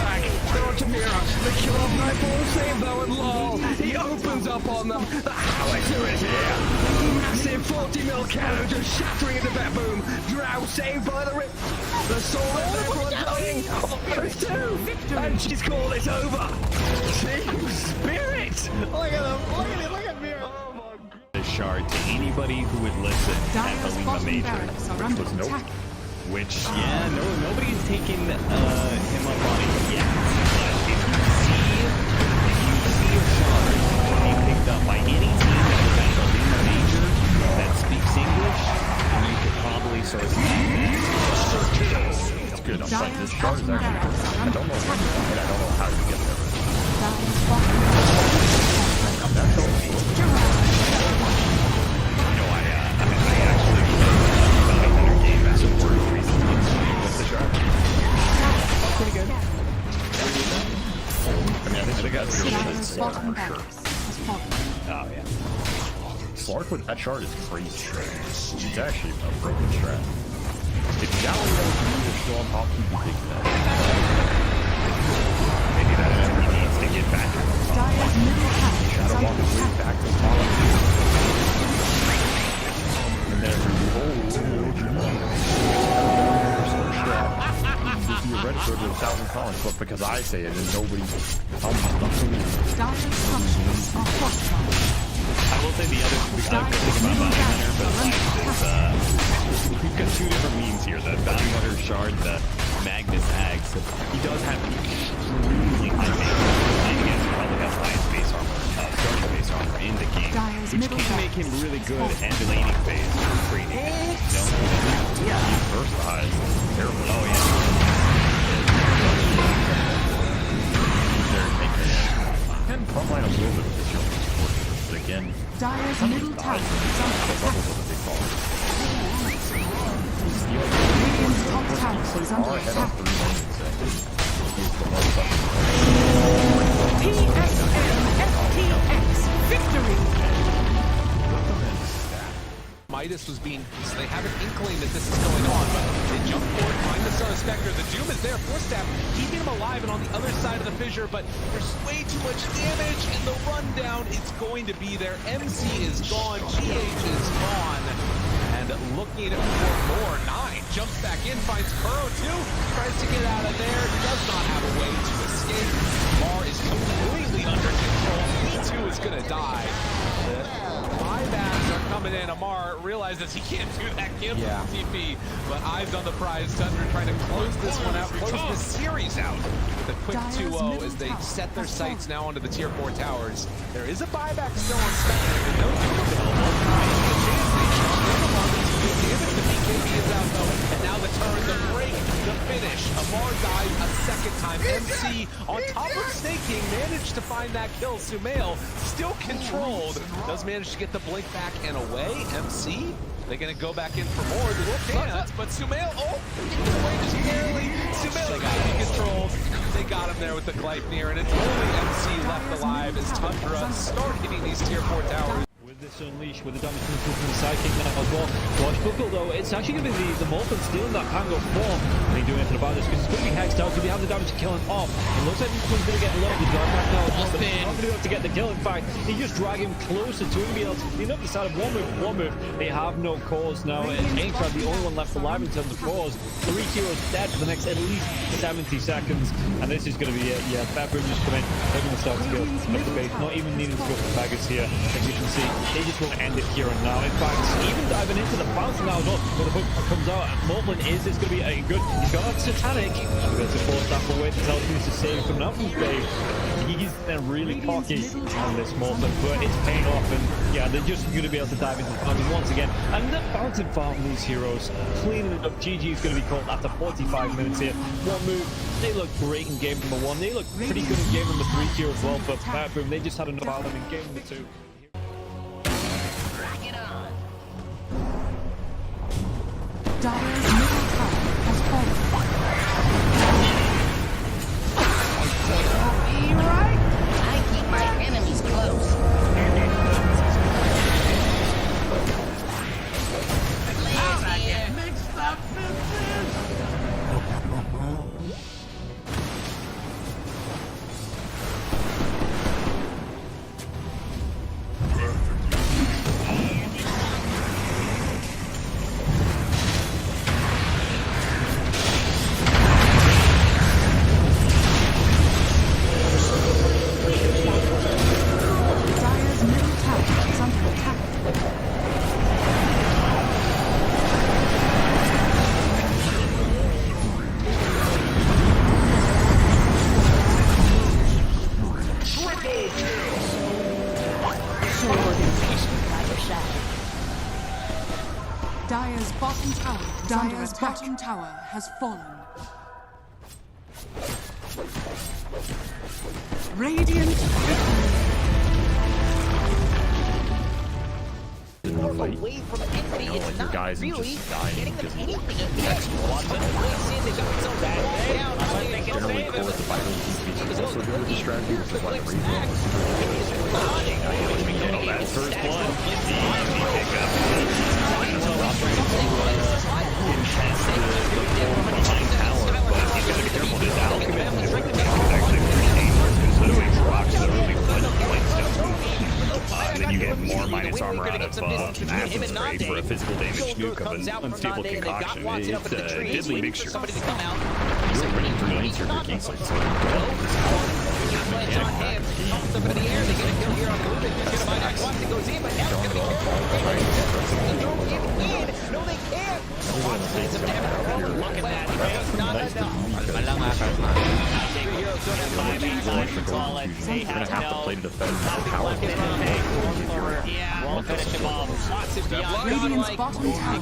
back. They're on to Mira. They kill off Nightfall, save though, and lol. He opens up on them. The howitzer is here. Massive 40 mil cannon just shattering into Bet Boom. Drow saved by the rip. The soul is dying. There's two. And she's called it over. Team Spirit. Look at them. Look at Mira. Oh my god. The shard to anybody who would listen at Halima Major. Which, yeah, nobody's taken him up on it yet. But if you see a shard being picked up by any team that was at Halima Major that speaks English, then you could probably source it. It's good. I'm like, this shard is actually good. I don't know when, and I don't know how you get there. That's all. I actually found a better game as a word recently with the shard. Pretty good. I mean, I think they got real good Slark for sure. Oh, yeah. Slark with that shard is crazy. It's actually a broken strat. If Gallery is still on top, you can take that. Maybe that enemy needs to get back to the top. Shadow Walk his way back to the top. And then you're ready to go to 1,000 comments, but because I say it and nobody comes to me. I will say the other good thing about Bounty Hunter for the Magnus is we've got two different memes here. The Bounty Hunter shard, the Magnus Ags. He does have extremely high base. And again, he probably has highest base armor, starting base armor in the game, which can make him really good at laning phase for trading. Yeah. He's versatile. Terrible. Oh, yeah. And frontline a little bit of this year. But again, Dire's middle tower is under Radiant's top tower is under attack. TSM FTX victory. Midas was being, so they have an inkling that this is going on, but they jump forward, find the Star Spectre. The Doom is there, Force Staff, keeping him alive and on the other side of the fissure, but there's way too much damage, and the rundown is going to be there. MC is gone, GH is gone, and looking for more. 9 jumps back in, finds Kuro too, tries to get out of there, does not have a way to escape. Mar is completely under control, he too is gonna die. Buybacks are coming in. Amar realizes he can't do that cancel TP, but eyes on the prize. Tundra trying to close this one out, close this series out with a quick 2-0 as they set their sights now onto the tier 4 towers. There is a buyback still on Spectre, and no Doom available. The BKB is out though, and now the turn, the break, the finish. Amar dies a second time. MC on top of Snake managed to find that kill. Sumail still controlled, does manage to get the blink back and away. MC, they're gonna go back in for more. They can't, but Sumail, just barely. Sumail got be controlled. They got him there with the Gleipnir, and it's only MC left alive as Tundra start hitting these tier 4 towers. With this Unleash, with the damage coming through from the sidekick now as well. Watch Buckle though, it's actually going to be the Molten stealing that Pango form. And he's doing anything about this because it's going to be hexed out. Could he have the damage to kill him off? It looks like this one's going to get low. He's got back now as well, but he's not going to be able to get the kill. In fact, he just drag him closer to him, be able to clean up the side of one move. They have no cause now. Aincrad, the only one left alive in terms of cause. 3 heroes dead for the next at least 70 seconds. And this is going to be it. Yeah, Bet Boom just come in. They're going to start to go up the base. Not even needing to go for Baggers here. As you can see, they just want to end it here and now. In fact, even diving into the bounce now as well, where the hook comes out, and Morblin is going to be a good, he's got a Satanic, he's going to force that away to tell him to save from now from Dave. He's then really cocky on this Morblin, but it's paying off, and yeah, they're just going to be able to dive into the fountain once again. And the fountain farm, these heroes, cleaning it up. GG is going to be called after 45 minutes here. One move, they look great in game number 1. They look pretty good in game number 3 here as well, but boom, they just had enough out of them in game number 2. Dire's middle tower has fallen. Be right. I keep my enemies close. Mixed up Dire's bottom tower has fallen. Radiant away from enemy, it's like your not guys really just dying getting them because anything the next one's generally cool with the Bible speech. Also good with the strategy, which is why the replay was That's first blood. Behind tower, but he's got to be careful. His alchemist is actually pretty dangerous because literally rocks that really light stuff. And then you get more minus armor out of Athens Grave for a physical damage nuke of an unstable concoction. It's a deadly mixture. You're winning 3 lanes here for Kingsley. They have to play to defend the power. Won't finish him off. Lots of Radiant's bottom tower.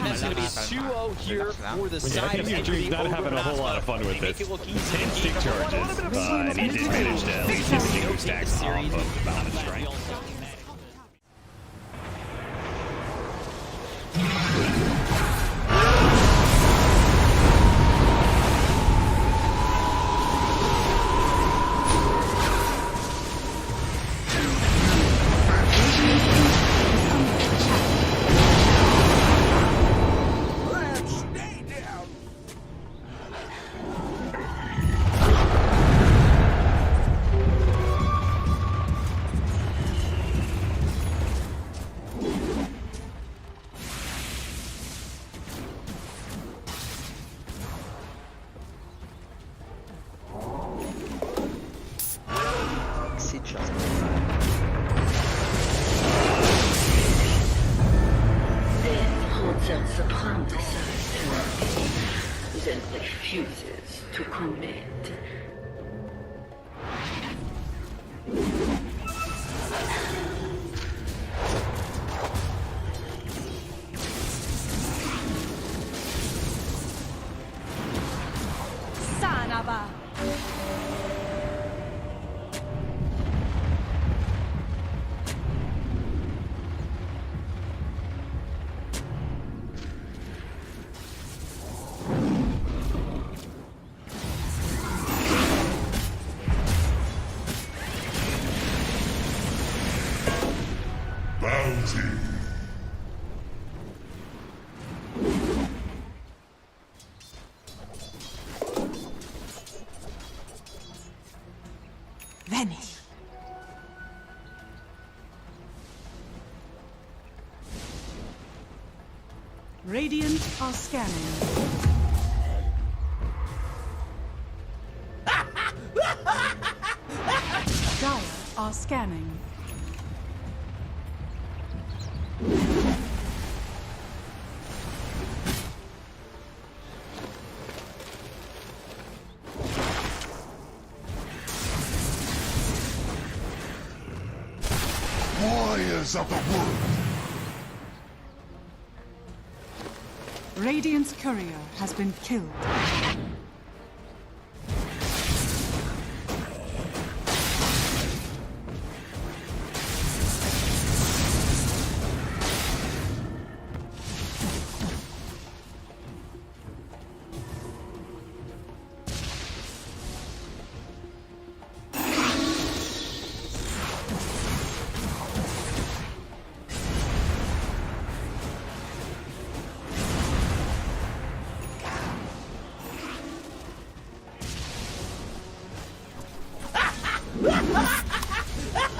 That's going to be 2-0 here for the side of Dream's not having a whole lot of fun with this. 10 stick charges, and he did manage to at least get the Jingo stacks off of the Bounded Strength. Then refuses to commit. Sanaba. Vanish. Radiant are scanning. Dire are scanning. wonders of the world. Radiant's courier has been killed.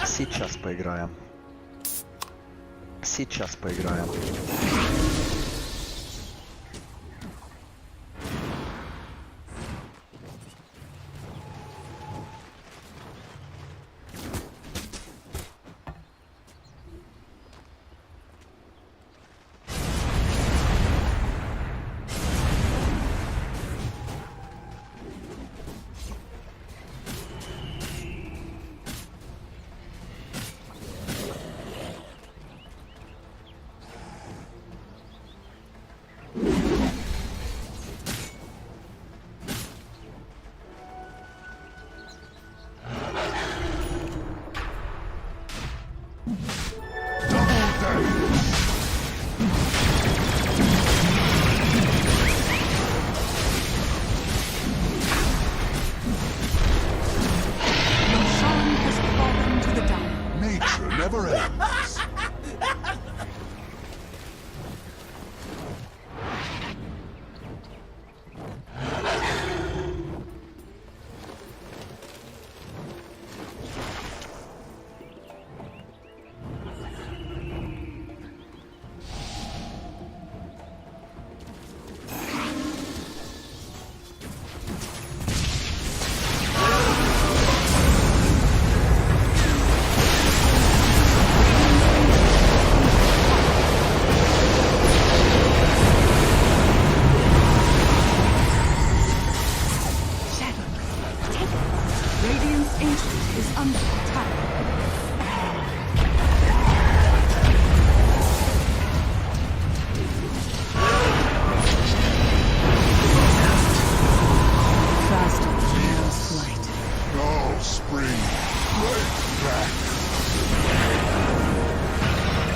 Сейчас поиграем. Сейчас поиграем.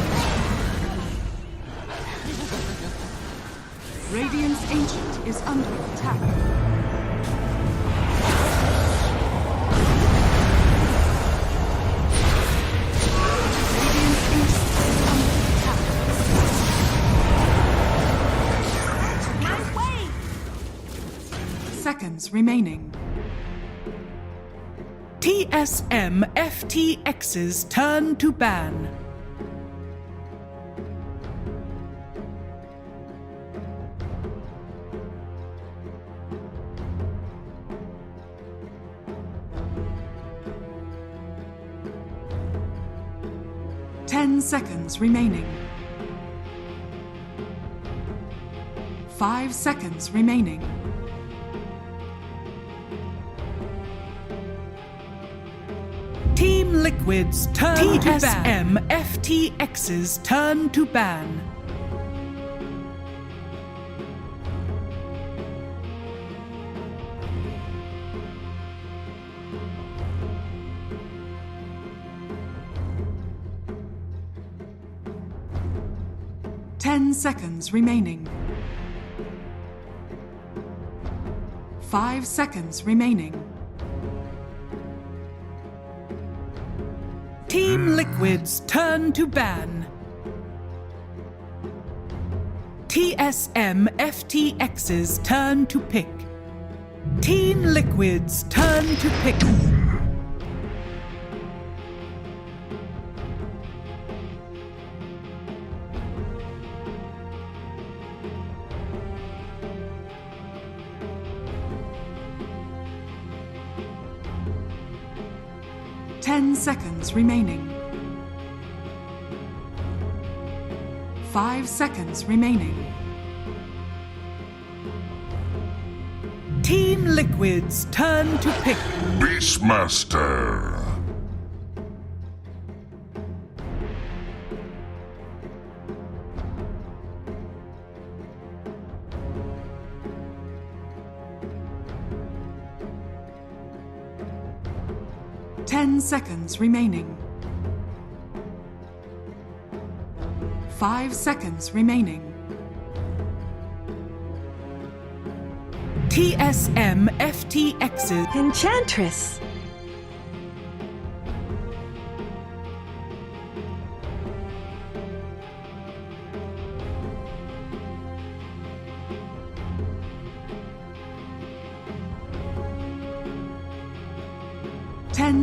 Radiant's Ancient is under attack. Radiant's Ancient is under attack. My way! Seconds remaining. TSM FTX's turn to ban. Seconds remaining. 5 seconds remaining. Team Liquid's turn to ban. TSM FTX's turn to ban. Seconds remaining. 5 seconds remaining. Team Liquid's turn to ban. TSM FTX's turn to pick. Team Liquid's turn to pick. Seconds remaining. 5 seconds remaining. Team Liquid's turn to pick. Beastmaster. 10 seconds remaining. 5 seconds remaining. TSM FTX's Enchantress.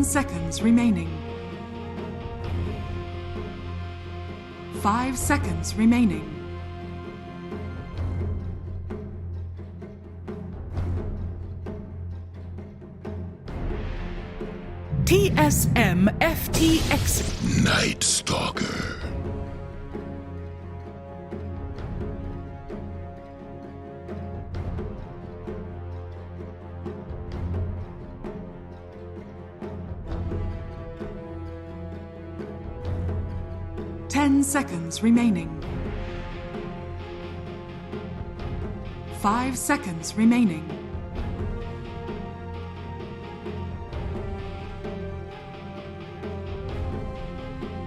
Seconds remaining. 5 seconds remaining. TSM FTX Night Stalker. Seconds remaining. 5 seconds remaining.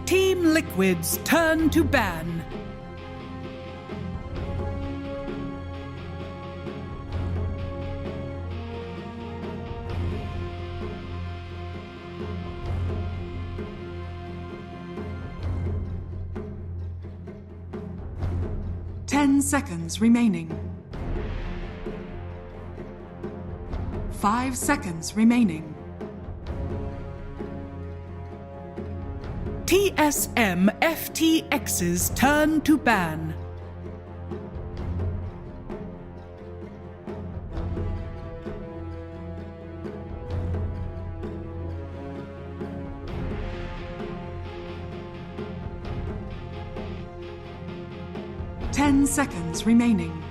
Team Liquid's turn to ban. Seconds remaining. 5 seconds remaining. TSM FTX's turn to ban. Seconds remaining.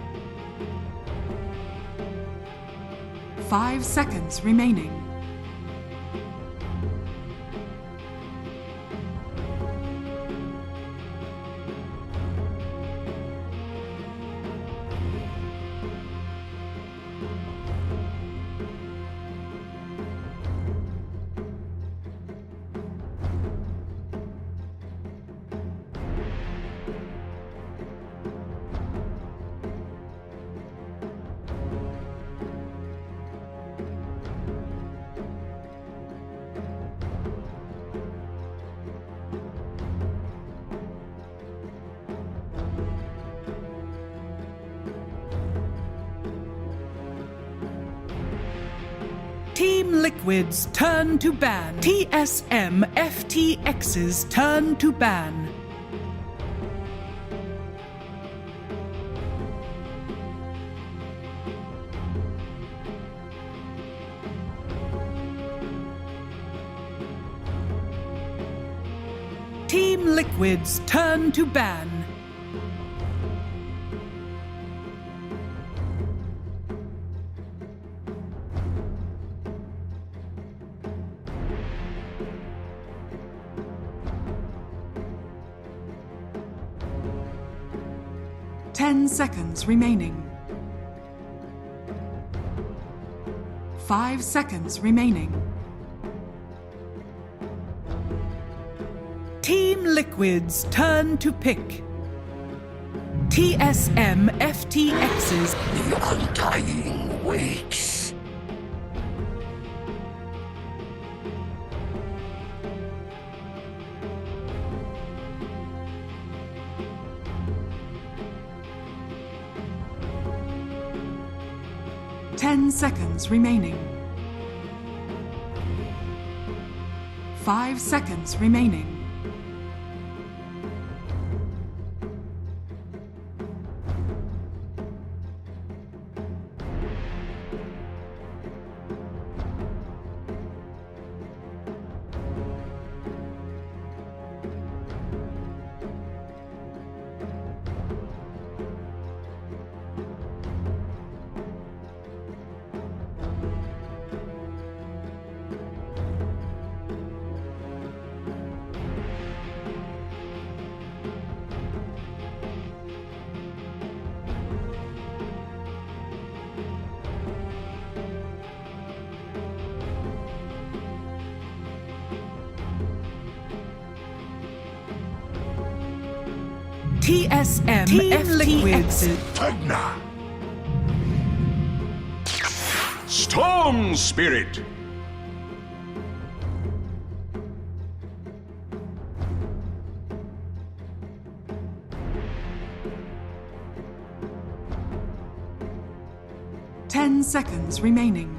5 seconds remaining. Team Liquid's turn to ban. TSM FTX's turn to ban. Team Liquid's turn to ban. Seconds remaining. 5 seconds remaining. Team Liquid's turn to pick. TSM FTX's The Undying waits. 10 seconds remaining. 5 seconds remaining. TSM FTX. Tundra. Storm Spirit. Ten seconds remaining.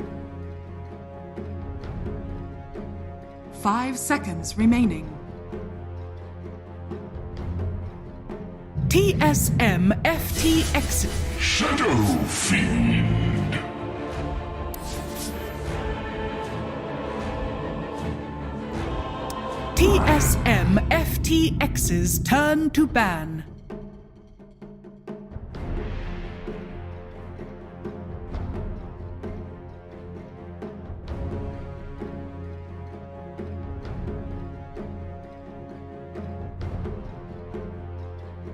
5 seconds remaining. TSM FTX. Shadow Fiend. TSM FTX's turn to ban.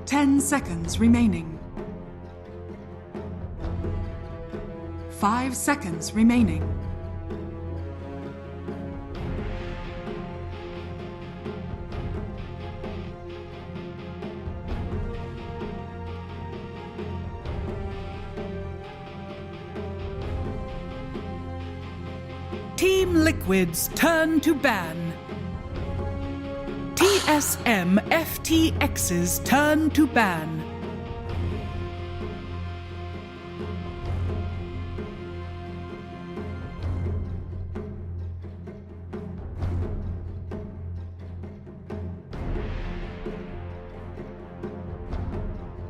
Ten seconds remaining. 5 seconds remaining. Team Liquid's turn to ban. TSM FTX's turn to ban.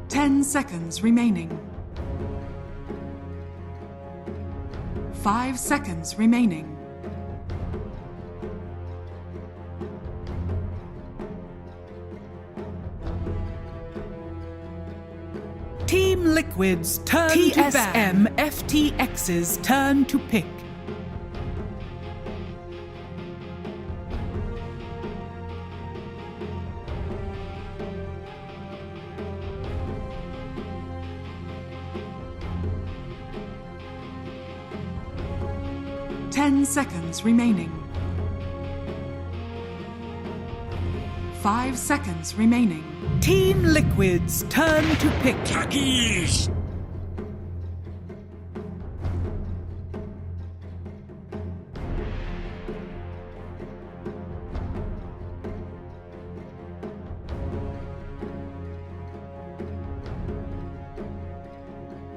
Ten seconds remaining. 5 seconds remaining. Team Liquid's turn to ban. TSM FTX's turn to pick. Ten seconds remaining. 5 seconds remaining. Team Liquid's turn to pick. Tackies.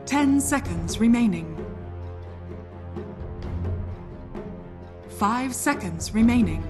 Ten seconds remaining. 5 seconds remaining.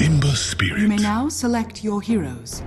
Ember Spirit. You may now select your heroes.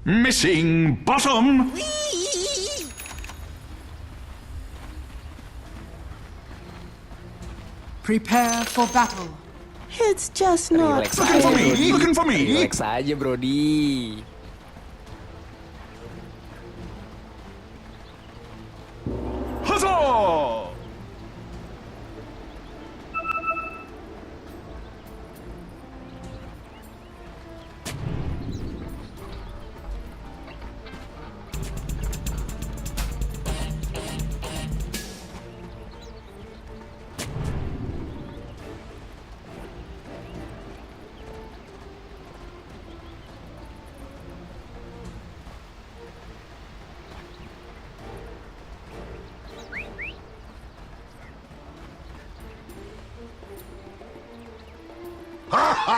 Missing bottom. Prepare for battle. It's just not Looking for me. Looking for me. Relax aja, Brody. Huzzah! Ah!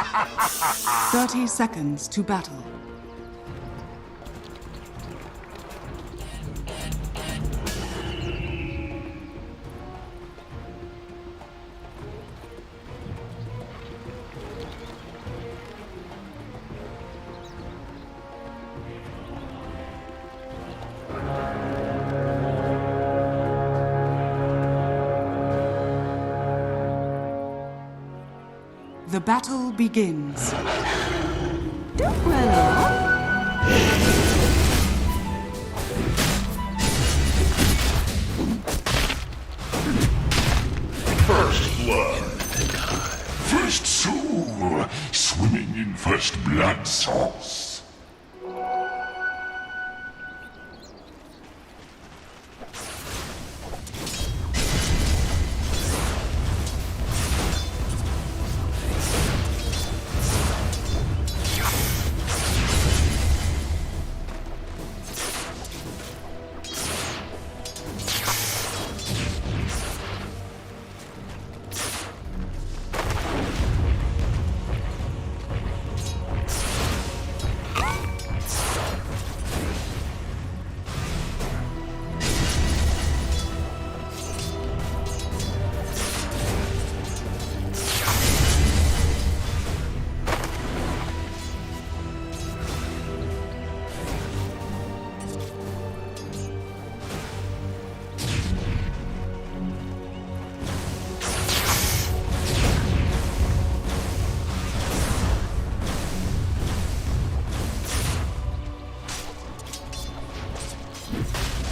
30 seconds to battle. The battle begins. First blood. First soul. Swimming in first blood sauce.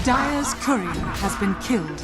Dire's courier has been killed.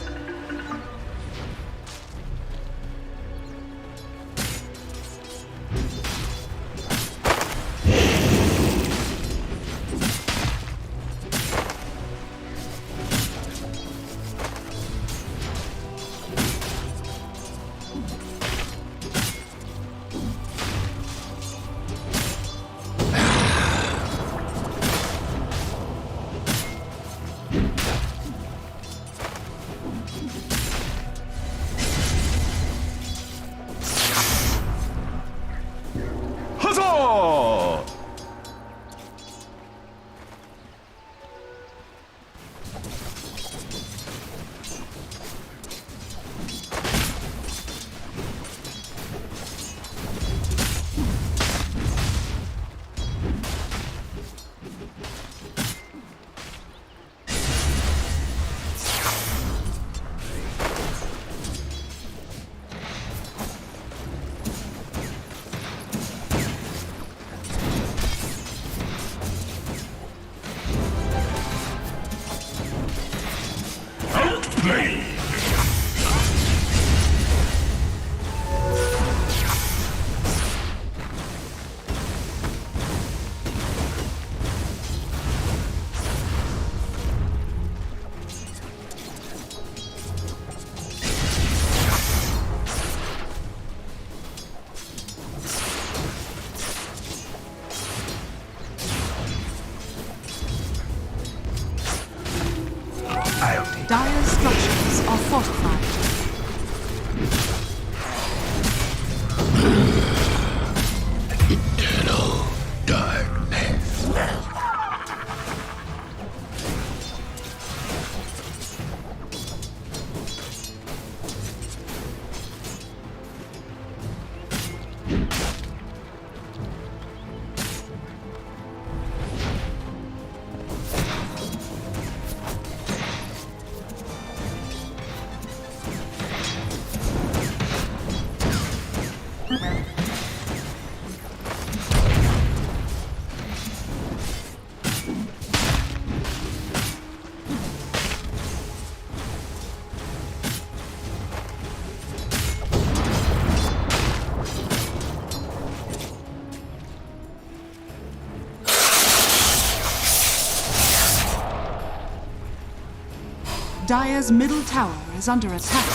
Dire's middle tower is under attack.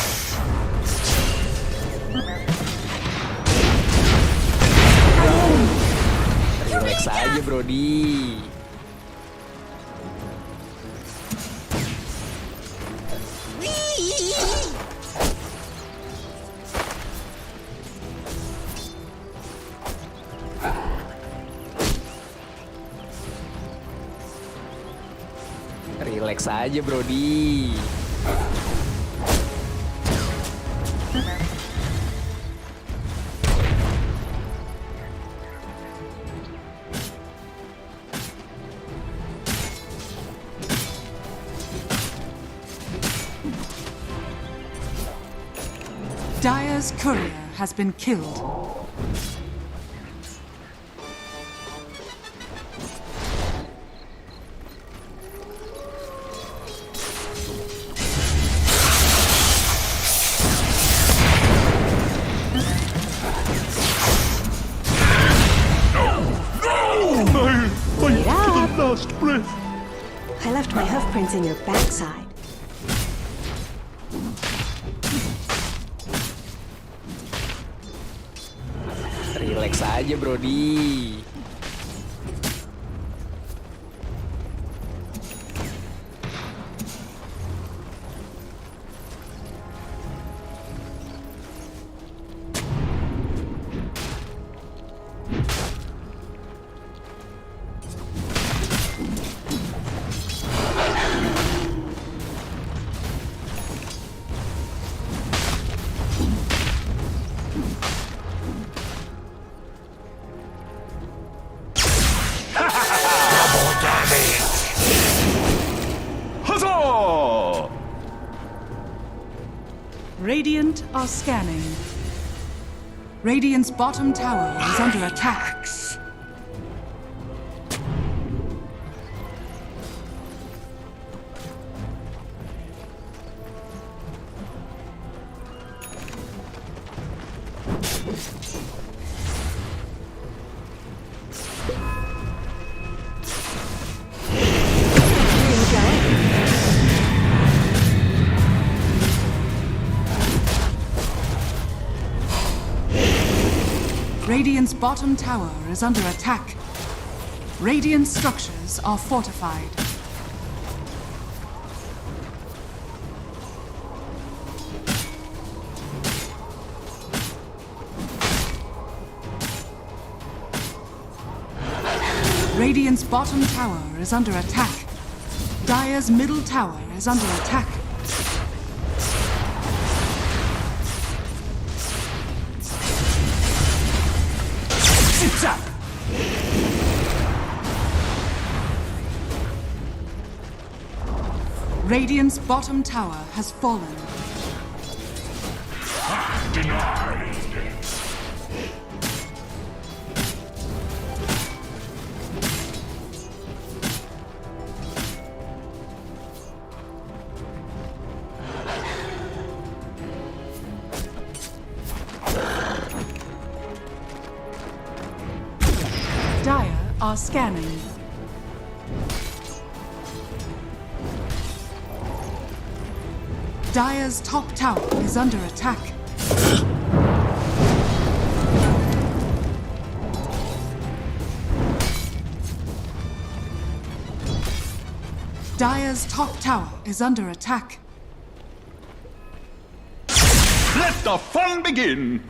Relax aja, Brody. Relax aja, Brody. Dire's courier has been killed. Wait up! To the last breath. I left my hoof prints in your backside. Relax aja, Brody. Huzzah! Radiant are scanning. Radiant's bottom tower is under attack. Radiant's bottom tower is under attack. Radiant structures are fortified. Radiant's bottom tower is under attack. Dire's middle tower is under attack. It's up! Radiant's bottom tower has fallen. Denied. Dire are scanning. Dire's top tower is under attack. Dire's top tower is under attack. Let the fun begin!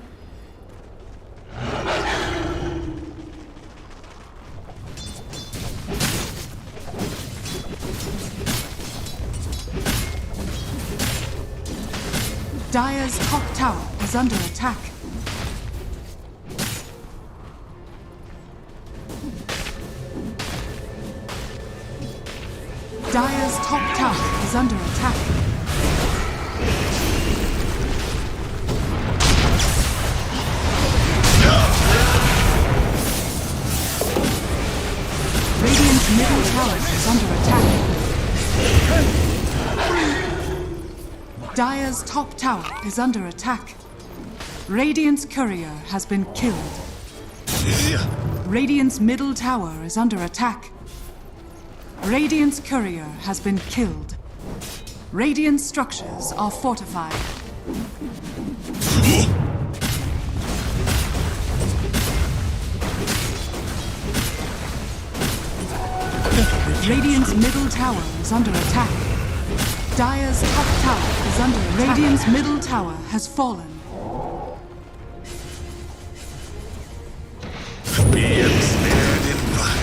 Dire's top tower is under attack. Dire's top tower is under attack. Radiant's middle tower is under attack. Dire's top tower is under attack. Radiant's courier has been killed. Radiant's middle tower is under attack. Radiant's courier has been killed. Radiant structures are fortified. Radiant's middle tower is under attack. Dire's top tower is under attack. Radiant's middle tower has fallen. Be ensnared in fire.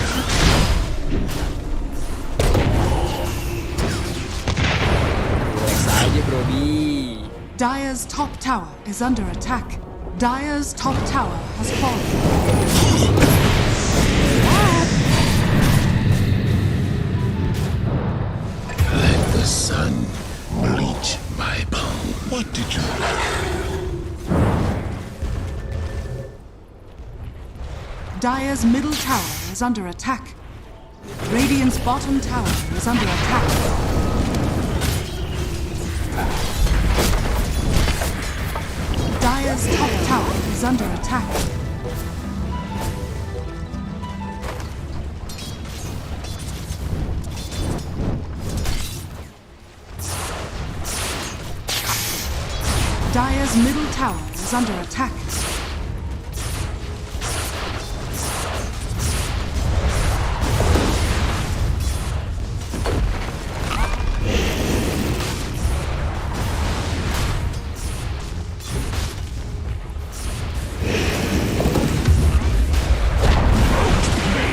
Dire's top tower is under attack. Dire's top tower has fallen. Let the sun bleach my bone. What did you Dire's middle tower is under attack. Radiant's bottom tower is under attack. Dire's top tower is under attack. Dire's middle tower is under attack.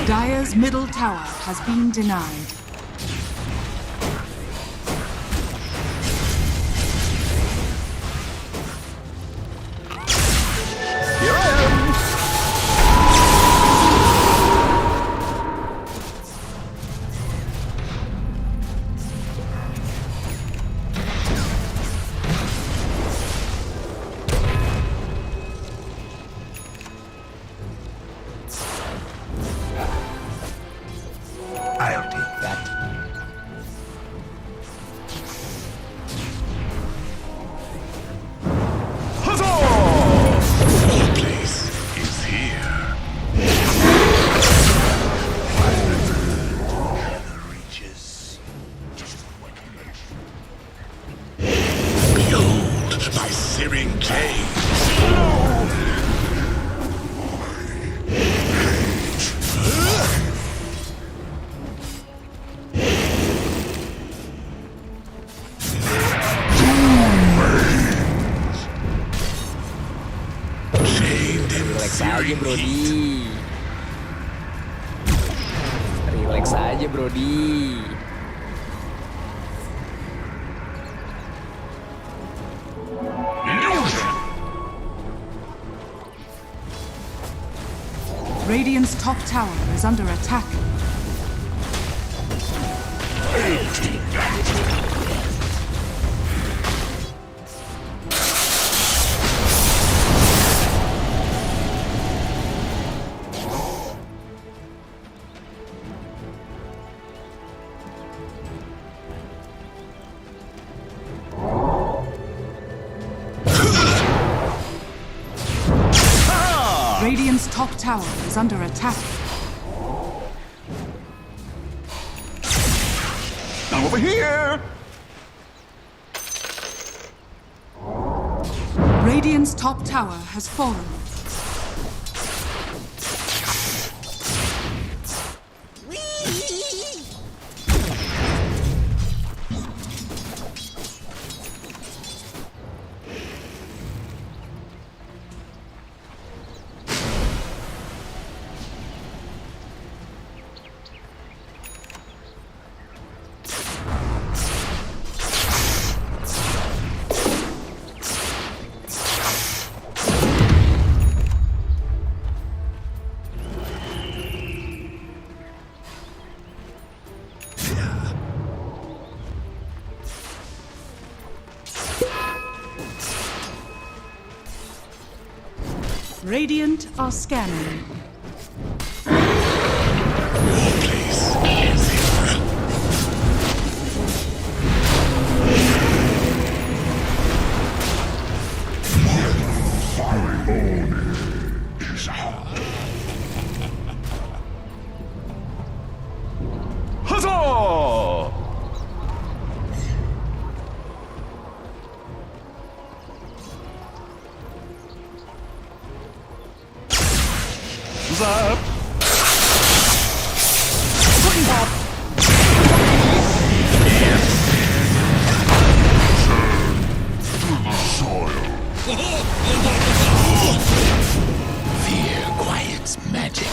Dire's middle tower has been denied. Here I am! I'll take that. Huzzah! The place is here. Reaches. Behold my searing gaze. Aja Brody. Relax aja Brody. Radiant's top tower is under attack. Radiant's top tower is under attack. Over here! Radiant's top tower has fallen. Radiant are scanning. up. Cooking pop. Fear quiets magic.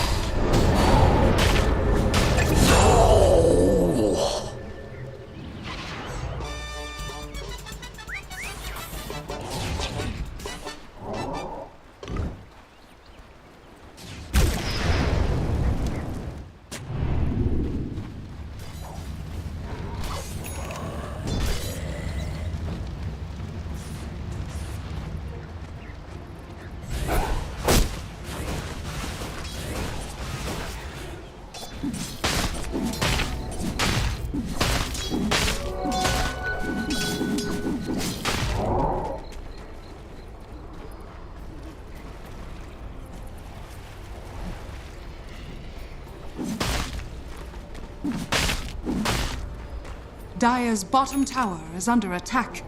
Dire's bottom tower is under attack.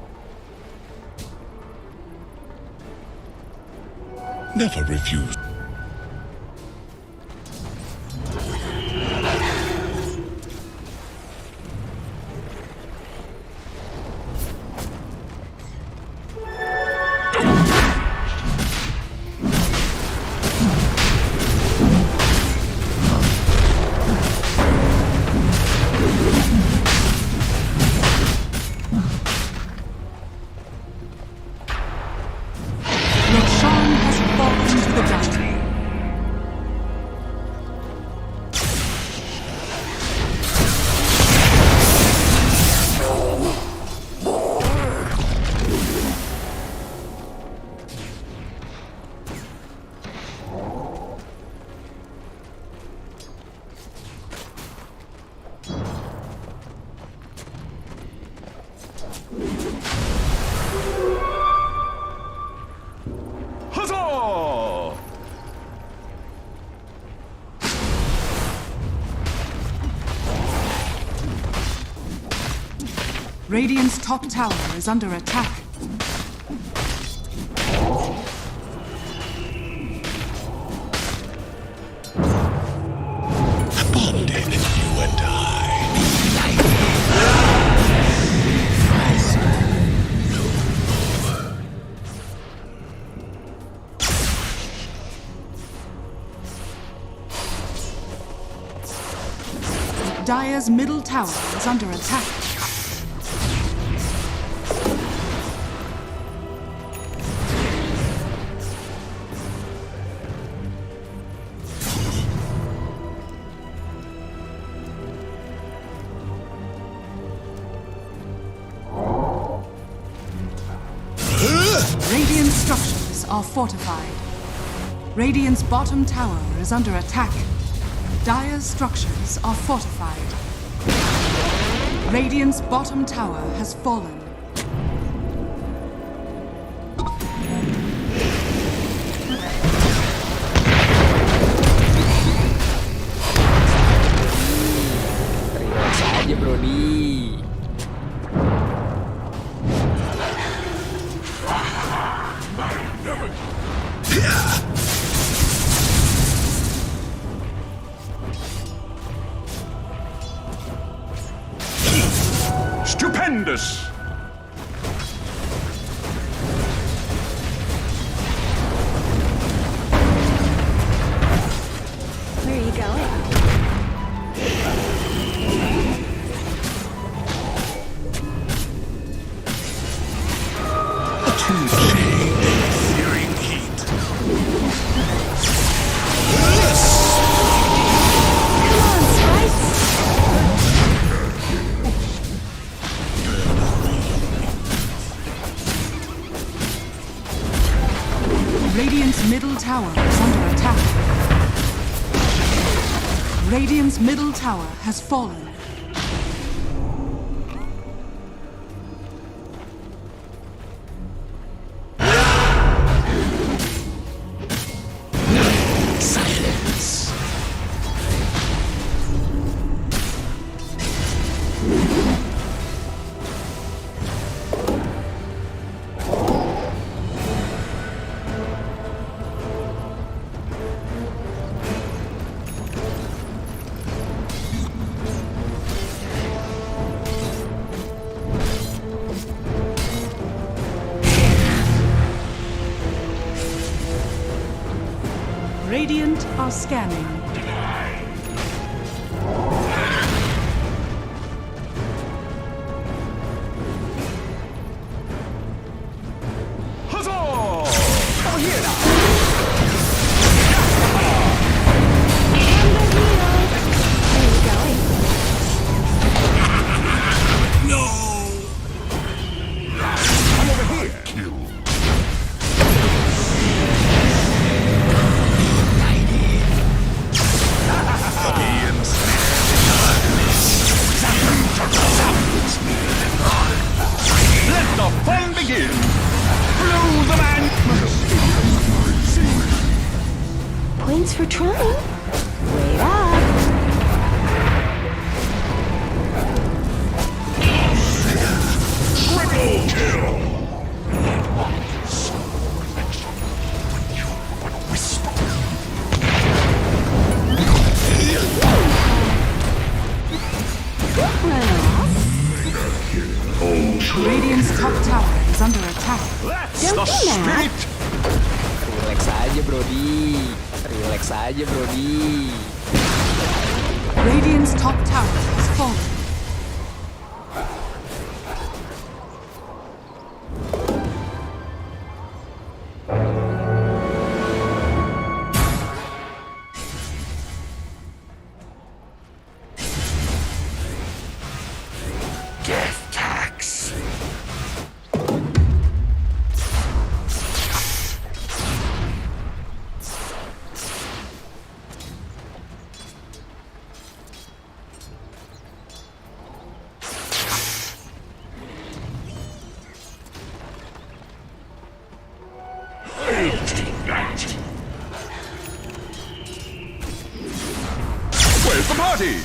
Never refuse. Radiant's top tower is under attack. Bonded, you and I. Dire's middle tower is under attack. Radiant structures are fortified. Radiant's bottom tower is under attack. Dire's structures are fortified. Radiant's bottom tower has fallen. Relax aja, Brody. Stupendous! Where are you going? Searing heat. Radiant's middle tower is under attack. Radiant's middle tower has fallen. Silence. Radiant are scanning. Points for trying. Wait up. Triple kill. Radiant's top tower is under attack. Don't be mad. Relax aja, Brody. Relax aja, Brody. Radiant's top tower has fallen. Death tax. Where's the party?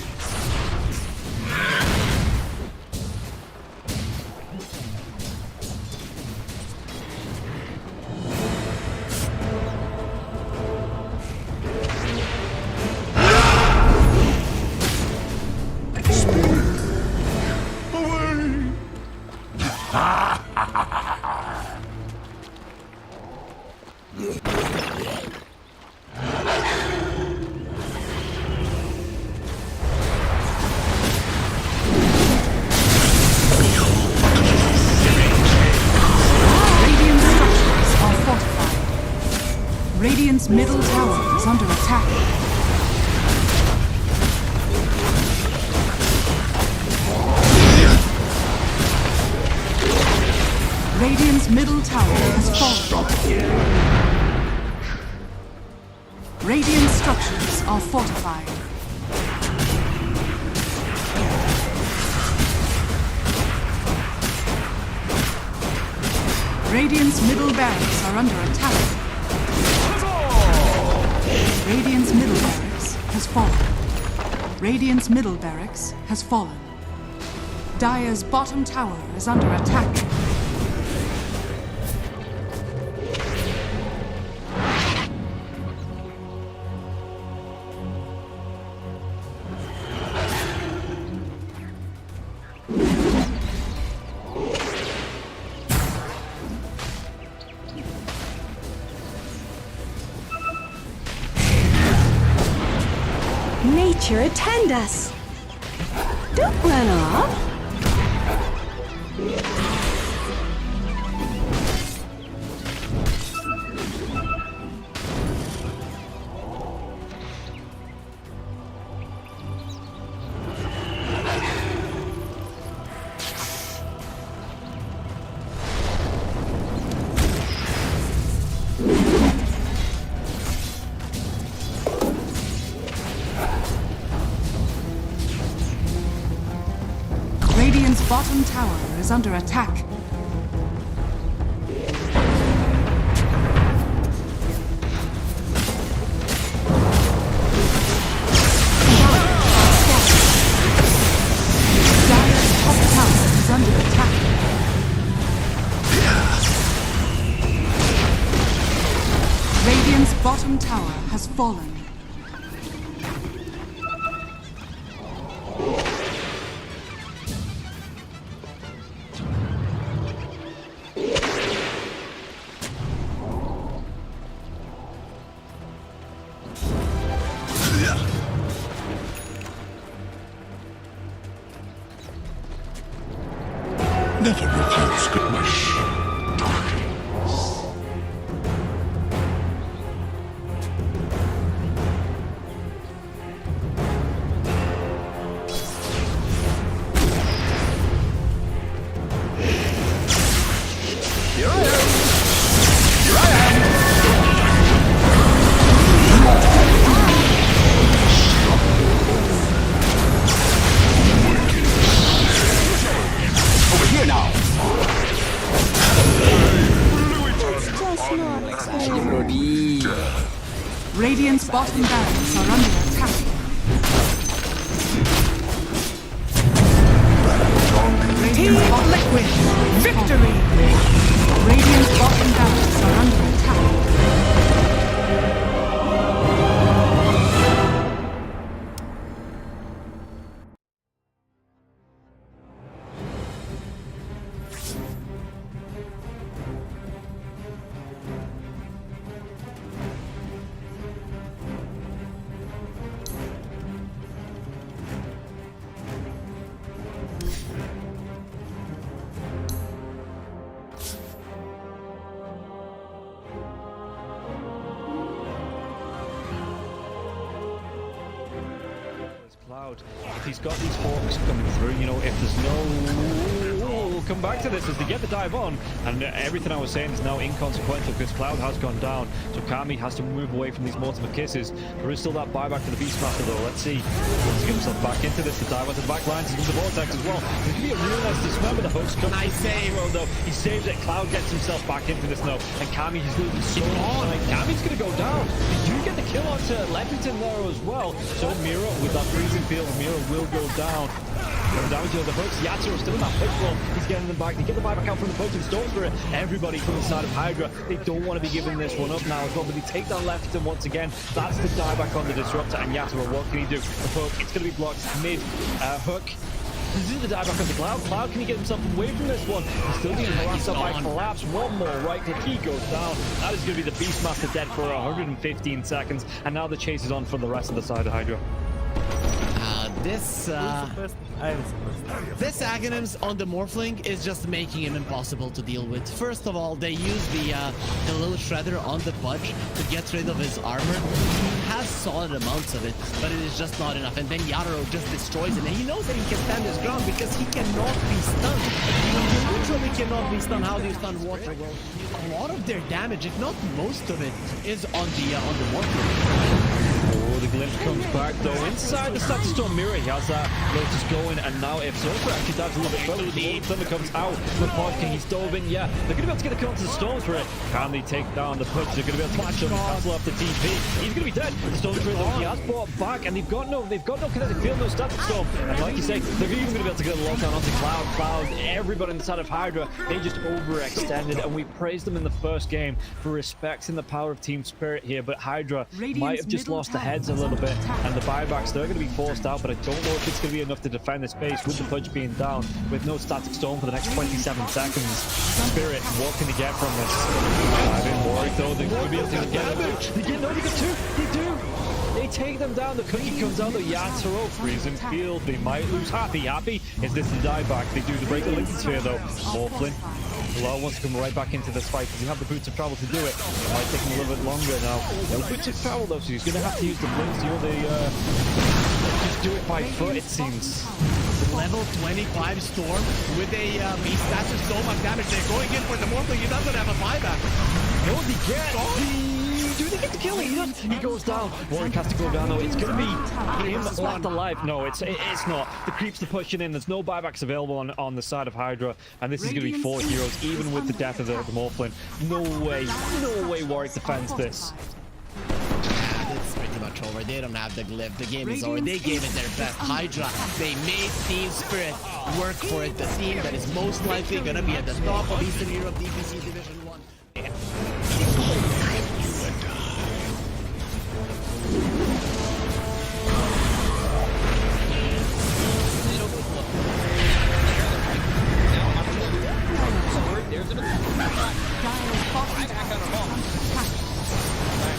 Radiant's middle tower is under attack. Radiant's middle tower has fallen. Radiant structures are fortified. Radiant's middle barracks are under attack. Radiant's middle barracks has fallen. Radiant's middle barracks has fallen. Dire's bottom tower is under attack. Nature attend us. Don't run off. Radiant's bottom tower is under attack. Dire's top tower is under attack. Radiant's bottom tower has fallen. Never refuse good wish. Here I am! Here I am! Over here now! Radiant's bottom barracks are under attack. Team Liquid, victory! Radiant's bottom barracks are under attack. Cloud, if he's got these hawks coming through, you know, if there's no... We'll come back to this as they get the dive on, and everything I was saying is now inconsequential because Cloud has gone down, so Kami has to move away from these multiple kisses. There is still that buyback to the Beastmaster though. Let's see. Wants to get himself back into this. The dive onto the back lines into the vortex as well. It could be a real nice dismember. The hooks come. Nice save though. He saves it. Cloud gets himself back into this now, and Kami is losing so much time. Kami's gonna go down. Did you get the kill onto Leppington there as well? So Mira with that freezing field, Mira will go down. Going down to the hooks. Yatsuro's still in that push roll. He's getting them back. They get the buyback out from the poaching Storm Spirit. Everybody from the side of Hydra, they don't want to be giving this one up now as well, but they take down Leppington once again. That's the dieback on the Disruptor, and Yaturo, what can he do? The hook, it's going to be blocked mid. Hook. This is the dieback on the Cloud. Cloud, can he get himself away from this one? He's still being harassed up by Collapse. One more right click, he goes down. That is going to be the Beastmaster dead for 115 seconds, and now the chase is on for the rest of the side of Hydra. This Aghanims on the Morphling is just making him impossible to deal with. First of all, they use the little shredder on the Pudge to get rid of his armor. He has solid amounts of it, but it is just not enough. And then Yatoro just destroys it. And he knows that he can stand his ground because he cannot be stunned. When you literally cannot be stunned, how do you stun water? Well, a lot of their damage, if not most of it, is on the Morphling. Oh, the glimpse comes back though. Inside the Static Storm Mirror, he has that Lotus going, and now if Zofra actually dives a little bit further, the Thunder comes out. The Pod King, he's dove in, yeah. They're going to be able to get the counter to the Storm Spirit. Can they take down the Pudge? They're going to be able to catch up and cancel off the TP. He's going to be dead. The Storm Spirit though, he has brought back, and they've got no kinetic field, no Static Storm. And like you say, they're even going to be able to get a lockdown onto Cloud. Everybody inside of Hydra, they just overextended, and we praised them in the first game for respecting the power of Team Spirit here, but Hydra might have just lost the heads a little bit, and the buybacks, they're going to be forced out, but I don't know if it's going to be enough to defend the space with the Pudge being down, with no Static Storm for the next 27 seconds. Spirit, what can they get from this? I've been worried though, they're going to be able to get damage. They get two, they do! They take them down, the cookie comes out, the Yatoro, freezing field, they might lose Happy. Is this the dieback? They do the break the Lincoln Sphere though. Morphlin. Bilal wants to come right back into this fight because you have the boots of travel to do it. It might take him a little bit longer now. No boots of travel though, so he's going to have to use the blinks, you know, just do it by foot, it seems. Level 25 Storm with a beast that's just so much damage. They're going in for the Morphling. He doesn't have a buyback. No, they get do they get the kill? He does. He goes down. Warwick has to go down though. It's going to be him left alive. No, it's not. The creeps are pushing in. There's no buybacks available on the side of Hydra, and this is going to be 4 heroes, even with the death of the Morphling. No way Warwick defends this. It's pretty much over. They don't have the glyph. The game is over. They gave it their best. Hydra, they made Team Spirit work for it. The team that is most likely going to be at the top of Eastern Europe DPC Division 1.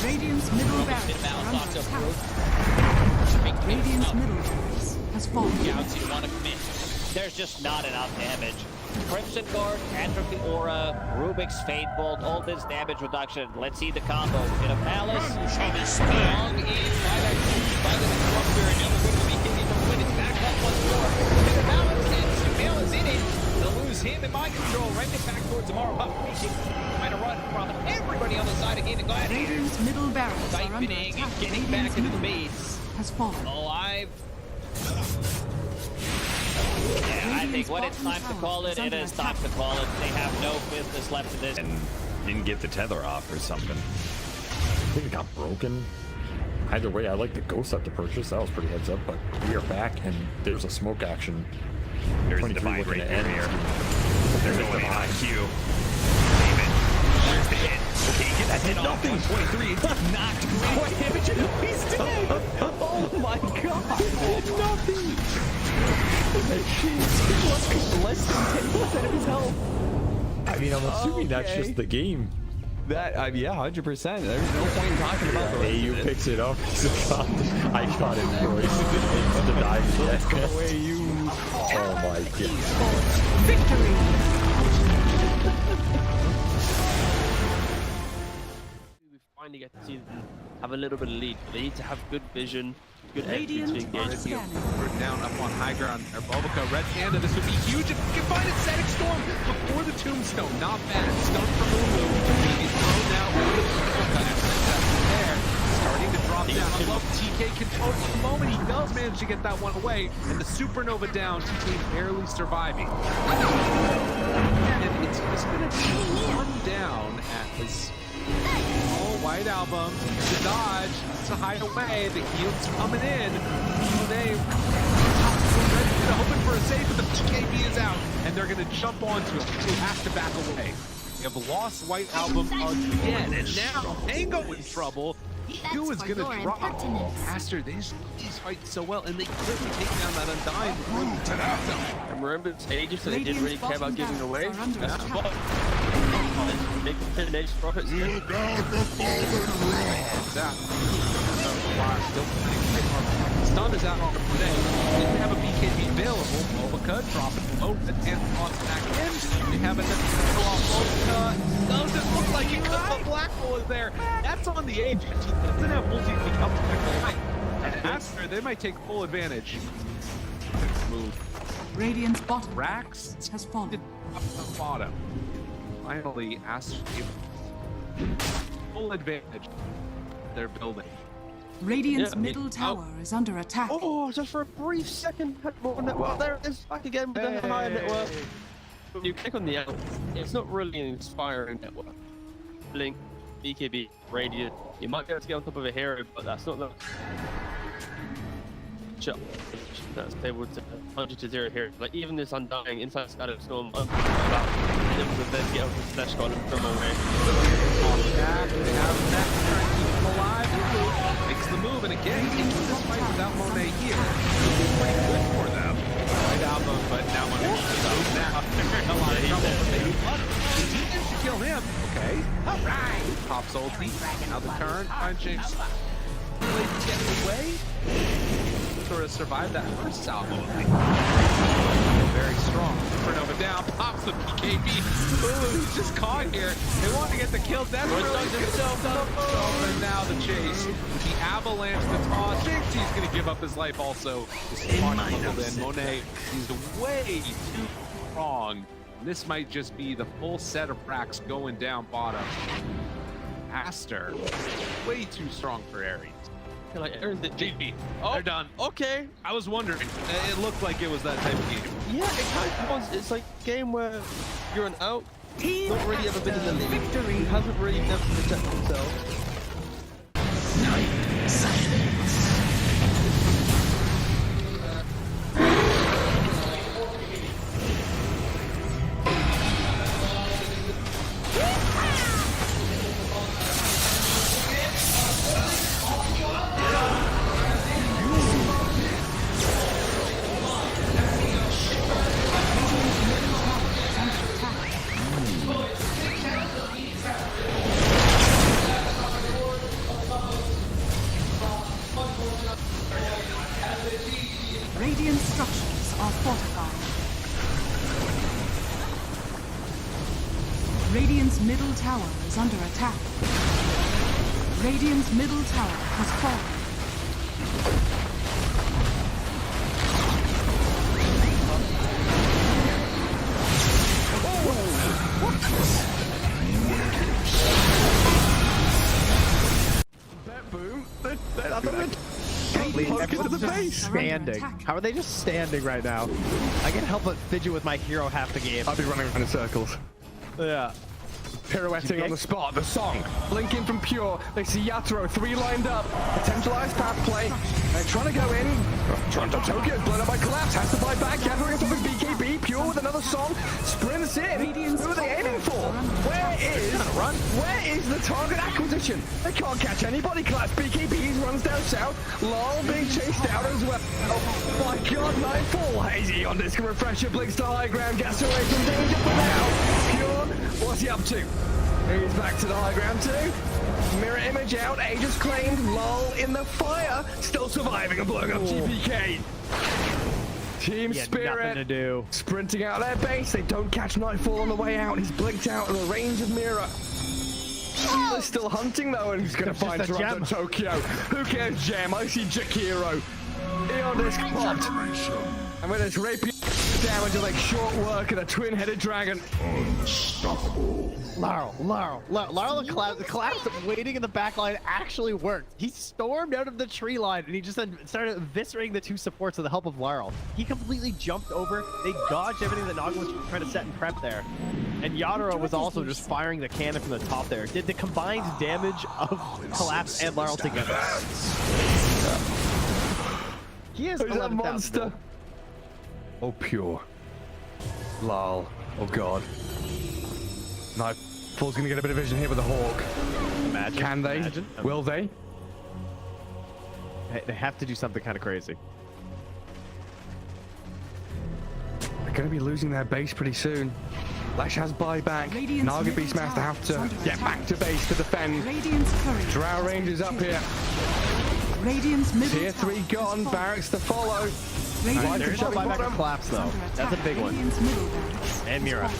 Radiant's middle barracks Radiant's middle barracks has fallen. Yeah, you want to commit. There's just not enough damage. Crimson Guard, Atrophy Aura, Rubik's Fate Bolt, all this damage reduction. Let's see the combo. In a Palace, shall be strong in by that huge by the disruptor, and now we're going to be getting the win. It's back up once more. In a Palace, and Sumail is in it. They'll lose him in mind control. Right back towards tomorrow. Trying to run from everybody on the side of Gaimin Gladiators. Radiant's middle barracks are under Siphoning attack. and getting back into the base. Has fallen. Alive. Yeah, I think when it's time to call it, it is time to call it. They have no business left to this. And didn't get the tether off or something. I think it got broken. Either way, I like the ghost up to purchase. That was pretty heads up, but we are back and there's a smoke action. There's a divide right there. They're going in on Q. There's the hit. Okay, he gets hit nothing. 23. Not great damage. He's dead. Oh my god. Nothing. Less than 10% of his health. I mean, I'm assuming that's just the game. That, yeah, 100%. There's no point in talking about the rest AU of it. picks it up. I got him, boys. It's the dive. Let's go away, you. Oh my god. Victory! We finally get to see them have a little bit of lead. They need to have good vision, good execution to engage. We're down up on high ground. Or Bulbica, Red Panda. This would be huge if we can find a Static Storm before the Tombstone. Not bad. Stone from Lulu. He's thrown now over the there. Starting to drop down. I love TK control for the moment. He does manage to get that one away. And the Supernova down. TK barely surviving. And it's just going to run down at his White Album. The dodge. To hide away. The heal's coming in. They hoping for a save, but the PKB is out. And they're going to jump onto him. He has to back away. We have lost White Album again. And now Mango in trouble. Who is going to drop? Aster, these fight so well, and they couldn't take down that Undying before the Tundra. And remember, it's ages, so they didn't really care about giving away. That's the ball. Make the finish profits. You got the Stun is out on the today. Didn't have a BKB available. Bulbica dropping low. The 10th on back in. They have another kill off Bulbica. Doesn't look like it because the Black Hole is there. That's on the edge. He doesn't have multi to come back. And Aster, they might take full advantage. Move. Radiant's bottom Rax has fallen. Up the bottom. Finally, Aster full advantage. They're building. Radiant's middle tower is under attack. Oh, just for a brief second, had more network. There it is, back again with the higher network. When you click on the out, it's not really an inspiring network. Blink, BKB, Radiant. You might be able to get on top of a hero, but that's not the shot. That's able to 100-0 here. Like even this Undying inside Static Storm, able to then get over the Slash God and from away. Back, they have that trying to keep him alive. Makes the move, and again, taking this fight without Monet here. It's pretty good for them. Right album, but now when it's now, they're in a lot of trouble. But they managed to kill him. Okay. Alright. Pops ulti. Now the turn. Punching. Really getting away. Sort of survived that first salvo. Very strong. Supernova down. Pops the PKB. Ooh, he's just caught here. They want to get the kill. That's really himself up. And now the chase. With the avalanche, the toss. Thinks he's going to give up his life also. This is then Monet. He's way too strong. This might just be the full set of racks going down bottom. Aster, way too strong for Ares. Like Aaron did JP. Oh, they're done. Okay. I was wondering. It looked like it was that type of game. Yeah, it kind of was. It's like a game where you're an out, not really ever been in the league. Victory. He hasn't really never protected himself. Radiant structures are fortified. middle tower is under attack. Radiant's middle tower has fallen. Standing. How are they just standing right now? I can't help but fidget with my hero half the game. I'll be running around in circles. Yeah. Pirouetting on the spot, the song, blinking from Pure. They see Yatoro, 3 lined up. Potentialized path play. They're trying to go in. Toronto Tokyo, blown up by Collapse, has to fight back. Yatoro gets off with BKB. Pure with another song, sprints in. Who are they aiming for? Where is the target acquisition? They can't catch anybody. Collapse, BKB runs down south. Lol being chased out as well. Oh my god, Nightfall. Hazy on disc refresher, blinks to high ground, gets away from danger for now. Pure, what's he up to? He's back to the high ground too. Mirror image out, Aegis claimed, lol in the fire, still surviving and blowing up GPK. Team Spirit nothing to do. Sprinting out their base. They don't catch Nightfall on the way out. He's blinked out of the range of Mirror. They're still hunting though, and he's going to find Toronto Tokyo. Who cares, Gem? I see Jakiro. Eon disc popped. And with his rapier damage will make short work of a twin-headed dragon. Unstoppable. Laurel, the collapse waiting in the back line actually worked. He stormed out of the tree line and he just then started eviscerating the 2 supports with the help of Laurel. He completely jumped over. They dodged everything that Naga was trying to set and prep there. And Yatoro was also just firing the cannon from the top there. Did the combined damage of Collapse and Laurel together. He is a monster. Oh, Pure. Lol. Oh, God. Nightfall's going to get a bit of vision here with the Hawk. Imagine. Can they? Imagine. Will they? They have to do something kind of crazy. They're going to be losing their base pretty soon. Lash has buyback. Naga Beastmaster have to get back to base to defend. Drow Rangers up here. Tier 3 gone. Barracks to follow. There's no buyback or collapse though. That's a big one. And Mira.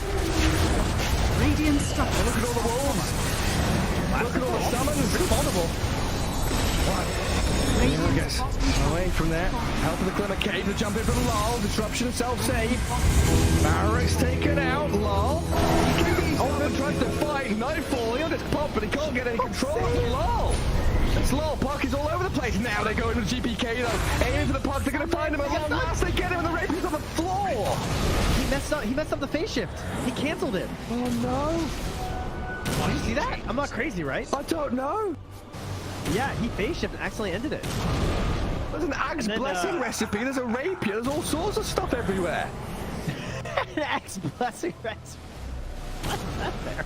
Radiant structure. Look at all the wolves. Look at all the summons. It's vulnerable. Mira gets away from there. Help of the Glimmer Cave to jump in from Lol. Disruption of self-save. Barracks taken out. Lol. Oh, tries to fight. Nightfall. He'll just pop, but he can't get any control of Lol. It's Lol. Puck is all over the place. Now they go into GPK though. Aiming for the puck. They're going to find him at long last. They get him and the rapier's on the floor. He messed up the phase shift. He canceled it. Oh no. Did you see that? I'm not crazy, right? I don't know. Yeah, he phase shift and accidentally ended it. There's an Axe Blessing recipe. There's a rapier. There's all sorts of stuff everywhere. An Axe Blessing recipe. What's that there?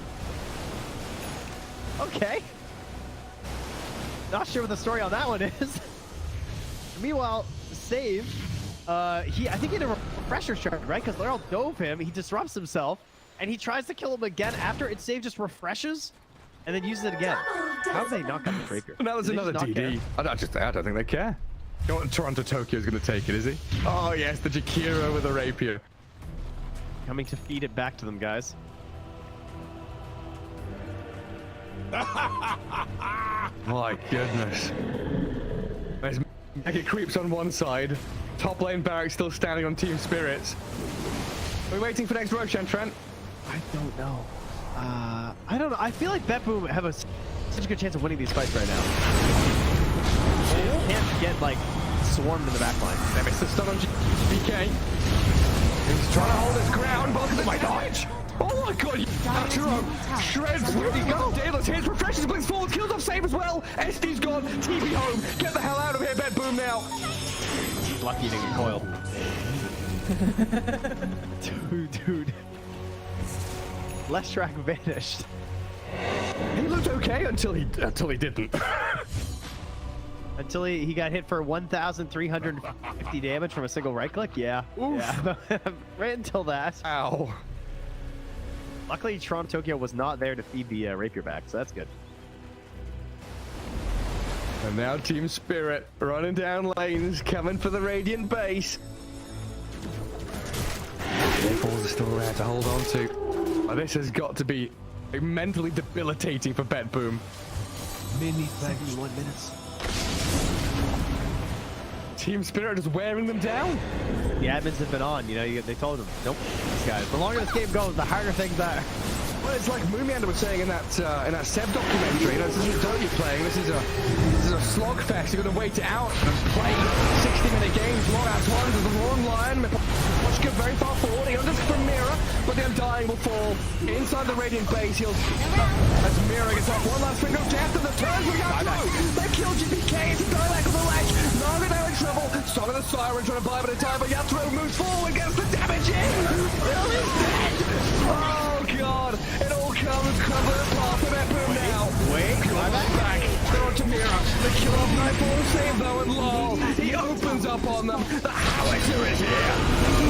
Okay. Not sure what the story on that one is. Meanwhile, Save, I think he had a refresher charge, right? Because Laurel dove him, he disrupts himself, and he tries to kill him again after it. Save just refreshes, and then uses it again. How did they not got the breaker? Now there's another DD. I don't think they care. You know what, Toronto Tokyo's going to take it, is he? Oh yes, the Jakiro with a rapier. Coming to feed it back to them, guys. My goodness. There's Mega Creeps on one side. Top lane Barracks still standing on Team Spirits. Are we waiting for next Roshan, Trent? I don't know. I don't know. I feel like BetBoom have such a good chance of winning these fights right now. They just can't get, like, swarmed in the back line. They missed the stun on BK. He's trying to hold his ground, but look at the dodge. Oh my god, Yatoro shreds. Where'd he go? Daedalus hits, refreshes, blinks forward, kills off Save as well. SD's gone, TP home. Get the hell out of here, BetBoom now. He's lucky he didn't get coiled. Dude. Leshrac vanished. He looked okay until he didn't. Until he got hit for 1,350 damage from a single right click? Yeah. Oof. Yeah. Right until that. Ow. Luckily, Toronto Tokyo was not there to feed the rapier back, so that's good. And now Team Spirit running down lanes, coming for the Radiant base. Balls are still there to hold on to. Oh, this has got to be mentally debilitating for Bet Boom. Mini 71 minutes. Team Spirit is wearing them down. The admins have been on, you know, they told them, nope, these guys. The longer this game goes, the harder things are. Well, it's like Moomiander was saying in that Seb documentary. You know, this isn't Dota you're playing. This is a slogfest. You're gonna wait it out and play 60-minute games. Long ass ones. There's a long line. Watch get very far forward. He unders from Mira, but the Undying will fall inside the Radiant base. He'll as Mira gets off one last finger of death and the turns will go through. They kill GPK. It's a direct on the ledge. Naga now in trouble. Song of the Siren trying to buy a bit of time, but Yatro moves forward, gets the damage in. Will is dead. Oh god. It all comes crumbling apart for that boom now. Wait, back. They're on to Mira. The kill off Nightfall will save though, and lol. He opens up on them. The howitzer is here.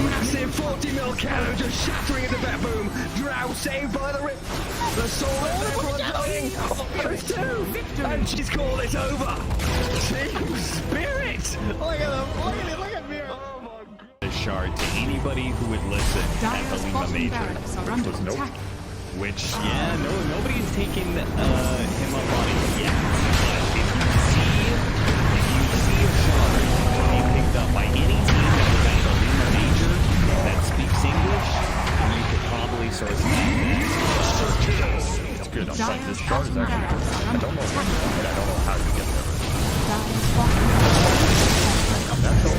Massive 40 mil cannon just shattering into that boom. Drow saved by the rip. The soul is everyone dying. There's two. And she's called it over. Team Spirit. Look at them. Look at Mira. Shard to anybody who would listen at the Lima Major, which was nope. Which, yeah, nobody's taking him up on it yet. But if you see a Shard being picked up by any team that was at the Lima Major that speaks English, you could probably source it. It's good. This Shard is actually good. I don't know how you get there. That's all.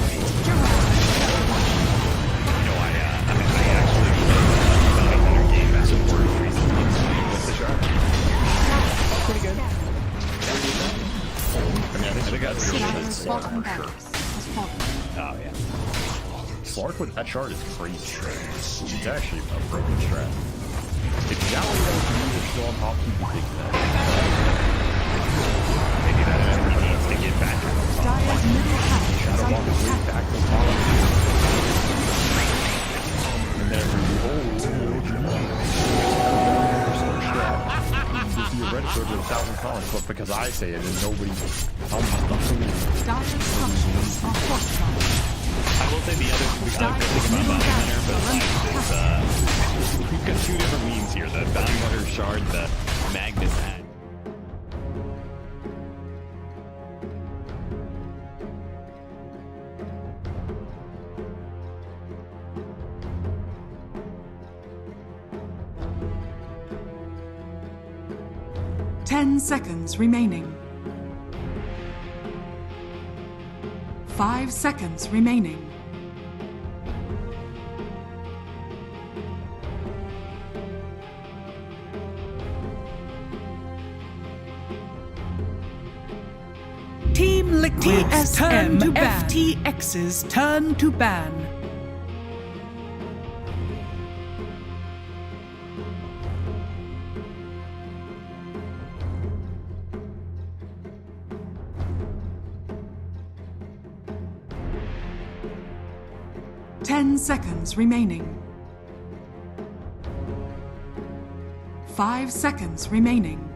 Pretty good. I think that's really Oh, yeah. Slark with that shard is crazy. It's actually a broken strat. If Jowly doesn't use it still on top, you can take that. Maybe that enemy needs to get back to the top. Shadow Walk is way back to the top. And then you're ready for 1,000 columns, but because I say it and nobody tells me. I will say the other thing about Bounty Hunter, but we've got two different memes here: the Bounty Hunter shard, the Magnus hat. Ten seconds remaining. 5 seconds remaining. Team Liquid's turn to ban. FTX's turn to ban. Ten seconds remaining. 5 seconds remaining.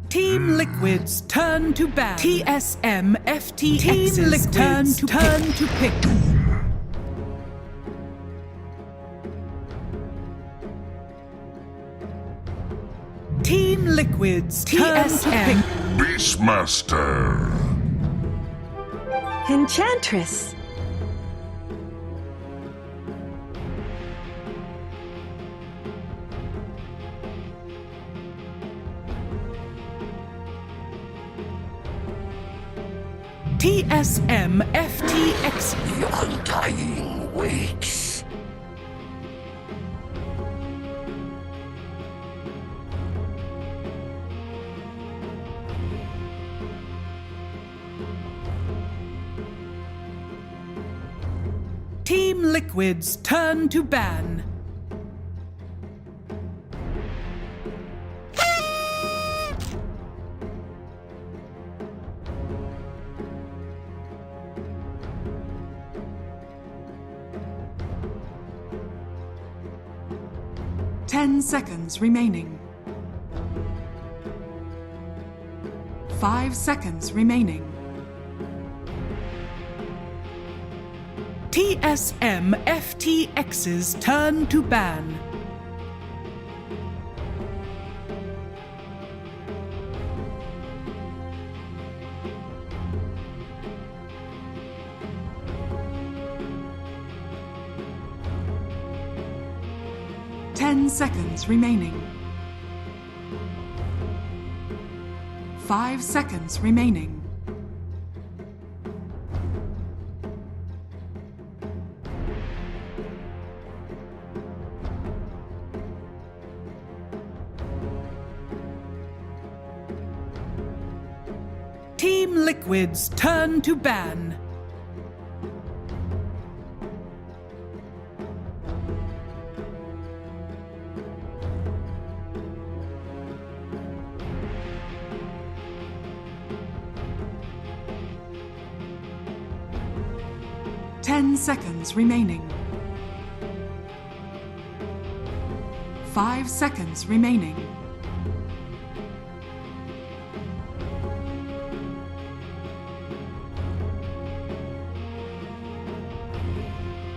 Team Liquid's turn to ban. TSM FTX's turn to pick. Team Liquid's TSM Beastmaster. Enchantress. TSM FTX. The Undying waits. Team Liquid's turn to ban. Ten seconds remaining. 5 seconds remaining. TSM FTX's turn to ban. Ten seconds remaining. 5 seconds remaining. Team Liquid's turn to ban. Ten seconds remaining. 5 seconds remaining.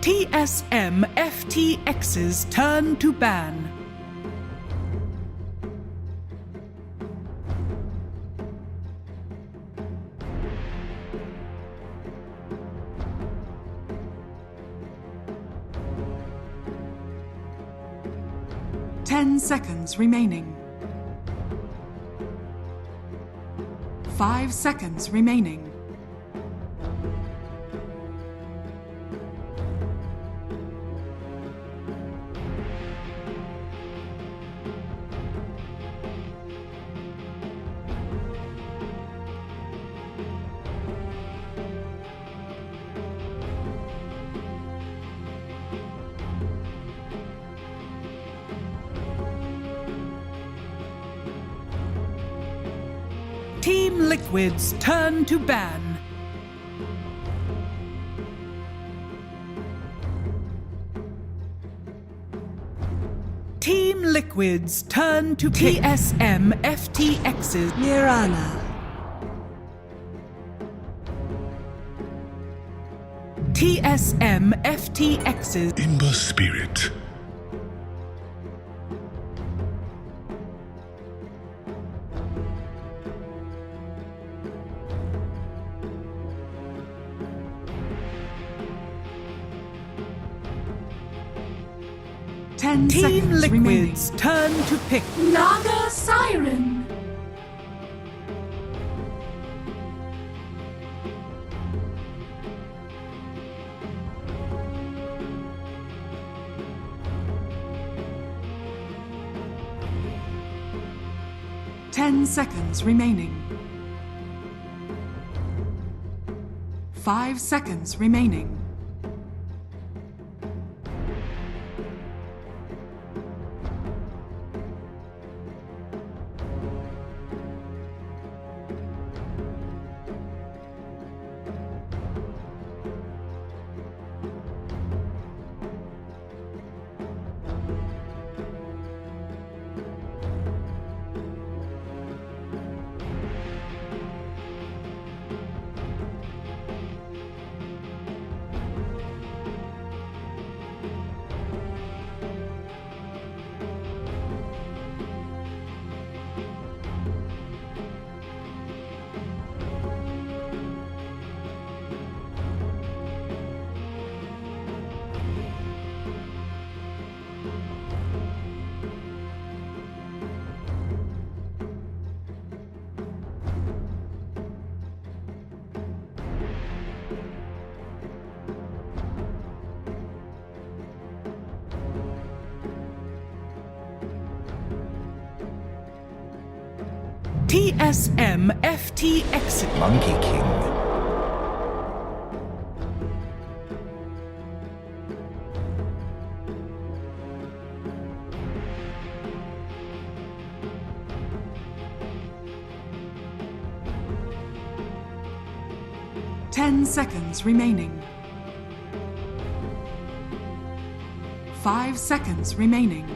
TSM FTX's turn to ban. Ten seconds remaining. 5 seconds remaining. Team Liquid's turn to ban. Team Liquid's turn to TSM FTX's Mirana. TSM FTX's Imba Spirit. Team Liquid's turn to pick. Naga Siren. Ten seconds remaining. 5 seconds remaining. TSM FTX Monkey King. 10 seconds remaining. 5 seconds remaining.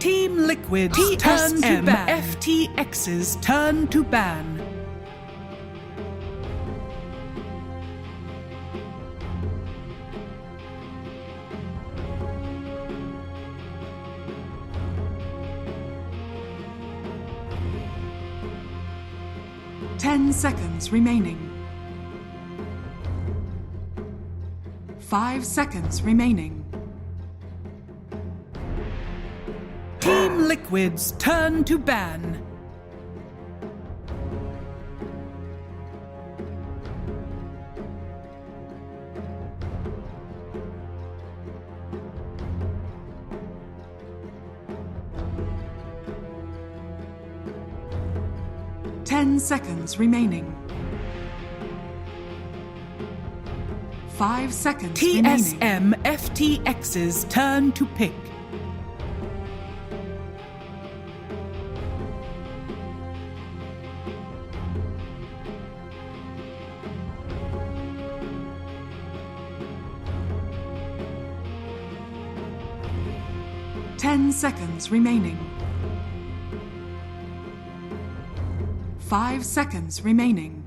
Team Liquid's turn to ban. FTX's turn to ban. Ten seconds remaining. 5 seconds remaining. Team Liquid's turn to ban. Ten seconds remaining. 5 seconds remaining. TSM FTX's turn to pick. Ten seconds remaining. 5 seconds remaining.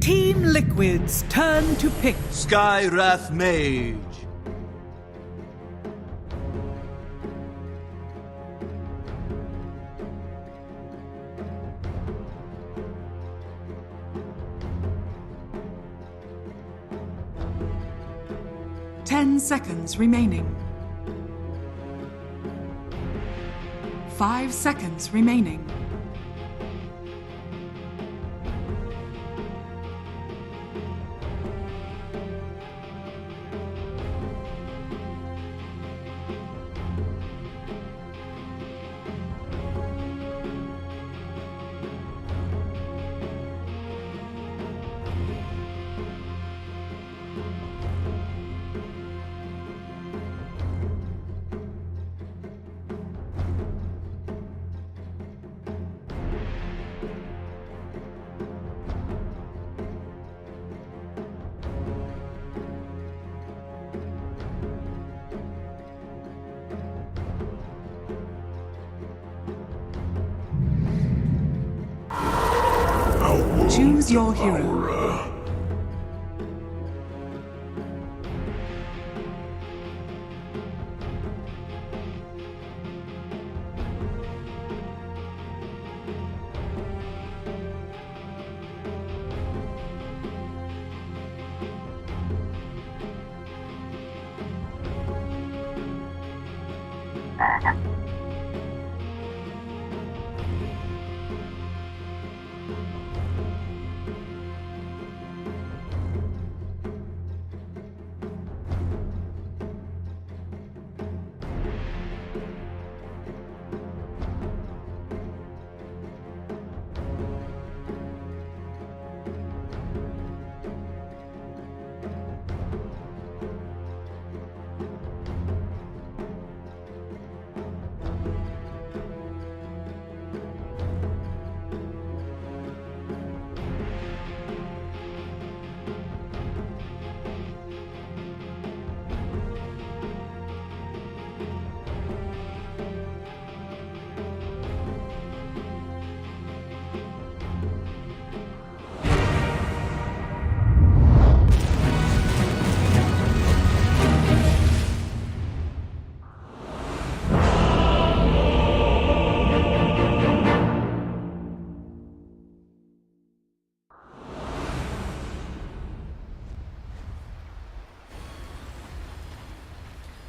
Team Liquid's turn to pick. Skywrath Mage. Ten seconds remaining. 5 seconds remaining. Choose your hero.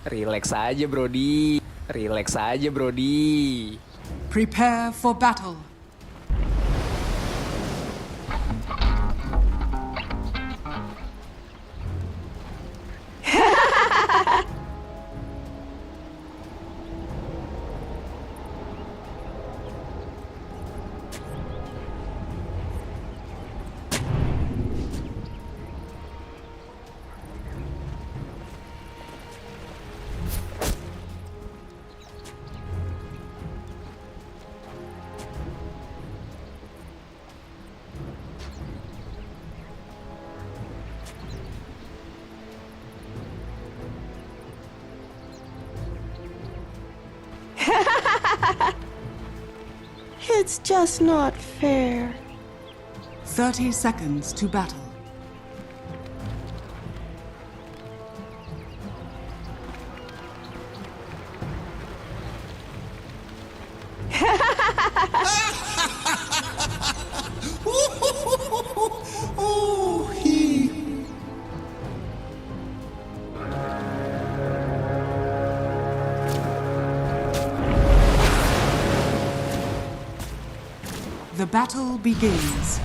Relax aja, Brody. Relax aja, Brody. Prepare for battle. It's just not fair. 30 seconds to battle. Oh, he. The battle begins.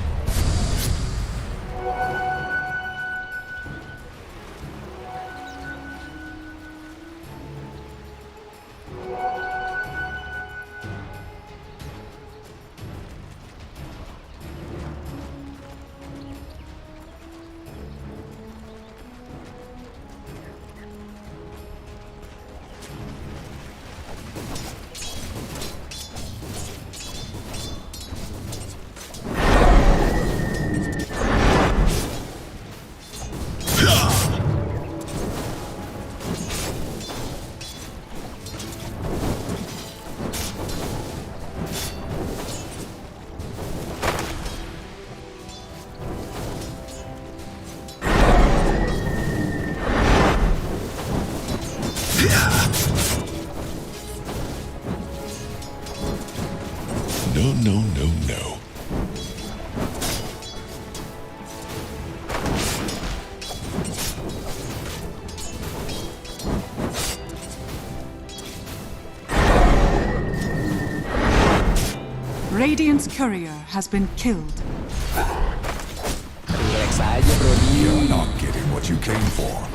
No. Radiant's courier has been killed. Relax aja, Brody. You're not getting what you came for.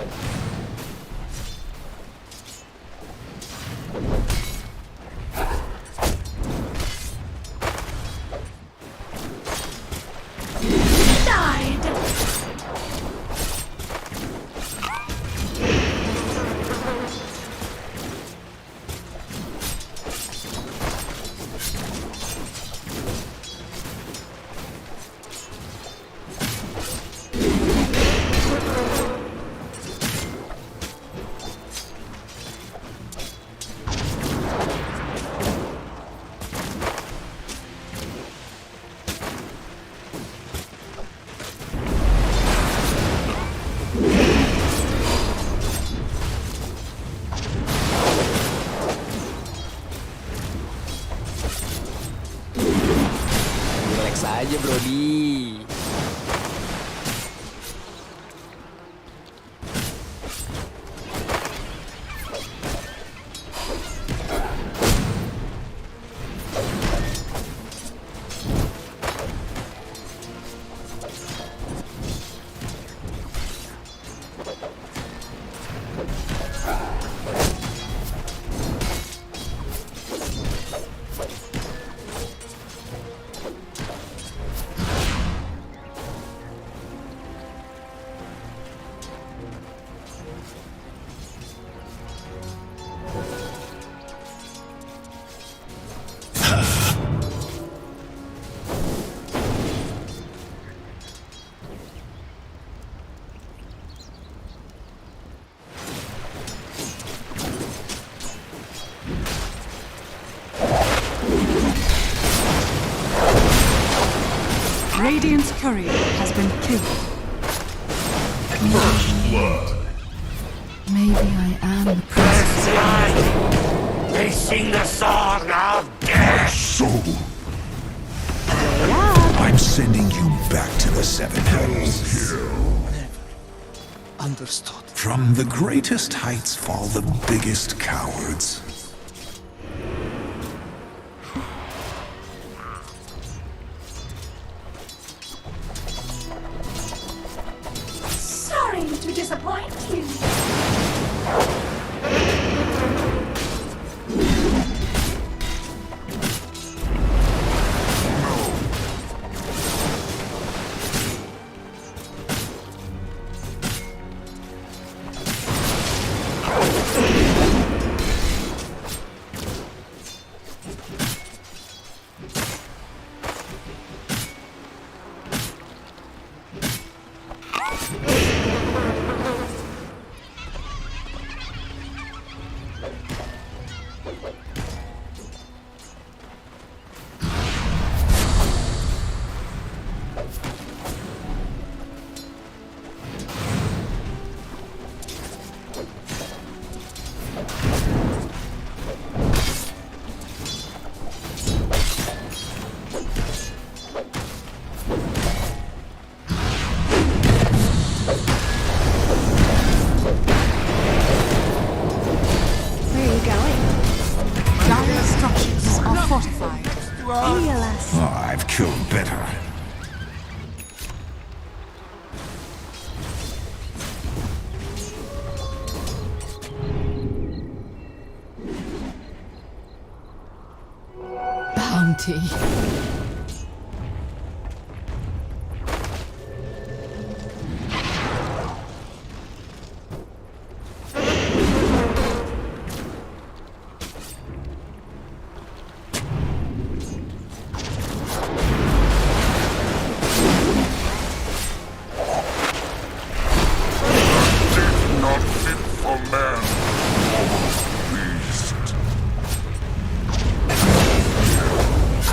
Relax aja, Brody. Radiant's courier has been killed. First blood. Maybe I am the princess. They sing the song of death. So, I'm sending you back to the Seven Hells. Understood. From the greatest heights fall the biggest cowards. Sorry to disappoint you. Oh, I've killed better. Bounty.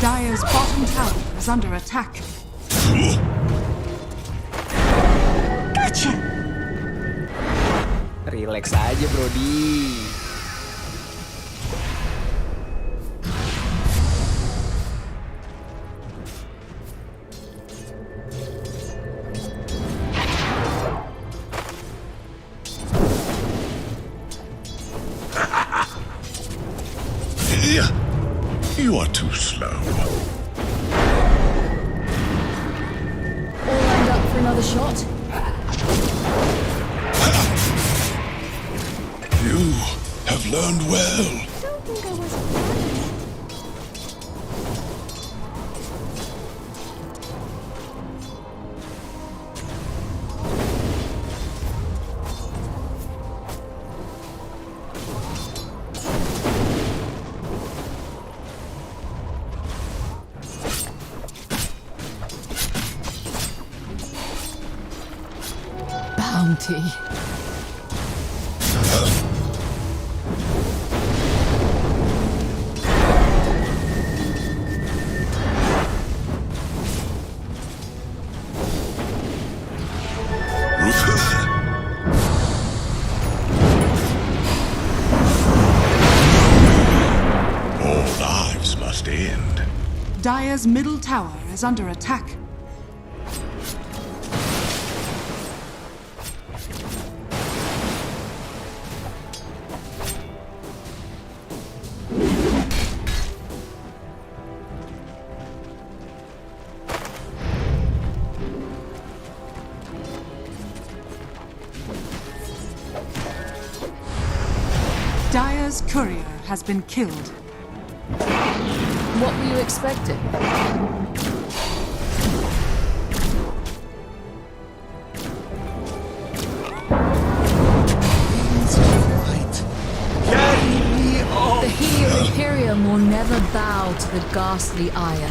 Dire's bottom tower is under attack. Gotcha. Relax aja, Brody. You are too slow. All lined up for another shot. You have learned well. Don't think I was. Bounty. All lives must end. Dire's middle tower is under attack. Dire's courier has been killed. What were you expecting? The Helio Imperium will never bow to the ghastly ire.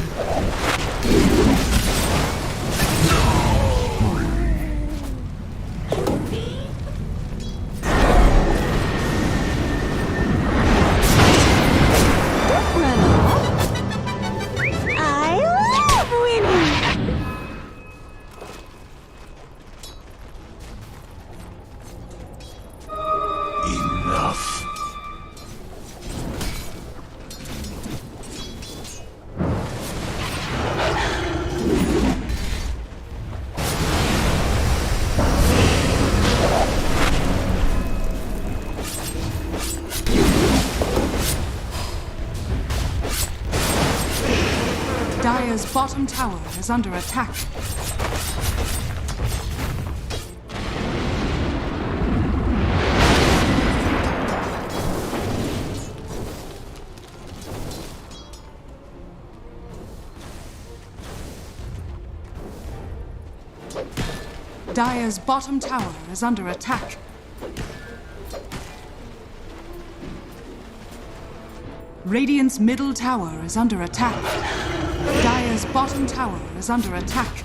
bottom tower is under attack. Dire's bottom tower is under attack. Radiant's middle tower is under attack. Dire's bottom tower is under attack.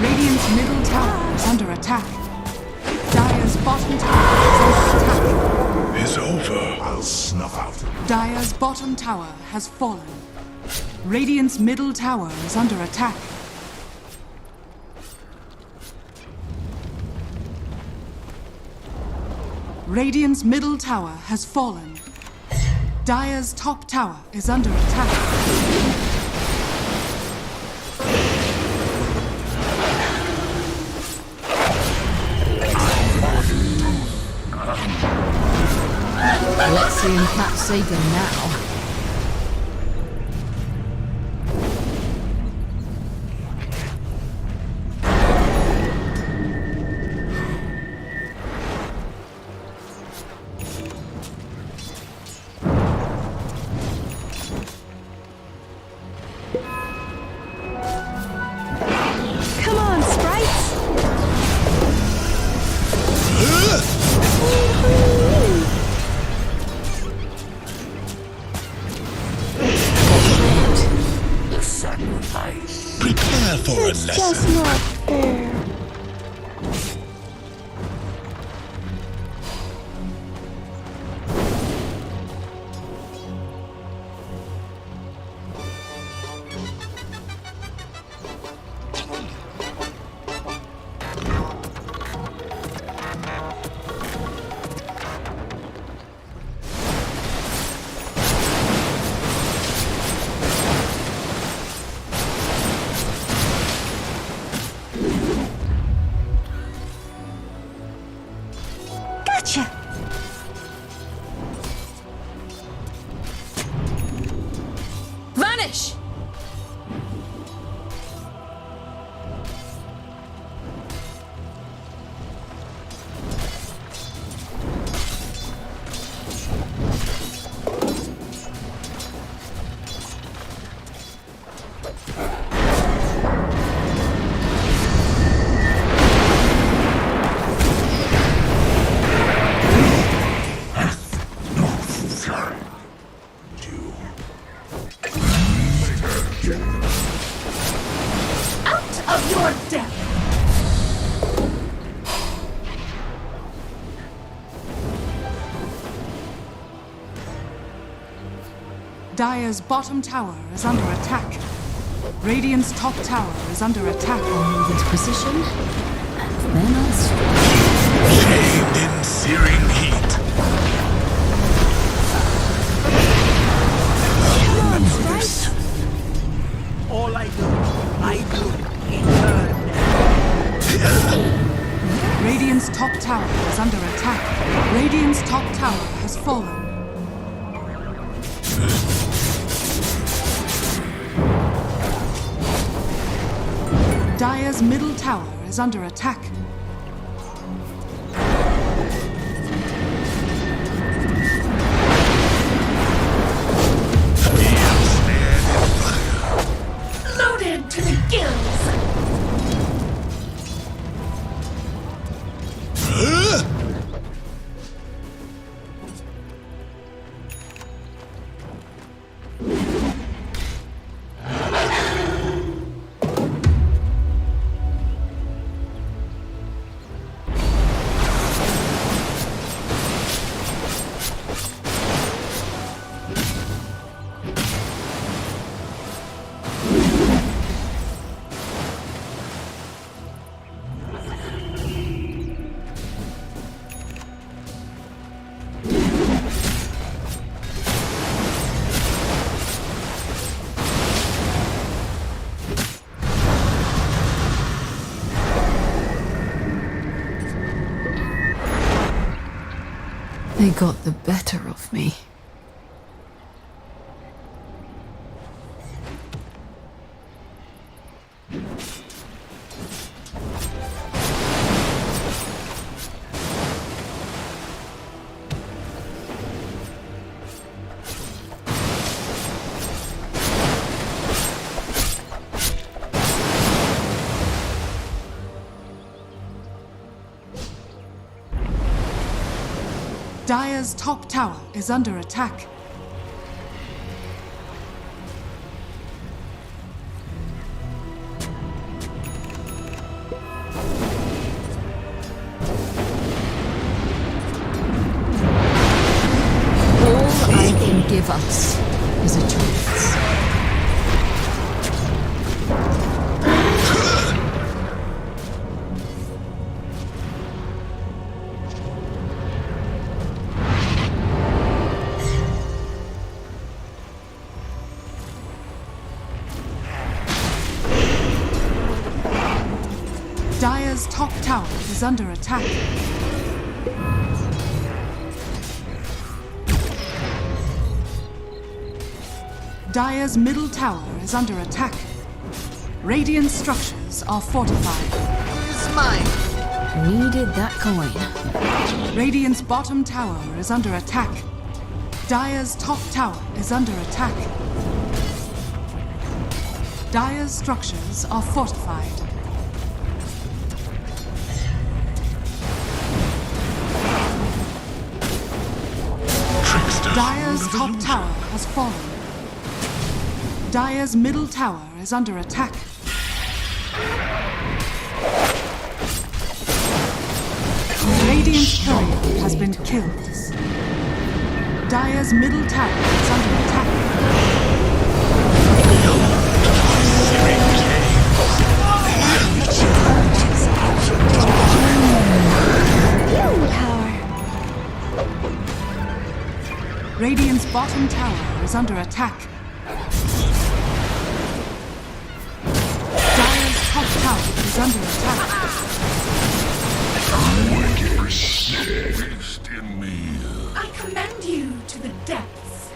Radiant's middle tower is under attack. Dire's bottom tower is under attack. It's over. I'll snuff out. Dire's bottom tower has fallen. Radiant's middle tower is under attack. Radiant's middle tower has fallen. Dire's top tower is under attack. Let's see him catch Sagan now. Come on, sprites! The sacrifice. Prepare for a lesson. Just not fair. Gotcha! Vanish! Out of your depth! Dire's bottom tower is under attack. Radiant's top tower is under attack. I'll move into position, and then I'll strike. Shamed in searing heat. Come on, sprites! All I do Radiant's top tower is under attack. Radiant's top tower has fallen. Dire's middle tower is under attack. Loaded to the gills! They got the better of me. Dire's top tower is under attack. All I can give us is a choice. Dire's top tower is under attack. Dire's middle tower is under attack. Radiant structures are fortified. Where's mine? Needed that coin. Radiant's bottom tower is under attack. Dire's top tower is under attack. Dire's structures are fortified. Dire's top tower has fallen. Dire's middle tower is under attack. Radiant's courier has been killed. Dire's middle tower is under attack. Radiant's bottom tower is under attack. Dire's top tower is under attack. Wicked persist in me. I commend you to the depths.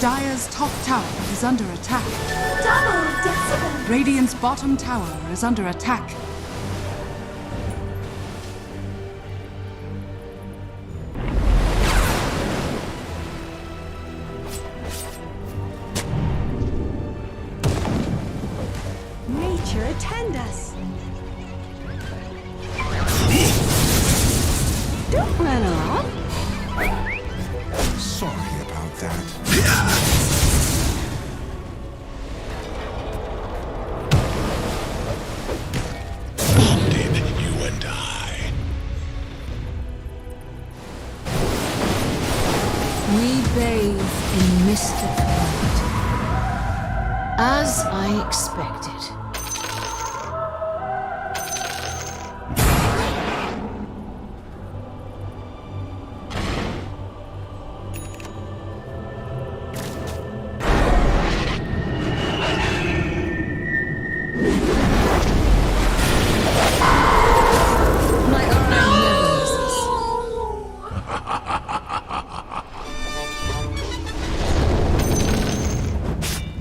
Dire's top tower is under attack. Double decibel. Radiant's bottom tower is under attack. Nature attend us. Don't run off. Sorry about that. Bonded, you and I. We bathe in mystic light. As I expected.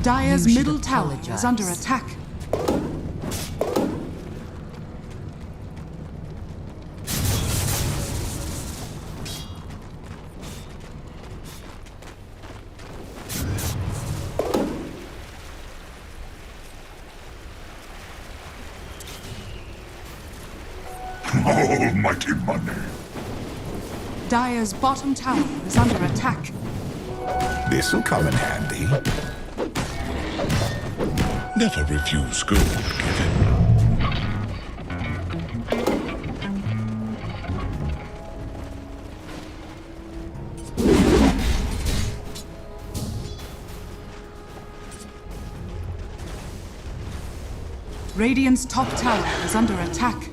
Dire's middle tower is under attack. Almighty money. Dire's bottom tower is under attack. This'll come in handy. Never refuse gold given. Radiant's top tower is under attack.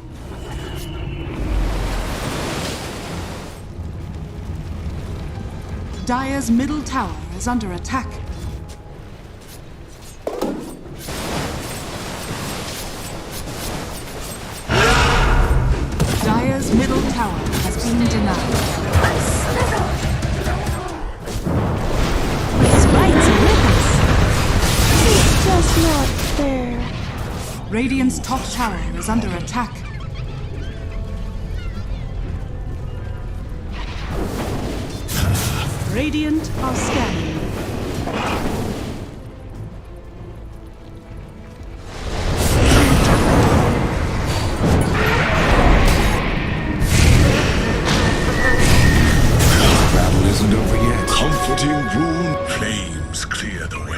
Dire's middle tower is under attack. Dire's middle tower has been denied. Spite's with us. It's just not fair. Radiant's top tower is under attack. Radiant are scanning. Battle isn't over yet. Comforting rune flames clear the way.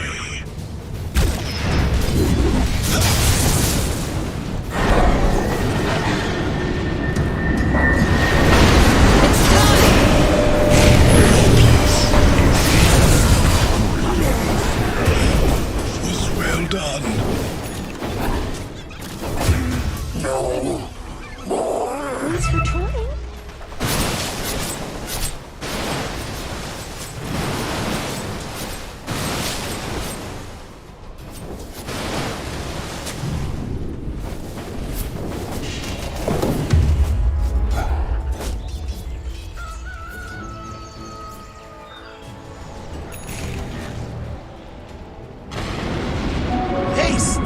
Well done. No more. Thanks for trying. Haste!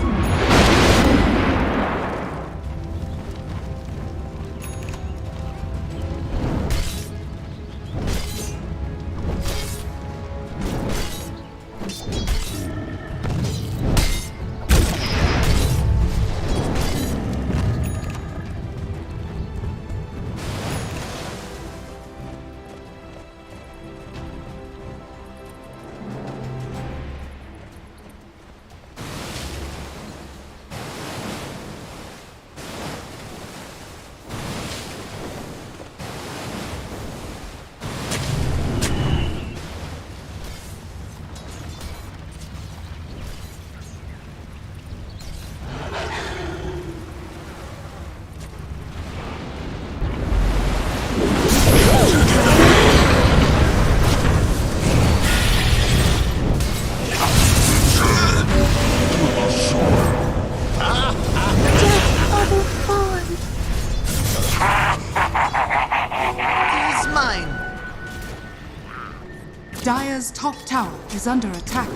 Dire's top tower is under attack.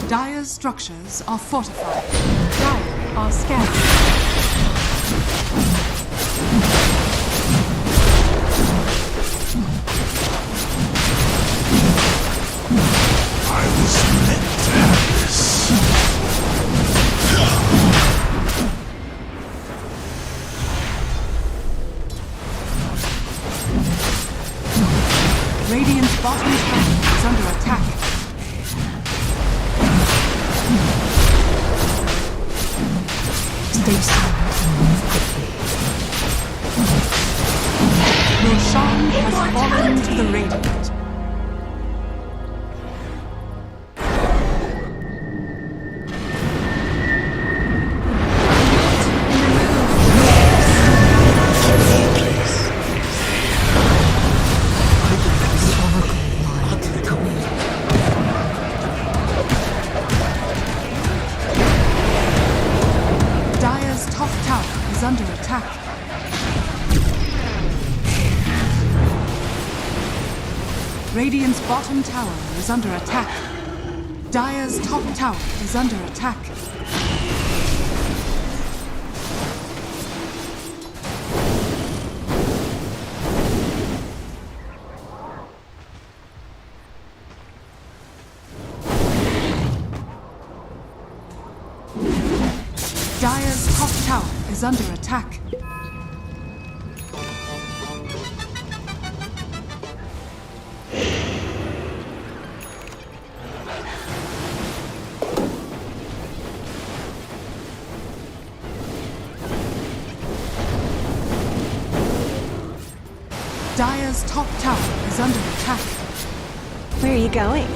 Dire's structures are fortified. Dire are scattered. I was meant to have this. Radiant's bottom tower is under attack. Stay silent and move quickly. Roshan has fallen to the Radiant. Under attack. Radiant's bottom tower is under attack. Dire's top tower is under attack. Dire's top tower is under attack. Dire's top tower is under attack. Where are you going?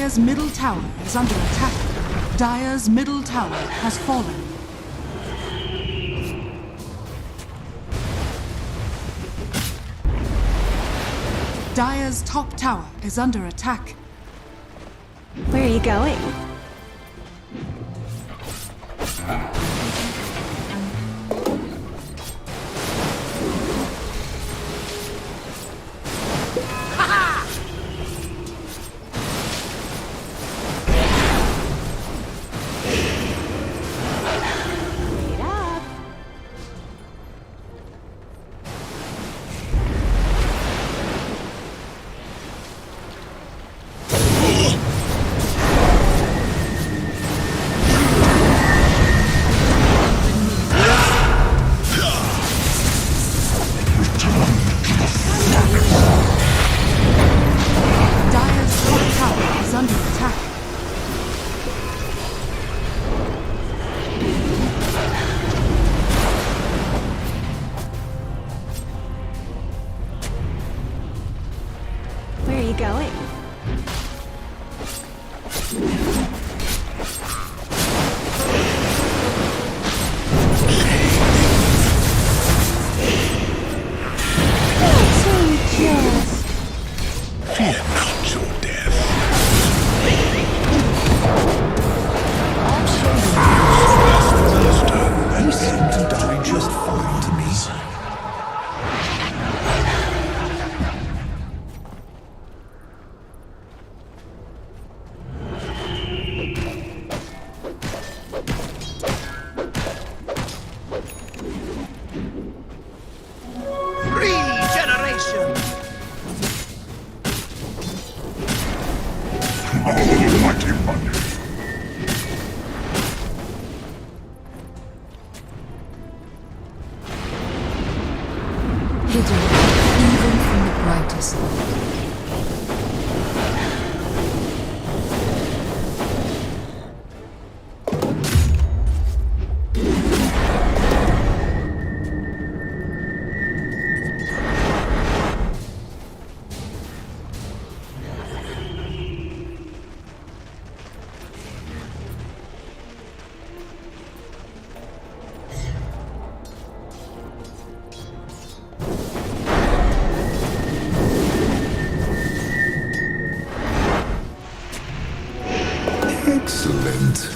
Dire's middle tower is under attack. Dire's middle tower has fallen. Dire's top tower is under attack. Where are you going? Excellent.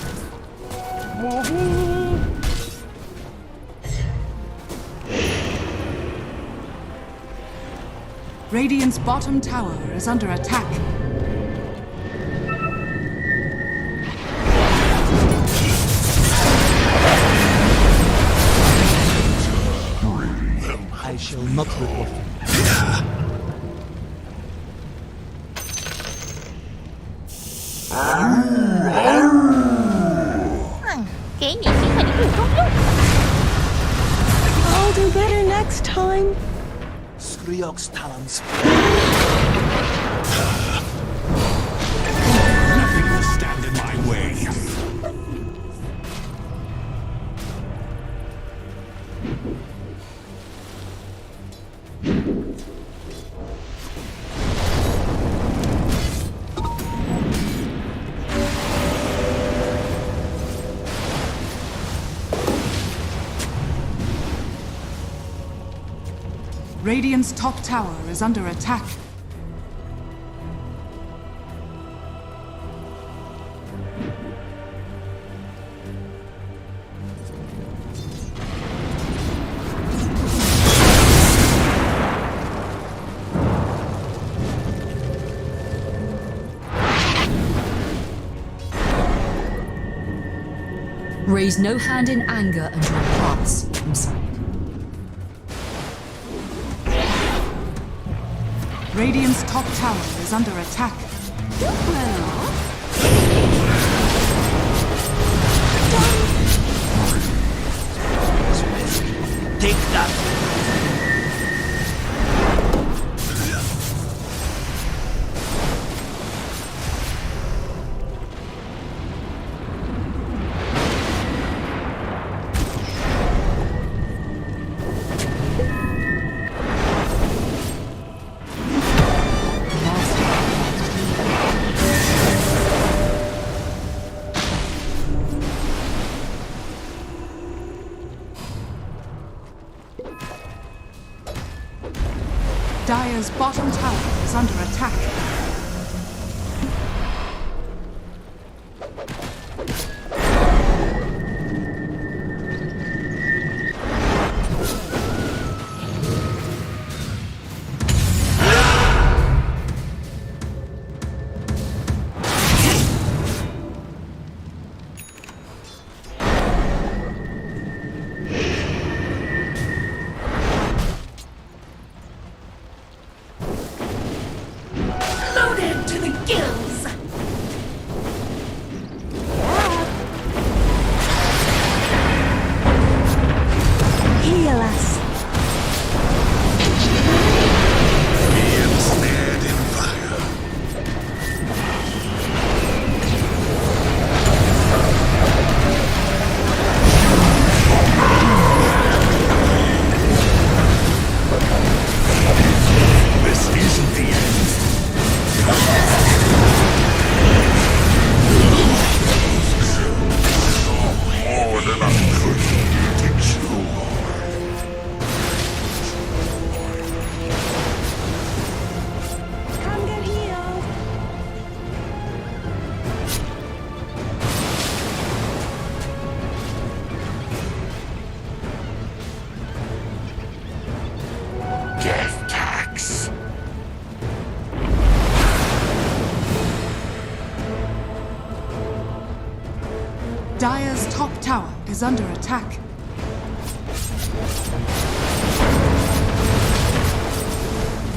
Radiant's bottom tower is under attack. I shall not report. I'll do better next time. Skriok's talons. Nothing will stand in my way. Radiant's top tower is under attack. Raise no hand in anger and draw hearts from sight. Radiant's top tower is under attack. Take that! Dire's bottom tower is under attack. Loaded to the gills. Heal us. Ensnared in fire. This isn't the end. More than I could endure. Come get healed. Death tax. Dire's top tower is under attack.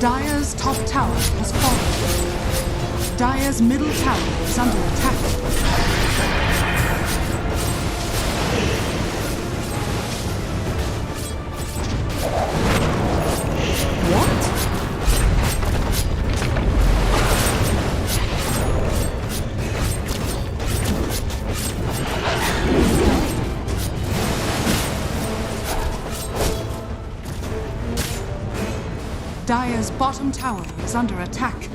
Dire's top tower has fallen. Dire's middle tower is under attack. What? Dire's bottom tower is under attack.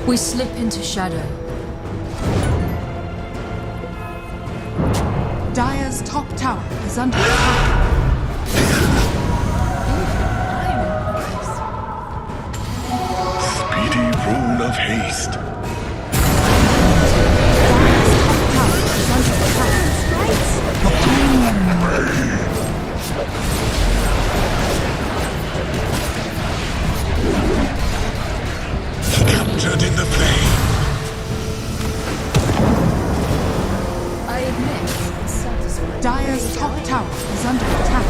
We slip into shadow. Dire's top tower is under attack. Speedy rune of haste. Captured in the flame. I admit, it's satisfying. Dire's top tower is under attack.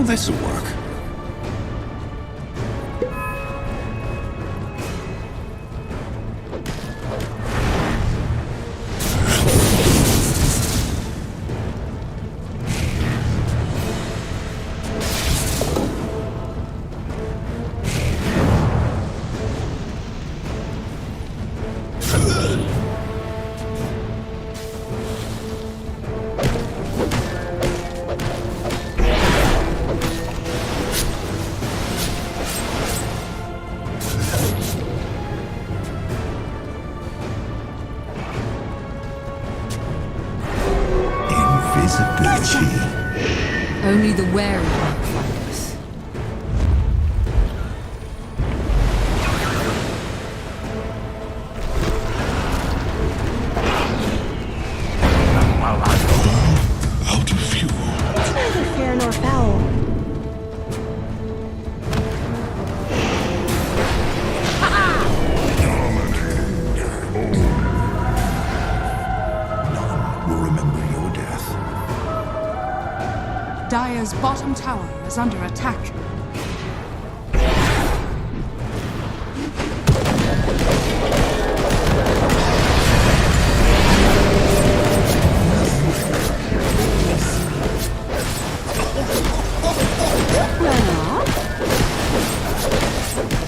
Sure, this'll work. Only the wary won't find us. Out of fuel. It's neither fair nor foul. Will remember your death. Dire's bottom tower is under attack.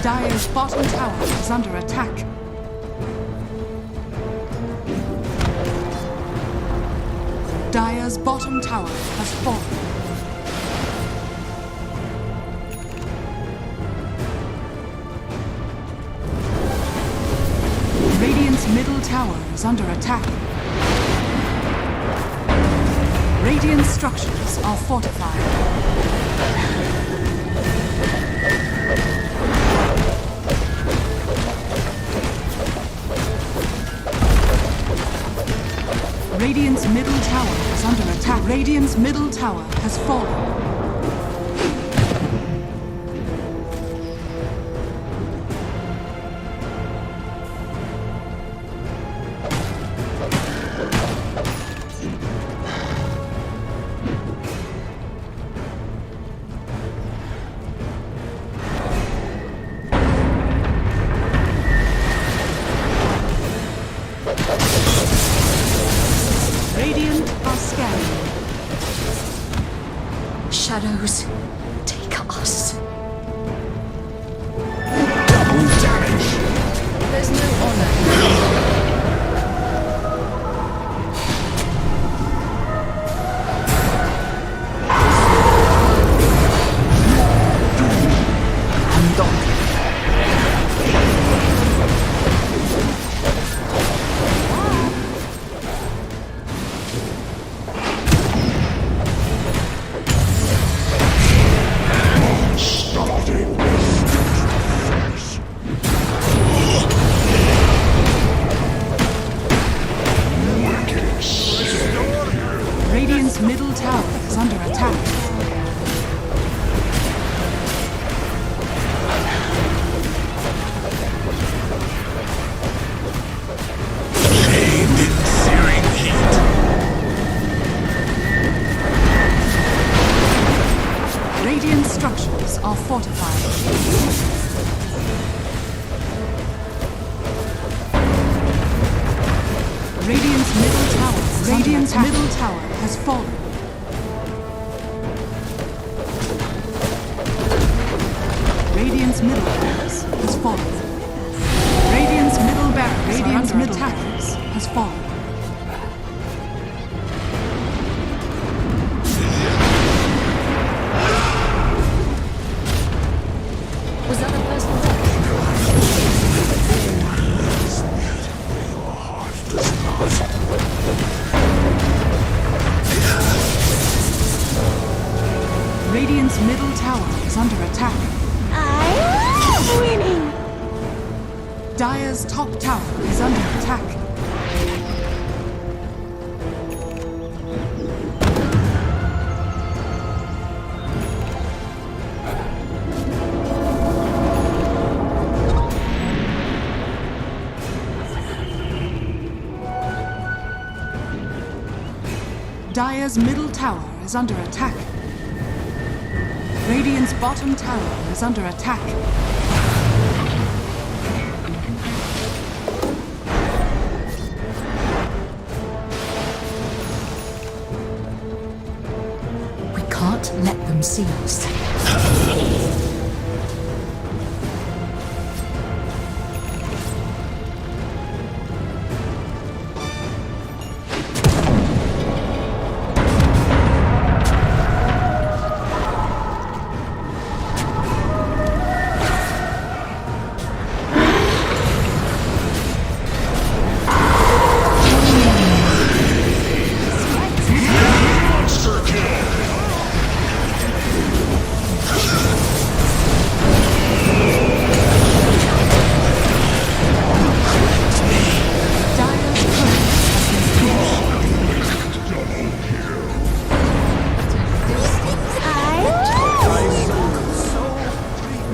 Dire's bottom tower is under attack. Dire's bottom tower has fallen. Radiant's middle tower is under attack. Radiant structures are fortified. Radiant's middle tower is under attack. Radiant's middle tower has fallen. Radiant are scanning. Shadows, take us. Double damage. There's no honor. Radiant's middle tower is under attack. Flame in searing heat. Radiant structures are fortified. Radiant's middle tower has fallen. Radiant's middle barracks has fallen. Radiant's middle barracks has fallen. Was that a personal attack? Radiant's middle tower is under attack. I'm winning. Dire's top tower is under attack. Dire's middle tower is under attack. Radiant's bottom tower is under attack. We can't let them see us.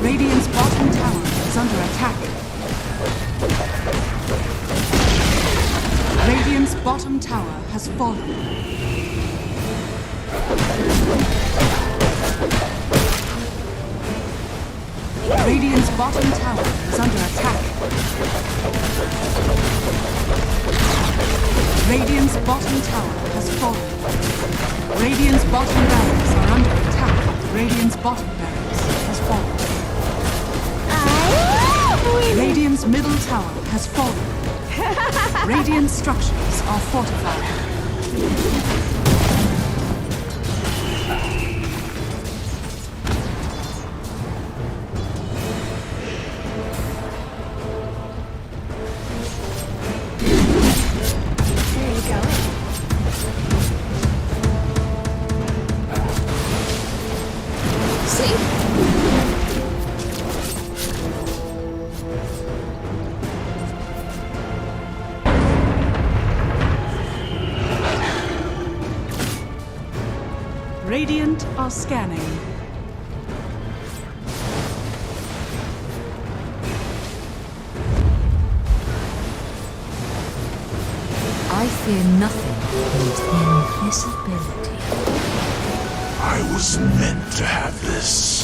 Radiant's bottom tower is under attack. Radiant's bottom tower has fallen. Radiant's bottom tower is under attack. Radiant's bottom tower has fallen. Radiant's bottom barracks are under attack. Radiant's bottom barracks has fallen. Radiant's middle tower has fallen. Radiant structures are fortified. Radiant are scanning. I fear nothing but invisibility. I was meant to have this.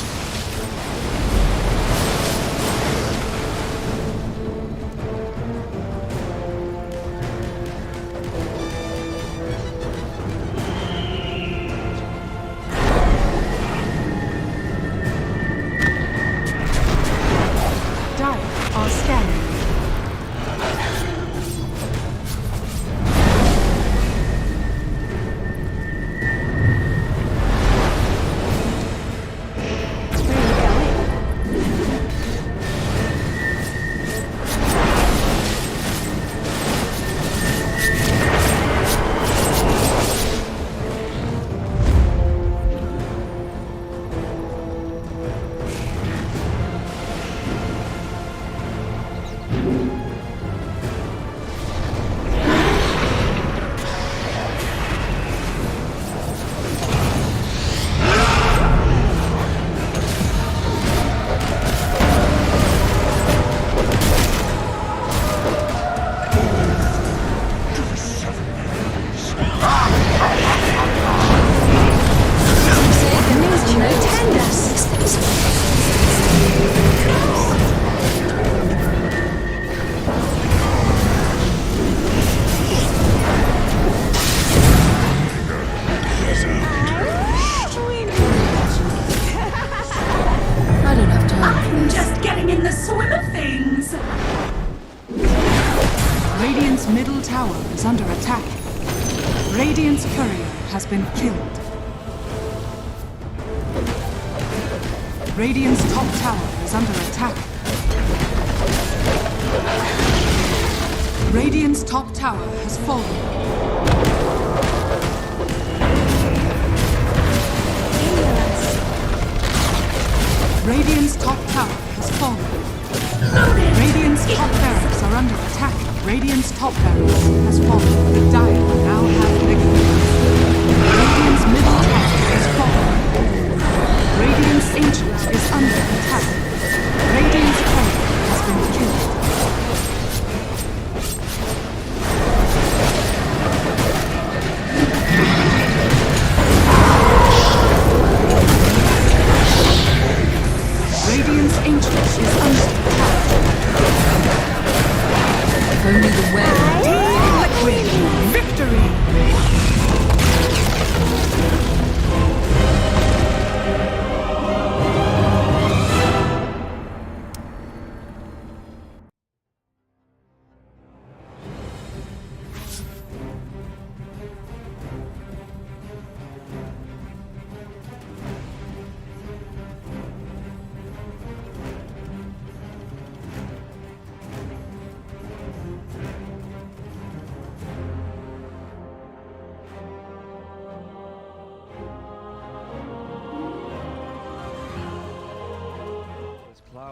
Radiant's courier has been killed. Radiant's top tower is under attack. Radiant's top tower has fallen. Radiant's top tower has fallen. Radiant's top barracks are under attack. Radiant's top barracks has fallen. The Dire now have victory. Radiant's middle tower has fallen. Radiant's ancient is under attack. Radiant's courier has been killed.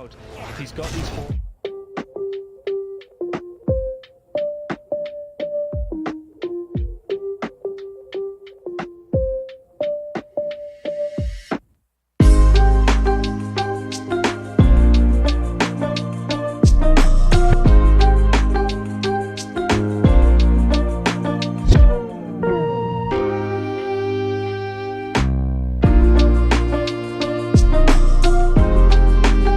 out. If he's got these 4